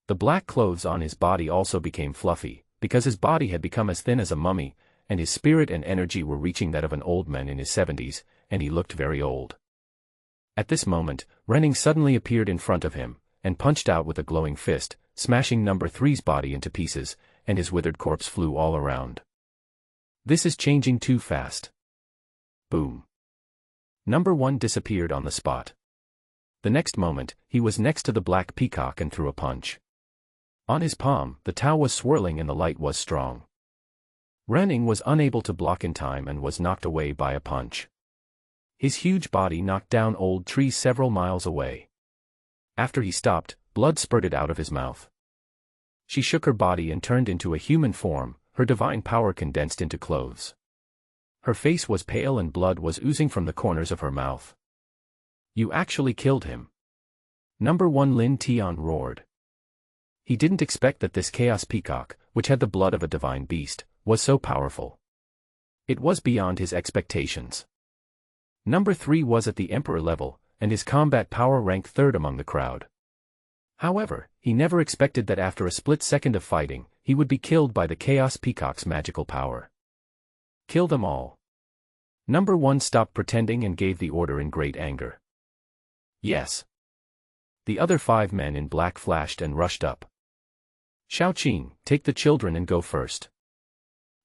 The black clothes on his body also became fluffy, because his body had become as thin as a mummy, and his spirit and energy were reaching that of an old man in his 70s, and he looked very old. At this moment, Renning suddenly appeared in front of him, and punched out with a glowing fist, smashing number 3's body into pieces, and his withered corpse flew all around. This is changing too fast. Boom. Number 1 disappeared on the spot. The next moment, he was next to the black peacock and threw a punch. On his palm, the Tao was swirling and the light was strong. Renning was unable to block in time and was knocked away by a punch. His huge body knocked down old trees several miles away. After he stopped, blood spurted out of his mouth. She shook her body and turned into a human form, her divine power condensed into clothes. Her face was pale and blood was oozing from the corners of her mouth. "You actually killed him." Number 1 Lin Tian roared. He didn't expect that this Chaos Peacock, which had the blood of a divine beast, was so powerful. It was beyond his expectations. Number 3 was at the Emperor level, and his combat power ranked 3rd among the crowd. However, he never expected that after a split second of fighting, he would be killed by the Chaos Peacock's magical power. Kill them all. Number 1 stopped pretending and gave the order in great anger. Yes. The other 5 men in black flashed and rushed up. Xiaoqing, take the children and go first.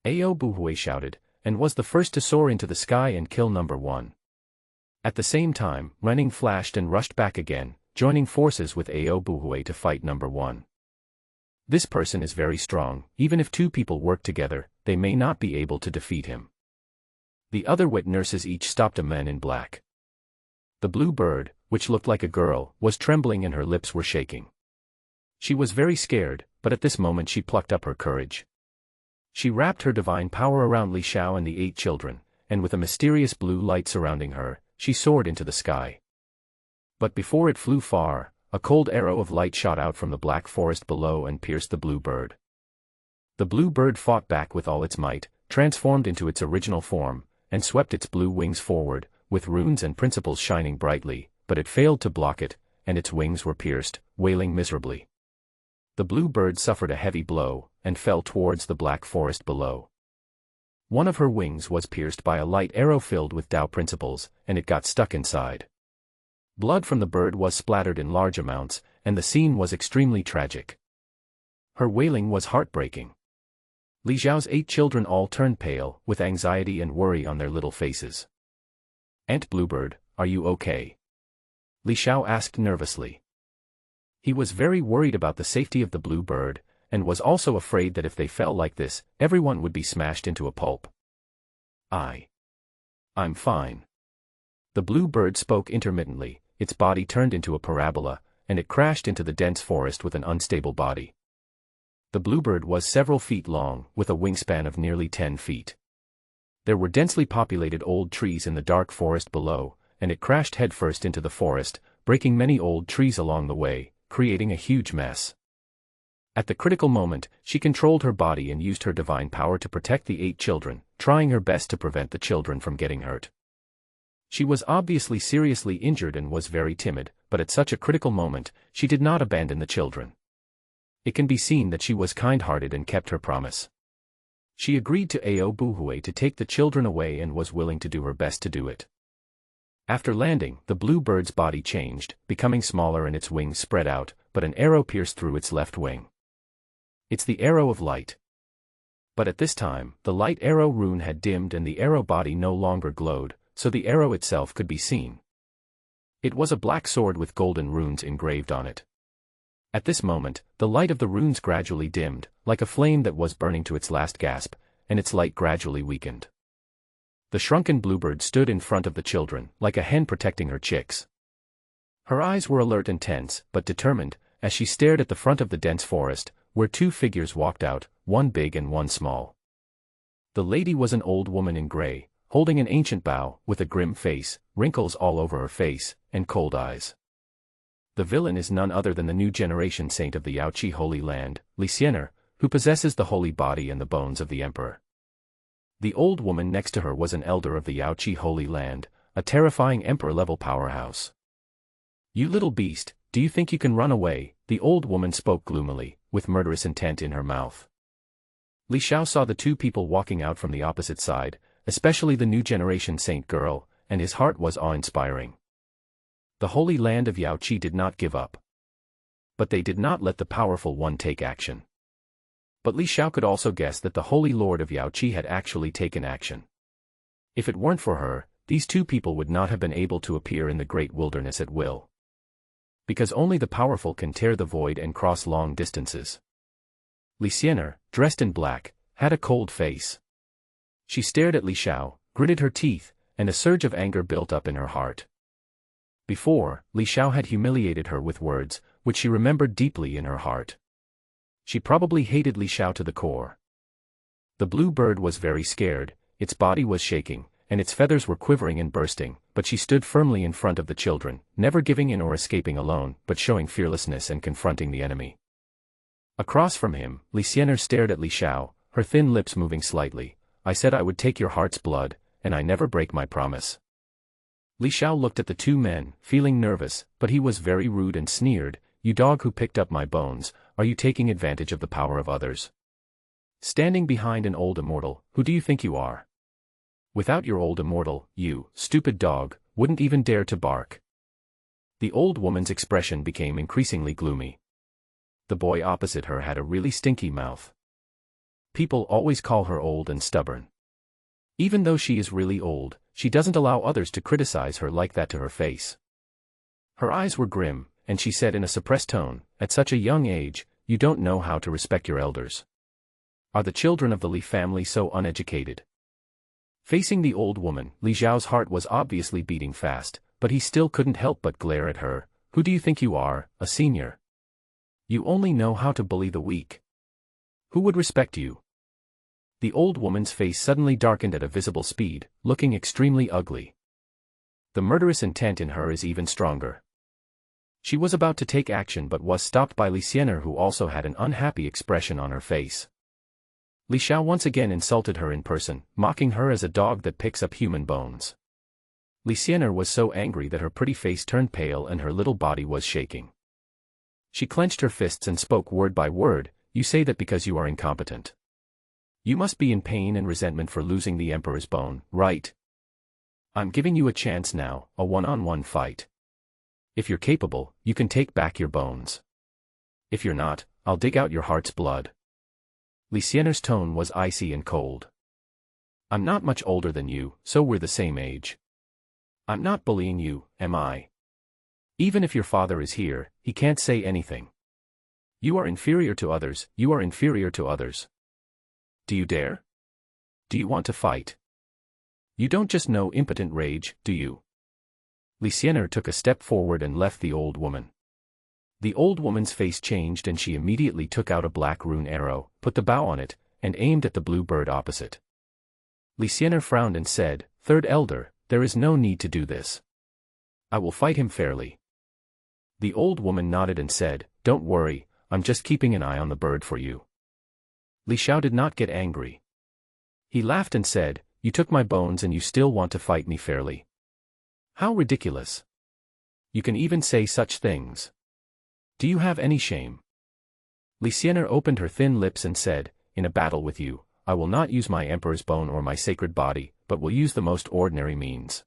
Ao Buhui shouted, and was the first to soar into the sky and kill number 1. At the same time, Renning flashed and rushed back again, joining forces with Ao Buhui to fight number 1. This person is very strong, even if 2 people work together, they may not be able to defeat him. The other wet nurses each stopped a man in black. The blue bird, which looked like a girl, was trembling and her lips were shaking. She was very scared, but at this moment she plucked up her courage. She wrapped her divine power around Li Xiao and the 8 children, and with a mysterious blue light surrounding her, she soared into the sky. But before it flew far, a cold arrow of light shot out from the black forest below and pierced the blue bird. The blue bird fought back with all its might, transformed into its original form, and swept its blue wings forward, with runes and principles shining brightly, but it failed to block it, and its wings were pierced, wailing miserably. The blue bird suffered a heavy blow, and fell towards the black forest below. One of her wings was pierced by a light arrow filled with Tao principles, and it got stuck inside. Blood from the bird was splattered in large amounts, and the scene was extremely tragic. Her wailing was heartbreaking. Li Xiao's 8 children all turned pale, with anxiety and worry on their little faces. "Aunt Bluebird, are you okay?" Li Xiao asked nervously. He was very worried about the safety of the blue bird, and was also afraid that if they fell like this, everyone would be smashed into a pulp. I'm fine." The blue bird spoke intermittently, its body turned into a parabola, and it crashed into the dense forest with an unstable body. The bluebird was several feet long, with a wingspan of nearly 10 feet. There were densely populated old trees in the dark forest below, and it crashed headfirst into the forest, breaking many old trees along the way, creating a huge mess. At the critical moment, she controlled her body and used her divine power to protect the 8 children, trying her best to prevent the children from getting hurt. She was obviously seriously injured and was very timid, but at such a critical moment, she did not abandon the children. It can be seen that she was kind-hearted and kept her promise. She agreed to Ao Buhui to take the children away and was willing to do her best to do it. After landing, the blue bird's body changed, becoming smaller and its wings spread out, but an arrow pierced through its left wing. It's the arrow of light. But at this time, the light arrow rune had dimmed and the arrow body no longer glowed, so the arrow itself could be seen. It was a black sword with golden runes engraved on it. At this moment, the light of the runes gradually dimmed, like a flame that was burning to its last gasp, and its light gradually weakened. The shrunken bluebird stood in front of the children, like a hen protecting her chicks. Her eyes were alert and tense, but determined, as she stared at the front of the dense forest, where 2 figures walked out, one big and one small. The lady was an old woman in gray, holding an ancient bow, with a grim face, wrinkles all over her face, and cold eyes. The villain is none other than the new generation saint of the Yaoqi Holy Land, Li Xiao, who possesses the holy body and the bones of the emperor. The old woman next to her was an elder of the Yaoqi Holy Land, a terrifying emperor-level powerhouse. "You little beast, do you think you can run away?" the old woman spoke gloomily, with murderous intent in her mouth. Li Xiao saw the 2 people walking out from the opposite side, especially the new generation saint girl, and his heart was awe-inspiring. The Holy Land of Yaoqi did not give up. But they did not let the powerful one take action. But Li Xiao could also guess that the Holy Lord of Yaoqi had actually taken action. If it weren't for her, these 2 people would not have been able to appear in the great wilderness at will. Because only the powerful can tear the void and cross long distances. Li Xiao, dressed in black, had a cold face. She stared at Li Xiao, gritted her teeth, and a surge of anger built up in her heart. Before, Li Xiao had humiliated her with words, which she remembered deeply in her heart. She probably hated Li Xiao to the core. The blue bird was very scared, its body was shaking, and its feathers were quivering and bursting, but she stood firmly in front of the children, never giving in or escaping alone, but showing fearlessness and confronting the enemy. Across from him, Li Xiao stared at Li Xiao, her thin lips moving slightly. "I said I would take your heart's blood, and I never break my promise." Li Xiao looked at the 2 men, feeling nervous, but he was very rude and sneered, "You dog who picked up my bones, are you taking advantage of the power of others? Standing behind an old immortal, who do you think you are? Without your old immortal, you, stupid dog, wouldn't even dare to bark." The old woman's expression became increasingly gloomy. The boy opposite her had a really stinky mouth. People always call her old and stubborn. Even though she is really old, she doesn't allow others to criticize her like that to her face. Her eyes were grim, and she said in a suppressed tone, "At such a young age, you don't know how to respect your elders. Are the children of the Li family so uneducated?" Facing the old woman, Li Xiao's heart was obviously beating fast, but he still couldn't help but glare at her. Who do you think you are, a senior? You only know how to bully the weak. Who would respect you? The old woman's face suddenly darkened at a visible speed, looking extremely ugly. The murderous intent in her is even stronger. She was about to take action but was stopped by Li Xiao, who also had an unhappy expression on her face. Li Xiao once again insulted her in person, mocking her as a dog that picks up human bones. Li Xiao was so angry that her pretty face turned pale and her little body was shaking. She clenched her fists and spoke word by word. You say that because you are incompetent. You must be in pain and resentment for losing the Emperor's bone, right? I'm giving you a chance now, a one-on-one fight. If you're capable, you can take back your bones. If you're not, I'll dig out your heart's blood. Li Xiao's tone was icy and cold. I'm not much older than you, so we're the same age. I'm not bullying you, am I? Even if your father is here, he can't say anything. You are inferior to others, you are inferior to others. Do you dare? Do you want to fight? You don't just know impotent rage, do you? Li Xiao took a step forward and left the old woman. The old woman's face changed and she immediately took out a black rune arrow, put the bow on it, and aimed at the blue bird opposite. Li Xiao frowned and said, Third Elder, there is no need to do this. I will fight him fairly. The old woman nodded and said, Don't worry, I'm just keeping an eye on the bird for you. Li Xiao did not get angry. He laughed and said, You took my bones and you still want to fight me fairly. How ridiculous. You can even say such things. Do you have any shame? Li Xiao opened her thin lips and said, In a battle with you, I will not use my emperor's bone or my sacred body, but will use the most ordinary means.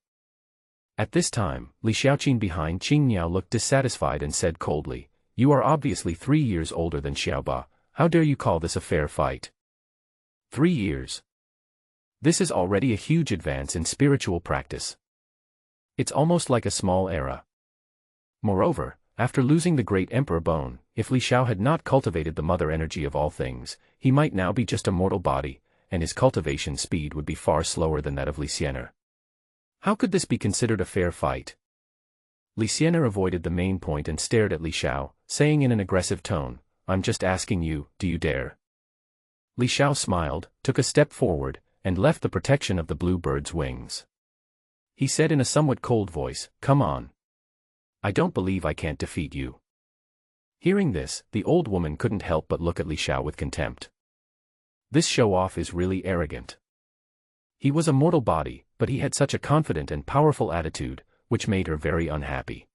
At this time, Li Xiaoqin behind Qingniao looked dissatisfied and said coldly, You are obviously 3 years older than Xiaoba, how dare you call this a fair fight? 3 years. This is already a huge advance in spiritual practice. It's almost like a small era. Moreover, after losing the great emperor bone, if Li Xiao had not cultivated the mother energy of all things, he might now be just a mortal body, and his cultivation speed would be far slower than that of Li Xiao. How could this be considered a fair fight? Li Xiao avoided the main point and stared at Li Xiao, saying in an aggressive tone, I'm just asking you, do you dare? Li Xiao smiled, took a step forward, and left the protection of the blue bird's wings. He said in a somewhat cold voice, Come on. I don't believe I can't defeat you. Hearing this, the old woman couldn't help but look at Li Xiao with contempt. This show-off is really arrogant. He was a mortal body, but he had such a confident and powerful attitude, which made her very unhappy.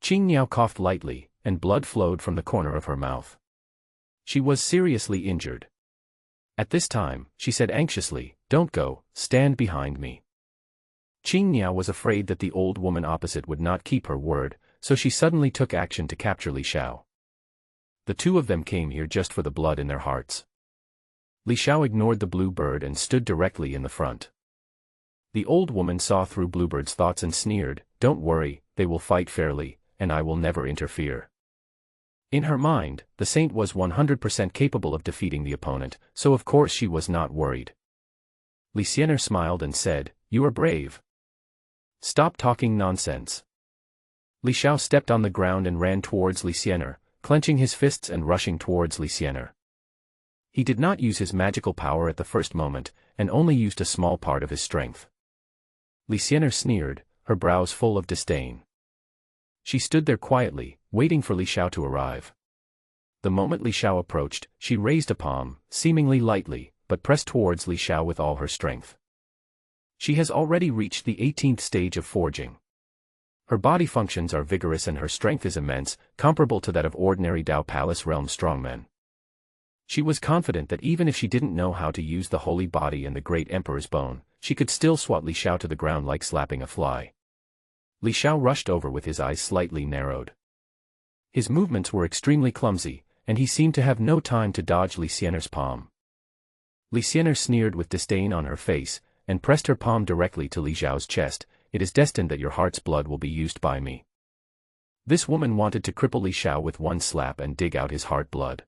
Qingniao coughed lightly, and blood flowed from the corner of her mouth. She was seriously injured. At this time, she said anxiously, Don't go, stand behind me. Qingniao was afraid that the old woman opposite would not keep her word, so she suddenly took action to capture Li Xiao. The two of them came here just for the blood in their hearts. Li Xiao ignored the blue bird and stood directly in the front. The old woman saw through Bluebird's thoughts and sneered, Don't worry, they will fight fairly, and I will never interfere. In her mind, the saint was 100% capable of defeating the opponent, so of course she was not worried. Li Xiao smiled and said, You are brave. Stop talking nonsense. Li Xiao stepped on the ground and ran towards Li Xiao, clenching his fists and rushing towards Li Xiao. He did not use his magical power at the first moment, and only used a small part of his strength. Li Xiao sneered, her brows full of disdain. She stood there quietly, waiting for Li Xiao to arrive. The moment Li Xiao approached, she raised a palm, seemingly lightly, but pressed towards Li Xiao with all her strength. She has already reached the 18th stage of forging. Her body functions are vigorous and her strength is immense, comparable to that of ordinary Dao Palace realm strongmen. She was confident that even if she didn't know how to use the holy body and the great emperor's bone, she could still swat Li Xiao to the ground like slapping a fly. Li Xiao rushed over with his eyes slightly narrowed. His movements were extremely clumsy, and he seemed to have no time to dodge Li Xiao's palm. Li Xiao sneered with disdain on her face, and pressed her palm directly to Li Xiao's chest. It is destined that your heart's blood will be used by me. This woman wanted to cripple Li Xiao with one slap and dig out his heart blood.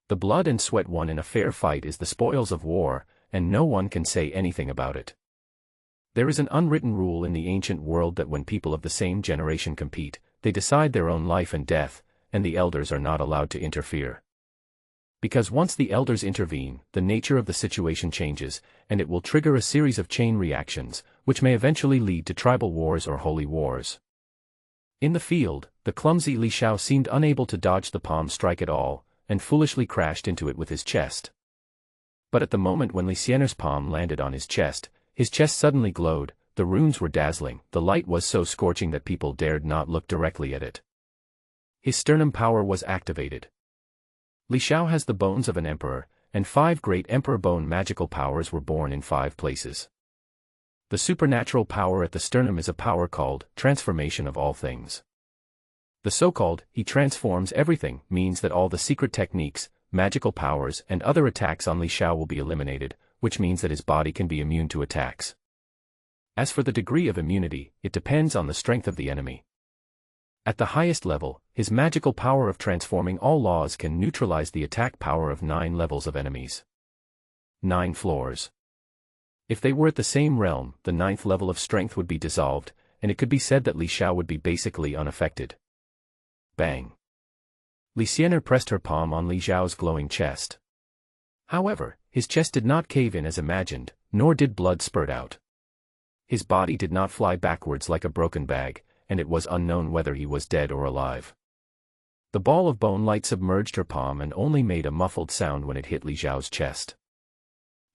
The blood and sweat won in a fair fight is the spoils of war, and no one can say anything about it. There is an unwritten rule in the ancient world that when people of the same generation compete, they decide their own life and death, and the elders are not allowed to interfere. Because once the elders intervene, the nature of the situation changes, and it will trigger a series of chain reactions, which may eventually lead to tribal wars or holy wars. In the field, the clumsy Li Xiao seemed unable to dodge the palm strike at all, and foolishly crashed into it with his chest. But at the moment when Li Xiao's palm landed on his chest suddenly glowed, the runes were dazzling, the light was so scorching that people dared not look directly at it. His sternum power was activated. Li Xiao has the bones of an emperor, and 5 great emperor bone magical powers were born in 5 places. The supernatural power at the sternum is a power called transformation of all things. The so-called he transforms everything means that all the secret techniques, magical powers and other attacks on Li Xiao will be eliminated, which means that his body can be immune to attacks. As for the degree of immunity, it depends on the strength of the enemy. At the highest level, his magical power of transforming all laws can neutralize the attack power of 9 levels of enemies. 9 floors. If they were at the same realm, the 9th level of strength would be dissolved, and it could be said that Li Xiao would be basically unaffected. Bang. Li Xiao pressed her palm on Li Xiao's glowing chest. However, his chest did not cave in as imagined, nor did blood spurt out. His body did not fly backwards like a broken bag, and it was unknown whether he was dead or alive. The ball of bone light submerged her palm and only made a muffled sound when it hit Li Xiao's chest.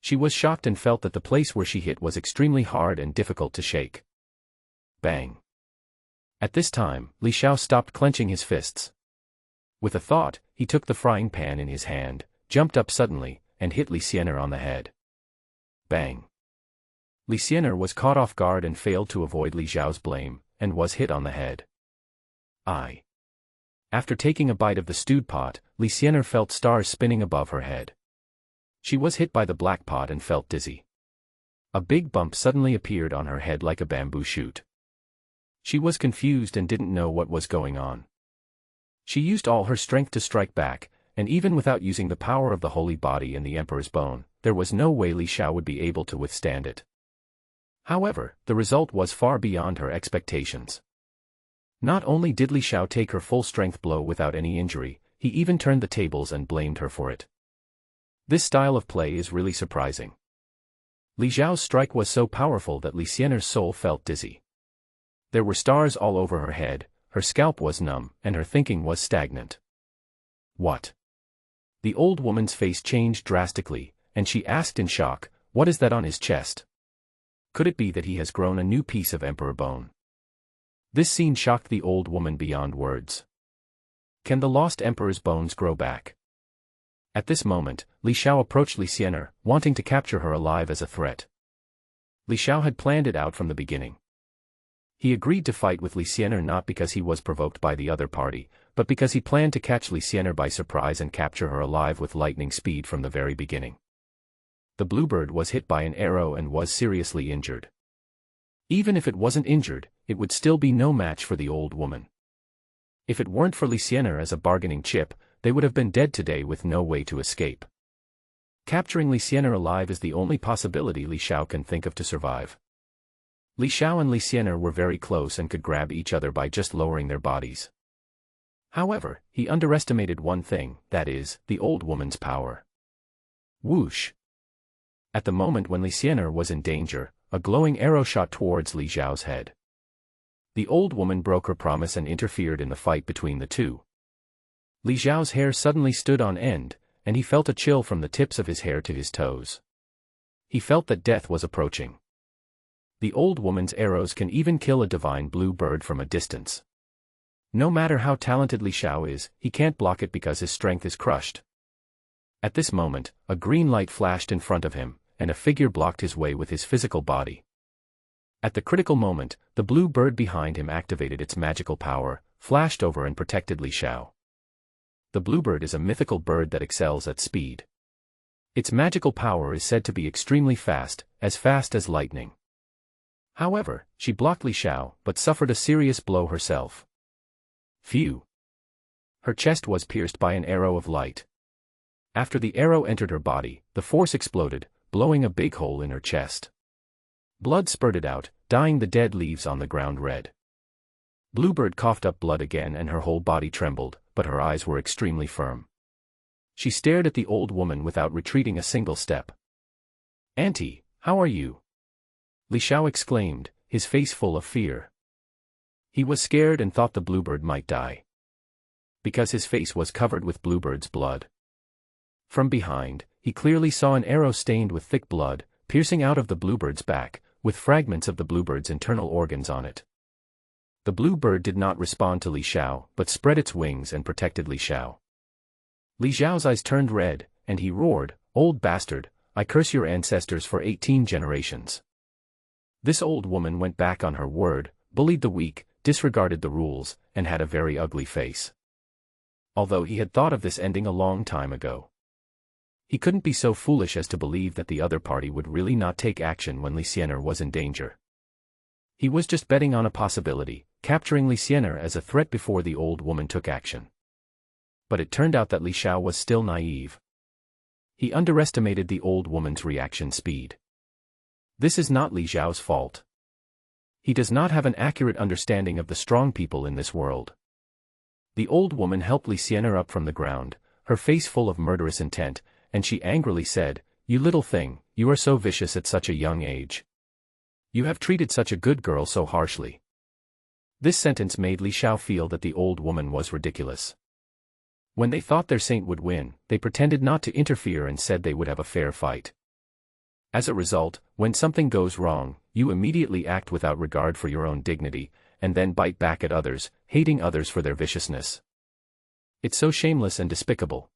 She was shocked and felt that the place where she hit was extremely hard and difficult to shake. Bang. At this time, Li Xiao stopped clenching his fists. With a thought, he took the frying pan in his hand, jumped up suddenly, and hit Li Xiao on the head. Bang. Li Xiao was caught off guard and failed to avoid Li Xiao's blame, and was hit on the head. After taking a bite of the stewed pot, Li Xiao felt stars spinning above her head. She was hit by the black pot and felt dizzy. A big bump suddenly appeared on her head like a bamboo shoot. She was confused and didn't know what was going on. She used all her strength to strike back, and even without using the power of the holy body and the emperor's bone, there was no way Li Xiao would be able to withstand it. However, the result was far beyond her expectations. Not only did Li Xiao take her full strength blow without any injury, he even turned the tables and blamed her for it. This style of play is really surprising. Li Xiao's strike was so powerful that Li Xiao's soul felt dizzy. There were stars all over her head, her scalp was numb, and her thinking was stagnant. What? The old woman's face changed drastically, and she asked in shock, "What is that on his chest? Could it be that he has grown a new piece of emperor bone?" This scene shocked the old woman beyond words. Can the lost emperor's bones grow back? At this moment, Li Xiao approached Li Xiao, wanting to capture her alive as a threat. Li Xiao had planned it out from the beginning. He agreed to fight with Li Xiao not because he was provoked by the other party, but because he planned to catch Li Xiao by surprise and capture her alive with lightning speed from the very beginning. The bluebird was hit by an arrow and was seriously injured. Even if it wasn't injured, it would still be no match for the old woman. If it weren't for Li Xiao as a bargaining chip, they would have been dead today with no way to escape. Capturing Li Xiao alive is the only possibility Li Xiao can think of to survive. Li Xiao and Li Xiao were very close and could grab each other by just lowering their bodies. However, he underestimated one thing, that is, the old woman's power. Whoosh! At the moment when Li Xiao was in danger, a glowing arrow shot towards Li Xiao's head. The old woman broke her promise and interfered in the fight between the two. Li Xiao's hair suddenly stood on end, and he felt a chill from the tips of his hair to his toes. He felt that death was approaching. The old woman's arrows can even kill a divine blue bird from a distance. No matter how talented Li Xiao is, he can't block it because his strength is crushed. At this moment, a green light flashed in front of him, and a figure blocked his way with his physical body. At the critical moment, the blue bird behind him activated its magical power, flashed over and protected Li Xiao. The bluebird is a mythical bird that excels at speed. Its magical power is said to be extremely fast as lightning. However, she blocked Li Xiao, but suffered a serious blow herself. Phew! Her chest was pierced by an arrow of light. After the arrow entered her body, the force exploded, blowing a big hole in her chest. Blood spurted out, dyeing the dead leaves on the ground red. Bluebird coughed up blood again and her whole body trembled, but her eyes were extremely firm. She stared at the old woman without retreating a single step. "Auntie, how are you?" Li Xiao exclaimed, his face full of fear. He was scared and thought the bluebird might die, because his face was covered with Bluebird's blood. From behind, he clearly saw an arrow stained with thick blood, piercing out of the bluebird's back, with fragments of the bluebird's internal organs on it. The bluebird did not respond to Li Xiao, but spread its wings and protected Li Xiao. Li Xiao's eyes turned red, and he roared, "Old bastard, I curse your ancestors for 18 generations." This old woman went back on her word, bullied the weak, disregarded the rules, and had a very ugly face. Although he had thought of this ending a long time ago, he couldn't be so foolish as to believe that the other party would really not take action when Li Xiao was in danger. He was just betting on a possibility, capturing Li Xiao as a threat before the old woman took action. But it turned out that Li Xiao was still naive. He underestimated the old woman's reaction speed. This is not Li Xiao's fault. He does not have an accurate understanding of the strong people in this world. The old woman helped Li Xiao up from the ground, her face full of murderous intent, and she angrily said, "You little thing, you are so vicious at such a young age. You have treated such a good girl so harshly." This sentence made Li Xiao feel that the old woman was ridiculous. When they thought their saint would win, they pretended not to interfere and said they would have a fair fight. As a result, when something goes wrong, you immediately act without regard for your own dignity, and then bite back at others, hating others for their viciousness. It's so shameless and despicable.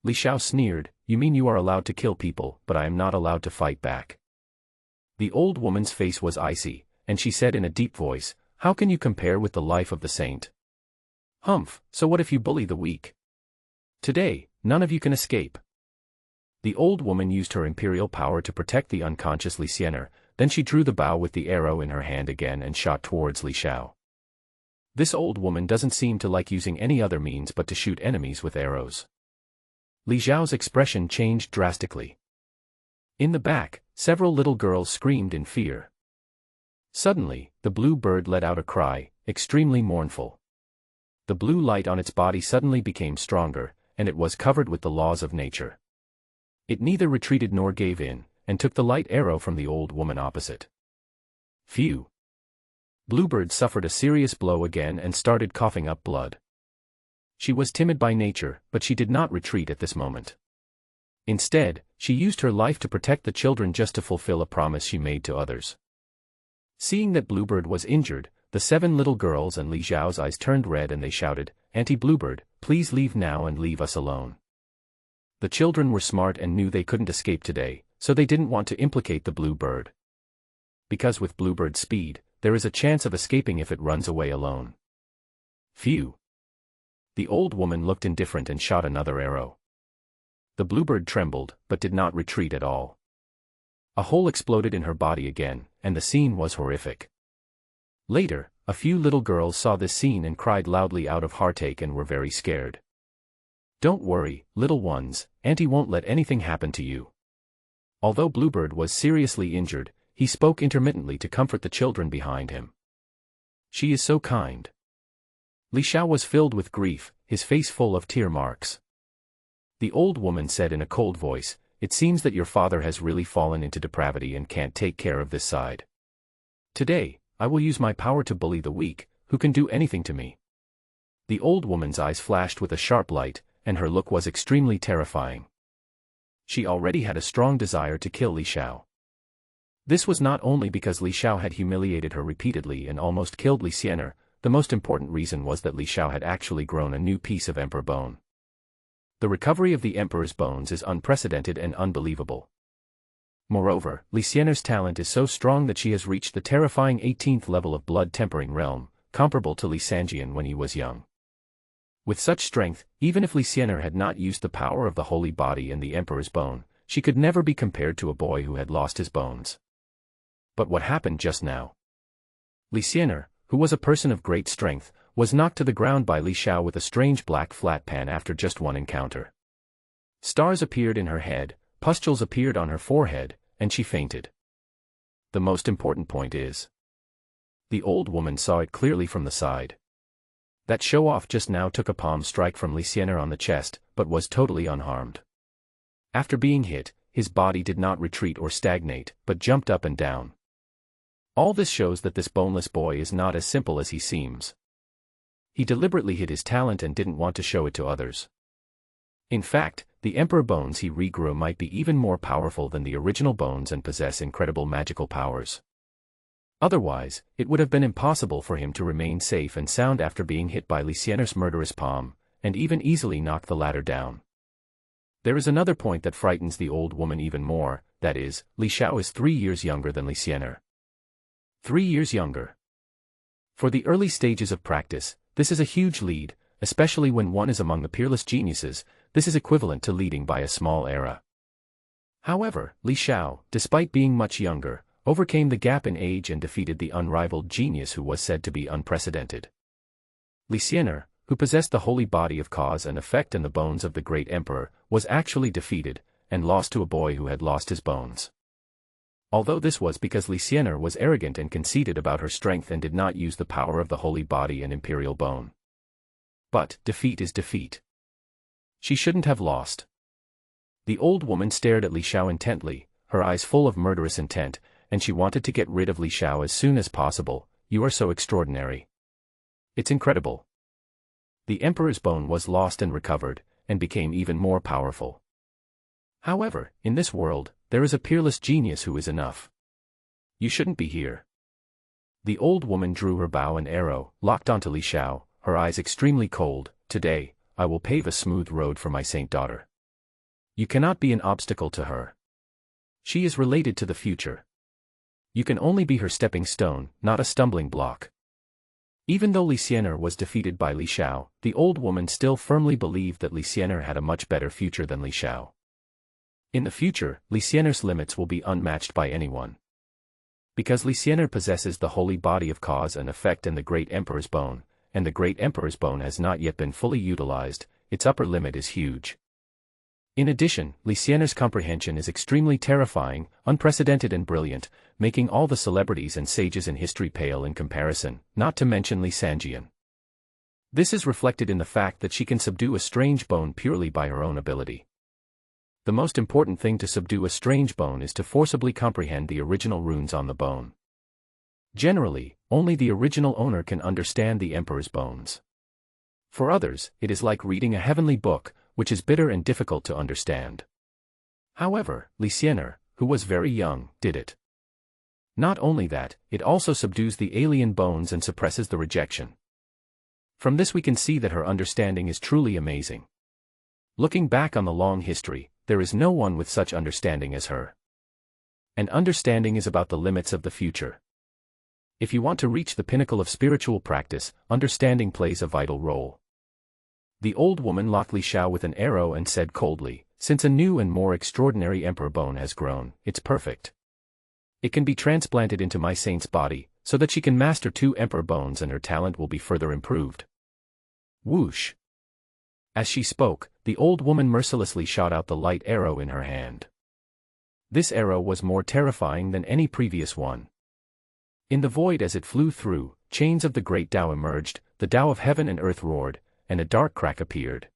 Li Xiao sneered, "You mean you are allowed to kill people, but I am not allowed to fight back?" The old woman's face was icy, and she said in a deep voice, "How can you compare with the life of the saint? Humph, so what if you bully the weak? Today, none of you can escape." The old woman used her imperial power to protect the unconscious Li Xiao, then she drew the bow with the arrow in her hand again and shot towards Li Xiao. This old woman doesn't seem to like using any other means but to shoot enemies with arrows. Li Xiao's expression changed drastically. In the back, several little girls screamed in fear. Suddenly, the blue bird let out a cry, extremely mournful. The blue light on its body suddenly became stronger, and it was covered with the laws of nature. It neither retreated nor gave in, and took the light arrow from the old woman opposite. Phew! Bluebird suffered a serious blow again and started coughing up blood. She was timid by nature, but she did not retreat at this moment. Instead, she used her life to protect the children just to fulfill a promise she made to others. Seeing that Bluebird was injured, the 7 little girls and Li Xiao's eyes turned red and they shouted, "Auntie Bluebird, please leave now and leave us alone." The children were smart and knew they couldn't escape today, so they didn't want to implicate the Bluebird. Because with Bluebird's speed, there is a chance of escaping if it runs away alone. Phew! The old woman looked indifferent and shot another arrow. The bluebird trembled, but did not retreat at all. A hole exploded in her body again, and the scene was horrific. Later, a few little girls saw this scene and cried loudly out of heartache and were very scared. "Don't worry, little ones, Auntie won't let anything happen to you." Although Bluebird was seriously injured, he spoke intermittently to comfort the children behind him. "She is so kind." Li Xiao was filled with grief, his face full of tear marks. The old woman said in a cold voice, "It seems that your father has really fallen into depravity and can't take care of this side. Today, I will use my power to bully the weak, who can do anything to me." The old woman's eyes flashed with a sharp light, and her look was extremely terrifying. She already had a strong desire to kill Li Xiao. This was not only because Li Xiao had humiliated her repeatedly and almost killed Li Xiao. The most important reason was that Li Xiao had actually grown a new piece of emperor bone. The recovery of the emperor's bones is unprecedented and unbelievable. Moreover, Li Xiao's talent is so strong that she has reached the terrifying 18th level of blood tempering realm, comparable to Li Xiao when he was young. With such strength, even if Li Xiao had not used the power of the holy body and the emperor's bone, she could never be compared to a boy who had lost his bones. But what happened just now? Li Xiao, who was a person of great strength, was knocked to the ground by Li Xiao with a strange black flat pan after just one encounter. Stars appeared in her head, Pustules appeared on her forehead, and she fainted. The most important point is, the old woman saw it clearly from the side. That show-off just now took a palm strike from Li Xiao on the chest, but was totally unharmed. After being hit, his body did not retreat or stagnate, but jumped up and down. All this shows that this boneless boy is not as simple as he seems. He deliberately hid his talent and didn't want to show it to others. In fact, the emperor bones he regrew might be even more powerful than the original bones and possess incredible magical powers. Otherwise, it would have been impossible for him to remain safe and sound after being hit by Li Xiao's murderous palm, and even easily knock the latter down. There is another point that frightens the old woman even more, that is, Li Xiao is 3 years younger than Li Xiao. 3 years younger. For the early stages of practice, this is a huge lead, especially when one is among the peerless geniuses. This is equivalent to leading by a small era. However, Li Xiao, despite being much younger, overcame the gap in age and defeated the unrivaled genius who was said to be unprecedented. Li Xiao, who possessed the holy body of cause and effect and the bones of the great emperor, was actually defeated, and lost to a boy who had lost his bones. Although this was because Li Xiao was arrogant and conceited about her strength and did not use the power of the holy body and imperial bone. But defeat is defeat. She shouldn't have lost. The old woman stared at Li Xiao intently, her eyes full of murderous intent, and she wanted to get rid of Li Xiao as soon as possible. You are so extraordinary. It's incredible. The emperor's bone was lost and recovered, and became even more powerful. However, in this world, there is a peerless genius who is enough. You shouldn't be here. The old woman drew her bow and arrow, locked onto Li Xiao, her eyes extremely cold. Today, I will pave a smooth road for my saint daughter. You cannot be an obstacle to her. She is related to the future. You can only be her stepping stone, not a stumbling block. Even though Li Xiao was defeated by Li Xiao, the old woman still firmly believed that Li Xiao had a much better future than Li Xiao. In the future, Li Xiao's limits will be unmatched by anyone. Because Li Xiao possesses the holy body of cause and effect and the great emperor's bone, and the great emperor's bone has not yet been fully utilized, its upper limit is huge. In addition, Li Xiao's comprehension is extremely terrifying, unprecedented and brilliant, making all the celebrities and sages in history pale in comparison, not to mention Li Xiao. This is reflected in the fact that she can subdue a strange bone purely by her own ability. The most important thing to subdue a strange bone is to forcibly comprehend the original runes on the bone. Generally, only the original owner can understand the emperor's bones. For others, it is like reading a heavenly book, which is bitter and difficult to understand. However, Li Xiao, who was very young, did it. Not only that, it also subdues the alien bones and suppresses the rejection. From this we can see that her understanding is truly amazing. Looking back on the long history, there is no one with such understanding as her. And understanding is about the limits of the future. If you want to reach the pinnacle of spiritual practice, understanding plays a vital role. The old woman locked Li Xiao with an arrow and said coldly, since a new and more extraordinary emperor bone has grown, it's perfect. It can be transplanted into my saint's body, so that she can master 2 emperor bones and her talent will be further improved. Whoosh! As she spoke, the old woman mercilessly shot out the light arrow in her hand. This arrow was more terrifying than any previous one. In the void as it flew through, chains of the great Tao emerged, the Tao of heaven and earth roared, and a dark crack appeared.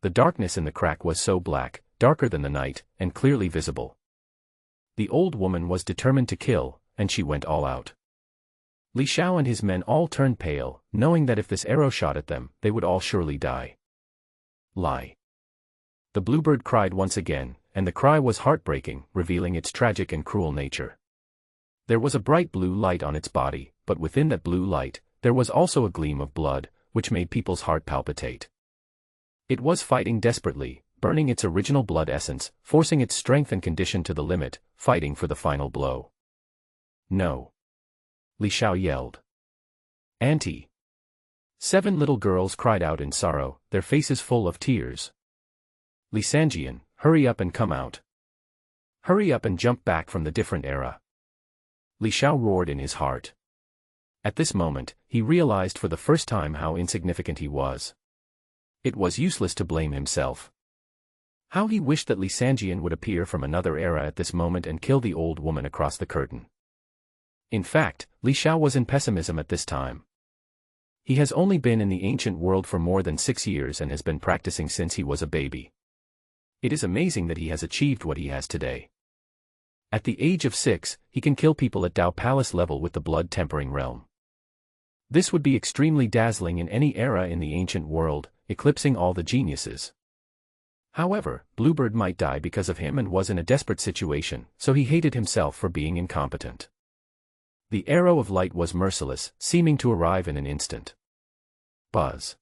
The darkness in the crack was so black, darker than the night, and clearly visible. The old woman was determined to kill, and she went all out. Li Xiao and his men all turned pale, knowing that if this arrow shot at them, they would all surely die. Lie. The bluebird cried once again, and the cry was heartbreaking, revealing its tragic and cruel nature. There was a bright blue light on its body, but within that blue light, there was also a gleam of blood, which made people's heart palpitate. It was fighting desperately, burning its original blood essence, forcing its strength and condition to the limit, fighting for the final blow. No! Li Xiao yelled. Auntie! 7 little girls cried out in sorrow, their faces full of tears. Li Xiao, hurry up and come out. Hurry up and jump back from the different era. Li Xiao roared in his heart. At this moment, he realized for the first time how insignificant he was. It was useless to blame himself. How he wished that Li Xiao would appear from another era at this moment and kill the old woman across the curtain. In fact, Li Xiao was in pessimism at this time. He has only been in the ancient world for more than 6 years and has been practicing since he was a baby. It is amazing that he has achieved what he has today. At the age of 6, he can kill people at Dao Palace level with the blood-tempering realm. This would be extremely dazzling in any era in the ancient world, eclipsing all the geniuses. However, Bluebird might die because of him and was in a desperate situation, so he hated himself for being incompetent. The arrow of light was merciless, seeming to arrive in an instant. Buzz.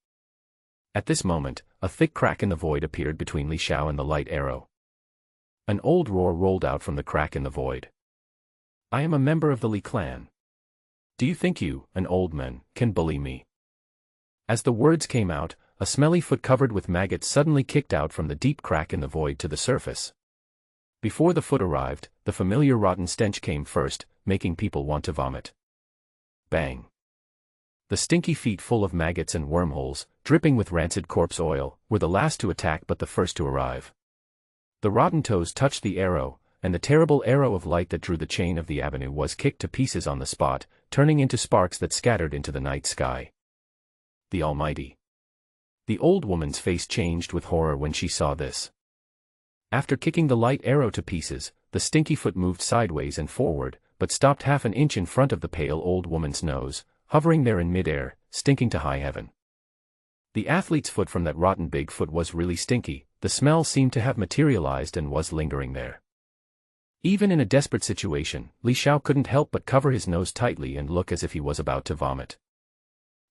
At this moment, a thick crack in the void appeared between Li Xiao and the light arrow. An old roar rolled out from the crack in the void. I am a member of the Li clan. Do you think you, an old man, can bully me? As the words came out, a smelly foot covered with maggots suddenly kicked out from the deep crack in the void to the surface. Before the foot arrived, the familiar rotten stench came first, making people want to vomit. Bang! The stinky feet full of maggots and wormholes, dripping with rancid corpse oil, were the last to attack but the first to arrive. The rotten toes touched the arrow, and the terrible arrow of light that drew the chain of the avenue was kicked to pieces on the spot, turning into sparks that scattered into the night sky. The Almighty! The old woman's face changed with horror when she saw this. After kicking the light arrow to pieces, the stinky foot moved sideways and forward, but stopped half an inch in front of the pale old woman's nose, hovering there in midair, stinking to high heaven. The athlete's foot from that rotten big foot was really stinky. The smell seemed to have materialized and was lingering there. Even in a desperate situation, Li Xiao couldn't help but cover his nose tightly and look as if he was about to vomit.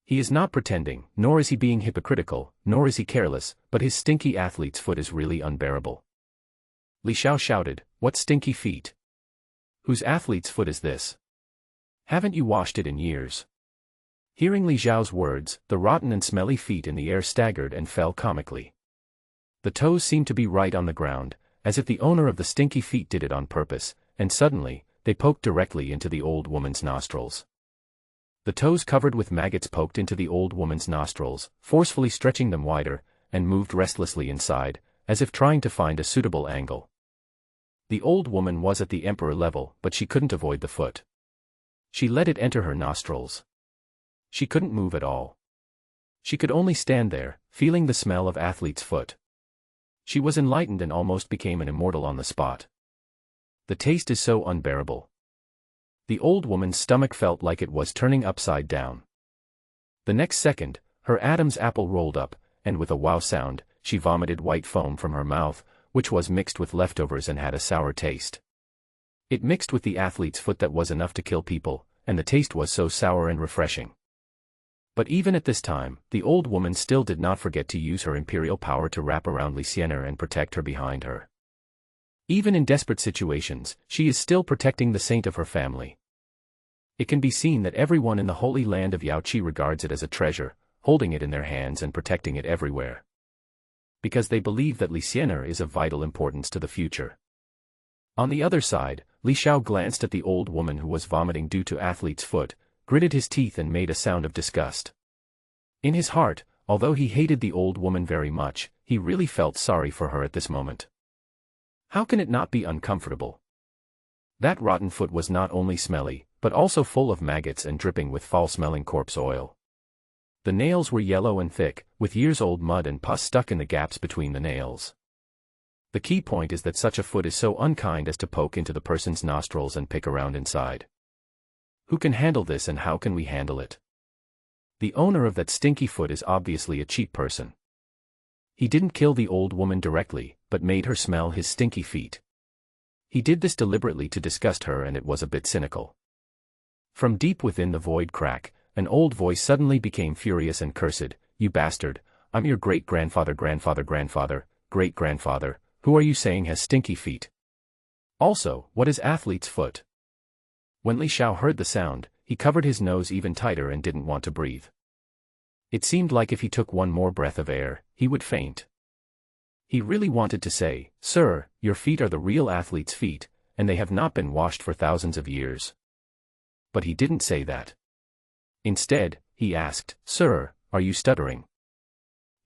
He is not pretending, nor is he being hypocritical, nor is he careless, but his stinky athlete's foot is really unbearable. Li Xiao shouted, "What stinky feet? Whose athlete's foot is this? Haven't you washed it in years?" Hearing Li Xiao's words, the rotten and smelly feet in the air staggered and fell comically. The toes seemed to be right on the ground, as if the owner of the stinky feet did it on purpose, and suddenly, they poked directly into the old woman's nostrils. The toes covered with maggots poked into the old woman's nostrils, forcefully stretching them wider, and moved restlessly inside, as if trying to find a suitable angle. The old woman was at the emperor level, but she couldn't avoid the foot. She let it enter her nostrils. She couldn't move at all. She could only stand there, feeling the smell of athlete's foot. She was enlightened and almost became an immortal on the spot. The taste is so unbearable. The old woman's stomach felt like it was turning upside down. The next second, her Adam's apple rolled up, and with a wow sound, she vomited white foam from her mouth, which was mixed with leftovers and had a sour taste. It mixed with the athlete's foot that was enough to kill people, and the taste was so sour and refreshing. But even at this time, the old woman still did not forget to use her imperial power to wrap around Li Xiao and protect her behind her. Even in desperate situations, she is still protecting the saint of her family. It can be seen that everyone in the holy land of Yaoqi regards it as a treasure, holding it in their hands and protecting it everywhere. Because they believe that Li Xiao is of vital importance to the future. On the other side, Li Xiao glanced at the old woman who was vomiting due to athlete's foot, gritted his teeth and made a sound of disgust. In his heart, although he hated the old woman very much, he really felt sorry for her at this moment. How can it not be uncomfortable? That rotten foot was not only smelly, but also full of maggots and dripping with foul-smelling corpse oil. The nails were yellow and thick, with years-old mud and pus stuck in the gaps between the nails. The key point is that such a foot is so unkind as to poke into the person's nostrils and pick around inside. Who can handle this and how can we handle it? The owner of that stinky foot is obviously a cheap person. He didn't kill the old woman directly, but made her smell his stinky feet. He did this deliberately to disgust her and it was a bit cynical. From deep within the void crack, an old voice suddenly became furious and cursed, "You bastard, I'm your great-grandfather, great-grandfather, who are you saying has stinky feet? Also, what is athlete's foot?" When Li Xiao heard the sound, he covered his nose even tighter and didn't want to breathe. It seemed like if he took one more breath of air, he would faint. He really wanted to say, "Sir, your feet are the real athlete's feet, and they have not been washed for thousands of years." But he didn't say that. Instead, he asked, "Sir, are you stuttering?"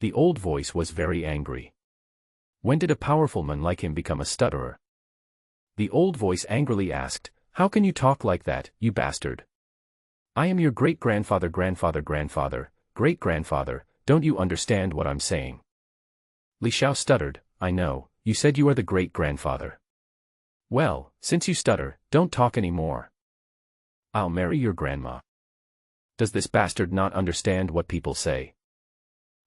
The old voice was very angry. When did a powerful man like him become a stutterer? The old voice angrily asked, "How can you talk like that, you bastard? I am your great-grandfather, great-grandfather, don't you understand what I'm saying?" Li Xiao stuttered, "I know, you said you are the great-grandfather. Well, since you stutter, don't talk anymore. I'll marry your grandma." Does this bastard not understand what people say?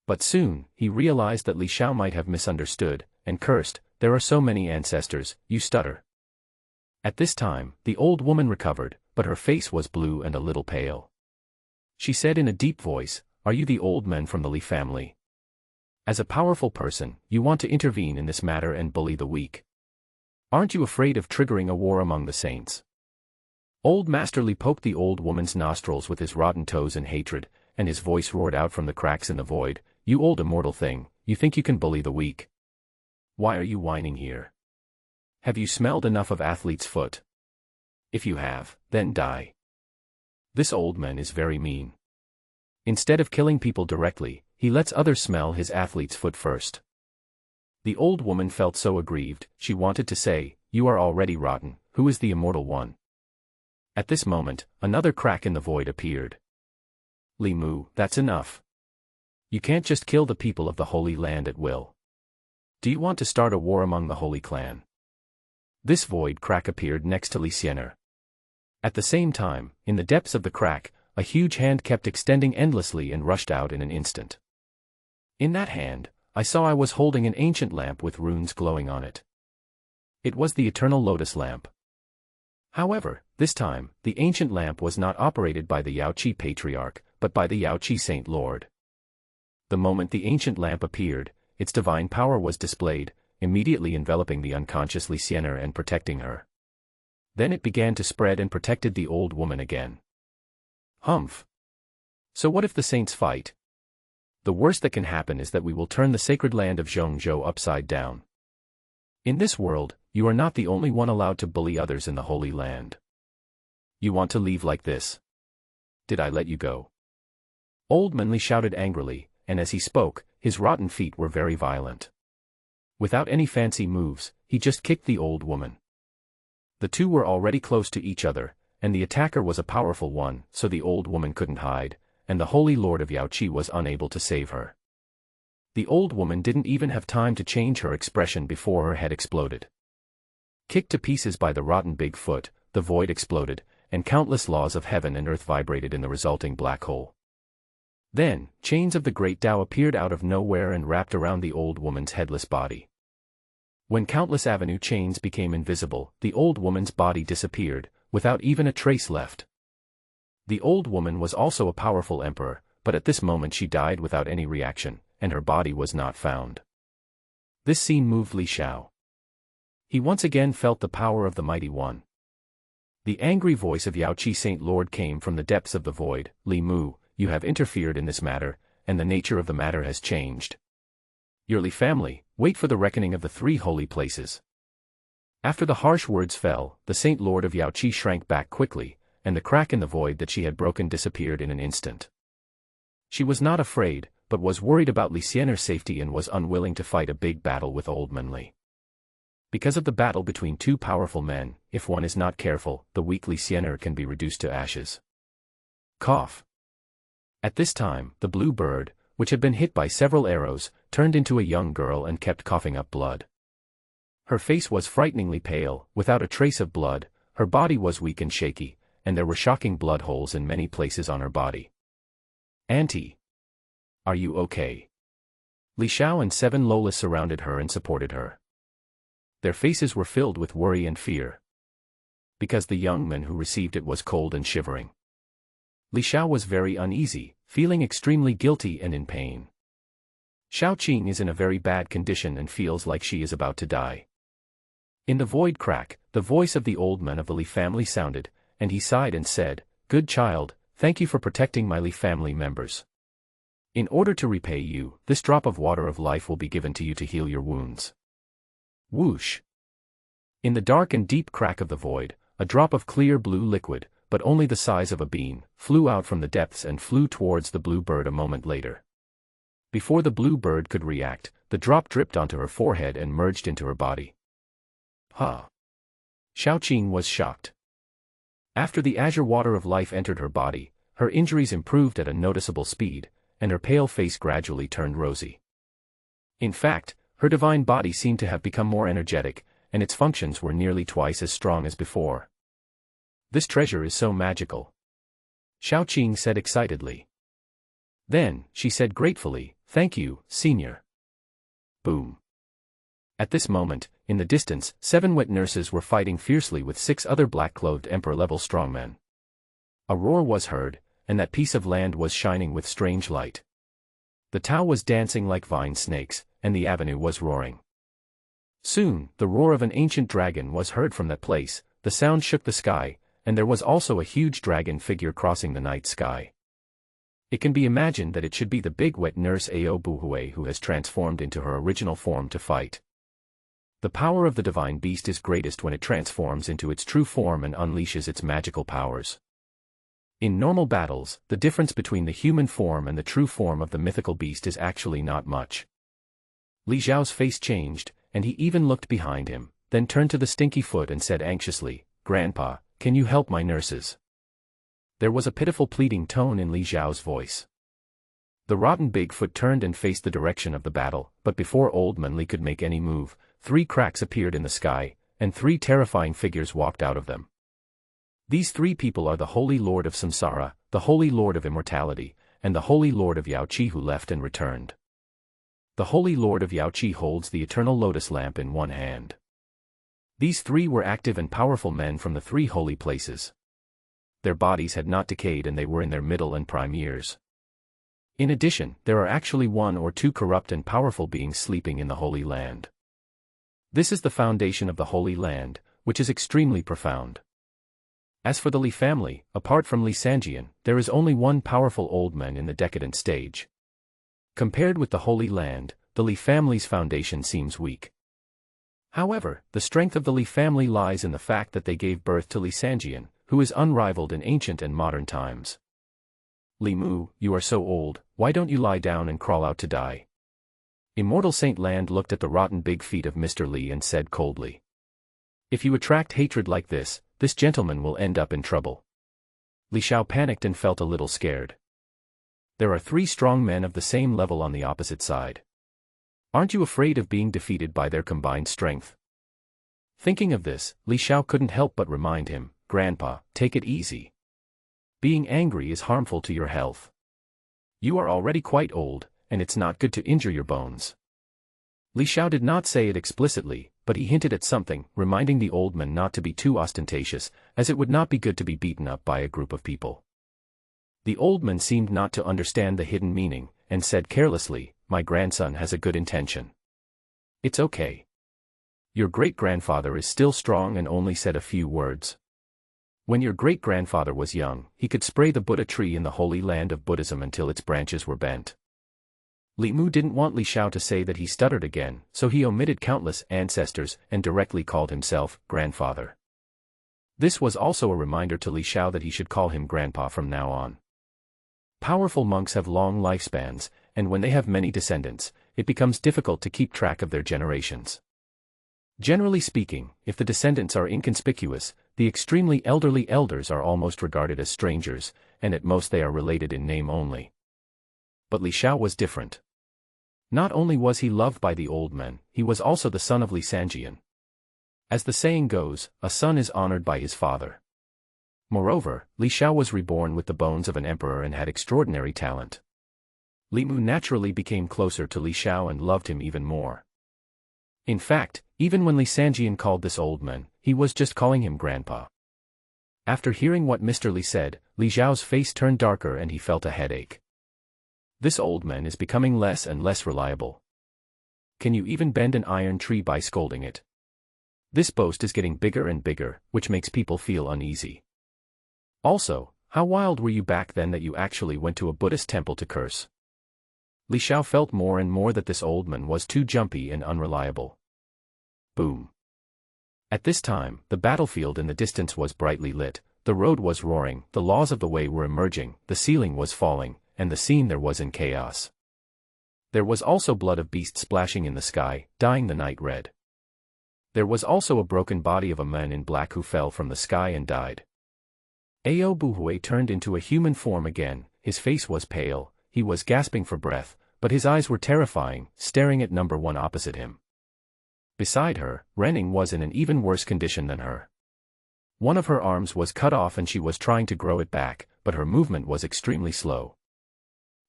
But soon, he realized that Li Xiao might have misunderstood, and cursed, "There are so many ancestors, you stutter." At this time, the old woman recovered, but her face was blue and a little pale. She said in a deep voice, "Are you the old man from the Li family? As a powerful person, you want to intervene in this matter and bully the weak. Aren't you afraid of triggering a war among the saints?" Old Master Li poked the old woman's nostrils with his rotten toes in hatred, and his voice roared out from the cracks in the void, "You old immortal thing, you think you can bully the weak? Why are you whining here? Have you smelled enough of athlete's foot? If you have, then die." This old man is very mean. Instead of killing people directly, he lets others smell his athlete's foot first. The old woman felt so aggrieved, she wanted to say, "You are already rotten, who is the immortal one?" At this moment, another crack in the void appeared. "Li Mu, that's enough. You can't just kill the people of the Holy Land at will. Do you want to start a war among the Holy Clan?" This void crack appeared next to Li Xiao. At the same time, in the depths of the crack, a huge hand kept extending endlessly and rushed out in an instant. In that hand, I saw I was holding an ancient lamp with runes glowing on it. It was the eternal lotus lamp. However, this time, the ancient lamp was not operated by the Yaoqi Patriarch, but by the Yaoqi Saint Lord. The moment the ancient lamp appeared, its divine power was displayed, immediately enveloping the unconscious Li Xiao and protecting her. Then it began to spread and protected the old woman again. Humph. So what if the saints fight? The worst that can happen is that we will turn the sacred land of Zhongzhou upside down. In this world, you are not the only one allowed to bully others in the Holy Land. You want to leave like this? Did I let you go? Old Man Li shouted angrily, and as he spoke, his rotten feet were very violent. Without any fancy moves, he just kicked the old woman. The two were already close to each other, and the attacker was a powerful one, so the old woman couldn't hide, and the Holy Lord of Yaoqi was unable to save her. The old woman didn't even have time to change her expression before her head exploded. Kicked to pieces by the rotten big foot, the void exploded, and countless laws of heaven and earth vibrated in the resulting black hole. Then, chains of the great Tao appeared out of nowhere and wrapped around the old woman's headless body. When countless avenue chains became invisible, the old woman's body disappeared, without even a trace left. The old woman was also a powerful emperor, but at this moment she died without any reaction, and her body was not found. This scene moved Li Xiao. He once again felt the power of the Mighty One. The angry voice of Yaoqi Saint Lord came from the depths of the void, "Li Mu, you have interfered in this matter, and the nature of the matter has changed. Your Li family, wait for the reckoning of the 3 holy places." After the harsh words fell, the Saint Lord of Yaoqi shrank back quickly, and the crack in the void that she had broken disappeared in an instant. She was not afraid, but was worried about Li Xiao's safety and was unwilling to fight a big battle with Old Man Li. Because of the battle between 2 powerful men, if one is not careful, the weak Li Xiao can be reduced to ashes. Cough. At this time, the blue bird, which had been hit by several arrows, turned into a young girl and kept coughing up blood. Her face was frighteningly pale, without a trace of blood, her body was weak and shaky, and there were shocking blood holes in many places on her body. "Auntie. Are you okay?" Li Xiao and 7 Lolas surrounded her and supported her. Their faces were filled with worry and fear. Because the young man who received it was cold and shivering. Li Xiao was very uneasy, feeling extremely guilty and in pain. Xiao Qing is in a very bad condition and feels like she is about to die. In the void crack, the voice of the old man of the Li family sounded, and he sighed and said, "Good child, thank you for protecting my Li family members. In order to repay you, this drop of water of life will be given to you to heal your wounds." Whoosh! In the dark and deep crack of the void, a drop of clear blue liquid, but only the size of a bean, flew out from the depths and flew towards the blue bird a moment later. Before the blue bird could react, the drop dripped onto her forehead and merged into her body. Huh. Xiaoqing was shocked. After the azure water of life entered her body, her injuries improved at a noticeable speed, and her pale face gradually turned rosy. In fact, her divine body seemed to have become more energetic, and its functions were nearly twice as strong as before. This treasure is so magical, Xiaoqing said excitedly. Then, she said gratefully, "Thank you, Senior." Boom. At this moment, in the distance, 7 wet nurses were fighting fiercely with 6 other black-clothed emperor-level strongmen. A roar was heard, and that piece of land was shining with strange light. The Tao was dancing like vine snakes, and the avenue was roaring. Soon, the roar of an ancient dragon was heard from that place, the sound shook the sky, and there was also a huge dragon figure crossing the night sky. It can be imagined that it should be the big wet nurse Ao Buhui who has transformed into her original form to fight. The power of the divine beast is greatest when it transforms into its true form and unleashes its magical powers. In normal battles, the difference between the human form and the true form of the mythical beast is actually not much. Li Xiao's face changed, and he even looked behind him, then turned to the stinky foot and said anxiously, "Grandpa, can you help my nurses?" There was a pitiful pleading tone in Li Xiao's voice. The rotten Bigfoot turned and faced the direction of the battle, but before Old Man Li could make any move, 3 cracks appeared in the sky, and 3 terrifying figures walked out of them. These 3 people are the Holy Lord of Samsara, the Holy Lord of Immortality, and the Holy Lord of Yaoqi who left and returned. The Holy Lord of Yaoqi holds the eternal lotus lamp in one hand. These 3 were active and powerful men from the 3 holy places. Their bodies had not decayed and they were in their middle and prime years. In addition, there are actually 1 or 2 corrupt and powerful beings sleeping in the Holy Land. This is the foundation of the Holy Land, which is extremely profound. As for the Li family, apart from Li Sanjian, there is only 1 powerful old man in the decadent stage. Compared with the Holy Land, the Li family's foundation seems weak. However, the strength of the Li family lies in the fact that they gave birth to Li Sanjian, who is unrivaled in ancient and modern times. "Li Mu, you are so old, why don't you lie down and crawl out to die?" Immortal Saint Land looked at the rotten big feet of Mr. Li and said coldly. "If you attract hatred like this gentleman will end up in trouble." Li Xiao panicked and felt a little scared. There are 3 strong men of the same level on the opposite side. Aren't you afraid of being defeated by their combined strength? Thinking of this, Li Xiao couldn't help but remind him, "Grandpa, take it easy. Being angry is harmful to your health. You are already quite old, and it's not good to injure your bones." Li Xiao did not say it explicitly, but he hinted at something, reminding the old man not to be too ostentatious, as it would not be good to be beaten up by a group of people. The old man seemed not to understand the hidden meaning, and said carelessly, "My grandson has a good intention. It's okay. Your great-grandfather is still strong and only said a few words. When your great-grandfather was young, he could spray the Buddha tree in the Holy Land of Buddhism until its branches were bent." Li Mu didn't want Li Xiao to say that he stuttered again, so he omitted countless ancestors and directly called himself grandfather. This was also a reminder to Li Xiao that he should call him grandpa from now on. Powerful monks have long lifespans, and when they have many descendants, it becomes difficult to keep track of their generations. Generally speaking, if the descendants are inconspicuous, the extremely elderly elders are almost regarded as strangers, and at most they are related in name only. But Li Xiao was different. Not only was he loved by the old men, he was also the son of Li Sanjian. As the saying goes, a son is honored by his father. Moreover, Li Xiao was reborn with the bones of an emperor and had extraordinary talent. Li Mu naturally became closer to Li Xiao and loved him even more. In fact, even when Li Sanjian called this old man, he was just calling him grandpa. After hearing what Mr. Li said, Li Xiao's face turned darker and he felt a headache. This old man is becoming less and less reliable. Can you even bend an iron tree by scolding it? This boast is getting bigger and bigger, which makes people feel uneasy. Also, how wild were you back then that you actually went to a Buddhist temple to curse? Li Xiao felt more and more that this old man was too jumpy and unreliable. Boom. At this time, the battlefield in the distance was brightly lit, the road was roaring, the laws of the way were emerging, the ceiling was falling, and the scene there was in chaos. There was also blood of beasts splashing in the sky, dyeing the night red. There was also a broken body of a man in black who fell from the sky and died. Ao Buhui turned into a human form again, his face was pale, he was gasping for breath, but his eyes were terrifying, staring at number one opposite him. Beside her, Renning was in an even worse condition than her. One of her arms was cut off and she was trying to grow it back, but her movement was extremely slow.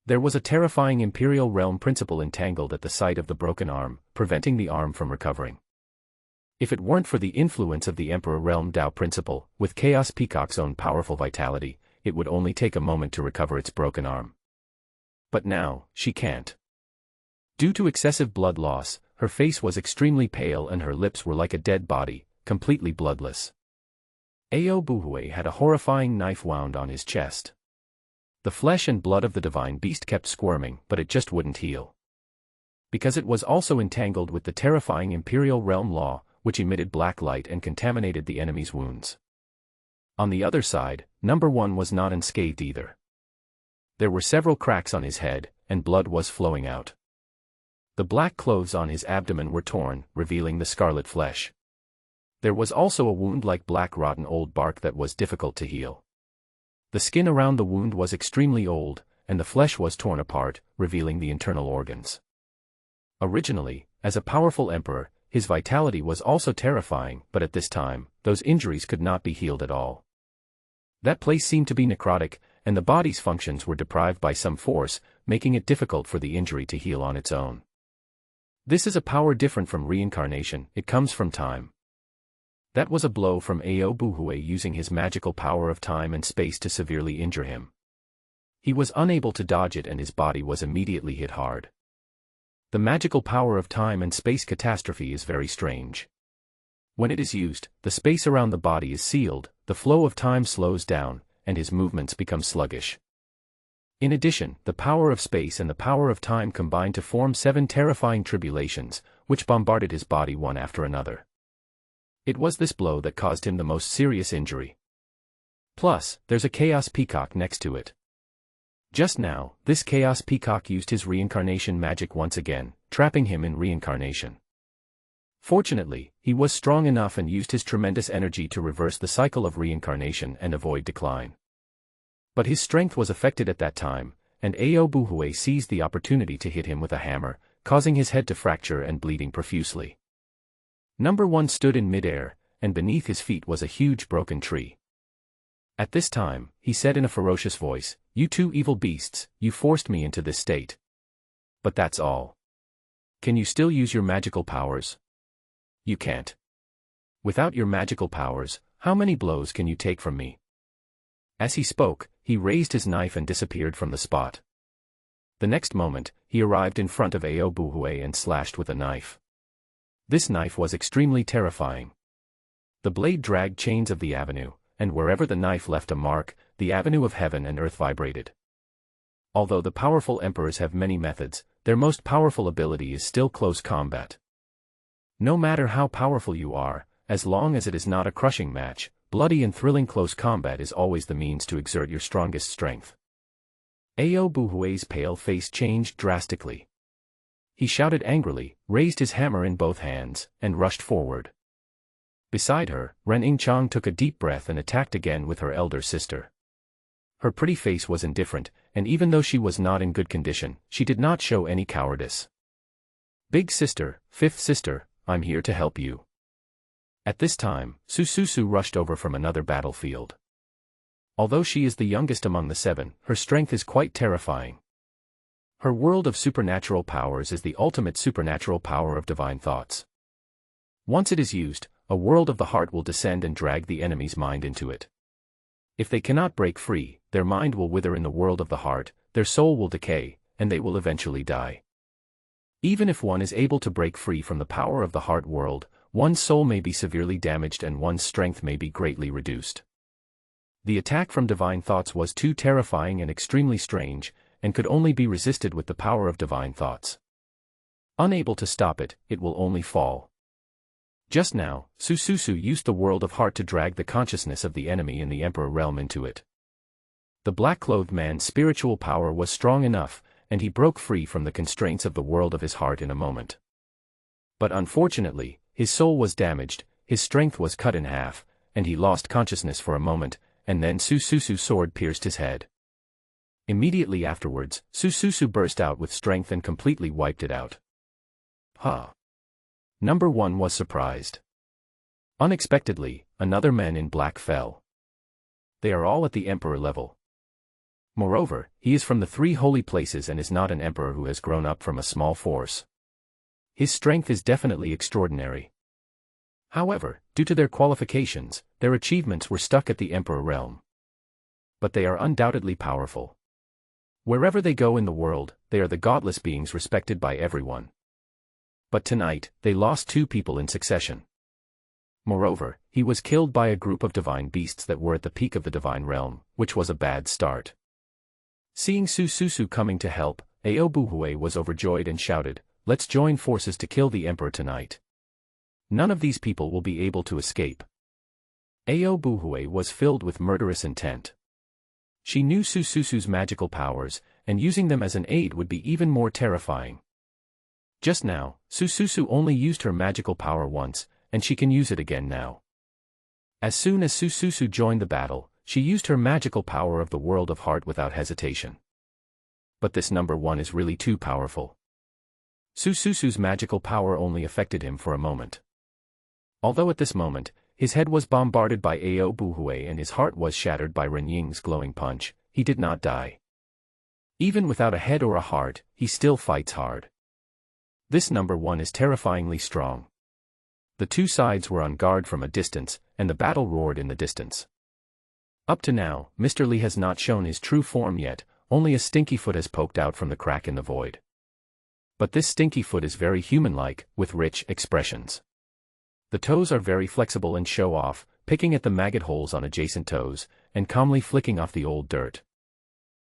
There was a terrifying Imperial Realm principle entangled at the site of the broken arm, preventing the arm from recovering. If it weren't for the influence of the Emperor Realm Tao principle, with Chaos Peacock's own powerful vitality, it would only take a moment to recover its broken arm. But now, she can't. Due to excessive blood loss, her face was extremely pale and her lips were like a dead body, completely bloodless. Ao Buhui had a horrifying knife wound on his chest. The flesh and blood of the divine beast kept squirming, but it just wouldn't heal. Because it was also entangled with the terrifying Imperial Realm law, which emitted black light and contaminated the enemy's wounds. On the other side, number one was not unscathed either. There were several cracks on his head, and blood was flowing out. The black clothes on his abdomen were torn, revealing the scarlet flesh. There was also a wound like black rotten old bark that was difficult to heal. The skin around the wound was extremely old, and the flesh was torn apart, revealing the internal organs. Originally, as a powerful emperor, his vitality was also terrifying, but at this time, those injuries could not be healed at all. That place seemed to be necrotic, and the body's functions were deprived by some force, making it difficult for the injury to heal on its own. This is a power different from reincarnation, it comes from time. That was a blow from Ao Buhui using his magical power of time and space to severely injure him. He was unable to dodge it and his body was immediately hit hard. The magical power of time and space catastrophe is very strange. When it is used, the space around the body is sealed, the flow of time slows down, and his movements become sluggish. In addition, the power of space and the power of time combined to form 7 terrifying tribulations, which bombarded his body one after another. It was this blow that caused him the most serious injury. Plus, there's a Chaos Peacock next to it. Just now, this Chaos Peacock used his reincarnation magic once again, trapping him in reincarnation. Fortunately, he was strong enough and used his tremendous energy to reverse the cycle of reincarnation and avoid decline. But his strength was affected at that time, and Ao Buhui seized the opportunity to hit him with a hammer, causing his head to fracture and bleeding profusely. Number one stood in midair, and beneath his feet was a huge broken tree. At this time, he said in a ferocious voice, "You two evil beasts, you forced me into this state. But that's all. Can you still use your magical powers? You can't. Without your magical powers, how many blows can you take from me?" As he spoke, he raised his knife and disappeared from the spot. The next moment, he arrived in front of Ao Buhui and slashed with a knife. This knife was extremely terrifying. The blade dragged chains of the avenue, and wherever the knife left a mark, the avenue of heaven and earth vibrated. Although the powerful emperors have many methods, their most powerful ability is still close combat. No matter how powerful you are, as long as it is not a crushing match, bloody and thrilling close combat is always the means to exert your strongest strength. Ao Buhui's pale face changed drastically. He shouted angrily, raised his hammer in both hands, and rushed forward. Beside her, Ren Yingchang took a deep breath and attacked again with her elder sister. Her pretty face was indifferent, and even though she was not in good condition, she did not show any cowardice. "Big sister, fifth sister, I'm here to help you." At this time, Sususu rushed over from another battlefield. Although she is the youngest among the 7, her strength is quite terrifying. Her world of supernatural powers is the ultimate supernatural power of divine thoughts. Once it is used, a world of the heart will descend and drag the enemy's mind into it. If they cannot break free, their mind will wither in the world of the heart, their soul will decay, and they will eventually die. Even if one is able to break free from the power of the heart world, one's soul may be severely damaged and one's strength may be greatly reduced. The attack from divine thoughts was too terrifying and extremely strange, and could only be resisted with the power of divine thoughts. Unable to stop it, it will only fall. Just now, Sususu used the world of heart to drag the consciousness of the enemy in the Emperor realm into it. The black-clothed man's spiritual power was strong enough, and he broke free from the constraints of the world of his heart in a moment. But unfortunately, his soul was damaged, his strength was cut in half, and he lost consciousness for a moment, and then Sususu's sword pierced his head. Immediately afterwards, Sususu burst out with strength and completely wiped it out. Huh. Number 1 was surprised. Unexpectedly, another man in black fell. They are all at the emperor level. Moreover, he is from the 3 holy places and is not an emperor who has grown up from a small force. His strength is definitely extraordinary. However, due to their qualifications, their achievements were stuck at the emperor realm. But they are undoubtedly powerful. Wherever they go in the world, they are the godless beings respected by everyone. But tonight, they lost 2 people in succession. Moreover, he was killed by a group of divine beasts that were at the peak of the divine realm, which was a bad start. Seeing Sususu coming to help, Aobuhui was overjoyed and shouted, "Let's join forces to kill the emperor tonight. None of these people will be able to escape." Aobuhui was filled with murderous intent. She knew Sususu's magical powers, and using them as an aid would be even more terrifying. Just now, Sususu only used her magical power once, and she can use it again now. As soon as Sususu joined the battle, she used her magical power of the world of heart without hesitation. But this number 1 is really too powerful. Sususu's magical power only affected him for a moment. Although at this moment, his head was bombarded by Aobuhui and his heart was shattered by Renying's glowing punch, he did not die. Even without a head or a heart, he still fights hard. This number 1 is terrifyingly strong. The 2 sides were on guard from a distance, and the battle roared in the distance. Up to now, Mr. Li has not shown his true form yet, only a stinky foot has poked out from the crack in the void. But this stinky foot is very human-like, with rich expressions. The toes are very flexible and show off, picking at the maggot holes on adjacent toes, and calmly flicking off the old dirt.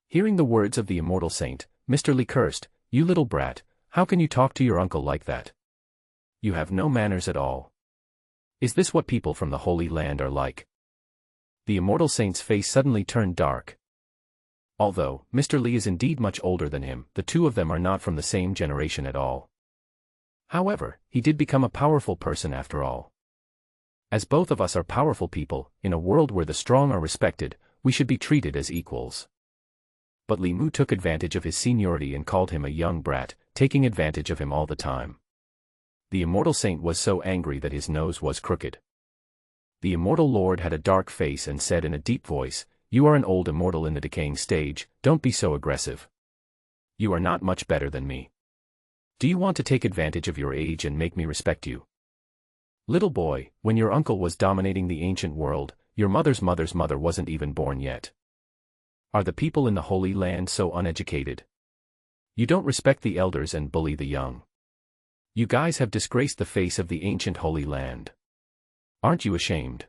Hearing the words of the immortal saint, Mr. Li cursed, "You little brat, how can you talk to your uncle like that? You have no manners at all. Is this what people from the Holy Land are like?" The immortal saint's face suddenly turned dark. Although Mr. Li is indeed much older than him, the 2 of them are not from the same generation at all. However, he did become a powerful person after all. As both of us are powerful people, in a world where the strong are respected, we should be treated as equals. But Li Mu took advantage of his seniority and called him a young brat, taking advantage of him all the time. The immortal saint was so angry that his nose was crooked. The immortal lord had a dark face and said in a deep voice, "You are an old immortal in the decaying stage, don't be so aggressive. You are not much better than me. Do you want to take advantage of your age and make me respect you? Little boy, when your uncle was dominating the ancient world, your mother's mother's mother wasn't even born yet. Are the people in the Holy Land so uneducated? You don't respect the elders and bully the young. You guys have disgraced the face of the ancient Holy Land. Aren't you ashamed?"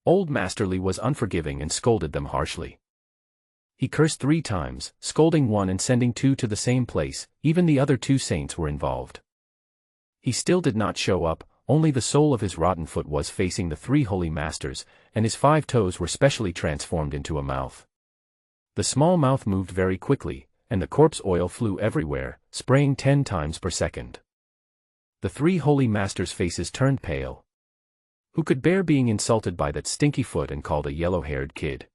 Old Master Li was unforgiving and scolded them harshly. He cursed 3 times, scolding one and sending 2 to the same place, even the other 2 saints were involved. He still did not show up, only the sole of his rotten foot was facing the 3 holy masters, and his 5 toes were specially transformed into a mouth. The small mouth moved very quickly, and the corpse oil flew everywhere, spraying 10 times per second. The 3 holy masters' faces turned pale. Who could bear being insulted by that stinky foot and called a yellow-haired kid?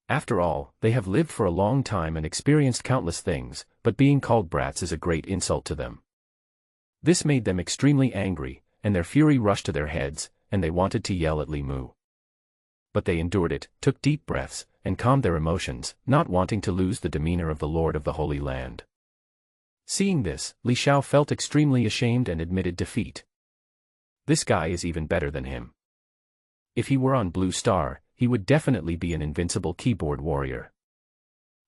After all, they have lived for a long time and experienced countless things, but being called brats is a great insult to them. This made them extremely angry, and their fury rushed to their heads, and they wanted to yell at Li Mu. But they endured it, took deep breaths, and calmed their emotions, not wanting to lose the demeanor of the Lord of the Holy Land. Seeing this, Li Xiao felt extremely ashamed and admitted defeat. This guy is even better than him. If he were on Blue Star, he would definitely be an invincible keyboard warrior.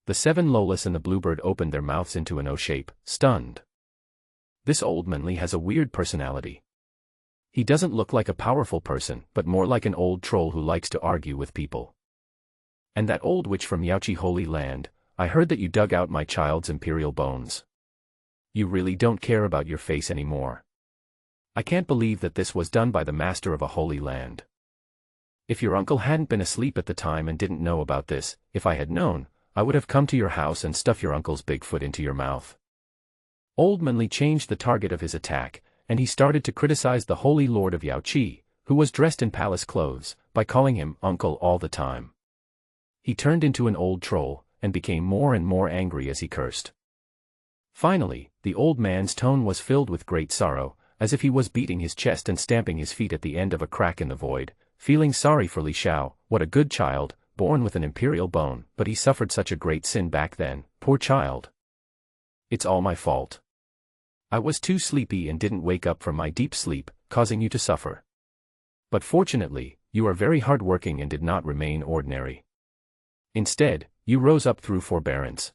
The 7 Lolas and the Bluebird opened their mouths into an O shape, stunned. This old man Li has a weird personality. He doesn't look like a powerful person, but more like an old troll who likes to argue with people. And that old witch from Yaoqi Holy Land, I heard that you dug out my child's imperial bones. You really don't care about your face anymore. I can't believe that this was done by the master of a holy land. If your uncle hadn't been asleep at the time and didn't know about this, if I had known, I would have come to your house and stuffed your uncle's big foot into your mouth. Old Man Li changed the target of his attack, and he started to criticize the Holy Lord of Yaoqi, who was dressed in palace clothes, by calling him uncle all the time. He turned into an old troll, and became more and more angry as he cursed. Finally, the old man's tone was filled with great sorrow, as if he was beating his chest and stamping his feet at the end of a crack in the void, feeling sorry for Li Xiao. What a good child, born with an imperial bone, but he suffered such a great sin back then, poor child. It's all my fault. I was too sleepy and didn't wake up from my deep sleep, causing you to suffer. But fortunately, you are very hard-working and did not remain ordinary. Instead, you rose up through forbearance.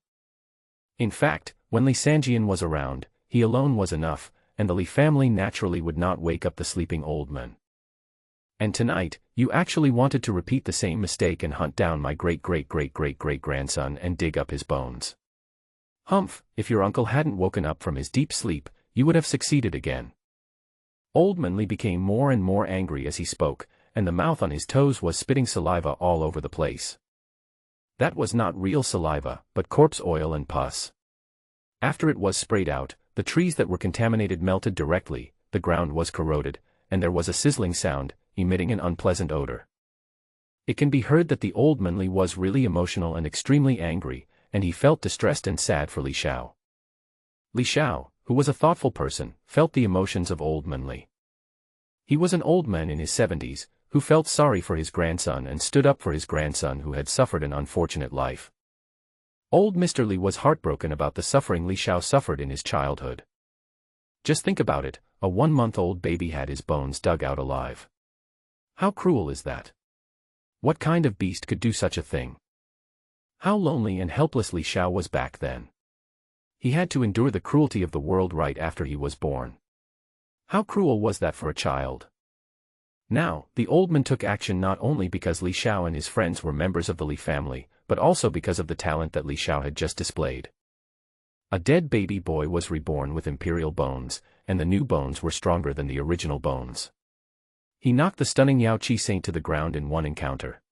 In fact, when Li Xiao was around, he alone was enough, and the Li family naturally would not wake up the sleeping old man. And tonight, you actually wanted to repeat the same mistake and hunt down my great-great-great-great-great-grandson and dig up his bones. Humph, if your uncle hadn't woken up from his deep sleep, you would have succeeded again. Old Man Li became more and more angry as he spoke, and the mouth on his toes was spitting saliva all over the place. That was not real saliva, but corpse oil and pus. After it was sprayed out, the trees that were contaminated melted directly, the ground was corroded, and there was a sizzling sound, emitting an unpleasant odor. It can be heard that the old Man Li was really emotional and extremely angry, and he felt distressed and sad for Li Xiao. Li Xiao, who was a thoughtful person, felt the emotions of old Man Li. He was an old man in his 70s, who felt sorry for his grandson and stood up for his grandson who had suffered an unfortunate life. Old Mr. Li was heartbroken about the suffering Li Xiao suffered in his childhood. Just think about it, a 1-month-old baby had his bones dug out alive. How cruel is that? What kind of beast could do such a thing? How lonely and helpless Li Xiao was back then. He had to endure the cruelty of the world right after he was born. How cruel was that for a child? Now, the old man took action not only because Li Xiao and his friends were members of the Li family, but also because of the talent that Li Xiao had just displayed. A dead baby boy was reborn with imperial bones, and the new bones were stronger than the original bones. He knocked the stunning Yaoqi saint to the ground in one encounter.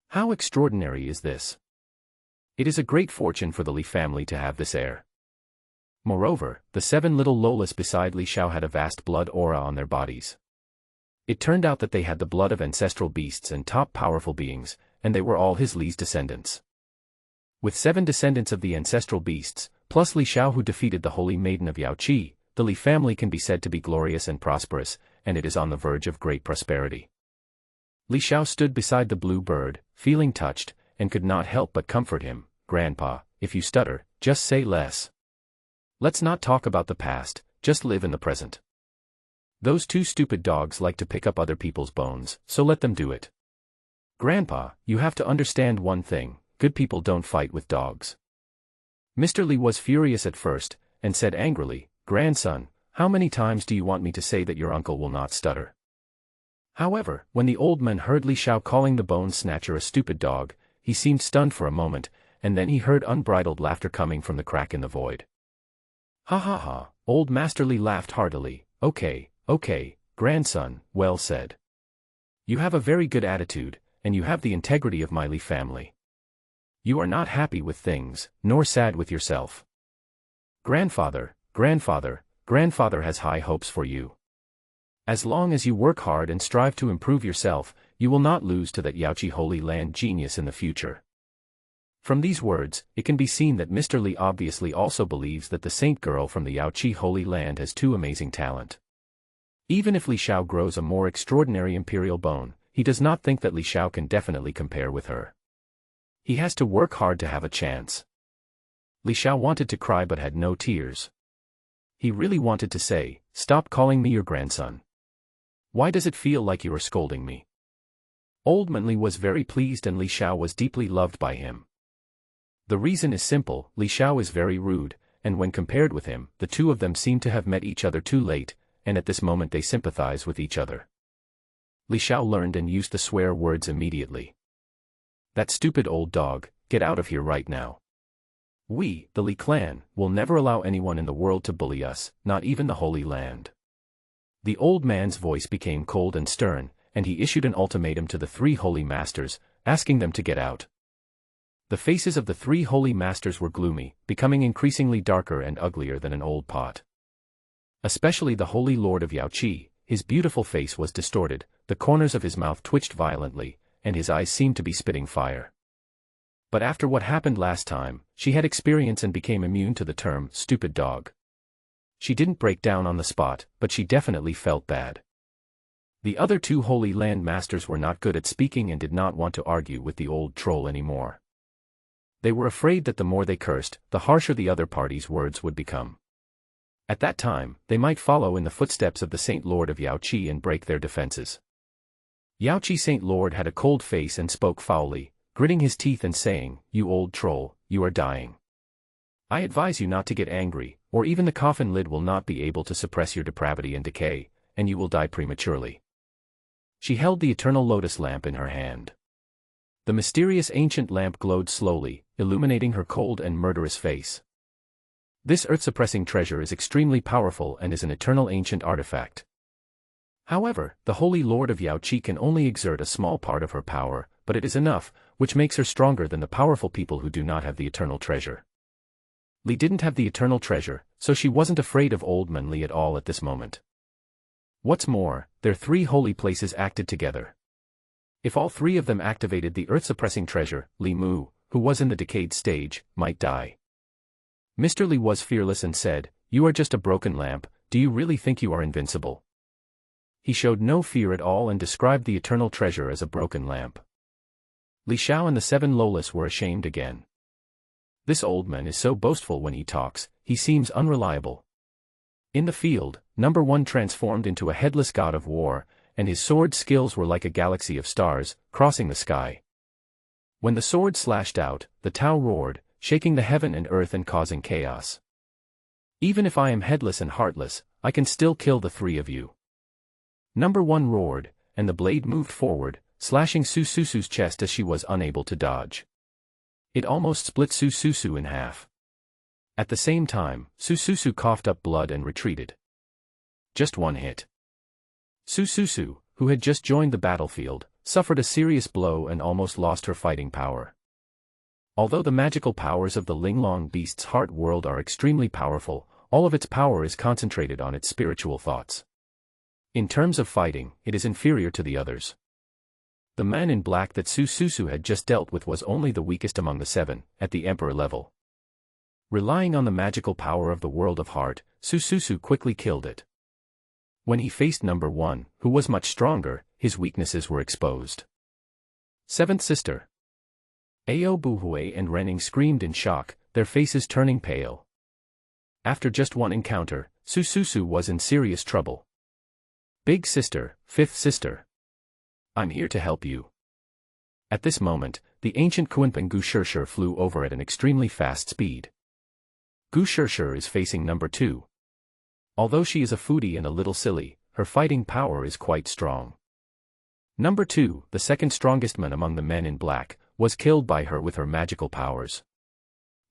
How extraordinary is this? It is a great fortune for the Li family to have this heir. Moreover, the 7 little Lolas beside Li Xiao had a vast blood aura on their bodies. It turned out that they had the blood of ancestral beasts and top powerful beings, and they were all his Li's descendants. With 7 descendants of the ancestral beasts, plus Li Xiao who defeated the Holy Maiden of Yaoqi, the Li family can be said to be glorious and prosperous, and it is on the verge of great prosperity. Li Xiao stood beside the blue bird, feeling touched, and could not help but comfort him. Grandpa, if you stutter, just say less. Let's not talk about the past, just live in the present. Those 2 stupid dogs like to pick up other people's bones, so let them do it. Grandpa, you have to understand one thing, good people don't fight with dogs. Mr. Li was furious at first, and said angrily, Grandson, how many times do you want me to say that your uncle will not stutter? However, when the old man heard Li Xiao calling the bone snatcher a stupid dog, he seemed stunned for a moment, and then he heard unbridled laughter coming from the crack in the void. Ha ha ha, old Master Li laughed heartily. Okay, grandson, well said. You have a very good attitude, and you have the integrity of my Li family. You are not happy with things, nor sad with yourself. Grandfather has high hopes for you. As long as you work hard and strive to improve yourself, you will not lose to that Yaoqi Holy Land genius in the future. From these words, it can be seen that Mr. Li obviously also believes that the saint girl from the Yaoqi Holy Land has 2 amazing talent. Even if Li Xiao grows a more extraordinary imperial bone, he does not think that Li Xiao can definitely compare with her. He has to work hard to have a chance. Li Xiao wanted to cry but had no tears. He really wanted to say, stop calling me your grandson. Why does it feel like you are scolding me? Old Man Li was very pleased and Li Xiao was deeply loved by him. The reason is simple, Li Xiao is very rude, and when compared with him, the 2 of them seem to have met each other too late, and at this moment they sympathize with each other. Li Xiao learned and used the swear words immediately. That stupid old dog, get out of here right now. We, the Li clan, will never allow anyone in the world to bully us, not even the Holy Land. The old man's voice became cold and stern, and he issued an ultimatum to the 3 holy masters, asking them to get out. The faces of the three holy masters were gloomy, becoming increasingly darker and uglier than an old pot. Especially the holy lord of Yaoqi, his beautiful face was distorted, the corners of his mouth twitched violently, and his eyes seemed to be spitting fire. But after what happened last time, she had experience and became immune to the term stupid dog. She didn't break down on the spot, but she definitely felt bad. The other two holy land masters were not good at speaking and did not want to argue with the old troll anymore. They were afraid that the more they cursed, the harsher the other party's words would become. At that time, they might follow in the footsteps of the Saint Lord of Yaoqi and break their defenses. Yaoqi Saint Lord had a cold face and spoke foully, gritting his teeth and saying, "You old troll, you are dying. I advise you not to get angry, or even the coffin lid will not be able to suppress your depravity and decay, and you will die prematurely." She held the eternal lotus lamp in her hand. The mysterious ancient lamp glowed slowly, illuminating her cold and murderous face. This earth-suppressing treasure is extremely powerful and is an eternal ancient artifact. However, the Holy Lord of Yaoqi can only exert a small part of her power, but it is enough, which makes her stronger than the powerful people who do not have the eternal treasure. Li didn't have the eternal treasure, so she wasn't afraid of old man Li at all at this moment. What's more, their three holy places acted together. If all three of them activated the earth-suppressing treasure, Li Mu, who was in the decayed stage, might die. Mr. Li was fearless and said, "You are just a broken lamp, do you really think you are invincible?" He showed no fear at all and described the eternal treasure as a broken lamp. Li Xiao and the seven Lolas were ashamed again. This old man is so boastful when he talks, he seems unreliable. In the field, number 1 transformed into a headless god of war, and his sword skills were like a galaxy of stars, crossing the sky. When the sword slashed out, the Tao roared, shaking the heaven and earth and causing chaos. "Even if I am headless and heartless, I can still kill the three of you." Number 1 roared, and the blade moved forward, slashing Su Susu's chest as she was unable to dodge. It almost split Su Susu in half. At the same time, Su Susu coughed up blood and retreated. Just one hit. Su Susu, who had just joined the battlefield, suffered a serious blow and almost lost her fighting power. Although the magical powers of the Linglong Beast's heart world are extremely powerful, all of its power is concentrated on its spiritual thoughts. In terms of fighting, it is inferior to the others. The man in black that Su Susu had just dealt with was only the weakest among the seven, at the Emperor level. Relying on the magical power of the world of heart, Su Susu quickly killed it. When he faced number 1, who was much stronger, his weaknesses were exposed. Seventh sister. Ao Buhui and Renning screamed in shock, their faces turning pale. After just one encounter, Su Susu was in serious trouble. Big sister, fifth sister. I'm here to help you. At this moment, the ancient Kunpeng Gu Shirshir flew over at an extremely fast speed. Gu Shirshir is facing number 2. Although she is a foodie and a little silly, her fighting power is quite strong. Number 2, the second strongest man among the men in black, was killed by her with her magical powers.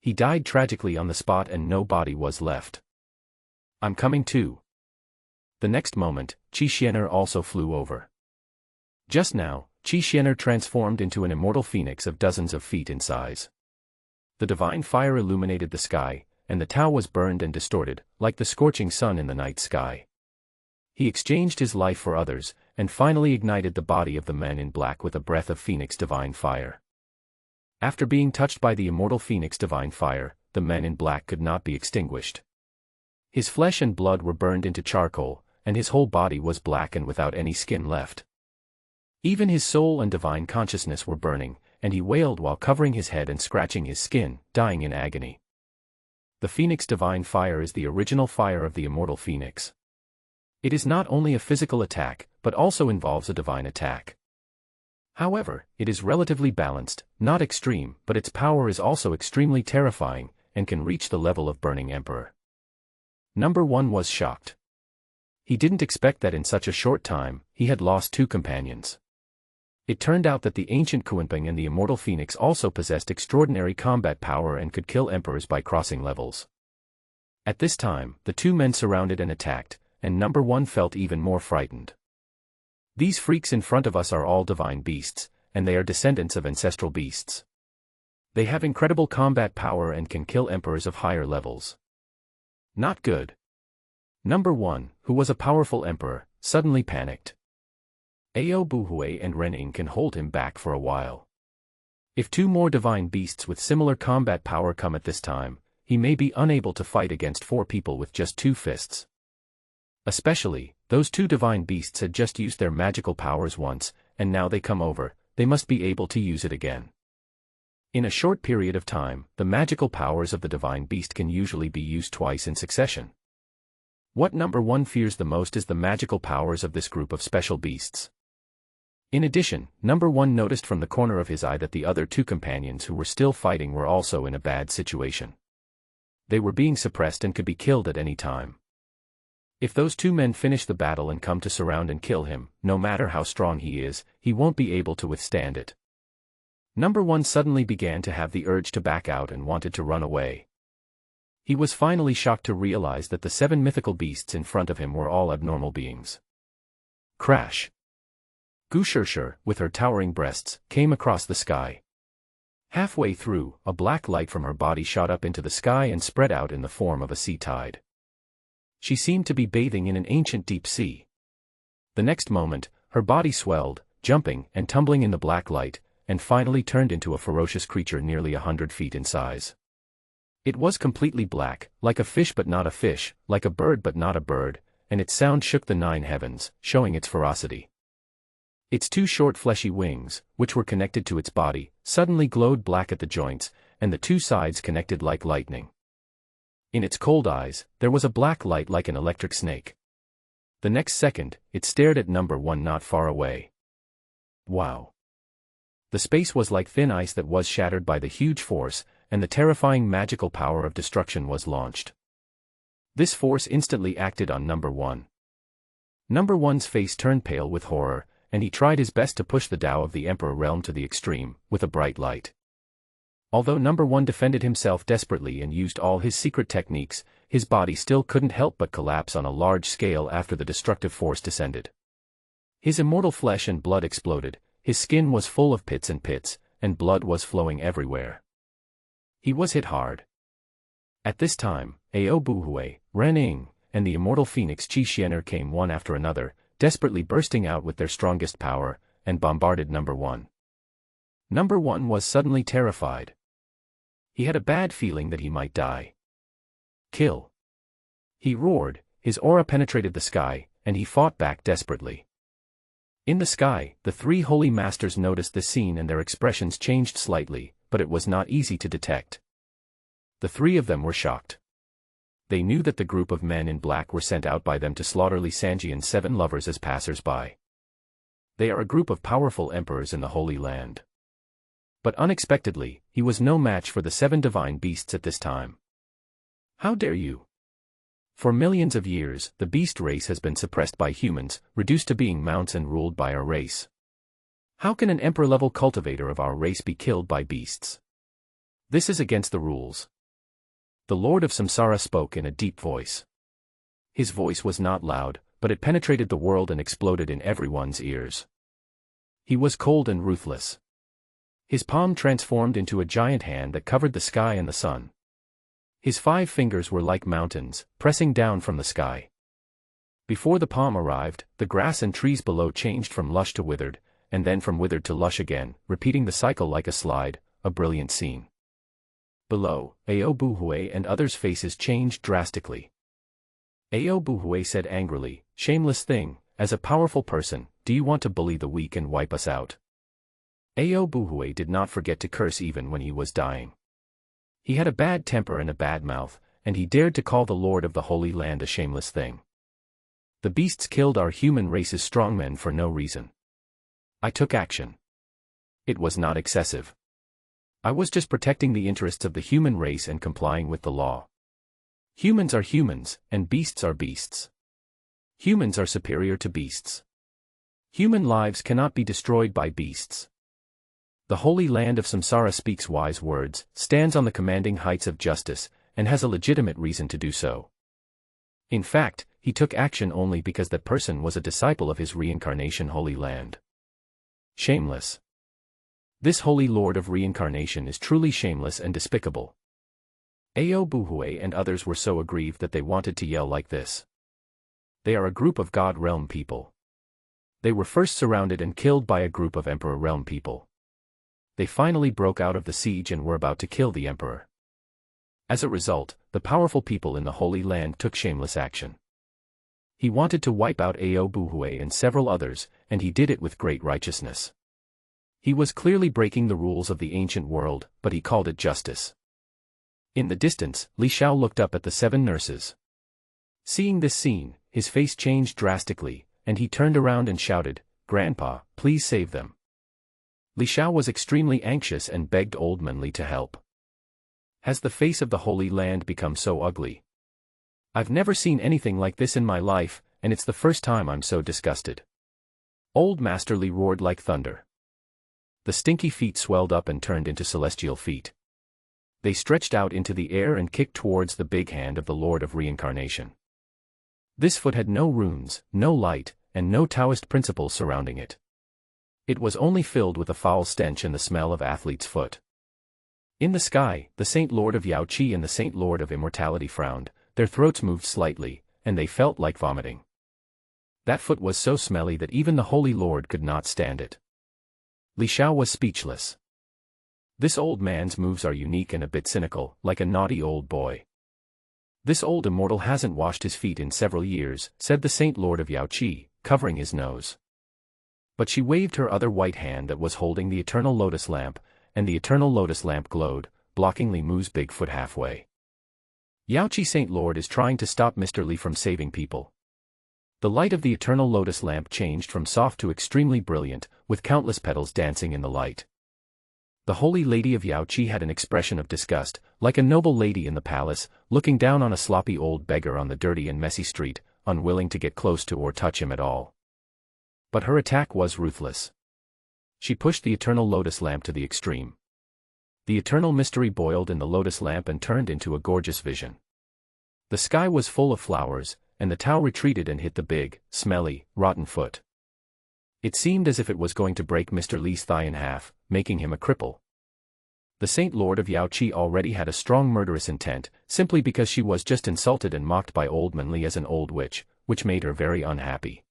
He died tragically on the spot and no body was left. I'm coming too. The next moment, Qi Xianer also flew over. Just now, Qi Xianer transformed into an immortal phoenix of dozens of feet in size. The divine fire illuminated the sky, and the Tao was burned and distorted, like the scorching sun in the night sky. He exchanged his life for others, and finally ignited the body of the man in black with a breath of phoenix divine fire. After being touched by the immortal phoenix divine fire, the man in black could not be extinguished. His flesh and blood were burned into charcoal, and his whole body was black and without any skin left. Even his soul and divine consciousness were burning, and he wailed while covering his head and scratching his skin, dying in agony. The Phoenix Divine Fire is the original fire of the immortal Phoenix. It is not only a physical attack, but also involves a divine attack. However, it is relatively balanced, not extreme, but its power is also extremely terrifying, and can reach the level of Burning Emperor. Number 1 was shocked. He didn't expect that in such a short time, he had lost 2 companions. It turned out that the ancient Kunpeng and the immortal Phoenix also possessed extraordinary combat power and could kill emperors by crossing levels. At this time, the 2 men surrounded and attacked, and number 1 felt even more frightened. These freaks in front of us are all divine beasts, and they are descendants of ancestral beasts. They have incredible combat power and can kill emperors of higher levels. Not good. Number 1, who was a powerful emperor, suddenly panicked. Ao Buhui and Rening can hold him back for a while. If 2 more divine beasts with similar combat power come at this time, he may be unable to fight against 4 people with just 2 fists. Especially, those 2 divine beasts had just used their magical powers once, and now they come over, they must be able to use it again. In a short period of time, the magical powers of the divine beast can usually be used twice in succession. What number 1 fears the most is the magical powers of this group of special beasts. In addition, number 1 noticed from the corner of his eye that the other 2 companions who were still fighting were also in a bad situation. They were being suppressed and could be killed at any time. If those 2 men finish the battle and come to surround and kill him, no matter how strong he is, he won't be able to withstand it. Number 1 suddenly began to have the urge to back out and wanted to run away. He was finally shocked to realize that the 7 mythical beasts in front of him were all abnormal beings. Crash! Gu Shirshir, with her towering breasts, came across the sky. Halfway through, a black light from her body shot up into the sky and spread out in the form of a sea tide. She seemed to be bathing in an ancient deep sea. The next moment, her body swelled, jumping and tumbling in the black light, and finally turned into a ferocious creature nearly 100 feet in size. It was completely black, like a fish but not a fish, like a bird but not a bird, and its sound shook the 9 heavens, showing its ferocity. Its 2 short fleshy wings, which were connected to its body, suddenly glowed black at the joints, and the 2 sides connected like lightning. In its cold eyes, there was a black light like an electric snake. The next second, it stared at number 1 not far away. Wow! The space was like thin ice that was shattered by the huge force, and the terrifying magical power of destruction was launched. This force instantly acted on number 1. Number 1's face turned pale with horror, and he tried his best to push the Tao of the Emperor realm to the extreme, with a bright light. Although number 1 defended himself desperately and used all his secret techniques, his body still couldn't help but collapse on a large scale after the destructive force descended. His immortal flesh and blood exploded, his skin was full of pits, and blood was flowing everywhere. He was hit hard. At this time, Ao Buhui, Rening, and the immortal phoenix Qi Xianer came one after another, desperately bursting out with their strongest power, and bombarded number 1. Number 1 was suddenly terrified. He had a bad feeling that he might die. Kill! He roared, his aura penetrated the sky, and he fought back desperately. In the sky, the 3 holy masters noticed the scene and their expressions changed slightly, but it was not easy to detect. The 3 of them were shocked. They knew that the group of men in black were sent out by them to slaughter Li Xiao's 7 lovers as passers-by. They are a group of powerful emperors in the Holy Land. But unexpectedly, he was no match for the 7 divine beasts at this time. How dare you? For millions of years, the beast race has been suppressed by humans, reduced to being mounts and ruled by our race. How can an emperor-level cultivator of our race be killed by beasts? This is against the rules. The Lord of Samsara spoke in a deep voice. His voice was not loud, but it penetrated the world and exploded in everyone's ears. He was cold and ruthless. His palm transformed into a giant hand that covered the sky and the sun. His 5 fingers were like mountains, pressing down from the sky. Before the palm arrived, the grass and trees below changed from lush to withered, and then from withered to lush again, repeating the cycle like a slide, a brilliant scene. Below, Ao Buhui and others' faces changed drastically. Ao Buhui said angrily, "Shameless thing, as a powerful person, do you want to bully the weak and wipe us out?" Ao Buhui did not forget to curse even when he was dying. He had a bad temper and a bad mouth, and he dared to call the Lord of the Holy Land a shameless thing. The beasts killed our human race's strongmen for no reason. I took action. It was not excessive. I was just protecting the interests of the human race and complying with the law. Humans are humans, and beasts are beasts. Humans are superior to beasts. Human lives cannot be destroyed by beasts. The Holy Land of Samsara speaks wise words, stands on the commanding heights of justice, and has a legitimate reason to do so. In fact, he took action only because that person was a disciple of his reincarnation Holy Land. Shameless. This holy lord of reincarnation is truly shameless and despicable. Ao Buhui and others were so aggrieved that they wanted to yell like this. They are a group of God Realm people. They were first surrounded and killed by a group of Emperor Realm people. They finally broke out of the siege and were about to kill the Emperor. As a result, the powerful people in the Holy Land took shameless action. He wanted to wipe out Ao Buhui and several others, and he did it with great righteousness. He was clearly breaking the rules of the ancient world, but he called it justice. In the distance, Li Xiao looked up at the 7 nurses. Seeing this scene, his face changed drastically, and he turned around and shouted, "Grandpa, please save them." Li Xiao was extremely anxious and begged Old Man Li to help. Has the face of the Holy Land become so ugly? I've never seen anything like this in my life, and it's the first time I'm so disgusted. Old Master Li roared like thunder. The stinky feet swelled up and turned into celestial feet. They stretched out into the air and kicked towards the big hand of the Lord of Reincarnation. This foot had no runes, no light, and no Taoist principles surrounding it. It was only filled with a foul stench and the smell of athlete's foot. In the sky, the Saint Lord of Yao Qi and the Saint Lord of Immortality frowned, their throats moved slightly, and they felt like vomiting. That foot was so smelly that even the Holy Lord could not stand it. Li Xiao was speechless. This old man's moves are unique and a bit cynical, like a naughty old boy. This old immortal hasn't washed his feet in several years, said the Saint Lord of Yao Qi, covering his nose. But she waved her other white hand that was holding the eternal lotus lamp, and the eternal lotus lamp glowed, blocking Li Mu's big foot halfway. Yao Qi Saint Lord is trying to stop Mr. Li from saving people. The light of the eternal lotus lamp changed from soft to extremely brilliant, with countless petals dancing in the light. The Holy Lady of Yao Qi had an expression of disgust, like a noble lady in the palace, looking down on a sloppy old beggar on the dirty and messy street, unwilling to get close to or touch him at all. But her attack was ruthless. She pushed the eternal lotus lamp to the extreme. The eternal mystery boiled in the lotus lamp and turned into a gorgeous vision. The sky was full of flowers, and the Tao retreated and hit the big, smelly, rotten foot. It seemed as if it was going to break Mr. Li's thigh in half, making him a cripple. The Saint Lord of Yao Qi already had a strong murderous intent, simply because she was just insulted and mocked by Old Man Li as an old witch, which made her very unhappy.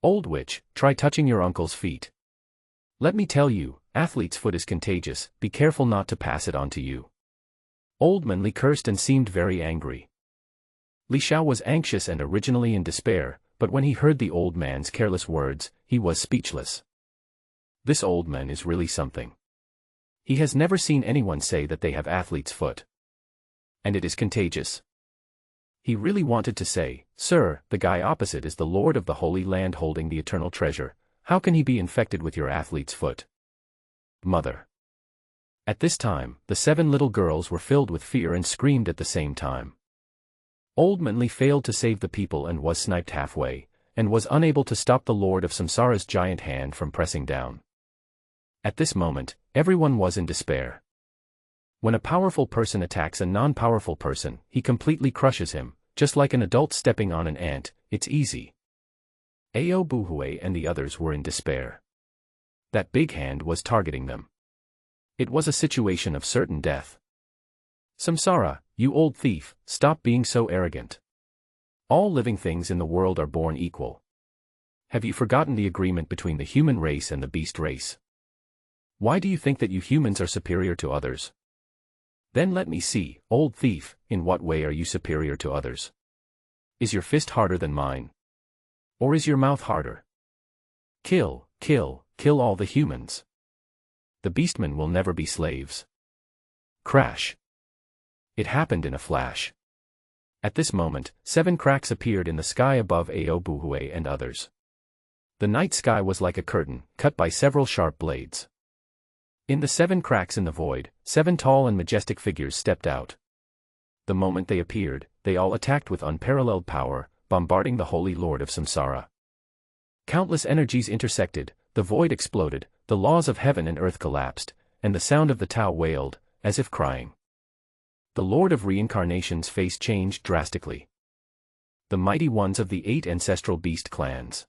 Old witch, try touching your uncle's feet. Let me tell you, athlete's foot is contagious, be careful not to pass it on to you. Old Man Li cursed and seemed very angry. Li Xiao was anxious and originally in despair, but when he heard the old man's careless words, he was speechless. This old man is really something. He has never seen anyone say that they have athlete's foot. And it is contagious. He really wanted to say, "Sir, the guy opposite is the Lord of the Holy Land holding the eternal treasure. How can he be infected with your athlete's foot?" Mother. At this time, the 7 little girls were filled with fear and screamed at the same time. Old Man Li failed to save the people and was sniped halfway, and was unable to stop the Lord of Samsara's giant hand from pressing down. At this moment, everyone was in despair. When a powerful person attacks a non-powerful person, he completely crushes him, just like an adult stepping on an ant. It's easy. Ao Buhui and the others were in despair. That big hand was targeting them. It was a situation of certain death. Samsara, you old thief, stop being so arrogant. All living things in the world are born equal. Have you forgotten the agreement between the human race and the beast race? Why do you think that you humans are superior to others? Then let me see, old thief, in what way are you superior to others? Is your fist harder than mine? Or is your mouth harder? Kill, kill, kill all the humans. The beastmen will never be slaves. Crash. It happened in a flash. At this moment, 7 cracks appeared in the sky above Ao Buhui and others. The night sky was like a curtain, cut by several sharp blades. In the 7 cracks in the void, 7 tall and majestic figures stepped out. The moment they appeared, they all attacked with unparalleled power, bombarding the Holy Lord of Samsara. Countless energies intersected, the void exploded, the laws of heaven and earth collapsed, and the sound of the Tao wailed, as if crying. The Lord of Reincarnation's face changed drastically. The mighty ones of the 8 ancestral beast clans.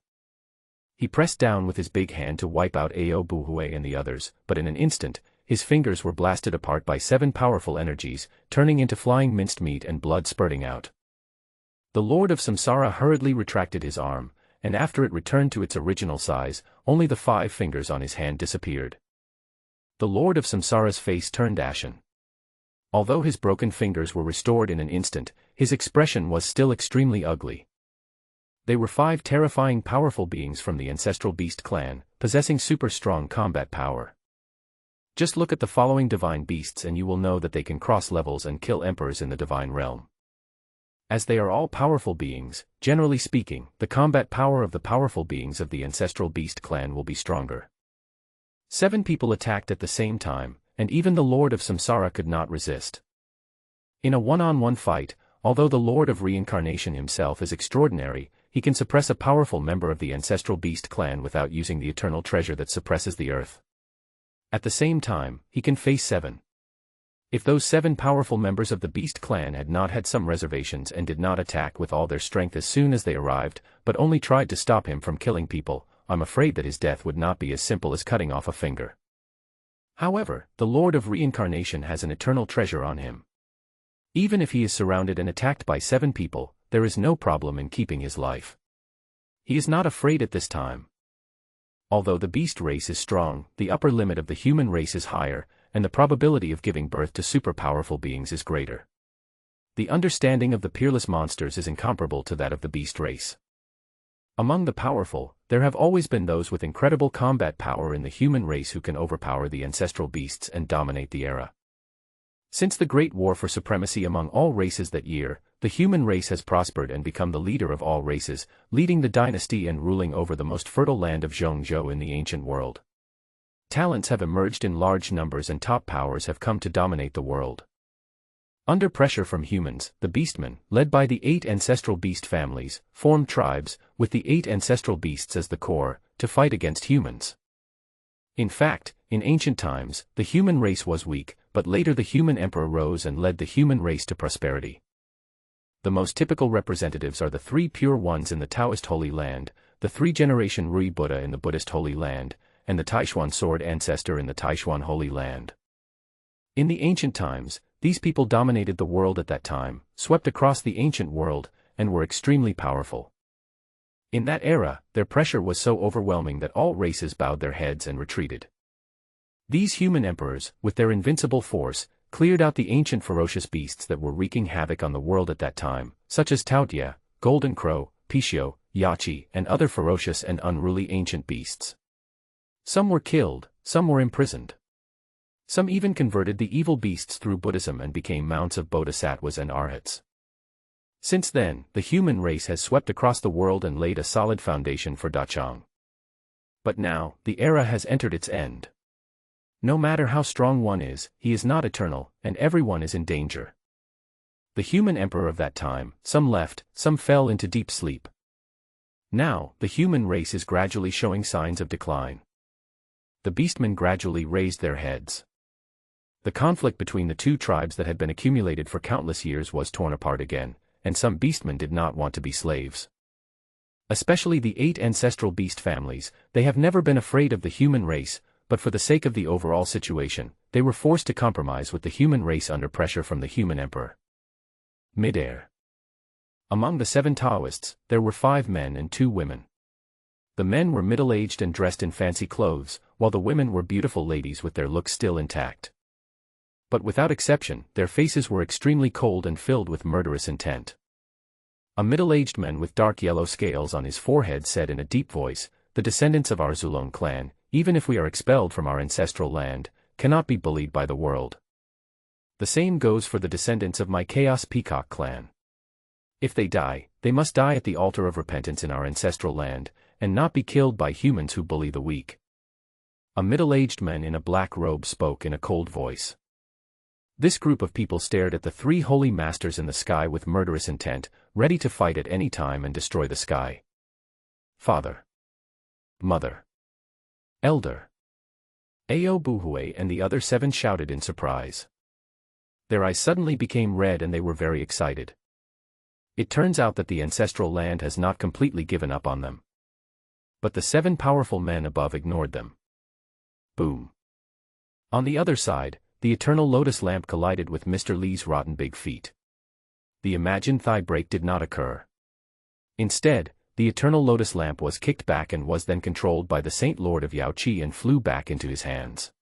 He pressed down with his big hand to wipe out Ao Buhui and the others, but in an instant, his fingers were blasted apart by 7 powerful energies, turning into flying minced meat and blood spurting out. The Lord of Samsara hurriedly retracted his arm, and after it returned to its original size, only the 5 fingers on his hand disappeared. The Lord of Samsara's face turned ashen. Although his broken fingers were restored in an instant, his expression was still extremely ugly. They were 5 terrifying powerful beings from the ancestral beast clan, possessing super strong combat power. Just look at the following divine beasts and you will know that they can cross levels and kill emperors in the divine realm. As they are all powerful beings, generally speaking, the combat power of the powerful beings of the ancestral beast clan will be stronger. 7 people attacked at the same time, and even the Lord of Samsara could not resist. In a one-on-one fight, although the Lord of Reincarnation himself is extraordinary, he can suppress a powerful member of the ancestral beast clan without using the eternal treasure that suppresses the earth. At the same time, he can face 7. If those 7 powerful members of the beast clan had not had some reservations and did not attack with all their strength as soon as they arrived, but only tried to stop him from killing people, I'm afraid that his death would not be as simple as cutting off a finger. However, the Lord of Reincarnation has an eternal treasure on him. Even if he is surrounded and attacked by 7 people, there is no problem in keeping his life. He is not afraid at this time. Although the beast race is strong, the upper limit of the human race is higher, and the probability of giving birth to super powerful beings is greater. The understanding of the peerless monsters is incomparable to that of the beast race. Among the powerful, there have always been those with incredible combat power in the human race who can overpower the ancestral beasts and dominate the era. Since the Great War for supremacy among all races that year, the human race has prospered and become the leader of all races, leading the dynasty and ruling over the most fertile land of Zhongzhou in the ancient world. Talents have emerged in large numbers and top powers have come to dominate the world. Under pressure from humans, the beastmen, led by the 8 ancestral beast families, formed tribes, with the 8 ancestral beasts as the core, to fight against humans. In fact, in ancient times, the human race was weak, but later the human emperor rose and led the human race to prosperity. The most typical representatives are the 3 pure ones in the Taoist Holy Land, the 3-generation Rui Buddha in the Buddhist Holy Land, and the Taishuan sword ancestor in the Taishuan Holy Land. In the ancient times, these people dominated the world at that time, swept across the ancient world, and were extremely powerful. In that era, their pressure was so overwhelming that all races bowed their heads and retreated. These human emperors, with their invincible force, cleared out the ancient ferocious beasts that were wreaking havoc on the world at that time, such as Taotia, Golden Crow, Pishio, Yachi, and other ferocious and unruly ancient beasts. Some were killed, some were imprisoned. Some even converted the evil beasts through Buddhism and became mounts of bodhisattvas and arhats. Since then, the human race has swept across the world and laid a solid foundation for Dachang. But now, the era has entered its end. No matter how strong one is, he is not eternal, and everyone is in danger. The human emperor of that time, some left, some fell into deep sleep. Now, the human race is gradually showing signs of decline. The beastmen gradually raised their heads. The conflict between the 2 tribes that had been accumulated for countless years was torn apart again, and some beastmen did not want to be slaves. Especially the 8 ancestral beast families, they have never been afraid of the human race, but for the sake of the overall situation, they were forced to compromise with the human race under pressure from the human emperor. Midair. Among the 7 Taoists, there were 5 men and 2 women. The men were middle-aged and dressed in fancy clothes, while the women were beautiful ladies with their looks still intact. But without exception, their faces were extremely cold and filled with murderous intent. A middle-aged man with dark yellow scales on his forehead said in a deep voice, "The descendants of our Zulong clan, even if we are expelled from our ancestral land, cannot be bullied by the world. The same goes for the descendants of my Chaos Peacock clan. If they die, they must die at the altar of repentance in our ancestral land, and not be killed by humans who bully the weak." A middle-aged man in a black robe spoke in a cold voice. This group of people stared at the 3 holy masters in the sky with murderous intent, ready to fight at any time and destroy the sky. Father. Mother. Elder. Ao Buhui and the other 7 shouted in surprise. Their eyes suddenly became red and they were very excited. It turns out that the ancestral land has not completely given up on them. But the 7 powerful men above ignored them. Boom. On the other side, the eternal lotus lamp collided with Mr. Li's rotten big feet. The imagined thigh break did not occur. Instead, the eternal lotus lamp was kicked back and was then controlled by the Saint Lord of Yaoqi and flew back into his hands.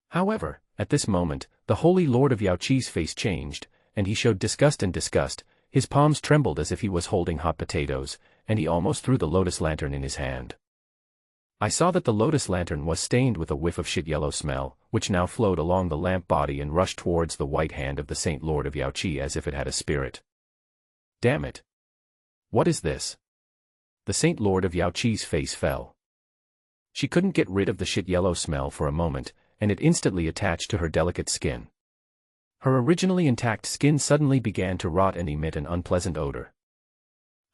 However, at this moment, the Holy Lord of Yaoqi's face changed, and he showed disgust. His palms trembled as if he was holding hot potatoes, and he almost threw the lotus lantern in his hand. I saw that the lotus lantern was stained with a whiff of shit yellow smell, which now flowed along the lamp body and rushed towards the white hand of the Saint Lord of Yaoqi as if it had a spirit. Damn it! What is this? The Saint Lord of Yaoqi's face fell. She couldn't get rid of the shit yellow smell for a moment, and it instantly attached to her delicate skin. Her originally intact skin suddenly began to rot and emit an unpleasant odor.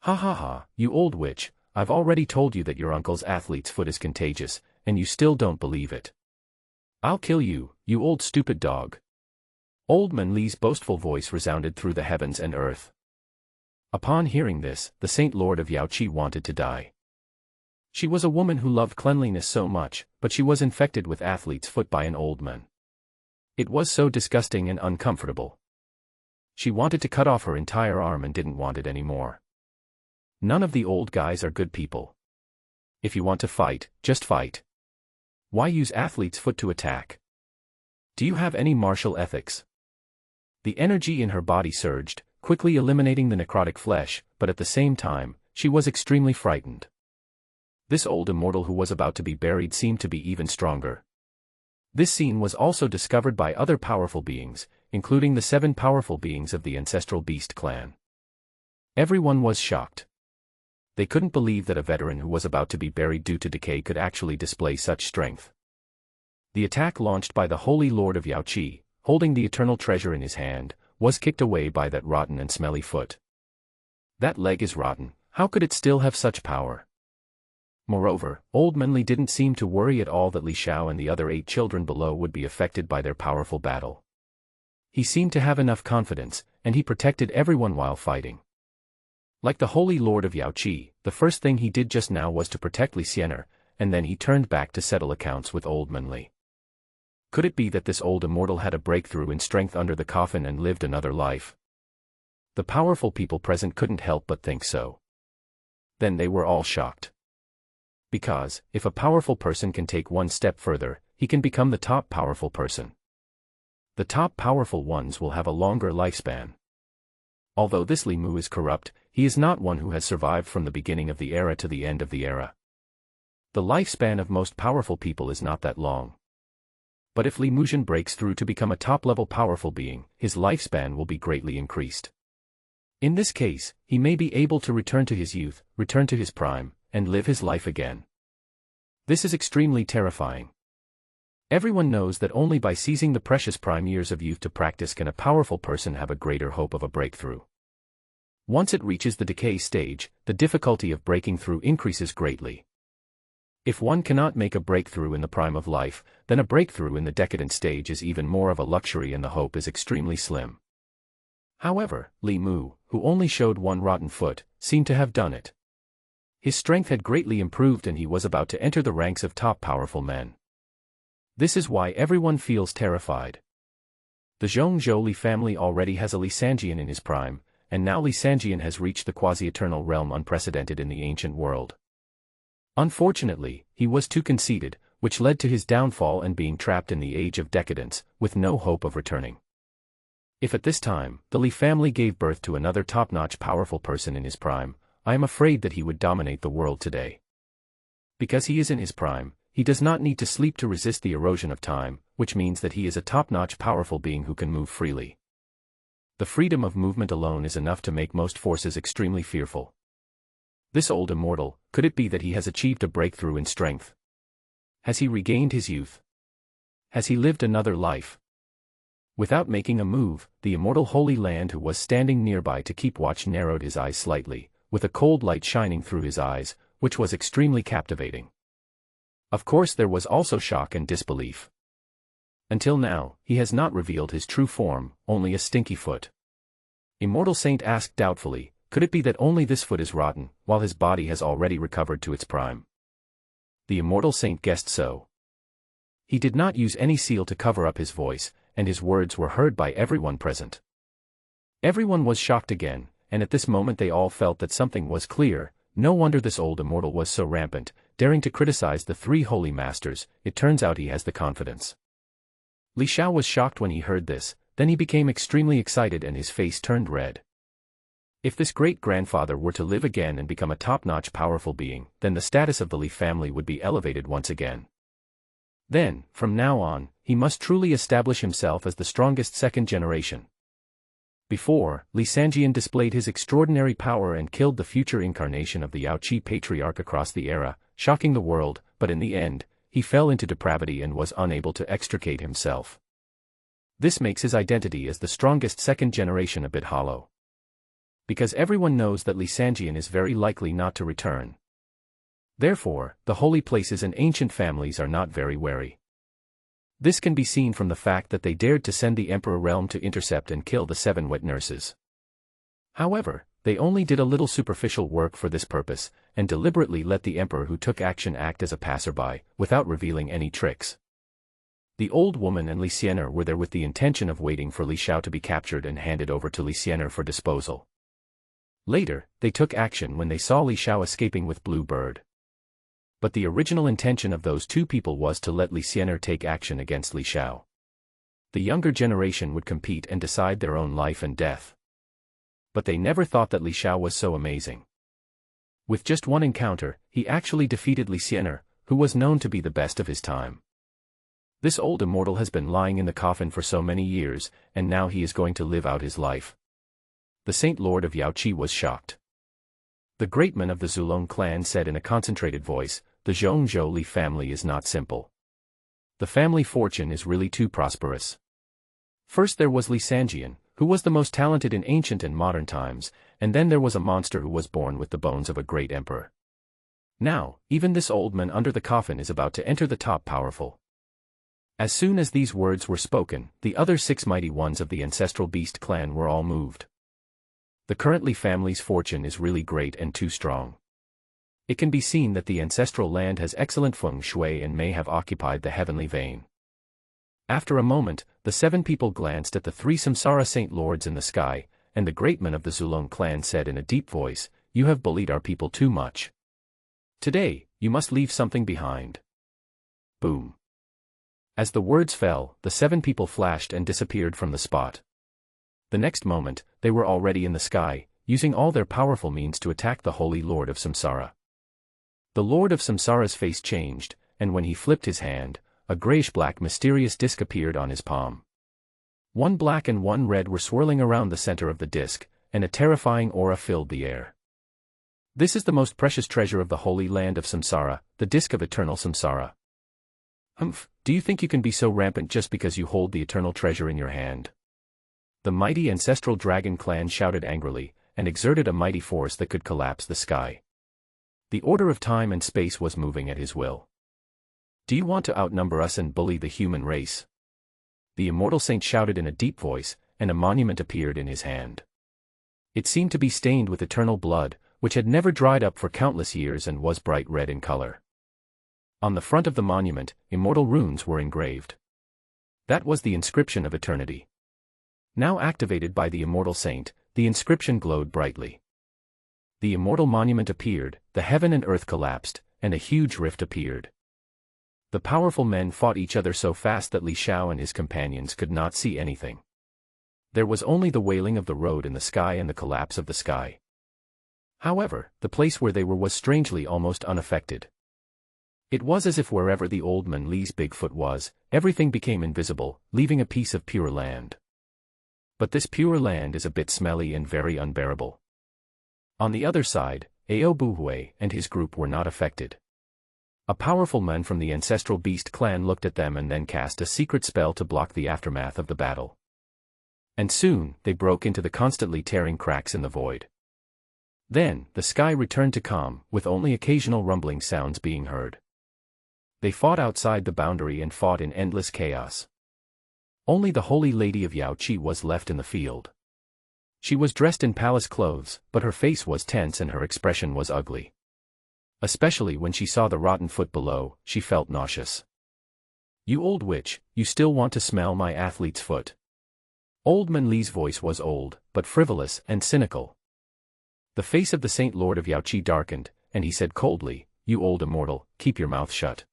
Ha ha ha, you old witch, I've already told you that your uncle's athlete's foot is contagious, and you still don't believe it. I'll kill you, you old stupid dog. Old Man Li's boastful voice resounded through the heavens and earth. Upon hearing this, the Saint Lord of Yaoqi wanted to die. She was a woman who loved cleanliness so much, but she was infected with athlete's foot by an old man. It was so disgusting and uncomfortable. She wanted to cut off her entire arm and didn't want it anymore. None of the old guys are good people. If you want to fight, just fight. Why use athlete's foot to attack? Do you have any martial ethics? The energy in her body surged, quickly eliminating the necrotic flesh, but at the same time, she was extremely frightened. This old immortal who was about to be buried seemed to be even stronger. This scene was also discovered by other powerful beings, including the 7 powerful beings of the ancestral beast clan. Everyone was shocked. They couldn't believe that a veteran who was about to be buried due to decay could actually display such strength. The attack launched by the Holy Lord of Yaoqi, holding the eternal treasure in his hand, was kicked away by that rotten and smelly foot. That leg is rotten, how could it still have such power? Moreover, Old Man Li didn't seem to worry at all that Li Xiao and the other 8 children below would be affected by their powerful battle. He seemed to have enough confidence, and he protected everyone while fighting. Like the Holy Lord of Yaoqi, the first thing he did just now was to protect Li Xiao, and then he turned back to settle accounts with Old Man Li. Could it be that this old immortal had a breakthrough in strength under the coffin and lived another life? The powerful people present couldn't help but think so. Then they were all shocked. Because, if a powerful person can take one step further, he can become the top powerful person. The top powerful ones will have a longer lifespan. Although this Li Mu is corrupt, he is not one who has survived from the beginning of the era to the end of the era. The lifespan of most powerful people is not that long. But if Li Muzhen breaks through to become a top-level powerful being, his lifespan will be greatly increased. In this case, he may be able to return to his youth, return to his prime, and live his life again. This is extremely terrifying. Everyone knows that only by seizing the precious prime years of youth to practice can a powerful person have a greater hope of a breakthrough. Once it reaches the decay stage, the difficulty of breaking through increases greatly. If one cannot make a breakthrough in the prime of life, then a breakthrough in the decadent stage is even more of a luxury and the hope is extremely slim. However, Li Mu, who only showed one rotten foot, seemed to have done it. His strength had greatly improved and he was about to enter the ranks of top powerful men. This is why everyone feels terrified. The Zhongzhou Li family already has a Li Sanjian in his prime, and now Li Sanjian has reached the quasi-eternal realm unprecedented in the ancient world. Unfortunately, he was too conceited, which led to his downfall and being trapped in the age of decadence, with no hope of returning. If at this time, the Li family gave birth to another top-notch powerful person in his prime, I am afraid that he would dominate the world today. Because he is in his prime, he does not need to sleep to resist the erosion of time, which means that he is a top-notch powerful being who can move freely. The freedom of movement alone is enough to make most forces extremely fearful. This old immortal, could it be that he has achieved a breakthrough in strength? Has he regained his youth? Has he lived another life? Without making a move, the immortal Holy Land who was standing nearby to keep watch narrowed his eyes slightly, with a cold light shining through his eyes, which was extremely captivating. Of course there was also shock and disbelief. Until now, he has not revealed his true form, only a stinky foot. Immortal Saint asked doubtfully, could it be that only this foot is rotten, while his body has already recovered to its prime? The immortal saint guessed so. He did not use any seal to cover up his voice, and his words were heard by everyone present. Everyone was shocked again, and at this moment they all felt that something was clear. No wonder this old immortal was so rampant, daring to criticize the three holy masters. It turns out he has the confidence. Li Xiao was shocked when he heard this, then he became extremely excited and his face turned red. If this great-grandfather were to live again and become a top-notch powerful being, then the status of the Li family would be elevated once again. Then, from now on, he must truly establish himself as the strongest second generation. Before, Li Xiao displayed his extraordinary power and killed the future incarnation of the Yaoqi patriarch across the era, shocking the world, but in the end, he fell into depravity and was unable to extricate himself. This makes his identity as the strongest second generation a bit hollow. Because everyone knows that Li Xiao is very likely not to return. Therefore, the holy places and ancient families are not very wary. This can be seen from the fact that they dared to send the Emperor Realm to intercept and kill the 7 wet nurses. However, they only did a little superficial work for this purpose, and deliberately let the Emperor who took action act as a passerby, without revealing any tricks. The old woman and Li Xiao were there with the intention of waiting for Li Xiao to be captured and handed over to Li Xiao for disposal. Later, they took action when they saw Li Xiao escaping with Blue Bird. But the original intention of those two people was to let Li Xiao take action against Li Xiao. The younger generation would compete and decide their own life and death. But they never thought that Li Xiao was so amazing. With just one encounter, he actually defeated Li Xiao, who was known to be the best of his time. This old immortal has been lying in the coffin for so many years, and now he is going to live out his life. The Saint Lord of Yaoqi was shocked. The great man of the Zulong clan said in a concentrated voice, "The Zhongzhou Li family is not simple. The family fortune is really too prosperous." First there was Li Xiao, who was the most talented in ancient and modern times, and then there was a monster who was born with the bones of a great emperor. Now, even this old man under the coffin is about to enter the top powerful. As soon as these words were spoken, the other 6 mighty ones of the ancestral beast clan were all moved. The current Li family's fortune is really great and too strong. It can be seen that the ancestral land has excellent feng shui and may have occupied the heavenly vein. After a moment, the 7 people glanced at the 3 samsara saint lords in the sky, and the great man of the Zulong clan said in a deep voice, "You have bullied our people too much. Today, you must leave something behind." Boom. As the words fell, the 7 people flashed and disappeared from the spot. The next moment, they were already in the sky, using all their powerful means to attack the Holy Lord of Samsara. The Lord of Samsara's face changed, and when he flipped his hand, a grayish-black mysterious disk appeared on his palm. 1 black and 1 red were swirling around the center of the disk, and a terrifying aura filled the air. This is the most precious treasure of the holy land of Samsara, the disk of eternal Samsara. Do you think you can be so rampant just because you hold the eternal treasure in your hand? The mighty ancestral dragon clan shouted angrily, and exerted a mighty force that could collapse the sky. The order of time and space was moving at his will. Do you want to outnumber us and bully the human race? The immortal saint shouted in a deep voice, and a monument appeared in his hand. It seemed to be stained with eternal blood, which had never dried up for countless years and was bright red in color. On the front of the monument, immortal runes were engraved. That was the inscription of eternity. Now activated by the immortal saint, the inscription glowed brightly. The immortal monument appeared, the heaven and earth collapsed, and a huge rift appeared. The powerful men fought each other so fast that Li Xiao and his companions could not see anything. There was only the wailing of the road in the sky and the collapse of the sky. However, the place where they were was strangely almost unaffected. It was as if wherever the old man Li's Bigfoot was, everything became invisible, leaving a piece of pure land. But this pure land is a bit smelly and very unbearable. On the other side, Ao Buhui and his group were not affected. A powerful man from the ancestral beast clan looked at them and then cast a secret spell to block the aftermath of the battle. And soon, they broke into the constantly tearing cracks in the void. Then, the sky returned to calm, with only occasional rumbling sounds being heard. They fought outside the boundary and fought in endless chaos. Only the Holy Lady of Yaoqi was left in the field. She was dressed in palace clothes, but her face was tense and her expression was ugly. Especially when she saw the rotten foot below, she felt nauseous. "You old witch, you still want to smell my athlete's foot?" Old Man Li's voice was old, but frivolous and cynical. The face of the Saint Lord of Yaoqi darkened, and he said coldly, "You old immortal, keep your mouth shut."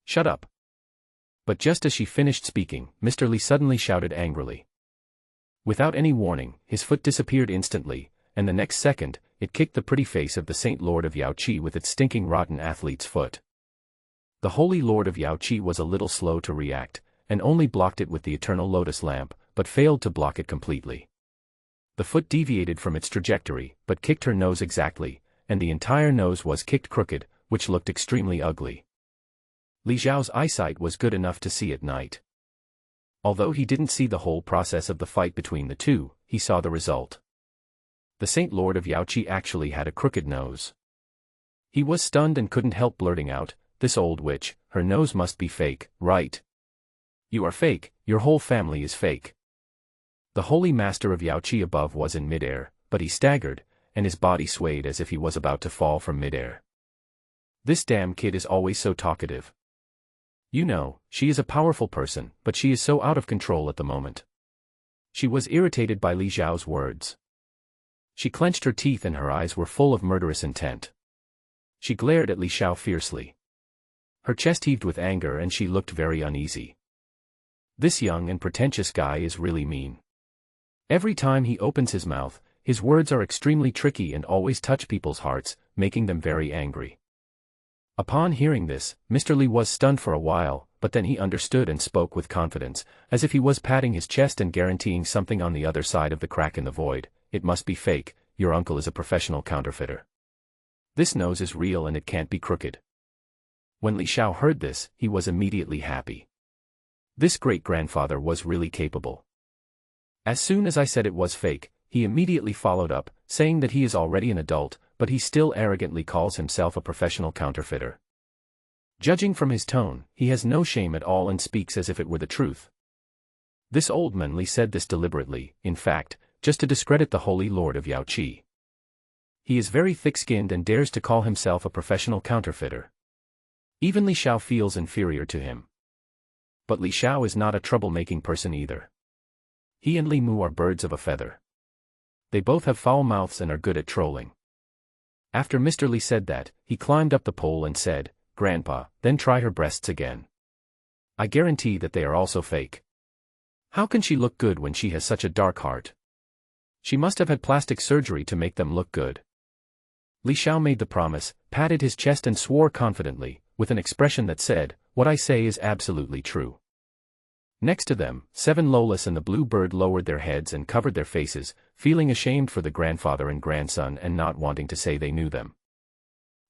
"Shut up." But just as she finished speaking, Mr. Li suddenly shouted angrily. Without any warning, his foot disappeared instantly, and the next second, it kicked the pretty face of the Saint Lord of Yaoqi with its stinking rotten athlete's foot. The Holy Lord of Yaoqi was a little slow to react, and only blocked it with the eternal lotus lamp, but failed to block it completely. The foot deviated from its trajectory, but kicked her nose exactly, and the entire nose was kicked crooked, which looked extremely ugly. Li Xiao's eyesight was good enough to see at night. Although he didn't see the whole process of the fight between the two, he saw the result. The Saint Lord of Yaoqi actually had a crooked nose. He was stunned and couldn't help blurting out, "This old witch, her nose must be fake, right? You are fake, your whole family is fake." The Holy Master of Yaoqi above was in midair, but he staggered, and his body swayed as if he was about to fall from midair. "This damn kid is always so talkative. You know, she is a powerful person, but she is so out of control at the moment." She was irritated by Li Xiao's words. She clenched her teeth and her eyes were full of murderous intent. She glared at Li Xiao fiercely. Her chest heaved with anger and she looked very uneasy. This young and pretentious guy is really mean. Every time he opens his mouth, his words are extremely tricky and always touch people's hearts, making them very angry. Upon hearing this, Mr. Li was stunned for a while, but then he understood and spoke with confidence, as if he was patting his chest and guaranteeing something on the other side of the crack in the void. "It must be fake, your uncle is a professional counterfeiter. This nose is real and it can't be crooked." When Li Xiao heard this, he was immediately happy. This great-grandfather was really capable. As soon as I said it was fake, he immediately followed up, saying that he is already an adult, but he still arrogantly calls himself a professional counterfeiter. Judging from his tone, he has no shame at all and speaks as if it were the truth. This old man Li said this deliberately, in fact, just to discredit the Holy Lord of Yaoqi. He is very thick-skinned and dares to call himself a professional counterfeiter. Even Li Xiao feels inferior to him. But Li Xiao is not a troublemaking person either. He and Li Mu are birds of a feather. They both have foul mouths and are good at trolling. After Mr. Li said that, he climbed up the pole and said, "Grandpa, then try her breasts again. I guarantee that they are also fake. How can she look good when she has such a dark heart? She must have had plastic surgery to make them look good." Li Xiao made the promise, patted his chest and swore confidently, with an expression that said, "What I say is absolutely true." Next to them, Seven Lolas and the Blue Bird lowered their heads and covered their faces, feeling ashamed for the grandfather and grandson and not wanting to say they knew them.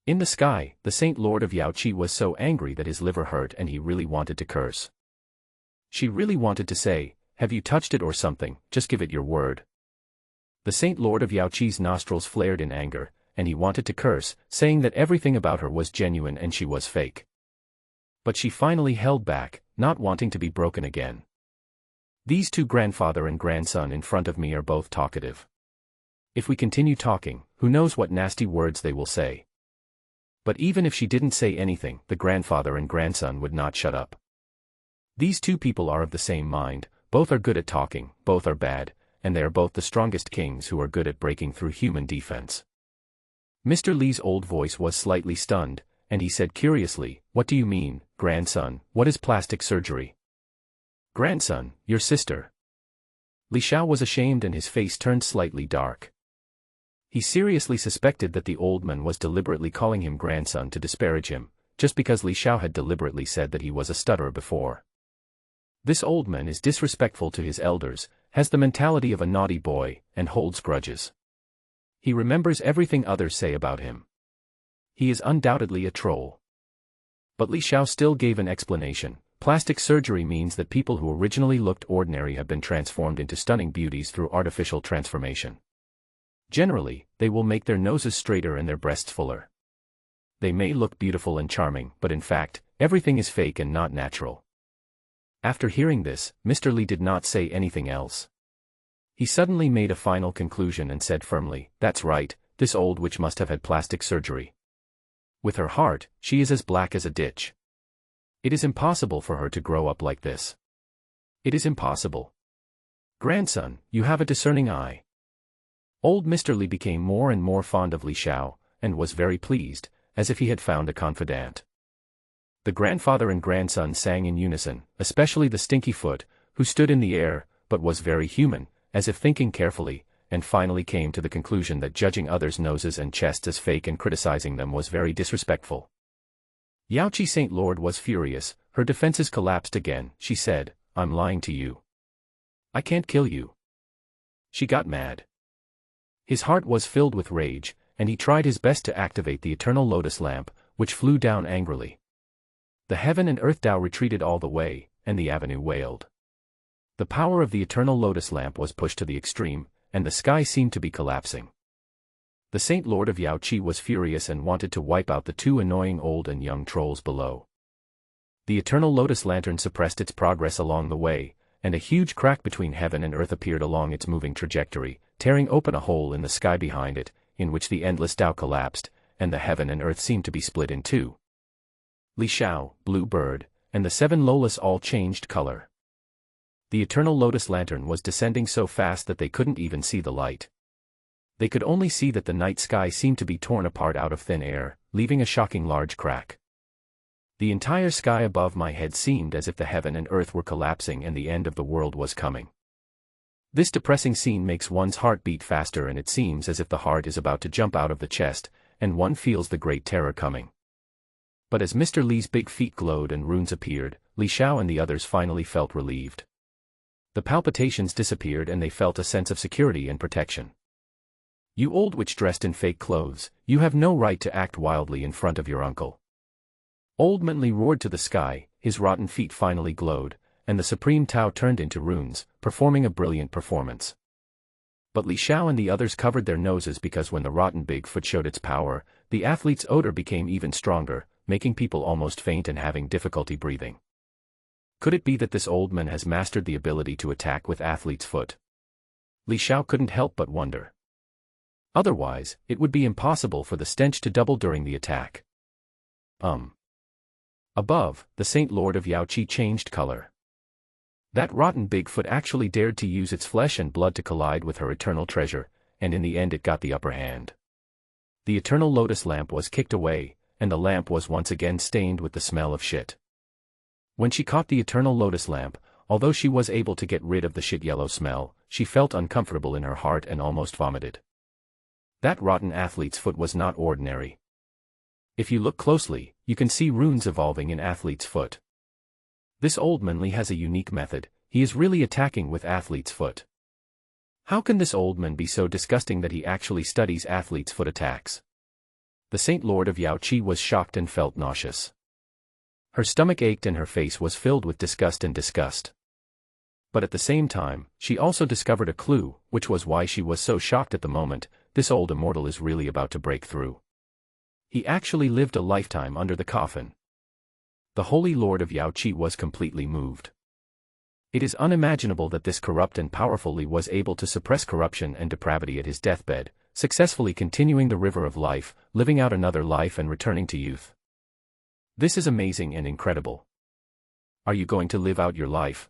In the sky, the Saint Lord of Yaoqi was so angry that his liver hurt and he really wanted to curse. She really wanted to say, "Have you touched it or something, just give it your word." The Saint Lord of Yaoqi's nostrils flared in anger, and he wanted to curse, saying that everything about her was genuine and she was fake. But she finally held back, not wanting to be broken again. These two grandfather and grandson in front of me are both talkative. If we continue talking, who knows what nasty words they will say. But even if she didn't say anything, the grandfather and grandson would not shut up. These two people are of the same mind, both are good at talking, both are bad, and they are both the strongest kings who are good at breaking through human defense. Mr. Li's old voice was slightly stunned, and he said curiously, "What do you mean, grandson, what is plastic surgery?" "Grandson, your sister." Li Xiao was ashamed and his face turned slightly dark. He seriously suspected that the old man was deliberately calling him grandson to disparage him, just because Li Xiao had deliberately said that he was a stutterer before. This old man is disrespectful to his elders, has the mentality of a naughty boy, and holds grudges. He remembers everything others say about him. He is undoubtedly a troll. But Li Xiao still gave an explanation. Plastic surgery means that people who originally looked ordinary have been transformed into stunning beauties through artificial transformation. Generally, they will make their noses straighter and their breasts fuller. They may look beautiful and charming, but in fact, everything is fake and not natural. After hearing this, Mr. Li did not say anything else. He suddenly made a final conclusion and said firmly, "That's right, this old witch must have had plastic surgery." With her heart, she is as black as a ditch. It is impossible for her to grow up like this. It is impossible. Grandson, you have a discerning eye. Old Mr. Li became more and more fond of Li Xiao, and was very pleased, as if he had found a confidant. The grandfather and grandson sang in unison, especially the stinky foot, who stood in the air, but was very human, as if thinking carefully, and finally came to the conclusion that judging others' noses and chests as fake and criticizing them was very disrespectful. Yaoqi Saint Lord was furious, her defenses collapsed again. She said, "I'm lying to you. I can't kill you." She got mad. His heart was filled with rage, and he tried his best to activate the eternal lotus lamp, which flew down angrily. The heaven and earth Tao retreated all the way, and the avenue wailed. The power of the eternal lotus lamp was pushed to the extreme, and the sky seemed to be collapsing. The Saint Lord of Yaoqi was furious and wanted to wipe out the two annoying old and young trolls below. The eternal lotus lantern suppressed its progress along the way, and a huge crack between heaven and earth appeared along its moving trajectory, tearing open a hole in the sky behind it, in which the endless Tao collapsed, and the heaven and earth seemed to be split in two. Li Xiao, Blue Bird, and the seven Lolas all changed color. The eternal lotus lantern was descending so fast that they couldn't even see the light. They could only see that the night sky seemed to be torn apart out of thin air, leaving a shocking large crack. The entire sky above my head seemed as if the heaven and earth were collapsing and the end of the world was coming. This depressing scene makes one's heart beat faster, and it seems as if the heart is about to jump out of the chest, and one feels the great terror coming. But as Mr. Li's big feet glowed and runes appeared, Li Xiao and the others finally felt relieved. The palpitations disappeared and they felt a sense of security and protection. "You old witch dressed in fake clothes, you have no right to act wildly in front of your uncle." Old Man Li roared to the sky, his rotten feet finally glowed, and the supreme Tao turned into runes, performing a brilliant performance. But Li Xiao and the others covered their noses because when the rotten big foot showed its power, the athlete's odor became even stronger, making people almost faint and having difficulty breathing. Could it be that this old man has mastered the ability to attack with athlete's foot? Li Xiao couldn't help but wonder. Otherwise, it would be impossible for the stench to double during the attack. Above, the Saint Lord of Yaoqi changed color. That rotten Bigfoot actually dared to use its flesh and blood to collide with her eternal treasure, and in the end it got the upper hand. The eternal lotus lamp was kicked away, and the lamp was once again stained with the smell of shit. When she caught the eternal lotus lamp, although she was able to get rid of the shit yellow smell, she felt uncomfortable in her heart and almost vomited. That rotten athlete's foot was not ordinary. If you look closely, you can see runes evolving in athlete's foot. This old man Li has a unique method. He is really attacking with athlete's foot. How can this old man be so disgusting that he actually studies athlete's foot attacks? The Saint Lord of Yaoqi was shocked and felt nauseous. Her stomach ached and her face was filled with disgust and disgust. But at the same time, she also discovered a clue, which was why she was so shocked at the moment. This old immortal is really about to break through. He actually lived a lifetime under the coffin. The Holy Lord of Yaoqi was completely moved. It is unimaginable that this corrupt and powerful Li was able to suppress corruption and depravity at his deathbed, successfully continuing the river of life, living out another life and returning to youth. This is amazing and incredible. Are you going to live out your life?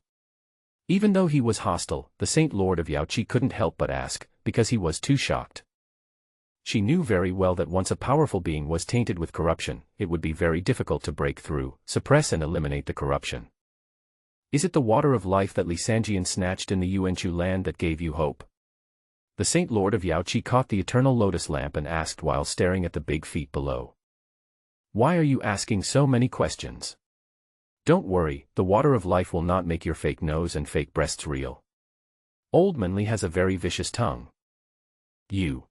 Even though he was hostile, the Saint Lord of Yaoqi couldn't help but ask, because he was too shocked. She knew very well that once a powerful being was tainted with corruption, it would be very difficult to break through, suppress and eliminate the corruption. Is it the water of life that Li Sanjian snatched in the Yuanchu land that gave you hope? The Saint Lord of Yaoqi caught the eternal lotus lamp and asked while staring at the big feet below. Why are you asking so many questions? Don't worry, the water of life will not make your fake nose and fake breasts real. Old Man Li has a very vicious tongue. You.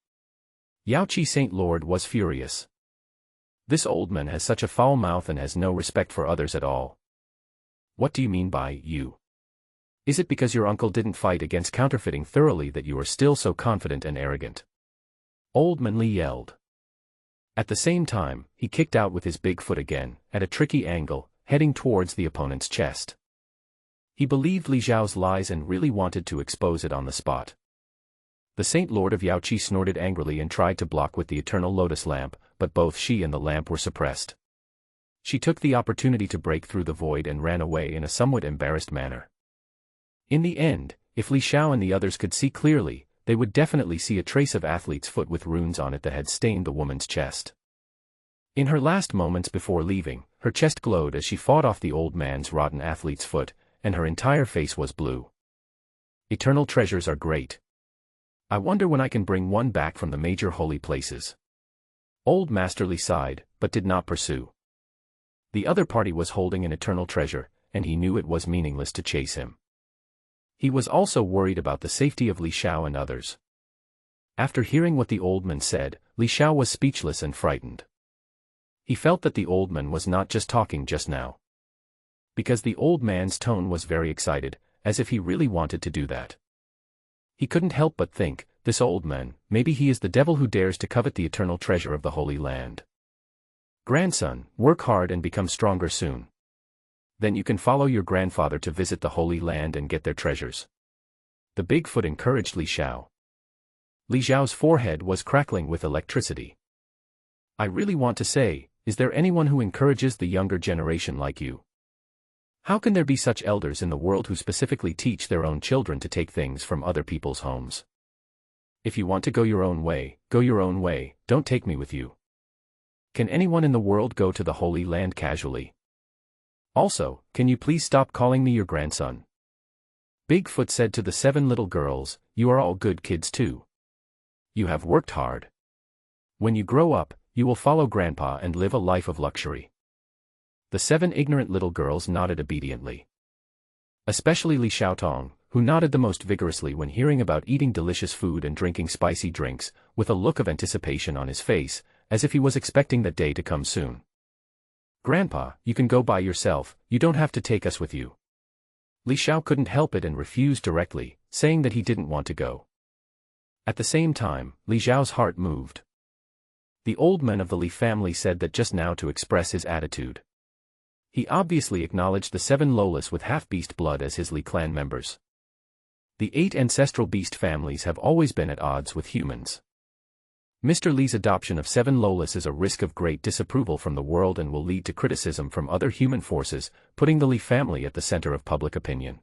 Yaoqi Saint Lord was furious. This old man has such a foul mouth and has no respect for others at all. What do you mean by you? Is it because your uncle didn't fight against counterfeiting thoroughly that you are still so confident and arrogant? Old Man Li yelled. At the same time, he kicked out with his big foot again, at a tricky angle, heading towards the opponent's chest. He believed Li Xiao's lies and really wanted to expose it on the spot. The Saint Lord of Yaoqi snorted angrily and tried to block with the eternal lotus lamp, but both she and the lamp were suppressed. She took the opportunity to break through the void and ran away in a somewhat embarrassed manner. In the end, if Li Xiao and the others could see clearly, they would definitely see a trace of athlete's foot with runes on it that had stained the woman's chest. In her last moments before leaving, her chest glowed as she fought off the old man's rotten athlete's foot, and her entire face was blue. Eternal treasures are great. I wonder when I can bring one back from the major holy places. Old Master Li sighed, but did not pursue. The other party was holding an eternal treasure, and he knew it was meaningless to chase him. He was also worried about the safety of Li Xiao and others. After hearing what the old man said, Li Xiao was speechless and frightened. He felt that the old man was not just talking just now. Because the old man's tone was very excited, as if he really wanted to do that. He couldn't help but think, this old man, maybe he is the devil who dares to covet the eternal treasure of the Holy Land. Grandson, work hard and become stronger soon. Then you can follow your grandfather to visit the Holy Land and get their treasures. The Bigfoot encouraged Li Xiao. Li Xiao's forehead was crackling with electricity. I really want to say, is there anyone who encourages the younger generation like you? How can there be such elders in the world who specifically teach their own children to take things from other people's homes? If you want to go your own way, don't take me with you. Can anyone in the world go to the Holy Land casually? Also, can you please stop calling me your grandson? Bigfoot said to the 7 little girls, you are all good kids too. You have worked hard. When you grow up, you will follow Grandpa and live a life of luxury. The 7 ignorant little girls nodded obediently. Especially Li Xiaotong, who nodded the most vigorously when hearing about eating delicious food and drinking spicy drinks, with a look of anticipation on his face, as if he was expecting that day to come soon. Grandpa, you can go by yourself, you don't have to take us with you. Li Xiao couldn't help it and refused directly, saying that he didn't want to go. At the same time, Li Xiao's heart moved. The old man of the Li family said that just now to express his attitude. He obviously acknowledged the 7 Lolas with half-beast blood as his Li clan members. The 8 ancestral beast families have always been at odds with humans. Mr. Li's adoption of 7 Lolas is a risk of great disapproval from the world and will lead to criticism from other human forces, putting the Li family at the center of public opinion.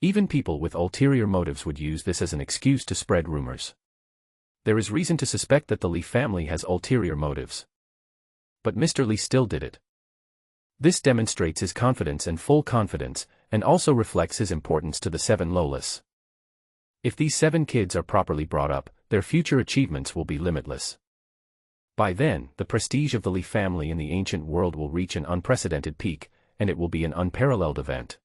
Even people with ulterior motives would use this as an excuse to spread rumors. There is reason to suspect that the Li family has ulterior motives. But Mr. Li still did it. This demonstrates his confidence and full confidence, and also reflects his importance to the 7 Lolas. If these 7 kids are properly brought up, their future achievements will be limitless. By then, the prestige of the Li family in the ancient world will reach an unprecedented peak, and it will be an unparalleled event.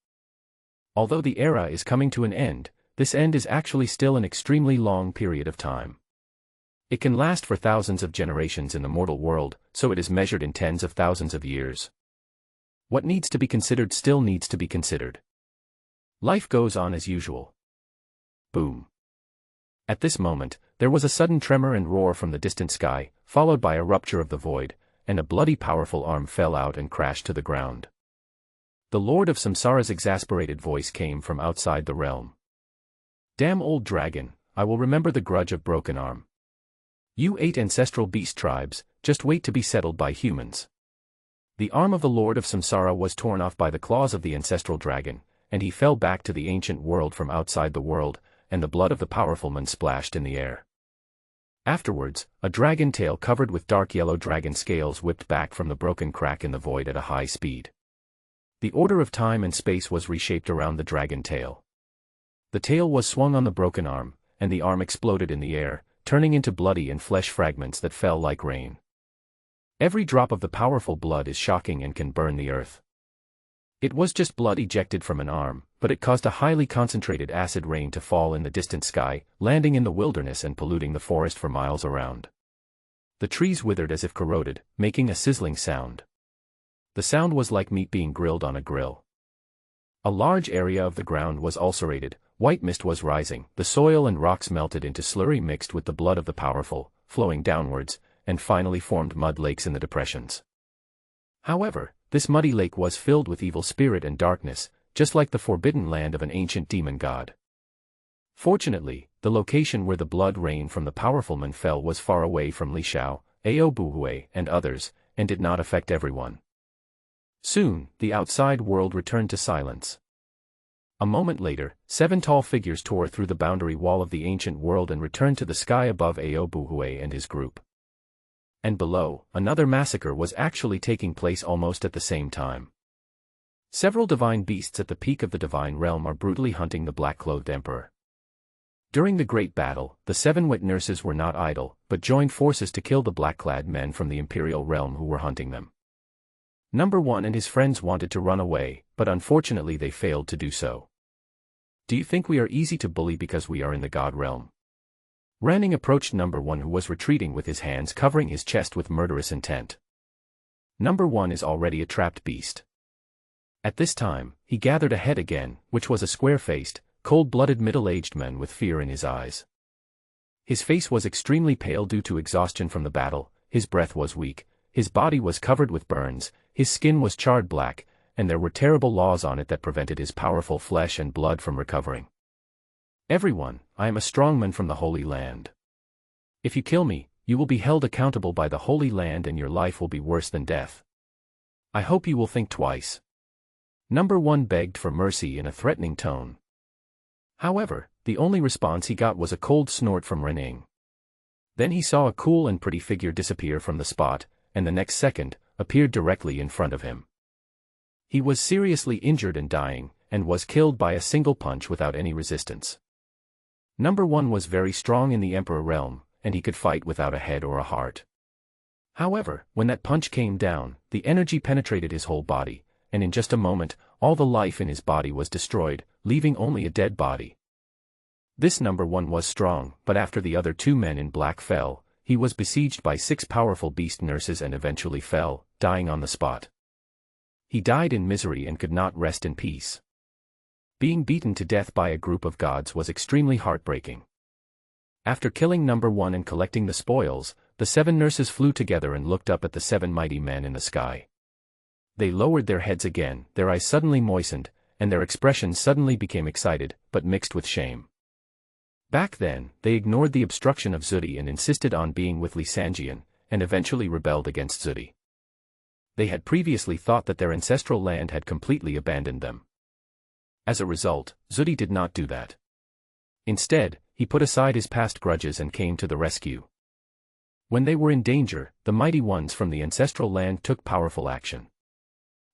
Although the era is coming to an end, this end is actually still an extremely long period of time. It can last for thousands of generations in the mortal world, so it is measured in tens of thousands of years. What needs to be considered still needs to be considered. Life goes on as usual. Boom. At this moment, there was a sudden tremor and roar from the distant sky, followed by a rupture of the void, and a bloody powerful arm fell out and crashed to the ground. The Lord of Samsara's exasperated voice came from outside the realm. Damn old dragon, I will remember the grudge of Broken Arm. You 8 ancestral beast tribes, just wait to be settled by humans. The arm of the Lord of Samsara was torn off by the claws of the ancestral dragon, and he fell back to the ancient world from outside the world, and the blood of the powerful man splashed in the air. Afterwards, a dragon tail covered with dark yellow dragon scales whipped back from the broken crack in the void at a high speed. The order of time and space was reshaped around the dragon tail. The tail was swung on the broken arm, and the arm exploded in the air, turning into bloody and flesh fragments that fell like rain. Every drop of the powerful blood is shocking and can burn the earth. It was just blood ejected from an arm, but it caused a highly concentrated acid rain to fall in the distant sky, landing in the wilderness and polluting the forest for miles around. The trees withered as if corroded, making a sizzling sound. The sound was like meat being grilled on a grill. A large area of the ground was ulcerated, white mist was rising, the soil and rocks melted into slurry mixed with the blood of the powerful, flowing downwards, and finally formed mud lakes in the depressions. However, this muddy lake was filled with evil spirit and darkness, just like the forbidden land of an ancient demon god. Fortunately, the location where the blood rain from the powerful man fell was far away from Li Xiao, Ao Buhui, and others, and did not affect everyone. Soon, the outside world returned to silence. A moment later, 7 tall figures tore through the boundary wall of the ancient world and returned to the sky above Ao Buhui and his group. And below, another massacre was actually taking place almost at the same time. Several divine beasts at the peak of the divine realm are brutally hunting the black-clothed emperor. During the great battle, the 7 wit nurses were not idle, but joined forces to kill the black-clad men from the imperial realm who were hunting them. Number 1 and his friends wanted to run away, but unfortunately they failed to do so. Do you think we are easy to bully because we are in the god realm? Ranning approached Number 1, who was retreating with his hands covering his chest with murderous intent. Number 1 is already a trapped beast. At this time, he gathered a head again, which was a square-faced, cold-blooded middle-aged man with fear in his eyes. His face was extremely pale due to exhaustion from the battle, his breath was weak, his body was covered with burns, his skin was charred black, and there were terrible laws on it that prevented his powerful flesh and blood from recovering. Everyone, I am a strongman from the Holy Land. If you kill me, you will be held accountable by the Holy Land and your life will be worse than death. I hope you will think twice. Number 1 begged for mercy in a threatening tone. However, the only response he got was a cold snort from Renning. Then he saw a cool and pretty figure disappear from the spot, and the next second, appeared directly in front of him. He was seriously injured and dying, and was killed by a single punch without any resistance. Number 1 was very strong in the Emperor realm, and he could fight without a head or a heart. However, when that punch came down, the energy penetrated his whole body, and in just a moment, all the life in his body was destroyed, leaving only a dead body. This Number 1 was strong, but after the other 2 men in black fell, he was besieged by 6 powerful beast nurses and eventually fell, dying on the spot. He died in misery and could not rest in peace. Being beaten to death by a group of gods was extremely heartbreaking. After killing Number 1 and collecting the spoils, the 7 nurses flew together and looked up at the 7 mighty men in the sky. They lowered their heads again, their eyes suddenly moistened, and their expressions suddenly became excited, but mixed with shame. Back then, they ignored the obstruction of Zudi and insisted on being with Li Xiao, and eventually rebelled against Zudi. They had previously thought that their ancestral land had completely abandoned them. As a result, Zudi did not do that. Instead, he put aside his past grudges and came to the rescue. When they were in danger, the mighty ones from the ancestral land took powerful action.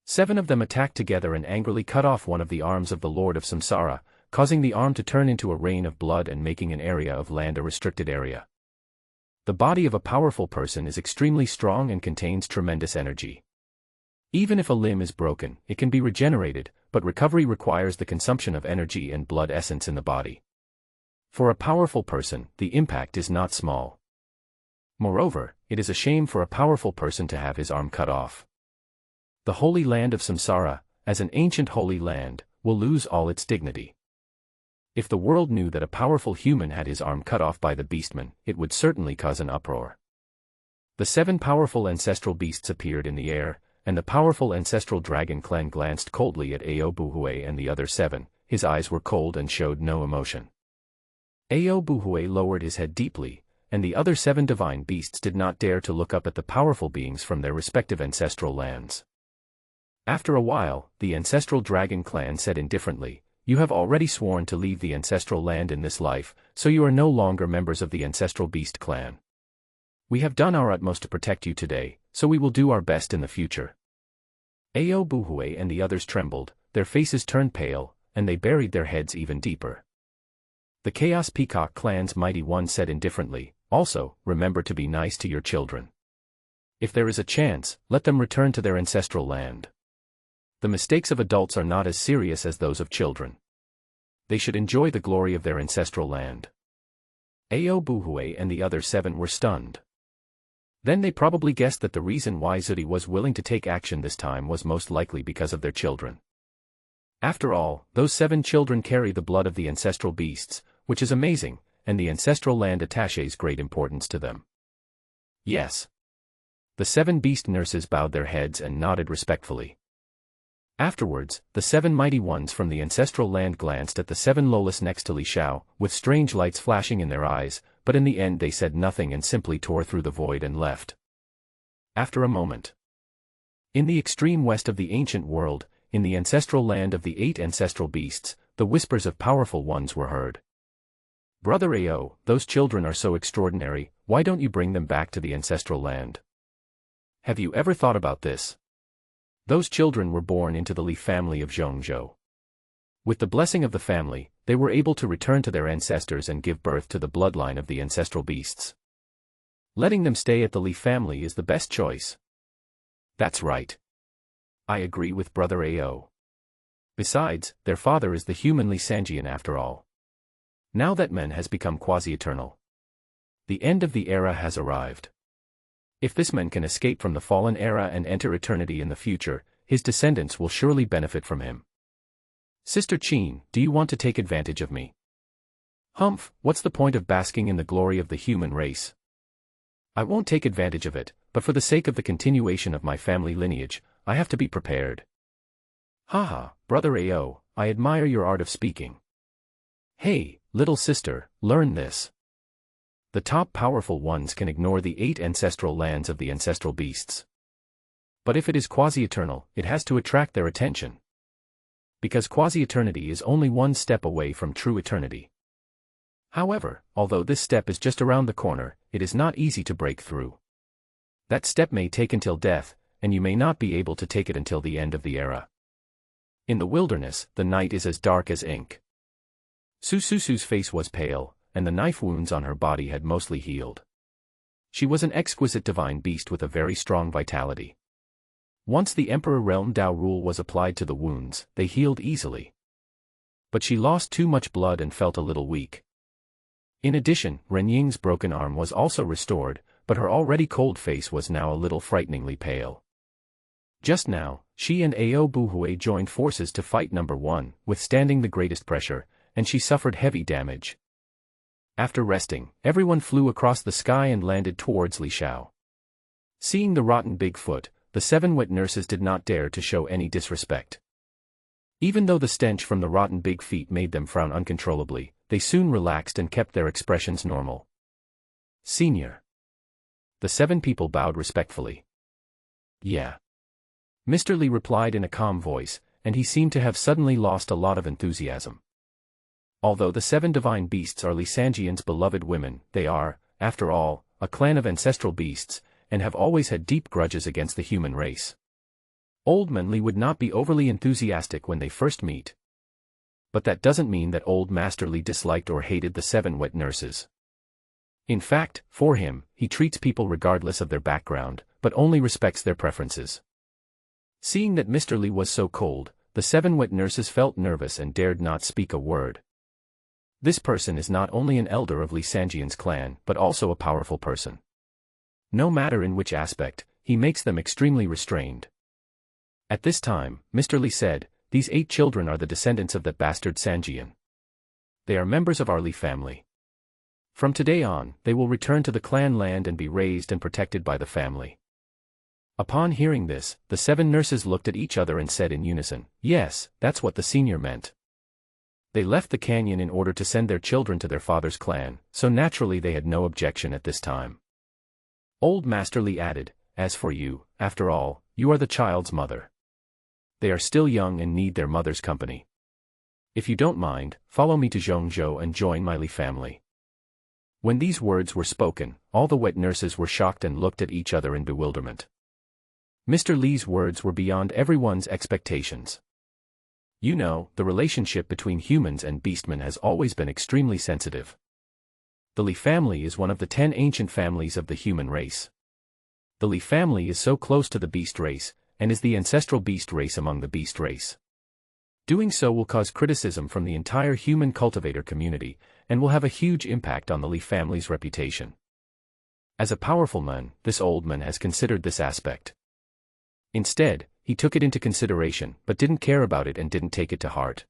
7 of them attacked together and angrily cut off one of the arms of the Lord of Samsara, causing the arm to turn into a rain of blood and making an area of land a restricted area. The body of a powerful person is extremely strong and contains tremendous energy. Even if a limb is broken, it can be regenerated, but recovery requires the consumption of energy and blood essence in the body. For a powerful person, the impact is not small. Moreover, it is a shame for a powerful person to have his arm cut off. The Holy Land of Samsara, as an ancient holy land, will lose all its dignity. If the world knew that a powerful human had his arm cut off by the beastman, it would certainly cause an uproar. The 7 powerful ancestral beasts appeared in the air, and the powerful ancestral dragon clan glanced coldly at Ao Buhui and the other 7, his eyes were cold and showed no emotion. Ao Buhui lowered his head deeply, and the other 7 divine beasts did not dare to look up at the powerful beings from their respective ancestral lands. After a while, the ancestral dragon clan said indifferently, "You have already sworn to leave the ancestral land in this life, so you are no longer members of the ancestral beast clan. We have done our utmost to protect you today, so we will do our best in the future." Ao Buhui and the others trembled, their faces turned pale, and they buried their heads even deeper. The Chaos Peacock clan's mighty one said indifferently, "Also, remember to be nice to your children. If there is a chance, let them return to their ancestral land. The mistakes of adults are not as serious as those of children. They should enjoy the glory of their ancestral land." Ao Buhui and the other 7 were stunned. Then they probably guessed that the reason why Zudi was willing to take action this time was most likely because of their children. After all, those 7 children carry the blood of the ancestral beasts, which is amazing, and the ancestral land attaches great importance to them. Yes. The 7 beast nurses bowed their heads and nodded respectfully. Afterwards, the 7 mighty ones from the ancestral land glanced at the 7 Lolas next to Li Xiao, with strange lights flashing in their eyes, but in the end they said nothing and simply tore through the void and left. After a moment. In the extreme west of the ancient world, in the ancestral land of the 8 ancestral beasts, the whispers of powerful ones were heard. Brother Ao, those children are so extraordinary, why don't you bring them back to the ancestral land? Have you ever thought about this? Those children were born into the Li family of Zhongzhou. With the blessing of the family, they were able to return to their ancestors and give birth to the bloodline of the ancestral beasts. Letting them stay at the Li family is the best choice. That's right. I agree with Brother Ao. Besides, their father is the human Li Xiao after all. Now that man has become quasi-eternal. The end of the era has arrived. If this man can escape from the fallen era and enter eternity in the future, his descendants will surely benefit from him. Sister Qin, do you want to take advantage of me? Humph, what's the point of basking in the glory of the human race? I won't take advantage of it, but for the sake of the continuation of my family lineage, I have to be prepared. Haha, Brother Ao, I admire your art of speaking. Hey, little sister, learn this. The top powerful ones can ignore the 8 ancestral lands of the ancestral beasts. But if it is quasi-eternal, it has to attract their attention. Because quasi-eternity is only one step away from true eternity. However, although this step is just around the corner, it is not easy to break through. That step may take until death, and you may not be able to take it until the end of the era. In the wilderness, the night is as dark as ink. Sususu's face was pale, and the knife wounds on her body had mostly healed. She was an exquisite divine beast with a very strong vitality. Once the Emperor Realm Dao rule was applied to the wounds, they healed easily. But she lost too much blood and felt a little weak. In addition, Renying's broken arm was also restored, but her already cold face was now a little frighteningly pale. Just now, she and Ao Buhui joined forces to fight number 1, withstanding the greatest pressure, and she suffered heavy damage. After resting, everyone flew across the sky and landed towards Li Xiao. Seeing the rotten Bigfoot, the 7 wet nurses did not dare to show any disrespect. Even though the stench from the rotten big feet made them frown uncontrollably, they soon relaxed and kept their expressions normal. Senior. The 7 people bowed respectfully. Yeah. Mr. Li replied in a calm voice, and he seemed to have suddenly lost a lot of enthusiasm. Although the 7 divine beasts are Li Xiao's beloved women, they are, after all, a clan of ancestral beasts, and have always had deep grudges against the human race. Old Man Li would not be overly enthusiastic when they first meet. But that doesn't mean that Old Master Li disliked or hated the 7 wet nurses. In fact, for him, he treats people regardless of their background, but only respects their preferences. Seeing that Mr. Li was so cold, the 7 wet nurses felt nervous and dared not speak a word. This person is not only an elder of Li Xiao's clan, but also a powerful person. No matter in which aspect, he makes them extremely restrained. At this time, Mr. Li said, "These 8 children are the descendants of that bastard Sanjian. They are members of our Li family. From today on, they will return to the clan land and be raised and protected by the family." Upon hearing this, the 7 nurses looked at each other and said in unison, "Yes, that's what the senior meant." They left the canyon in order to send their children to their father's clan, so naturally they had no objection at this time. Old Master Li added, "As for you, after all, you are the child's mother. They are still young and need their mother's company. If you don't mind, follow me to Zhongzhou and join my Li family." When these words were spoken, all the wet nurses were shocked and looked at each other in bewilderment. Mr. Li's words were beyond everyone's expectations. You know, the relationship between humans and beastmen has always been extremely sensitive. The Li family is one of the 10 ancient families of the human race. The Li family is so close to the beast race, and is the ancestral beast race among the beast race. Doing so will cause criticism from the entire human cultivator community, and will have a huge impact on the Li family's reputation. As a powerful man, this old man has considered this aspect. Instead, he took it into consideration, but didn't care about it and didn't take it to heart.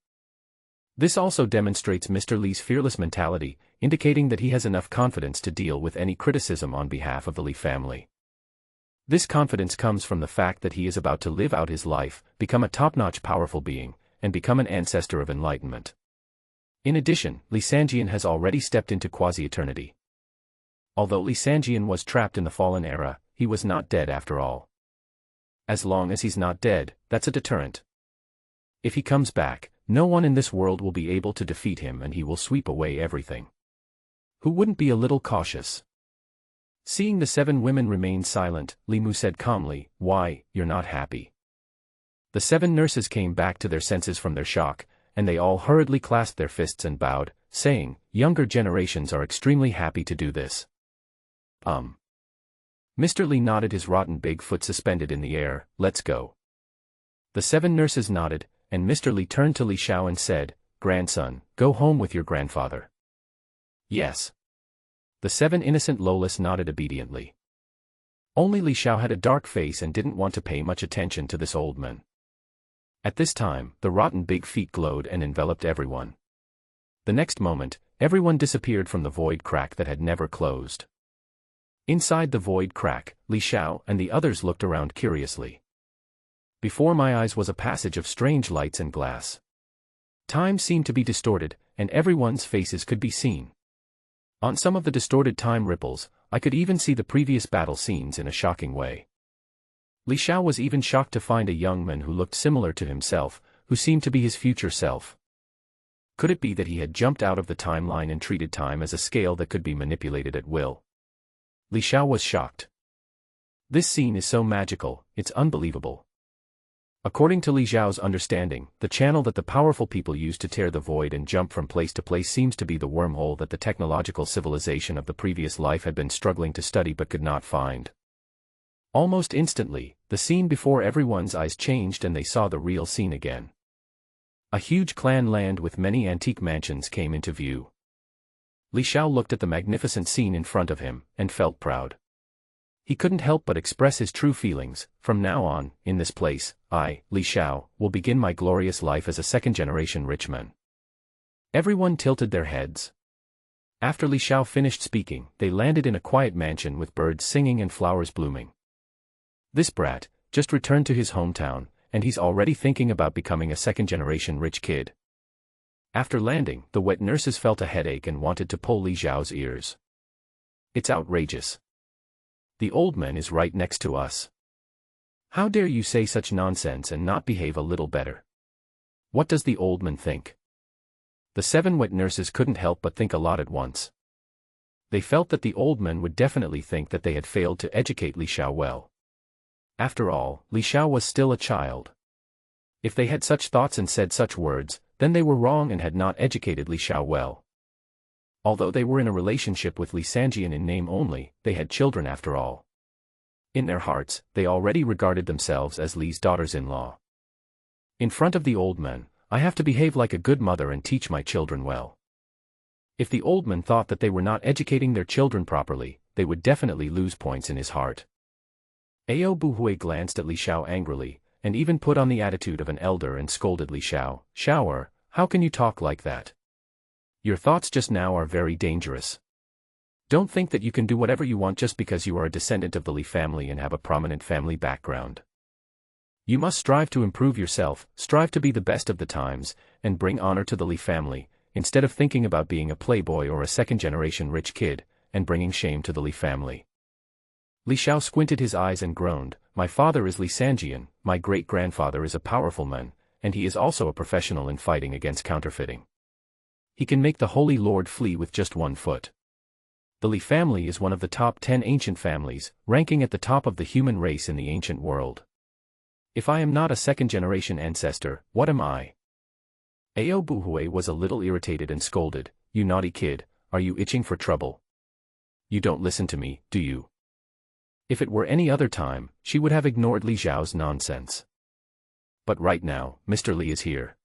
This also demonstrates Mr. Li's fearless mentality, indicating that he has enough confidence to deal with any criticism on behalf of the Li family. This confidence comes from the fact that he is about to live out his life, become a top-notch powerful being, and become an ancestor of enlightenment. In addition, Li Xiao has already stepped into quasi-eternity. Although Li Xiao was trapped in the fallen era, he was not dead after all. As long as he's not dead, that's a deterrent. If he comes back, no one in this world will be able to defeat him and he will sweep away everything. Who wouldn't be a little cautious? Seeing the 7 women remain silent, Li Mu said calmly, "Why, you're not happy." The 7 nurses came back to their senses from their shock, and they all hurriedly clasped their fists and bowed, saying, "Younger generations are extremely happy to do this." Mr. Li nodded, his rotten big foot suspended in the air. "Let's go." The 7 nurses nodded, and Mr. Li turned to Li Xiao and said, "Grandson, go home with your grandfather." "Yes." The 7 innocent Lolas nodded obediently. Only Li Xiao had a dark face and didn't want to pay much attention to this old man. At this time, the rotten big feet glowed and enveloped everyone. The next moment, everyone disappeared from the void crack that had never closed. Inside the void crack, Li Xiao and the others looked around curiously. Before my eyes was a passage of strange lights and glass. Time seemed to be distorted, and everyone's faces could be seen. On some of the distorted time ripples, I could even see the previous battle scenes in a shocking way. Li Xiao was even shocked to find a young man who looked similar to himself, who seemed to be his future self. Could it be that he had jumped out of the timeline and treated time as a scale that could be manipulated at will? Li Xiao was shocked. This scene is so magical, it's unbelievable. According to Li Xiao's understanding, the channel that the powerful people use to tear the void and jump from place to place seems to be the wormhole that the technological civilization of the previous life had been struggling to study but could not find. Almost instantly, the scene before everyone's eyes changed and they saw the real scene again. A huge clan land with many antique mansions came into view. Li Xiao looked at the magnificent scene in front of him, and felt proud. He couldn't help but express his true feelings. From now on, in this place, I, Li Xiao, will begin my glorious life as a second-generation rich man. Everyone tilted their heads. After Li Xiao finished speaking, they landed in a quiet mansion with birds singing and flowers blooming. This brat just returned to his hometown, and he's already thinking about becoming a second-generation rich kid. After landing, the wet nurses felt a headache and wanted to pull Li Xiao's ears. It's outrageous. The old man is right next to us. How dare you say such nonsense and not behave a little better? What does the old man think? The 7 wet nurses couldn't help but think a lot at once. They felt that the old man would definitely think that they had failed to educate Li Xiao well. After all, Li Xiao was still a child. If they had such thoughts and said such words, then they were wrong and had not educated Li Xiao well. Although they were in a relationship with Li Sanjian in name only, they had children after all. In their hearts, they already regarded themselves as Li's daughters-in-law. In front of the old man, I have to behave like a good mother and teach my children well. If the old man thought that they were not educating their children properly, they would definitely lose points in his heart. Ao Buhui glanced at Li Xiao angrily, and even put on the attitude of an elder and scolded Li Xiao, "Xiaoer, how can you talk like that? Your thoughts just now are very dangerous. Don't think that you can do whatever you want just because you are a descendant of the Li family and have a prominent family background. You must strive to improve yourself, strive to be the best of the times, and bring honor to the Li family, instead of thinking about being a playboy or a second-generation rich kid, and bringing shame to the Li family." Li Xiao squinted his eyes and groaned, "My father is Li Sanjian, my great-grandfather is a powerful man, and he is also a professional in fighting against counterfeiting. He can make the Holy Lord flee with just 1 foot. The Li family is one of the top 10 ancient families, ranking at the top of the human race in the ancient world. If I am not a second-generation ancestor, what am I?" Ao Buhui was a little irritated and scolded, "You naughty kid, are you itching for trouble? You don't listen to me, do you?" If it were any other time, she would have ignored Li Xiao's nonsense. But right now, Mr. Li is here.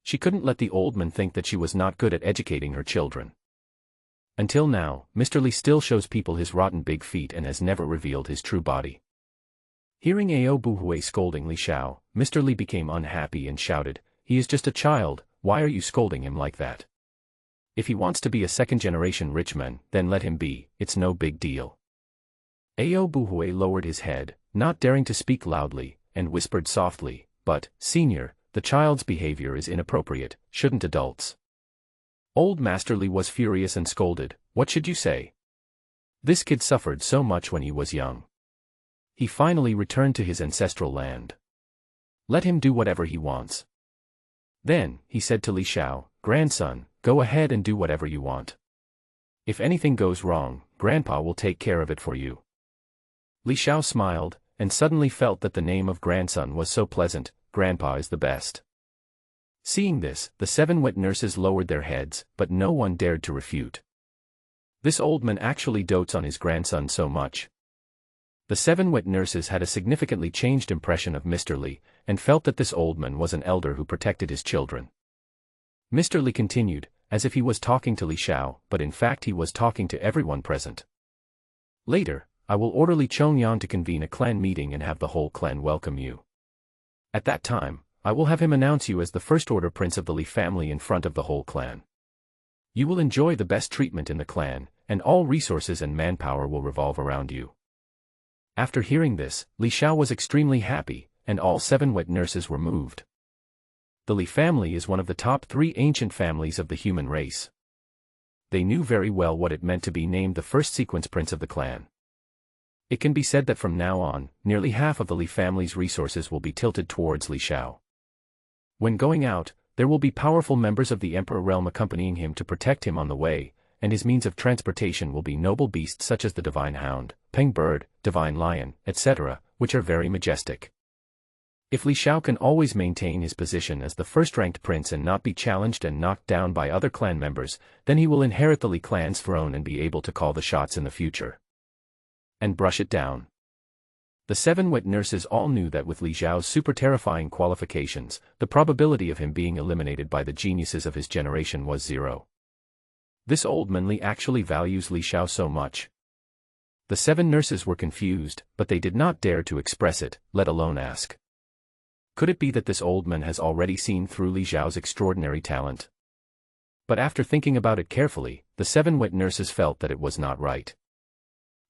She couldn't let the old man think that she was not good at educating her children. Until now, Mr. Li still shows people his rotten big feet and has never revealed his true body. Hearing Ao Buhui scolding Li Xiao, Mr. Li became unhappy and shouted, "He is just a child, why are you scolding him like that? If he wants to be a second-generation rich man, then let him be, it's no big deal." Ao Buhui lowered his head, not daring to speak loudly, and whispered softly, "But, senior, the child's behavior is inappropriate, shouldn't adults?" Old Master Li was furious and scolded, "What should you say? This kid suffered so much when he was young. he finally returned to his ancestral land. Let him do whatever he wants. Then, he said to Li Xiao, "Grandson, go ahead and do whatever you want. If anything goes wrong, Grandpa will take care of it for you." Li Xiao smiled, and suddenly felt that the name of grandson was so pleasant. Grandpa is the best. Seeing this, the 7 wet nurses lowered their heads, but no one dared to refute. This old man actually dotes on his grandson so much. The 7 wet nurses had a significantly changed impression of Mr. Li, and felt that this old man was an elder who protected his children. Mr. Li continued, as if he was talking to Li Xiao, but in fact he was talking to everyone present. "Later, I will order Li Chongyan to convene a clan meeting and have the whole clan welcome you. At that time, I will have him announce you as the first order prince of the Li family in front of the whole clan. You will enjoy the best treatment in the clan, and all resources and manpower will revolve around you." After hearing this, Li Xiao was extremely happy, and all 7 wet nurses were moved. The Li family is one of the top 3 ancient families of the human race. They knew very well what it meant to be named the first sequence prince of the clan. It can be said that from now on, nearly half of the Li family's resources will be tilted towards Li Xiao. When going out, there will be powerful members of the Emperor realm accompanying him to protect him on the way, and his means of transportation will be noble beasts such as the divine hound, peng bird, divine lion, etc., which are very majestic. If Li Xiao can always maintain his position as the first-ranked prince and not be challenged and knocked down by other clan members, then he will inherit the Li clan's throne and be able to call the shots in the future. And brush it down. The 7 wet nurses all knew that with Li Xiao's super terrifying qualifications, the probability of him being eliminated by the geniuses of his generation was 0. This old man Li actually values Li Xiao so much. The 7 nurses were confused, but they did not dare to express it, let alone ask. Could it be that this old man has already seen through Li Xiao's extraordinary talent? But after thinking about it carefully, the 7 wet nurses felt that it was not right.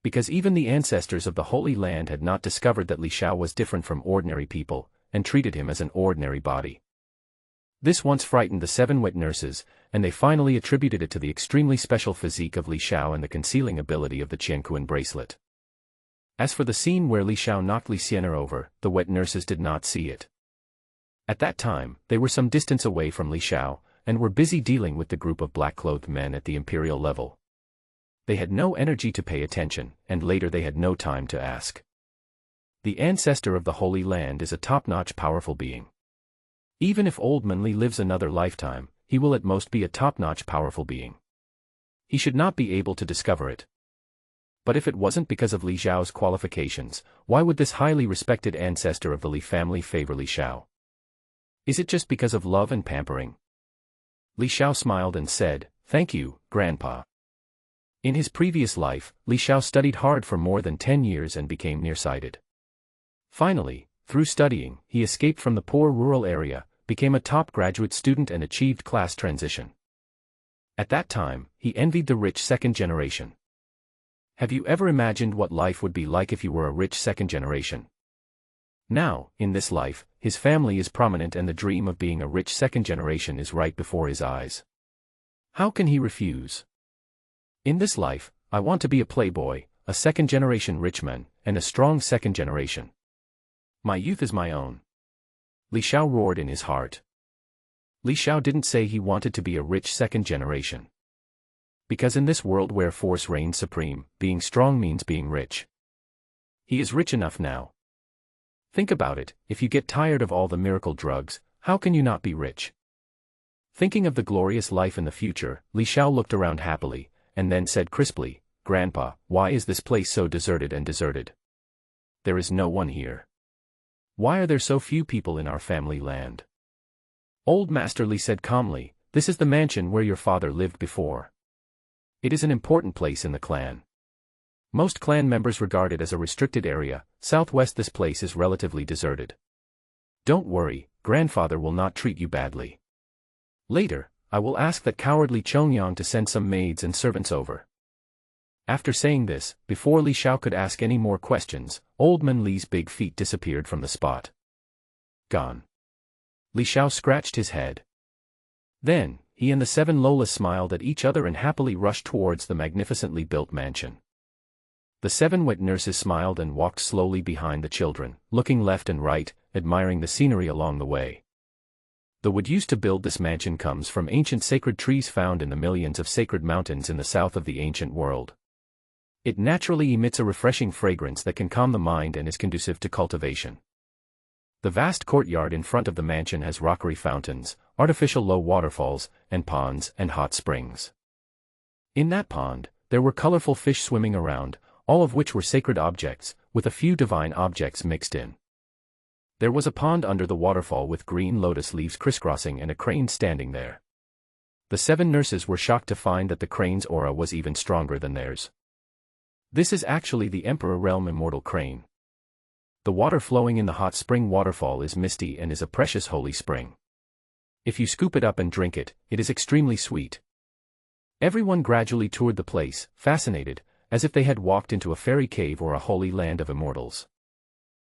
Because even the ancestors of the Holy Land had not discovered that Li Xiao was different from ordinary people, and treated him as an ordinary body. This once frightened the 7 wet nurses, and they finally attributed it to the extremely special physique of Li Xiao and the concealing ability of the Qianquan bracelet. As for the scene where Li Xiao knocked Li Xianer over, the wet nurses did not see it. At that time, they were some distance away from Li Xiao, and were busy dealing with the group of black-clothed men at the imperial level. They had no energy to pay attention, and later they had no time to ask. The ancestor of the Holy Land is a top-notch powerful being. Even if old man Li lives another lifetime, he will at most be a top-notch powerful being. He should not be able to discover it. But if it wasn't because of Li Xiao's qualifications, why would this highly respected ancestor of the Li family favor Li Xiao? Is it just because of love and pampering? Li Xiao smiled and said, "Thank you, Grandpa." In his previous life, Li Xiao studied hard for more than 10 years and became nearsighted. Finally, through studying, he escaped from the poor rural area, became a top graduate student and achieved class transition. At that time, he envied the rich second generation. Have you ever imagined what life would be like if you were a rich second generation? Now, in this life, his family is prominent and the dream of being a rich second generation is right before his eyes. How can he refuse? In this life, I want to be a playboy, a second generation rich man, and a strong second generation. My youth is my own. Li Xiao roared in his heart. Li Xiao didn't say he wanted to be a rich second generation. Because in this world where force reigns supreme, being strong means being rich. He is rich enough now. Think about it, if you get tired of all the miracle drugs, how can you not be rich? Thinking of the glorious life in the future, Li Xiao looked around happily, and then said crisply, "Grandpa, why is this place so deserted and deserted? There is no one here. Why are there so few people in our family land?" Old Master Li said calmly, "This is the mansion where your father lived before. It is an important place in the clan. Most clan members regard it as a restricted area. Southwest this place is relatively deserted. Don't worry, grandfather will not treat you badly. Later, I will ask that cowardly Chongyang to send some maids and servants over." After saying this, before Li Xiao could ask any more questions, old man Li's big feet disappeared from the spot. Gone. Li Xiao scratched his head. Then, he and the 7 Lolas smiled at each other and happily rushed towards the magnificently built mansion. The 7 wet nurses smiled and walked slowly behind the children, looking left and right, admiring the scenery along the way. The wood used to build this mansion comes from ancient sacred trees found in the millions of sacred mountains in the south of the ancient world. It naturally emits a refreshing fragrance that can calm the mind and is conducive to cultivation. The vast courtyard in front of the mansion has rockery fountains, artificial low waterfalls, and ponds and hot springs. In that pond, there were colorful fish swimming around, all of which were sacred objects, with a few divine objects mixed in. There was a pond under the waterfall with green lotus leaves crisscrossing and a crane standing there. The 7 nurses were shocked to find that the crane's aura was even stronger than theirs. This is actually the Emperor Realm immortal crane. The water flowing in the hot spring waterfall is misty and is a precious holy spring. If you scoop it up and drink it, it is extremely sweet. Everyone gradually toured the place, fascinated, as if they had walked into a fairy cave or a holy land of immortals.